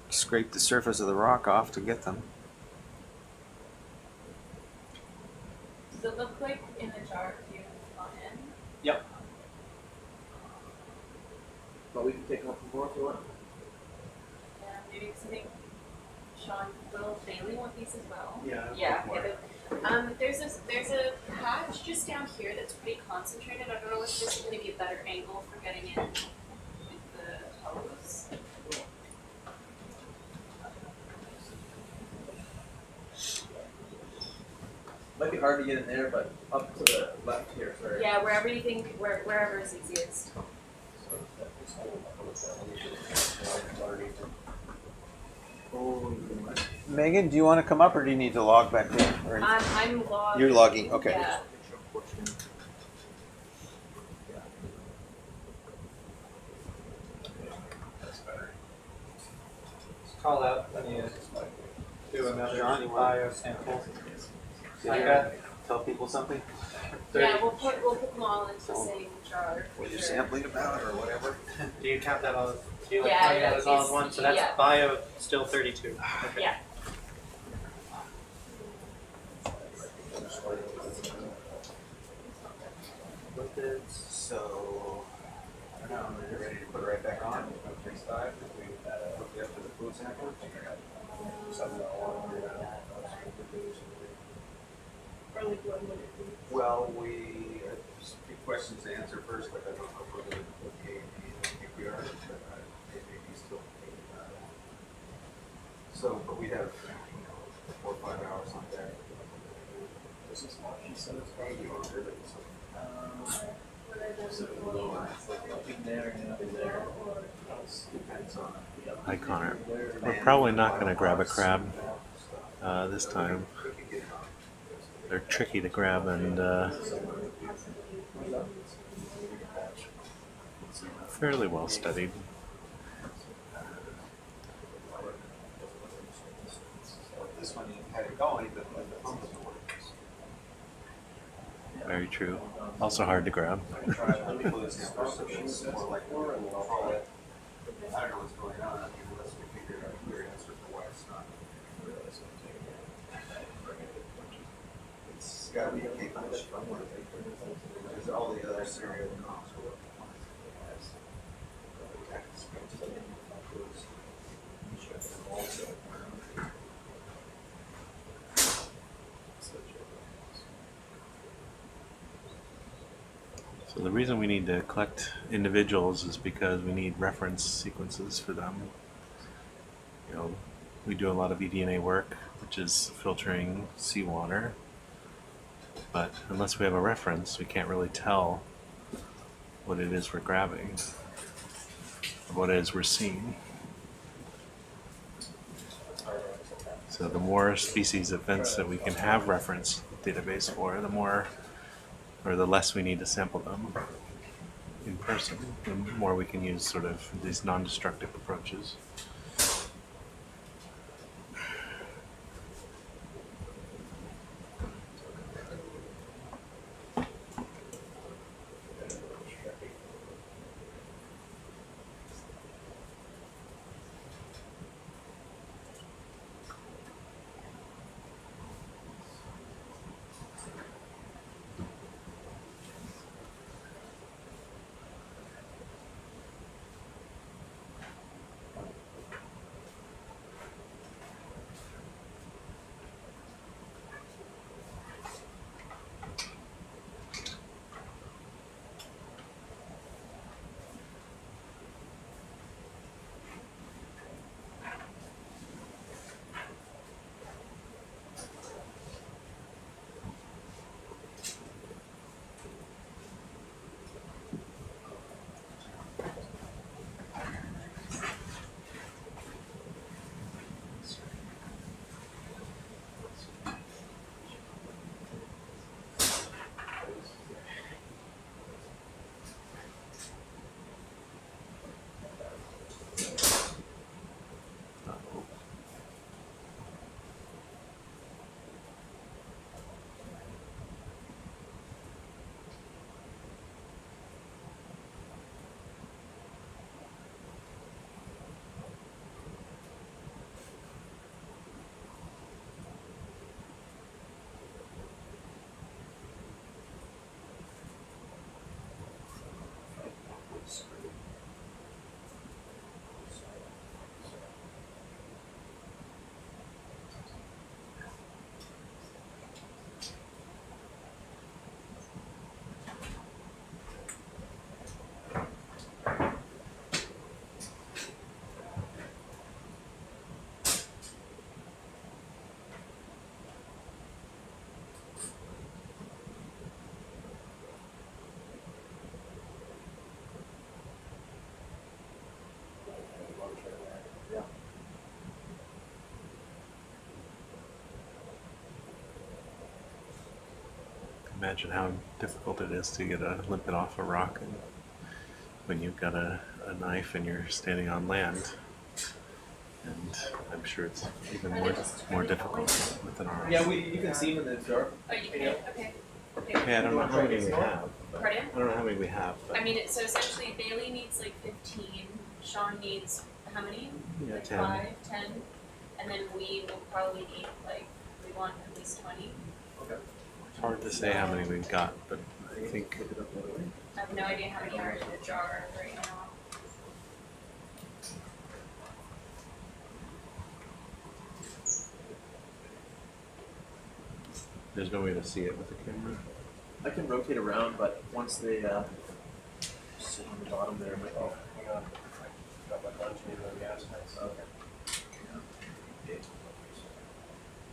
[SPEAKER 4] scrape the surface of the rock off to get them.
[SPEAKER 2] Does it look like in the jar you've gone in?
[SPEAKER 17] Yep. But we can take a couple more if you want.
[SPEAKER 2] Yeah, maybe because I think Sean Little Bailey want these as well.
[SPEAKER 17] Yeah.
[SPEAKER 2] Yeah. There's a patch just down here that's pretty concentrated. I don't know if this is going to be a better angle for getting in with the hose.
[SPEAKER 3] Might be hard to get in there, but up to the left here, sorry.
[SPEAKER 2] Yeah, wherever you think, wherever is easiest.
[SPEAKER 4] Megan, do you want to come up or do you need to log back in? Or
[SPEAKER 2] I'm logged.
[SPEAKER 4] You're logging, okay.
[SPEAKER 2] Yeah.
[SPEAKER 17] Call out when you do another bio sample.
[SPEAKER 4] Tell people something?
[SPEAKER 2] Yeah, we'll put them all into the same jar.
[SPEAKER 4] What you're sampling about or whatever?
[SPEAKER 17] Do you count that all? Do you
[SPEAKER 2] Yeah,
[SPEAKER 17] count that as all in one? So that's
[SPEAKER 2] yeah.
[SPEAKER 17] bio still 32. Okay.
[SPEAKER 2] Yeah.
[SPEAKER 4] So, I don't know, are you ready to put it right back on? Next dive, we hook you up to the food sample. Well, we have a few questions to answer first, but I don't know if we're going to put A and B. I think we are, but maybe still. So, but we have 4 or 5 hours on there. This is small. She said it's probably on there, but it's
[SPEAKER 8] Hi Connor. We're probably not going to grab a crab this time. They're tricky to grab and fairly well studied.
[SPEAKER 4] This one you had it going, but when the pump doesn't work.
[SPEAKER 8] Very true. Also hard to grab.
[SPEAKER 4] Let me pull this down. So she's more like more and we'll call it. I don't know what's going on. I mean, unless we figure out a clear answer for why it's not. It's got to be a cake fish from one because all the other cereal comps will
[SPEAKER 8] So the reason we need to collect individuals is because we need reference sequences for them. You know, we do a lot of eDNA work, which is filtering seawater, but unless we have a reference, we can't really tell what it is we're grabbing. of what it is we're seeing. So the more species events that we can have reference database for, the more, or the less we need to sample them in person, the more we can use sort of these non-destructive approaches. Imagine how difficult it is to get a limpet off a rock and when you've got a knife and you're standing on land. And I'm sure it's even more difficult with an arm.
[SPEAKER 3] Yeah, you can see them in the dark.
[SPEAKER 2] Oh, you can? Okay.
[SPEAKER 8] Okay, I don't know how many we have.
[SPEAKER 2] Pardon?
[SPEAKER 8] I don't know how many we have. But
[SPEAKER 2] I mean, so essentially Bailey needs like 15, Sean needs how many?
[SPEAKER 8] Yeah,
[SPEAKER 2] Like
[SPEAKER 8] 10.
[SPEAKER 2] 5, 10, and then we will probably need like, we want at least 20.
[SPEAKER 3] Okay.
[SPEAKER 8] it's hard to say how many we've got, but I think
[SPEAKER 2] I have no idea how many are in the jar right now.
[SPEAKER 8] there's no way to see it with the camera.
[SPEAKER 9] I can rotate around, but once they sit on the bottom there, but
[SPEAKER 11] Oh, hang on. Got my lunch here, let me ask myself. Okay.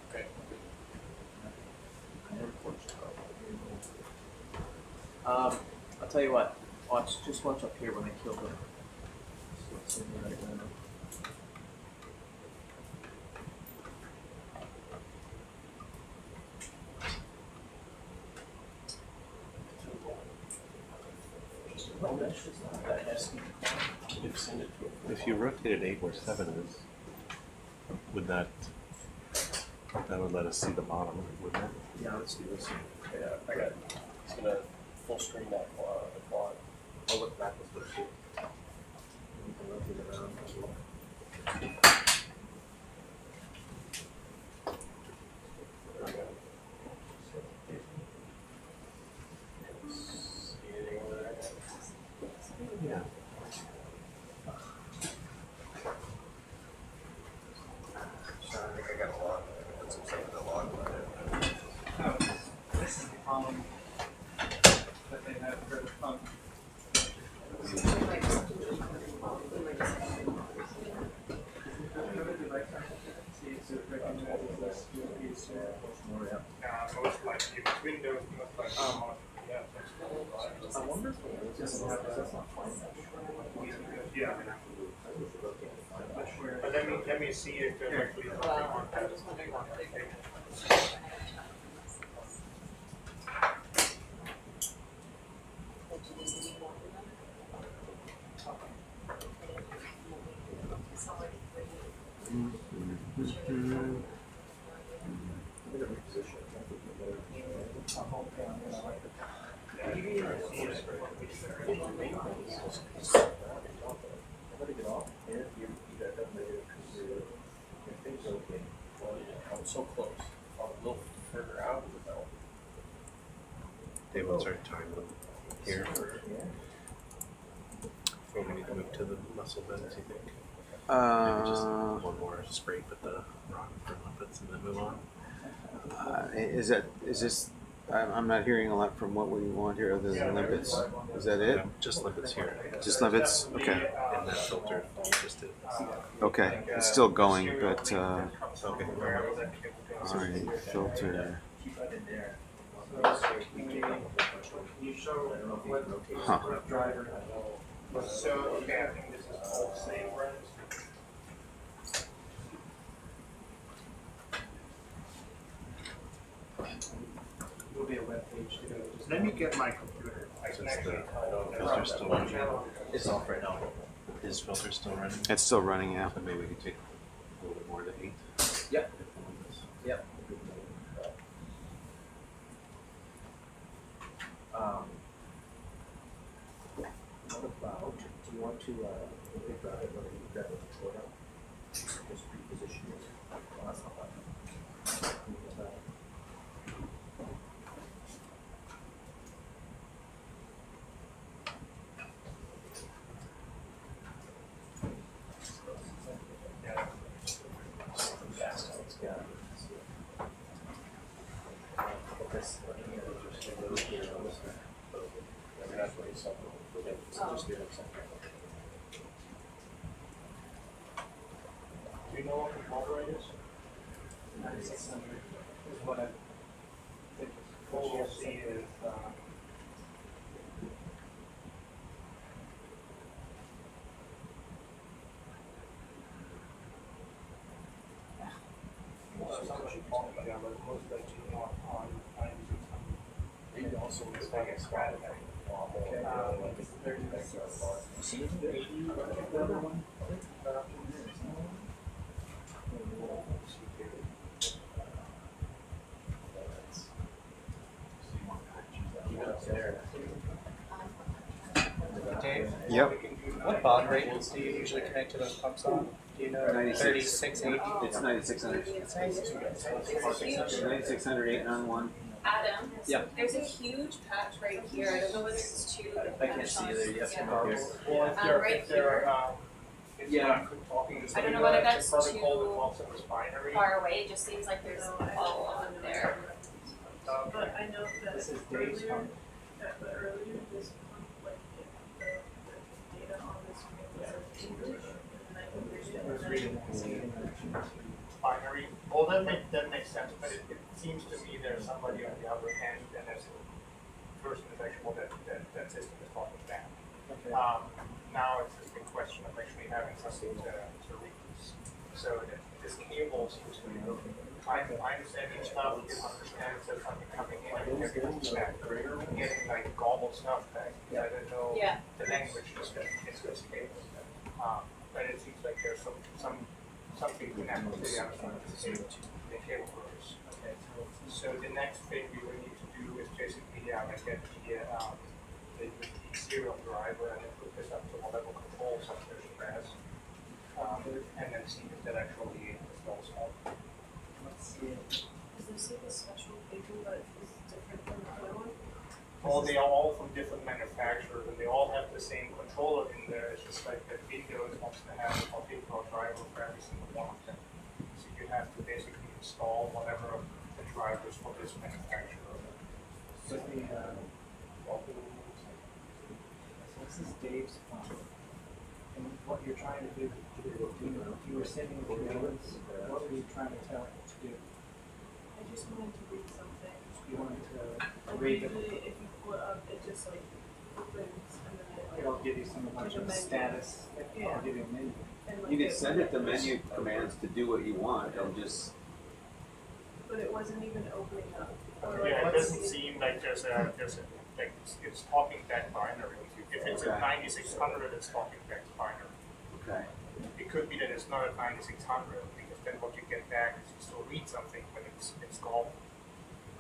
[SPEAKER 11] Okay.
[SPEAKER 9] I'll tell you what. Just watch up here when I kill them. So it's in there right now.
[SPEAKER 8] If you rotated 8 where 7 is, would that would let us see the bottom, wouldn't it?
[SPEAKER 9] Yeah, let's do this.
[SPEAKER 11] Yeah, I got it. It's gonna full screen that quad. I'll look back with the shoot.
[SPEAKER 9] We can rotate around as well.
[SPEAKER 8] Yeah.
[SPEAKER 11] I think I got a log. Put some stuff in the log.
[SPEAKER 17] This is the column that they have for the pump. Most likely Windows, most likely yeah.
[SPEAKER 9] I wonder if
[SPEAKER 17] Yeah. But let me see if there's actually something on that.
[SPEAKER 12] So close. A little further out. They will start time here. Or we need to move to the muscle bends, you think? Maybe just one more scrape at the rock for limpets and then move on.
[SPEAKER 4] Is this? I'm not hearing a lot from what we want here other than limpets. Is that it?
[SPEAKER 12] Just limpets here.
[SPEAKER 4] Just limpets? Okay.
[SPEAKER 12] And that filter just did.
[SPEAKER 4] Okay. It's still going, but
[SPEAKER 12] Okay.
[SPEAKER 4] alright, filter. Huh.
[SPEAKER 17] So, okay, I think this is all the same, right? Will be a web page to go. Let me get my computer.
[SPEAKER 12] Filter's still running. It's off right now. Is filter still running?
[SPEAKER 4] It's still running, yeah.
[SPEAKER 12] So maybe we can take a little bit more to 8.
[SPEAKER 5] Yep. Yep. What about, do you want to, grab it, whether you grab it short out? Just reposition it. Well, that's not bad.
[SPEAKER 17] Do you know what the ball rate is? 9600 is what I think. What you'll see is, somebody called me down, but most of it you know on 9600. You also is like a strategy.
[SPEAKER 5] See if you 80 the other one?
[SPEAKER 17] Dave?
[SPEAKER 4] Yep.
[SPEAKER 17] What baud rates do you usually connect to those pumps on? Do you know? 3680?
[SPEAKER 4] It's 9600. 9600, 8 on 1.
[SPEAKER 2] Adam,
[SPEAKER 4] Yeah.
[SPEAKER 2] there's a huge patch right here. I don't know whether it's two.
[SPEAKER 4] I can't see either. You have to come up here.
[SPEAKER 17] Well, if they're,
[SPEAKER 2] right
[SPEAKER 17] if they're,
[SPEAKER 2] here.
[SPEAKER 17] yeah. Talking to
[SPEAKER 2] I don't know
[SPEAKER 17] somebody
[SPEAKER 2] whether
[SPEAKER 17] about
[SPEAKER 2] that's
[SPEAKER 17] the protocol
[SPEAKER 2] too
[SPEAKER 17] that involves in this binary.
[SPEAKER 2] far away. It just seems like there's all of them there.
[SPEAKER 10] But I know that
[SPEAKER 17] This is Dave's
[SPEAKER 10] earlier,
[SPEAKER 17] pump.
[SPEAKER 10] but earlier this month, like, the data on this screen was English, and I think there's
[SPEAKER 17] Binary. Well, that makes sense, but it seems to me there's somebody on the other end, and there's a person that's actually that system is talking down.
[SPEAKER 5] Okay.
[SPEAKER 17] Now it's just a question of actually having something to reuse. So this cable seems to be broken. I understand each stuff, you understand there's something coming in, and everything's back. Getting like gobbled stuff back. I don't know the language is this cable. But it seems like there's something connected to the other side of the cable rows. Okay. So the next thing we would need to do is basically like get the serial driver and then put this up to whatever control substation has, and then see if that actually installs all.
[SPEAKER 10] Let's see it. Does this say the special cable that is different from the other one?
[SPEAKER 17] Well, they are all from different manufacturers and they all have the same controller in there. It's just like that Windows wants to have a particular driver for every single one of them. So you have to basically install whatever the drivers for this manufacturer.
[SPEAKER 5] So this is Dave's pump. And what you're trying to do, you were sending the commands, what were you trying to tell it to do?
[SPEAKER 10] I just wanted to read something.
[SPEAKER 5] You wanted to
[SPEAKER 10] And
[SPEAKER 5] read
[SPEAKER 10] usually if you pull it up, it just like opens
[SPEAKER 17] give you some bunch of status. I'll give you a menu.
[SPEAKER 4] You can send it the menu commands to do what you want. They'll just.
[SPEAKER 10] But it wasn't even opening up.
[SPEAKER 19] Yeah, it doesn't seem like there's a like it's talking back binary. If it's a 9600, it's talking back binary.
[SPEAKER 4] Okay.
[SPEAKER 19] It could be that it's not a 9600 because then what you get back is you still read something when it's called.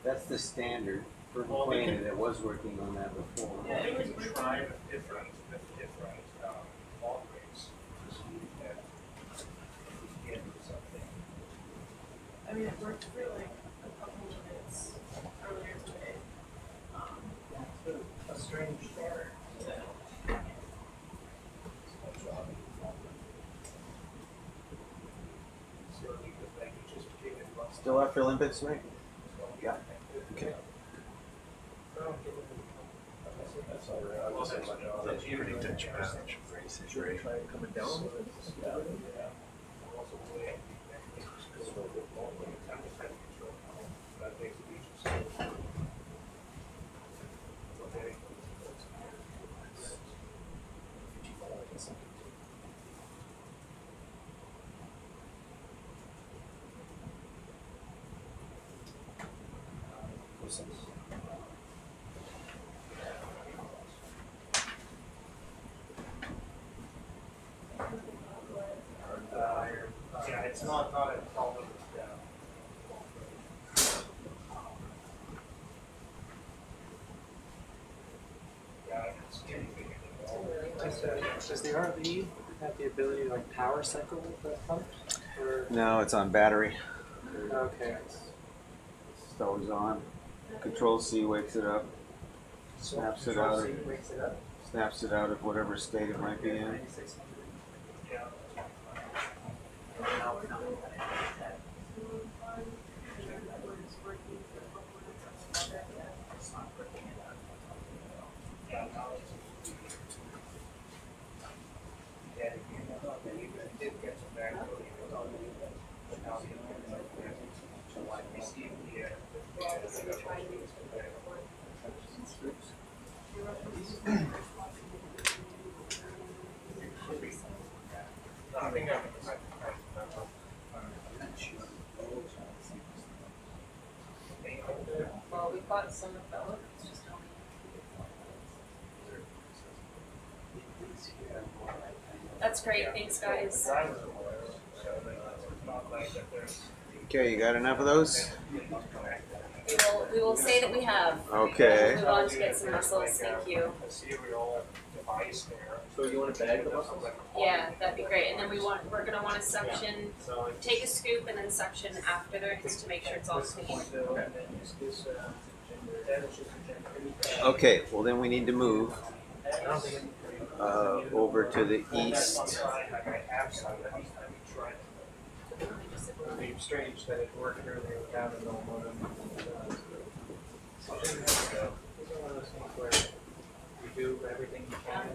[SPEAKER 4] That's the standard for
[SPEAKER 19] Well,
[SPEAKER 4] playing it. It was working on that before.
[SPEAKER 19] Yeah, you can try with different log rates to see that you get something.
[SPEAKER 10] I mean, it worked for like a couple minutes earlier today.
[SPEAKER 17] A strange story.
[SPEAKER 4] Still after Olympics, right? Yeah. Okay.
[SPEAKER 8] That's pretty Dutch match.
[SPEAKER 17] Coming down.
[SPEAKER 19] Yeah, it's not a problem.
[SPEAKER 17] Does the RV have the ability to like power cycle the pump? Or
[SPEAKER 4] No, it's on battery.
[SPEAKER 17] okay.
[SPEAKER 4] It's always on. Control C wakes it up. Snaps it out.
[SPEAKER 17] Wakes it up.
[SPEAKER 4] Snaps it out of whatever state it might be in.
[SPEAKER 2] Well, we bought some of those. It's just That's great. Thanks, guys.
[SPEAKER 4] Okay, you got enough of those?
[SPEAKER 2] We will say that we have.
[SPEAKER 4] Okay.
[SPEAKER 2] We'll move on to get some mussels. Thank you.
[SPEAKER 17] So you want to bag the mussels?
[SPEAKER 2] Yeah, that'd be great. And then we're gonna want to suction, take a scoop and then suction afterwards to make sure it's all clean.
[SPEAKER 4] Okay, well then we need to move over to the east.
[SPEAKER 17] It would be strange that it worked earlier without a normal modem. It's one of those things where you do everything you can.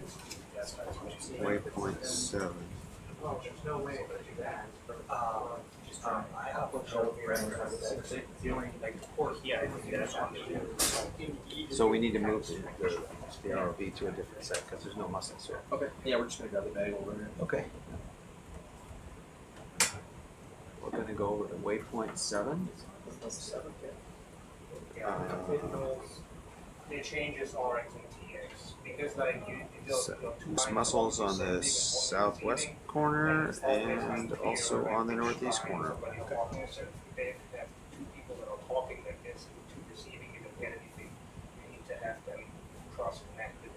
[SPEAKER 4] Waypoint 7.
[SPEAKER 17] Oh, there's no way to do that.
[SPEAKER 5] I have a show
[SPEAKER 17] Feeling like
[SPEAKER 19] yeah,
[SPEAKER 4] So we need to move the ROV to a different set because there's no mussels here.
[SPEAKER 17] okay. Yeah, we're just gonna grab the bag over there.
[SPEAKER 4] Okay. We're going to go over to waypoint 7.
[SPEAKER 19] It changes RX and TX because like
[SPEAKER 4] There's mussels on the southwest corner and also on the northeast corner.
[SPEAKER 19] They have two people that are talking like this and two receiving. You don't get anything. You need to have them cross connected,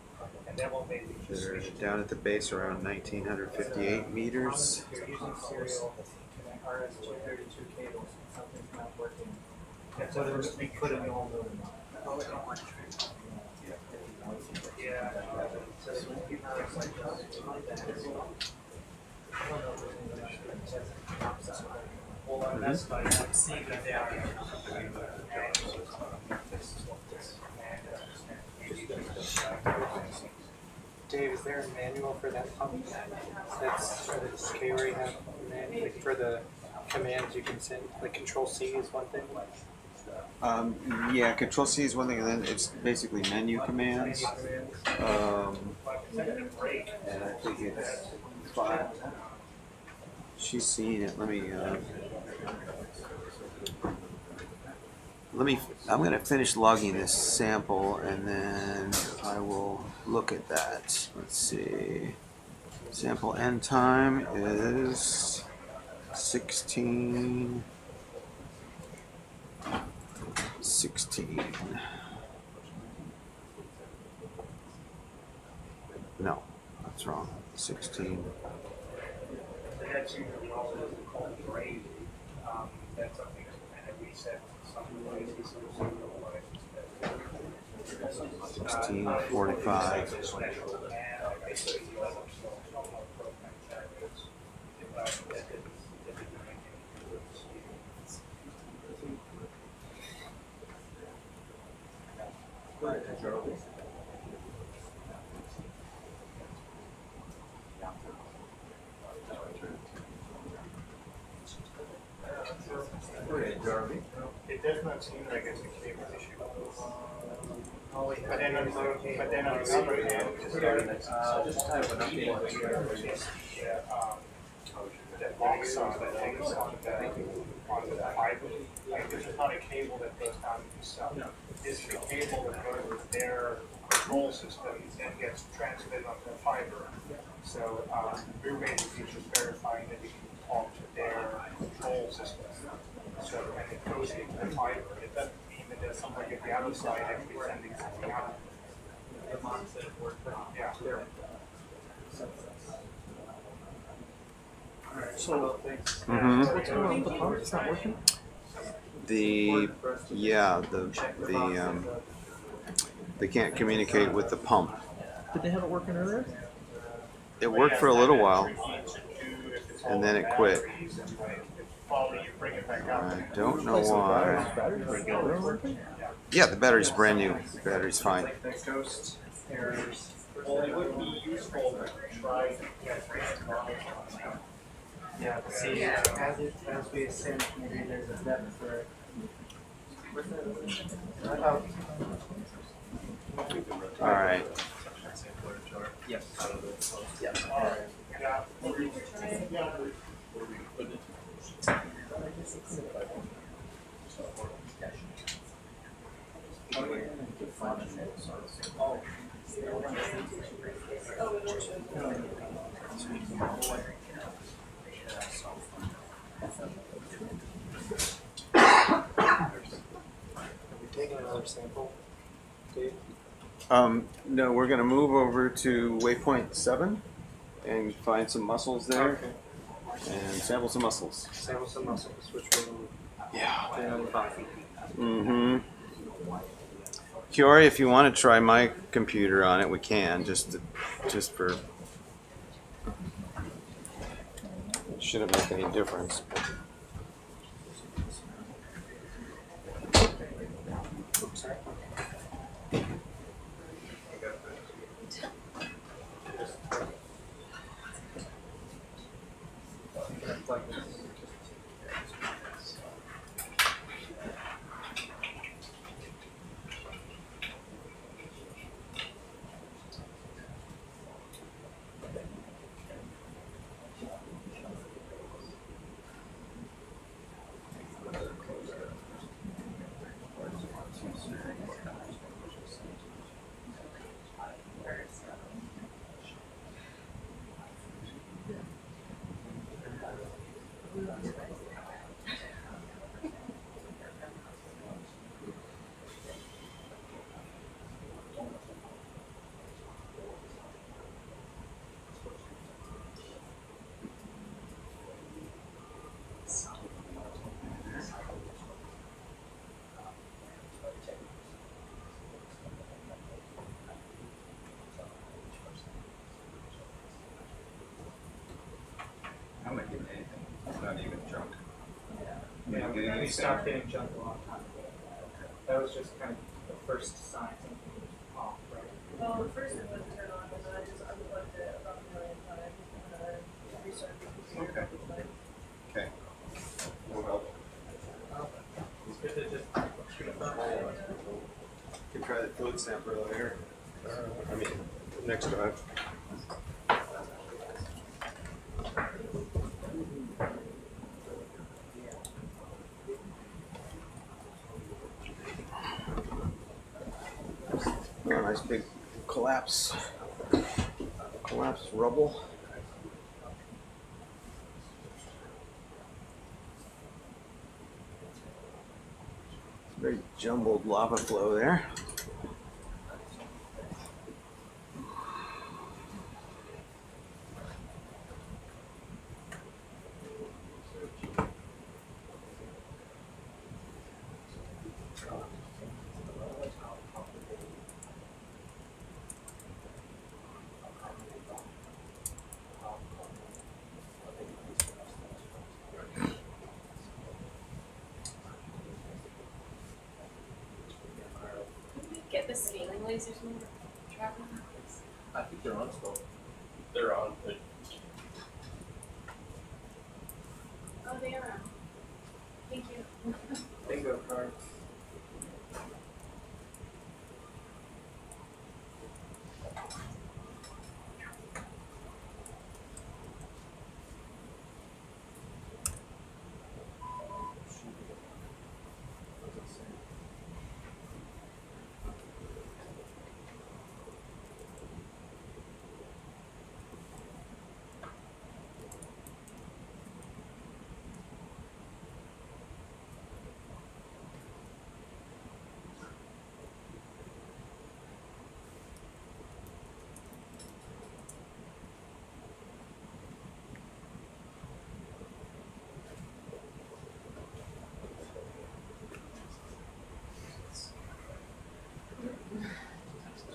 [SPEAKER 19] and then we'll maybe just
[SPEAKER 4] They're down at the base around 1958 meters.
[SPEAKER 17] If you're using serial RS-232 cables, something's not working. Whether we put a normal.
[SPEAKER 19] yeah. Well, that's why I'm seeing that they are.
[SPEAKER 17] Dave, is there a manual for that pump? That's or does K-Ray have a manual for the commands you can send? Like Control C is one thing.
[SPEAKER 4] Yeah, Control C is one thing, and then it's basically menu commands. And I think it's 5. She's seen it. I'm going to finish logging this sample and then I will look at that. Let's see. Sample end time is 16. No, that's wrong. 16.
[SPEAKER 19] They had seen the well that was called grade. That's something that kind of reset some places.
[SPEAKER 4] 16:45.
[SPEAKER 19] It does not seem like it's a cable issue. But then on the other hand, just kind of an update. The box on the fiber, like this is not a cable that goes down to the cell. This is a cable that goes with their control system and gets transmitted onto the fiber. So we're basically just verifying that you can talk to their control system. So when it goes into the fiber, it doesn't mean that there's somebody at the other side actually sending something out. Yeah.
[SPEAKER 17] So,
[SPEAKER 4] What's
[SPEAKER 17] going on with the pump? It's not working?
[SPEAKER 4] They can't communicate with the pump.
[SPEAKER 17] Did they have it working earlier?
[SPEAKER 4] It worked for a little while, and then it quit. I don't know why. Yeah, the battery's brand new. The battery's fine.
[SPEAKER 19] Well, it would be useful to try to get
[SPEAKER 17] Yeah, see, as we ascend, maybe there's a depth for it.
[SPEAKER 4] All right.
[SPEAKER 17] Yes.
[SPEAKER 19] Yeah.
[SPEAKER 17] Taking another sample, Dave?
[SPEAKER 4] No, we're going to move over to waypoint 7 and find some mussels there.
[SPEAKER 17] Okay.
[SPEAKER 4] And sample some mussels.
[SPEAKER 17] Sample some mussels, which will.
[SPEAKER 4] Yeah.
[SPEAKER 17] Body.
[SPEAKER 4] Mm-hmm. Kiori, if you want to try my computer on it, we can. Just for. It shouldn't make any difference.
[SPEAKER 17] Oops, sorry.
[SPEAKER 3] I'm not getting anything. It's not even junk.
[SPEAKER 17] Yeah,
[SPEAKER 3] Getting
[SPEAKER 17] we
[SPEAKER 3] anything?
[SPEAKER 17] stopped getting junk a long time ago. That was just kind of the first sign something was off, right?
[SPEAKER 10] Well, the first it wouldn't turn on, and then I just unplugged it about a million times, and then restarted the computer.
[SPEAKER 3] Okay. Okay. Will help.
[SPEAKER 17] It's good to just shoot a firm.
[SPEAKER 4] You can try the fluid sampler later. I mean, next drive. Nice big collapsed rubble. Very jumbled lava flow there.
[SPEAKER 1] Get the scaling lasers when we're traveling?
[SPEAKER 8] I think they're on still. They're on, but
[SPEAKER 1] Oh, they are on. Thank you.
[SPEAKER 17] Bingo card.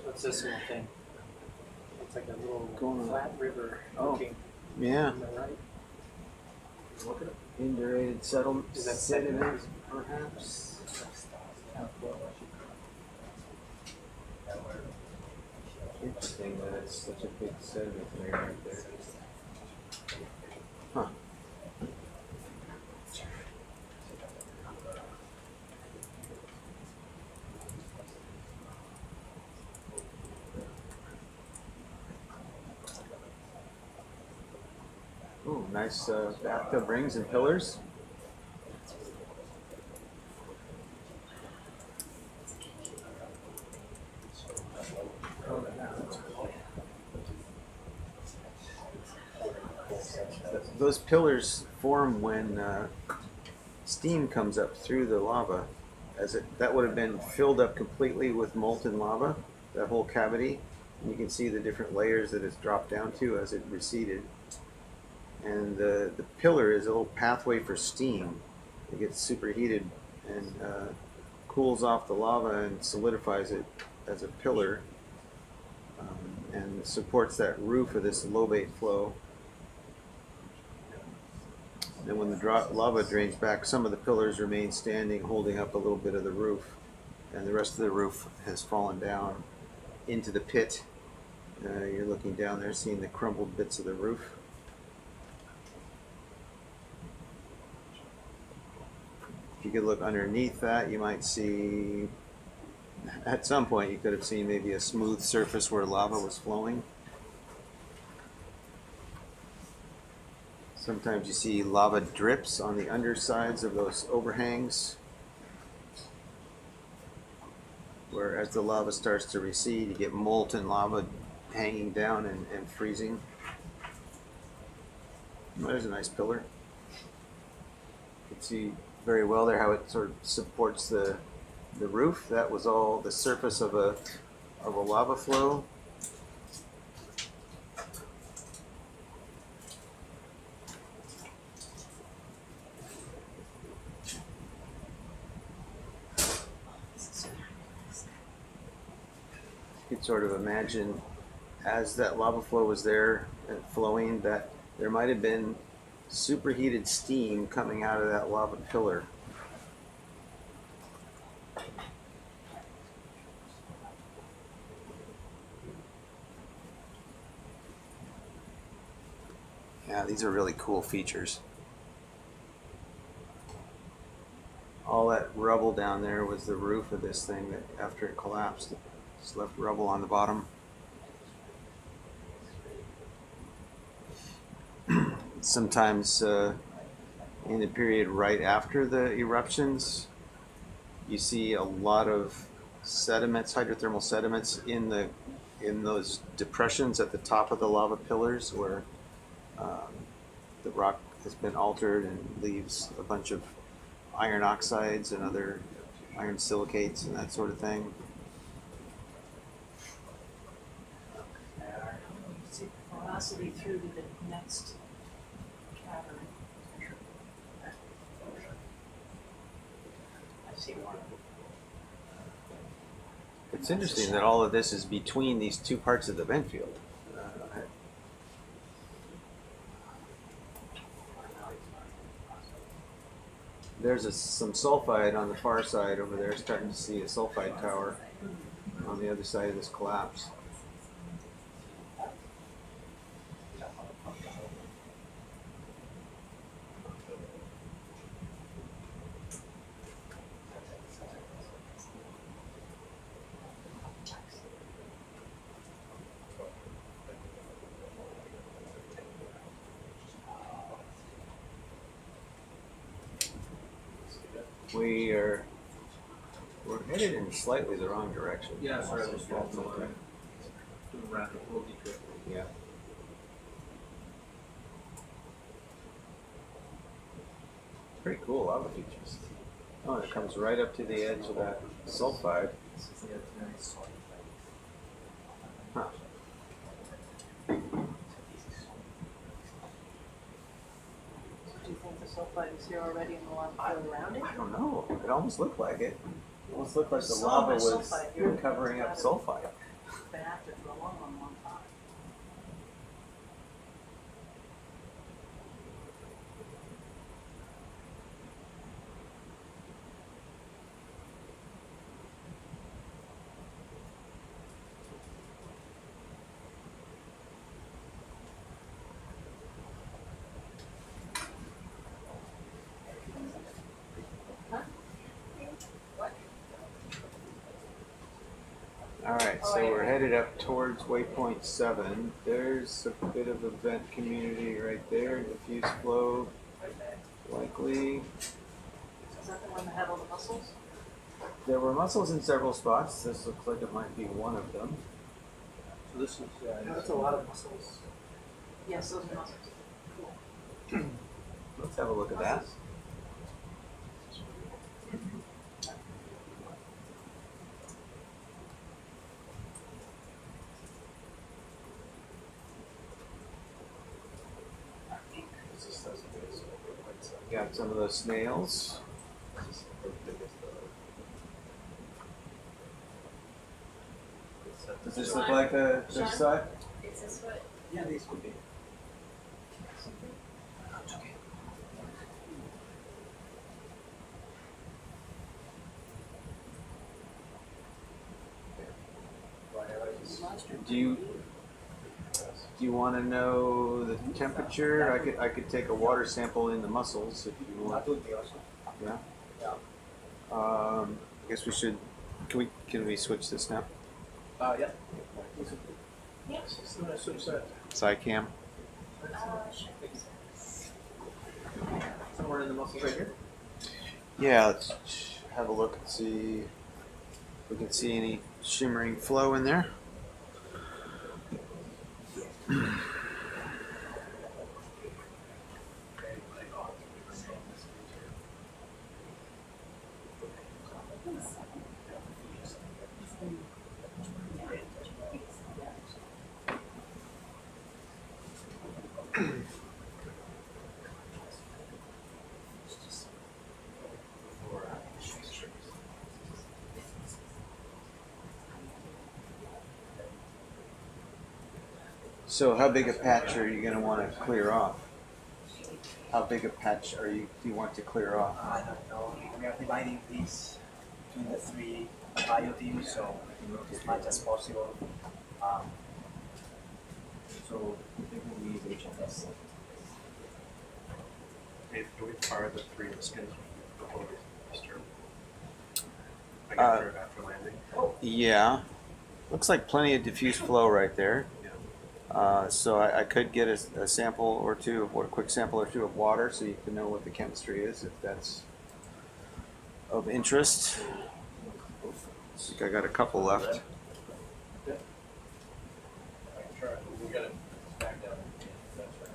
[SPEAKER 17] What's this little thing? It's like a little flat river looking.
[SPEAKER 4] Yeah.
[SPEAKER 17] On the right.
[SPEAKER 4] Indurated sediment.
[SPEAKER 17] Is that
[SPEAKER 4] sediment, perhaps? Interesting that it's such a big sediment layer right there. Huh. Ooh, nice bathtub rings and pillars. Those pillars form when steam comes up through the lava. That would have been filled up completely with molten lava, that whole cavity. And you can see the different layers that it's dropped down to as it receded. And the pillar is a little pathway for steam. It gets superheated and cools off the lava and solidifies it as a pillar, and supports that roof of this lobate flow. And when the lava drains back, some of the pillars remain standing, holding up a little bit of the roof, and the rest of the roof has fallen down into the pit. You're looking down there, seeing the crumbled bits of the roof. If you could look underneath that, you might see, at some point you could have seen maybe a smooth surface where lava was flowing. Sometimes you see lava drips on the undersides of those overhangs, where as the lava starts to recede, you get molten lava hanging down and freezing. There's a nice pillar. You can see very well there how it sort of supports the roof. That was all the surface of a lava flow. You could sort of imagine as that lava flow was there and flowing, that there might have been superheated steam coming out of that lava pillar. Yeah, these are really cool features. All that rubble down there was the roof of this thing that after it collapsed, it just left rubble on the bottom. Sometimes in the period right after the eruptions, you see a lot of sediments, hydrothermal sediments in those depressions at the top of the lava pillars where the rock has been altered and leaves a bunch of iron oxides and other iron silicates and that sort of thing.
[SPEAKER 6] See porosity through to the next cavern. I see one.
[SPEAKER 4] It's interesting that all of this is between these two parts of the vent field. There's some sulfide on the far side over there, starting to see a sulfide tower on the other side of this collapse. We're headed in slightly the wrong direction.
[SPEAKER 11] Yeah, sorry, I was off the line.
[SPEAKER 4] Yeah. Pretty cool lava features. Oh, and it comes right up to the edge of that sulfide. Huh.
[SPEAKER 6] Do you think the sulfide is here already in the lava field around it?
[SPEAKER 4] I don't know. It almost looked like it. It almost looked like the
[SPEAKER 6] So
[SPEAKER 4] lava
[SPEAKER 6] much
[SPEAKER 4] was
[SPEAKER 6] sulfide here.
[SPEAKER 4] covering up sulfide.
[SPEAKER 6] Been active for a long, long, long time.
[SPEAKER 4] Alright, so we're headed up towards waypoint 7. There's a bit of a vent community right there, diffuse flow, likely.
[SPEAKER 6] Is that the one that had all the mussels?
[SPEAKER 4] There were mussels in several spots. This looks like it might be one of them.
[SPEAKER 11] So this is,
[SPEAKER 17] That's a lot of mussels.
[SPEAKER 6] Yes, those are mussels. Cool.
[SPEAKER 4] Let's have a look at that. Got some of those snails. Does this look like the side?
[SPEAKER 2] Is this what?
[SPEAKER 11] yeah, these could be.
[SPEAKER 4] Do you want to know the temperature? I could take a water sample in the mussels if you want.
[SPEAKER 11] That would be awesome.
[SPEAKER 4] Yeah.
[SPEAKER 11] Yeah.
[SPEAKER 4] I guess we should. Can we switch this now?
[SPEAKER 11] Yeah.
[SPEAKER 6] Yes.
[SPEAKER 4] Side cam.
[SPEAKER 6] Sure.
[SPEAKER 11] Somewhere in the muscles right here.
[SPEAKER 4] Yeah. Let's have a look and see if we can see any shimmering flow in there. So how big a patch are you going to want to clear off? How big a patch do you want to clear off?
[SPEAKER 5] I don't know. We are dividing these between the 3 bio teams, so as much as possible. So we will use each of this.
[SPEAKER 11] Dave, do we fire the 3 skins before we disturb? Like after landing?
[SPEAKER 4] Yeah. Looks like plenty of diffuse flow right there. So I could get a sample or two, or a quick sample or two of water, so you can know what the chemistry is, if that's of interest. think I got a couple left.
[SPEAKER 8] We got it back down. That's right.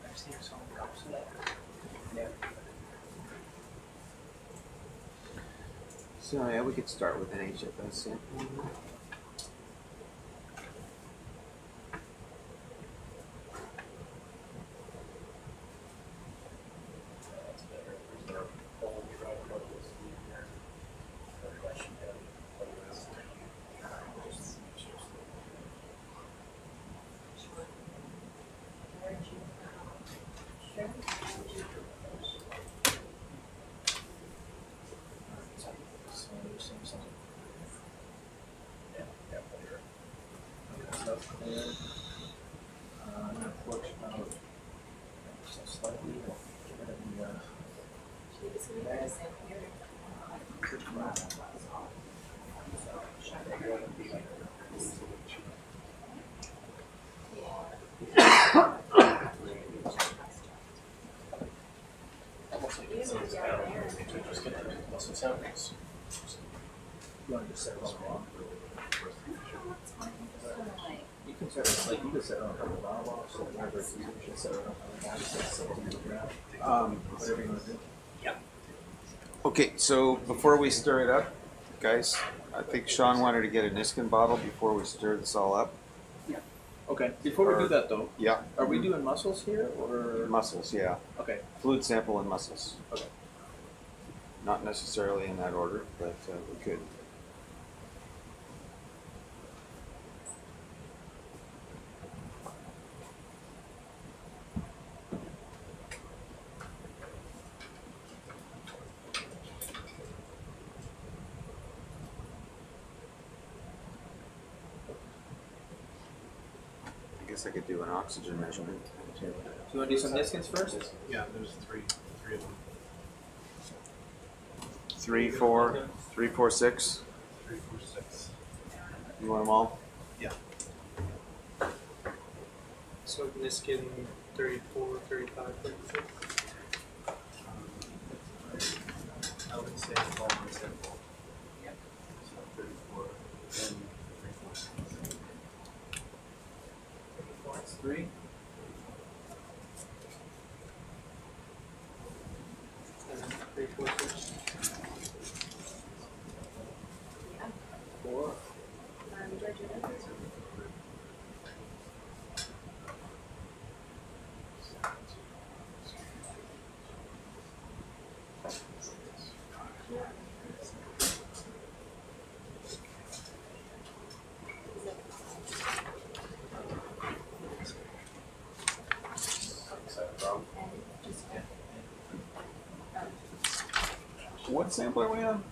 [SPEAKER 5] I've seen some cups of that. Yeah.
[SPEAKER 4] So yeah, we could start with an HFS sample.
[SPEAKER 8] You can set it like you can set it on a couple of bottles, so whatever you should set it on the ground. Whatever you want to do.
[SPEAKER 4] Okay, so before we stir it up, guys, I think Sean wanted to get a Niskin bottle before we stir this all up.
[SPEAKER 9] Okay, before we do that though,
[SPEAKER 4] Yeah.
[SPEAKER 9] are we doing mussels here or?
[SPEAKER 4] Mussels, yeah.
[SPEAKER 9] Okay.
[SPEAKER 4] Fluid sample and mussels.
[SPEAKER 9] Okay.
[SPEAKER 4] Not necessarily in that order, but we could. I guess I could do an oxygen measurement too.
[SPEAKER 9] Do you want to do some Niskins first?
[SPEAKER 8] Yeah, there's three of them.
[SPEAKER 4] 3, 4, 3, 4, 6.
[SPEAKER 8] 3, 4, 6.
[SPEAKER 4] You want them all?
[SPEAKER 8] Yeah.
[SPEAKER 17] So Niskin 34, 35, 36.
[SPEAKER 8] I would say it's all one sample. Yeah. So 34 and 3, 4, 6.
[SPEAKER 9] 3.
[SPEAKER 17] And 3, 4, 6.
[SPEAKER 9] 4.
[SPEAKER 4] What sample are we on?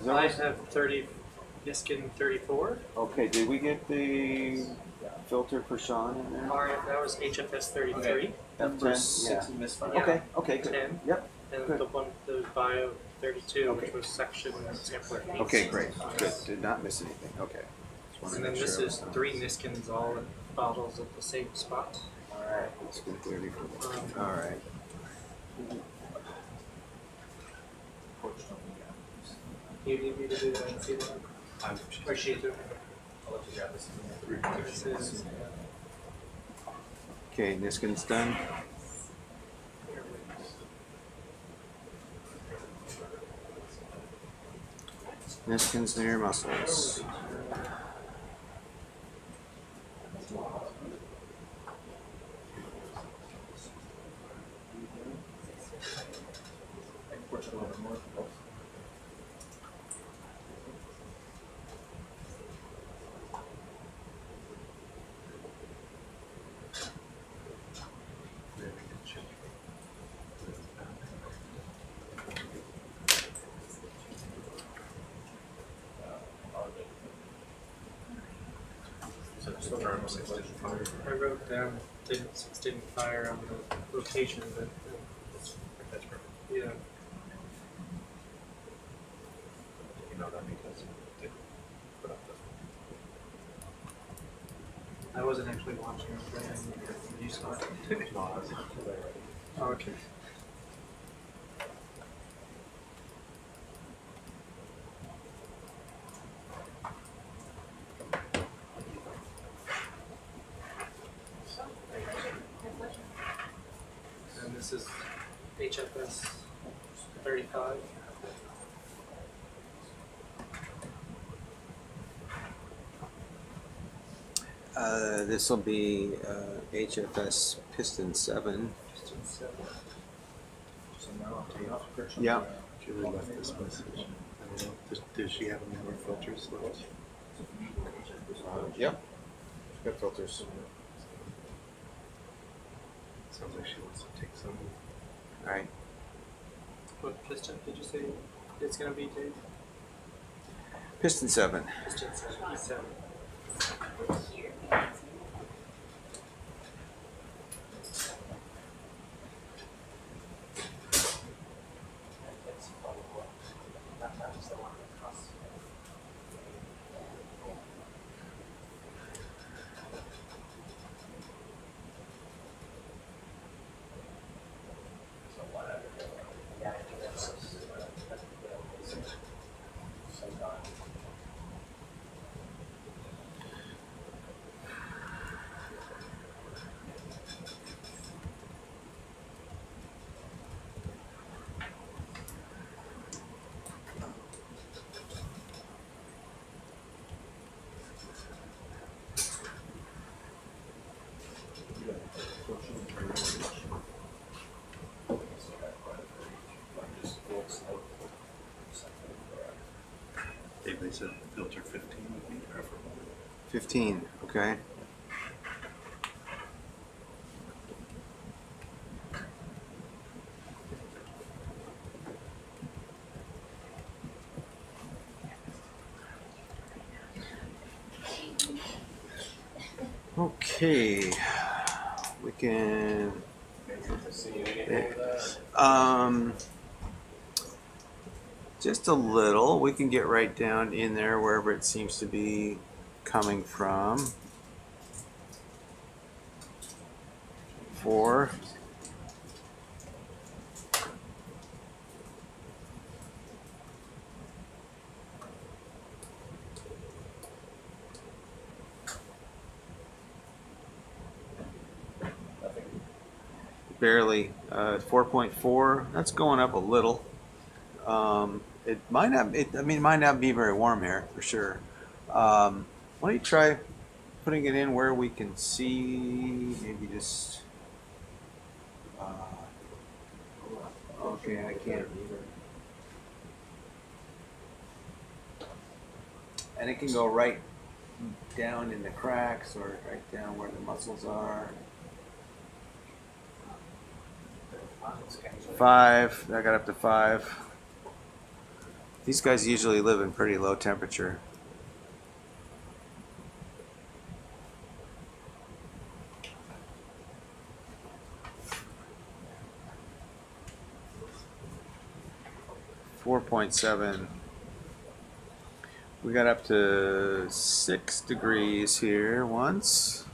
[SPEAKER 17] I have 30, Niskin 34.
[SPEAKER 4] Okay, did we get the filter for Sean in there?
[SPEAKER 17] That was HFS 33.
[SPEAKER 9] Number
[SPEAKER 4] F10,
[SPEAKER 9] 6
[SPEAKER 4] yeah.
[SPEAKER 9] is misfire.
[SPEAKER 4] Okay, okay, good.
[SPEAKER 17] 10.
[SPEAKER 4] Yep.
[SPEAKER 17] And
[SPEAKER 4] Good.
[SPEAKER 17] the one, the bio 32,
[SPEAKER 4] Okay.
[SPEAKER 17] which was section sampler.
[SPEAKER 4] Okay, great. Good. Did not miss anything. Okay. Just wanted
[SPEAKER 17] And
[SPEAKER 4] to
[SPEAKER 17] then
[SPEAKER 4] make
[SPEAKER 17] this
[SPEAKER 4] sure I
[SPEAKER 17] is
[SPEAKER 4] was
[SPEAKER 17] 3 Niskins all in bottles at the same spot.
[SPEAKER 4] Alright, let's get 34. Alright.
[SPEAKER 17] You need me to do that and see that? Or she do?
[SPEAKER 8] I'll let you grab this.
[SPEAKER 17] This is,
[SPEAKER 4] Okay, Niskin's done. Niskin's near muscles.
[SPEAKER 17] I wrote down 6 didn't fire on the rotation, but
[SPEAKER 8] That's perfect.
[SPEAKER 17] yeah.
[SPEAKER 8] You know that because you did put up this
[SPEAKER 17] I wasn't actually watching it, but you saw it. Oh, okay. And this is HFS 35.
[SPEAKER 4] This will be HFS Piston 7.
[SPEAKER 17] Piston 7.
[SPEAKER 8] So now I'll take off.
[SPEAKER 4] Yeah.
[SPEAKER 8] Julie left this message. I don't know. Does she have any more filters left?
[SPEAKER 4] Yep. She's got filters.
[SPEAKER 8] Sounds like she wants to take some.
[SPEAKER 4] All right.
[SPEAKER 17] What piston did you say it's going to be, Dave?
[SPEAKER 4] Piston 7.
[SPEAKER 17] Piston 7.
[SPEAKER 8] They said filter 15 would be preferable.
[SPEAKER 4] 15, okay. Okay, we can, just a little. We can get right down in there wherever it seems to be coming from. 4. Barely. 4.4. That's going up a little. It might not. I mean, it might not be very warm here for sure. Why don't you try putting it in where we can see? Maybe just. Okay, I can't. And it can go right down in the cracks or right down where the mussels are. 5. I got up to 5. These guys usually live in pretty low temperature. .7. We got up to 6 degrees here once.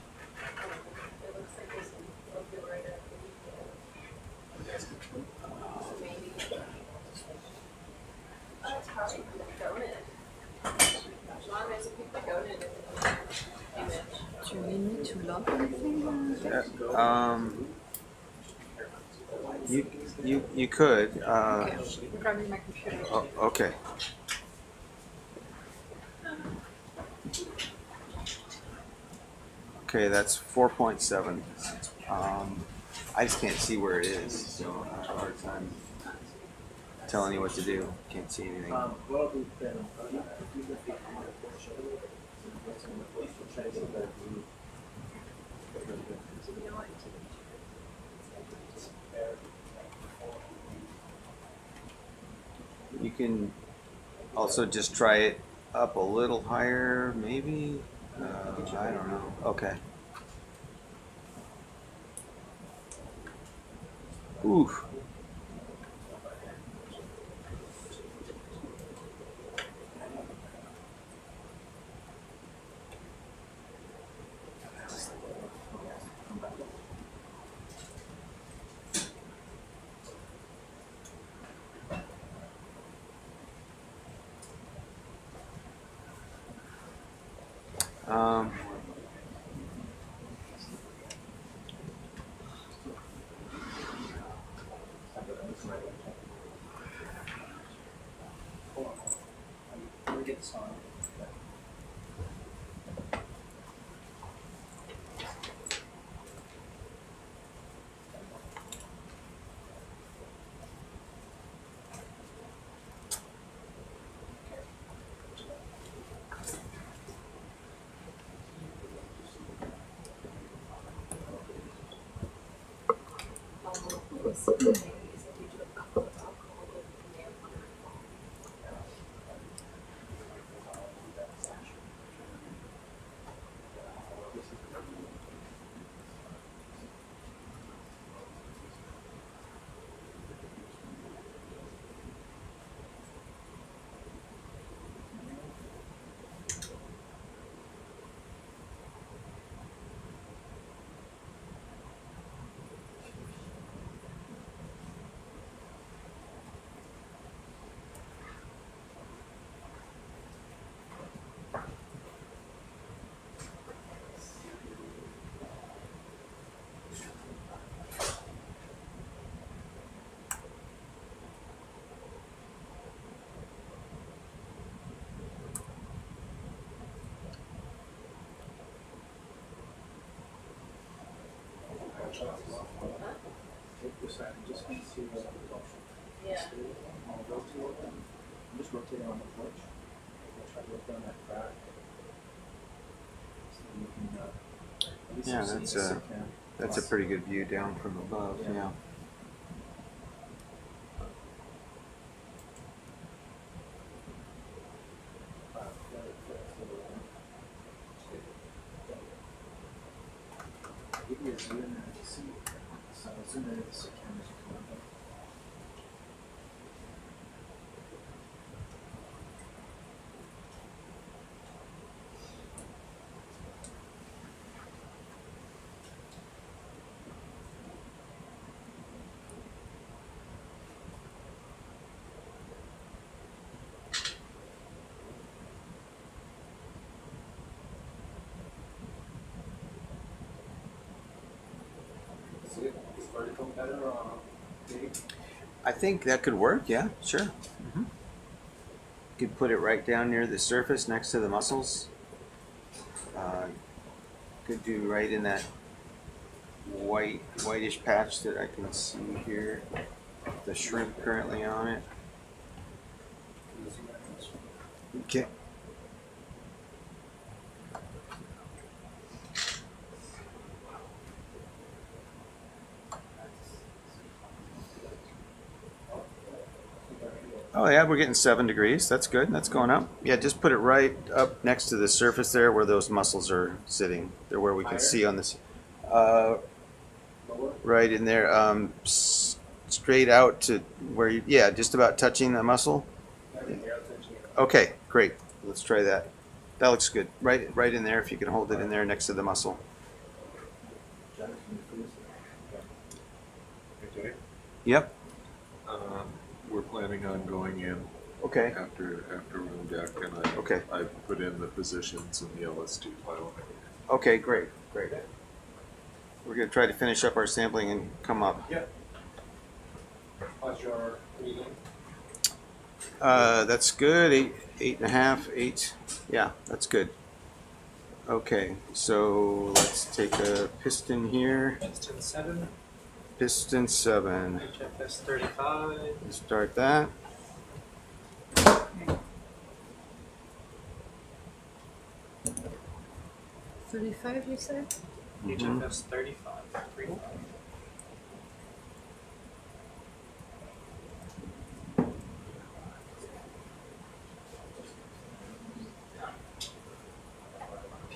[SPEAKER 14] Do you need me to log anything?
[SPEAKER 4] You could.
[SPEAKER 14] Okay, I'm grabbing my computer.
[SPEAKER 4] Oh, okay. Okay, that's 4.7. I just can't see where it is, so I have a hard time telling you what to do. Can't see anything. You can also just try it up a little higher, maybe. I don't know. Okay. Oof. Um,
[SPEAKER 17] Let me get this on. Take this out and just see what's on the top.
[SPEAKER 6] Yeah.
[SPEAKER 17] I'll go to it. I'm just rotating on the porch. I'll try to look down that crack. So you can, at least
[SPEAKER 4] yeah,
[SPEAKER 17] you see
[SPEAKER 4] that's
[SPEAKER 17] the
[SPEAKER 4] a
[SPEAKER 17] sit cam.
[SPEAKER 4] that's a pretty good view down from above.
[SPEAKER 17] Yeah.
[SPEAKER 4] Yeah.
[SPEAKER 17] Give you a zoom in there to see. So zoom in to sit cam as you come up. Is vertical better or big?
[SPEAKER 4] I think that could work. Yeah, sure. Could put it right down near the surface next to the mussels. Could do right in that whitish patch that I can see here. The shrimp currently on it. Okay. Oh yeah, we're getting 7 degrees. That's good. That's going up. Yeah, just put it right up next to the surface there where those mussels are sitting. They're where we can see on this. Right in there. Straight out to where you, yeah, just about touching the mussel. Okay, great. Let's try that. That looks good. Right in there, if you can hold it in there next to the mussel.
[SPEAKER 8] Okay.
[SPEAKER 4] Yep.
[SPEAKER 8] We're planning on going in.
[SPEAKER 4] Okay.
[SPEAKER 8] After room deck, and I put in the positions in the LS2 file.
[SPEAKER 4] Okay, great. We're going to try to finish up our sampling and come up.
[SPEAKER 17] Yep. How's your reading?
[SPEAKER 4] That's good. 8.5, 8. Yeah, that's good. Okay, so let's take a piston here.
[SPEAKER 17] Piston 7.
[SPEAKER 4] Piston 7.
[SPEAKER 17] HFS 35.
[SPEAKER 4] Let's start that.
[SPEAKER 14] $35, you said?
[SPEAKER 17] HFS 35. 35.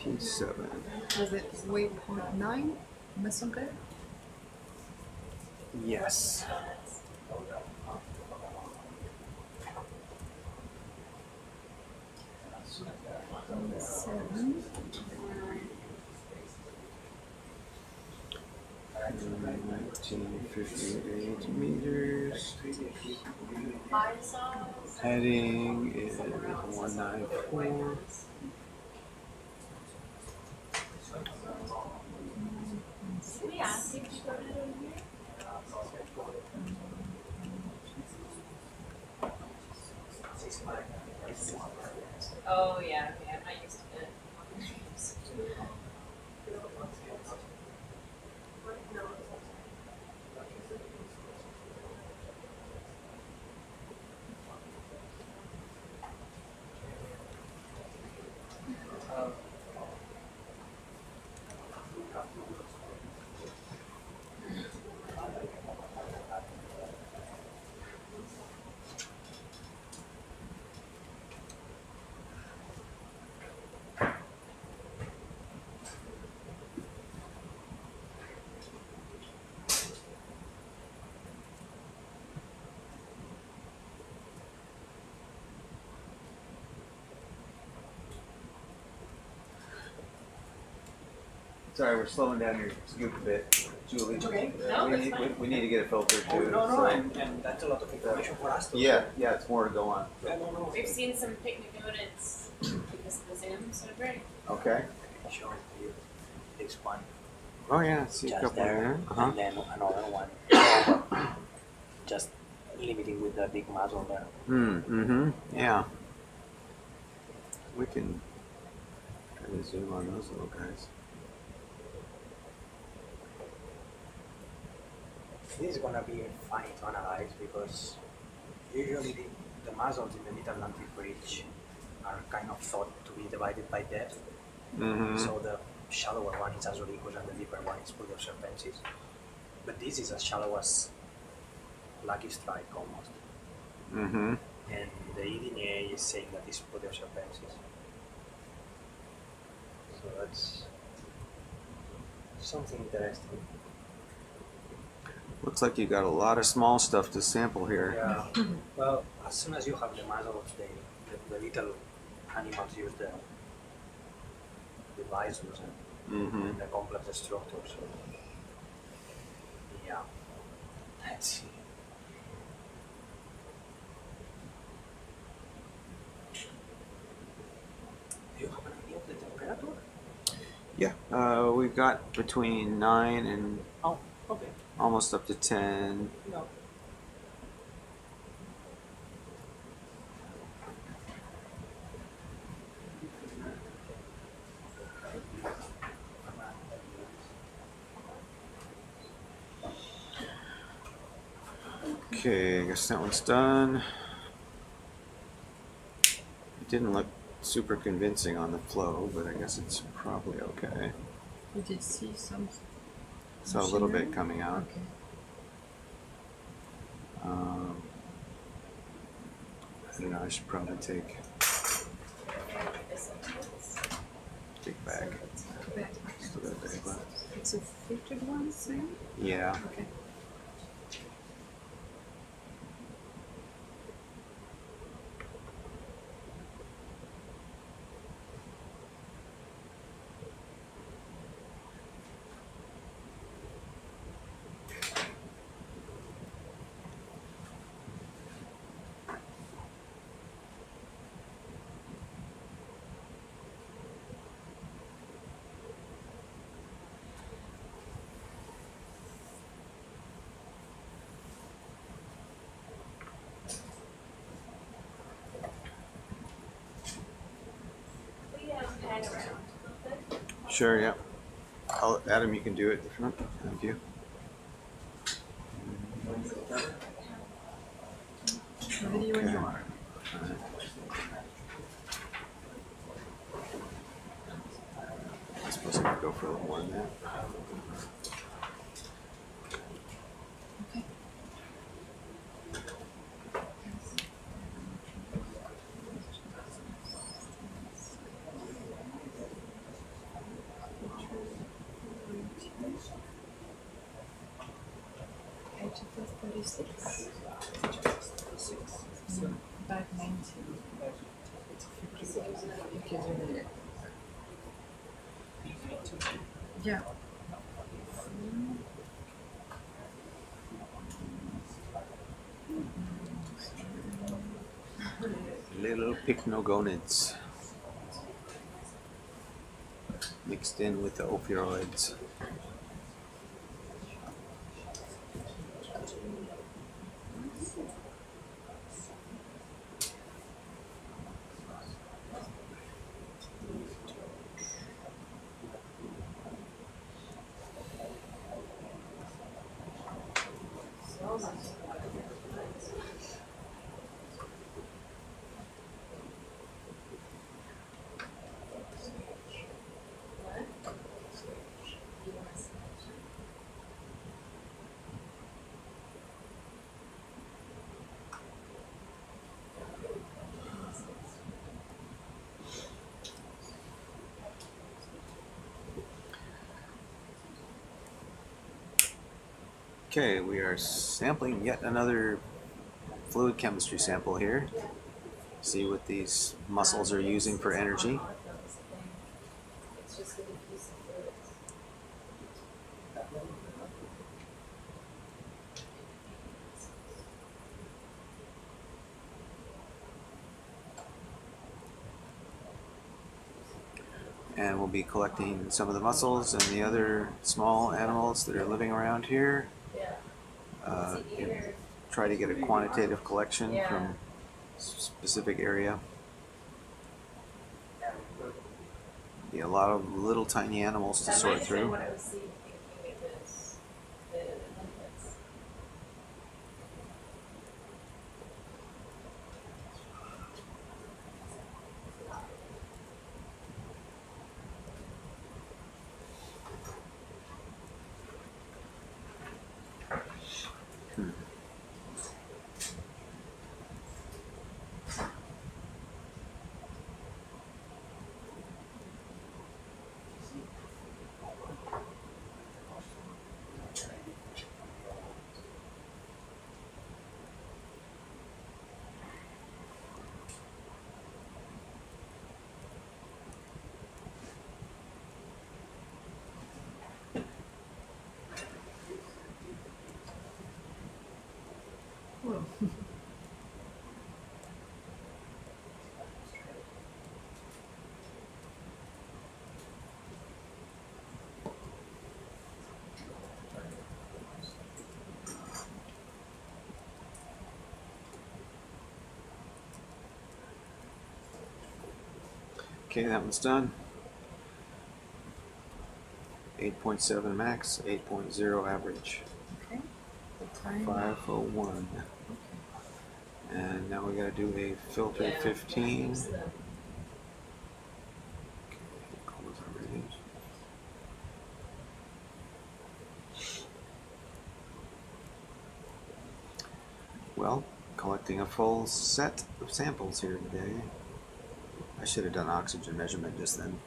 [SPEAKER 4] P7.
[SPEAKER 14] Was it waypoint 9? Messenger?
[SPEAKER 4] Yes.
[SPEAKER 14] Seven.
[SPEAKER 4] 1958 meters. Heading is 194.
[SPEAKER 2] Oh, yeah, okay, I'm not used to it.
[SPEAKER 4] Sorry, we're slowing down your scoop a bit, Julie.
[SPEAKER 5] Okay.
[SPEAKER 2] No,
[SPEAKER 4] we,
[SPEAKER 2] that's
[SPEAKER 4] need,
[SPEAKER 2] fine.
[SPEAKER 4] we need to get a filter too.
[SPEAKER 5] Oh, no,
[SPEAKER 4] so-
[SPEAKER 5] and that's a lot of information for us.
[SPEAKER 4] Yeah, it's more to go on.
[SPEAKER 5] Yeah, no.
[SPEAKER 2] We've seen some picnic units because of the Zoom, so great.
[SPEAKER 4] Okay.
[SPEAKER 5] Show you this one.
[SPEAKER 4] Oh yeah, see a
[SPEAKER 5] Just
[SPEAKER 4] couple
[SPEAKER 5] there,
[SPEAKER 4] there.
[SPEAKER 5] and then another one. Just limiting with the big muzzle there.
[SPEAKER 4] Yeah. We can kind of zoom on those little guys.
[SPEAKER 5] This is gonna be funny to analyze because usually the muzzles in the Mid-Atlantic Ridge are kind of thought to be divided by depth. So the shallower one is Azoricus and the deeper one is Puy Des Folles. But this is as shallow as Lucky Strike almost. And the EDNA is saying that it's Puy Des Folles. So that's something interesting.
[SPEAKER 4] Looks like you got a lot of small stuff to sample here.
[SPEAKER 5] Yeah. Well, as soon as you have the muzzles, the little animals use the visors and the complex structures. So, yeah. Let's see. Do you have an idea of the temperature?
[SPEAKER 4] Yeah, we've got between 9 and
[SPEAKER 5] Oh, okay.
[SPEAKER 4] almost up to 10.
[SPEAKER 5] No.
[SPEAKER 4] Okay, I guess that one's done. It didn't look super convincing on the flow, but I guess it's probably okay.
[SPEAKER 14] We did see some.
[SPEAKER 4] So a little bit coming out.
[SPEAKER 14] Okay.
[SPEAKER 4] I don't know, I should probably take big bag. Still got a bag left.
[SPEAKER 14] It's a filtered one, see?
[SPEAKER 4] Yeah.
[SPEAKER 14] Okay.
[SPEAKER 4] Sure, yeah. Adam, you can do it at the front. Thank you.
[SPEAKER 14] Ready when you are.
[SPEAKER 4] I suppose I could go for a little more than that.
[SPEAKER 14] Okay. Back 19. Yeah.
[SPEAKER 4] Little pycnogonids mixed in with the ophiuroids. Okay, we are sampling yet another fluid chemistry sample here. See what these mussels are using for energy. And we'll be collecting some of the mussels and the other small animals that are living around here. Try to get a quantitative collection from a specific area. Be a lot of little tiny animals to sort through. Okay, that one's done. 8.7 max, 8.0 average.
[SPEAKER 14] Okay. The time.
[SPEAKER 4] 5:01. And now we gotta do a filter 15. Well, collecting a full set of samples here today. I should have done oxygen measurement just then.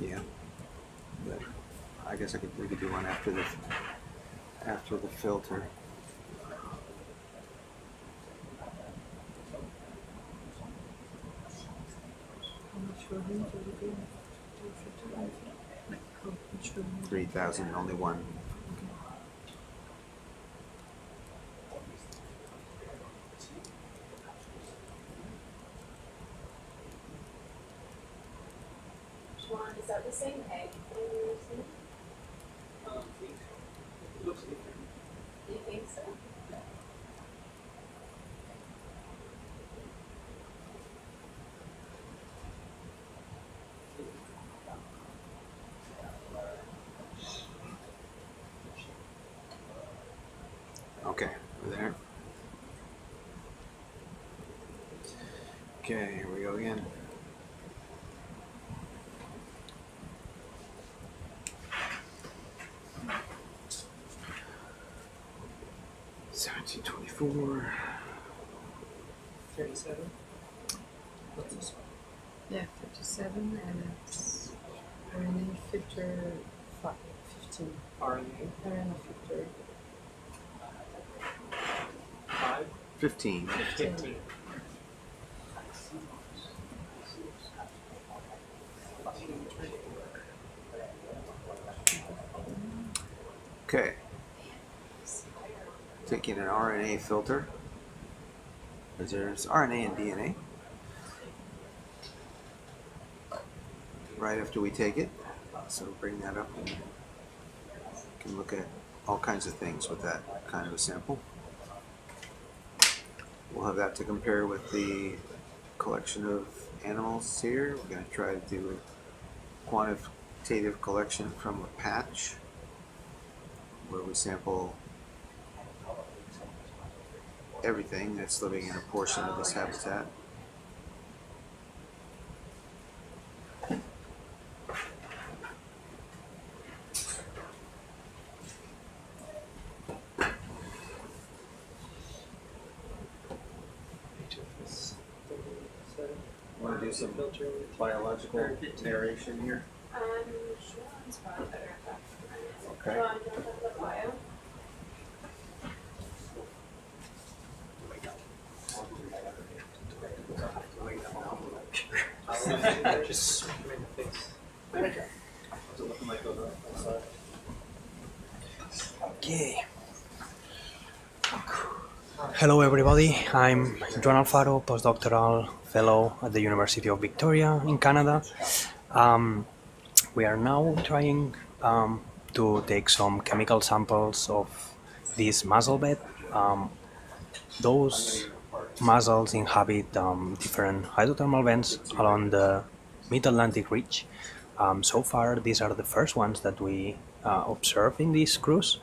[SPEAKER 4] Yeah, but I guess I could maybe do one after the filter.
[SPEAKER 14] How much volume do we do?
[SPEAKER 4] 3,000, only one.
[SPEAKER 2] Is that the same egg that we were seeing?
[SPEAKER 5] It looks different.
[SPEAKER 2] You think so?
[SPEAKER 4] Okay, we're there. Okay, here we go again. $17.24.
[SPEAKER 17] 37. What's this one?
[SPEAKER 14] Yeah, 57, and it's RNA filter 15.
[SPEAKER 17] RNA.
[SPEAKER 14] RNA filter
[SPEAKER 4] 15.
[SPEAKER 17] 15.
[SPEAKER 4] Okay. Taking an RNA filter. There's RNA and DNA. Right after we take it. So bring that up and you can look at all kinds of things with that kind of a sample. We'll have that to compare with the collection of animals here. We're going to try to do a quantitative collection from a patch where we sample everything that's living in a portion of this habitat. Want to do some biological narration here?
[SPEAKER 2] Sure, it's probably better if that's
[SPEAKER 4] Okay.
[SPEAKER 2] bio.
[SPEAKER 17] Just smack him in the face.
[SPEAKER 20] Okay. Hello everybody, I'm Joan Alfaro, postdoctoral fellow at the University of Victoria in Canada. We are now trying to take some chemical samples of this mussel bed. Those mussels inhabit different hydrothermal vents along the mid-Atlantic ridge. So far, these are the first ones that we observed in this cruise.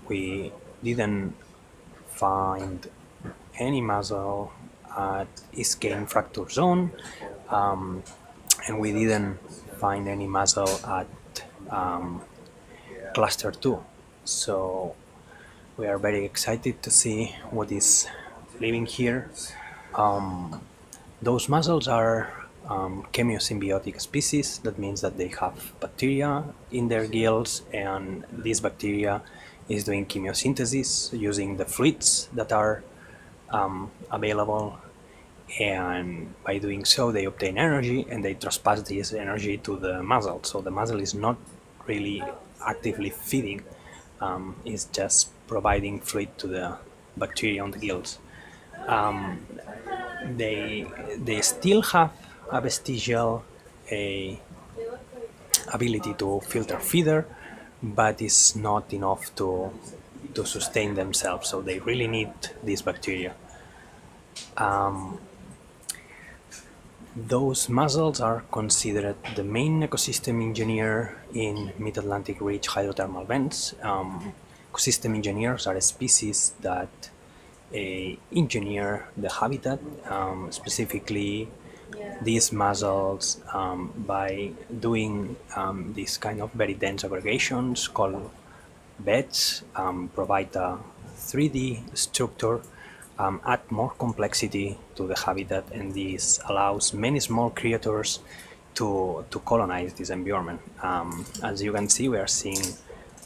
[SPEAKER 20] We didn't find any mussel at Iskane fracture zone, and we didn't find any mussel at cluster 2. So we are very excited to see what is living here. Those mussels are chemiosymbiotic species. That means that they have bacteria in their gills, and this bacteria is doing chemiosynthesis using the fluids that are available, and by doing so they obtain energy and they transpass this energy to the mussel. So the mussel is not really actively feeding, it's just providing fluid to the bacteria on the gills. They still have a vestigial ability to filter feeder, but it's not enough to sustain themselves, so they really need this bacteria. Those mussels are considered the main ecosystem engineer in mid-Atlantic ridge hydrothermal vents. Ecosystem engineers are a species that engineer the habitat, specifically these mussels, by doing these kind of very dense aggregations called beds, provide a 3D structure, add more complexity to the habitat, and this allows many small creatures to colonize this environment. As you can see, we are seeing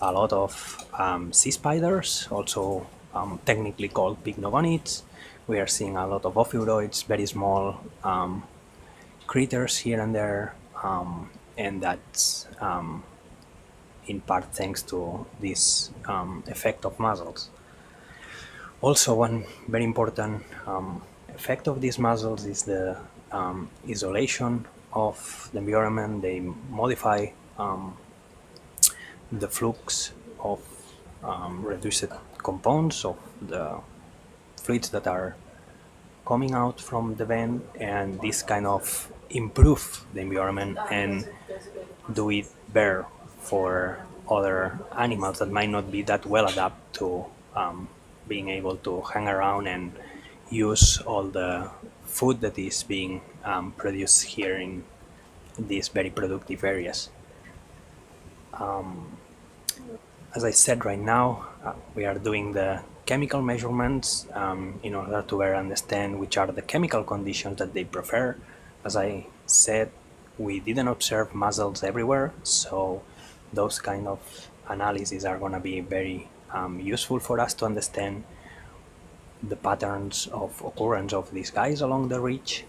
[SPEAKER 20] a lot of sea spiders, also technically called pycnogonids. We are seeing a lot of ophiuroids, very small critters here and there, and that's in part thanks to this effect of mussels. Also, one very important effect of these mussels is the isolation of the environment. They modify the flux of reduced compounds of the fluids that are coming out from the vent, and this kind of improve the environment and do it better for other animals that might not be that well adapted to being able to hang around and use all the food that is being produced here in these very productive areas. As I said, right now we are doing the chemical measurements in order to better understand which are the chemical conditions that they prefer. As I said, we didn't observe mussels everywhere, so those kind of analyses are going to be very useful for us to understand the patterns of occurrence of these guys along the ridge.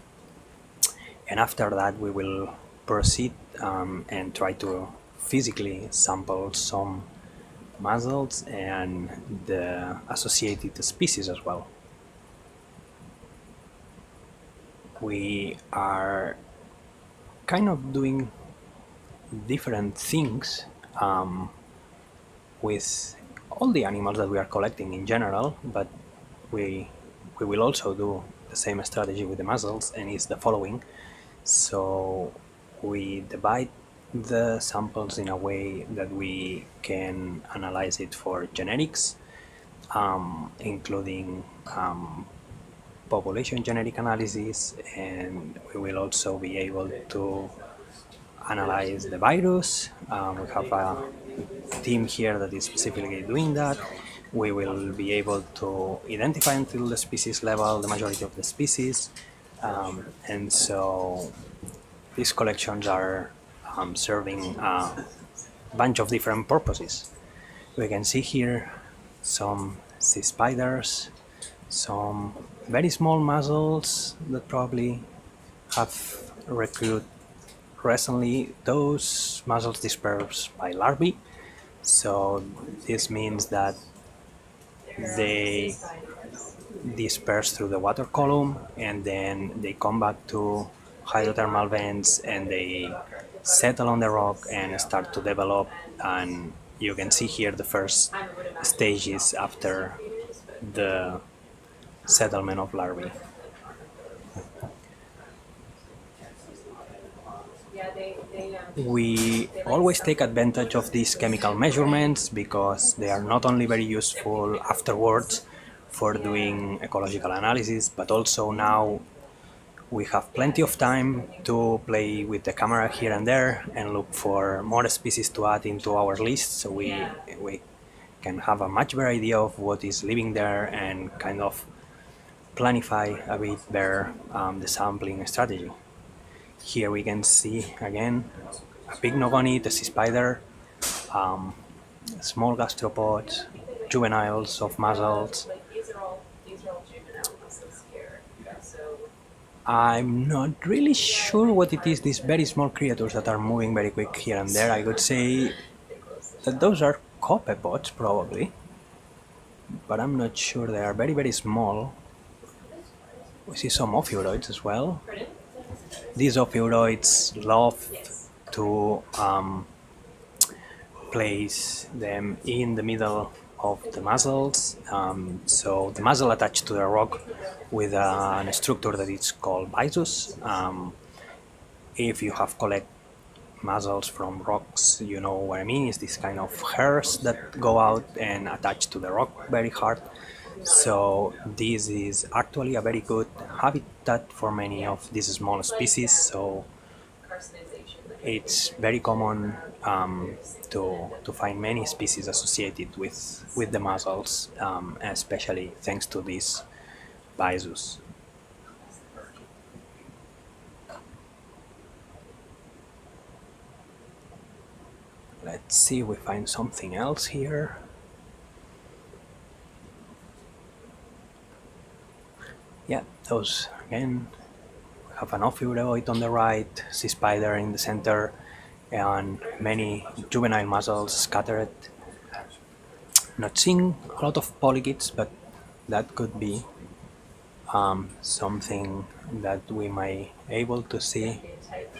[SPEAKER 20] And after that we will proceed and try to physically sample some mussels and the associated species as well. We are kind of doing different things with all the animals that we are collecting in general, but we will also do the same strategy with the mussels, and it's the following. So we divide the samples in a way that we can analyze it for genetics, including population genetic analysis, and we will also be able to analyze the virus. We have a team here that is specifically doing that. We will be able to identify until the species level the majority of the species, and so these collections are serving a bunch of different purposes. We can see here some sea spiders, some very small mussels that probably have recruited recently. Those mussels disperse by larvae, so this means that they disperse through the water column and then they come back to hydrothermal vents and they settle on the rock and start to develop, and you can see here the first stages after the settlement of larvae. We always take advantage of these chemical measurements because they are not only very useful afterwards for doing ecological analysis, but also now we have plenty of time to play with the camera here and there and look for more species to add into our list, so we can have a much better idea of what is living there and kind of planify a bit better the sampling strategy. Here we can see again a big nogonid, a sea spider, small gastropods, juveniles of mussels. I'm not really sure what it is, these very small creatures that are moving very quick here and there. I would say that those are copepods probably, but I'm not sure. They are very, very small. We see some ophiuroids as well. These ophiuroids love to place them in the middle of the mussels. So the mussel attached to the rock with a structure that is called byssus. If you have collected mussels from rocks, you know what I mean. It's this kind of hairs that go out and attach to the rock very hard. So this is actually a very good habitat for many of these small species. So it's very common to find many species associated with the mussels, especially thanks to this byssus. Let's see if we find something else here. Yeah, those again. We have an ophiuroid on the right, sea spider in the center, and many juvenile mussels scattered. Not seeing a lot of polychaetes, but that could be something that we might able to see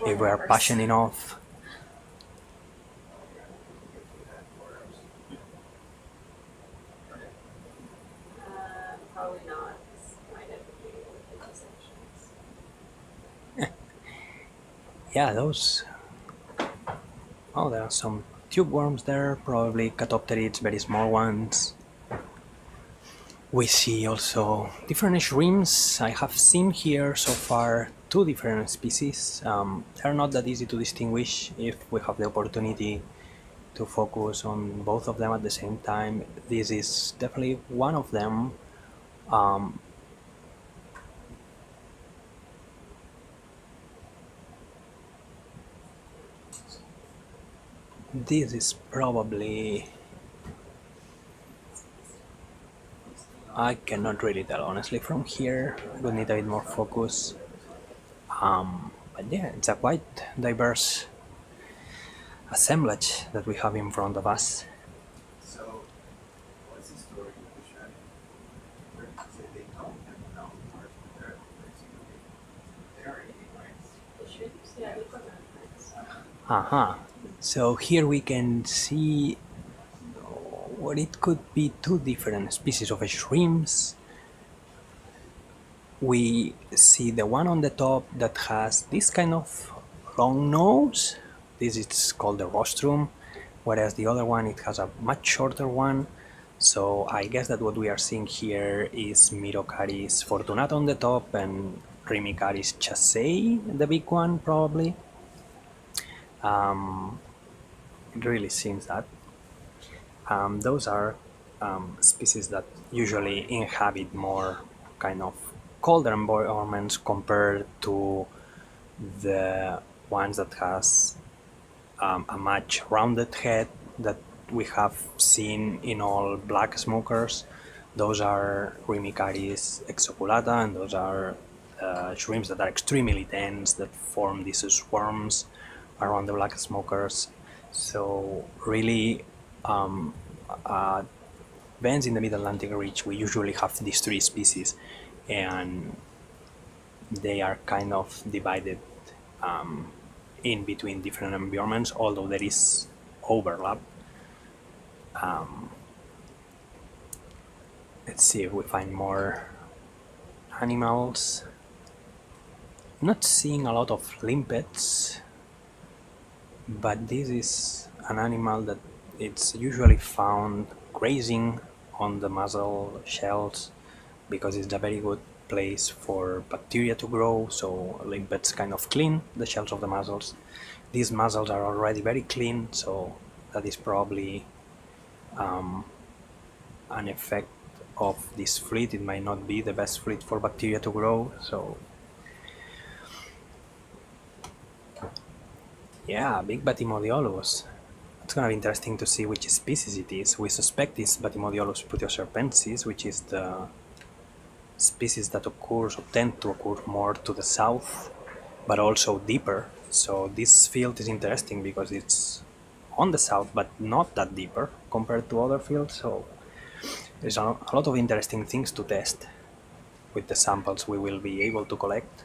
[SPEAKER 20] if we are patient enough.
[SPEAKER 2] Probably not.
[SPEAKER 20] Yeah, those. Oh, there are some tube worms there, probably catopterids, very small ones. We see also different shrimps. I have seen here so far 2 different species. They're not that easy to distinguish if we have the opportunity to focus on both of them at the same time. This is definitely one of them. This is probably I cannot really tell honestly from here. Would need a bit more focus. But yeah, it's a quite diverse assemblage that we have in front of us.
[SPEAKER 8] So, what's the story with the shiny? They don't have the mountain parts, but they're eating, right?
[SPEAKER 20] So here we can see what it could be two different species of shrimps. We see the one on the top that has this kind of long nose. This is called the rostrum, whereas the other one, it has a much shorter one. So I guess that what we are seeing here is Myrocaris fortunata on the top and Rimicaris chassei, the big one probably. It really seems that. Those are species that usually inhabit more kind of colder environments compared to the ones that has a much rounded head that we have seen in all black smokers. Those are Rimicaris exoculata, and those are shrimps that are extremely dense that form these swarms around the black smokers. So really, vents in the Mid-Atlantic Ridge, we usually have these three species, and they are kind of divided in between different environments, although there is overlap. Let's see if we find more animals. I'm not seeing a lot of limpets, but this is an animal that it's usually found grazing on the mussel shells because it's a very good place for bacteria to grow, so limpets kind of clean the shells of the mussels. These mussels are already very clean, so that is probably an effect of this fleet. It might not be the best fleet for bacteria to grow, so yeah, big Batymodiolus. It's gonna be interesting to see which species it is. We suspect it's Batymodiolus puteoserpensis, which is the species that occurs or tend to occur more to the south, but also deeper. So this field is interesting because it's on the south, but not that deeper compared to other fields. So there's a lot of interesting things to test with the samples we will be able to collect.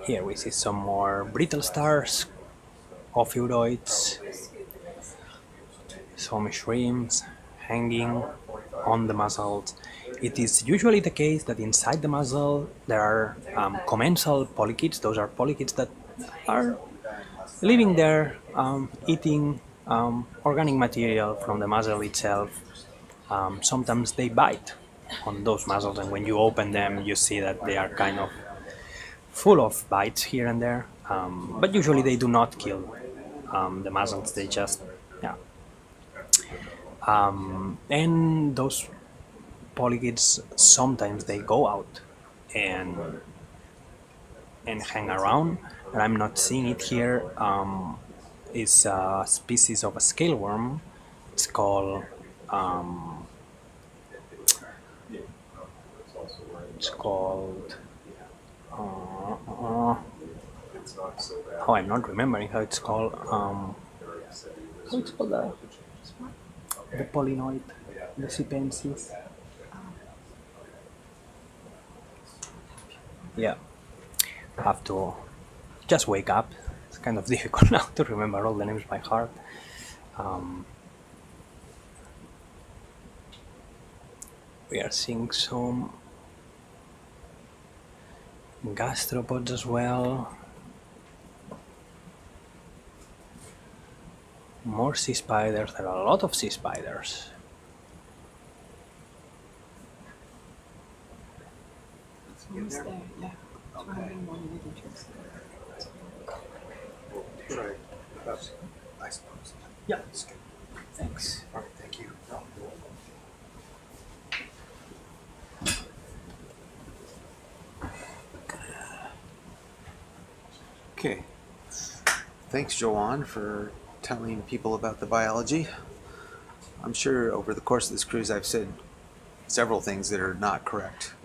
[SPEAKER 20] Here we see some more brittle stars, ophiuroids, some shrimps hanging on the mussels. It is usually the case that inside the mussel there are commensal polychaetes. Those are polychaetes that are living there, eating organic material from the mussel itself. Sometimes they bite on those mussels, and when you open them you see that they are kind of full of bites here and there, but usually they do not kill the mussels, they just, yeah. And those polychaetes, sometimes they go out and hang around, and I'm not seeing it here. It's a species of a scale worm. It's called oh, I'm not remembering how it's called. The polynoid, the Sipensis. Yeah, I have to just wake up. It's kind of difficult now to remember all the names by heart. We are seeing some gastropods as well. More sea spiders. There are a lot of sea spiders.
[SPEAKER 14] Almost there, yeah. 201 millimeters.
[SPEAKER 11] Right. I suppose.
[SPEAKER 20] Yeah.
[SPEAKER 11] That's good. Thanks. All right, thank you.
[SPEAKER 4] Thanks, Joanne, for telling people about the biology. I'm sure over the course of this cruise I've said several things that are not correct.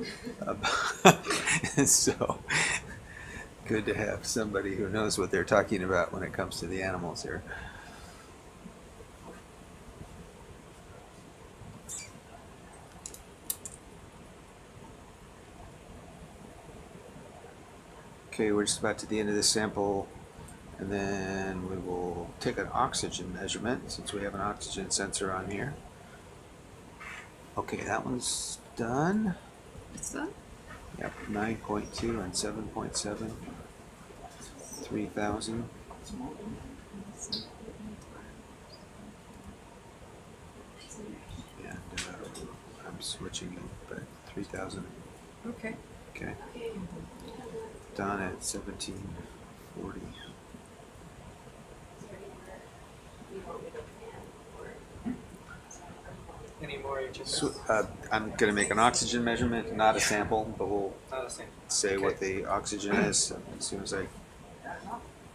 [SPEAKER 4] So good to have somebody who knows what they're talking about when it comes to the animals here. Okay, we're just about to the end of this sample, and then we will take an oxygen measurement since we have an oxygen sensor on here. Okay, that one's done.
[SPEAKER 14] It's done?
[SPEAKER 4] Yep, 9.2 and 7.7. 3,000. And I'm switching it, but 3,000.
[SPEAKER 14] Okay.
[SPEAKER 4] Okay. Done at 1740.
[SPEAKER 17] Any more HFS?
[SPEAKER 4] So, I'm going to make an oxygen measurement, not a sample, but we'll
[SPEAKER 17] Not a sample.
[SPEAKER 4] say what the oxygen is as soon as I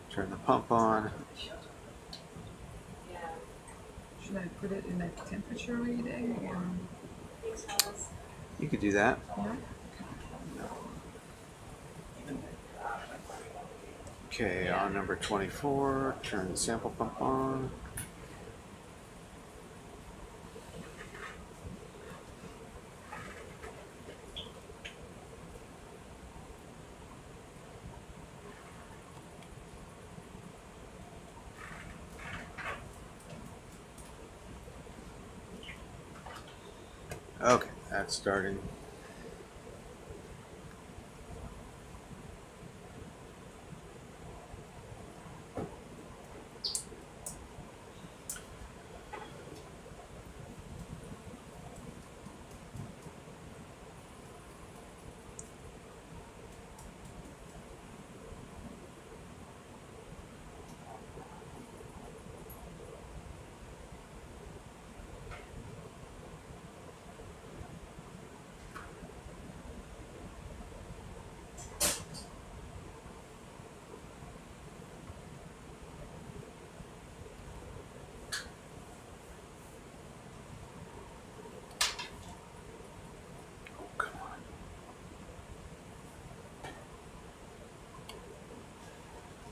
[SPEAKER 4] turn the pump on.
[SPEAKER 14] Should I put it in a temperature reading or?
[SPEAKER 4] You could do that.
[SPEAKER 14] Yeah.
[SPEAKER 4] Okay, on number 24, turn the sample pump on. Okay, that's starting.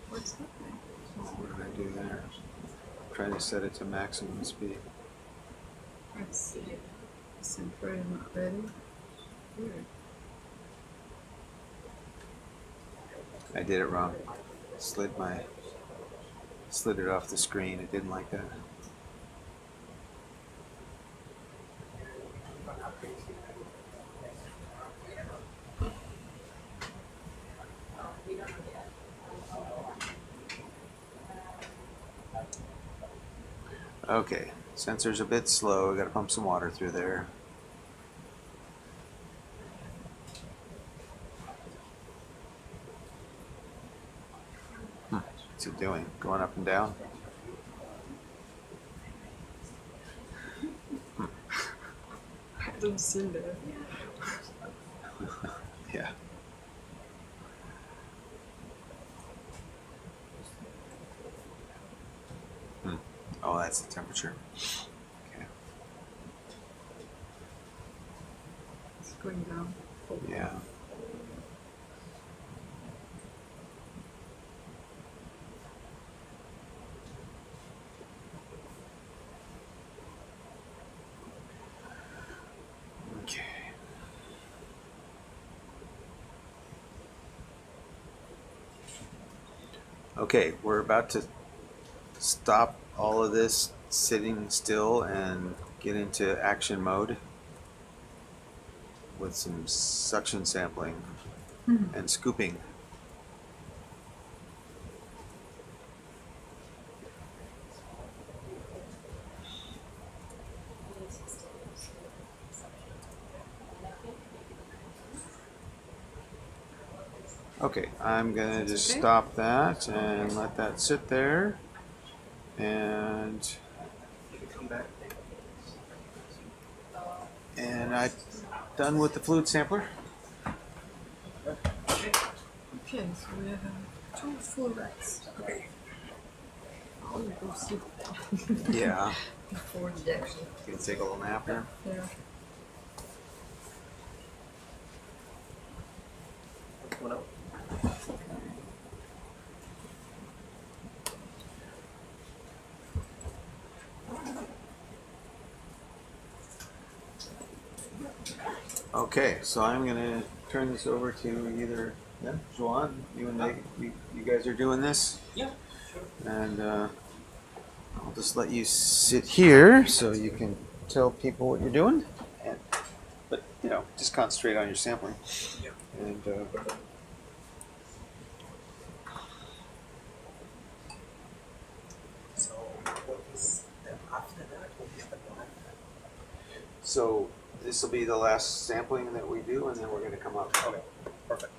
[SPEAKER 14] What's happening?
[SPEAKER 4] What did I do there? Trying to set it to maximum speed.
[SPEAKER 14] Let's see. Sensor is not ready. Weird.
[SPEAKER 4] I did it wrong. Slid it off the screen. It didn't like that. Okay, sensor's a bit slow. I gotta pump some water through there. What's it doing? Going up and down?
[SPEAKER 14] I don't see that.
[SPEAKER 4] Yeah. Oh, that's the temperature. Okay.
[SPEAKER 14] It's going down.
[SPEAKER 4] Yeah. Okay. Okay, we're about to stop all of this sitting still and get into action mode with some suction sampling and scooping. Okay, I'm gonna just stop that and let that sit there. And I'm done with the fluid sampler.
[SPEAKER 14] Okay, so we have two full rats. Okay. go sleep.
[SPEAKER 4] Yeah.
[SPEAKER 14] Before the action.
[SPEAKER 4] You can take a little nap here.
[SPEAKER 14] Yeah.
[SPEAKER 9] What else?
[SPEAKER 4] Okay, so I'm gonna turn this over to either Joan, you and Meg, you guys are doing this?
[SPEAKER 17] Yeah,
[SPEAKER 4] sure. And I'll just let you sit here so you can tell people what you're doing. And, but, you know, just concentrate on your sampling.
[SPEAKER 17] Yeah.
[SPEAKER 4] And
[SPEAKER 5] So what is after that? What is the plan?
[SPEAKER 4] so this will be the last sampling that we do, and then we're gonna come up.
[SPEAKER 5] Okay, perfect.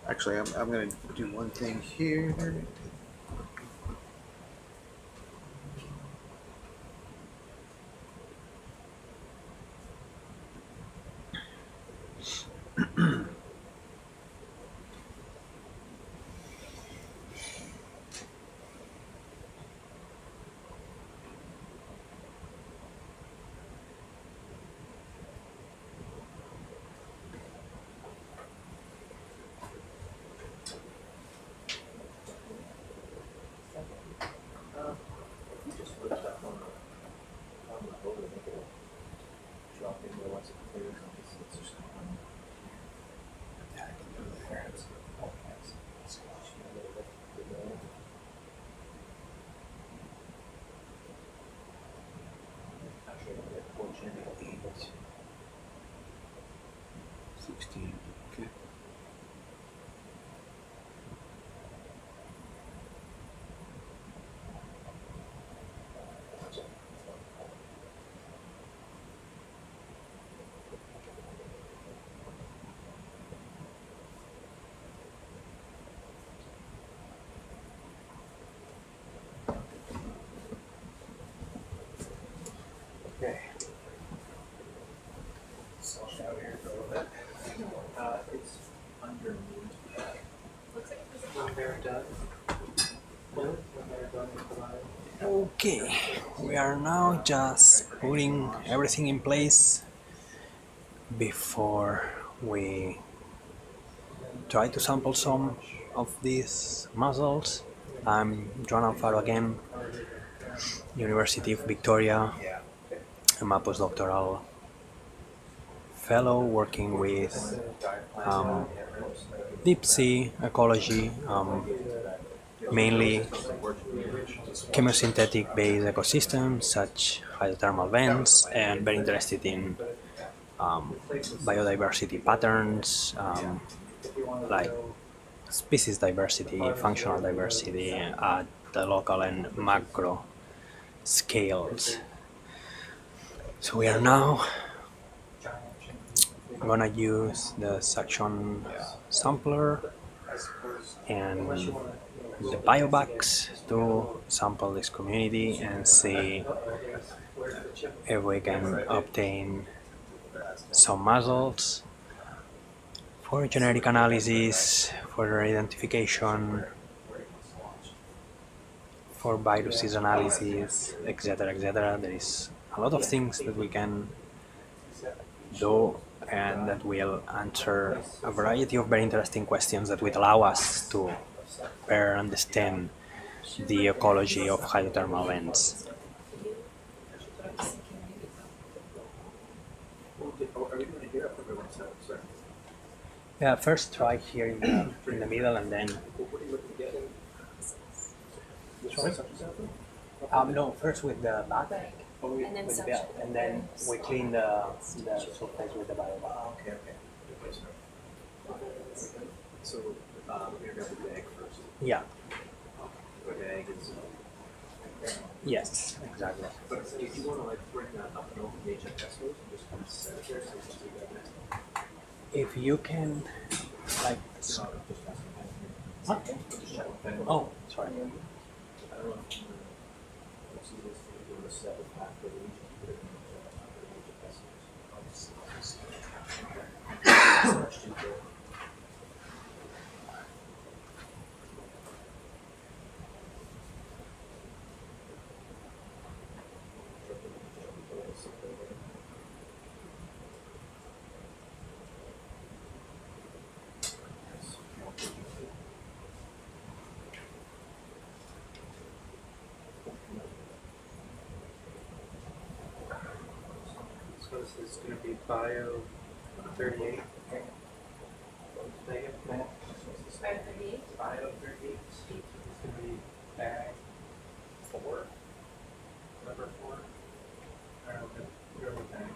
[SPEAKER 4] Actually, I'm going to do one thing here. Okay. Okay. So I'll show here for a little bit. It's underneath.
[SPEAKER 17] when they're done. When they're done with the
[SPEAKER 20] Okay, we are now just putting everything in place before we try to sample some of these mussels. I'm Joan Alfaro again, University of Victoria. I'm a postdoctoral fellow working with deep sea ecology, mainly chemosynthetic based ecosystems such hydrothermal vents, and very interested in biodiversity patterns, like species diversity, functional diversity at the local and macro scales. So we are now gonna use the suction sampler and the biobags to sample this community and see if we can obtain some mussels for genetic analysis, for their identification, for viruses analysis, etc., etc. There is a lot of things that we can do and that will answer a variety of very interesting questions that will allow us to better understand the ecology of hydrothermal vents. Yeah, first try here in the middle and then... Sorry? No, first with the bag.
[SPEAKER 2] And then suction.
[SPEAKER 20] And then we clean the surface with the biobag.
[SPEAKER 11] Okay. So you're going to do the egg first.
[SPEAKER 20] Yeah.
[SPEAKER 11] But the egg is.
[SPEAKER 20] Yes, exactly.
[SPEAKER 11] But if you want to bring that up and open the HF test those and just kind of set it there so you can see that.
[SPEAKER 20] If you can, like. Huh? Oh, sorry.
[SPEAKER 11] I don't know. See this thing doing a set of half the region.
[SPEAKER 17] So this is going to be Bio 38. Megan, Matt?
[SPEAKER 2] Bio 38?
[SPEAKER 17] Bio 38. It's going to be bag 4. Number 4. I don't know, whatever bag is.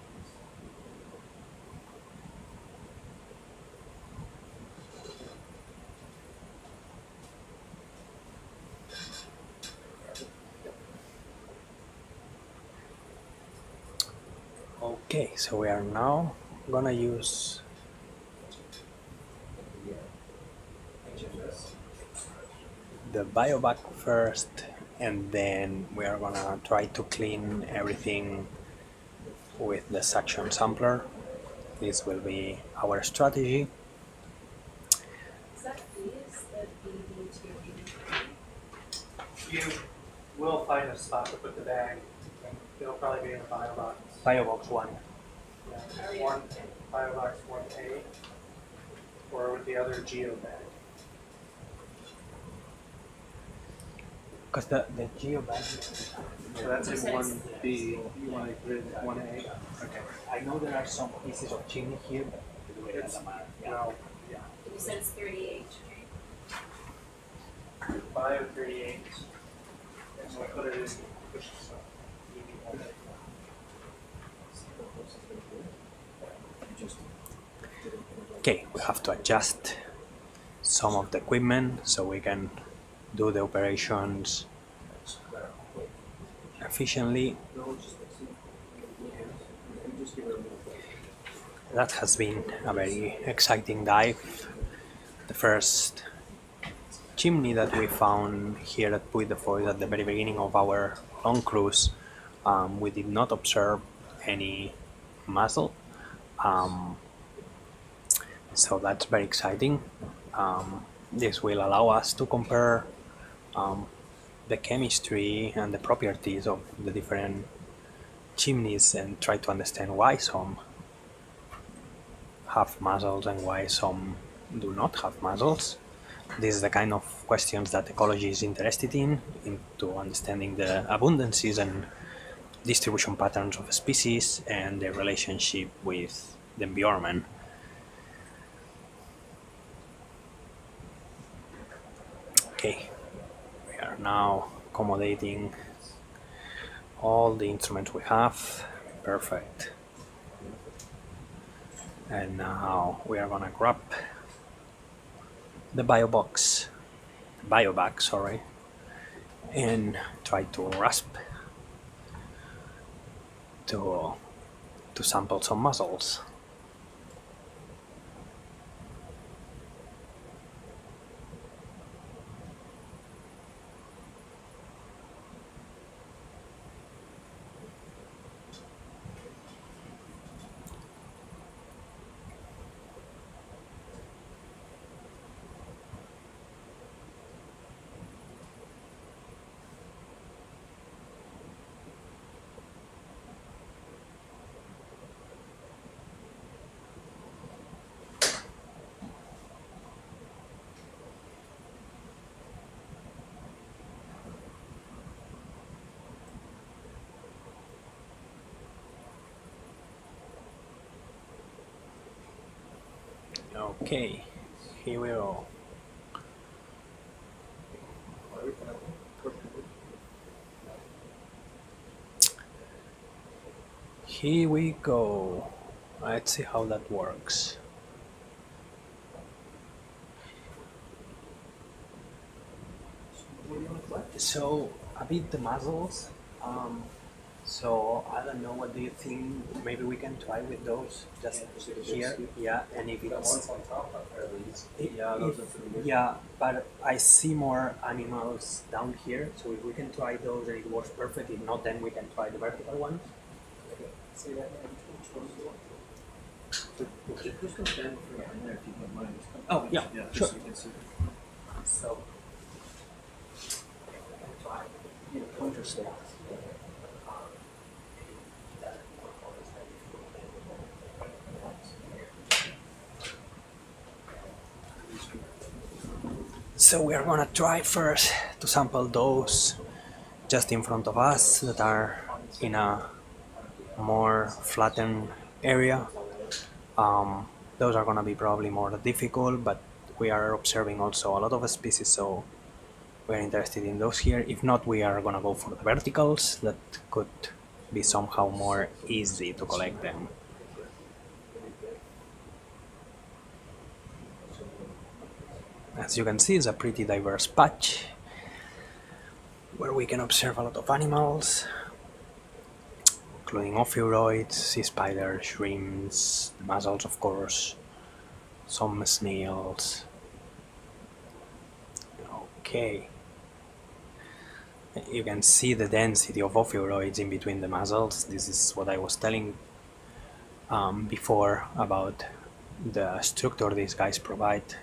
[SPEAKER 20] Okay, so we are now gonna use the biobag first, and then we are gonna try to clean everything with the suction sampler. This will be our strategy.
[SPEAKER 2] Is that fees that we need to
[SPEAKER 17] You will find a spot to put the bag, and it'll probably be in the bio box.
[SPEAKER 20] Biobox 1.
[SPEAKER 17] Yeah, one bio box 1A, or with the other geo bag.
[SPEAKER 20] Because the geo bag.
[SPEAKER 17] So that's in 1B. You want to put it in 1A?
[SPEAKER 20] Okay. I know there are some pieces of chimney here, but it doesn't matter.
[SPEAKER 17] Well, yeah.
[SPEAKER 2] You said it's 38, right?
[SPEAKER 17] Bio 38. And so I put it in. Push this up.
[SPEAKER 20] Okay, we have to adjust some of the equipment so we can do the operations efficiently. That has been a very exciting dive. The first chimney that we found here at Puy Des Folles at the very beginning of our long cruise, we did not observe any mussel. So that's very exciting. This will allow us to compare the chemistry and the properties of the different chimneys and try to understand why some have mussels and why some do not have mussels. This is the kind of questions that ecology is interested in, into understanding the abundances and distribution patterns of species and their relationship with the environment. Okay, we are now accommodating all the instruments we have. Perfect. And now we are gonna grab the biobag, sorry, and try to rasp to sample some mussels. Okay, here we go. Here we go. Let's see how that works. So a bit the mussels. So I don't know, what do you think? Maybe we can try with those just here, yeah. And if it's yeah, but I see more animals down here. So if we can try those and it works perfect, if not, then we can try the vertical ones. Oh yeah, sure. So interesting. So we are gonna try first to sample those just in front of us that are in a more flattened area. Those are gonna be probably more difficult, but we are observing also a lot of species, so we're interested in those here. If not, we are gonna go for the verticals that could be somehow more easy to collect them. As you can see, it's a pretty diverse patch where we can observe a lot of animals, including ophiuroids, sea spiders, shrimps, mussels of course, some snails. Okay. You can see the density of ophiuroids in between the mussels. This is what I was telling before about the structure these guys provide.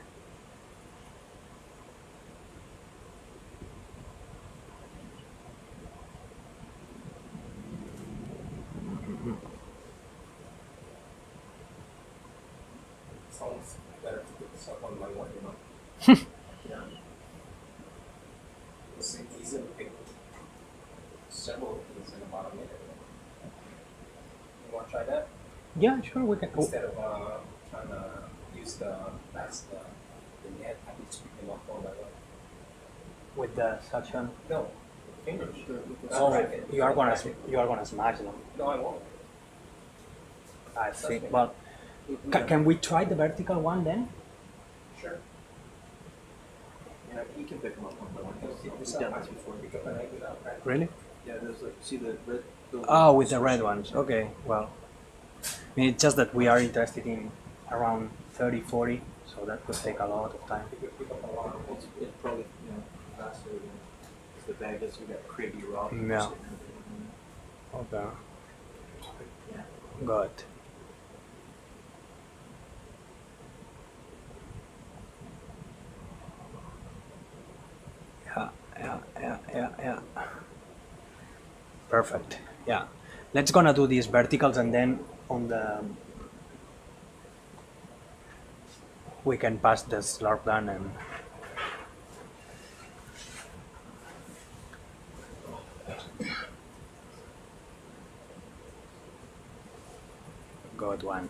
[SPEAKER 11] Sounds better to put this up on my one, you know. Yeah. It's easy to pick several of these in about a minute. You want to try that?
[SPEAKER 20] Yeah, sure, we can.
[SPEAKER 11] Instead of trying to use the net, I can just pick them up one by one.
[SPEAKER 20] With the suction?
[SPEAKER 11] No, fingers.
[SPEAKER 20] Oh, you are gonna smash them.
[SPEAKER 11] No, I won't.
[SPEAKER 20] I see. Well, can we try the vertical one then?
[SPEAKER 11] Sure.
[SPEAKER 9] Yeah, you can pick them up one by one. We've done this before.
[SPEAKER 20] Really?
[SPEAKER 9] Yeah, there's like, see the red.
[SPEAKER 20] Oh, with the red ones. Okay, well. I mean, it's just that we are interested in around 30, 40, so that could take a lot of time.
[SPEAKER 9] It's probably, faster than the bag is. We got cribby rock.
[SPEAKER 20] Yeah. Okay. Good. Yeah. Perfect. Yeah. Let's gonna do these verticals and then on the we can pass the slurp gun and good one.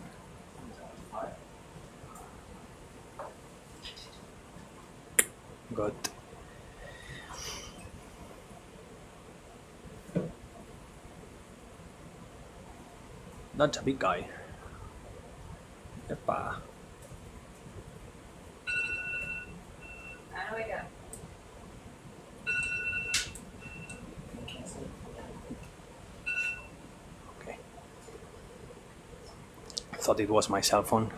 [SPEAKER 20] Good. That's a big guy. Yeppa.
[SPEAKER 2] How do I go?
[SPEAKER 20] Okay. Thought it was my cell phone,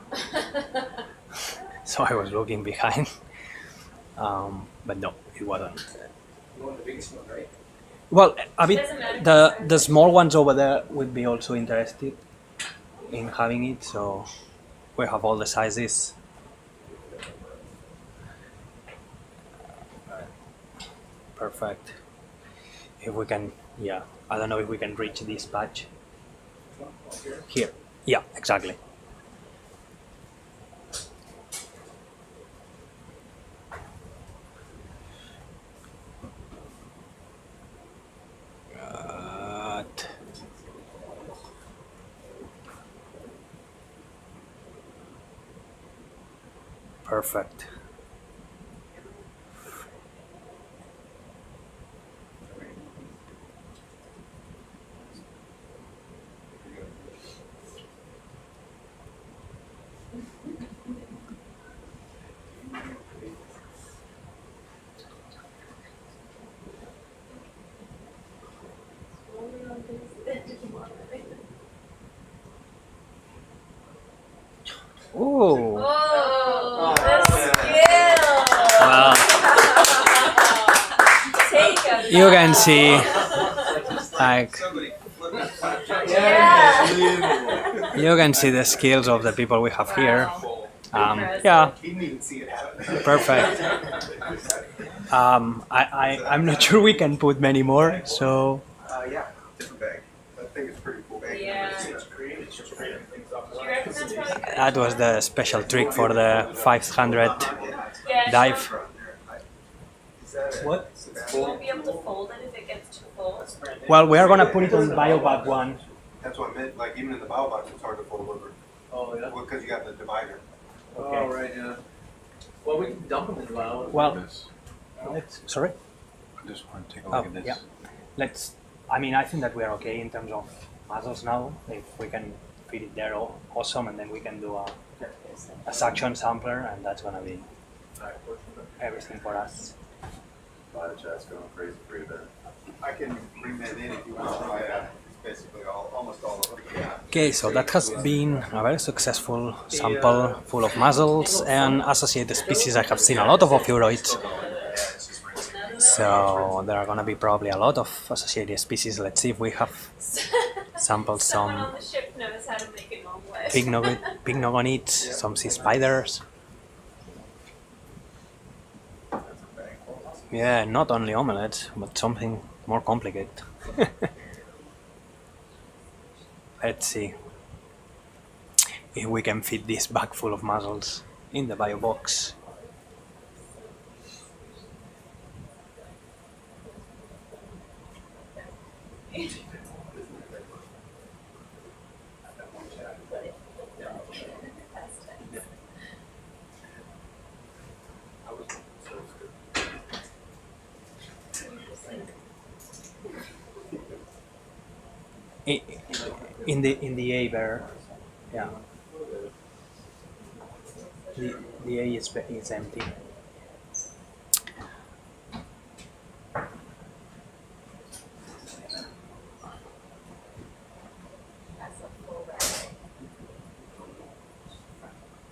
[SPEAKER 20] so I was looking behind. But no, it wasn't.
[SPEAKER 11] You want the biggest one, right?
[SPEAKER 20] Well, a bit. The small ones over there would be also interested in having it, so we have all the sizes. Perfect. If we can, yeah. I don't know if we can reach this patch. Here. Yeah, exactly. Perfect. Ooh.
[SPEAKER 2] Oh, the skill!
[SPEAKER 20] Well, you can see, like, you can see the skills of the people we have here. Yeah, perfect. I'm not sure we can put many more, so.
[SPEAKER 11] Yeah, different bag. I think it's pretty cool bag.
[SPEAKER 2] Yeah.
[SPEAKER 20] That was the special trick for the 500 dive. What?
[SPEAKER 2] You won't be able to fold it if it gets too full.
[SPEAKER 20] Well, we are gonna put it on biobag one
[SPEAKER 11] That's what I meant, like even in the bow box, it's hard to fold over.
[SPEAKER 12] Oh, yeah?
[SPEAKER 11] Because you got the divider.
[SPEAKER 12] Oh, right, yeah. Well, we can dump them in the bow.
[SPEAKER 20] Well, sorry?
[SPEAKER 7] I just want to take a
[SPEAKER 20] Oh,
[SPEAKER 7] look at this.
[SPEAKER 20] yeah. I mean, I think that we are okay in terms of muzzles now. If we can fit it there, awesome, and then we can do a suction sampler, and that's gonna be everything for us.
[SPEAKER 8] By the chat's going crazy for you there.
[SPEAKER 11] I can bring that in if you want to try it. It's basically almost all of it.
[SPEAKER 20] Okay, so that has been a very successful sample full of mussels and associated species. I have seen a lot of ophiuroids, so there are going to be probably a lot of associated species. Let's see if we have sampled some
[SPEAKER 2] Someone on the ship knows how to make an omelet.
[SPEAKER 20] pycnogonids, some sea spiders. Yeah, not only omelets, but something more complicated. Let's see if we can fit this bag full of mussels in the bio box. In the A bear, yeah. The A is empty.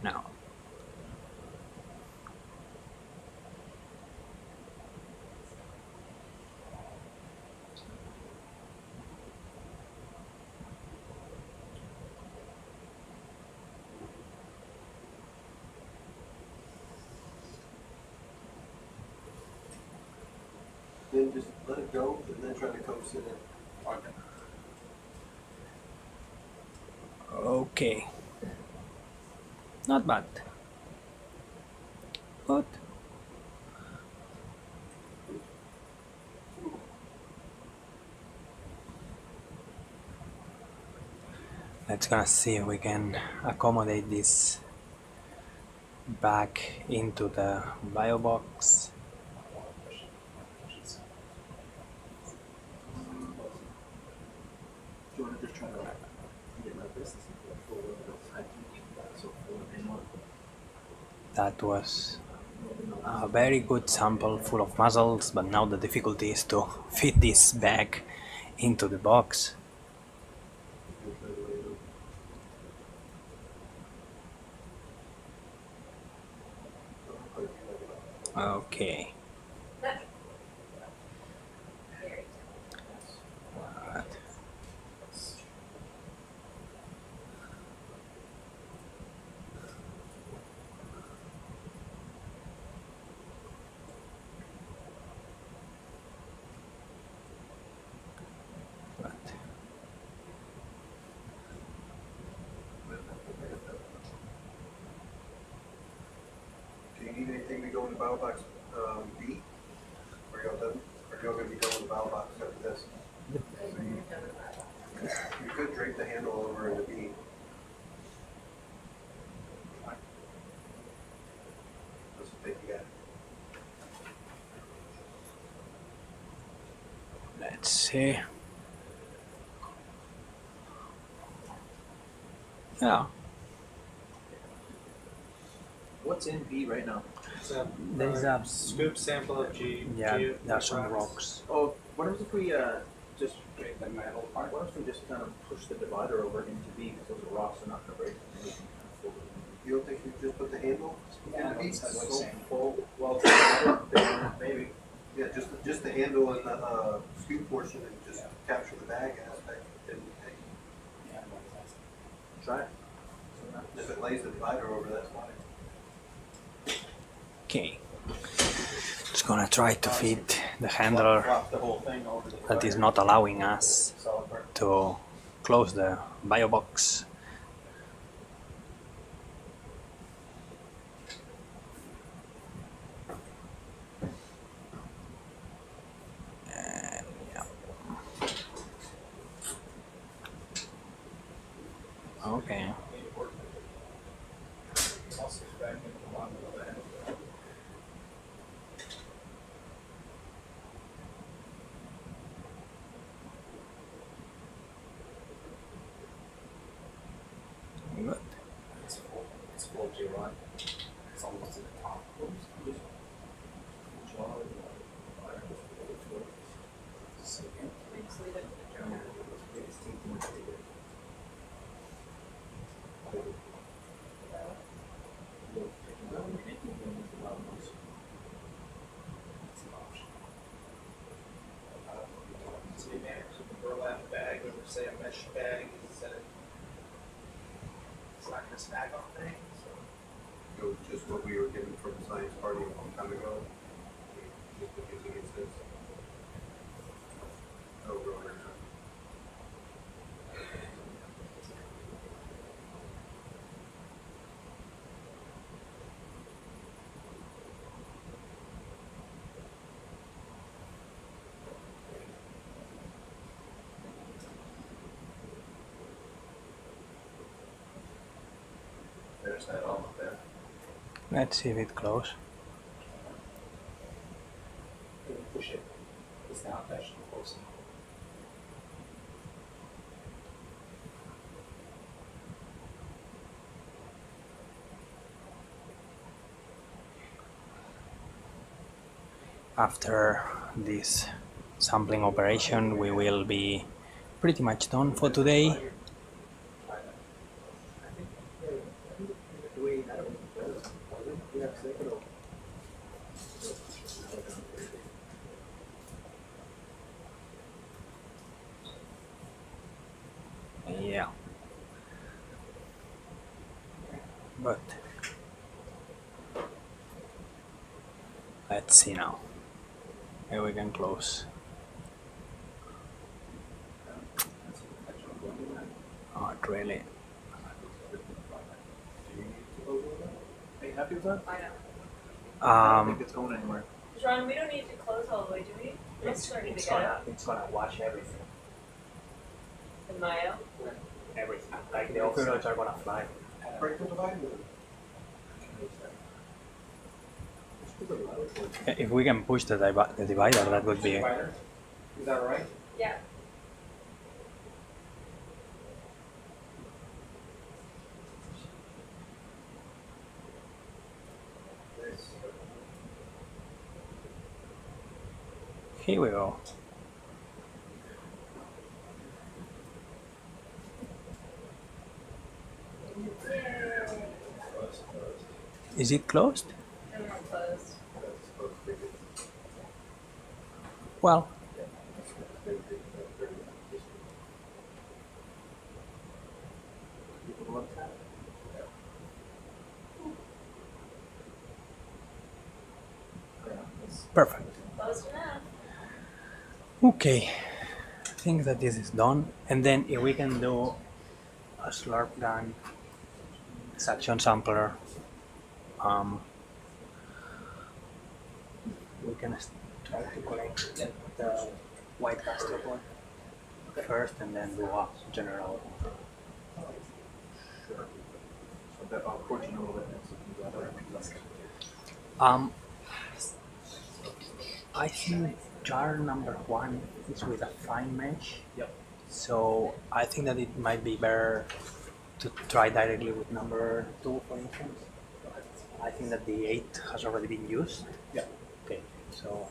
[SPEAKER 20] Now.
[SPEAKER 11] Then just let it go, and then try to coax it in.
[SPEAKER 20] Okay. Not bad. Good. Let's gonna see if we can accommodate this back into the bio box.
[SPEAKER 12] Do you want to just try to get like this?
[SPEAKER 20] That was a very good sample full of mussels, but now the difficulty is to fit this bag into the box. Okay.
[SPEAKER 11] Do you need anything to go in the bow box B? Or y'all done? Or y'all gonna be done with the bow box after this? You could drape the handle over into B. That's what you got.
[SPEAKER 20] Let's see. Yeah.
[SPEAKER 12] What's in B right now?
[SPEAKER 20] There is a
[SPEAKER 17] scoop sample of G.
[SPEAKER 20] Yeah,
[SPEAKER 17] G
[SPEAKER 20] there are some rocks.
[SPEAKER 12] Oh, what if we just break the metal part? What if we just kind of push the divider over into B because those rocks are not going to break? And we can kind of fold it in.
[SPEAKER 11] You don't think you just put the handle?
[SPEAKER 12] Yeah,
[SPEAKER 11] in the B?
[SPEAKER 12] that's what I'm saying. Well, maybe.
[SPEAKER 11] Yeah, just the handle and the scoop portion and just capture the bag aspect. And
[SPEAKER 12] try it.
[SPEAKER 11] if it lays the divider over, that's fine.
[SPEAKER 20] Okay. Just gonna try to fit the handler that is not allowing us to close the bio box. And, yeah. Good.
[SPEAKER 12] It's full J1. It's almost to the top.
[SPEAKER 9] So you manage a burlap bag or say a mesh bag instead of it's not gonna snag on things.
[SPEAKER 11] It was just what we were given from the science party a long time ago. Just been using it since. Over and over.
[SPEAKER 12] There's that almost there.
[SPEAKER 20] Let's see if it close.
[SPEAKER 12] Push it. It's now attached to the post.
[SPEAKER 20] After this sampling operation, we will be pretty much done for today. Yeah, but let's see now. Here we can close. Not really.
[SPEAKER 9] Are you happy with that?
[SPEAKER 2] I know.
[SPEAKER 9] I don't think it's going anywhere.
[SPEAKER 6] John, we don't need to close all the way, do we?
[SPEAKER 5] It's gonna wash everything.
[SPEAKER 6] The Mayo?
[SPEAKER 5] Everything. Like the oceans are gonna fly.
[SPEAKER 20] If we can push the divider, that would be.
[SPEAKER 5] Is that right?
[SPEAKER 6] Yeah.
[SPEAKER 20] Here we go. Is it closed?
[SPEAKER 6] No, we're closed.
[SPEAKER 20] Well, perfect.
[SPEAKER 6] Closed enough.
[SPEAKER 20] Okay, I think that this is done. And then if we can do a slurp gun, suction sampler, we can try to collect the white castor one first and then do a general. I think jar number 1 is with a fine mesh.
[SPEAKER 9] Yep.
[SPEAKER 20] So I think that it might be better to try directly with number 2, for instance. I think that the 8 has already been used.
[SPEAKER 9] Yeah.
[SPEAKER 20] Okay. So,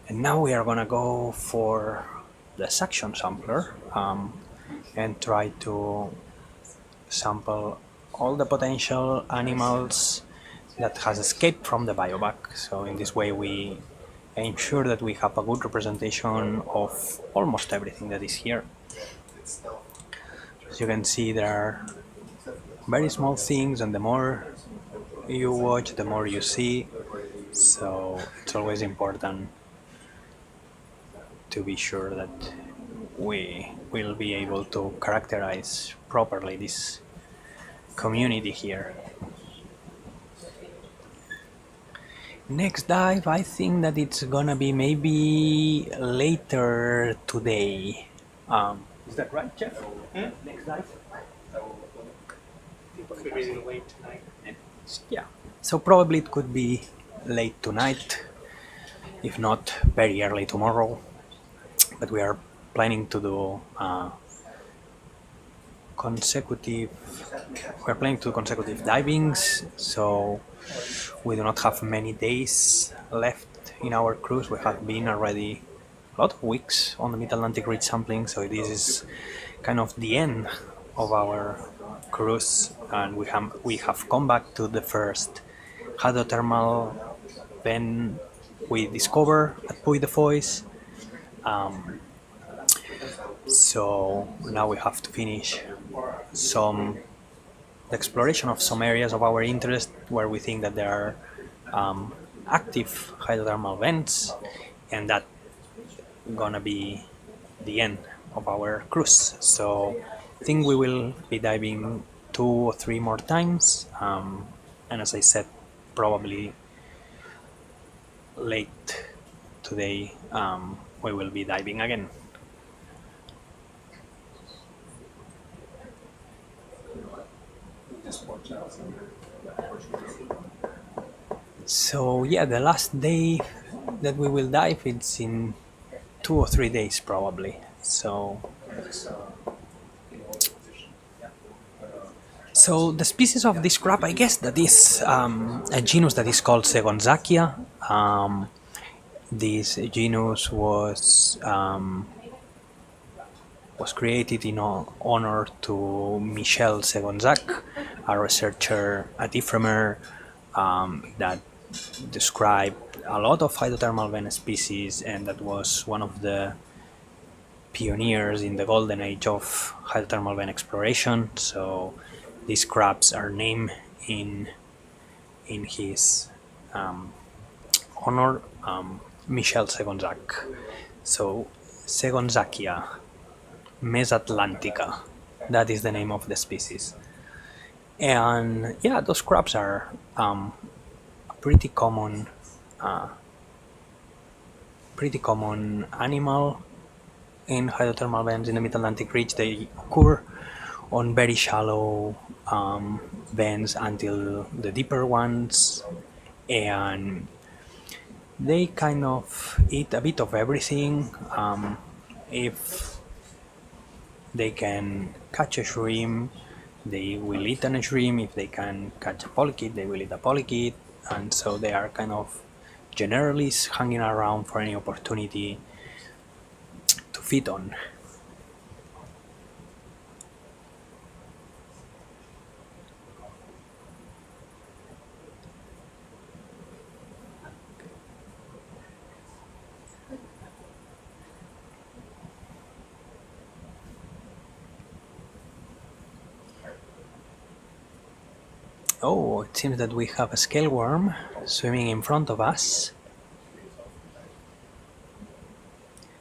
[SPEAKER 20] and now we are gonna go for the suction sampler and try to sample all the potential animals that has escaped from the biovac. So in this way we ensure that we have a good representation of almost everything that is here. As you can see, there are very small things, and the more you watch, the more you see. So it's always important to be sure that we will be able to characterize properly this community here. Next dive, I think that it's gonna be maybe later today. Is that right, Jeff? Next dive?
[SPEAKER 17] Could be late tonight.
[SPEAKER 20] Yeah, so probably it could be late tonight, if not very early tomorrow. But we are planning to do consecutive divings, so we do not have many days left in our cruise. We have been already a lot of weeks on the Mid-Atlantic Ridge sampling, so this is kind of the end of our cruise, and we have come back to the first hydrothermal vent we discovered at Puy Des Folles. So now we have to finish the exploration of some areas of our interest where we think that there are active hydrothermal vents, and that gonna be the end of our cruise. So I think we will be diving 2 or 3 more times, and as I said, probably late today we will be diving again. So yeah, the last day that we will dive, it's in 2 or 3 days probably. So the species of this crab, I guess that is a genus that is called Segonzackia. This genus was created in honor to Michel Segonzac, a researcher at Ifremer that described a lot of hydrothermal vent species, and that was one of the pioneers in the golden age of hydrothermal vent exploration. So these crabs are named in his honor, Michel Segonzac. So Segonzackia mesatlantica, that is the name of the species. And yeah, those crabs are pretty common animal in hydrothermal vents in the Mid-Atlantic Ridge. They occur on very shallow vents until the deeper ones, and they kind of eat a bit of everything. If they can catch a shrimp, they will eat a shrimp. If they can catch a polychaete, they will eat a polychaete. And so they are kind of generalists hanging around for any opportunity to feed on. Oh, it seems that we have a scale worm swimming in front of us.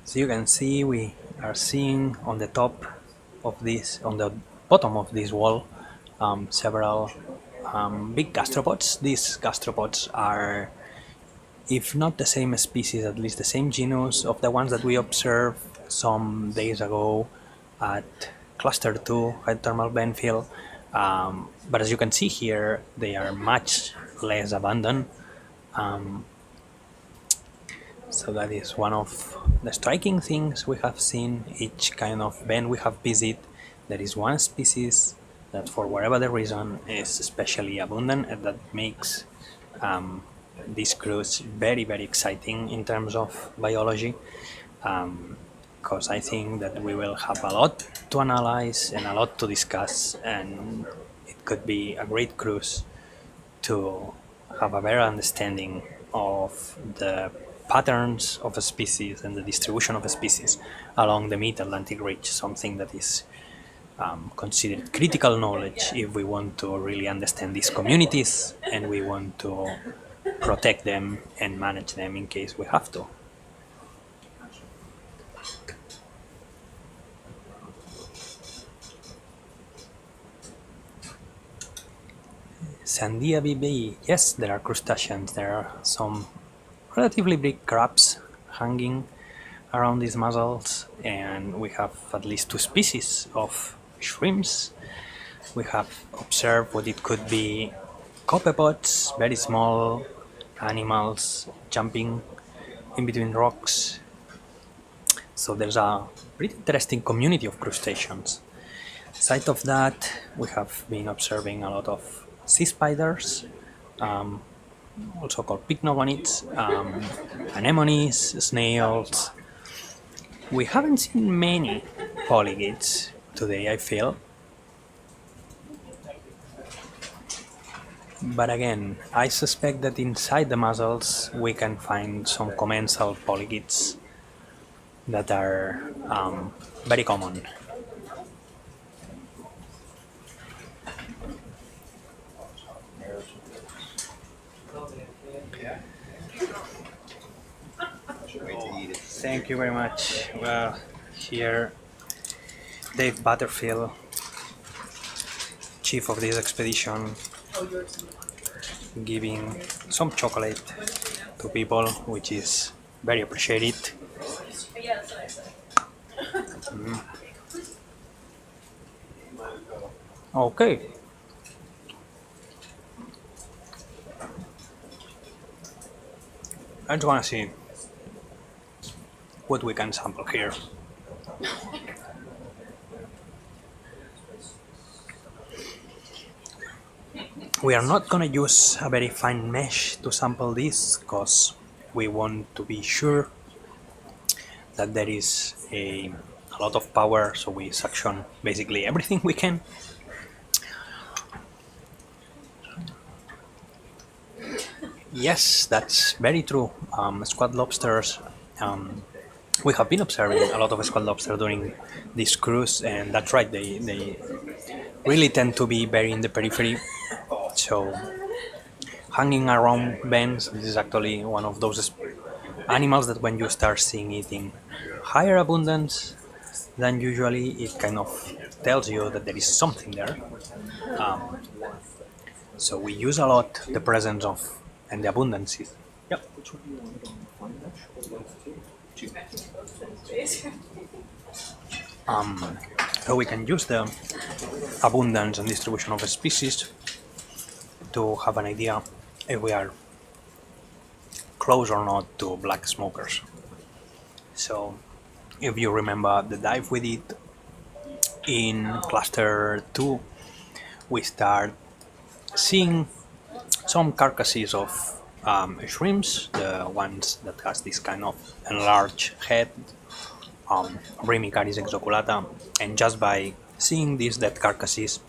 [SPEAKER 20] So you can see we are seeing on the top of this, on the bottom of this wall, several big gastropods. These gastropods are, if not the same species, at least the same genus of the ones that we observed some days ago at Cluster 2 hydrothermal vent field. But as you can see here, they are much less abundant. So that is one of the striking things we have seen. Each kind of vent we have visited, there is one species that for whatever the reason is especially abundant, and that makes this cruise very, very exciting in terms of biology. Because I think that we will have a lot to analyze and a lot to discuss, and it could be a great cruise to have a better understanding of the patterns of a species and the distribution of a species along the Mid-Atlantic Ridge, something that is considered critical knowledge if we want to really understand these communities and we want to protect them and manage them in case we have to. Sandia BB, yes, there are crustaceans. There are some relatively big crabs hanging around these mussels, and we have at least 2 species of shrimps. We have observed observe what it could be copepods, very small animals jumping in between rocks. So there's a pretty interesting community of crustaceans. Aside of that, we have been observing a lot of sea spiders, also called pycnogonids, anemones, snails. We haven't seen many polygids today, I feel. But again, I suspect that inside the mussels we can find some commensal polygids that are very common. Thank you very much. Well, here Dave Butterfield, chief of this expedition, giving some chocolate to people, which is very appreciated. Okay. I just want to see what we can sample here. We are not going to use a very fine mesh to sample this because we want to be sure that there is a lot of power, so we suction basically everything we can. Yes, that's very true. Squid lobsters, we have been observing a lot of squid lobster during this cruise, and that's right, they really tend to be very in the periphery. So hanging around bends, this is actually one of those animals that when you start seeing it in higher abundance than usually, it kind of tells you that there is something there. So we use a lot the presence of and the abundances. Yep. So we can use the abundance and distribution of a species to have an idea if we are close or not to black smokers. So if you remember the dive we did in cluster 2, we start seeing some carcasses of shrimps, the ones that has this kind of enlarged head, Brimicaris exoculata, and just by seeing these dead carcasses,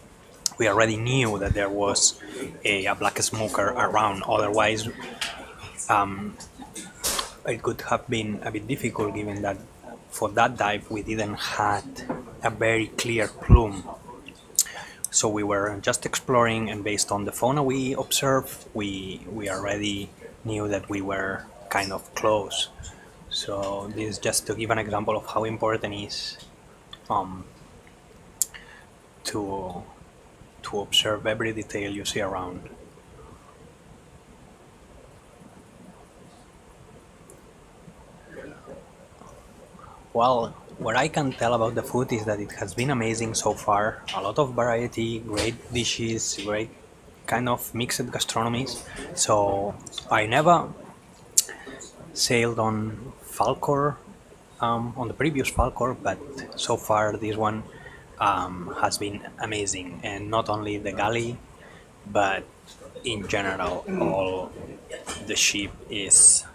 [SPEAKER 20] we already knew that there was a black smoker around. Otherwise, it could have been a bit difficult, given that for that dive we didn't have a very clear plume. So we were just exploring, and based on the fauna we observed, we already knew that we were kind of close. So this is just to give an example of how important it is to observe every detail you see around. Well, what I can tell about the food is that it has been amazing so far. A lot of variety, great dishes, great kind of mixed gastronomies. So I never sailed on Falkor, on the previous Falkor, but so far this one has been amazing. And not only the galley, but in general, all the ship is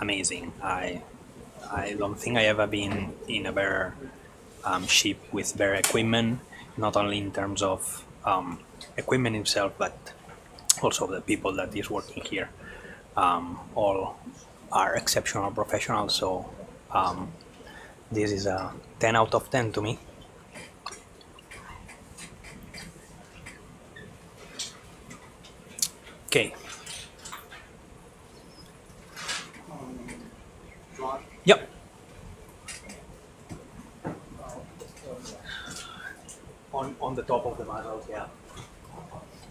[SPEAKER 20] amazing. I don't think I ever been in a better ship with better equipment, not only in terms of equipment itself, but also the people that is working here. All are exceptional professionals, so this is a 10 out of 10 to me. Okay. Yep. On the top of the mussels, yeah.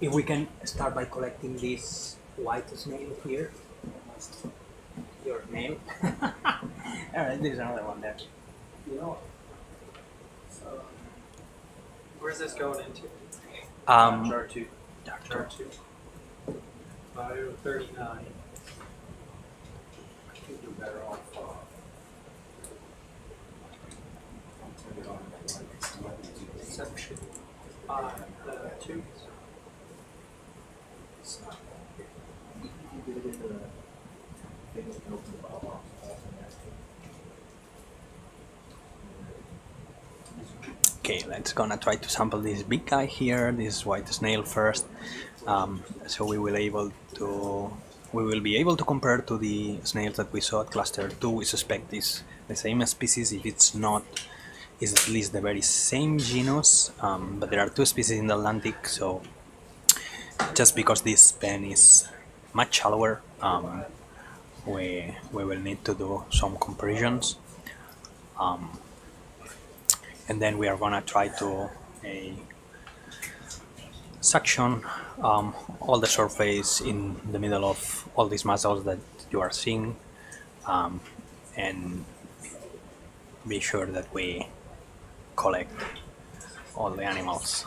[SPEAKER 20] If we can start by collecting this white snail here. Your snail. Alright, there's another one there.
[SPEAKER 17] Where's this going into? Jar 2. Jar 2. Bio 39. I think you're better off. Section 2.
[SPEAKER 20] Okay, let's gonna try to sample this big guy here, this white snail first. So we will be able to compare to the snails that we saw at cluster 2. We suspect is the same species. If it's not, it's at least the very same genus, but there are 2 species in the Atlantic, so just because this pen is much shallower, we will need to do some comparisons. And then we are gonna try to suction all the surface in the middle of all these mussels that you are seeing, and be sure that we collect all the animals.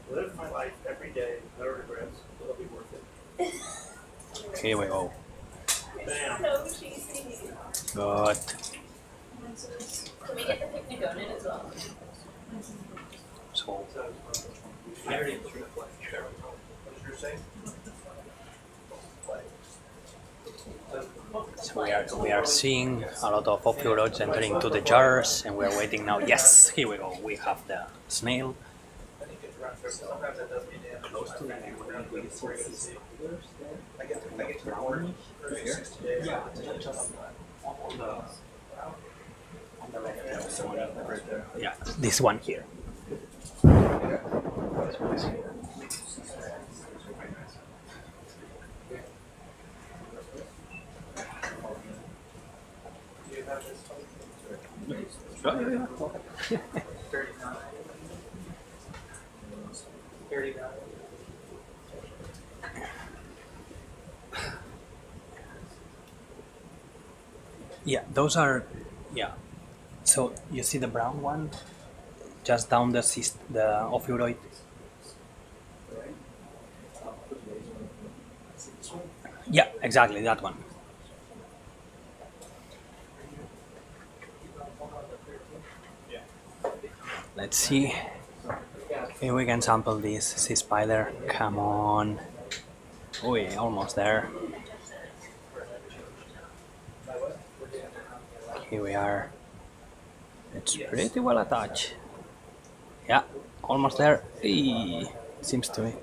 [SPEAKER 17] Live my life every day, no regrets. It'll be worth it.
[SPEAKER 20] Here we go.
[SPEAKER 17] Bam.
[SPEAKER 20] Good.
[SPEAKER 6] Can we get the picnic donut as well?
[SPEAKER 20] So
[SPEAKER 17] I already threw the flag. What did you say?
[SPEAKER 20] So we are seeing a lot of ophiuroids entering to the jars, and we are waiting now. Yes, here we go. We have the snail.
[SPEAKER 17] Sometimes that does me damage. Close to that. I get to the morning. Yeah, just on the right there.
[SPEAKER 20] Yeah, this one here. Yeah, those are, yeah. So you see the brown one, just down the ophiuroid. Yeah, exactly that one. Let's see if we can sample this sea spider. Come on. Oh, yeah, almost there. Here we are. It's pretty well attached. Yeah, almost there. Eee, seems to be.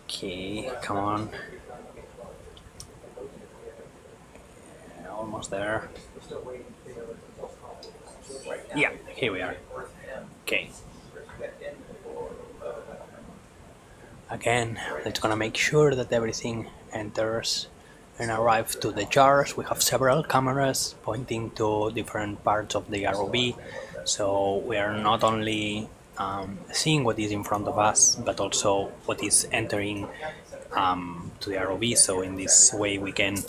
[SPEAKER 20] Okay, come on. Yeah, almost there. Yeah, here we are. Okay. Again, let's gonna make sure that everything enters and arrives to the jars. We have several cameras pointing to different parts of the ROV, so we are not only seeing what is in front of us, but also what is entering to the ROV. So in this way we can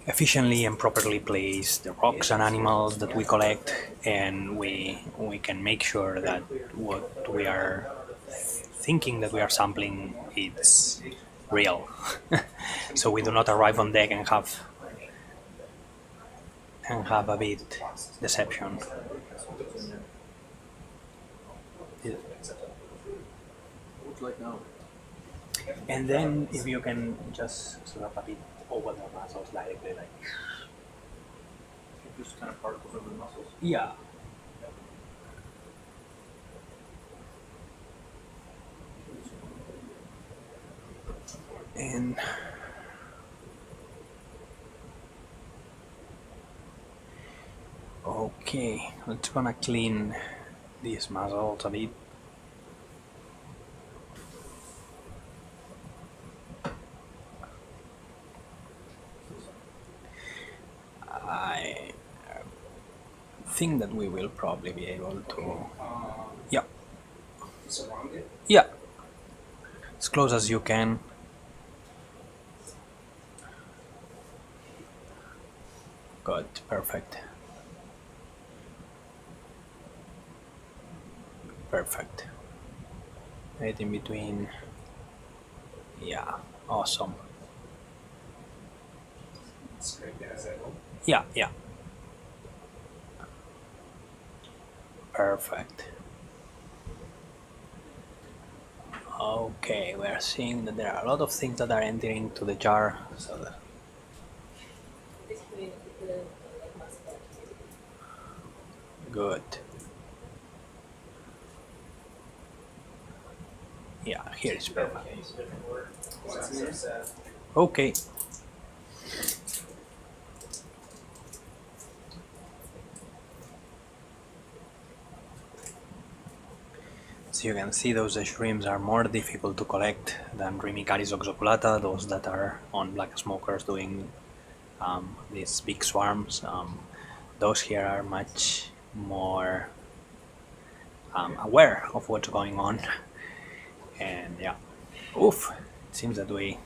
[SPEAKER 20] efficiently and properly place the rocks and animals that we collect, and we can make sure that what we are thinking that we are sampling is real. So we do not arrive on deck and have a bit deception. And then if you can just slap a bit over the muscles directly, like
[SPEAKER 17] Just kind of particles over the muscles.
[SPEAKER 20] yeah. And okay, let's gonna clean these muscles a bit. I think that we will probably be able to, yeah, yeah, as close as you can. Good, perfect. Perfect. Right in between. Yeah, awesome. Yeah, yeah. Perfect. Okay, we are seeing that there are a lot of things that are entering to the jar. So that good. Yeah, here is perfect. Okay. So you can see those shrimps are more difficult to collect than Rimicaris oxoculata, those that are on black smokers doing these big swarms. Those here are much more aware of what's going on. And yeah, oof, it seems that we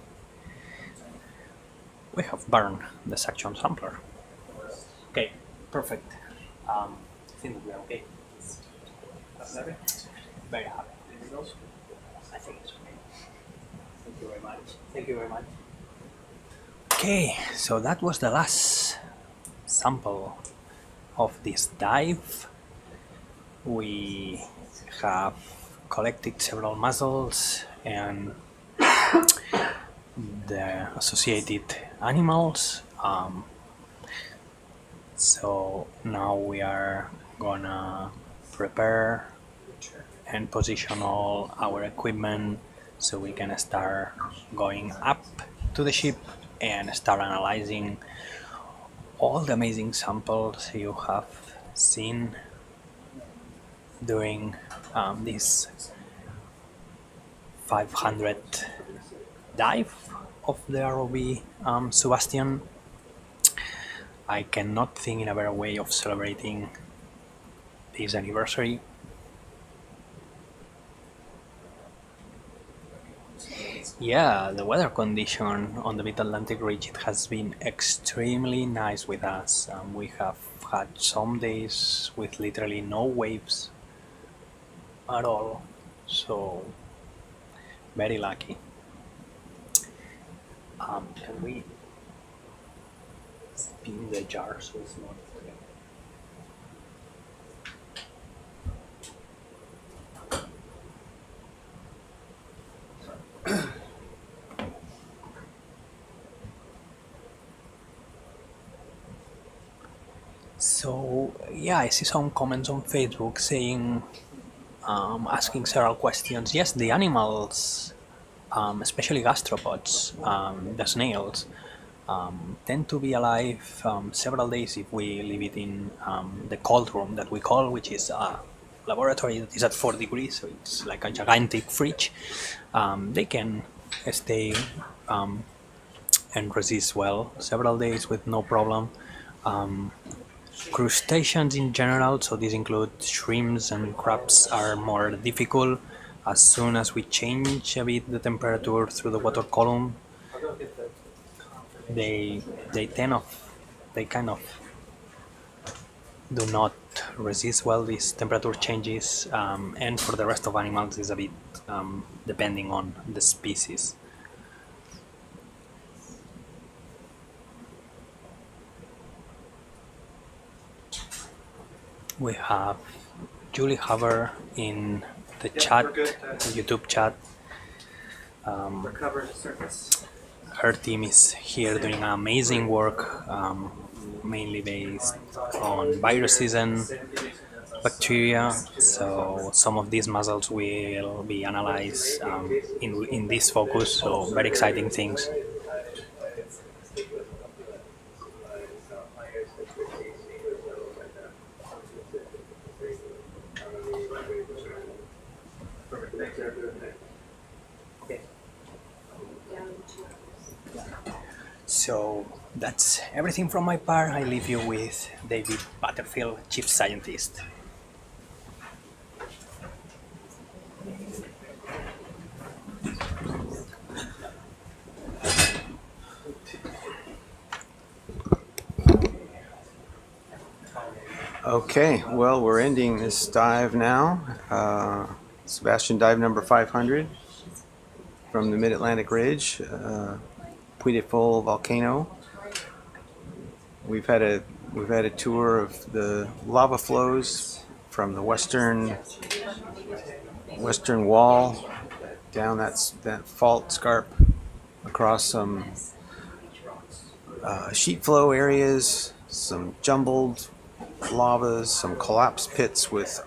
[SPEAKER 20] have burned the suction sampler. Okay, perfect. I think that we are okay. Very happy. I think it's okay. Thank you very much. Thank you very much. Okay, so that was the last sample of this dive. We have collected several mussels and the associated animals. So now we are gonna prepare and position all our equipment so we can start going up to the ship and start analyzing all the amazing samples you have seen during this 500 dive of the ROV SuBastian. I cannot think in a better way of celebrating this anniversary. Yeah, the weather condition on the mid-Atlantic ridge, it has been extremely nice with us. We have had some days with literally no waves at all, so very lucky. Can we spin the jar so it's not... So yeah, I see some comments on Facebook saying, asking several questions. Yes, the animals, especially gastropods, the snails, tend to be alive several days if we leave it in the cold room that we call, which is a laboratory that is at 4 degrees, so it's like a gigantic fridge. They can stay and resist well several days with no problem. Crustaceans in general, so these include shrimps and crabs, are more difficult. As soon as we change a bit the temperature through the water column, they kind of do not resist well these temperature changes, and for the rest of animals is a bit depending on the species. We have Julie Haber in the chat, the YouTube chat.
[SPEAKER 17] Recover the surface.
[SPEAKER 20] Her team is here doing amazing work, mainly based on viruses and bacteria. So some of these mussels will be analyzed in this focus, so very exciting things. So that's everything from my part. I leave you with David Butterfield, Chief Scientist.
[SPEAKER 4] Okay, well, we're ending this dive now. SuBastian dive number 500 from the Mid-Atlantic Ridge, Puy Des Folles Volcano. We've had a tour of the lava flows from the western wall down that fault scarp across some sheet flow areas, some jumbled lavas, some collapsed pits with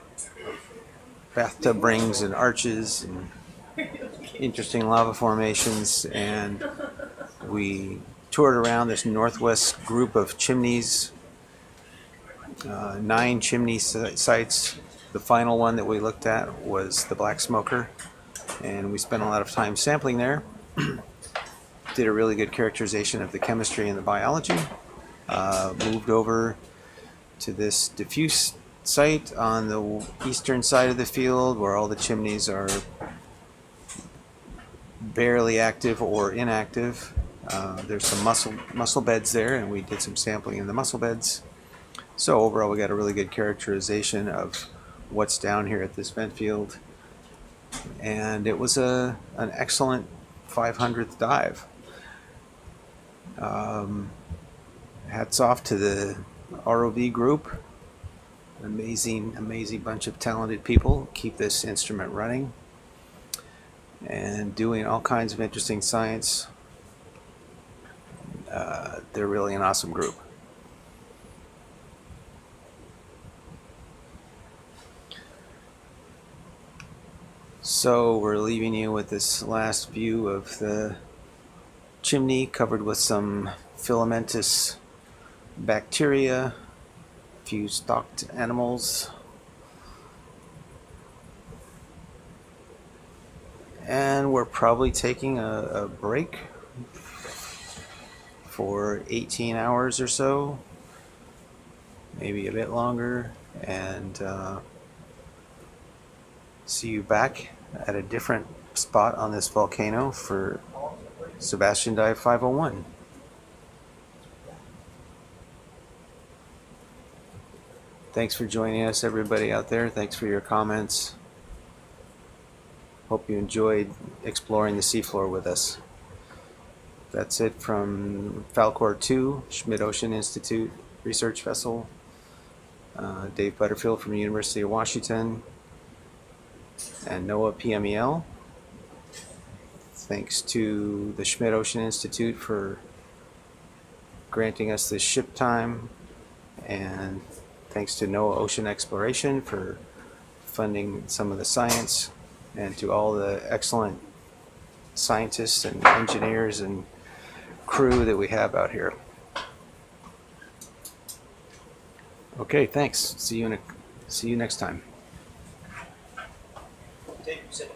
[SPEAKER 4] bathtub rings and arches and interesting lava formations, and we toured around this northwest group of chimneys, 9 chimney sites. The final one that we looked at was the Black Smoker, and we spent a lot of time sampling there. Did a really good characterization of the chemistry and the biology. Moved over to this diffuse site on the eastern side of the field where all the chimneys are barely active or inactive. There's some mussel beds there, and we did some sampling in the mussel beds. So overall, we got a really good characterization of what's down here at this vent field, and it was an excellent 500th dive. Hats off to the ROV group. Amazing bunch of talented people. Keep this instrument running and doing all kinds of interesting science. They're really an awesome group. So we're leaving you with this last view of the chimney covered with some filamentous bacteria, a few stalked animals, and we're probably taking a break for 18 hours or so, maybe a bit longer, and see you back at a different spot on this volcano for SuBastian Dive 501. Thanks for joining us, everybody out there. Thanks for your comments. Hope you enjoyed exploring the seafloor with us. That's it from Falkor 2, Schmidt Ocean Institute research vessel. Dave Butterfield from the University of Washington and NOAA PMEL. Thanks to the Schmidt Ocean Institute for granting us this ship time, and thanks to NOAA Ocean Exploration for funding some of the science, and to all the excellent scientists and engineers and crew that we have out here. Okay, thanks. See you next time.
[SPEAKER 5] Dave, you said